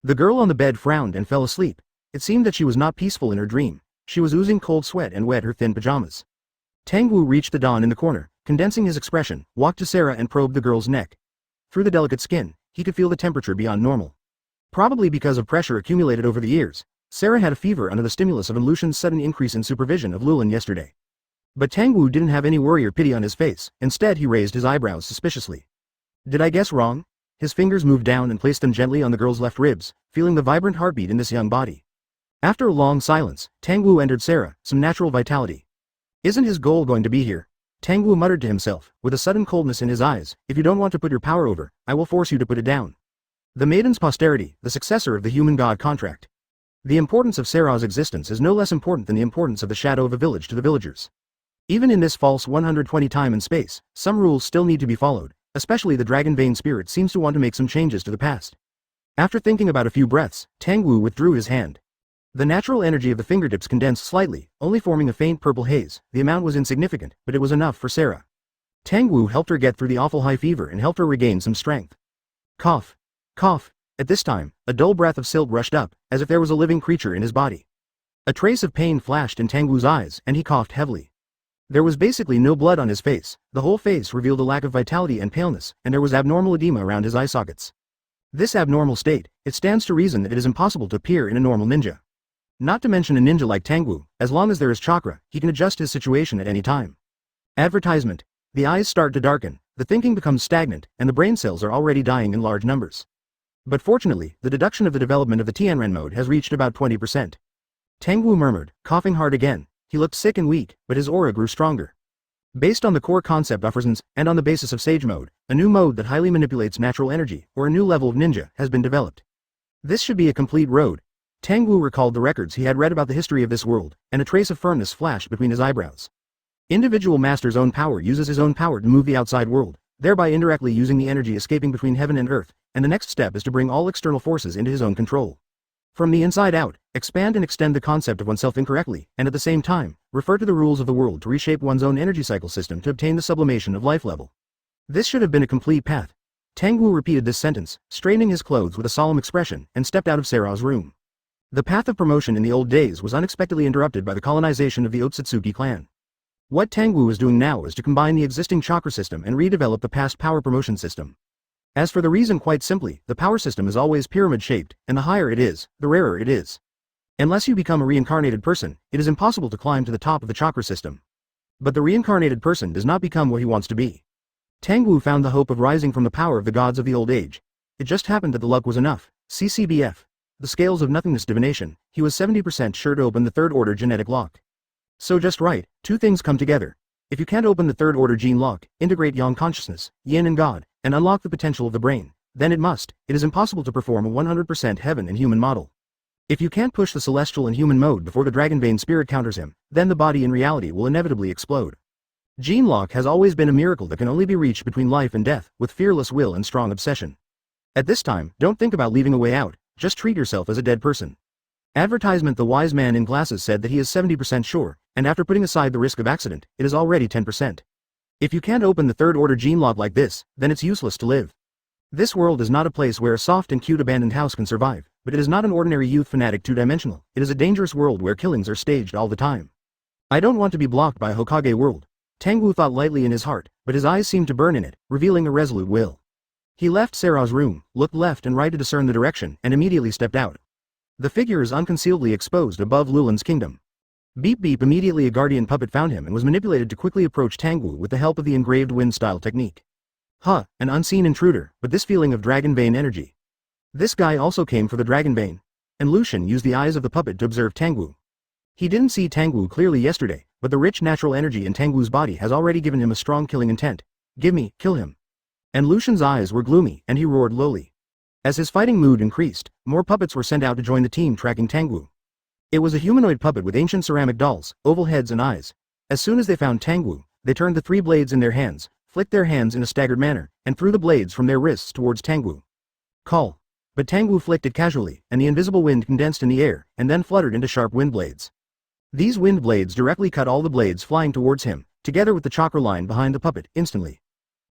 The girl on the bed frowned and fell asleep. It seemed that she was not peaceful in her dream. She was oozing cold sweat and wet her thin pajamas. Tangwu reached the dawn in the corner, condensing his expression, walked to Sarah and probed the girl's neck. Through the delicate skin, he could feel the temperature beyond normal. Probably because of pressure accumulated over the years, Sarah had a fever under the stimulus of Lucian's sudden increase in supervision of Lulin yesterday. But Tangwu didn't have any worry or pity on his face, instead he raised his eyebrows suspiciously. Did I guess wrong? His fingers moved down and placed them gently on the girl's left ribs, feeling the vibrant heartbeat in this young body. After a long silence, Tangwu entered Sarah, some natural vitality. Isn't his goal going to be here? Tangwu muttered to himself, with a sudden coldness in his eyes, if you don't want to put your power over, I will force you to put it down. The maiden's posterity, the successor of the human god contract. The importance of Sarah's existence is no less important than the importance of the shadow of a village to the villagers. Even in this false 120 time and space, some rules still need to be followed, especially the dragon vein spirit seems to want to make some changes to the past. After thinking about a few breaths, Tangwu withdrew his hand. The natural energy of the fingertips condensed slightly, only forming a faint purple haze. The amount was insignificant, but it was enough for Sarah. Tangwu helped her get through the awful high fever and helped her regain some strength. Cough. Cough. At this time, a dull breath of silt rushed up, as if there was a living creature in his body. A trace of pain flashed in Tangwu's eyes, and he coughed heavily. There was basically no blood on his face. The whole face revealed a lack of vitality and paleness, and there was abnormal edema around his eye sockets. This abnormal state, it stands to reason that it is impossible to appear in a normal ninja. Not to mention a ninja like Tangwu, as long as there is chakra, he can adjust his situation at any time. Advertisement. The eyes start to darken, the thinking becomes stagnant, and the brain cells are already dying in large numbers. But fortunately, the deduction of the development of the Tianren mode has reached about 20%. Tangwu murmured, coughing hard again. He looked sick and weak, but his aura grew stronger. Based on the core concept of Fursons, and on the basis of Sage mode, a new mode that highly manipulates natural energy, or a new level of ninja, has been developed. This should be a complete road. Tangwu recalled the records he had read about the history of this world, and a trace of firmness flashed between his eyebrows. Individual master's own power uses his own power to move the outside world, thereby indirectly using the energy escaping between heaven and earth, and the next step is to bring all external forces into his own control. From the inside out, expand and extend the concept of oneself incorrectly, and at the same time, refer to the rules of the world to reshape one's own energy cycle system to obtain the sublimation of life level. This should have been a complete path. Tangwu repeated this sentence, straightening his clothes with a solemn expression, and stepped out of Sarah's room. The path of promotion in the old days was unexpectedly interrupted by the colonization of the Otsutsuki clan. What Tangwu is doing now is to combine the existing chakra system and redevelop the past power promotion system. As for the reason, quite simply, the power system is always pyramid-shaped, and the higher it is, the rarer it is. Unless you become a reincarnated person, it is impossible to climb to the top of the chakra system. But the reincarnated person does not become what he wants to be. Tangwu found the hope of rising from the power of the gods of the old age. It just happened that the luck was enough. CCBF. The scales of nothingness divination, he was 70% sure to open the third order genetic lock. So just right, two things come together. If you can't open the third order gene lock, integrate yang consciousness, yin and God, and unlock the potential of the brain, then it is impossible to perform a 100% heaven and human model. If you can't push the celestial and human mode before the dragon vein spirit counters him, then the body in reality will inevitably explode. Gene lock has always been a miracle that can only be reached between life and death, with fearless will and strong obsession. At this time, don't think about leaving a way out, just treat yourself as a dead person. Advertisement. The wise man in glasses said that he is 70% sure, and after putting aside the risk of accident, it is already 10%. If you can't open the third order gene lock like this, then it's useless to live. This world is not a place where a soft and cute abandoned house can survive, but it is not an ordinary youth fanatic two-dimensional. It is a dangerous world where killings are staged all the time. I don't want to be blocked by a Hokage world, Tangwu thought lightly in his heart, but his eyes seemed to burn in it, revealing a resolute will. He left Sera's room, looked left and right to discern the direction, and immediately stepped out. The figure is unconcealedly exposed above Lulin's kingdom. Beep beep. Immediately a guardian puppet found him and was manipulated to quickly approach Tangwu with the help of the engraved wind style technique. Huh, an unseen intruder, but this feeling of dragon vein energy. This guy also came for the dragon vein. And Lucian used the eyes of the puppet to observe Tangwu. He didn't see Tangwu clearly yesterday, but the rich natural energy in Tangwu's body has already given him a strong killing intent. Give me, kill him. And Lucian's eyes were gloomy, and he roared lowly. As his fighting mood increased, more puppets were sent out to join the team tracking Tangwu. It was a humanoid puppet with ancient ceramic dolls, oval heads and eyes. As soon as they found Tangwu, they turned the 3 blades in their hands, flicked their hands in a staggered manner, and threw the blades from their wrists towards Tangwu. Call. But Tangwu flicked it casually, and the invisible wind condensed in the air, and then fluttered into sharp wind blades. These wind blades directly cut all the blades flying towards him, together with the chakra line behind the puppet, instantly.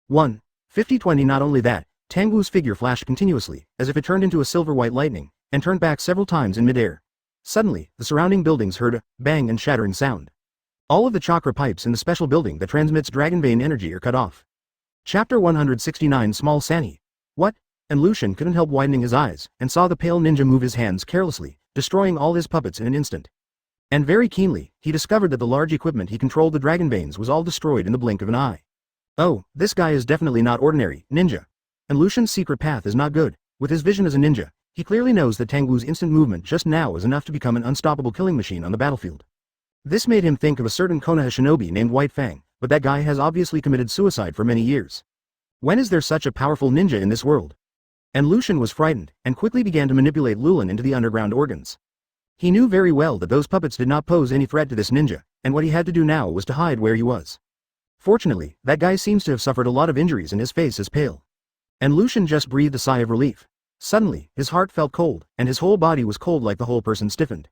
1. 50-20. Not only that, Tangwu's figure flashed continuously, as if it turned into a silver-white lightning, and turned back several times in midair. Suddenly, the surrounding buildings heard a bang and shattering sound. All of the chakra pipes in the special building that transmits dragon vein energy are cut off. Chapter 169. Small Sani. What? And Lucian couldn't help widening his eyes, and saw the pale ninja move his hands carelessly, destroying all his puppets in an instant. And very keenly, he discovered that the large equipment he controlled the dragon veins was all destroyed in the blink of an eye. Oh, this guy is definitely not ordinary, ninja. And Lucian's secret path is not good. With his vision as a ninja, he clearly knows that Tangwu's instant movement just now is enough to become an unstoppable killing machine on the battlefield. This made him think of a certain Konoha shinobi named White Fang, but that guy has obviously committed suicide for many years. When is there such a powerful ninja in this world? And Lucian was frightened, and quickly began to manipulate Lulin into the underground organs. He knew very well that those puppets did not pose any threat to this ninja, and what he had to do now was to hide where he was. Fortunately, that guy seems to have suffered a lot of injuries and his face is pale. And Lucian just breathed a sigh of relief. Suddenly, his heart felt cold, and his whole body was cold like the whole person stiffened.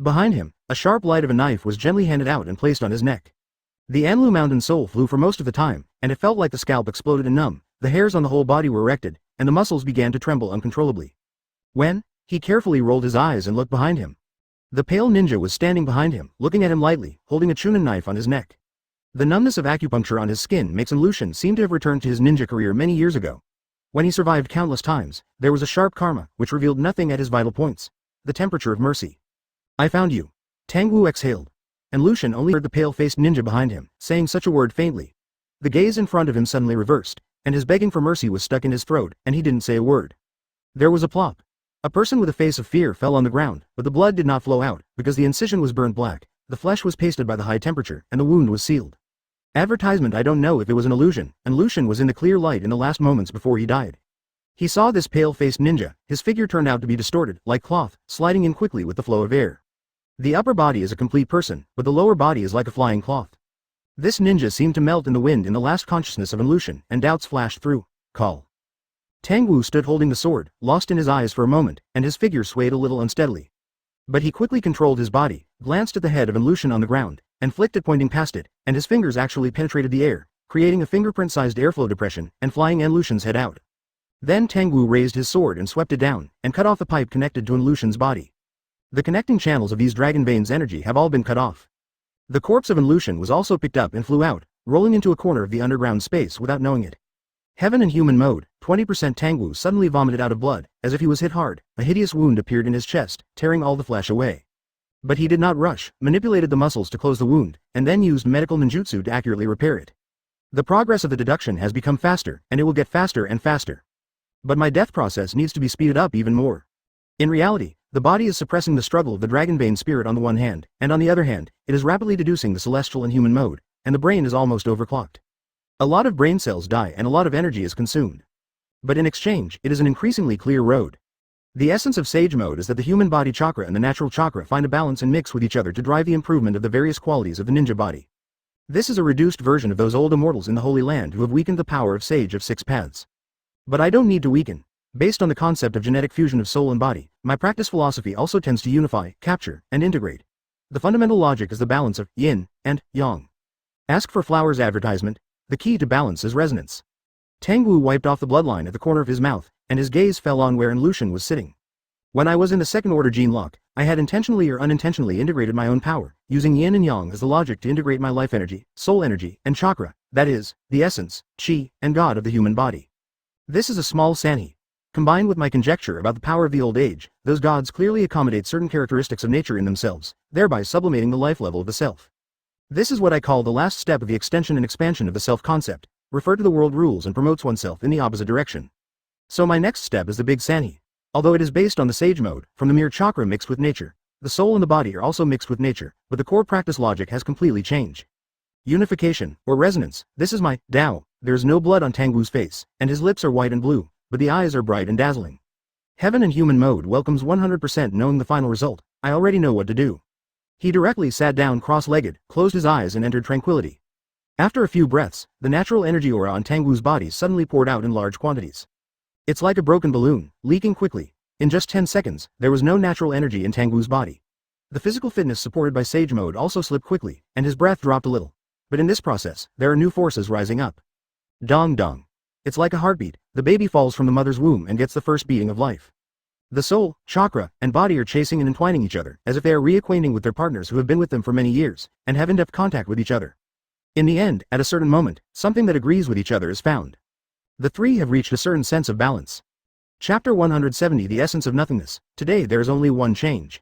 Behind him, a sharp light of a knife was gently handed out and placed on his neck. The Anlu Mountain Soul flew for most of the time, and it felt like the scalp exploded and numb, the hairs on the whole body were erected, and the muscles began to tremble uncontrollably. When? He carefully rolled his eyes and looked behind him. The pale ninja was standing behind him, looking at him lightly, holding a Chūnin knife on his neck. The numbness of acupuncture on his skin makes Lucian seem to have returned to his ninja career many years ago. When he survived countless times, there was a sharp karma, which revealed nothing at his vital points. The temperature of mercy. I found you. Tangwu exhaled. And Lucian only heard the pale-faced ninja behind him, saying such a word faintly. The gaze in front of him suddenly reversed, and his begging for mercy was stuck in his throat, and he didn't say a word. There was a plop. A person with a face of fear fell on the ground, but the blood did not flow out, because the incision was burnt black, the flesh was pasted by the high temperature, and the wound was sealed. Advertisement. I don't know if it was an illusion, and Lucian was in the clear light in the last moments before he died. He saw this pale-faced ninja, his figure turned out to be distorted, like cloth, sliding in quickly with the flow of air. The upper body is a complete person, but the lower body is like a flying cloth. This ninja seemed to melt in the wind in the last consciousness of Lucian, and doubts flashed through. Call. Tangwu stood holding the sword, lost in his eyes for a moment, and his figure swayed a little unsteadily. But he quickly controlled his body, glanced at the head of Lucian on the ground, and flicked it pointing past it, and his fingers actually penetrated the air, creating a fingerprint-sized airflow depression, and flying Lucian's head out. Then Tangwu raised his sword and swept it down, and cut off the pipe connected to Lucian's body. The connecting channels of these dragon veins' energy have all been cut off. The corpse of Lucian was also picked up and flew out, rolling into a corner of the underground space without knowing it. Heaven and human mode, 20%. Tangwu suddenly vomited out of blood, as if he was hit hard. A hideous wound appeared in his chest, tearing all the flesh away. But he did not rush, manipulated the muscles to close the wound, and then used medical ninjutsu to accurately repair it. The progress of the deduction has become faster, and it will get faster and faster. But my death process needs to be speeded up even more. In reality, the body is suppressing the struggle of the dragon vein spirit on the one hand, and on the other hand, it is rapidly deducing the celestial and human mode, and the brain is almost overclocked. A lot of brain cells die and a lot of energy is consumed. But in exchange, it is an increasingly clear road. The essence of Sage Mode is that the human body chakra and the natural chakra find a balance and mix with each other to drive the improvement of the various qualities of the ninja body. This is a reduced version of those old immortals in the Holy Land who have weakened the power of Sage of Six Paths. But I don't need to weaken. Based on the concept of genetic fusion of soul and body, my practice philosophy also tends to unify, capture, and integrate. The fundamental logic is the balance of yin and yang. Ask for flowers advertisement. The key to balance is resonance. Tangwu wiped off the bloodline at the corner of his mouth, and his gaze fell on where Lucian was sitting. When I was in the second order gene lock, I had intentionally or unintentionally integrated my own power, using yin and yang as the logic to integrate my life energy, soul energy, and chakra, that is, the essence, chi, and God of the human body. This is a small sanhi. Combined with my conjecture about the power of the old age, those gods clearly accommodate certain characteristics of nature in themselves, thereby sublimating the life level of the self. This is what I call the last step of the extension and expansion of the self-concept, refer to the world rules and promotes oneself in the opposite direction. So my next step is the big sanhi. Although it is based on the Sage Mode, from the mere chakra mixed with nature, the soul and the body are also mixed with nature, but the core practice logic has completely changed. Unification, or resonance, this is my Tao. There is no blood on Tangwu's face, and his lips are white and blue, but the eyes are bright and dazzling. Heaven and human mode welcomes 100% knowing the final result. I already know what to do. He directly sat down cross-legged, closed his eyes and entered tranquility. After a few breaths, the natural energy aura on Tangwu's body suddenly poured out in large quantities. It's like a broken balloon, leaking quickly. In just 10 seconds, there was no natural energy in Tangwu's body. The physical fitness supported by Sage Mode also slipped quickly, and his breath dropped a little. But in this process, there are new forces rising up. Dong dong. It's like a heartbeat. The baby falls from the mother's womb and gets the first beating of life. The soul, chakra, and body are chasing and entwining each other, as if they are reacquainting with their partners who have been with them for many years, and have in-depth contact with each other. In the end, at a certain moment, something that agrees with each other is found. The three have reached a certain sense of balance. Chapter 170 The Essence of Nothingness. Today there is only one change.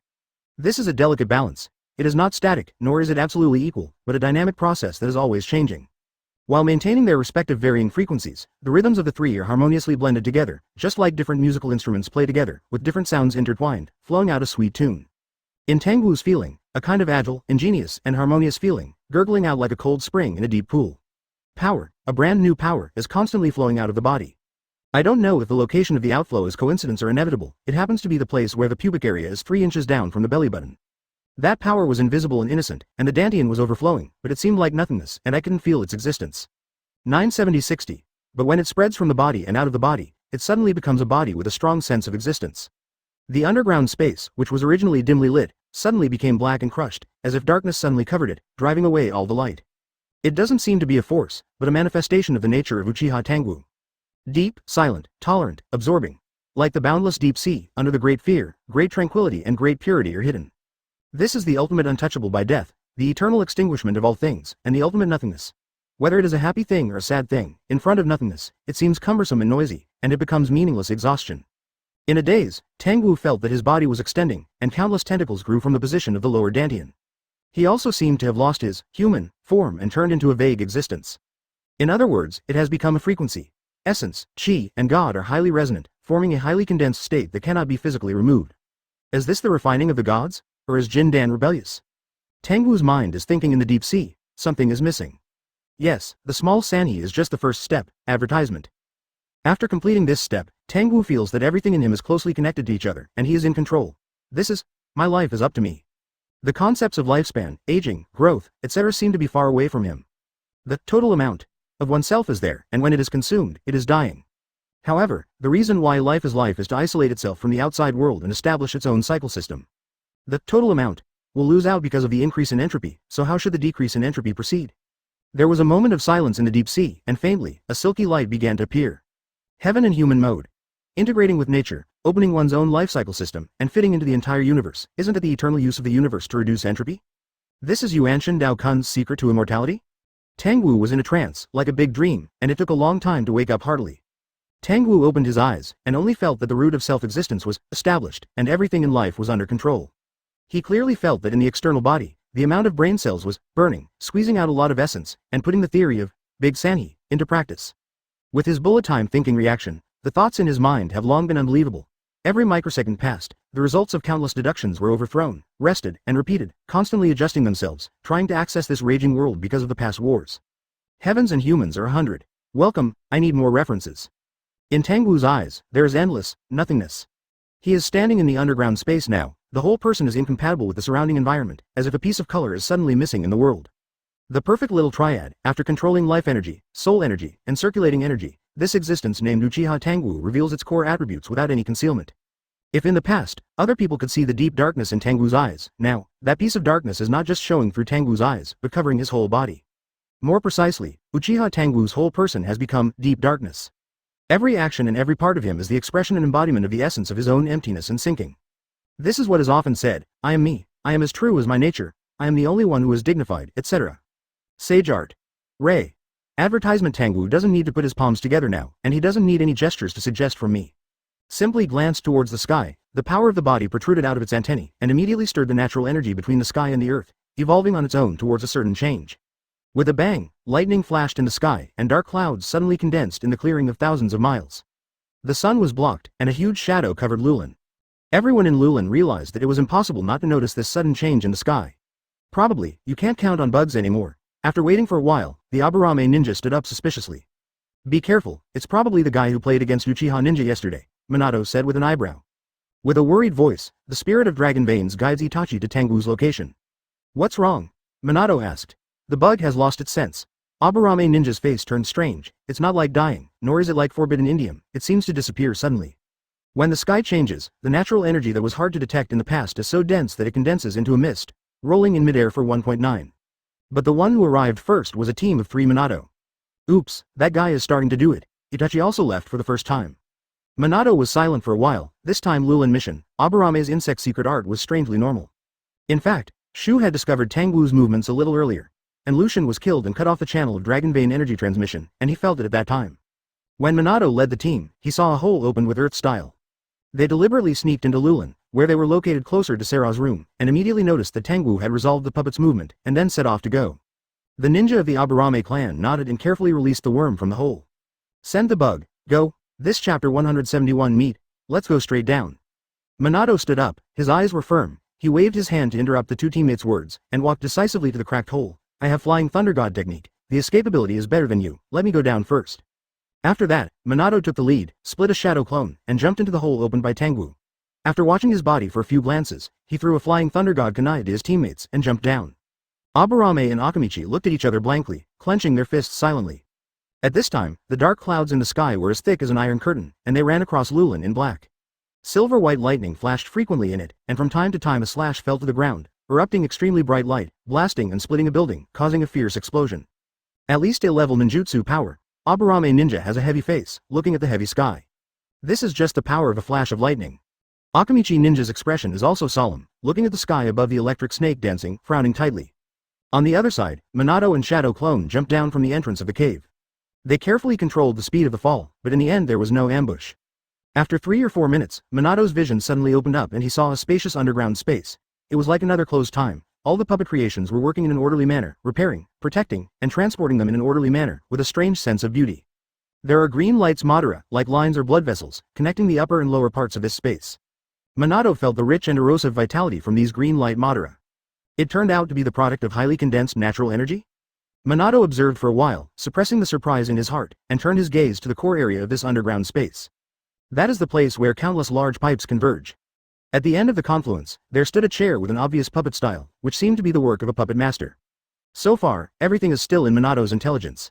This is a delicate balance. It is not static, nor is it absolutely equal, but a dynamic process that is always changing. While maintaining their respective varying frequencies, the rhythms of the three are harmoniously blended together, just like different musical instruments play together, with different sounds intertwined, flowing out a sweet tune. In Tangwu's feeling, a kind of agile, ingenious, and harmonious feeling, gurgling out like a cold spring in a deep pool. Power, a brand new power, is constantly flowing out of the body. I don't know if the location of the outflow is coincidence or inevitable. It happens to be the place where the pubic area is 3 inches down from the belly button. That power was invisible and innocent, and the dantian was overflowing, but it seemed like nothingness, and I couldn't feel its existence. 970-60. But when it spreads from the body and out of the body, it suddenly becomes a body with a strong sense of existence. The underground space, which was originally dimly lit, suddenly became black and crushed, as if darkness suddenly covered it, driving away all the light. It doesn't seem to be a force, but a manifestation of the nature of Uchiha Tangwu. Deep, silent, tolerant, absorbing. Like the boundless deep sea, under the great fear, great tranquility and great purity are hidden. This is the ultimate untouchable by death, the eternal extinguishment of all things, and the ultimate nothingness. Whether it is a happy thing or a sad thing, in front of nothingness, it seems cumbersome and noisy, and it becomes meaningless exhaustion. In a daze, Tangwu felt that his body was extending, and countless tentacles grew from the position of the lower dantian. He also seemed to have lost his human form and turned into a vague existence. In other words, it has become a frequency. Essence, chi, and God are highly resonant, forming a highly condensed state that cannot be physically removed. Is this the refining of the gods? Or is Jin Dan rebellious? Tangwu's mind is thinking in the deep sea. Something is missing. Yes, the small sanhi is just the first step, advertisement. After completing this step, Tangwu feels that everything in him is closely connected to each other, and he is in control. This is, my life is up to me. The concepts of lifespan, aging, growth, etc. seem to be far away from him. The total amount of oneself is there, and when it is consumed, it is dying. However, the reason why life is to isolate itself from the outside world and establish its own cycle system. The total amount will lose out because of the increase in entropy, so how should the decrease in entropy proceed? There was a moment of silence in the deep sea, and faintly, a silky light began to appear. Heaven and human mode. Integrating with nature, opening one's own life cycle system, and fitting into the entire universe, isn't it the eternal use of the universe to reduce entropy? This is Yuanshan Dao Kun's secret to immortality? Tangwu was in a trance, like a big dream, and it took a long time to wake up heartily. Tangwu opened his eyes, and only felt that the root of self-existence was established, and everything in life was under control. He clearly felt that in the external body, the amount of brain cells was burning, squeezing out a lot of essence, and putting the theory of Big Sanhi into practice. With his bullet time thinking reaction, the thoughts in his mind have long been unbelievable. Every microsecond passed, the results of countless deductions were overthrown, rested, and repeated, constantly adjusting themselves, trying to access this raging world because of the past wars. Heavens and humans are 100. Welcome, I need more references. In Tangwu's eyes, there is endless nothingness. He is standing in the underground space now, the whole person is incompatible with the surrounding environment, as if a piece of color is suddenly missing in the world. The perfect little triad, after controlling life energy, soul energy, and circulating energy, this existence named Uchiha Tangwu reveals its core attributes without any concealment. If in the past, other people could see the deep darkness in Tangwu's eyes, now, that piece of darkness is not just showing through Tangwu's eyes, but covering his whole body. More precisely, Uchiha Tangwu's whole person has become deep darkness. Every action and every part of him is the expression and embodiment of the essence of his own emptiness and sinking. This is what is often said, I am me, I am as true as my nature, I am the only one who is dignified, etc. Sage Art. Ray. Advertisement. Tangwu doesn't need to put his palms together now, and he doesn't need any gestures to suggest from me. Simply glanced towards the sky, the power of the body protruded out of its antennae, and immediately stirred the natural energy between the sky and the earth, evolving on its own towards a certain change. With a bang, lightning flashed in the sky, and dark clouds suddenly condensed in the clearing of thousands of miles. The sun was blocked, and a huge shadow covered Lulin. Everyone in Lulin realized that it was impossible not to notice this sudden change in the sky. Probably, you can't count on bugs anymore. After waiting for a while, the Aburame ninja stood up suspiciously. Be careful, it's probably the guy who played against Uchiha Ninja yesterday, Minato said with an eyebrow. With a worried voice, the spirit of Dragon Veins guides Itachi to Tangwu's location. What's wrong? Minato asked. The bug has lost its sense. Aburame Ninja's face turned strange. It's not like dying, nor is it like forbidden indium, it seems to disappear suddenly. When the sky changes, the natural energy that was hard to detect in the past is so dense that it condenses into a mist, rolling in midair for 1.9. But the one who arrived first was a team of 3 Minato. Oops, that guy is starting to do it. Itachi also left for the first time. Minato was silent for a while. This time Lulin mission, Aburame's insect secret art was strangely normal. In fact, Shu had discovered Tangwu's movements a little earlier, and Lucian was killed and cut off the channel of Dragon Vein energy transmission, and he felt it at that time. When Minato led the team, he saw a hole opened with Earth style. They deliberately sneaked into Lulin, where they were located closer to Sera's room, and immediately noticed that Tangwu had resolved the puppet's movement, and then set off to go. The ninja of the Aburame clan nodded and carefully released the worm from the hole. Send the bug, go, this chapter 171 meet, let's go straight down. Minato stood up, his eyes were firm, he waved his hand to interrupt the two teammates' words, and walked decisively to the cracked hole. I have Flying Thunder God technique, the escapability is better than you, let me go down first. After that, Minato took the lead, split a shadow clone, and jumped into the hole opened by Tangwu. After watching his body for a few glances, he threw a Flying Thunder God kunai to his teammates and jumped down. Aburame and Akamichi looked at each other blankly, clenching their fists silently. At this time, the dark clouds in the sky were as thick as an iron curtain, and they ran across Lulin in black. Silver-white lightning flashed frequently in it, and from time to time a slash fell to the ground, erupting extremely bright light, blasting and splitting a building, causing a fierce explosion. At least A-level ninjutsu power, Aburame Ninja has a heavy face, looking at the heavy sky. This is just the power of a flash of lightning. Akamichi Ninja's expression is also solemn, looking at the sky above the electric snake dancing, frowning tightly. On the other side, Minato and Shadow Clone jumped down from the entrance of the cave. They carefully controlled the speed of the fall, but in the end there was no ambush. After 3 or 4 minutes, Minato's vision suddenly opened up and he saw a spacious underground space. It was like another closed time. All the puppet creations were working in an orderly manner, repairing, protecting, and transporting them in an orderly manner, with a strange sense of beauty. There are green lights Madara, like lines or blood vessels, connecting the upper and lower parts of this space. Minato felt the rich and erosive vitality from these green light Madara. It turned out to be the product of highly condensed natural energy? Minato observed for a while, suppressing the surprise in his heart, and turned his gaze to the core area of this underground space. That is the place where countless large pipes converge. At the end of the confluence, there stood a chair with an obvious puppet style, which seemed to be the work of a puppet master. So far, everything is still in Minato's intelligence.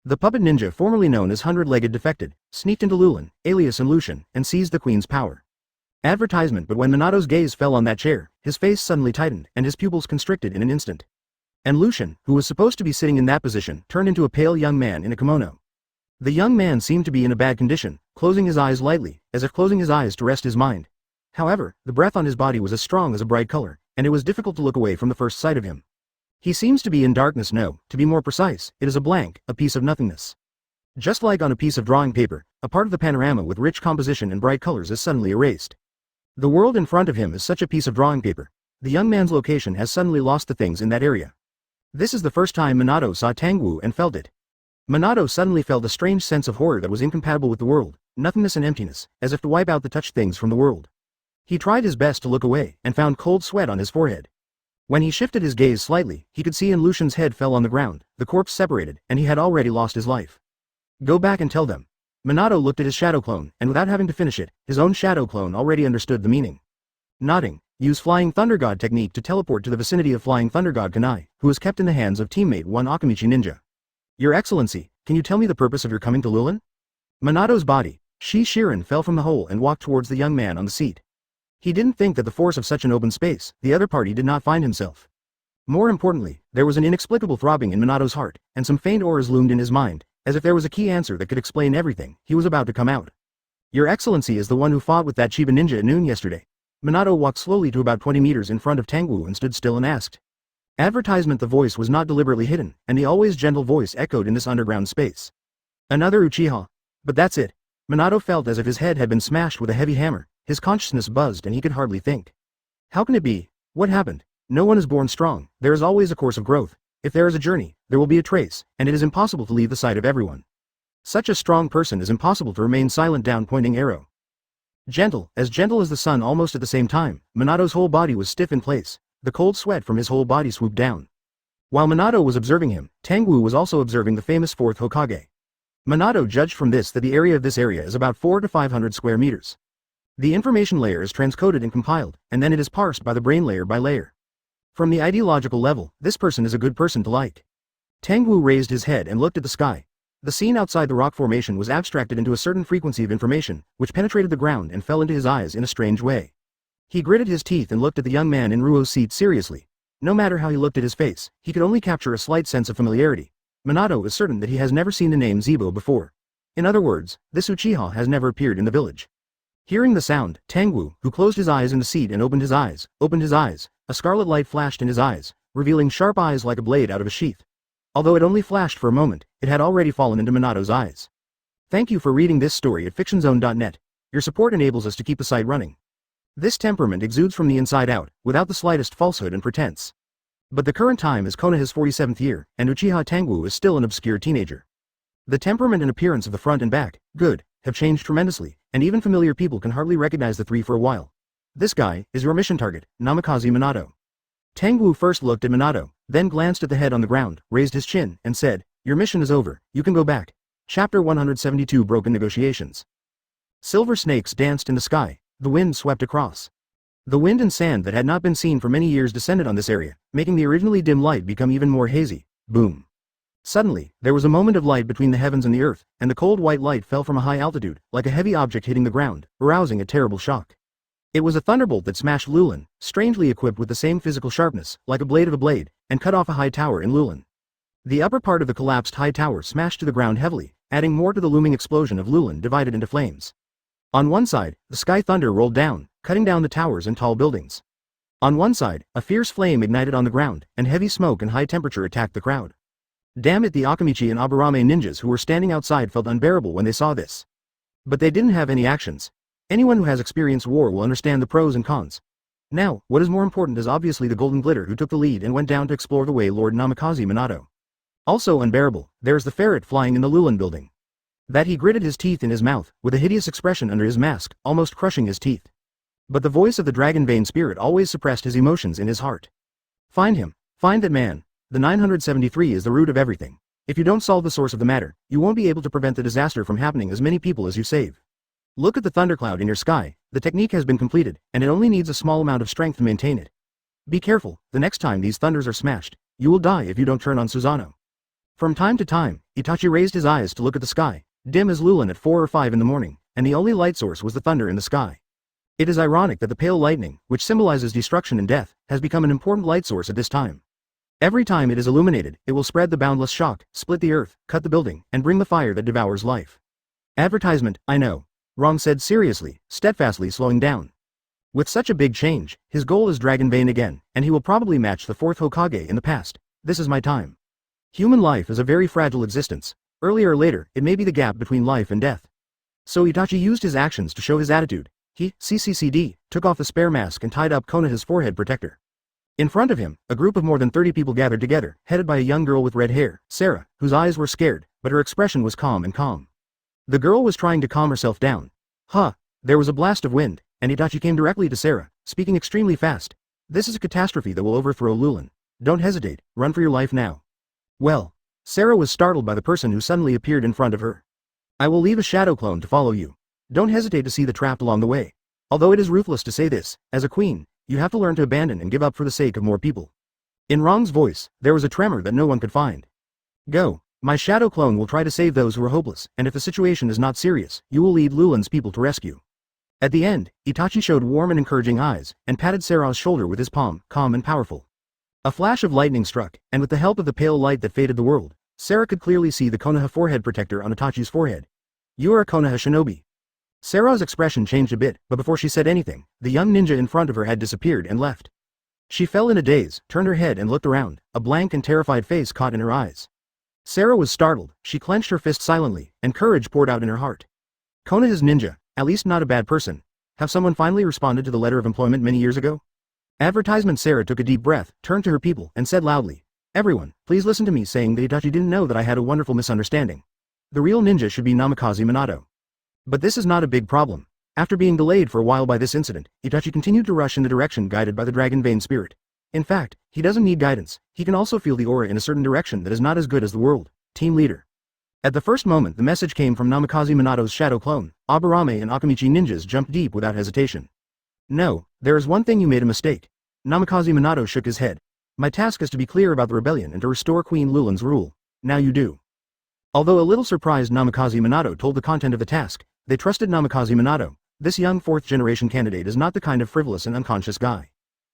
The puppet ninja formerly known as Hundred-Legged defected, sneaked into Lulin, alias and Lucian, and seized the queen's power. Advertisement. But when Minato's gaze fell on that chair, his face suddenly tightened, and his pupils constricted in an instant. And Lucian, who was supposed to be sitting in that position, turned into a pale young man in a kimono. The young man seemed to be in a bad condition, closing his eyes lightly, as if closing his eyes to rest his mind. However, the breath on his body was as strong as a bright color, and it was difficult to look away from the first sight of him. He seems to be in darkness. No, to be more precise, it is a blank, a piece of nothingness. Just like on a piece of drawing paper, a part of the panorama with rich composition and bright colors is suddenly erased. The world in front of him is such a piece of drawing paper. The young man's location has suddenly lost the things in that area. This is the first time Minato saw Tangwu and felt it. Minato suddenly felt a strange sense of horror that was incompatible with the world, nothingness and emptiness, as if to wipe out the touched things from the world. He tried his best to look away, and found cold sweat on his forehead. When he shifted his gaze slightly, he could see Lucian's head fell on the ground, the corpse separated, and he had already lost his life. Go back and tell them. Minato looked at his shadow clone, and without having to finish it, his own shadow clone already understood the meaning. Nodding, use Flying Thunder God technique to teleport to the vicinity of Flying Thunder God Kunai, who is kept in the hands of teammate 1 Akamichi Ninja. Your Excellency, can you tell me the purpose of your coming to Lulin? Minato's body, Shirin, fell from the hole and walked towards the young man on the seat. He didn't think that the force of such an open space, the other party did not find himself. More importantly, there was an inexplicable throbbing in Minato's heart, and some faint auras loomed in his mind, as if there was a key answer that could explain everything. He was about to come out. Your Excellency is the one who fought with that Chiba ninja at noon yesterday. Minato walked slowly to about 20 meters in front of Tangwu and stood still and asked. Advertisement. The voice was not deliberately hidden, and the always gentle voice echoed in this underground space. Another Uchiha. But that's it. Minato felt as if his head had been smashed with a heavy hammer, his consciousness buzzed and he could hardly think. How can it be? What happened? No one is born strong, there is always a course of growth. If there is a journey, there will be a trace, and it is impossible to leave the sight of everyone. Such a strong person is impossible to remain silent. Down pointing arrow. Gentle as the sun. Almost at the same time, Minato's whole body was stiff in place, the cold sweat from his whole body swooped down. While Minato was observing him, Tangwu was also observing the famous 4th Hokage. Minato judged from this that the area of this area is about 400 to 500 square meters. The information layer is transcoded and compiled, and then it is parsed by the brain layer by layer. From the ideological level, this person is a good person to like. Tangwu raised his head and looked at the sky. The scene outside the rock formation was abstracted into a certain frequency of information, which penetrated the ground and fell into his eyes in a strange way. He gritted his teeth and looked at the young man in Ruo's seat seriously. No matter how he looked at his face, he could only capture a slight sense of familiarity. Minato is certain that he has never seen the name Zebo before. In other words, this Uchiha has never appeared in the village. Hearing the sound, Tangwu, who closed his eyes in the seat and opened his eyes, a scarlet light flashed in his eyes, revealing sharp eyes like a blade out of a sheath. Although it only flashed for a moment, it had already fallen into Minato's eyes. Thank you for reading this story at fictionzone.net. Your support enables us to keep the site running. This temperament exudes from the inside out, without the slightest falsehood and pretense. But the current time is Konoha's 47th year, and Uchiha Tangwu is still an obscure teenager. The temperament and appearance of the front and back, good, have changed tremendously, and even familiar people can hardly recognize the three for a while. This guy is your mission target, Namikaze Minato. Tangwu first looked at Minato, then glanced at the head on the ground, raised his chin, and said, your mission is over, you can go back. Chapter 172. Broken Negotiations. Silver snakes danced in the sky, the wind swept across. The wind and sand that had not been seen for many years descended on this area, making the originally dim light become even more hazy. Boom. Suddenly, there was a moment of light between the heavens and the earth, and the cold white light fell from a high altitude, like a heavy object hitting the ground, arousing a terrible shock. It was a thunderbolt that smashed Lulin, strangely equipped with the same physical sharpness, like a blade of a blade, and cut off a high tower in Lulin. The upper part of the collapsed high tower smashed to the ground heavily, adding more to the looming explosion of Lulin divided into flames. On one side, the sky thunder rolled down, cutting down the towers and tall buildings. On one side, a fierce flame ignited on the ground, and heavy smoke and high temperature attacked the crowd. Damn it, the Akamichi and Aburame ninjas who were standing outside felt unbearable when they saw this. But they didn't have any actions. Anyone who has experienced war will understand the pros and cons. Now, what is more important is obviously the Golden Glitter who took the lead and went down to explore the way Lord Namikaze Minato. Also unbearable, there is the ferret flying in the Lulin building. That he gritted his teeth in his mouth, with a hideous expression under his mask, almost crushing his teeth. But the voice of the dragon vein spirit always suppressed his emotions in his heart. Find him. Find that man. The 973 is the root of everything. If you don't solve the source of the matter, you won't be able to prevent the disaster from happening as many people as you save. Look at the thundercloud in your sky, the technique has been completed, and it only needs a small amount of strength to maintain it. Be careful, the next time these thunders are smashed, you will die if you don't turn on Susanoo. From time to time, Itachi raised his eyes to look at the sky, dim as Lulin at 4 or 5 in the morning, and the only light source was the thunder in the sky. It is ironic that the pale lightning, which symbolizes destruction and death, has become an important light source at this time. Every time it is illuminated, it will spread the boundless shock, split the earth, cut the building, and bring the fire that devours life. Advertisement, I know. Wrong said seriously, steadfastly slowing down. With such a big change, his goal is Dragon Vein again, and he will probably match the 4th Hokage in the past. This is my time. Human life is a very fragile existence. Earlier or later, it may be the gap between life and death. So Itachi used his actions to show his attitude. He, CCCD, took off the spare mask and tied up Konoha's forehead protector. In front of him, a group of more than 30 people gathered together, headed by a young girl with red hair, Sarah, whose eyes were scared, but her expression was calm. The girl was trying to calm herself down. Huh. There was a blast of wind, and Itachi came directly to Sarah, speaking extremely fast. This is a catastrophe that will overthrow Lulin. Don't hesitate, run for your life now. Well. Sarah was startled by the person who suddenly appeared in front of her. I will leave a shadow clone to follow you. Don't hesitate to see the trap along the way. Although it is ruthless to say this, as a queen, you have to learn to abandon and give up for the sake of more people. In Rong's voice, there was a tremor that no one could find. Go. My shadow clone will try to save those who are hopeless, and if the situation is not serious, you will lead Lulin's people to rescue. At the end, Itachi showed warm and encouraging eyes, and patted Sarah's shoulder with his palm, calm and powerful. A flash of lightning struck, and with the help of the pale light that faded the world, Sarah could clearly see the Konoha forehead protector on Itachi's forehead. You are a Konoha shinobi. Sarah's expression changed a bit, but before she said anything, the young ninja in front of her had disappeared and left. She fell in a daze, turned her head and looked around, a blank and terrified face caught in her eyes. Sarah was startled, she clenched her fist silently, and courage poured out in her heart. Konoha's ninja, at least not a bad person. Have someone finally responded to the letter of employment many years ago? Advertisement. Sarah took a deep breath, turned to her people, and said loudly, everyone, please listen to me saying that Itachi didn't know that I had a wonderful misunderstanding. The real ninja should be Namikaze Minato. But this is not a big problem. After being delayed for a while by this incident, Itachi continued to rush in the direction guided by the dragon vein spirit. In fact, he doesn't need guidance, he can also feel the aura in a certain direction that is not as good as the world. Team leader. At the first moment the message came from Namikaze Minato's shadow clone, Aburame and Akamichi ninjas jumped deep without hesitation. No, there is one thing you made a mistake. Namikaze Minato shook his head. My task is to be clear about the rebellion and to restore Queen Lulin's rule. Now you do. Although a little surprised Namikaze Minato told the content of the task, they trusted Namikaze Minato. This young fourth-generation candidate is not the kind of frivolous and unconscious guy.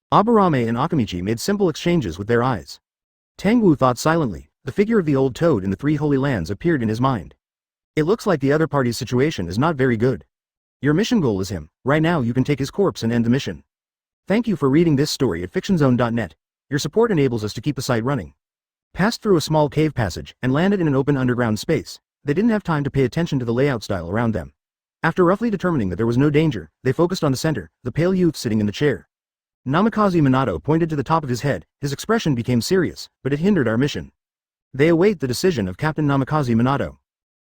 Aburame and Akamichi made simple exchanges with their eyes. Tangwu thought silently. The figure of the old toad in the Three Holy Lands appeared in his mind. It looks like the other party's situation is not very good. Your mission goal is him. Right now you can take his corpse and end the mission. Thank you for reading this story at fictionzone.net. Your support enables us to keep the site running. Passed through a small cave passage and landed in an open underground space. They didn't have time to pay attention to the layout style around them. After roughly determining that there was no danger, they focused on the center, the pale youth sitting in the chair. Namikaze Minato pointed to the top of his head. His expression became serious, but it hindered our mission. They await the decision of Captain Namikaze Minato.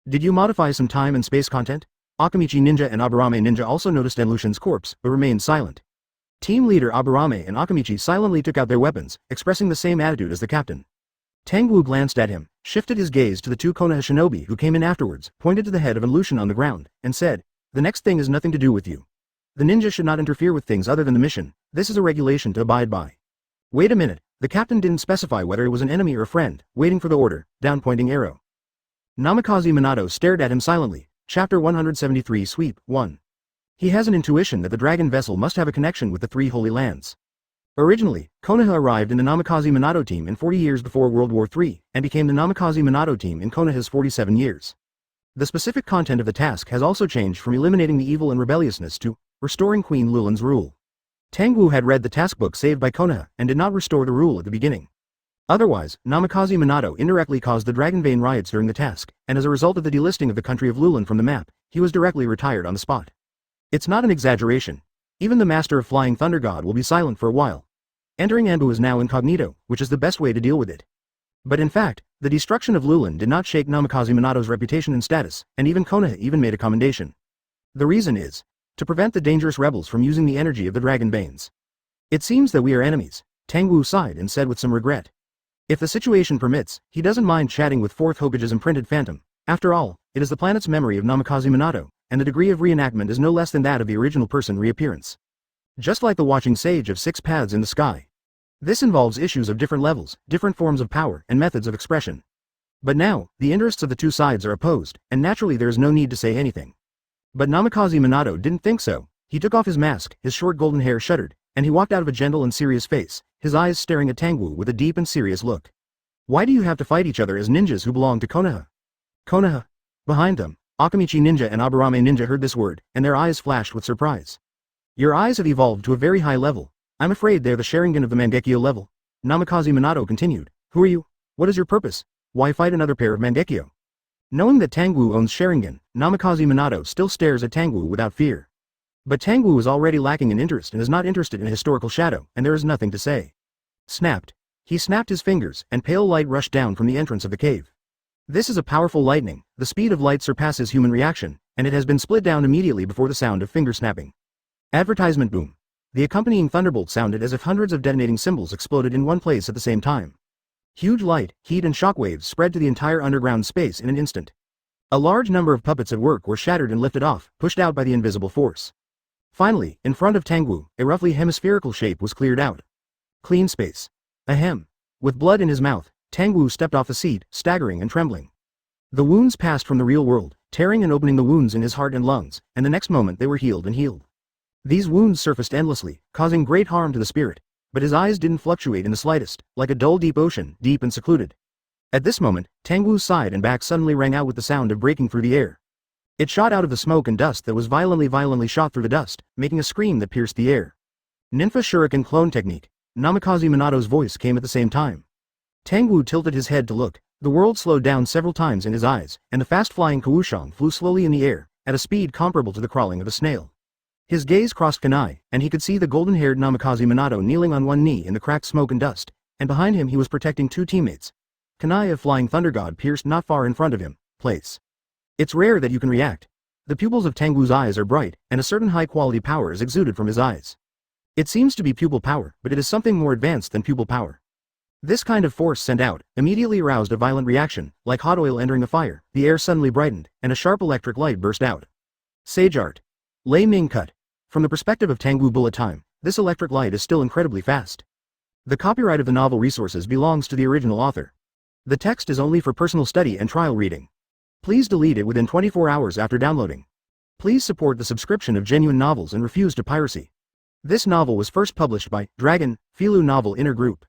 Did you modify some time and space content? Akamichi ninja and Aburame ninja also noticed Enlushin's corpse, but remained silent. Team leader Aburame and Akamichi silently took out their weapons, expressing the same attitude as the captain. Tangwu glanced at him, shifted his gaze to the two Konoha shinobi who came in afterwards, pointed to the head of Enlushin on the ground, and said, the next thing is nothing to do with you. The ninja should not interfere with things other than the mission. This is a regulation to abide by. Wait a minute. The captain didn't specify whether it was an enemy or a friend, waiting for the order, down pointing arrow. Namikaze Minato stared at him silently. Chapter 173 Sweep 1. He has an intuition that the dragon vessel must have a connection with the Three Holy Lands. Originally, Konoha arrived in the Namikaze Minato team in 40 years before World War III, and became the Namikaze Minato team in Konoha's 47 years. The specific content of the task has also changed from eliminating the evil and rebelliousness to restoring Queen Lulin's rule. Tangwu had read the task book saved by Konoha, and did not restore the rule at the beginning. Otherwise, Namikaze Minato indirectly caused the Dragon Vein riots during the task, and as a result of the delisting of the country of Lulin from the map, he was directly retired on the spot. It's not an exaggeration. Even the Master of Flying Thunder God will be silent for a while. Entering Anbu is now incognito, which is the best way to deal with it. But in fact, the destruction of Lulin did not shake Namikaze Minato's reputation and status, and even Konoha even made a commendation. The reason is to prevent the dangerous rebels from using the energy of the Dragon Veins. It seems that we are enemies, Tangwu sighed and said with some regret. If the situation permits, he doesn't mind chatting with Fourth Hokage's imprinted phantom. After all, it is the planet's memory of Namikaze Minato, and the degree of reenactment is no less than that of the original person reappearance. Just like the watching sage of 6 paths in the sky. This involves issues of different levels, different forms of power, and methods of expression. But now, the interests of the two sides are opposed, and naturally there is no need to say anything. But Namikaze Minato didn't think so. He took off his mask, his short golden hair shuddered, and he walked out of a gentle and serious face, his eyes staring at Tangwu with a deep and serious look. Why do you have to fight each other as ninjas who belong to Konoha? Konoha? Behind them, Akamichi ninja and Aburame ninja heard this word, and their eyes flashed with surprise. Your eyes have evolved to a very high level. I'm afraid they're the Sharingan of the Mangekyo level. Namikaze Minato continued. Who are you? What is your purpose? Why fight another pair of Mangekyo? Knowing that Tangwu owns Sharingan, Namikaze Minato still stares at Tangwu without fear. But Tangwu is already lacking in interest and is not interested in a historical shadow, and there is nothing to say. Snapped. He snapped his fingers, and pale light rushed down from the entrance of the cave. This is a powerful lightning, the speed of light surpasses human reaction, and it has been split down immediately before the sound of finger snapping. Advertisement boom. The accompanying thunderbolt sounded as if hundreds of detonating symbols exploded in one place at the same time. Huge light, heat and shockwaves spread to the entire underground space in an instant. A large number of puppets at work were shattered and lifted off, pushed out by the invisible force. Finally, in front of Tangwu, a roughly hemispherical shape was cleared out. Clean space. Ahem. With blood in his mouth, Tangwu stepped off the seat, staggering and trembling. The wounds passed from the real world, tearing and opening the wounds in his heart and lungs, and the next moment they were healed and healed. These wounds surfaced endlessly, causing great harm to the spirit, but his eyes didn't fluctuate in the slightest, like a dull deep ocean, deep and secluded. At this moment, Tangwu's side and back suddenly rang out with the sound of breaking through the air. It shot out of the smoke and dust that was violently shot through the dust, making a scream that pierced the air. Ninfa Shuriken clone technique. Namikaze Minato's voice came at the same time. Tangwu tilted his head to look. The world slowed down several times in his eyes, and the fast-flying Kawushang flew slowly in the air, at a speed comparable to the crawling of a snail. His gaze crossed Kanai, and he could see the golden-haired Namikaze Minato kneeling on one knee in the cracked smoke and dust, and behind him he was protecting two teammates. Kanai of Flying Thunder God pierced not far in front of him. Place. It's rare that you can react. The pupils of Tangwu's eyes are bright, and a certain high-quality power is exuded from his eyes. It seems to be pupil power, but it is something more advanced than pupil power. This kind of force sent out, immediately aroused a violent reaction, like hot oil entering a fire. The air suddenly brightened, and a sharp electric light burst out. Sage art. Lei Ming cut. From the perspective of Tangwu bullet time, this electric light is still incredibly fast. The copyright of the novel resources belongs to the original author. The text is only for personal study and trial reading. Please delete it within 24 hours after downloading. Please support the subscription of genuine novels and refuse to piracy. This novel was first published by Dragon, Filu Novel Inner Group.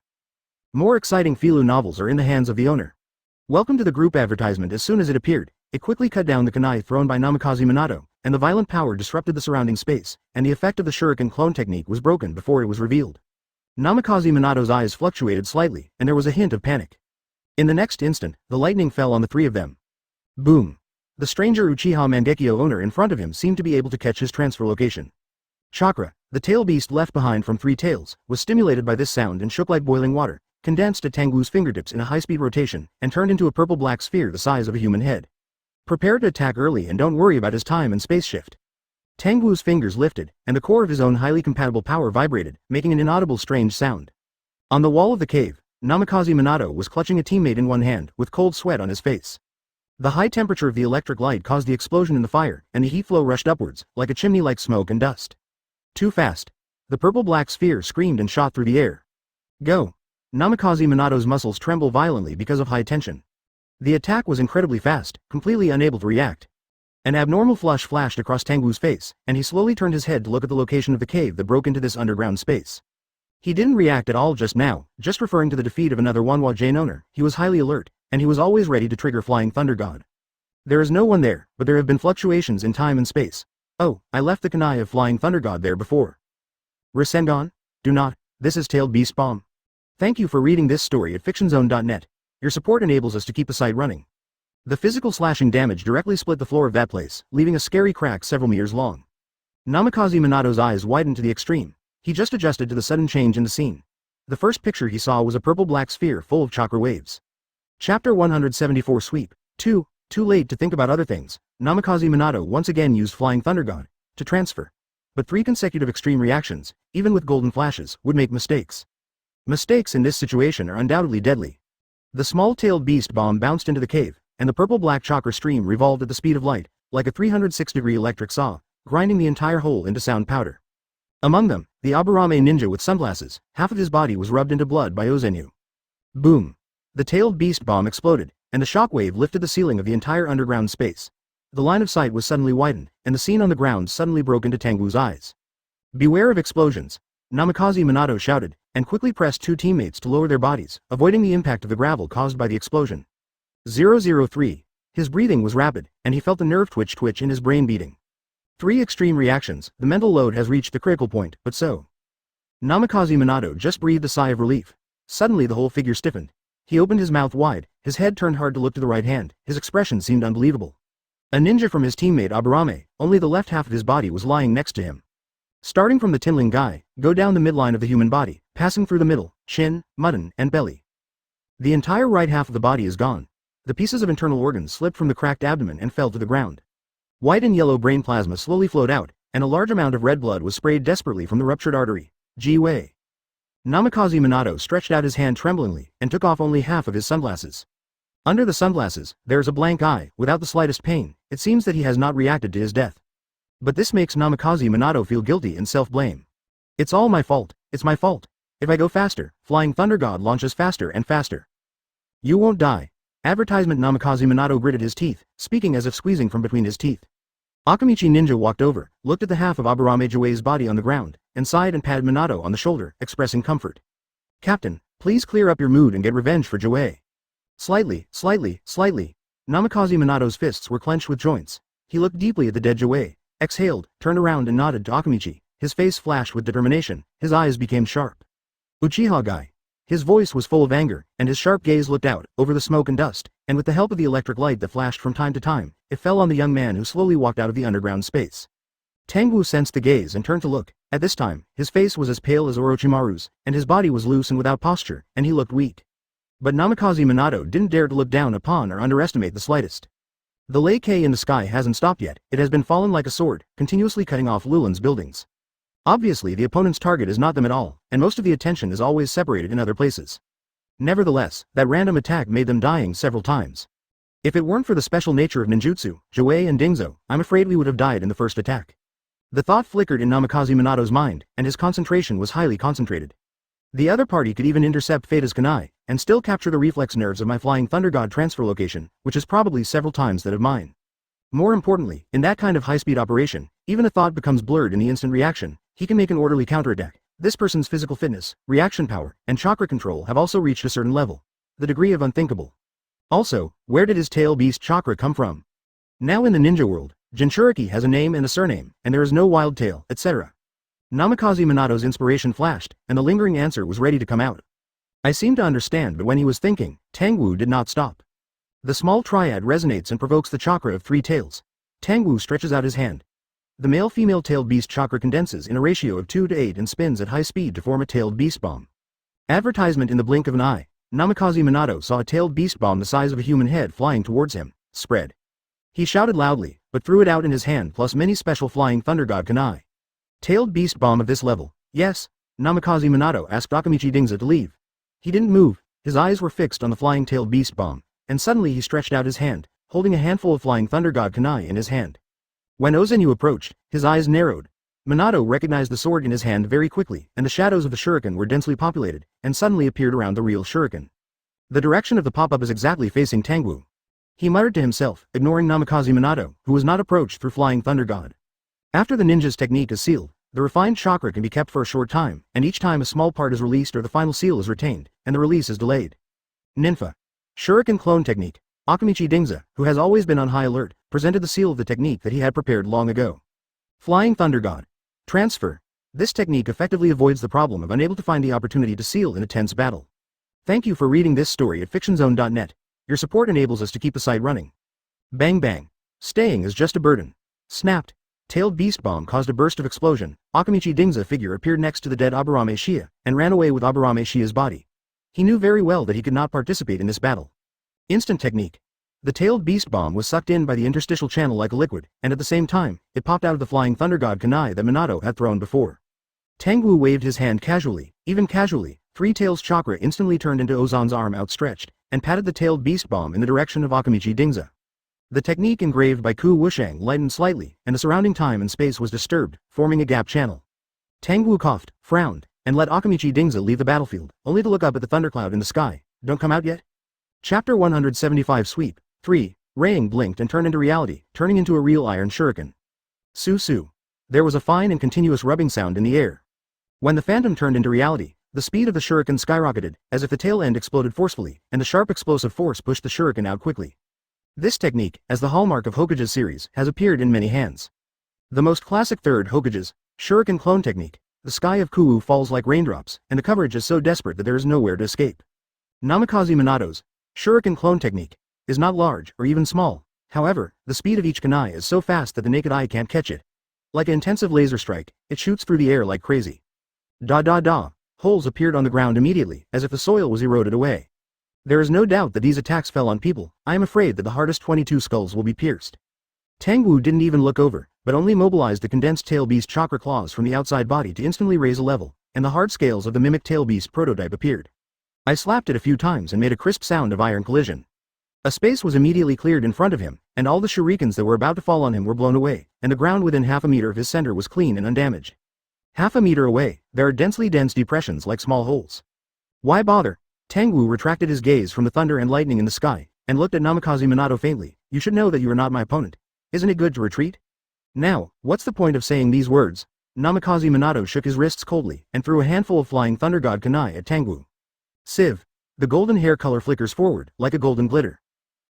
More exciting Filu novels are in the hands of the owner. Welcome to the group advertisement. As soon as it appeared, it quickly cut down the kunai thrown by Namikaze Minato, and the violent power disrupted the surrounding space, and the effect of the shuriken clone technique was broken before it was revealed. Namikaze Minato's eyes fluctuated slightly, and there was a hint of panic. In the next instant, the lightning fell on the three of them. Boom. The stranger Uchiha Mangekyo owner in front of him seemed to be able to catch his transfer location. Chakra, the tail beast left behind from Three Tails, was stimulated by this sound and shook like boiling water, condensed at Tangwu's fingertips in a high-speed rotation, and turned into a purple-black sphere the size of a human head. Prepare to attack early and don't worry about his time and space shift. Tangwu's fingers lifted, and the core of his own highly compatible power vibrated, making an inaudible strange sound. On the wall of the cave, Namikaze Minato was clutching a teammate in one hand, with cold sweat on his face. The high temperature of the electric light caused the explosion in the fire, and the heat flow rushed upwards, like a chimney like smoke and dust. Too fast. The purple-black sphere screamed and shot through the air. Go. Namikaze Minato's muscles tremble violently because of high tension. The attack was incredibly fast, completely unable to react. An abnormal flush flashed across Tangwu's face, and he slowly turned his head to look at the location of the cave that broke into this underground space. He didn't react at all just now, just referring to the defeat of another Wanhua Jane owner. He was highly alert, and he was always ready to trigger Flying Thunder God. There is no one there, but there have been fluctuations in time and space. Oh, I left the kunai of Flying Thunder God there before. Rasengan? Do not. This is Tailed Beast Bomb. Thank you for reading this story at fictionzone.net. Your support enables us to keep the site running. The physical slashing damage directly split the floor of that place, leaving a scary crack several meters long. Namikaze Minato's eyes widened to the extreme. He just adjusted to the sudden change in the scene. The first picture he saw was a purple-black sphere full of chakra waves. Chapter 174 Sweep. Too late to think about other things. Namikaze Minato once again used Flying Thunder God to transfer. But 3 consecutive extreme reactions, even with golden flashes, would make mistakes. Mistakes in this situation are undoubtedly deadly. The small-tailed beast bomb bounced into the cave, and the purple-black chakra stream revolved at the speed of light, like a 306-degree electric saw, grinding the entire hole into sound powder. Among them, the Aburame ninja with sunglasses, half of his body was rubbed into blood by Ozenyu. Boom! The tailed beast bomb exploded, and the shockwave lifted the ceiling of the entire underground space. The line of sight was suddenly widened, and the scene on the ground suddenly broke into Tangwu's eyes. Beware of explosions! Namikaze Minato shouted, and quickly pressed 2 teammates to lower their bodies, avoiding the impact of the gravel caused by the explosion. 003. His breathing was rapid, and he felt the nerve twitch in his brain beating. 3 extreme reactions. The mental load has reached the critical point, but so. Namikaze Minato just breathed a sigh of relief. Suddenly the whole figure stiffened. He opened his mouth wide, his head turned hard to look to the right hand, his expression seemed unbelievable. A ninja from his teammate Aburame, only the left half of his body was lying next to him. Starting from the tinling guy, go down the midline of the human body, passing through the middle, chin, mutton, and belly. The entire right half of the body is gone. The pieces of internal organs slipped from the cracked abdomen and fell to the ground. White and yellow brain plasma slowly flowed out, and a large amount of red blood was sprayed desperately from the ruptured artery. Ji-wei. Namikaze Minato stretched out his hand tremblingly and took off only half of his sunglasses. Under the sunglasses, there is a blank eye, without the slightest pain. It seems that he has not reacted to his death. But this makes Namikaze Minato feel guilty and self-blame. It's all my fault, it's my fault. If I go faster, Flying Thunder God launches faster and faster. You won't die. Advertisement. Namikaze Minato gritted his teeth, speaking as if squeezing from between his teeth. Akamichi Ninja walked over, looked at the half of Aburame Jouei's body on the ground, and sighed and patted Minato on the shoulder, expressing comfort. Captain, please clear up your mood and get revenge for Jouei. Slightly. Namikaze Minato's fists were clenched with joints. He looked deeply at the dead Jouei, exhaled, turned around and nodded to Akamichi. His face flashed with determination, his eyes became sharp. Uchiha guy. His voice was full of anger, and his sharp gaze looked out, over the smoke and dust, and with the help of the electric light that flashed from time to time, it fell on the young man who slowly walked out of the underground space. Tangwu sensed the gaze and turned to look. At this time, his face was as pale as Orochimaru's, and his body was loose and without posture, and he looked weak. But Namikaze Minato didn't dare to look down upon or underestimate the slightest. The Lei K in the sky hasn't stopped yet, it has been fallen like a sword, continuously cutting off Lulin's buildings. Obviously the opponent's target is not them at all, and most of the attention is always separated in other places. Nevertheless, that random attack made them dying several times. If it weren't for the special nature of ninjutsu, Jouei and Dingzo, I'm afraid we would have died in the first attack. The thought flickered in Namikaze Minato's mind, and his concentration was highly concentrated. The other party could even intercept Fata's kunai, and still capture the reflex nerves of my Flying Thunder God transfer location, which is probably several times that of mine. More importantly, in that kind of high-speed operation, even a thought becomes blurred in the instant reaction. He can make an orderly counterattack. This person's physical fitness, reaction power, and chakra control have also reached a certain level. The degree of unthinkable. Also, where did his tail beast chakra come from? Now in the ninja world, Jinchuriki has a name and a surname, and there is no wild tail, etc. Namikaze Minato's inspiration flashed, and the lingering answer was ready to come out. I seem to understand, but when he was thinking, Tangwu did not stop. The small triad resonates and provokes the chakra of 3 tails. Tangwu stretches out his hand. The male-female tailed beast chakra condenses in a ratio of 2 to 8 and spins at high speed to form a tailed beast bomb. Advertisement. In the blink of an eye, Namikaze Minato saw a tailed beast bomb the size of a human head flying towards him. Spread. He shouted loudly, but threw it out in his hand plus many special Flying Thunder God kunai. Tailed beast bomb of this level, yes? Namikaze Minato asked Akamichi Dingza to leave. He didn't move, his eyes were fixed on the flying tailed beast bomb, and suddenly he stretched out his hand, holding a handful of Flying Thunder God kunai in his hand. When Ozenyu approached, his eyes narrowed. Minato recognized the sword in his hand very quickly, and the shadows of the shuriken were densely populated, and suddenly appeared around the real shuriken. The direction of the pop-up is exactly facing Tangwu. He muttered to himself, ignoring Namikaze Minato, who was not approached through Flying Thunder God. After the ninja's technique is sealed, the refined chakra can be kept for a short time, and each time a small part is released or the final seal is retained, and the release is delayed. Ninfa. Shuriken clone technique. Akamichi Dingza, who has always been on high alert, presented the seal of the technique that he had prepared long ago. Flying Thunder God. Transfer. This technique effectively avoids the problem of unable to find the opportunity to seal in a tense battle. Thank you for reading this story at fictionzone.net. Your support enables us to keep the site running. Bang bang. Staying is just a burden. Snapped. Tailed beast bomb caused a burst of explosion. Akamichi Dingza figure appeared next to the dead Aburame Shia, and ran away with Aburame Shia's body. He knew very well that he could not participate in this battle. Instant technique. The tailed beast bomb was sucked in by the interstitial channel like a liquid, and at the same time, it popped out of the Flying Thunder God kunai that Minato had thrown before. Tangwu waved his hand casually, even casually. 3 tails chakra instantly turned into Ozan's arm outstretched, and patted the tailed beast bomb in the direction of Akamichi Dingza. The technique engraved by Ku Wushang lightened slightly, and the surrounding time and space was disturbed, forming a gap channel. Tangwu coughed, frowned, and let Akamichi Dingza leave the battlefield, only to look up at the thundercloud in the sky. Don't come out yet? Chapter 175 Sweep 3. Raying blinked and turned into reality, turning into a real iron shuriken. Su. There was a fine and continuous rubbing sound in the air. When the phantom turned into reality, the speed of the shuriken skyrocketed, as if the tail end exploded forcefully, and the sharp explosive force pushed the shuriken out quickly. This technique, as the hallmark of Hokage's series, has appeared in many hands. The most classic third Hokage's shuriken clone technique. The sky of Kuu falls like raindrops, and the coverage is so desperate that there is nowhere to escape. Namikaze Minato's shuriken clone technique is not large or even small. However, the speed of each kunai is so fast that the naked eye can't catch it. Like an intensive laser strike, it shoots through the air like crazy. Da. Holes appeared on the ground immediately, as if the soil was eroded away. There is no doubt that these attacks fell on people. I am afraid that the hardest 22 skulls will be pierced. Tangwu didn't even look over, but only mobilized the condensed tail beast chakra claws from the outside body to instantly raise a level, and the hard scales of the mimic tail beast prototype appeared. I slapped it a few times and made a crisp sound of iron collision. A space was immediately cleared in front of him, and all the shurikens that were about to fall on him were blown away, and the ground within half a meter of his center was clean and undamaged. Half a meter away, there are densely dense depressions like small holes. Why bother? Tangwu retracted his gaze from the thunder and lightning in the sky, and looked at Namikaze Minato faintly. You should know that you are not my opponent. Isn't it good to retreat? Now, what's the point of saying these words? Namikaze Minato shook his wrists coldly, and threw a handful of flying thunder god kunai at Tangwu. Sieve. The golden hair color flickers forward, like a golden glitter.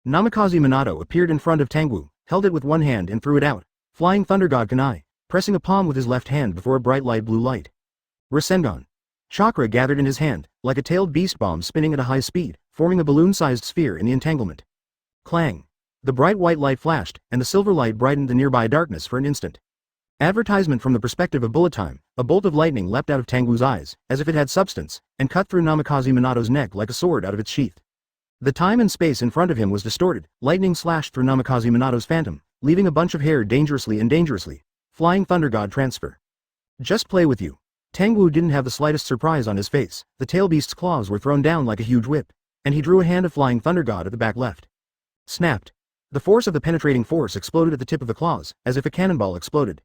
Namikaze Minato appeared in front of Tangwu, held it with one hand and threw it out, flying thunder god kunai, pressing a palm with his left hand before a bright light blue light. Rasengan. Chakra gathered in his hand, like a tailed beast bomb spinning at a high speed, forming a balloon-sized sphere in the entanglement. Clang. The bright white light flashed, and the silver light brightened the nearby darkness for an instant. Advertisement from the perspective of bullet time, a bolt of lightning leapt out of Tangwu's eyes, as if it had substance, and cut through Namikaze Minato's neck like a sword out of its sheath. The time and space in front of him was distorted, lightning slashed through Namikaze Minato's phantom, leaving a bunch of hair dangerously. Flying Thunder God transfer. Just play with you. Tangwu didn't have the slightest surprise on his face. The tail beast's claws were thrown down like a huge whip, and he drew a hand of Flying Thunder God at the back left. Snapped. The force of the penetrating force exploded at the tip of the claws, as if a cannonball exploded.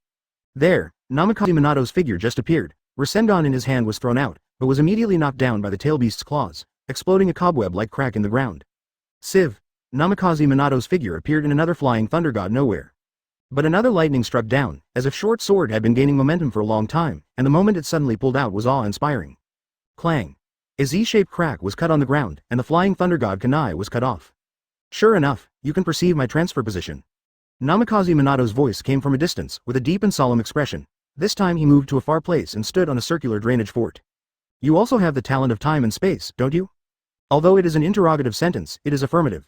There, Namikaze Minato's figure just appeared. Rasengan in his hand was thrown out, but was immediately knocked down by the tail beast's claws, exploding a cobweb-like crack in the ground. Sieve. Namikaze Minato's figure appeared in another Flying Thunder God nowhere. But another lightning struck down, as if Short Sword had been gaining momentum for a long time, and the moment it suddenly pulled out was awe-inspiring. Clang. A Z-shaped crack was cut on the ground, and the Flying Thunder God kunai was cut off. Sure enough, you can perceive my transfer position. Namikaze Minato's voice came from a distance, with a deep and solemn expression. This time he moved to a far place and stood on a circular drainage fort. You also have the talent of time and space, don't you? Although it is an interrogative sentence, it is affirmative.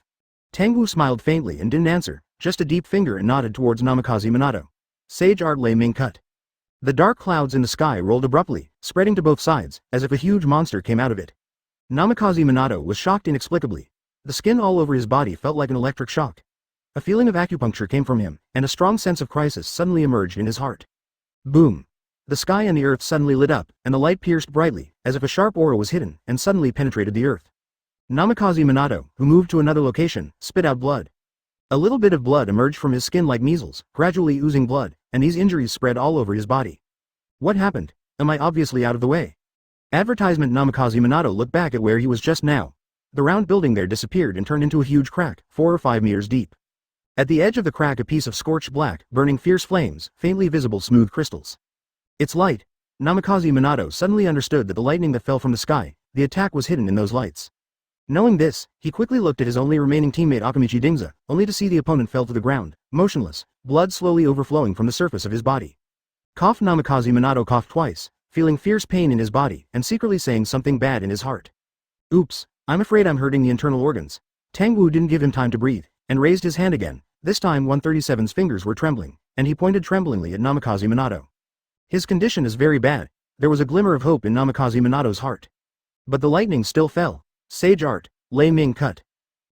Tangwu smiled faintly and didn't answer, just a deep finger and nodded towards Namikaze Minato. Sage Art Lei Ming cut. The dark clouds in the sky rolled abruptly, spreading to both sides, as if a huge monster came out of it. Namikaze Minato was shocked inexplicably. The skin all over his body felt like an electric shock. A feeling of acupuncture came from him, and a strong sense of crisis suddenly emerged in his heart. Boom. The sky and the earth suddenly lit up, and the light pierced brightly, as if a sharp aura was hidden, and suddenly penetrated the earth. Namikaze Minato, who moved to another location, spit out blood. A little bit of blood emerged from his skin like measles, gradually oozing blood, and these injuries spread all over his body. What happened? Am I obviously out of the way? Advertisement. Namikaze Minato looked back at where he was just now. The round building there disappeared and turned into a huge crack, 4 or 5 meters deep. At the edge of the crack a piece of scorched black, burning fierce flames, faintly visible smooth crystals. It's light. Namikaze Minato suddenly understood that the lightning that fell from the sky, the attack was hidden in those lights. Knowing this, he quickly looked at his only remaining teammate Akamichi Dingza, only to see the opponent fell to the ground, motionless, blood slowly overflowing from the surface of his body. Cough. Namikaze Minato coughed twice, feeling fierce pain in his body, and secretly saying something bad in his heart. Oops, I'm afraid I'm hurting the internal organs. Tangwu didn't give him time to breathe, and raised his hand again. This time 137's fingers were trembling, and he pointed tremblingly at Namikaze Minato. His condition is very bad. There was a glimmer of hope in Namikaze Minato's heart. But the lightning still fell. Sage Art, Lei Ming cut.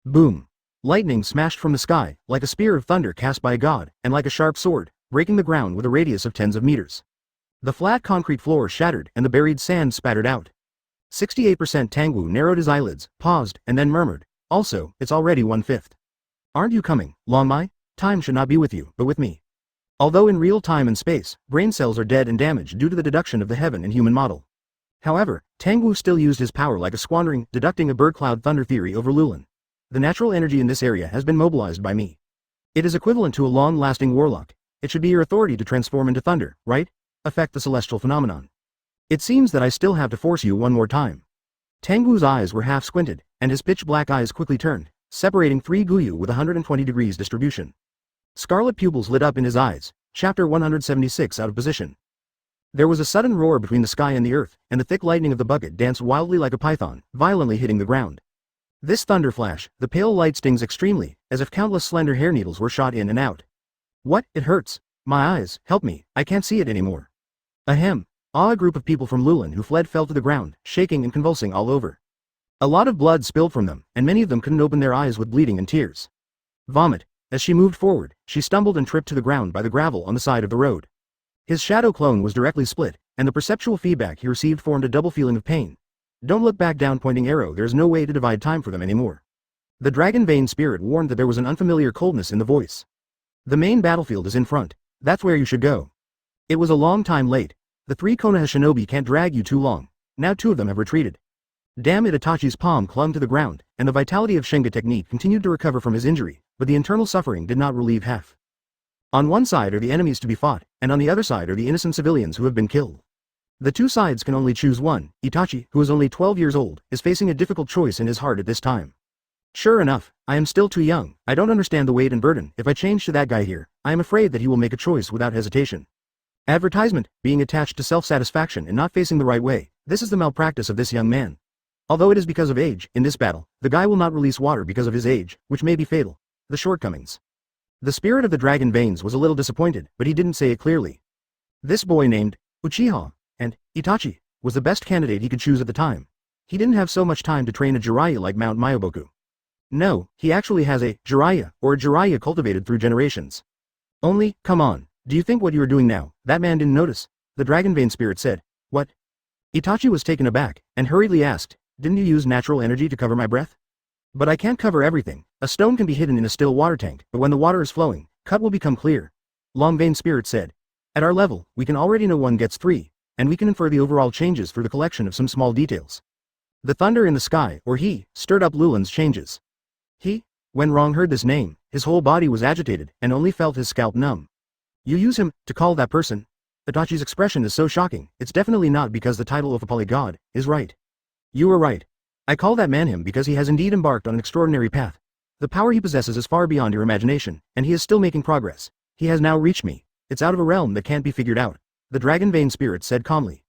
Boom. Lightning smashed from the sky, like a spear of thunder cast by a god, and like a sharp sword, breaking the ground with a radius of tens of meters. The flat concrete floor shattered and the buried sand spattered out. 68%. Tangwu narrowed his eyelids, paused, and then murmured, also, it's already 1/5. Aren't you coming, Longmai? Time should not be with you, but with me. Although in real time and space, brain cells are dead and damaged due to the deduction of the heaven and human model. However, Tangwu still used his power like a squandering, deducting a bird cloud thunder theory over Lulan. The natural energy in this area has been mobilized by me. It is equivalent to a long-lasting warlock. It should be your authority to transform into thunder, right? Affect the celestial phenomenon. It seems that I still have to force you one more time. Tangwu's eyes were half squinted, and his pitch-black eyes quickly turned, separating 3 Guyu with 120 degrees distribution. Scarlet pupils lit up in his eyes, chapter 176 out of position. There was a sudden roar between the sky and the earth, and the thick lightning of the bucket danced wildly like a python, violently hitting the ground. This thunder flash, the pale light stings extremely, as if countless slender hair needles were shot in and out. What? It hurts. My eyes, help me, I can't see it anymore. Ahem. A group of people from Lulan who fled fell to the ground, shaking and convulsing all over. A lot of blood spilled from them, and many of them couldn't open their eyes with bleeding and tears. Vomit. As she moved forward, she stumbled and tripped to the ground by the gravel on the side of the road. His shadow clone was directly split, and the perceptual feedback he received formed a double feeling of pain. Don't look back, down pointing arrow. There is no way to divide time for them anymore. The dragon vein spirit warned that there was an unfamiliar coldness in the voice. The main battlefield is in front. That's where you should go. It was a long time late. The 3 Konoha shinobi can't drag you too long. Now 2 of them have retreated. Damn it, Itachi's palm clung to the ground, and the vitality of Shenga technique continued to recover from his injury, but the internal suffering did not relieve half. On one side are the enemies to be fought, and on the other side are the innocent civilians who have been killed. The 2 sides can only choose one. Itachi, who is only 12 years old, is facing a difficult choice in his heart at this time. Sure enough, I am still too young. I don't understand the weight and burden. If I change to that guy here, I am afraid that he will make a choice without hesitation. Advertisement, being attached to self-satisfaction and not facing the right way. This is the malpractice of this young man. Although it is because of age, in this battle, the guy will not release water because of his age, which may be fatal. The shortcomings. The spirit of the dragon veins was a little disappointed, but he didn't say it clearly. This boy named Uchiha, and Itachi, was the best candidate he could choose at the time. He didn't have so much time to train a Jiraiya like Mount Myoboku. No, he actually has a Jiraiya, or a Jiraiya cultivated through generations. Only, come on, do you think what you are doing now? That man didn't notice, the dragon vein spirit said. What? Itachi was taken aback, and hurriedly asked, didn't you use natural energy to cover my breath? But I can't cover everything. A stone can be hidden in a still water tank, but when the water is flowing, cut will become clear. Long vein spirit said. At our level, we can already know 1 gets 3, and we can infer the overall changes through the collection of some small details. The thunder in the sky, or he, stirred up Lulin's changes. He? When Rong heard this name, his whole body was agitated, and only felt his scalp numb. You use him, to call that person? Itachi's expression is so shocking. It's definitely not because the title of a polygod is right. You were right. I call that man him because he has indeed embarked on an extraordinary path. The power he possesses is far beyond your imagination, and he is still making progress. He has now reached me. It's out of a realm that can't be figured out, the dragon vein spirit said calmly.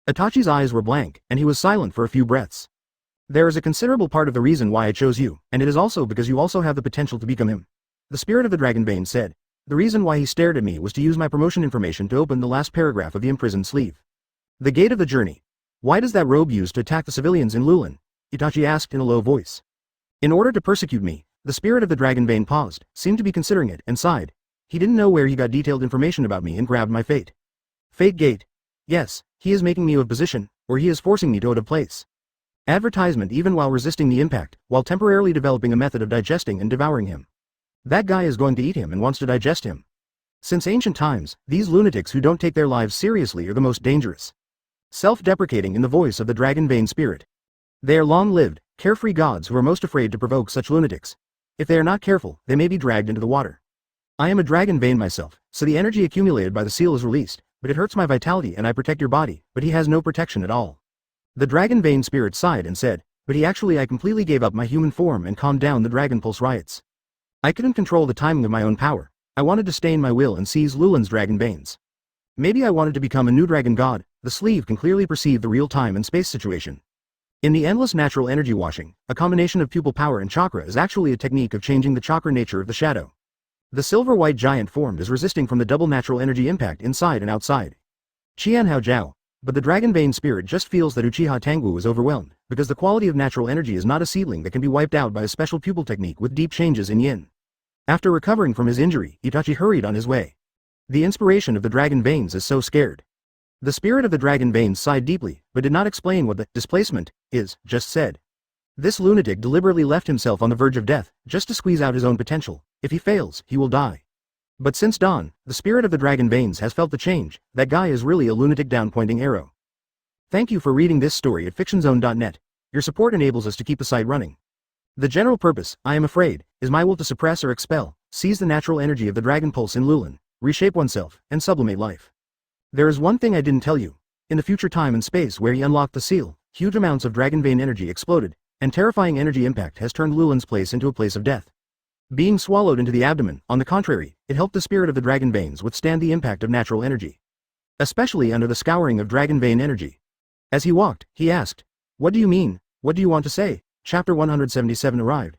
Itachi's eyes were blank, and he was silent for a few breaths. There is a considerable part of the reason why I chose you, and it is also because you also have the potential to become him. The spirit of the dragon vein said. The reason why he stared at me was to use my promotion information to open the last paragraph of the imprisoned sleeve. The gate of the journey. Why does that robe used to attack the civilians in Lulin? Itachi asked in a low voice. In order to persecute me, the spirit of the dragon vein paused, seemed to be considering it, and sighed. He didn't know where he got detailed information about me and grabbed my fate. Fate gate. Yes, he is making me out of position, or he is forcing me to out of place. Advertisement even while resisting the impact, while temporarily developing a method of digesting and devouring him. That guy is going to eat him and wants to digest him. Since ancient times, these lunatics who don't take their lives seriously are the most dangerous. Self-deprecating in the voice of the dragon vein spirit. They are long-lived, carefree gods who are most afraid to provoke such lunatics. If they are not careful, they may be dragged into the water. I am a dragon vein myself, so the energy accumulated by the seal is released, but it hurts my vitality and I protect your body, but he has no protection at all. The dragon vein spirit sighed and said, but I completely gave up my human form and calmed down the dragon pulse riots. I couldn't control the timing of my own power. I wanted to stay in my will and seize Lulin's dragon veins. Maybe I wanted to become a new dragon god. The sleeve can clearly perceive the real time and space situation. In the endless natural energy washing, a combination of pupil power and chakra is actually a technique of changing the chakra nature of the shadow. The silver-white giant formed is resisting from the double natural energy impact inside and outside. Qian Hao Jiao. But the dragon vein spirit just feels that Uchiha Tangwu is overwhelmed, because the quality of natural energy is not a seedling that can be wiped out by a special pupil technique with deep changes in yin. After recovering from his injury, Itachi hurried on his way. The inspiration of the dragon veins is so scared. The spirit of the dragon veins sighed deeply, but did not explain what the displacement is, just said. This lunatic deliberately left himself on the verge of death, just to squeeze out his own potential. If he fails, he will die. But since dawn, the spirit of the dragon veins has felt the change. That guy is really a lunatic down-pointing arrow. Thank you for reading this story at fictionzone.net. Your support enables us to keep the site running. The general purpose, I am afraid, is my will to suppress or expel, seize the natural energy of the dragon pulse in Lulin, reshape oneself, and sublimate life. There is one thing I didn't tell you. In the future time and space where he unlocked the seal, huge amounts of dragon vein energy exploded, and terrifying energy impact has turned Lulin's place into a place of death. Being swallowed into the abdomen, on the contrary, it helped the spirit of the dragon veins withstand the impact of natural energy. Especially under the scouring of dragon vein energy. As he walked, he asked, "What do you mean? What do you want to say?" Chapter 177 arrived.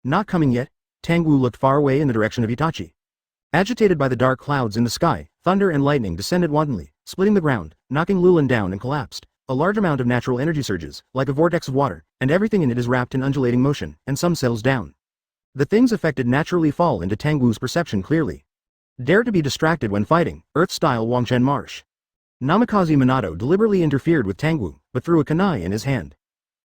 Not coming yet? Tangwu looked far away in the direction of Itachi. Agitated by the dark clouds in the sky, thunder and lightning descended wantonly, splitting the ground, knocking Lulin down and collapsed, a large amount of natural energy surges, like a vortex of water, and everything in it is wrapped in undulating motion, and some settles down. The things affected naturally fall into Tangwu's perception clearly. Dare to be distracted when fighting, Earth-style Wangchen Marsh. Namikaze Minato deliberately interfered with Tangwu, but threw a kunai in his hand.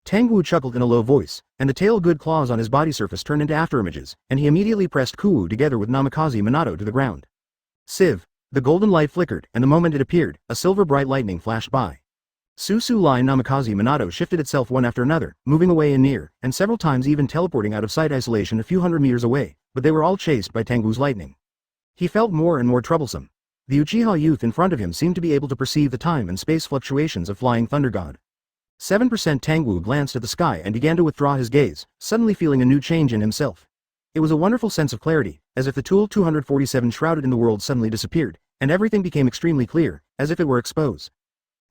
Tangwu chuckled in a low voice, and the tail-good claws on his body surface turned into afterimages, and he immediately pressed Kuwu together with Namikaze Minato to the ground. Sieve. The golden light flickered, and the moment it appeared, a silver bright lightning flashed by. Susu Line Namikaze Minato shifted itself one after another, moving away and near, and several times even teleporting out of sight isolation a few hundred meters away, but they were all chased by Tangwu's lightning. He felt more and more troublesome. The Uchiha youth in front of him seemed to be able to perceive the time and space fluctuations of Flying Thunder God. 7% Tangwu glanced at the sky and began to withdraw his gaze, suddenly feeling a new change in himself. It was a wonderful sense of clarity, as if the tool 247 shrouded in the world suddenly disappeared, and everything became extremely clear, as if it were exposed.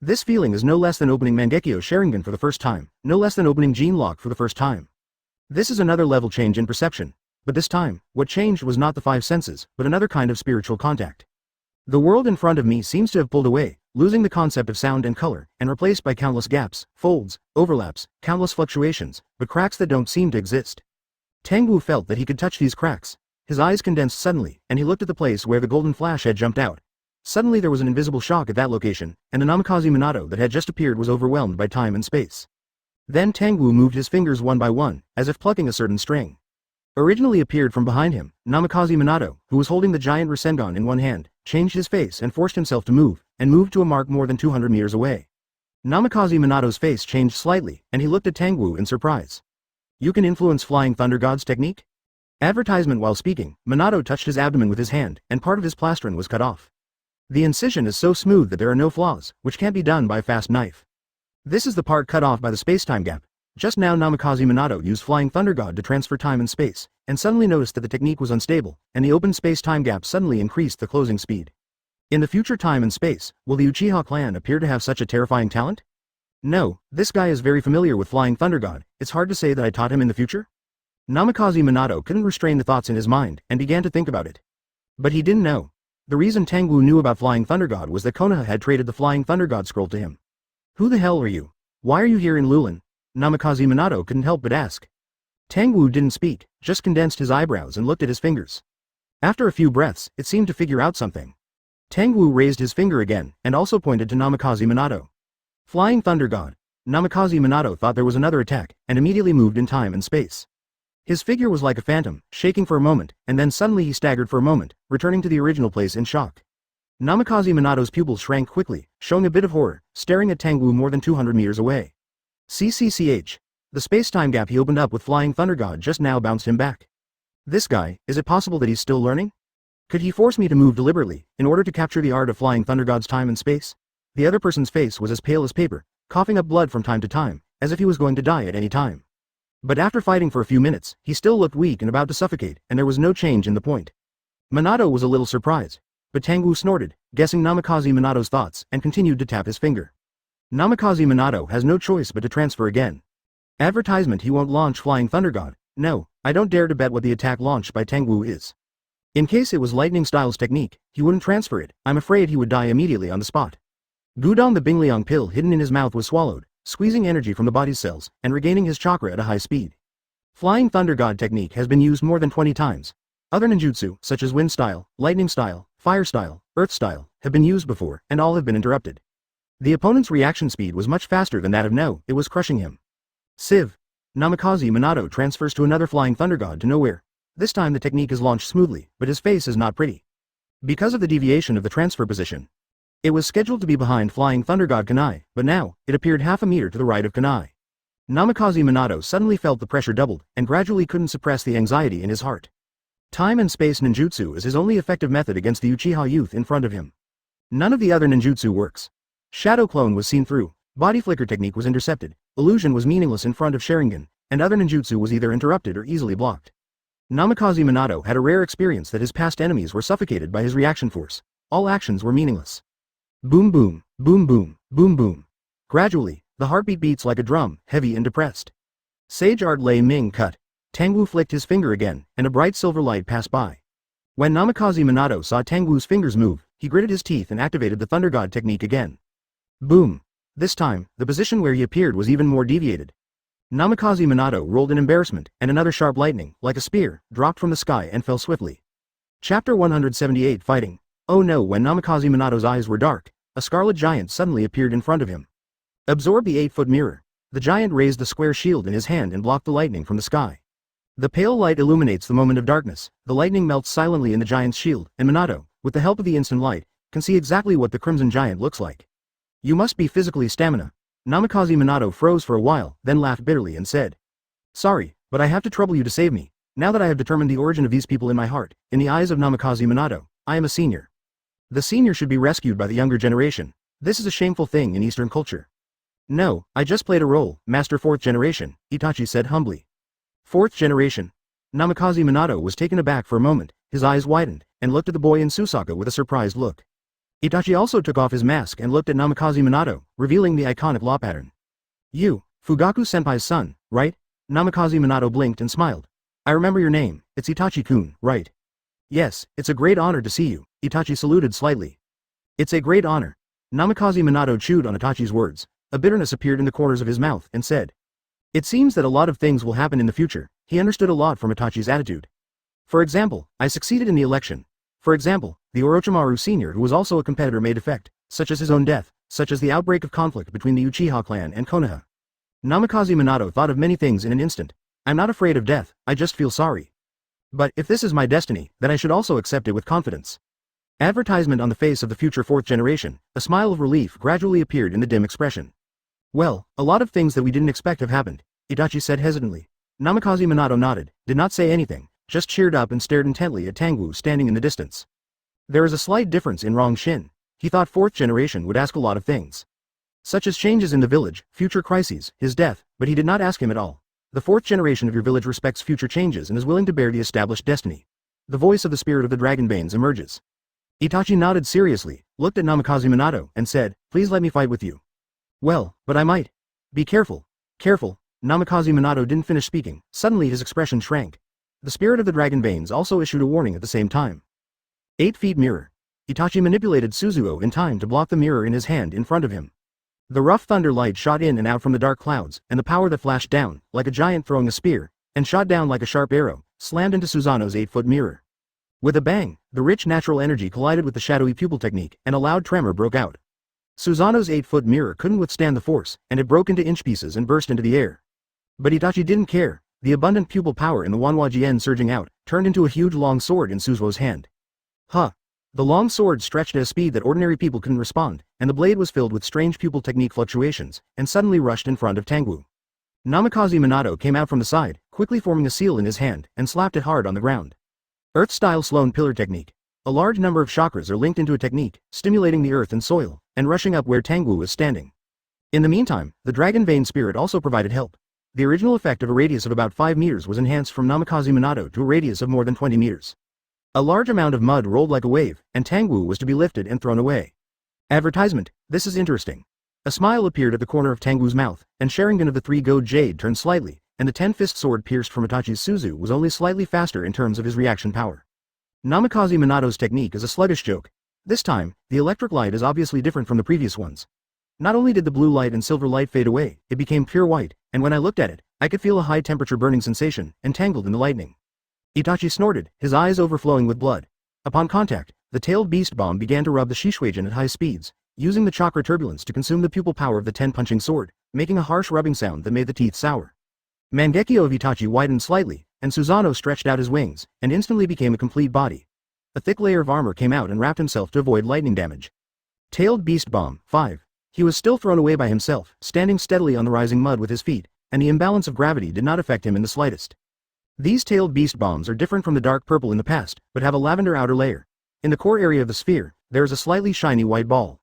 This feeling is no less than opening Mangekyo Sharingan for the first time, no less than opening Gene Lock for the first time. This is another level change in perception, but this time, what changed was not the five senses, but another kind of spiritual contact. The world in front of me seems to have pulled away, losing the concept of sound and color, and replaced by countless gaps, folds, overlaps, countless fluctuations, but cracks that don't seem to exist. Tangwu felt that he could touch these cracks. His eyes condensed suddenly, and he looked at the place where the golden flash had jumped out. Suddenly there was an invisible shock at that location, and the Namikaze Minato that had just appeared was overwhelmed by time and space. Then Tangwu moved his fingers one by one, as if plucking a certain string. Originally appeared from behind him, Namikaze Minato, who was holding the giant Rasengan in one hand, changed his face and forced himself to move, and moved to a mark more than 200 meters away. Namikaze Minato's face changed slightly, and he looked at Tangwu in surprise. You can influence Flying Thunder God's technique? Advertisement. While speaking, Minato touched his abdomen with his hand, and part of his plastron was cut off. The incision is so smooth that there are no flaws, which can't be done by a fast knife. This is the part cut off by the space-time gap. Just now Namikaze Minato used Flying Thunder God to transfer time and space, and suddenly noticed that the technique was unstable, and the open space-time gap suddenly increased the closing speed. In the future time and space, will the Uchiha clan appear to have such a terrifying talent? No, this guy is very familiar with Flying Thunder God. It's hard to say that I taught him in the future? Namikaze Minato couldn't restrain the thoughts in his mind, and began to think about it. But he didn't know. The reason Tangwu knew about Flying Thunder God was that Konoha had traded the Flying Thunder God scroll to him. Who the hell are you? Why are you here in Lulin? Namikaze Minato couldn't help but ask. Tangwu didn't speak, just condensed his eyebrows and looked at his fingers. After a few breaths, it seemed to figure out something. Tangwu raised his finger again, and also pointed to Namikaze Minato. Flying Thunder God. Namikaze Minato thought there was another attack, and immediately moved in time and space. His figure was like a phantom, shaking for a moment, and then suddenly he staggered for a moment, returning to the original place in shock. Namikaze Minato's pupils shrank quickly, showing a bit of horror, staring at Tangwu more than 200 meters away. CCCH. The space-time gap he opened up with Flying Thunder God just now bounced him back. This guy, is it possible that he's still learning? Could he force me to move deliberately, in order to capture the art of Flying Thunder God's time and space? The other person's face was as pale as paper, coughing up blood from time to time, as if he was going to die at any time. But after fighting for a few minutes, he still looked weak and about to suffocate, and there was no change in the point. Minato was a little surprised, but Tangwu snorted, guessing Namikaze Minato's thoughts, and continued to tap his finger. Namikaze Minato has no choice but to transfer again. Advertisement. He won't launch Flying Thunder God. No, I don't dare to bet what the attack launched by Tangwu is. In case it was Lightning Style's technique, he wouldn't transfer it. I'm afraid he would die immediately on the spot. Gudong, the Bingliang pill hidden in his mouth, was swallowed, squeezing energy from the body's cells, and regaining his chakra at a high speed. Flying Thunder God technique has been used more than 20 times. Other ninjutsu, such as Wind Style, Lightning Style, Fire Style, Earth Style, have been used before, and all have been interrupted. The opponent's reaction speed was much faster than that of No, it was crushing him. Sieve. Namikaze Minato transfers to another Flying Thunder God to nowhere. This time the technique is launched smoothly, but his face is not pretty. Because of the deviation of the transfer position. It was scheduled to be behind Flying Thunder God Kunai, but now, it appeared half a meter to the right of Kunai. Namikaze Minato suddenly felt the pressure doubled, and gradually couldn't suppress the anxiety in his heart. Time and space ninjutsu is his only effective method against the Uchiha youth in front of him. None of the other ninjutsu works. Shadow Clone was seen through, Body Flicker technique was intercepted, Illusion was meaningless in front of Sharingan, and other ninjutsu was either interrupted or easily blocked. Namikaze Minato had a rare experience that his past enemies were suffocated by his reaction force. All actions were meaningless. Boom boom, boom boom, boom boom. Gradually, the heartbeat beats like a drum, heavy and depressed. Sage Art Lei Ming cut. Tangwu flicked his finger again, and a bright silver light passed by. When Namikaze Minato saw Tangwu's fingers move, he gritted his teeth and activated the Thunder God technique again. Boom. This time, the position where he appeared was even more deviated. Namikaze Minato rolled in embarrassment, and another sharp lightning, like a spear, dropped from the sky and fell swiftly. Chapter 178 Fighting. Oh no! When Namikaze Minato's eyes were dark, a scarlet giant suddenly appeared in front of him. Absorb the 8-foot mirror. The giant raised the square shield in his hand and blocked the lightning from the sky. The pale light illuminates the moment of darkness, the lightning melts silently in the giant's shield, and Minato, with the help of the instant light, can see exactly what the crimson giant looks like. You must be physically stamina. Namikaze Minato froze for a while, then laughed bitterly and said. Sorry, but I have to trouble you to save me. Now that I have determined the origin of these people in my heart, in the eyes of Namikaze Minato, I am a senior. The senior should be rescued by the younger generation. This is a shameful thing in Eastern culture. No, I just played a role, Master 4th Generation, Itachi said humbly. 4th Generation? Namikaze Minato was taken aback for a moment, his eyes widened, and looked at the boy in Susaka with a surprised look. Itachi also took off his mask and looked at Namikaze Minato, revealing the iconic law pattern. You, Fugaku-senpai's son, right? Namikaze Minato blinked and smiled. I remember your name, it's Itachi-kun, right? Yes, it's a great honor to see you, Itachi saluted slightly. It's a great honor. Namikaze Minato chewed on Itachi's words. A bitterness appeared in the corners of his mouth and said. It seems that a lot of things will happen in the future. He understood a lot from Itachi's attitude. For example, I succeeded in the election. For example, the Orochimaru Sr. who was also a competitor made effect, such as his own death, such as the outbreak of conflict between the Uchiha clan and Konoha. Namikaze Minato thought of many things in an instant. I'm not afraid of death, I just feel sorry. But if this is my destiny, then I should also accept it with confidence. Advertisement on the face of the future 4th generation, a smile of relief gradually appeared in the dim expression. Well, a lot of things that we didn't expect have happened, Itachi said hesitantly. Namikaze Minato nodded, did not say anything, just cheered up and stared intently at Tangwu standing in the distance. There is a slight difference in Rong Shin. He thought 4th generation would ask a lot of things. Such as changes in the village, future crises, his death, but he did not ask him at all. The 4th generation of your village respects future changes and is willing to bear the established destiny. The voice of the spirit of the Dragonbanes emerges. Itachi nodded seriously, looked at Namikaze Minato, and said, please let me fight with you. Well, but I might. Be careful. Careful. Namikaze Minato didn't finish speaking, suddenly his expression shrank. The spirit of the Dragonbanes also issued a warning at the same time. 8 feet mirror. Itachi manipulated Suzuo in time to block the mirror in his hand in front of him. The rough thunder light shot in and out from the dark clouds, and the power that flashed down, like a giant throwing a spear, and shot down like a sharp arrow, slammed into Susanoo's 8-foot mirror. With a bang, the rich natural energy collided with the shadowy pupil technique, and a loud tremor broke out. Susanoo's 8-foot mirror couldn't withstand the force, and it broke into inch pieces and burst into the air. But Itachi didn't care. The abundant pupil power in the Wanhua surging out, turned into a huge long sword in Suzuo's hand. Huh! The long sword stretched at a speed that ordinary people couldn't respond, and the blade was filled with strange pupil technique fluctuations, and suddenly rushed in front of Tangwu. Namikaze Minato came out from the side, quickly forming a seal in his hand, and slapped it hard on the ground. Earth-style Sloan Pillar Technique. A large number of chakras are linked into a technique, stimulating the earth and soil, and rushing up where Tangwu was standing. In the meantime, the Dragonbane spirit also provided help. The original effect of a radius of about 5 meters was enhanced from Namikaze Minato to a radius of more than 20 meters. A large amount of mud rolled like a wave, and Tangwu was to be lifted and thrown away. Advertisement, this is interesting. A smile appeared at the corner of Tangwu's mouth, and Sharingan of the 3-Go Jade turned slightly, and the 10-fist sword pierced from Itachi's Suzu was only slightly faster in terms of his reaction power. Namikaze Minato's technique is a sluggish joke. This time, the electric light is obviously different from the previous ones. Not only did the blue light and silver light fade away, it became pure white, and when I looked at it, I could feel a high-temperature burning sensation, entangled in the lightning. Itachi snorted, his eyes overflowing with blood. Upon contact, the tailed beast bomb began to rub the Shishuijin at high speeds, using the chakra turbulence to consume the pupil power of the 10-punching sword, making a harsh rubbing sound that made the teeth sour. Mangekyo of Itachi widened slightly, and Susanoo stretched out his wings, and instantly became a complete body. A thick layer of armor came out and wrapped himself to avoid lightning damage. Tailed beast bomb, 5. He was still thrown away by himself, standing steadily on the rising mud with his feet, and the imbalance of gravity did not affect him in the slightest. These tailed beast bombs are different from the dark purple in the past, but have a lavender outer layer. In the core area of the sphere, there is a slightly shiny white ball.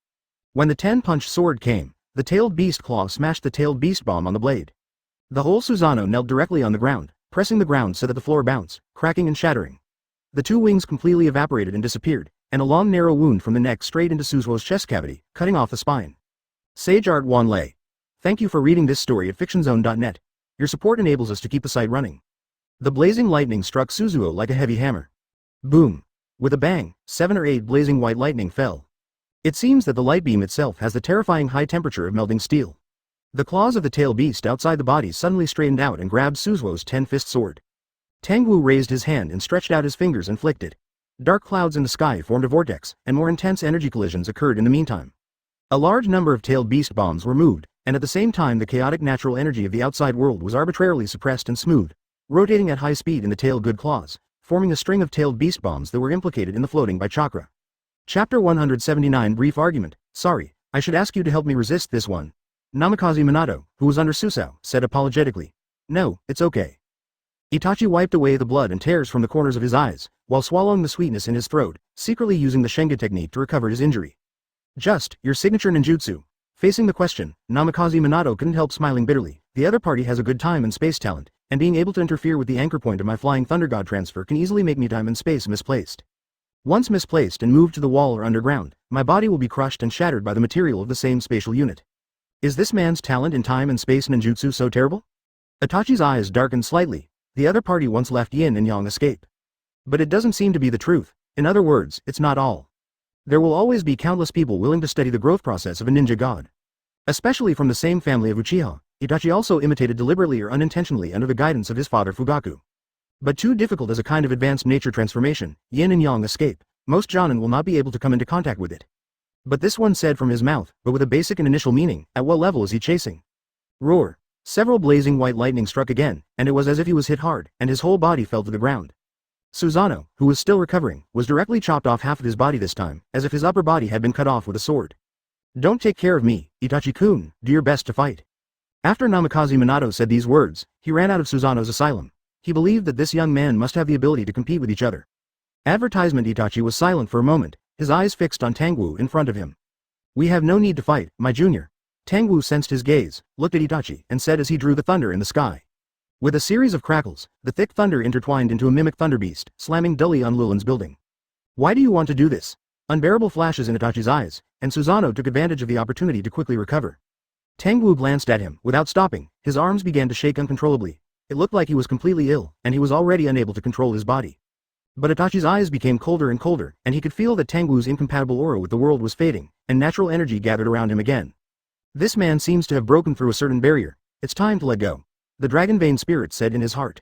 When the 10-punch sword came, the tailed beast claw smashed the tailed beast bomb on the blade. The whole Susanoo knelt directly on the ground, pressing the ground so that the floor bounced, cracking and shattering. The 2 wings completely evaporated and disappeared, and a long narrow wound from the neck straight into Suzuo's chest cavity, cutting off the spine. Sage Art Wanlei. Thank you for reading this story at fictionzone.net. Your support enables us to keep the site running. The blazing lightning struck Suzuo like a heavy hammer. Boom. With a bang, 7 or 8 blazing white lightning fell. It seems that the light beam itself has the terrifying high temperature of melting steel. The claws of the tail beast outside the body suddenly straightened out and grabbed Suzuo's 10-fist sword. Tangwu raised his hand and stretched out his fingers and flicked it. Dark clouds in the sky formed a vortex, and more intense energy collisions occurred in the meantime. A large number of tailed beast bombs were moved, and at the same time the chaotic natural energy of the outside world was arbitrarily suppressed and smoothed, rotating at high speed in the tailed good claws, forming a string of tailed beast bombs that were implicated in the floating by chakra. Chapter 179 Brief Argument. Sorry, I should ask you to help me resist this one. Namikaze Minato, who was under Suzuo, said apologetically. No, it's okay. Itachi wiped away the blood and tears from the corners of his eyes, while swallowing the sweetness in his throat, secretly using the Shenga technique to recover his injury. Just, your signature ninjutsu. Facing the question, Namikaze Minato couldn't help smiling bitterly. The other party has a good time and space talent, and being able to interfere with the anchor point of my flying thunder god transfer can easily make me time and space misplaced. Once misplaced and moved to the wall or underground, my body will be crushed and shattered by the material of the same spatial unit. Is this man's talent in time and space ninjutsu so terrible? Itachi's eyes darkened slightly. The other party once left yin and yang escape. But it doesn't seem to be the truth. In other words, it's not all. There will always be countless people willing to study the growth process of a ninja god. Especially from the same family of Uchiha, Itachi also imitated deliberately or unintentionally under the guidance of his father Fugaku. But too difficult as a kind of advanced nature transformation, yin and yang escape, most Jōnin will not be able to come into contact with it. But this one said from his mouth, but with a basic and initial meaning, at what level is he chasing? Roar. Several blazing white lightning struck again, and it was as if he was hit hard, and his whole body fell to the ground. Susanoo, who was still recovering, was directly chopped off half of his body this time, as if his upper body had been cut off with a sword. Don't take care of me, Itachi-kun, do your best to fight. After Namikaze Minato said these words, he ran out of Susanoo's asylum. He believed that this young man must have the ability to compete with each other. Advertisement. Itachi was silent for a moment, his eyes fixed on Tangwu in front of him. We have no need to fight, my junior. Tangwu sensed his gaze, looked at Itachi, and said as he drew the thunder in the sky. With a series of crackles, the thick thunder intertwined into a mimic thunder beast, slamming dully on Lulin's building. Why do you want to do this? Unbearable flashes in Itachi's eyes, and Susanoo took advantage of the opportunity to quickly recover. Tangwu glanced at him, without stopping, his arms began to shake uncontrollably. It looked like he was completely ill, and he was already unable to control his body. But Itachi's eyes became colder and colder, and he could feel that Tangwu's incompatible aura with the world was fading, and natural energy gathered around him again. This man seems to have broken through a certain barrier. It's time to let go. The dragon vein spirit said in his heart.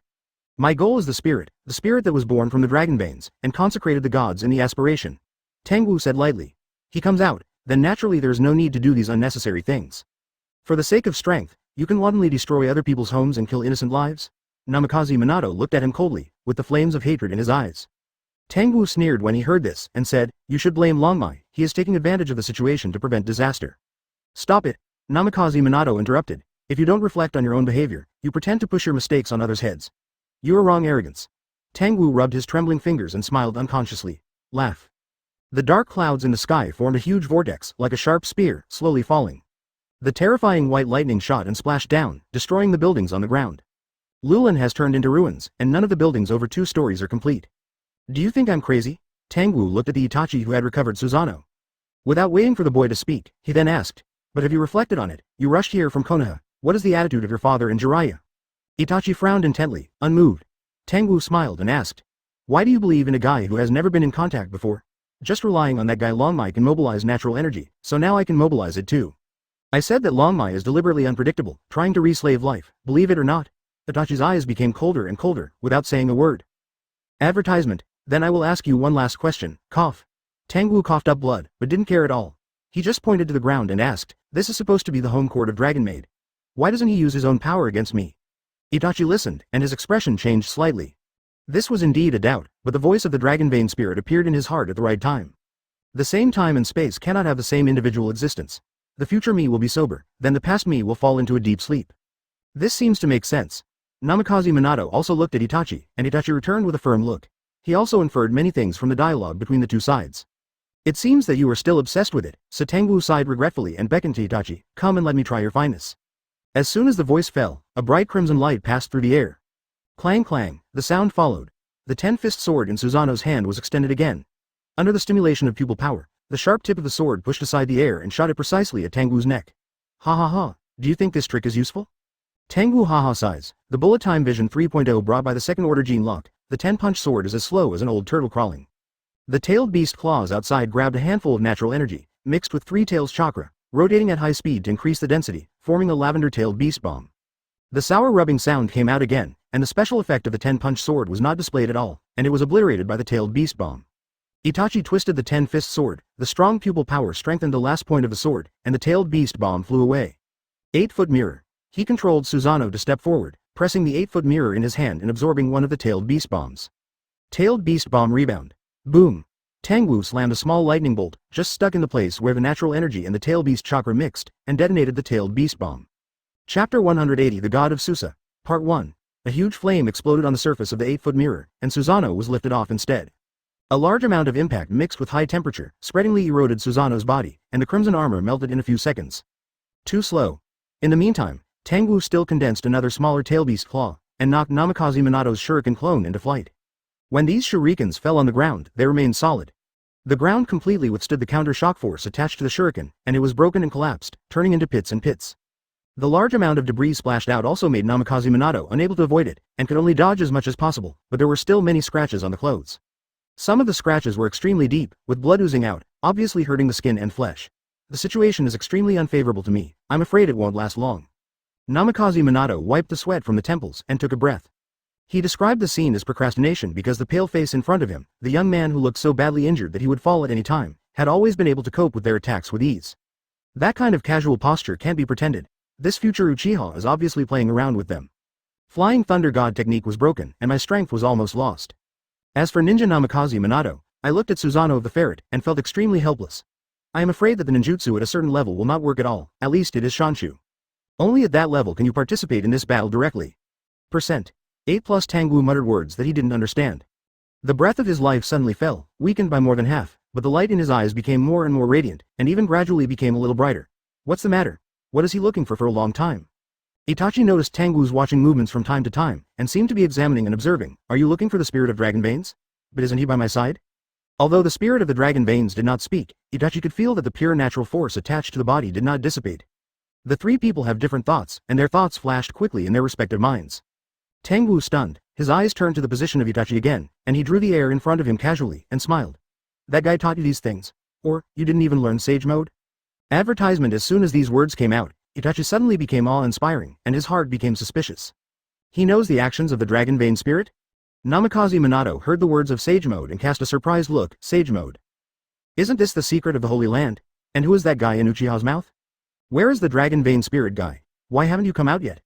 My goal is the spirit that was born from the dragon veins, and consecrated the gods in the aspiration. Tangwu said lightly. He comes out, then naturally there is no need to do these unnecessary things. For the sake of strength, you can wantonly destroy other people's homes and kill innocent lives? Namikaze Minato looked at him coldly, with the flames of hatred in his eyes. Tangwu sneered when he heard this, and said, you should blame Longmai, he is taking advantage of the situation to prevent disaster. Stop it, Namikaze Minato interrupted. If you don't reflect on your own behavior, you pretend to push your mistakes on others' heads. You are wrong, arrogance. Tangwu rubbed his trembling fingers and smiled unconsciously. Laugh. The dark clouds in the sky formed a huge vortex, like a sharp spear, slowly falling. The terrifying white lightning shot and splashed down, destroying the buildings on the ground. Lulin has turned into ruins, and none of the buildings over 2 stories are complete. Do you think I'm crazy? Tangwu looked at the Itachi who had recovered Susanoo. Without waiting for the boy to speak, he then asked, but have you reflected on it? You rushed here from Konoha. What is the attitude of your father and Jiraiya? Itachi frowned intently, unmoved. Tangwu smiled and asked, why do you believe in a guy who has never been in contact before? Just relying on that guy Longmai can mobilize natural energy, so now I can mobilize it too. I said that Longmai is deliberately unpredictable, trying to re-slave life, believe it or not. Itachi's eyes became colder and colder, without saying a word. Advertisement. Then I will ask you one last question, cough. Tangwu coughed up blood, but didn't care at all. He just pointed to the ground and asked, this is supposed to be the home court of Dragon Maid. Why doesn't he use his own power against me? Itachi listened, and his expression changed slightly. This was indeed a doubt, but the voice of the dragon vein spirit appeared in his heart at the right time. The same time and space cannot have the same individual existence. The future me will be sober, then the past me will fall into a deep sleep. This seems to make sense. Namikaze Minato also looked at Itachi, and Itachi returned with a firm look. He also inferred many things from the dialogue between the two sides. It seems that you are still obsessed with it, so Tangwu sighed regretfully and beckoned to Itachi, come and let me try your fineness. As soon as the voice fell, a bright crimson light passed through the air. Clang clang, the sound followed. The 10-fist sword in Susanoo's hand was extended again. Under the stimulation of pupil power, the sharp tip of the sword pushed aside the air and shot it precisely at Tangwu's neck. Ha ha ha, do you think this trick is useful? Tangwu ha ha sighs. The bullet time vision 3.0 brought by the second order gene locked. The 10-punch sword is as slow as an old turtle crawling. The tailed beast claws outside grabbed a handful of natural energy, mixed with 3 taels chakra, rotating at high speed to increase the density, forming a lavender-tailed beast bomb. The sour rubbing sound came out again, and the special effect of the 10-punch sword was not displayed at all, and it was obliterated by the tailed beast bomb. Itachi twisted the 10-fist sword, the strong pupil power strengthened the last point of the sword, and the tailed beast bomb flew away. 8-foot mirror. He controlled Susanoo to step forward, pressing the 8-foot mirror in his hand and absorbing one of the tailed beast bombs. Tailed beast bomb rebound. Boom. Tangwu slammed a small lightning bolt, just stuck in the place where the natural energy and the tail beast chakra mixed, and detonated the tailed beast bomb. Chapter 180 The God of Susa. Part 1. A huge flame exploded on the surface of the 8-foot mirror, and Susanoo was lifted off instead. A large amount of impact mixed with high temperature, spreadingly eroded Susanoo's body, and the crimson armor melted in a few seconds. Too slow. In the meantime, Tangwu still condensed another smaller tailbeast claw, and knocked Namikaze Minato's shuriken clone into flight. When these shurikens fell on the ground, they remained solid. The ground completely withstood the counter-shock force attached to the shuriken, and it was broken and collapsed, turning into pits and pits. The large amount of debris splashed out also made Namikaze Minato unable to avoid it, and could only dodge as much as possible, but there were still many scratches on the clothes. Some of the scratches were extremely deep, with blood oozing out, obviously hurting the skin and flesh. The situation is extremely unfavorable to me, I'm afraid it won't last long. Namikaze Minato wiped the sweat from the temples and took a breath. He described the scene as procrastination because the pale face in front of him, the young man who looked so badly injured that he would fall at any time, had always been able to cope with their attacks with ease. That kind of casual posture can't be pretended. This future Uchiha is obviously playing around with them. Flying Thunder God technique was broken, and my strength was almost lost. As for Ninja Namikaze Minato, I looked at Susanoo of the Ferret, and felt extremely helpless. I am afraid that the ninjutsu at a certain level will not work at all, at least it is Shanshu. Only at that level can you participate in this battle directly. %. 8+ Tangwu muttered words that he didn't understand. The breath of his life suddenly fell, weakened by more than half, but the light in his eyes became more and more radiant, and even gradually became a little brighter. What's the matter? What is he looking for a long time? Itachi noticed Tangwu's watching movements from time to time, and seemed to be examining and observing. Are you looking for the spirit of Dragon Veins? But isn't he by my side? Although the spirit of the Dragon Veins did not speak, Itachi could feel that the pure natural force attached to the body did not dissipate. The three people have different thoughts, and their thoughts flashed quickly in their respective minds. Tangwu stunned, his eyes turned to the position of Itachi again, and he drew the air in front of him casually, and smiled. That guy taught you these things? Or, you didn't even learn Sage Mode? Advertisement. As soon as these words came out, Itachi suddenly became awe-inspiring, and his heart became suspicious. He knows the actions of the Dragon Vein spirit? Namikaze Minato heard the words of Sage Mode and cast a surprised look. Sage Mode. Isn't this the secret of the Holy Land? And who is that guy in Uchiha's mouth? Where is the Dragon Vein spirit guy? Why haven't you come out yet?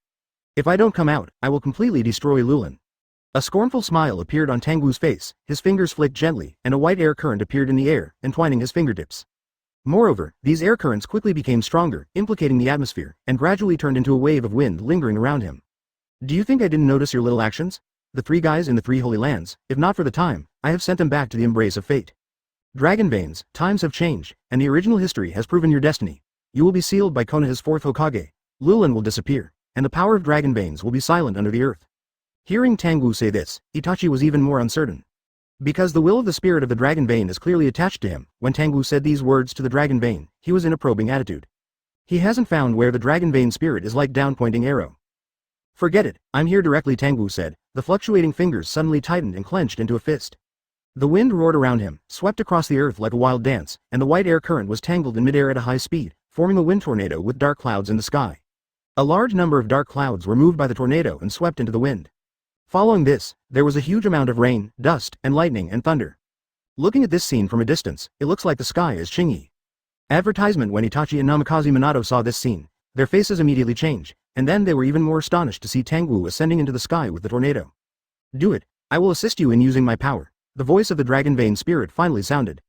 If I don't come out, I will completely destroy Lulin. A scornful smile appeared on Tangwu's face, his fingers flicked gently, and a white air current appeared in the air, entwining his fingertips. Moreover, these air currents quickly became stronger, implicating the atmosphere, and gradually turned into a wave of wind lingering around him. Do you think I didn't notice your little actions? The three guys in the three holy lands, if not for the time, I have sent them back to the embrace of fate. Dragon Veins, times have changed, and the original history has proven your destiny. You will be sealed by Konoha's fourth Hokage. Lulin will disappear, and the power of Dragon Veins will be silent under the earth. Hearing Tangwu say this, Itachi was even more uncertain. Because the will of the spirit of the Dragon Vein is clearly attached to him, when Tangwu said these words to the Dragon Vein, he was in a probing attitude. He hasn't found where the Dragon Vein spirit is like down-pointing arrow. Forget it, I'm here directly, Tangwu said. The fluctuating fingers suddenly tightened and clenched into a fist. The wind roared around him, swept across the earth like a wild dance, and the white air current was tangled in midair at a high speed, forming a wind tornado with dark clouds in the sky. A large number of dark clouds were moved by the tornado and swept into the wind. Following this, there was a huge amount of rain, dust, and lightning and thunder. Looking at this scene from a distance, it looks like the sky is Chingy. Advertisement. When Itachi and Namikaze Minato saw this scene, their faces immediately changed, and then they were even more astonished to see Tangwu ascending into the sky with the tornado. Do it, I will assist you in using my power. The voice of the Dragon Vein spirit finally sounded.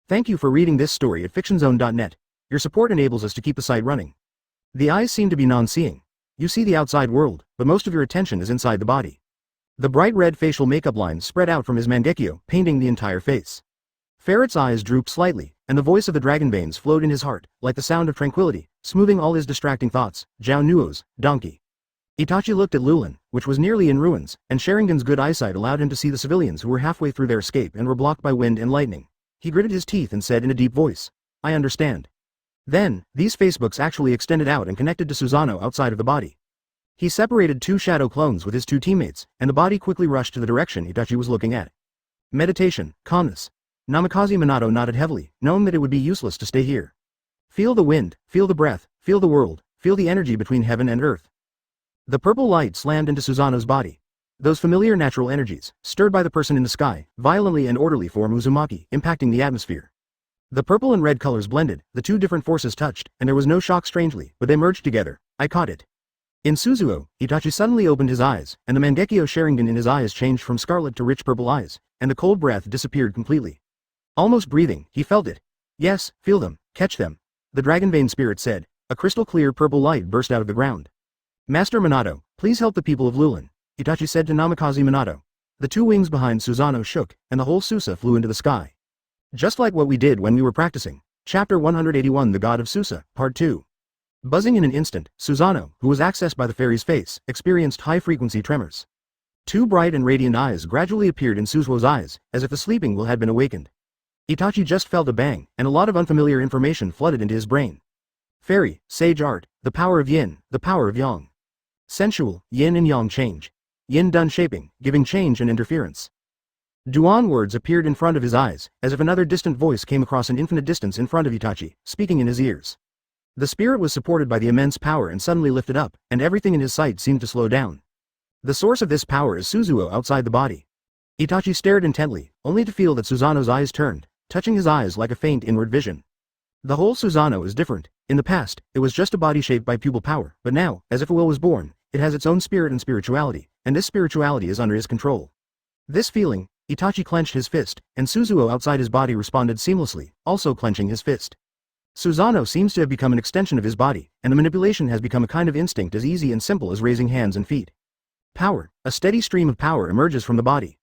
Thank you for reading this story at fictionzone.net. Your support enables us to keep the site running. The eyes seem to be non-seeing. You see the outside world, but most of your attention is inside the body. The bright red facial makeup lines spread out from his mangekyo, painting the entire face. Ferret's eyes drooped slightly, and the voice of the Dragon Veins flowed in his heart, like the sound of tranquility, smoothing all his distracting thoughts. Zhao Nuo's donkey. Itachi looked at Lulin, which was nearly in ruins, and Sharingan's good eyesight allowed him to see the civilians who were halfway through their escape and were blocked by wind and lightning. He gritted his teeth and said in a deep voice, I understand. Then, these Facebooks actually extended out and connected to Susanoo outside of the body. He separated two shadow clones with his two teammates, and the body quickly rushed to the direction Itachi was looking at. Meditation, calmness. Namikaze Minato nodded heavily, knowing that it would be useless to stay here. Feel the wind, feel the breath, feel the world, feel the energy between heaven and earth. The purple light slammed into Susanoo's body. Those familiar natural energies, stirred by the person in the sky, violently and orderly form Uzumaki, impacting the atmosphere. The purple and red colors blended, the two different forces touched, and there was no shock strangely, but they merged together. I caught it. In Suzuo, Itachi suddenly opened his eyes, and the Mangekyo Sharingan in his eyes changed from scarlet to rich purple eyes, and the cold breath disappeared completely. Almost breathing, he felt it. Yes, feel them, catch them. The Dragonbane spirit said. A crystal clear purple light burst out of the ground. Master Minato, please help the people of Lulin, Itachi said to Namikaze Minato. The two wings behind Susanoo shook, and the whole Susa flew into the sky. Just like what we did when we were practicing. Chapter 181 The God of Susa, Part 2. Buzzing in an instant, Susanoo, who was accessed by the fairy's face, experienced high-frequency tremors. Two bright and radiant eyes gradually appeared in Suzuo's eyes, as if the sleeping will had been awakened. Itachi just felt a bang, and a lot of unfamiliar information flooded into his brain. Fairy, sage art, the power of yin, the power of yang. Sensual, yin and yang change. Yin done shaping, giving change and interference. Duan words appeared in front of his eyes, as if another distant voice came across an infinite distance in front of Itachi, speaking in his ears. The spirit was supported by the immense power and suddenly lifted up, and everything in his sight seemed to slow down. The source of this power is Suzuo outside the body. Itachi stared intently, only to feel that Susanoo's eyes turned, touching his eyes like a faint inward vision. The whole Susanoo is different. In the past, it was just a body shaped by pupil power, but now, as if a will was born, it has its own spirit and spirituality, and this spirituality is under his control. This feeling, Itachi clenched his fist, and Suzuo outside his body responded seamlessly, also clenching his fist. Susanoo seems to have become an extension of his body, and the manipulation has become a kind of instinct as easy and simple as raising hands and feet. Power, a steady stream of power emerges from the body.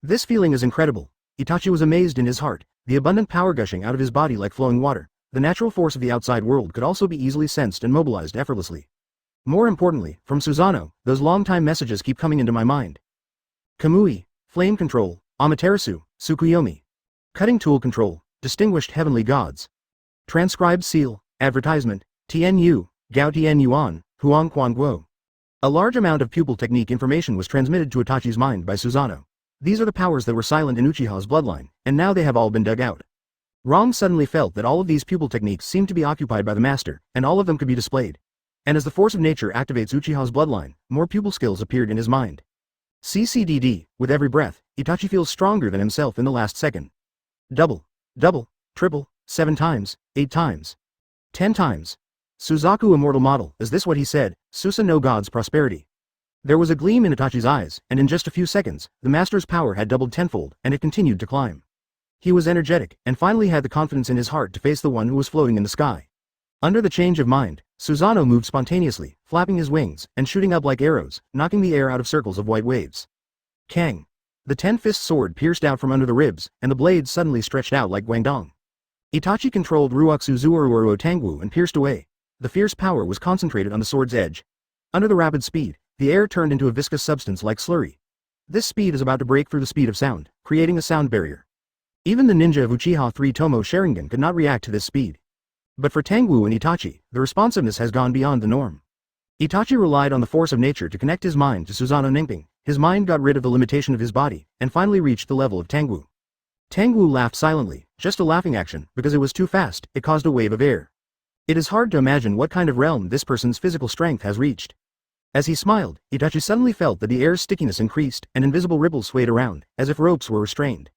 This feeling is incredible. Itachi was amazed in his heart, the abundant power gushing out of his body like flowing water. The natural force of the outside world could also be easily sensed and mobilized effortlessly. More importantly, from Susanoo, those long-time messages keep coming into my mind. Kamui, flame control, Amaterasu, Tsukuyomi. Cutting tool control, distinguished heavenly gods. Transcribed seal, advertisement, Tianyu, Gao Tian Yuan, Huang Quan Guo. A large amount of pupil technique information was transmitted to Itachi's mind by Susanoo. These are the powers that were silent in Uchiha's bloodline, and now they have all been dug out. Rong suddenly felt that all of these pupil techniques seemed to be occupied by the master, and all of them could be displayed. And as the force of nature activates Uchiha's bloodline, more pupil skills appeared in his mind. CCDD, with every breath, Itachi feels stronger than himself in the last second. Double, triple, 7 times, 8 times, 10 times. Suzaku immortal model, is this what he said? Susa no god's prosperity. There was a gleam in Itachi's eyes, and in just a few seconds, the master's power had doubled tenfold, and it continued to climb. He was energetic, and finally had the confidence in his heart to face the one who was floating in the sky. Under the change of mind, Susanoo moved spontaneously, flapping his wings, and shooting up like arrows, knocking the air out of circles of white waves. Kang! The 10-fist sword pierced out from under the ribs, and the blades suddenly stretched out like guangdong. Itachi controlled Ruoxu Uchiha Tangwu and pierced away. The fierce power was concentrated on the sword's edge. Under the rapid speed, the air turned into a viscous substance like slurry. This speed is about to break through the speed of sound, creating a sound barrier. Even the ninja of Uchiha 3 Tomo Sharingan could not react to this speed. But for Tangwu and Itachi, the responsiveness has gone beyond the norm. Itachi relied on the force of nature to connect his mind to Susanoo Ningping. His mind got rid of the limitation of his body, and finally reached the level of Tangwu. Tangwu laughed silently, just a laughing action, because it was too fast, it caused a wave of air. It is hard to imagine what kind of realm this person's physical strength has reached. As he smiled, Itachi suddenly felt that the air's stickiness increased, and invisible ripples swayed around, as if ropes were restrained.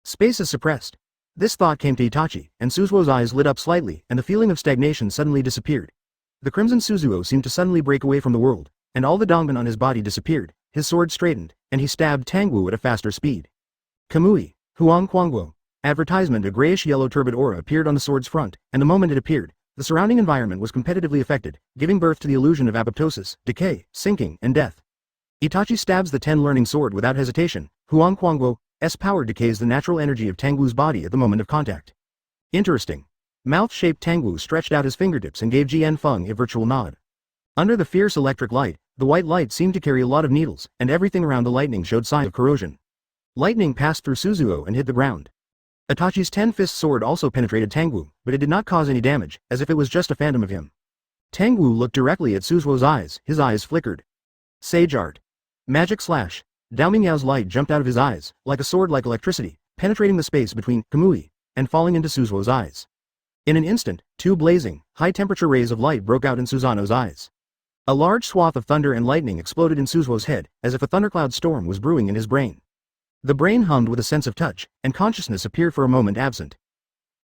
Space is suppressed. This thought came to Itachi, and Suzuo's eyes lit up slightly, and the feeling of stagnation suddenly disappeared. The crimson Suzuo seemed to suddenly break away from the world, and all the dangan on his body disappeared, his sword straightened, and he stabbed Tangwu at a faster speed. Kamui, Huang Quanguo. Advertisement. A grayish-yellow turbid aura appeared on the sword's front, and the moment it appeared, the surrounding environment was competitively affected, giving birth to the illusion of apoptosis, decay, sinking, and death. Itachi stabs the 10 learning sword without hesitation. Huang Quanguo's power decays the natural energy of Tangwu's body at the moment of contact. Interesting. Mouth-shaped Tangwu stretched out his fingertips and gave Jian Feng a virtual nod. Under the fierce electric light, the white light seemed to carry a lot of needles, and everything around the lightning showed signs of corrosion. Lightning passed through Suzuo and hit the ground. Itachi's 10-fist sword also penetrated Tangwu, but it did not cause any damage, as if it was just a phantom of him. Tangwu looked directly at Suzuo's eyes, his eyes flickered. Sage art. Magic slash. Dao Mingyao's light jumped out of his eyes, like a sword like electricity, penetrating the space between Kamui and falling into Suzuo's eyes. In an instant, two blazing, high-temperature rays of light broke out in Susanoo's eyes. A large swath of thunder and lightning exploded in Suzuo's head, as if a thundercloud storm was brewing in his brain. The brain hummed with a sense of touch, and consciousness appeared for a moment absent.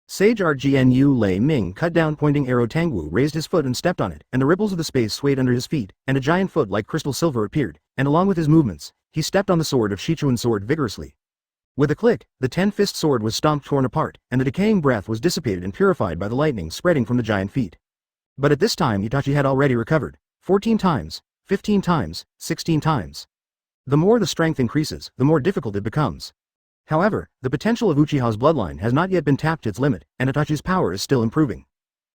Sage Art Gnu Lei Ming cut down pointing arrow. Tangwu raised his foot and stepped on it, and the ripples of the space swayed under his feet, and a giant foot like crystal silver appeared, and along with his movements, he stepped on the sword of Shichuan's sword vigorously. With a click, the 10-fist sword was stomped torn apart, and the decaying breath was dissipated and purified by the lightning spreading from the giant feet. But at this time Itachi had already recovered, 14 times, 15 times, 16 times. The more the strength increases, the more difficult it becomes. However, the potential of Uchiha's bloodline has not yet been tapped to its limit, and Itachi's power is still improving.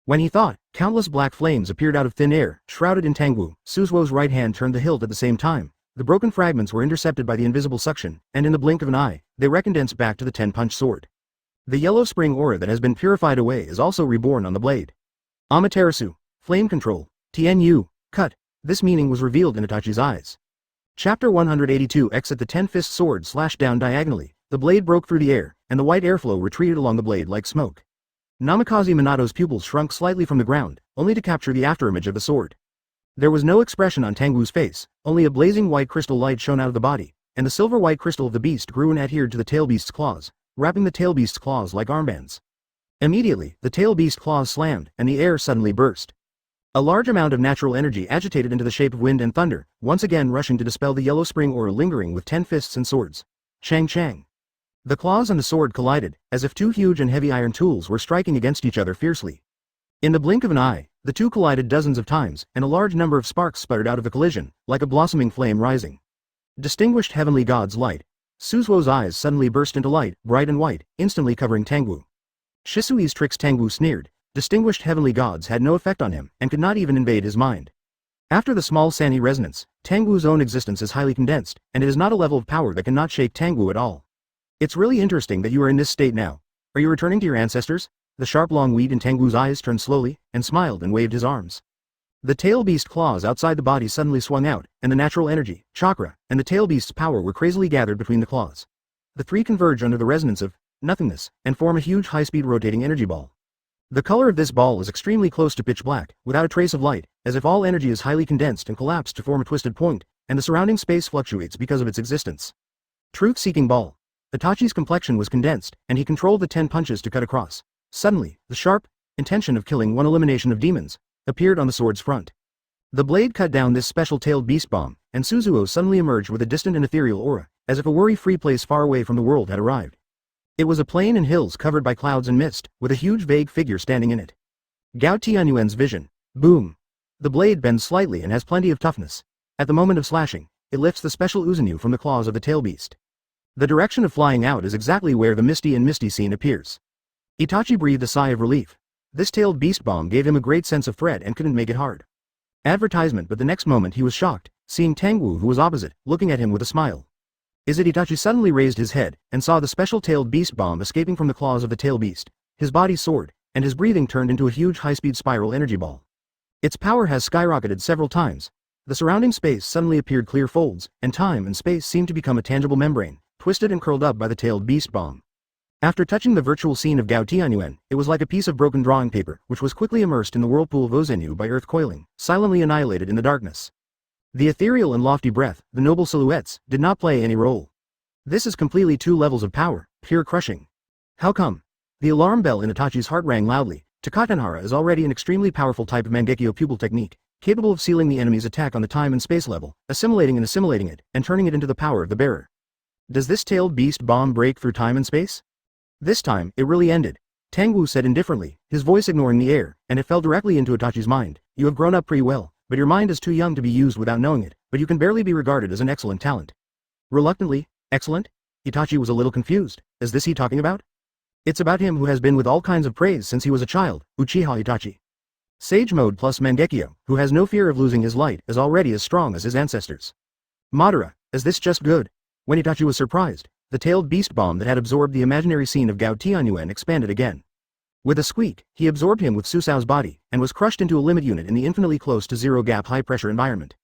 When he thought, countless black flames appeared out of thin air, shrouded in Tangwu. Suzuo's right hand turned the hilt at the same time. The broken fragments were intercepted by the invisible suction, and in the blink of an eye, they recondensed back to the 10-punch sword. The yellow spring aura that has been purified away is also reborn on the blade. Amaterasu, flame control, TNU, cut. This meaning was revealed in Itachi's eyes. Chapter 182 Exit. The 10-fist sword slashed down diagonally. The blade broke through the air, and the white airflow retreated along the blade like smoke. Namikaze Minato's pupils shrunk slightly from the ground, only to capture the afterimage of the sword. There was no expression on Tangwu's face, only a blazing white crystal light shone out of the body, and the silver-white crystal of the beast grew and adhered to the tail beast's claws, wrapping the tail beast's claws like armbands. Immediately, the tail beast claws slammed, and the air suddenly burst. A large amount of natural energy agitated into the shape of wind and thunder, once again rushing to dispel the yellow spring aura lingering with 10 fists and swords. Chang chang. The claws and the sword collided, as if two huge and heavy iron tools were striking against each other fiercely. In the blink of an eye, the two collided dozens of times, and a large number of sparks sputtered out of the collision, like a blossoming flame rising. Distinguished heavenly god's light. Suzuo's eyes suddenly burst into light, bright and white, instantly covering Tangwu. Shisui's tricks. Tangwu sneered. Distinguished heavenly gods had no effect on him, and could not even invade his mind. After the small Sani resonance, Tangwu's own existence is highly condensed, and it is not a level of power that cannot shake Tangwu at all. It's really interesting that you are in this state now. Are you returning to your ancestors? The sharp long weed in Tangwu's eyes turned slowly, and smiled and waved his arms. The tail beast claws outside the body suddenly swung out, and the natural energy, chakra, and the tail beast's power were crazily gathered between the claws. The three converge under the resonance of nothingness, and form a huge high-speed rotating energy ball. The color of this ball is extremely close to pitch black, without a trace of light, as if all energy is highly condensed and collapsed to form a twisted point, and the surrounding space fluctuates because of its existence. Truth-seeking ball. Itachi's complexion was condensed, and he controlled the 10 punches to cut across. Suddenly, the sharp intention of killing one elimination of demons appeared on the sword's front. The blade cut down this special-tailed beast bomb, and Suzuo suddenly emerged with a distant and ethereal aura, as if a worry-free place far away from the world had arrived. It was a plain and hills covered by clouds and mist, with a huge vague figure standing in it. Gao Tianyuan's vision. Boom. The blade bends slightly and has plenty of toughness. At the moment of slashing, it lifts the special Uzanyu from the claws of the tail beast. The direction of flying out is exactly where the misty scene appears. Itachi breathed a sigh of relief. This tailed beast bomb gave him a great sense of threat and couldn't make it hard. Advertisement. But the next moment he was shocked, seeing Tangwu, who was opposite, looking at him with a smile. Is it? Itachi suddenly raised his head, and saw the special-tailed beast bomb escaping from the claws of the tail beast. His body soared, and his breathing turned into a huge high-speed spiral energy ball. Its power has skyrocketed several times. The surrounding space suddenly appeared clear folds, and time and space seemed to become a tangible membrane, twisted and curled up by the tailed beast bomb. After touching the virtual scene of Gao Tianyuan, it was like a piece of broken drawing paper, which was quickly immersed in the whirlpool of Ozenu by earth coiling, silently annihilated in the darkness. The ethereal and lofty breath, the noble silhouettes, did not play any role. This is completely two levels of power, pure crushing. How come? The alarm bell in Itachi's heart rang loudly. Takatanhara is already an extremely powerful type of Mangekyo pupil technique, capable of sealing the enemy's attack on the time and space level, assimilating it, and turning it into the power of the bearer. Does this tailed beast bomb break through time and space? This time, it really ended. Tangwu said indifferently, his voice ignoring the air, and it fell directly into Itachi's mind. You have grown up pretty well, but your mind is too young to be used without knowing it, but you can barely be regarded as an excellent talent. Reluctantly, excellent? Itachi was a little confused. Is this he talking about? It's about him who has been with all kinds of praise since he was a child, Uchiha Itachi. Sage mode plus Mangekyo, who has no fear of losing his light, is already as strong as his ancestors. Madara, is this just good? When Itachi was surprised, the tailed beast bomb that had absorbed the imaginary scene of Gao Tianyuan expanded again. With a squeak, he absorbed him with Susao's body, and was crushed into a limit unit in the infinitely close to zero-gap high-pressure environment.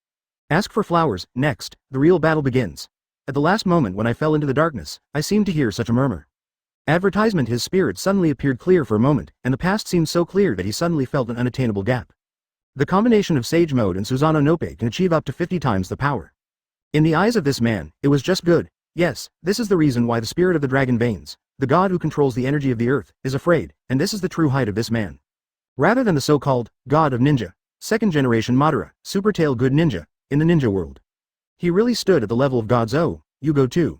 Ask for flowers. Next, the real battle begins. At the last moment when I fell into the darkness, I seemed to hear such a murmur. Advertisement. His spirit suddenly appeared clear for a moment, and the past seemed so clear that he suddenly felt an unattainable gap. The combination of Sage Mode and Susanoo Nope can achieve up to 50 times the power. In the eyes of this man, it was just good. Yes, this is the reason why the spirit of the dragon veins, the god who controls the energy of the earth, is afraid, and this is the true height of this man. Rather than the so-called god of ninja, second generation Madara, super tail good ninja, in the ninja world. He really stood at the level of gods. Oh, you go too.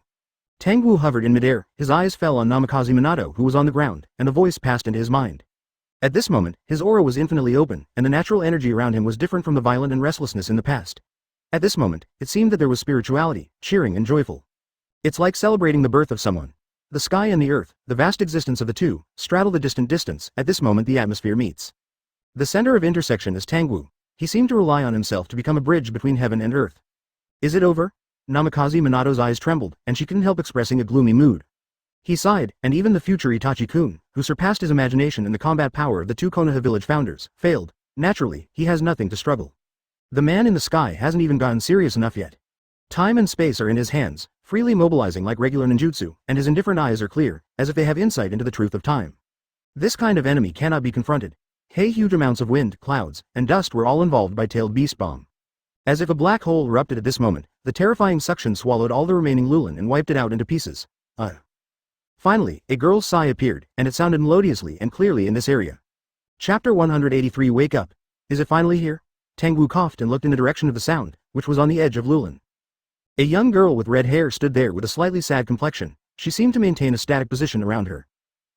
Tangwu hovered in midair, his eyes fell on Namikaze Minato who was on the ground, and a voice passed into his mind. At this moment, his aura was infinitely open, and the natural energy around him was different from the violent and restlessness in the past. At this moment, it seemed that there was spirituality, cheering and joyful. It's like celebrating the birth of someone. The sky and the earth, the vast existence of the two, straddle the distant distance. At this moment the atmosphere meets. The center of intersection is Tangwu. He seemed to rely on himself to become a bridge between heaven and earth. Is it over? Namikaze Minato's eyes trembled, and she couldn't help expressing a gloomy mood. He sighed, and even the future Itachi-kun, who surpassed his imagination in the combat power of the two Konoha village founders, failed. Naturally, he has nothing to struggle. The man in the sky hasn't even gotten serious enough yet. Time and space are in his hands, freely mobilizing like regular ninjutsu, and his indifferent eyes are clear, as if they have insight into the truth of time. This kind of enemy cannot be confronted. Hey, huge amounts of wind, clouds, and dust were all involved by tailed beast bomb. As if a black hole erupted at this moment, the terrifying suction swallowed all the remaining Lulin and wiped it out into pieces. Finally, a girl's sigh appeared, and it sounded melodiously and clearly in this area. Chapter 183. Wake up. Is it finally here? Tangwu coughed and looked in the direction of the sound, which was on the edge of Lulin. A young girl with red hair stood there with a slightly sad complexion. She seemed to maintain a static position around her.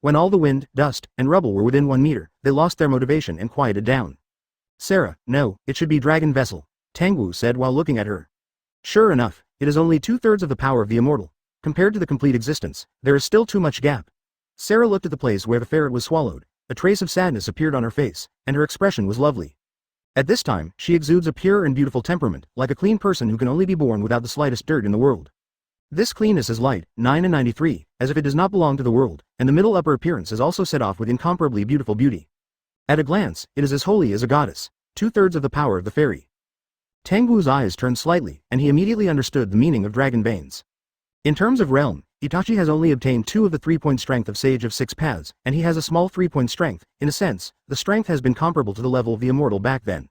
When all the wind, dust, and rubble were within 1 meter, they lost their motivation and quieted down. Sarah, no, it should be Dragon Vessel, Tangwu said while looking at her. Sure enough, it is only 2/3 of the power of the immortal. Compared to the complete existence, there is still too much gap. Sarah looked at the place where the ferret was swallowed. A trace of sadness appeared on her face, and her expression was lovely. At this time, she exudes a pure and beautiful temperament, like a clean person who can only be born without the slightest dirt in the world. This cleanness is light, 9 and 93, as if it does not belong to the world, and the middle upper appearance is also set off with incomparably beautiful beauty. At a glance, it is as holy as a goddess, 2/3 of the power of the fairy. Tangwu's eyes turned slightly, and he immediately understood the meaning of dragon veins. In terms of realm, Itachi has only obtained 2 of the 3-point strength of Sage of 6 Paths, and he has a small 3-point strength. In a sense, the strength has been comparable to the level of the immortal back then.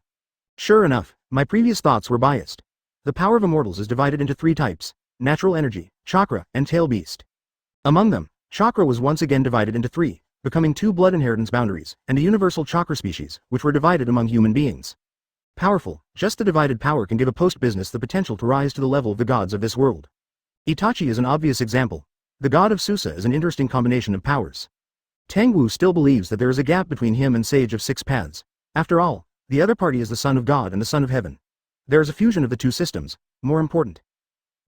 Sure enough, my previous thoughts were biased. The power of immortals is divided into 3 types: natural energy, chakra, and tail beast. Among them, chakra was once again divided into 3, becoming 2 blood inheritance boundaries, and a universal chakra species, which were divided among human beings. Powerful, just the divided power can give a post-business the potential to rise to the level of the gods of this world. Itachi is an obvious example. The god of Susa is an interesting combination of powers. Tangwu still believes that there is a gap between him and Sage of 6 Paths. After all, the other party is the son of God and the son of heaven. There is a fusion of the 2 systems, more important.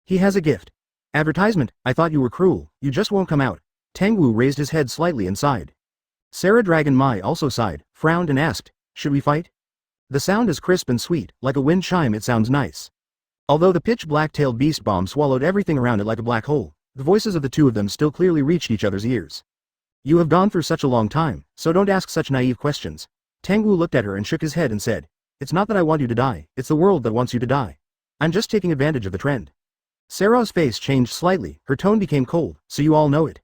He has a gift. Advertisement, I thought you were cruel, you just won't come out. Tangwu raised his head slightly and sighed. Sarah Dragon Mai also sighed, frowned and asked, should we fight? The sound is crisp and sweet, like a wind chime. It sounds nice. Although the pitch-black-tailed beast bomb swallowed everything around it like a black hole, the voices of the 2 of them still clearly reached each other's ears. You have gone through such a long time, so don't ask such naive questions. Tangwu looked at her and shook his head and said, it's not that I want you to die, it's the world that wants you to die. I'm just taking advantage of the trend. Sarah's face changed slightly, her tone became cold, so you all know it.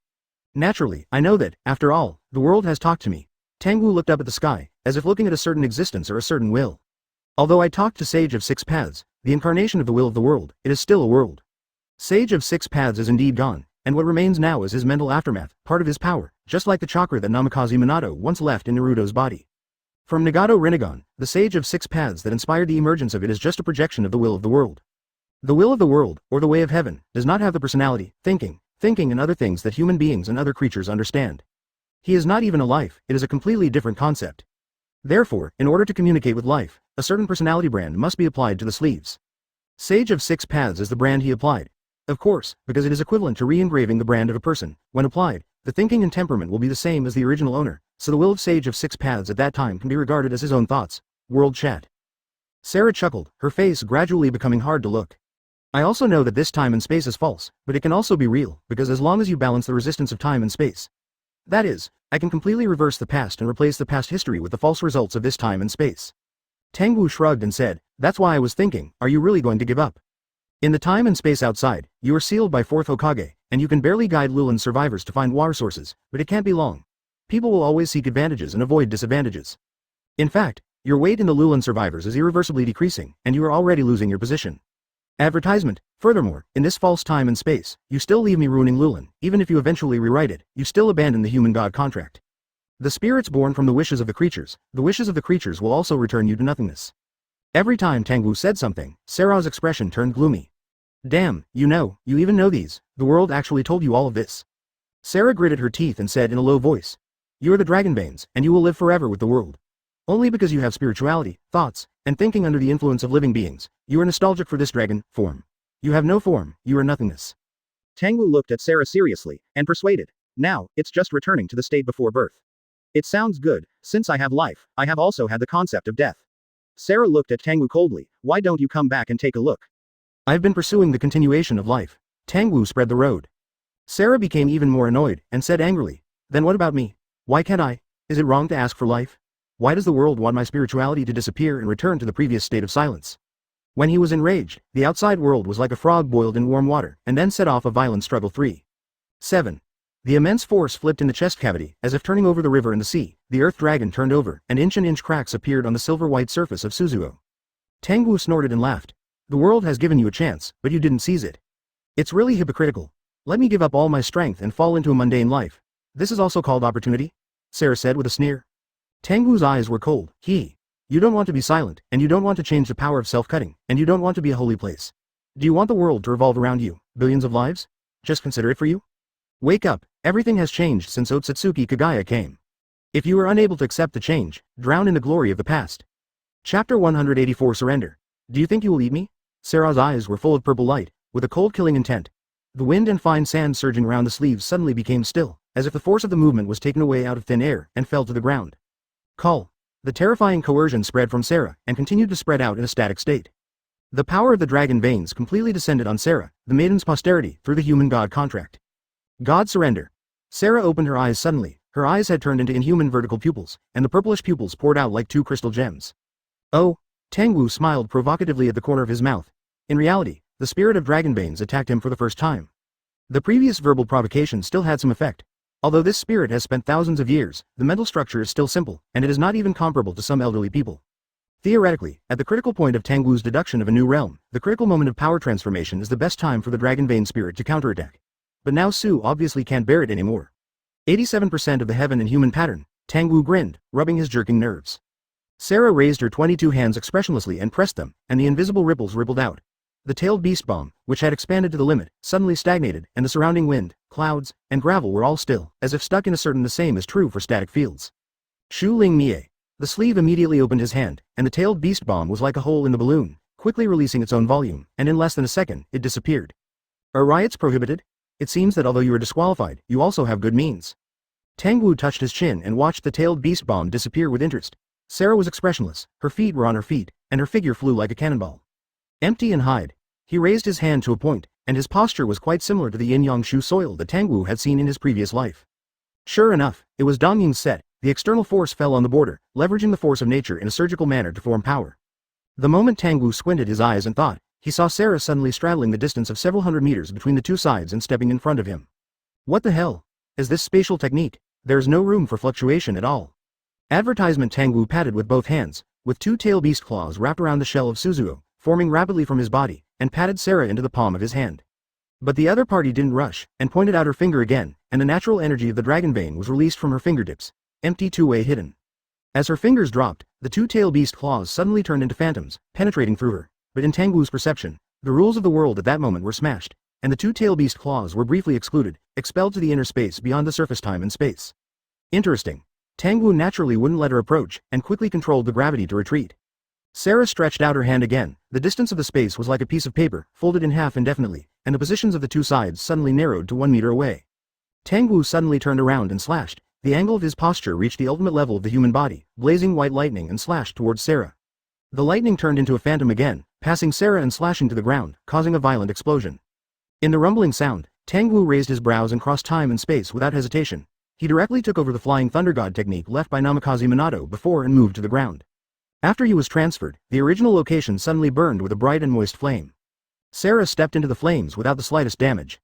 Naturally, I know that, after all, the world has talked to me. Tangwu looked up at the sky, as if looking at a certain existence or a certain will. Although I talked to Sage of 6 Paths, the incarnation of the will of the world, it is still a world. Sage of 6 Paths is indeed gone, and what remains now is his mental aftermath, part of his power, just like the chakra that Namikaze Minato once left in Naruto's body. From Nagato Rinnegan, the Sage of 6 Paths that inspired the emergence of it is just a projection of the will of the world. The will of the world, or the way of heaven, does not have the personality, thinking, and other things that human beings and other creatures understand. He is not even a life, it is a completely different concept. Therefore, in order to communicate with life, a certain personality brand must be applied to the sleeves. Sage of 6 Paths is the brand he applied. Of course, because it is equivalent to re-engraving the brand of a person. When applied, the thinking and temperament will be the same as the original owner, so the will of Sage of 6 Paths at that time can be regarded as his own thoughts. World chat. Sarah chuckled, her face gradually becoming hard to look. I also know that this time and space is false, but it can also be real, because as long as you balance the resistance of time and space. That is, I can completely reverse the past and replace the past history with the false results of this time and space. Tangwu shrugged and said, that's why I was thinking, are you really going to give up? In the time and space outside, you are sealed by 4th Hokage, and you can barely guide Lulin's survivors to find water sources, but it can't be long. People will always seek advantages and avoid disadvantages. In fact, your weight in the Lulin survivors is irreversibly decreasing, and you are already losing your position. Advertisement. Furthermore, in this false time and space, you still leave me ruining Lulin. Even if you eventually rewrite it, you still abandon the human god contract. The spirits born from the wishes of the creatures will also return you to nothingness. Every time Tangwu said something, Sarah's expression turned gloomy. Damn, you even know these. The world actually told you all of this. Sarah gritted her teeth and said in a low voice. You are the Dragonbanes, and you will live forever with the world. Only because you have spirituality, thoughts, and thinking under the influence of living beings, you are nostalgic for this dragon form. You have no form, you are nothingness. Tangwu looked at Sarah seriously, and persuaded. Now, it's just returning to the state before birth. It sounds good. Since I have life, I have also had the concept of death. Sarah looked at Tangwu coldly. Why don't you come back and take a look? I've been pursuing the continuation of life. Tangwu spread the road. Sarah became even more annoyed, and said angrily. Then what about me? Why can't I? Is it wrong to ask for life? Why does the world want my spirituality to disappear and return to the previous state of silence? When he was enraged, the outside world was like a frog boiled in warm water, and then set off a violent struggle. 7. The immense force flipped in the chest cavity, as if turning over the river and the sea. The earth dragon turned over, and inch cracks appeared on the silver-white surface of Suzuo. Tangwu snorted and laughed. The world has given you a chance, but you didn't seize it. It's really hypocritical. Let me give up all my strength and fall into a mundane life. This is also called opportunity? Sarah said with a sneer. Tangwu's eyes were cold. You don't want to be silent, and you don't want to change the power of self-cutting, and you don't want to be a holy place. Do you want the world to revolve around you, billions of lives? Just consider it for you? Wake up, everything has changed since Otsutsuki Kagaya came. If you are unable to accept the change, drown in the glory of the past. Chapter 184 Surrender. Do you think you will eat me? Sarah's eyes were full of purple light, with a cold killing intent. The wind and fine sand surging around the sleeves suddenly became still, as if the force of the movement was taken away out of thin air, and fell to the ground. Call. The terrifying coercion spread from Sarah, and continued to spread out in a static state. The power of the dragon veins completely descended on Sarah, the maiden's posterity, through the human god contract. God surrender. Sarah opened her eyes suddenly. Her eyes had turned into inhuman vertical pupils, and the purplish pupils poured out like two crystal gems. Oh! Tangwu smiled provocatively at the corner of his mouth. In reality, the spirit of Dragonbanes attacked him for the first time. The previous verbal provocation still had some effect. Although this spirit has spent thousands of years, the mental structure is still simple, and it is not even comparable to some elderly people. Theoretically, at the critical point of Tangwu's deduction of a new realm, the critical moment of power transformation is the best time for the Dragonbane spirit to counterattack. But now Sue obviously can't bear it anymore. 87% of the heaven and human pattern. Tangwu grinned, rubbing his jerking nerves. Sarah raised her 22 hands expressionlessly and pressed them, and the invisible ripples rippled out. The tailed beast bomb, which had expanded to the limit, suddenly stagnated, and the surrounding wind, clouds, and gravel were all still, as if stuck in a certain. The same is true for static fields. Shu Ling Mie. The sleeve immediately opened his hand, and the tailed beast bomb was like a hole in the balloon, quickly releasing its own volume, and in less than a second, it disappeared. Are riots prohibited? It seems that although you are disqualified, you also have good means. Tangwu touched his chin and watched the tailed beast bomb disappear with interest. Sarah was expressionless, her feet were on her feet, and her figure flew like a cannonball. Empty and hide. He raised his hand to a point, and his posture was quite similar to the yin-yang shu soil that Tangwu had seen in his previous life. Sure enough, it was Dong Ying's set. The external force fell on the border, leveraging the force of nature in a surgical manner to form power. The moment Tangwu squinted his eyes and thought, he saw Sarah suddenly straddling the distance of several hundred meters between the two sides and stepping in front of him. What the hell? Is this spatial technique? There is no room for fluctuation at all. Advertisement. Tangwu patted with both hands, with two tail beast claws wrapped around the shell of Suzuo, forming rapidly from his body, and patted Sarah into the palm of his hand. But the other party didn't rush, and pointed out her finger again, and the natural energy of the Dragonbane was released from her fingertips, empty two-way hidden. As her fingers dropped, the two tail beast claws suddenly turned into phantoms, penetrating through her. But in Tangwu's perception, the rules of the world at that moment were smashed, and the two tail beast claws were briefly excluded, expelled to the inner space beyond the surface time and space. Interesting. Tangwu naturally wouldn't let her approach, and quickly controlled the gravity to retreat. Sarah stretched out her hand again. The distance of the space was like a piece of paper, folded in half indefinitely, and the positions of the two sides suddenly narrowed to 1 meter away. Tangwu suddenly turned around and slashed. The angle of his posture reached the ultimate level of the human body, blazing white lightning, and slashed towards Sarah. The lightning turned into a phantom again, passing Sarah and slashing to the ground, causing a violent explosion. In the rumbling sound, Tangwu raised his brows and crossed time and space without hesitation. He directly took over the flying thunder god technique left by Namikaze Minato before and moved to the ground. After he was transferred, the original location suddenly burned with a bright and moist flame. Sarah stepped into the flames without the slightest damage.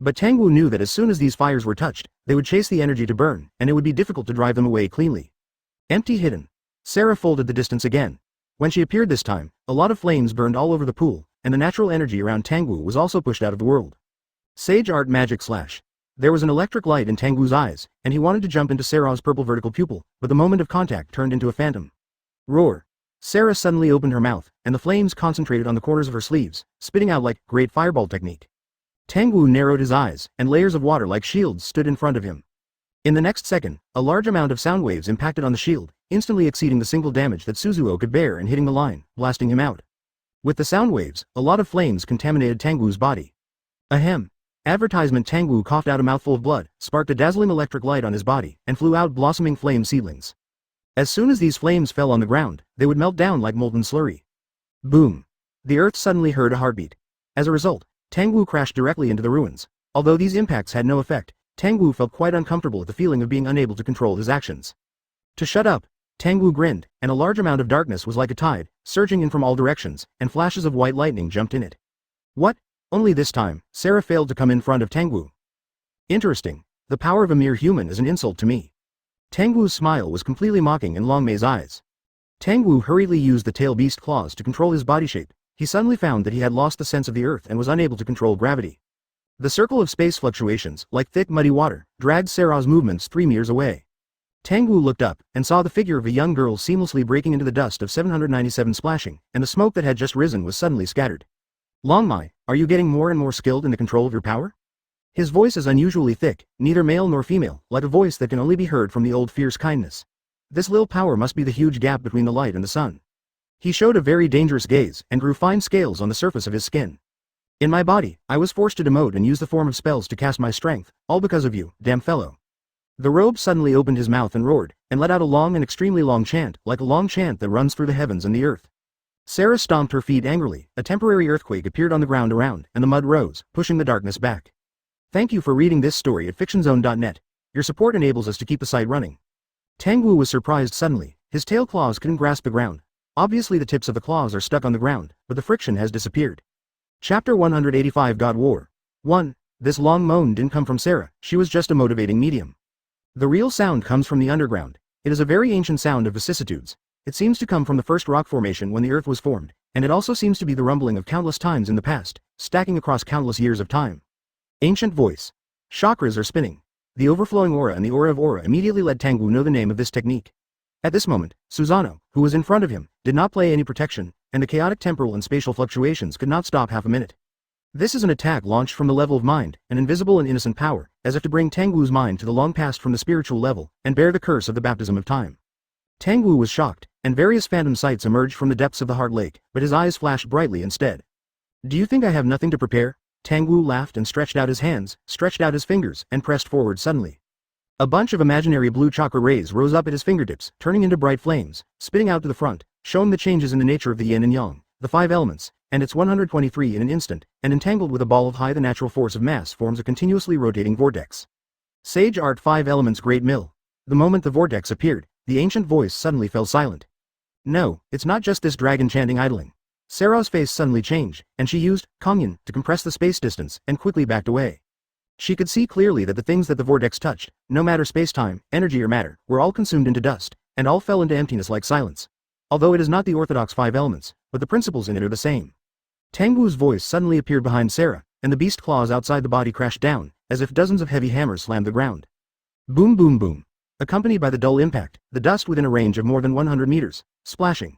But Tangwu knew that as soon as these fires were touched, they would chase the energy to burn, and it would be difficult to drive them away cleanly. Empty hidden. Sarah folded the distance again. When she appeared this time, a lot of flames burned all over the pool, and the natural energy around Tangwu was also pushed out of the world. Sage Art Magic Slash. There was an electric light in Tangwu's eyes, and he wanted to jump into Sarah's purple vertical pupil, but the moment of contact turned into a phantom. Roar. Sarah suddenly opened her mouth, and the flames concentrated on the corners of her sleeves, spitting out like great fireball technique. Tangwu narrowed his eyes, and layers of water like shields stood in front of him. In the next second, a large amount of sound waves impacted on the shield, instantly exceeding the single damage that Suzuo could bear and hitting the line, blasting him out. With the sound waves, a lot of flames contaminated Tangwu's body. Ahem. Advertisement. Tangwu coughed out a mouthful of blood, sparked a dazzling electric light on his body, and flew out blossoming flame seedlings. As soon as these flames fell on the ground, they would melt down like molten slurry. Boom. The earth suddenly heard a heartbeat. As a result, Tangwu crashed directly into the ruins. Although these impacts had no effect, Tangwu felt quite uncomfortable at the feeling of being unable to control his actions. To shut up, Tangwu grinned, and a large amount of darkness was like a tide, surging in from all directions, and flashes of white lightning jumped in it. What? Only this time, Sarah failed to come in front of Tangwu. Interesting. The power of a mere human is an insult to me. Tangwu's smile was completely mocking in Longmei's eyes. Tangwu hurriedly used the tail beast claws to control his body shape. He suddenly found that he had lost the sense of the earth and was unable to control gravity. The circle of space fluctuations, like thick muddy water, dragged Sarah's movements 3 meters away. Tangwu looked up, and saw the figure of a young girl seamlessly breaking into the dust of 797 splashing, and the smoke that had just risen was suddenly scattered. Longmei, are you getting more and more skilled in the control of your power? His voice is unusually thick, neither male nor female, like a voice that can only be heard from the old fierce kindness. This little power must be the huge gap between the light and the sun. He showed a very dangerous gaze, and grew fine scales on the surface of his skin. In my body, I was forced to demote and use the form of spells to cast my strength, all because of you, damn fellow. The robe suddenly opened his mouth and roared, and let out a long and extremely long chant, like a long chant that runs through the heavens and the earth. Sarah stomped her feet angrily, a temporary earthquake appeared on the ground around, and the mud rose, pushing the darkness back. Thank you for reading this story at fictionzone.net. Your support enables us to keep the site running. Tangwu was surprised suddenly. His tail claws couldn't grasp the ground. Obviously the tips of the claws are stuck on the ground, but the friction has disappeared. Chapter 185 God War. 1. This long moan didn't come from Sarah, she was just a motivating medium. The real sound comes from the underground. It is a very ancient sound of vicissitudes. It seems to come from the first rock formation when the earth was formed, and it also seems to be the rumbling of countless times in the past, stacking across countless years of time. Ancient voice. Chakras are spinning. The overflowing aura and the aura of aura immediately let Tangwu know the name of this technique. At this moment, Susanoo, who was in front of him, did not play any protection, and the chaotic temporal and spatial fluctuations could not stop half a minute. This is an attack launched from the level of mind, an invisible and innocent power, as if to bring Tangwu's mind to the long past from the spiritual level, and bear the curse of the baptism of time. Tangwu was shocked, and various phantom sights emerged from the depths of the heart lake, but his eyes flashed brightly instead. Do you think I have nothing to prepare? Tangwu laughed and stretched out his hands, stretched out his fingers, and pressed forward suddenly. A bunch of imaginary blue chakra rays rose up at his fingertips, turning into bright flames, spitting out to the front, showing the changes in the nature of the yin and yang, the 5 elements, and its 123 in an instant, and entangled with a ball of high the natural force of mass forms a continuously rotating vortex. Sage Art 5 Elements Great Mill. The moment the vortex appeared, the ancient voice suddenly fell silent. No, it's not just this dragon chanting idling. Sarah's face suddenly changed, and she used Kongyan to compress the space distance, and quickly backed away. She could see clearly that the things that the vortex touched, no matter space-time, energy or matter, were all consumed into dust, and all fell into emptiness like silence. Although it is not the orthodox 5 elements, but the principles in it are the same. Tangwu's voice suddenly appeared behind Sarah, and the beast claws outside the body crashed down, as if dozens of heavy hammers slammed the ground. Boom boom boom. Accompanied by the dull impact, the dust within a range of more than 100 meters, splashing.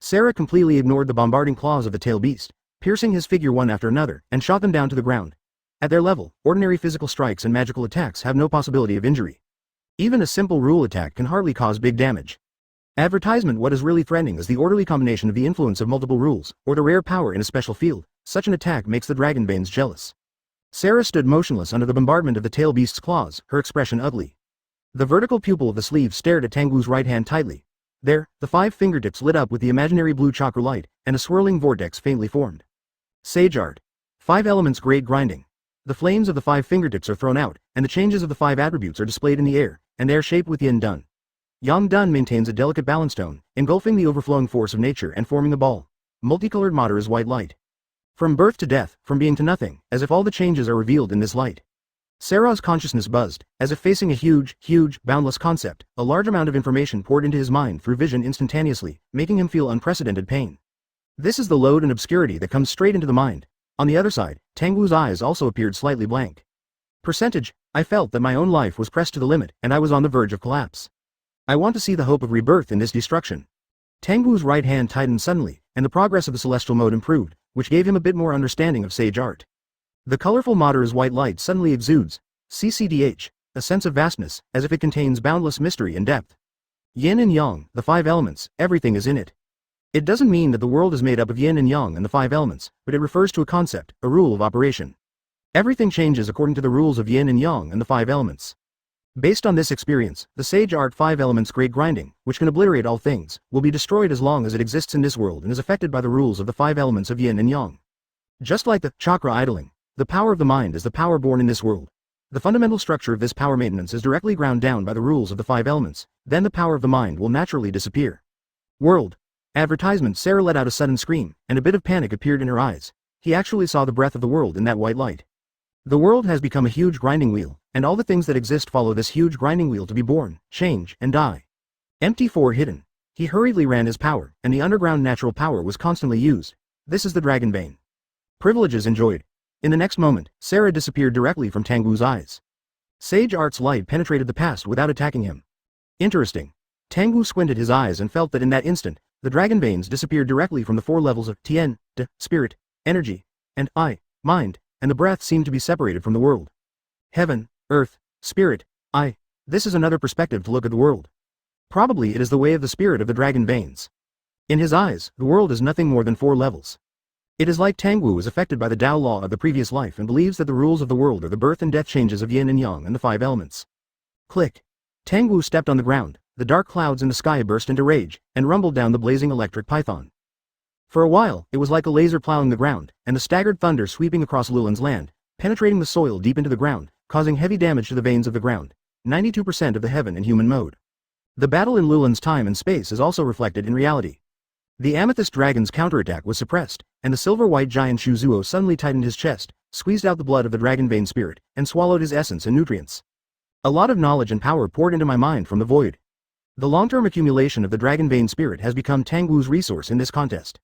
Sarah completely ignored the bombarding claws of the tail beast, piercing his figure one after another, and shot them down to the ground. At their level, ordinary physical strikes and magical attacks have no possibility of injury. Even a simple rule attack can hardly cause big damage. Advertisement. What is really threatening is the orderly combination of the influence of multiple rules, or the rare power in a special field. Such an attack makes the Dragonbanes jealous. Sarah stood motionless under the bombardment of the tail beast's claws, her expression ugly. The vertical pupil of the sleeve stared at Tangwu's right hand tightly. There, the 5 fingertips lit up with the imaginary blue chakra light, and a swirling vortex faintly formed. Sage Art. 5 Elements Great Grinding. The flames of the 5 fingertips are thrown out, and the changes of the 5 attributes are displayed in the air, and they are shaped with Yin Dun. Yang Dun maintains a delicate balance tone, engulfing the overflowing force of nature and forming a ball. Multicolored matter is white light. From birth to death, from being to nothing, as if all the changes are revealed in this light. Sarah's consciousness buzzed, as if facing a huge, boundless concept. A large amount of information poured into his mind through vision instantaneously, making him feel unprecedented pain. This is the load and obscurity that comes straight into the mind. On the other side, Tangwu's eyes also appeared slightly blank. Percentage, I felt that my own life was pressed to the limit, and I was on the verge of collapse. I want to see the hope of rebirth in this destruction. Tangwu's right hand tightened suddenly, and the progress of the celestial mode improved, which gave him a bit more understanding of sage art. The colorful Madara's white light suddenly exudes, CCDH, a sense of vastness, as if it contains boundless mystery and depth. Yin and Yang, the 5 elements, everything is in it. It doesn't mean that the world is made up of yin and yang and the 5 elements, but it refers to a concept, a rule of operation. Everything changes according to the rules of yin and yang and the 5 elements. Based on this experience, the sage art 5 elements great grinding, which can obliterate all things, will be destroyed as long as it exists in this world and is affected by the rules of the 5 elements of yin and yang. Just like the chakra idling, the power of the mind is the power born in this world. The fundamental structure of this power maintenance is directly ground down by the rules of the 5 elements, then the power of the mind will naturally disappear. World. Advertisement. Sarah let out a sudden scream, and a bit of panic appeared in her eyes. He actually saw the breath of the world in that white light. The world has become a huge grinding wheel, and all the things that exist follow this huge grinding wheel to be born, change, and die. Empty 4 hidden. He hurriedly ran his power, and the underground natural power was constantly used. This is the dragon vein. Privileges enjoyed. In the next moment, Sarah disappeared directly from Tangwu's eyes. Sage Art's light penetrated the past without attacking him. Interesting. Tangwu squinted his eyes and felt that in that instant, the dragon veins disappeared directly from the 4 levels of Tien, De, spirit, energy, and I, mind, and the breath seemed to be separated from the world. Heaven, earth, spirit, I. This is another perspective to look at the world. Probably it is the way of the spirit of the dragon veins. In his eyes, the world is nothing more than 4 levels. It is like Tangwu is affected by the Tao law of the previous life and believes that the rules of the world are the birth and death changes of yin and yang and the 5 elements. Click. Tangwu stepped on the ground, the dark clouds in the sky burst into rage, and rumbled down the blazing electric python. For a while, it was like a laser plowing the ground, and the staggered thunder sweeping across Lulin's land, penetrating the soil deep into the ground, causing heavy damage to the veins of the ground. 92% of the heaven in human mode. The battle in Lulin's time and space is also reflected in reality. The amethyst dragon's counterattack was suppressed, and the silver-white giant Shuzuo suddenly tightened his chest, squeezed out the blood of the dragon vein spirit, and swallowed his essence and nutrients. A lot of knowledge and power poured into my mind from the void. The long-term accumulation of the dragon vein spirit has become Tangwu's resource in this contest.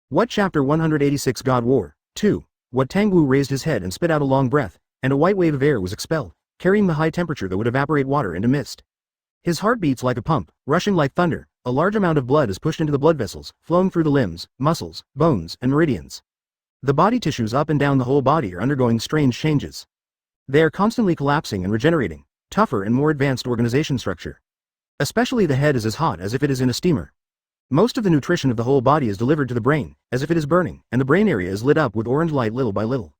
What Chapter 186 God War, 2. What Tangwu raised his head and spit out a long breath, and a white wave of air was expelled, carrying the high temperature that would evaporate water into mist. His heart beats like a pump, rushing like thunder. A large amount of blood is pushed into the blood vessels, flowing through the limbs, muscles, bones, and meridians. The body tissues up and down the whole body are undergoing strange changes. They are constantly collapsing and regenerating, tougher and more advanced organization structure. Especially the head is as hot as if it is in a steamer. Most of the nutrition of the whole body is delivered to the brain, as if it is burning, and the brain area is lit up with orange light little by little.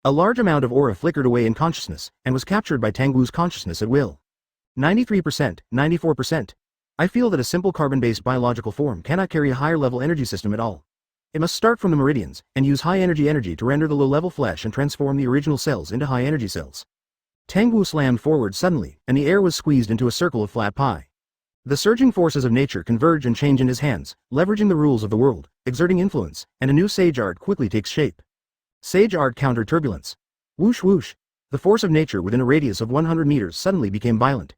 A large amount of aura flickered away in consciousness, and was captured by Tangwu's consciousness at will. 93%, 94%. I feel that a simple carbon-based biological form cannot carry a higher-level energy system at all. It must start from the meridians, and use high-energy to render the low-level flesh and transform the original cells into high-energy cells. Tangwu slammed forward suddenly, and the air was squeezed into a circle of flat pie. The surging forces of nature converge and change in his hands, leveraging the rules of the world, exerting influence, and a new sage art quickly takes shape. Sage art counter turbulence. Whoosh whoosh. The force of nature within a radius of 100 meters suddenly became violent.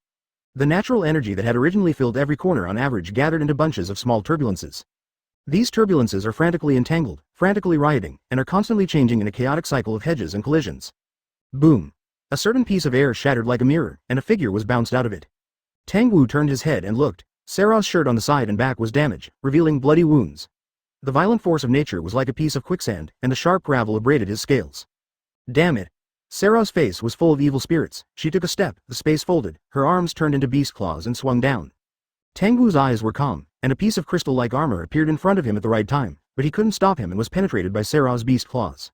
The natural energy that had originally filled every corner on average gathered into bunches of small turbulences. These turbulences are frantically entangled, frantically rioting, and are constantly changing in a chaotic cycle of hedges and collisions. Boom. A certain piece of air shattered like a mirror, and a figure was bounced out of it. Tangwu turned his head and looked. Sarah's shirt on the side and back was damaged, revealing bloody wounds. The violent force of nature was like a piece of quicksand, and the sharp gravel abraded his scales. Damn it. Sarah's face was full of evil spirits. She took a step, the space folded, her arms turned into beast claws and swung down. Tangwu's eyes were calm, and a piece of crystal-like armor appeared in front of him at the right time, but he couldn't stop him and was penetrated by Sarah's beast claws.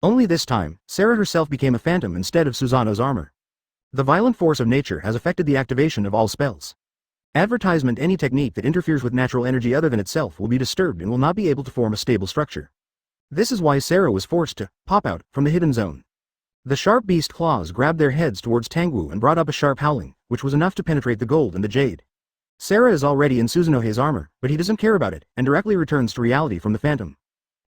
Only this time, Sarah herself became a phantom instead of Susanoo's armor. The violent force of nature has affected the activation of all spells. Advertisement: any technique that interferes with natural energy other than itself will be disturbed and will not be able to form a stable structure. This is why Sarah was forced to pop out from the hidden zone. The sharp beast claws grabbed their heads towards Tangwu and brought up a sharp howling, which was enough to penetrate the gold and the jade. Sarah is already in Susanoo's armor, but he doesn't care about it, and directly returns to reality from the phantom.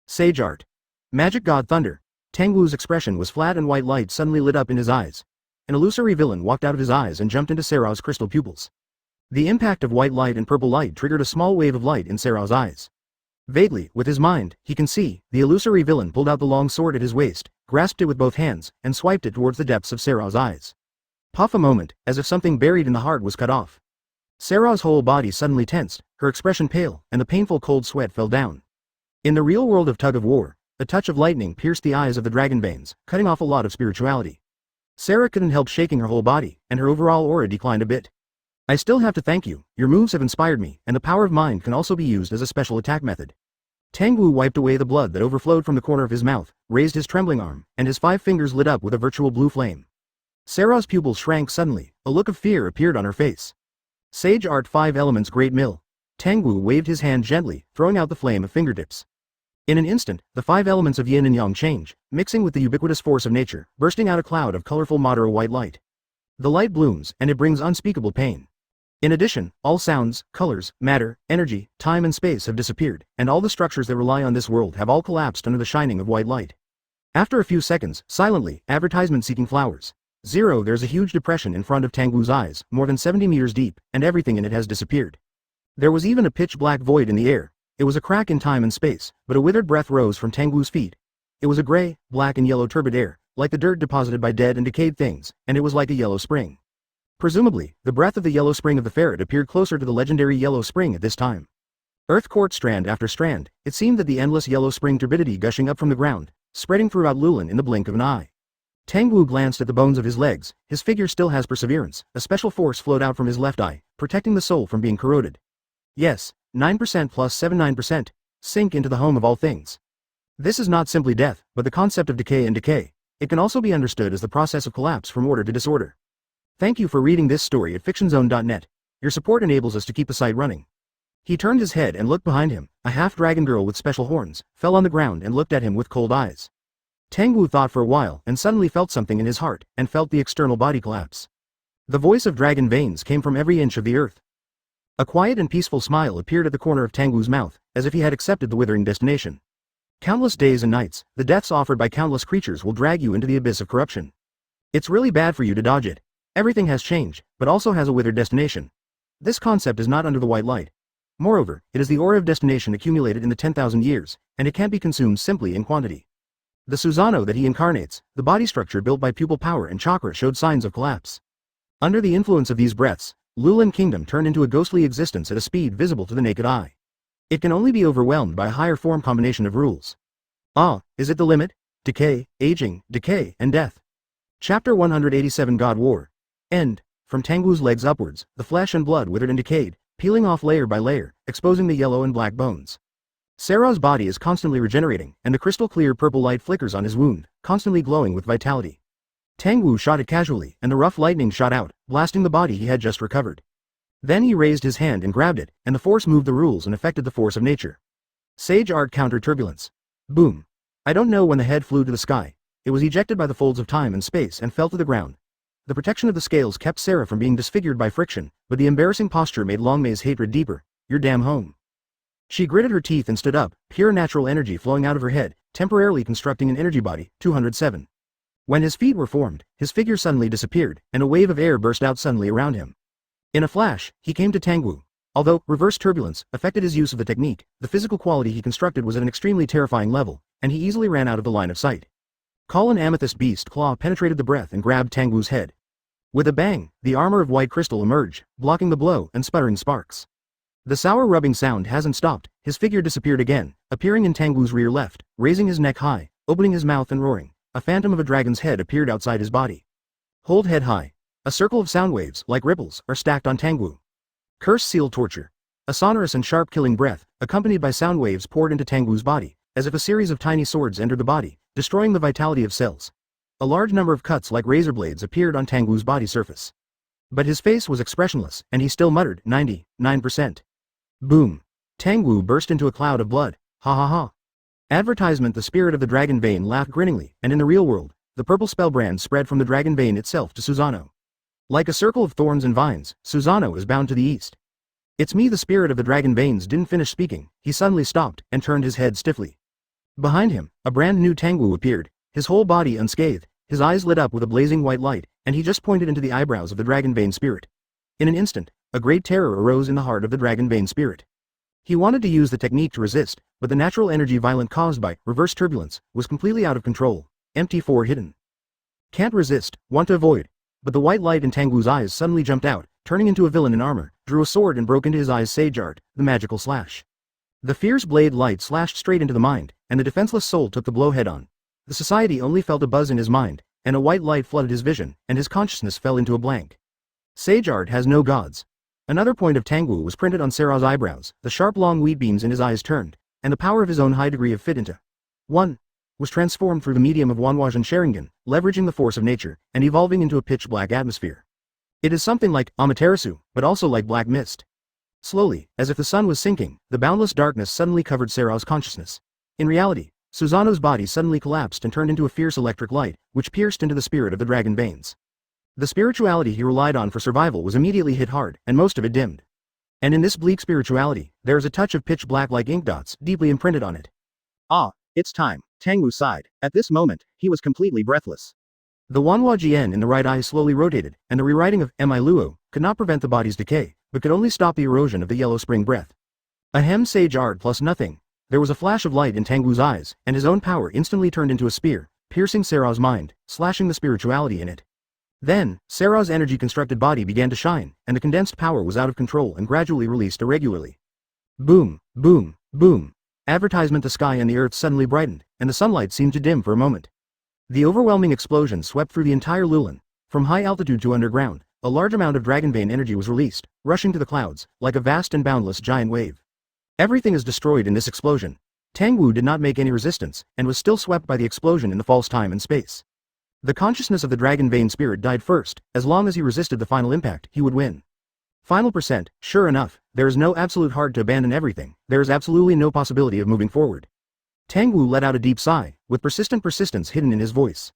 Sage art. Magic God Thunder. Tangwu's expression was flat and white light suddenly lit up in his eyes. An illusory villain walked out of his eyes and jumped into Serao's crystal pupils. The impact of white light and purple light triggered a small wave of light in Serao's eyes. Vaguely, with his mind, he can see, the illusory villain pulled out the long sword at his waist, grasped it with both hands, and swiped it towards the depths of Serao's eyes. Puff a moment, as if something buried in the heart was cut off. Serao's whole body suddenly tensed, her expression pale, and the painful cold sweat fell down. In the real world of tug of war, a touch of lightning pierced the eyes of the dragon veins, cutting off a lot of spirituality. Sera couldn't help shaking her whole body, and her overall aura declined a bit. I still have to thank you, your moves have inspired me, and the power of mind can also be used as a special attack method. Tangwu wiped away the blood that overflowed from the corner of his mouth, raised his trembling arm, and his 5 fingers lit up with a virtual blue flame. Sera's pupils shrank suddenly, a look of fear appeared on her face. Sage Art 5 Elements Great Mill. Tangwu waved his hand gently, throwing out the flame of fingertips. In an instant, the 5 elements of yin and yang change, mixing with the ubiquitous force of nature, bursting out a cloud of colorful Madara white light. The light blooms, and it brings unspeakable pain. In addition, all sounds, colors, matter, energy, time and space have disappeared, and all the structures that rely on this world have all collapsed under the shining of white light. After a few seconds, silently, advertisement seeking flowers. 0 There's a huge depression in front of Tangwu's eyes, more than 70 meters deep, and everything in it has disappeared. There was even a pitch-black void in the air. It was a crack in time and space, but a withered breath rose from Tangwu's feet. It was a gray, black and yellow turbid air, like the dirt deposited by dead and decayed things, and it was like a yellow spring. Presumably, the breath of the yellow spring of the ferret appeared closer to the legendary yellow spring at this time. Earth court strand after strand, it seemed that the endless yellow spring turbidity gushing up from the ground, spreading throughout Lulin in the blink of an eye. Tangwu glanced at the bones of his legs, his figure still has perseverance, a special force flowed out from his left eye, protecting the soul from being corroded. Yes, 9% plus 79%, sink into the home of all things. This is not simply death, but the concept of decay and decay. It can also be understood as the process of collapse from order to disorder. Thank you for reading this story at fictionzone.net. Your support enables us to keep the site running. He turned his head and looked behind him. A half-dragon girl with special horns fell on the ground and looked at him with cold eyes. Tangwu thought for a while and suddenly felt something in his heart and felt the external body collapse. The voice of dragon veins came from every inch of the earth. A quiet and peaceful smile appeared at the corner of Tangwu's mouth, as if he had accepted the withering destination. Countless days and nights, the deaths offered by countless creatures will drag you into the abyss of corruption. It's really bad for you to dodge it. Everything has changed, but also has a withered destination. This concept is not under the white light. Moreover, it is the aura of destination accumulated in the 10,000 years, and it can't be consumed simply in quantity. The Susanoo that he incarnates, the body structure built by pupil power and chakra showed signs of collapse. Under the influence of these breaths, Lulin Kingdom turned into a ghostly existence at a speed visible to the naked eye. It can only be overwhelmed by a higher form combination of rules. Ah, is it the limit? Decay, aging, decay, and death. Chapter 187 God War. End. From Tangwu's legs upwards, the flesh and blood withered and decayed, peeling off layer by layer, exposing the yellow and black bones. Sera's body is constantly regenerating, and the crystal-clear purple light flickers on his wound, constantly glowing with vitality. Tangwu shot it casually, and the rough lightning shot out, blasting the body he had just recovered. Then he raised his hand and grabbed it, and the force moved the rules and affected the force of nature. Sage Art Counter Turbulence. Boom. I don't know when the head flew to the sky. It was ejected by the folds of time and space and fell to the ground. The protection of the scales kept Sera from being disfigured by friction, but the embarrassing posture made Longmei's hatred deeper. You're damn home. She gritted her teeth and stood up, pure natural energy flowing out of her head, temporarily constructing an energy body. 207. When his feet were formed, his figure suddenly disappeared, and a wave of air burst out suddenly around him. In a flash, he came to Tangwu. Although reverse turbulence affected his use of the technique, the physical quality he constructed was at an extremely terrifying level, and he easily ran out of the line of sight. Call an amethyst beast claw penetrated the breath and grabbed Tangwu's head. With a bang, the armor of white crystal emerged, blocking the blow and sputtering sparks. The sour rubbing sound hasn't stopped. His figure disappeared again, appearing in Tangwu's rear left, raising his neck high, opening his mouth and roaring. A phantom of a dragon's head appeared outside his body. Hold head high. A circle of sound waves, like ripples, are stacked on Tangwu. Curse Seal Torture. A sonorous and sharp killing breath, accompanied by sound waves poured into Tangwu's body, as if a series of tiny swords entered the body, destroying the vitality of cells. A large number of cuts like razor blades appeared on Tangwu's body surface. But his face was expressionless, and he still muttered, 99%. Boom. Tangwu burst into a cloud of blood. Ha ha ha. Advertisement. The spirit of the dragon vein laughed grinningly, and in the real world, the purple spell brand spread from the dragon vein itself to Susanoo. Like a circle of thorns and vines, Susanoo is bound to the east. It's me. The spirit of the dragon veins didn't finish speaking, he suddenly stopped, and turned his head stiffly. Behind him, a brand new Tangwu appeared, his whole body unscathed, his eyes lit up with a blazing white light, and he just pointed into the eyebrows of the Dragonbane spirit. In an instant, a great terror arose in the heart of the Dragonbane spirit. He wanted to use the technique to resist, but the natural energy violent caused by reverse turbulence was completely out of control, empty for hidden. Can't resist, want to avoid. But the white light in Tangwu's eyes suddenly jumped out, turning into a villain in armor, drew a sword and broke into his eyes sage art, the magical slash. The fierce blade light slashed straight into the mind, and the defenseless soul took the blow head on. The society only felt a buzz in his mind, and a white light flooded his vision, and his consciousness fell into a blank. Sage art has no gods. Another point of Tangwu was printed on Sera's eyebrows, the sharp long wheat beams in his eyes turned, and the power of his own high degree of fit into one was transformed through the medium of Wanwaj and Sharingan, leveraging the force of nature, and evolving into a pitch-black atmosphere. It is something like Amaterasu, but also like black mist. Slowly, as if the sun was sinking, the boundless darkness suddenly covered Sera's consciousness. In reality, Susanoo's body suddenly collapsed and turned into a fierce electric light, which pierced into the spirit of the Dragonbanes. The spirituality he relied on for survival was immediately hit hard, and most of it dimmed. And in this bleak spirituality, there is a touch of pitch black like ink dots, deeply imprinted on it. Ah, it's time, Tangwu sighed. At this moment, he was completely breathless. The Wanhua Jian in the right eye slowly rotated, and the rewriting of Mi Luo could not prevent the body's decay, but could only stop the erosion of the yellow spring breath. Ahem, sage art plus nothing. There was a flash of light in Tangwu's eyes, and his own power instantly turned into a spear, piercing Sera's mind, slashing the spirituality in it. Then, Sera's energy-constructed body began to shine, and the condensed power was out of control and gradually released irregularly. Boom, boom, boom. Advertisement. The sky and the earth suddenly brightened, and the sunlight seemed to dim for a moment. The overwhelming explosion swept through the entire Lulan. From high altitude to underground, a large amount of Dragonbane energy was released, rushing to the clouds, like a vast and boundless giant wave. Everything is destroyed in this explosion. Tangwu did not make any resistance, and was still swept by the explosion in the false time and space. The consciousness of the Dragonbane spirit died first. As long as he resisted the final impact, he would win. Final percent. Sure enough, there is no absolute hard to abandon everything. There is absolutely no possibility of moving forward. Tangwu let out a deep sigh, with persistent persistence hidden in his voice.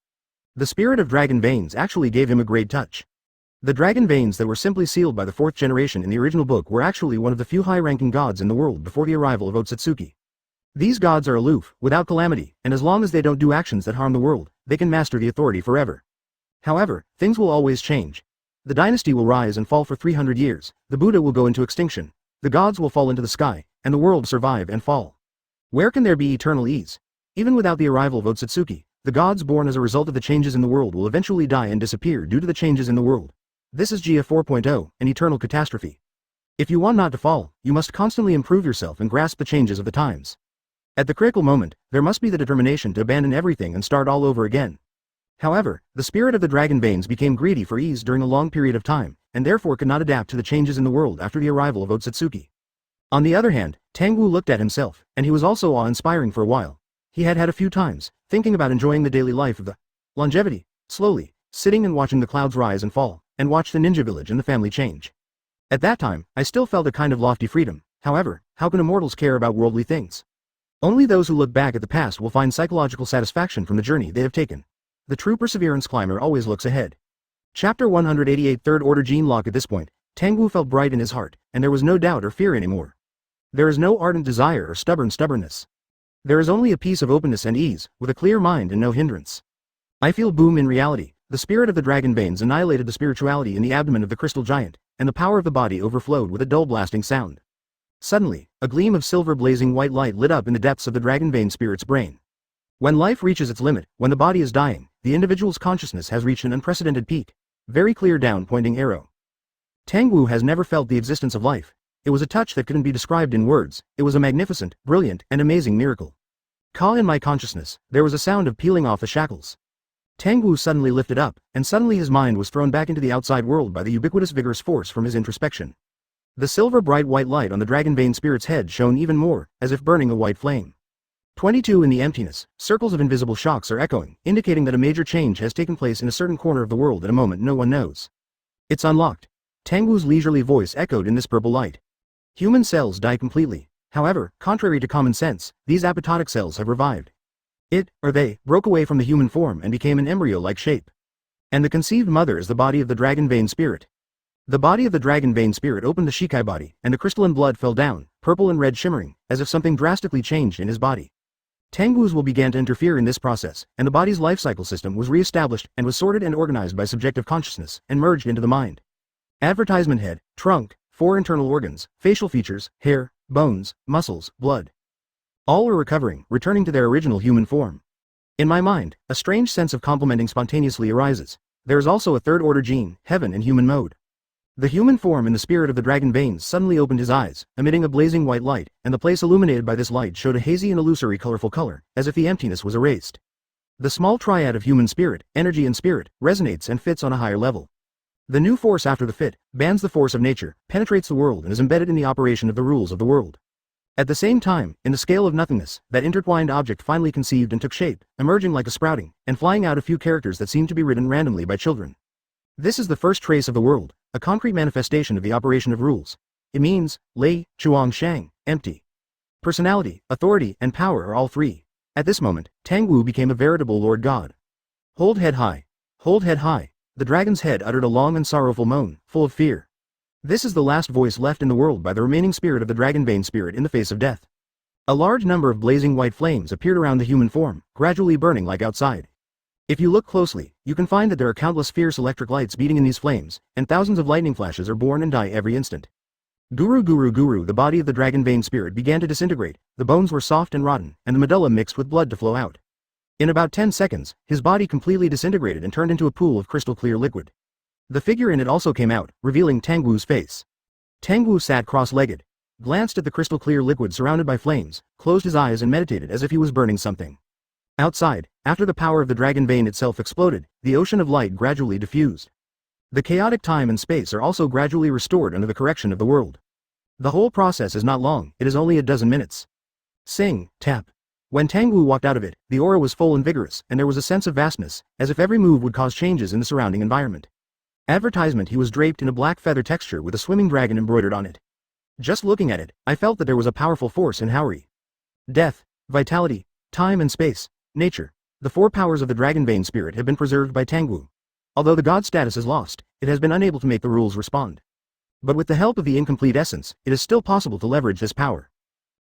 The spirit of Dragonbanes actually gave him a great touch. The Dragonbanes that were simply sealed by the fourth generation in the original book were actually one of the few high-ranking gods in the world before the arrival of Otsutsuki. These gods are aloof, without calamity, and as long as they don't do actions that harm the world, they can master the authority forever. However, things will always change. The dynasty will rise and fall for 300 years, the Buddha will go into extinction, the gods will fall into the sky, and the world survive and fall. Where can there be eternal ease? Even without the arrival of Otsutsuki, the gods born as a result of the changes in the world will eventually die and disappear due to the changes in the world. This is Gia 4.0, an eternal catastrophe. If you want not to fall, you must constantly improve yourself and grasp the changes of the times. At the critical moment, there must be the determination to abandon everything and start all over again. However, the spirit of the Dragonbanes became greedy for ease during a long period of time, and therefore could not adapt to the changes in the world after the arrival of Otsutsuki. On the other hand, Tangwu looked at himself, and he was also awe-inspiring for a while. He had had a few times, thinking about enjoying the daily life of the longevity, slowly, sitting and watching the clouds rise and fall, and watch the ninja village and the family change. At that time, I still felt a kind of lofty freedom. However, how can immortals care about worldly things? Only those who look back at the past will find psychological satisfaction from the journey they have taken. The true perseverance climber always looks ahead. Chapter 188. Third Order Gene Lock. At this point, Tangwu felt bright in his heart, and there was no doubt or fear anymore. There is no ardent desire or stubbornness. There is only a peace of openness and ease, with a clear mind and no hindrance. I feel boom. In reality, the spirit of the Dragonbanes annihilated the spirituality in the abdomen of the crystal giant, and the power of the body overflowed with a dull blasting sound. Suddenly, a gleam of silver blazing white light lit up in the depths of the Dragonbane spirit's brain. When life reaches its limit, when the body is dying, the individual's consciousness has reached an unprecedented peak. Very clear down pointing arrow. Tangwu has never felt the existence of life. It was a touch that couldn't be described in words. It was a magnificent, brilliant, and amazing miracle. Ka in my consciousness, there was a sound of peeling off the shackles. Tangwu suddenly lifted up, and suddenly his mind was thrown back into the outside world by the ubiquitous vigorous force from his introspection. The silver bright white light on the Dragonbane spirit's head shone even more, as if burning a white flame. 22. In the emptiness, circles of invisible shocks are echoing, indicating that a major change has taken place in a certain corner of the world at a moment no one knows. It's unlocked. Tangwu's leisurely voice echoed in this purple light. Human cells die completely. However, contrary to common sense, these apoptotic cells have revived. It, or they, broke away from the human form and became an embryo-like shape. And the conceived mother is the body of the Dragonbane spirit. The body of the Dragonbane spirit opened the Shikai body, and the crystalline blood fell down, purple and red shimmering, as if something drastically changed in his body. Tangwu's will began to interfere in this process, and the body's life cycle system was re-established and was sorted and organized by subjective consciousness, and merged into the mind. Advertisement head, trunk, 4 internal organs, facial features, hair, bones, muscles, blood. All were recovering, returning to their original human form. In my mind, a strange sense of complementing spontaneously arises. There is also a third-order gene, heaven and human mode. The human form in the spirit of the dragon veins suddenly opened his eyes, emitting a blazing white light, and the place illuminated by this light showed a hazy and illusory colorful color, as if the emptiness was erased. The small triad of human spirit, energy and spirit, resonates and fits on a higher level. The new force after the fit, bands the force of nature, penetrates the world and is embedded in the operation of the rules of the world. At the same time, in the scale of nothingness, that intertwined object finally conceived and took shape, emerging like a sprouting, and flying out a few characters that seemed to be written randomly by children. This is the first trace of the world, a concrete manifestation of the operation of rules. It means, Lei, Chuang Shang, empty. Personality, authority, and power are all 3. At this moment, Tangwu became a veritable Lord God. Hold head high. Hold head high. The dragon's head uttered a long and sorrowful moan, full of fear. This is the last voice left in the world by the remaining spirit of the dragon vein spirit in the face of death. A large number of blazing white flames appeared around the human form, gradually burning like outside. If you look closely, you can find that there are countless fierce electric lights beating in these flames, and thousands of lightning flashes are born and die every instant. Guru, the body of the dragon vein spirit began to disintegrate, the bones were soft and rotten, and the medulla mixed with blood to flow out. In about 10 seconds, his body completely disintegrated and turned into a pool of crystal clear liquid. The figure in it also came out, revealing Tangwu's face. Tangwu sat cross-legged, glanced at the crystal clear liquid surrounded by flames, closed his eyes and meditated as if he was burning something. Outside, after the power of the dragon vein itself exploded, the ocean of light gradually diffused. The chaotic time and space are also gradually restored under the correction of the world. The whole process is not long, it is only a dozen minutes. Sing, tap. When Tangwu walked out of it, the aura was full and vigorous, and there was a sense of vastness, as if every move would cause changes in the surrounding environment. Advertisement: he was draped in a black feather texture with a swimming dragon embroidered on it. Just looking at it, I felt that there was a powerful force in Haori. Death, vitality, time and space, nature. The 4 powers of the dragon vein spirit have been preserved by Tangwu. Although the god status is lost, it has been unable to make the rules respond. But with the help of the incomplete essence, it is still possible to leverage this power.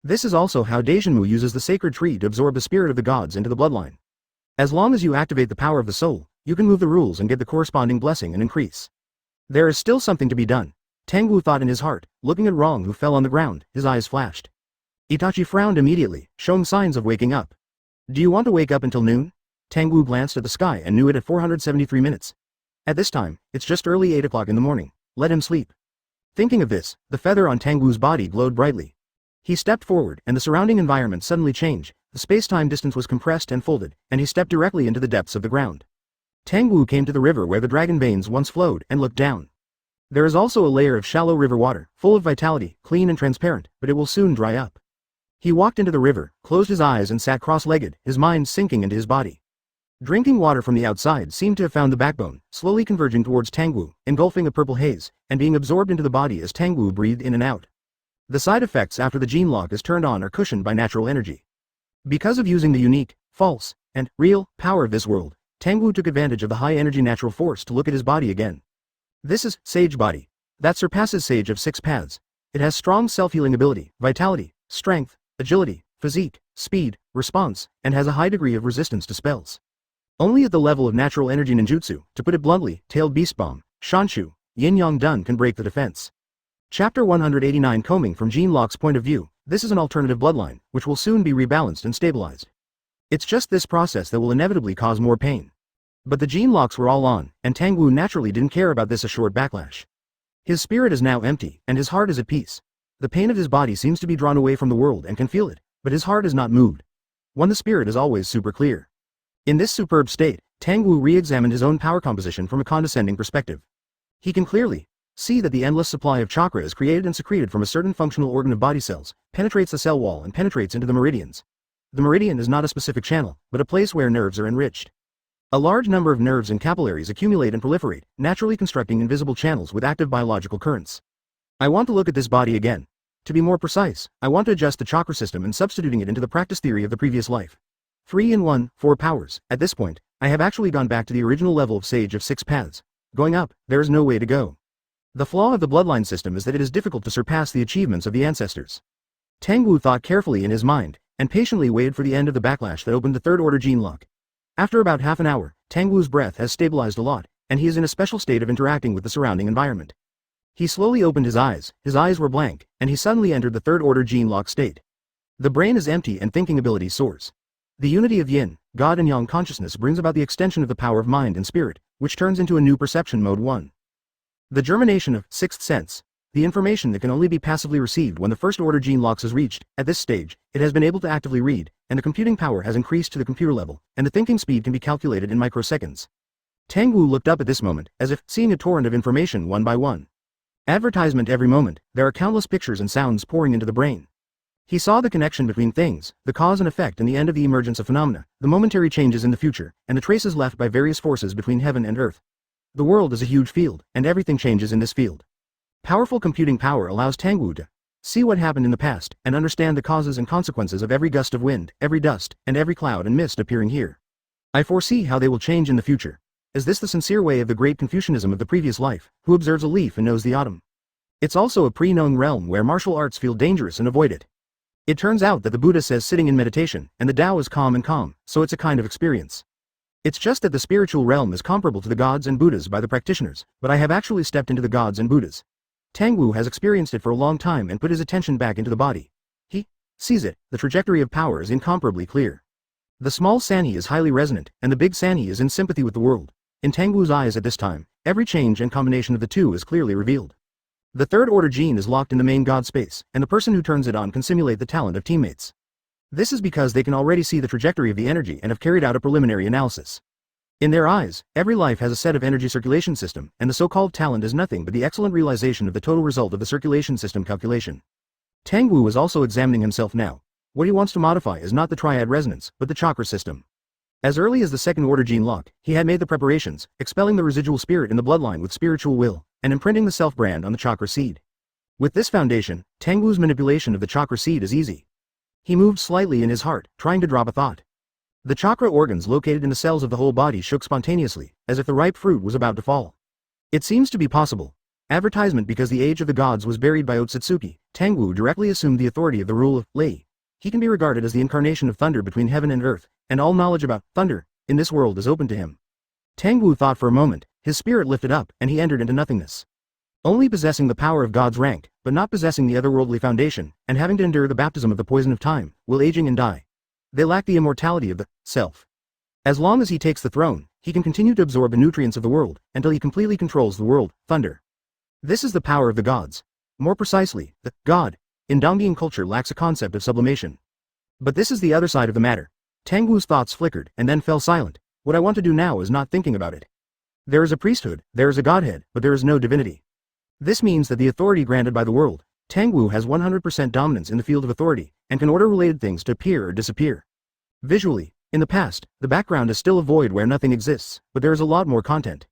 This is also how Daishinmu uses the sacred tree to absorb the spirit of the gods into the bloodline. As long as you activate the power of the soul, you can move the rules and get the corresponding blessing and increase. There is still something to be done. Tangwu thought in his heart, looking at Rong who fell on the ground, his eyes flashed. Itachi frowned immediately, showing signs of waking up. Do you want to wake up until noon? Tangwu glanced at the sky and knew it at 473 minutes. At this time, it's just early 8 o'clock in the morning. Let him sleep. Thinking of this, the feather on Tangwu's body glowed brightly. He stepped forward, and the surrounding environment suddenly changed. The space-time distance was compressed and folded, and he stepped directly into the depths of the ground. Tangwu came to the river where the dragon veins once flowed and looked down. There is also a layer of shallow river water, full of vitality, clean and transparent, but it will soon dry up. He walked into the river, closed his eyes and sat cross-legged, his mind sinking into his body. Drinking water from the outside seemed to have found the backbone, slowly converging towards Tangwu, engulfing a purple haze, and being absorbed into the body as Tangwu breathed in and out. The side effects after the gene lock is turned on are cushioned by natural energy. Because of using the unique, false, and real power of this world, Tangwu took advantage of the high-energy natural force to look at his body again. This is Sage Body. That surpasses Sage of 6 paths. It has strong self-healing ability, vitality, strength, agility, physique, speed, response, and has a high degree of resistance to spells. Only at the level of natural energy ninjutsu, to put it bluntly, tailed beast bomb, shanshu, yin-yang dun can break the defense. Chapter 189. Combing from Gene Lock's point of view, this is an alternative bloodline, which will soon be rebalanced and stabilized. It's just this process that will inevitably cause more pain. But the gene locks were all on, and Tangwu naturally didn't care about this assured backlash. His spirit is now empty, and his heart is at peace. The pain of his body seems to be drawn away from the world and can feel it, but his heart is not moved. When the spirit is always super clear. In this superb state, Tangwu re-examined his own power composition from a condescending perspective. He can clearly see that the endless supply of chakra is created and secreted from a certain functional organ of body cells, penetrates the cell wall and penetrates into the meridians. The meridian is not a specific channel, but a place where nerves are enriched. A large number of nerves and capillaries accumulate and proliferate, naturally constructing invisible channels with active biological currents. I want to look at this body again. To be more precise, I want to adjust the chakra system and substituting it into the practice theory of the previous life. 3 in 1, 4 powers. At this point, I have actually gone back to the original level of Sage of 6 paths. Going up, there is no way to go. The flaw of the bloodline system is that it is difficult to surpass the achievements of the ancestors. Tangwu thought carefully in his mind, and patiently waited for the end of the backlash that opened the third order gene lock. After about half an hour, Tangwu's breath has stabilized a lot, and he is in a special state of interacting with the surrounding environment. He slowly opened his eyes were blank, and he suddenly entered the third order gene lock state. The brain is empty and thinking ability soars. The unity of yin, God and yang consciousness brings about the extension of the power of mind and spirit, which turns into a new perception mode 1. The germination of sixth sense. The information that can only be passively received when the first order gene locks is reached. At this stage, it has been able to actively read, and the computing power has increased to the computer level, and the thinking speed can be calculated in microseconds. Tangwu looked up at this moment, as if seeing a torrent of information one by one. Advertisement every moment, there are countless pictures and sounds pouring into the brain. He saw the connection between things, the cause and effect and the end of the emergence of phenomena, the momentary changes in the future, and the traces left by various forces between heaven and earth. The world is a huge field, and everything changes in this field. Powerful computing power allows Tangwu to see what happened in the past, and understand the causes and consequences of every gust of wind, every dust, and every cloud and mist appearing here. I foresee how they will change in the future. Is this the sincere way of the great Confucianism of the previous life, who observes a leaf and knows the autumn? It's also a pre-known realm where martial arts feel dangerous and avoid it. It turns out that the Buddha says sitting in meditation, and the Tao is calm and calm, so it's a kind of experience. It's just that the spiritual realm is comparable to the gods and Buddhas by the practitioners, but I have actually stepped into the gods and Buddhas. Tangwu has experienced it for a long time and put his attention back into the body. He sees it, the trajectory of power is incomparably clear. The small Sanhi is highly resonant, and the big Sanhi is in sympathy with the world. In Tangwu's eyes at this time, every change and combination of the two is clearly revealed. The third order gene is locked in the main God space, and the person who turns it on can simulate the talent of teammates. This is because they can already see the trajectory of the energy and have carried out a preliminary analysis. In their eyes, every life has a set of energy circulation system, and the so-called talent is nothing but the excellent realization of the total result of the circulation system calculation. Tangwu is also examining himself now. What he wants to modify is not the triad resonance, but the chakra system. As early as the second order gene lock, he had made the preparations, expelling the residual spirit in the bloodline with spiritual will, and imprinting the self-brand on the chakra seed. With this foundation, Tangwu's manipulation of the chakra seed is easy. He moved slightly in his heart, trying to drop a thought. The chakra organs located in the cells of the whole body shook spontaneously, as if the ripe fruit was about to fall. It seems to be possible. Advertisement because the age of the gods was buried by Otsutsuki, Tangwu directly assumed the authority of the rule of Lei. He can be regarded as the incarnation of thunder between heaven and earth, and all knowledge about thunder in this world is open to him. Tangwu thought for a moment, his spirit lifted up, and he entered into nothingness. Only possessing the power of God's rank, but not possessing the otherworldly foundation, and having to endure the baptism of the poison of time, will aging and die. They lack the immortality of the self. As long as he takes the throne, he can continue to absorb the nutrients of the world, until he completely controls the world, thunder. This is the power of the gods. More precisely, the God in Dongbian culture lacks a concept of sublimation. But this is the other side of the matter. Tangwu's thoughts flickered, and then fell silent. What I want to do now is not thinking about it. There is a priesthood, there is a godhead, but there is no divinity. This means that the authority granted by the world, Tangwu has 100% dominance in the field of authority, and can order related things to appear or disappear. Visually, in the past, the background is still a void where nothing exists, but there is a lot more content.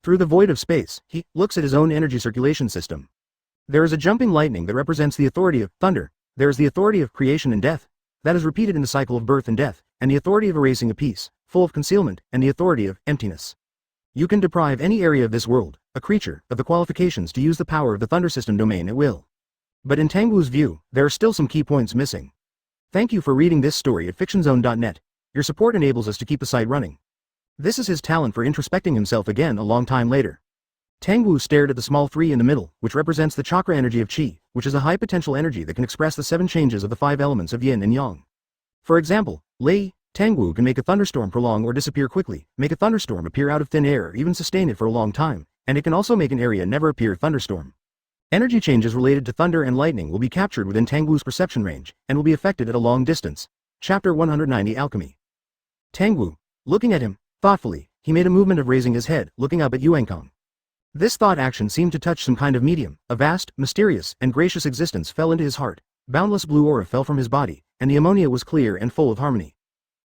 Through the void of space, he looks at his own energy circulation system. There is a jumping lightning that represents the authority of thunder, there is the authority of creation and death, that is repeated in the cycle of birth and death, and the authority of erasing a piece, full of concealment, and the authority of emptiness. You can deprive any area of this world, a creature, of the qualifications to use the power of the thunder system domain at will. But in Tangwu's view, there are still some key points missing. Thank you for reading this story at fictionzone.net. Your support enables us to keep the site running. This is his talent for introspecting himself again a long time later. Tangwu stared at the small 3 in the middle, which represents the chakra energy of Qi, which is a high potential energy that can express the 7 changes of the 5 elements of yin and yang. For example, Lei, Tangwu can make a thunderstorm prolong or disappear quickly, make a thunderstorm appear out of thin air or even sustain it for a long time, and it can also make an area never appear thunderstorm. Energy changes related to thunder and lightning will be captured within Tangwu's perception range, and will be affected at a long distance. Chapter 190 Alchemy. Tangwu, looking at him, thoughtfully, he made a movement of raising his head, looking up at Yuankong. This thought action seemed to touch some kind of medium, a vast, mysterious, and gracious existence fell into his heart, boundless blue aura fell from his body, and the ammonia was clear and full of harmony.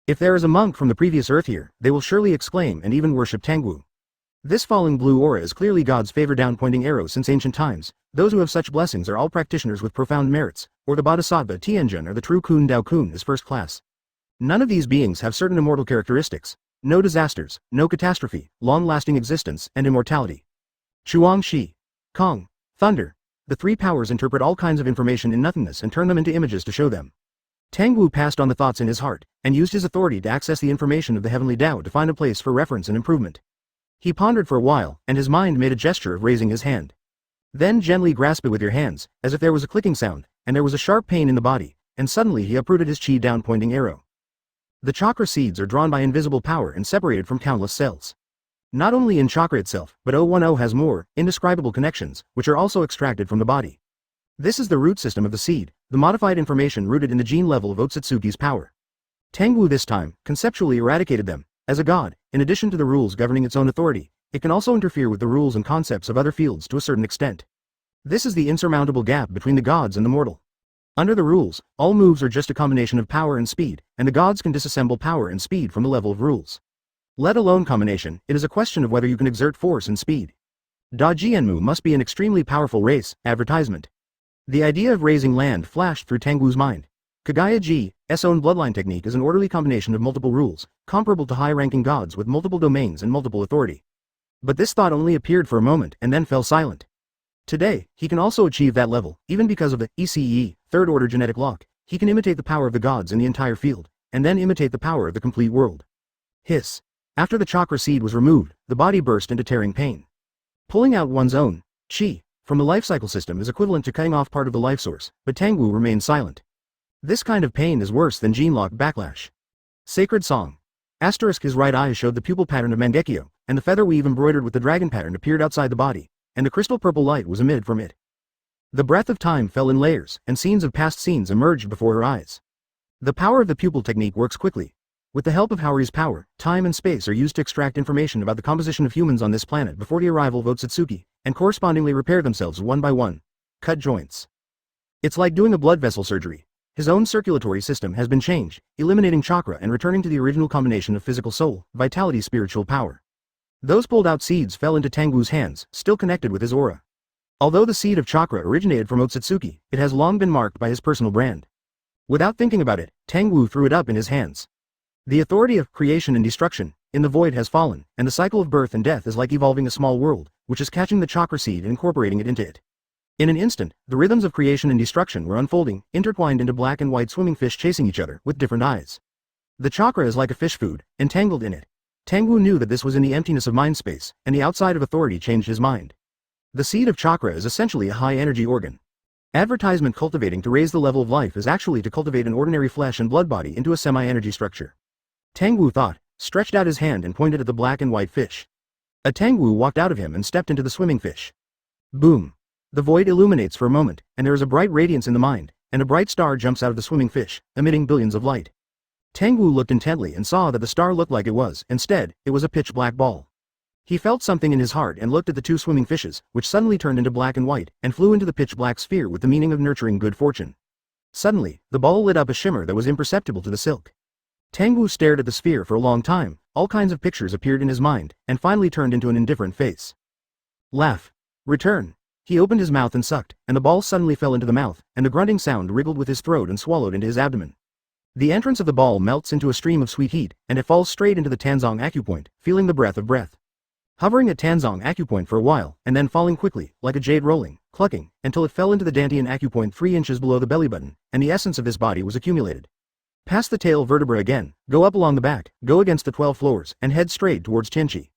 If there is a monk from the previous earth here, they will surely exclaim and even worship Tangwu. This falling blue aura is clearly God's favor down-pointing arrow since ancient times. Those who have such blessings are all practitioners with profound merits, or the Bodhisattva Tianjin or the true Kun Dao Kun is first class. None of these beings have certain immortal characteristics. No disasters, no catastrophe, long-lasting existence, and immortality. Chuang Shi, Kong, Thunder. The 3 powers interpret all kinds of information in nothingness and turn them into images to show them. Tangwu passed on the thoughts in his heart, and used his authority to access the information of the heavenly Tao to find a place for reference and improvement. He pondered for a while, and his mind made a gesture of raising his hand. Then gently grasp it with your hands, as if there was a clicking sound, and there was a sharp pain in the body, and suddenly he uprooted his chi down-pointing arrow. The chakra seeds are drawn by invisible power and separated from countless cells. Not only in chakra itself, but 010 has more, indescribable connections, which are also extracted from the body. This is the root system of the seed, the modified information rooted in the gene level of Otsutsuki's power. Tangwu this time, conceptually eradicated them. As a god, in addition to the rules governing its own authority, it can also interfere with the rules and concepts of other fields to a certain extent. This is the insurmountable gap between the gods and the mortal. Under the rules, all moves are just a combination of power and speed, and the gods can disassemble power and speed from the level of rules. Let alone combination, it is a question of whether you can exert force and speed. Dajianmu must be an extremely powerful race. Advertisement. The idea of raising land flashed through Tangwu's mind. Kage-level's own bloodline technique is an orderly combination of multiple rules, comparable to high-ranking gods with multiple domains and multiple authority. But this thought only appeared for a moment and then fell silent. Today, he can also achieve that level, even because of the ECE, third-order genetic lock. He can imitate the power of the gods in the entire field, and then imitate the power of the complete world. Hiss. After the chakra seed was removed, the body burst into tearing pain. Pulling out one's own chi from the life cycle system is equivalent to cutting off part of the life source, but Tangwu remained silent. This kind of pain is worse than gene lock backlash. Sacred Song. His right eye showed the pupil pattern of Mangekyo, and the feather weave embroidered with the dragon pattern appeared outside the body, and the crystal purple light was emitted from it. The breath of time fell in layers, and scenes of past scenes emerged before her eyes. The power of the pupil technique works quickly. With the help of Haori's power, time and space are used to extract information about the composition of humans on this planet before the arrival of Otsutsuki, and correspondingly repair themselves one by one. Cut joints. It's like doing a blood vessel surgery. His own circulatory system has been changed, eliminating chakra and returning to the original combination of physical soul, vitality, spiritual power. Those pulled out seeds fell into Tangwu's hands, still connected with his aura. Although the seed of chakra originated from Otsutsuki, it has long been marked by his personal brand. Without thinking about it, Tangwu threw it up in his hands. The authority of creation and destruction in the void has fallen, and the cycle of birth and death is like evolving a small world, which is catching the chakra seed and incorporating it into it. In an instant, the rhythms of creation and destruction were unfolding, intertwined into black and white swimming fish chasing each other with different eyes. The chakra is like a fish food, entangled in it. Tangwu knew that this was in the emptiness of mind space, and the outside of authority changed his mind. The seed of chakra is essentially a high-energy organ. Advertisement cultivating to raise the level of life is actually to cultivate an ordinary flesh and blood body into a semi-energy structure. Tangwu thought, stretched out his hand and pointed at the black and white fish. A Tangwu walked out of him and stepped into the swimming fish. Boom. The void illuminates for a moment, and there is a bright radiance in the mind, and a bright star jumps out of the swimming fish, emitting billions of light. Tangwu looked intently and saw that the star looked like it was, instead, it was a pitch black ball. He felt something in his heart and looked at the two swimming fishes, which suddenly turned into black and white, and flew into the pitch black sphere with the meaning of nurturing good fortune. Suddenly, the ball lit up a shimmer that was imperceptible to the silk. Tangwu stared at the sphere for a long time, all kinds of pictures appeared in his mind, and finally turned into an indifferent face. Laugh. Return. He opened his mouth and sucked, and the ball suddenly fell into the mouth, and the grunting sound wriggled with his throat and swallowed into his abdomen. The entrance of the ball melts into a stream of sweet heat, and it falls straight into the Tanzong acupoint, feeling the breath of breath. Hovering at Tanzong acupoint for a while, and then falling quickly, like a jade rolling, clucking, until it fell into the Dantian acupoint 3 inches below the belly button, and the essence of this body was accumulated. Pass the tail vertebra again, go up along the back, go against the 12 floors, and head straight towards Tenchi.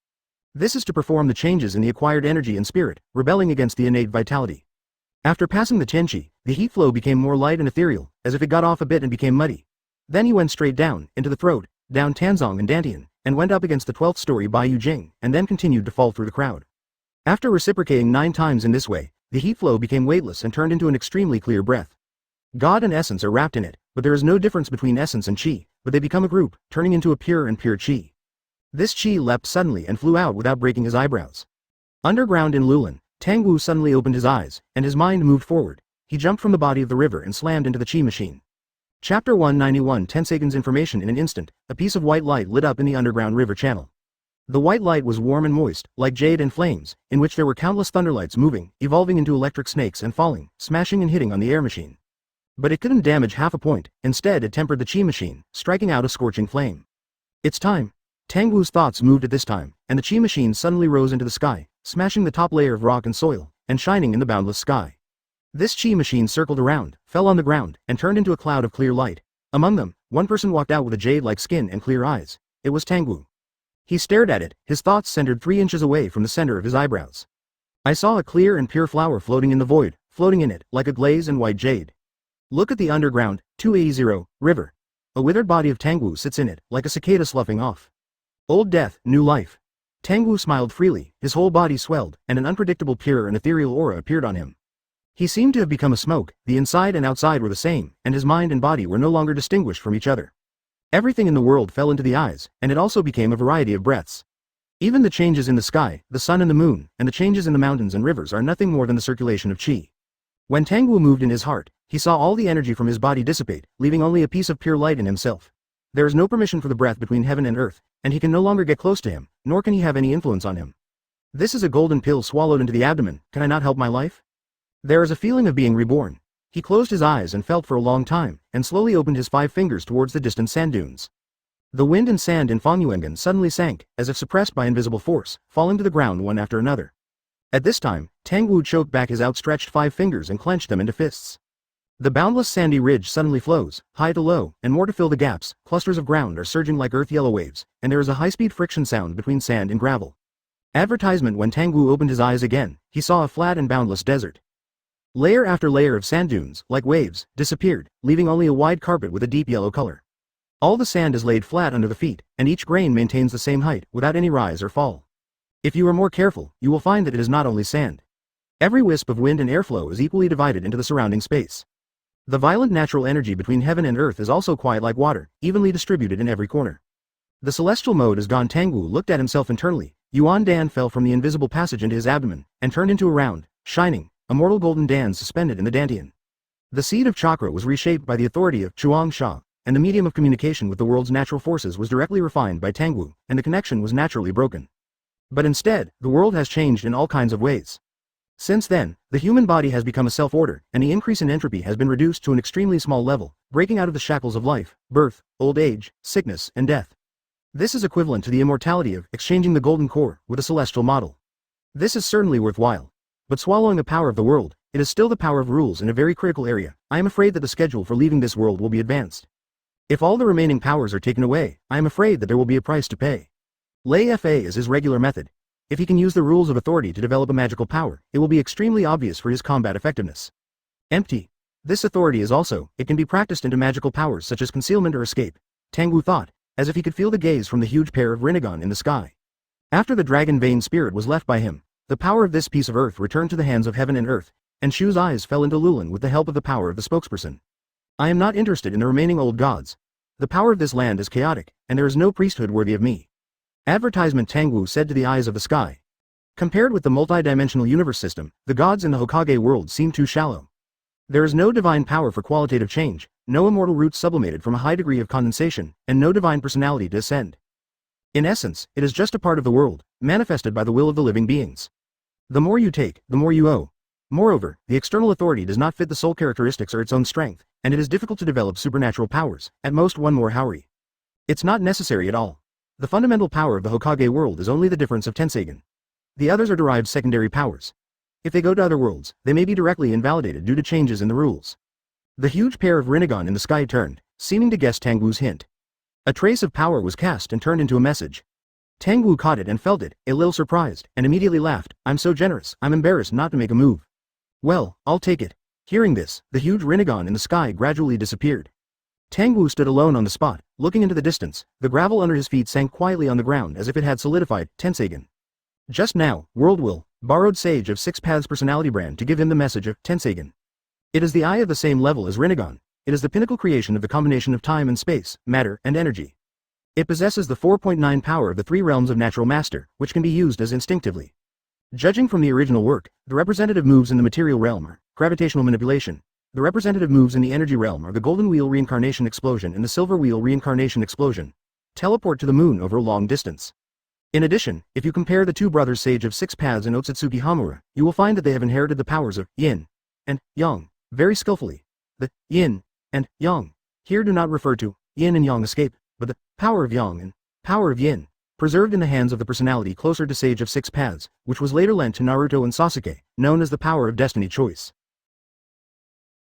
This is to perform the changes in the acquired energy and spirit, rebelling against the innate vitality. After passing the Tenchi, the heat flow became more light and ethereal, as if it got off a bit and became muddy. Then he went straight down, into the throat, down Tanzong and Dantian, and went up against the 12th story by Yujing, and then continued to fall through the crowd. After reciprocating 9 times in this way, the heat flow became weightless and turned into an extremely clear breath. God and essence are wrapped in it, but there is no difference between essence and chi, but they become a group, turning into a pure and pure chi. This chi leapt suddenly and flew out without breaking his eyebrows. Underground in Lulin, Tangwu suddenly opened his eyes, and his mind moved forward. He jumped from the body of the river and slammed into the chi machine. Chapter 191 10 seconds information in an instant, a piece of white light lit up in the underground river channel. The white light was warm and moist, like jade and flames, in which there were countless thunderlights moving, evolving into electric snakes and falling, smashing and hitting on the air machine. But it couldn't damage half a point, instead it tempered the chi machine, striking out a scorching flame. It's time. Tangwu's thoughts moved at this time, and the chi machine suddenly rose into the sky, smashing the top layer of rock and soil, and shining in the boundless sky. This chi machine circled around, fell on the ground, and turned into a cloud of clear light. Among them, one person walked out with a jade-like skin and clear eyes. It was Tangwu. He stared at it, his thoughts centered 3 inches away from the center of his eyebrows. I saw a clear and pure flower floating in the void, floating in it, like a glaze and white jade. Look at the underground, 280, river. A withered body of Tangwu sits in it, like a cicada sloughing off. Old death, new life. Tangwu smiled freely, his whole body swelled, and an unpredictable pure and ethereal aura appeared on him. He seemed to have become a smoke, the inside and outside were the same, and his mind and body were no longer distinguished from each other. Everything in the world fell into the eyes, and it also became a variety of breaths. Even the changes in the sky, the sun and the moon, and the changes in the mountains and rivers are nothing more than the circulation of qi. When Tangwu moved in his heart, he saw all the energy from his body dissipate, leaving only a piece of pure light in himself. There is no permission for the breath between heaven and earth, and he can no longer get close to him, nor can he have any influence on him. This is a golden pill swallowed into the abdomen, can I not help my life? There is a feeling of being reborn. He closed his eyes and felt for a long time, and slowly opened his 5 fingers towards the distant sand dunes. The wind and sand in Fangyuengan suddenly sank, as if suppressed by invisible force, falling to the ground one after another. At this time, Tangwu choked back his outstretched 5 fingers and clenched them into fists. The boundless sandy ridge suddenly flows, high to low, and more to fill the gaps, clusters of ground are surging like earth-yellow waves, and there is a high-speed friction sound between sand and gravel. Advertisement. When Tangwu opened his eyes again, he saw a flat and boundless desert. Layer after layer of sand dunes, like waves, disappeared, leaving only a wide carpet with a deep yellow color. All the sand is laid flat under the feet, and each grain maintains the same height, without any rise or fall. If you are more careful, you will find that it is not only sand. Every wisp of wind and airflow is equally divided into the surrounding space. The violent natural energy between heaven and earth is also quiet like water, evenly distributed in every corner. The celestial mode is gone. Tangwu looked at himself internally. Yuan Dan fell from the invisible passage into his abdomen, and turned into a round, shining, immortal golden Dan suspended in the dantian. The seed of chakra was reshaped by the authority of Chuang Sha, and the medium of communication with the world's natural forces was directly refined by Tangwu, and the connection was naturally broken. But instead, the world has changed in all kinds of ways. Since then, the human body has become a self-order, and the increase in entropy has been reduced to an extremely small level, breaking out of the shackles of life, birth, old age, sickness, and death. This is equivalent to the immortality of exchanging the golden core with a celestial model. This is certainly worthwhile. But swallowing the power of the world, it is still the power of rules in a very critical area. I am afraid that the schedule for leaving this world will be advanced. If all the remaining powers are taken away, I am afraid that there will be a price to pay. Lei Fa is his regular method. If he can use the rules of authority to develop a magical power, it will be extremely obvious for his combat effectiveness. Empty. This authority is also, it can be practiced into magical powers such as concealment or escape. Tangwu thought, as if he could feel the gaze from the huge pair of Rinnegan in the sky. After the dragon vein spirit was left by him, the power of this piece of earth returned to the hands of heaven and earth, and Shu's eyes fell into Lulin with the help of the power of the spokesperson. I am not interested in the remaining old gods. The power of this land is chaotic, and there is no priesthood worthy of me. Advertisement. Tangwu said to the eyes of the sky. Compared with the multi-dimensional universe system, the gods in the Hokage world seem too shallow. There is no divine power for qualitative change, no immortal roots sublimated from a high degree of condensation, and no divine personality to ascend. In essence, it is just a part of the world, manifested by the will of the living beings. The more you take, the more you owe. Moreover, the external authority does not fit the soul characteristics or its own strength, and it is difficult to develop supernatural powers, at most one more Haori. It's not necessary at all. The fundamental power of the Hokage world is only the difference of Tenseigan. The others are derived secondary powers. If they go to other worlds, they may be directly invalidated due to changes in the rules. The huge pair of Rinnegan in the sky turned, seeming to guess Tangwu's hint. A trace of power was cast and turned into a message. Tangwu caught it and felt it, a little surprised, and immediately laughed. I'm so generous, I'm embarrassed not to make a move. Well, I'll take it. Hearing this, the huge Rinnegan in the sky gradually disappeared. Tangwu stood alone on the spot, looking into the distance. The gravel under his feet sank quietly on the ground as if it had solidified. Tenseigan. Just now, World Will borrowed Sage of Six Paths personality brand to give him the message of Tenseigan. It is the eye of the same level as Rinnegan. It is the pinnacle creation of the combination of time and space, matter and energy. It possesses the 4.9 power of the 3 realms of natural master, which can be used as instinctively. Judging from the original work, the representative moves in the material realm are gravitational manipulation. The representative moves in the energy realm are the golden wheel reincarnation explosion and the silver wheel reincarnation explosion. Teleport to the moon over a long distance. In addition, if you compare the two brothers Sage of Six Paths and Otsutsuki Hamura, you will find that they have inherited the powers of Yin and Yang very skillfully. The Yin and Yang here do not refer to Yin and Yang escape, but the power of Yang and power of Yin, preserved in the hands of the personality closer to Sage of Six Paths, which was later lent to Naruto and Sasuke, known as the power of destiny choice.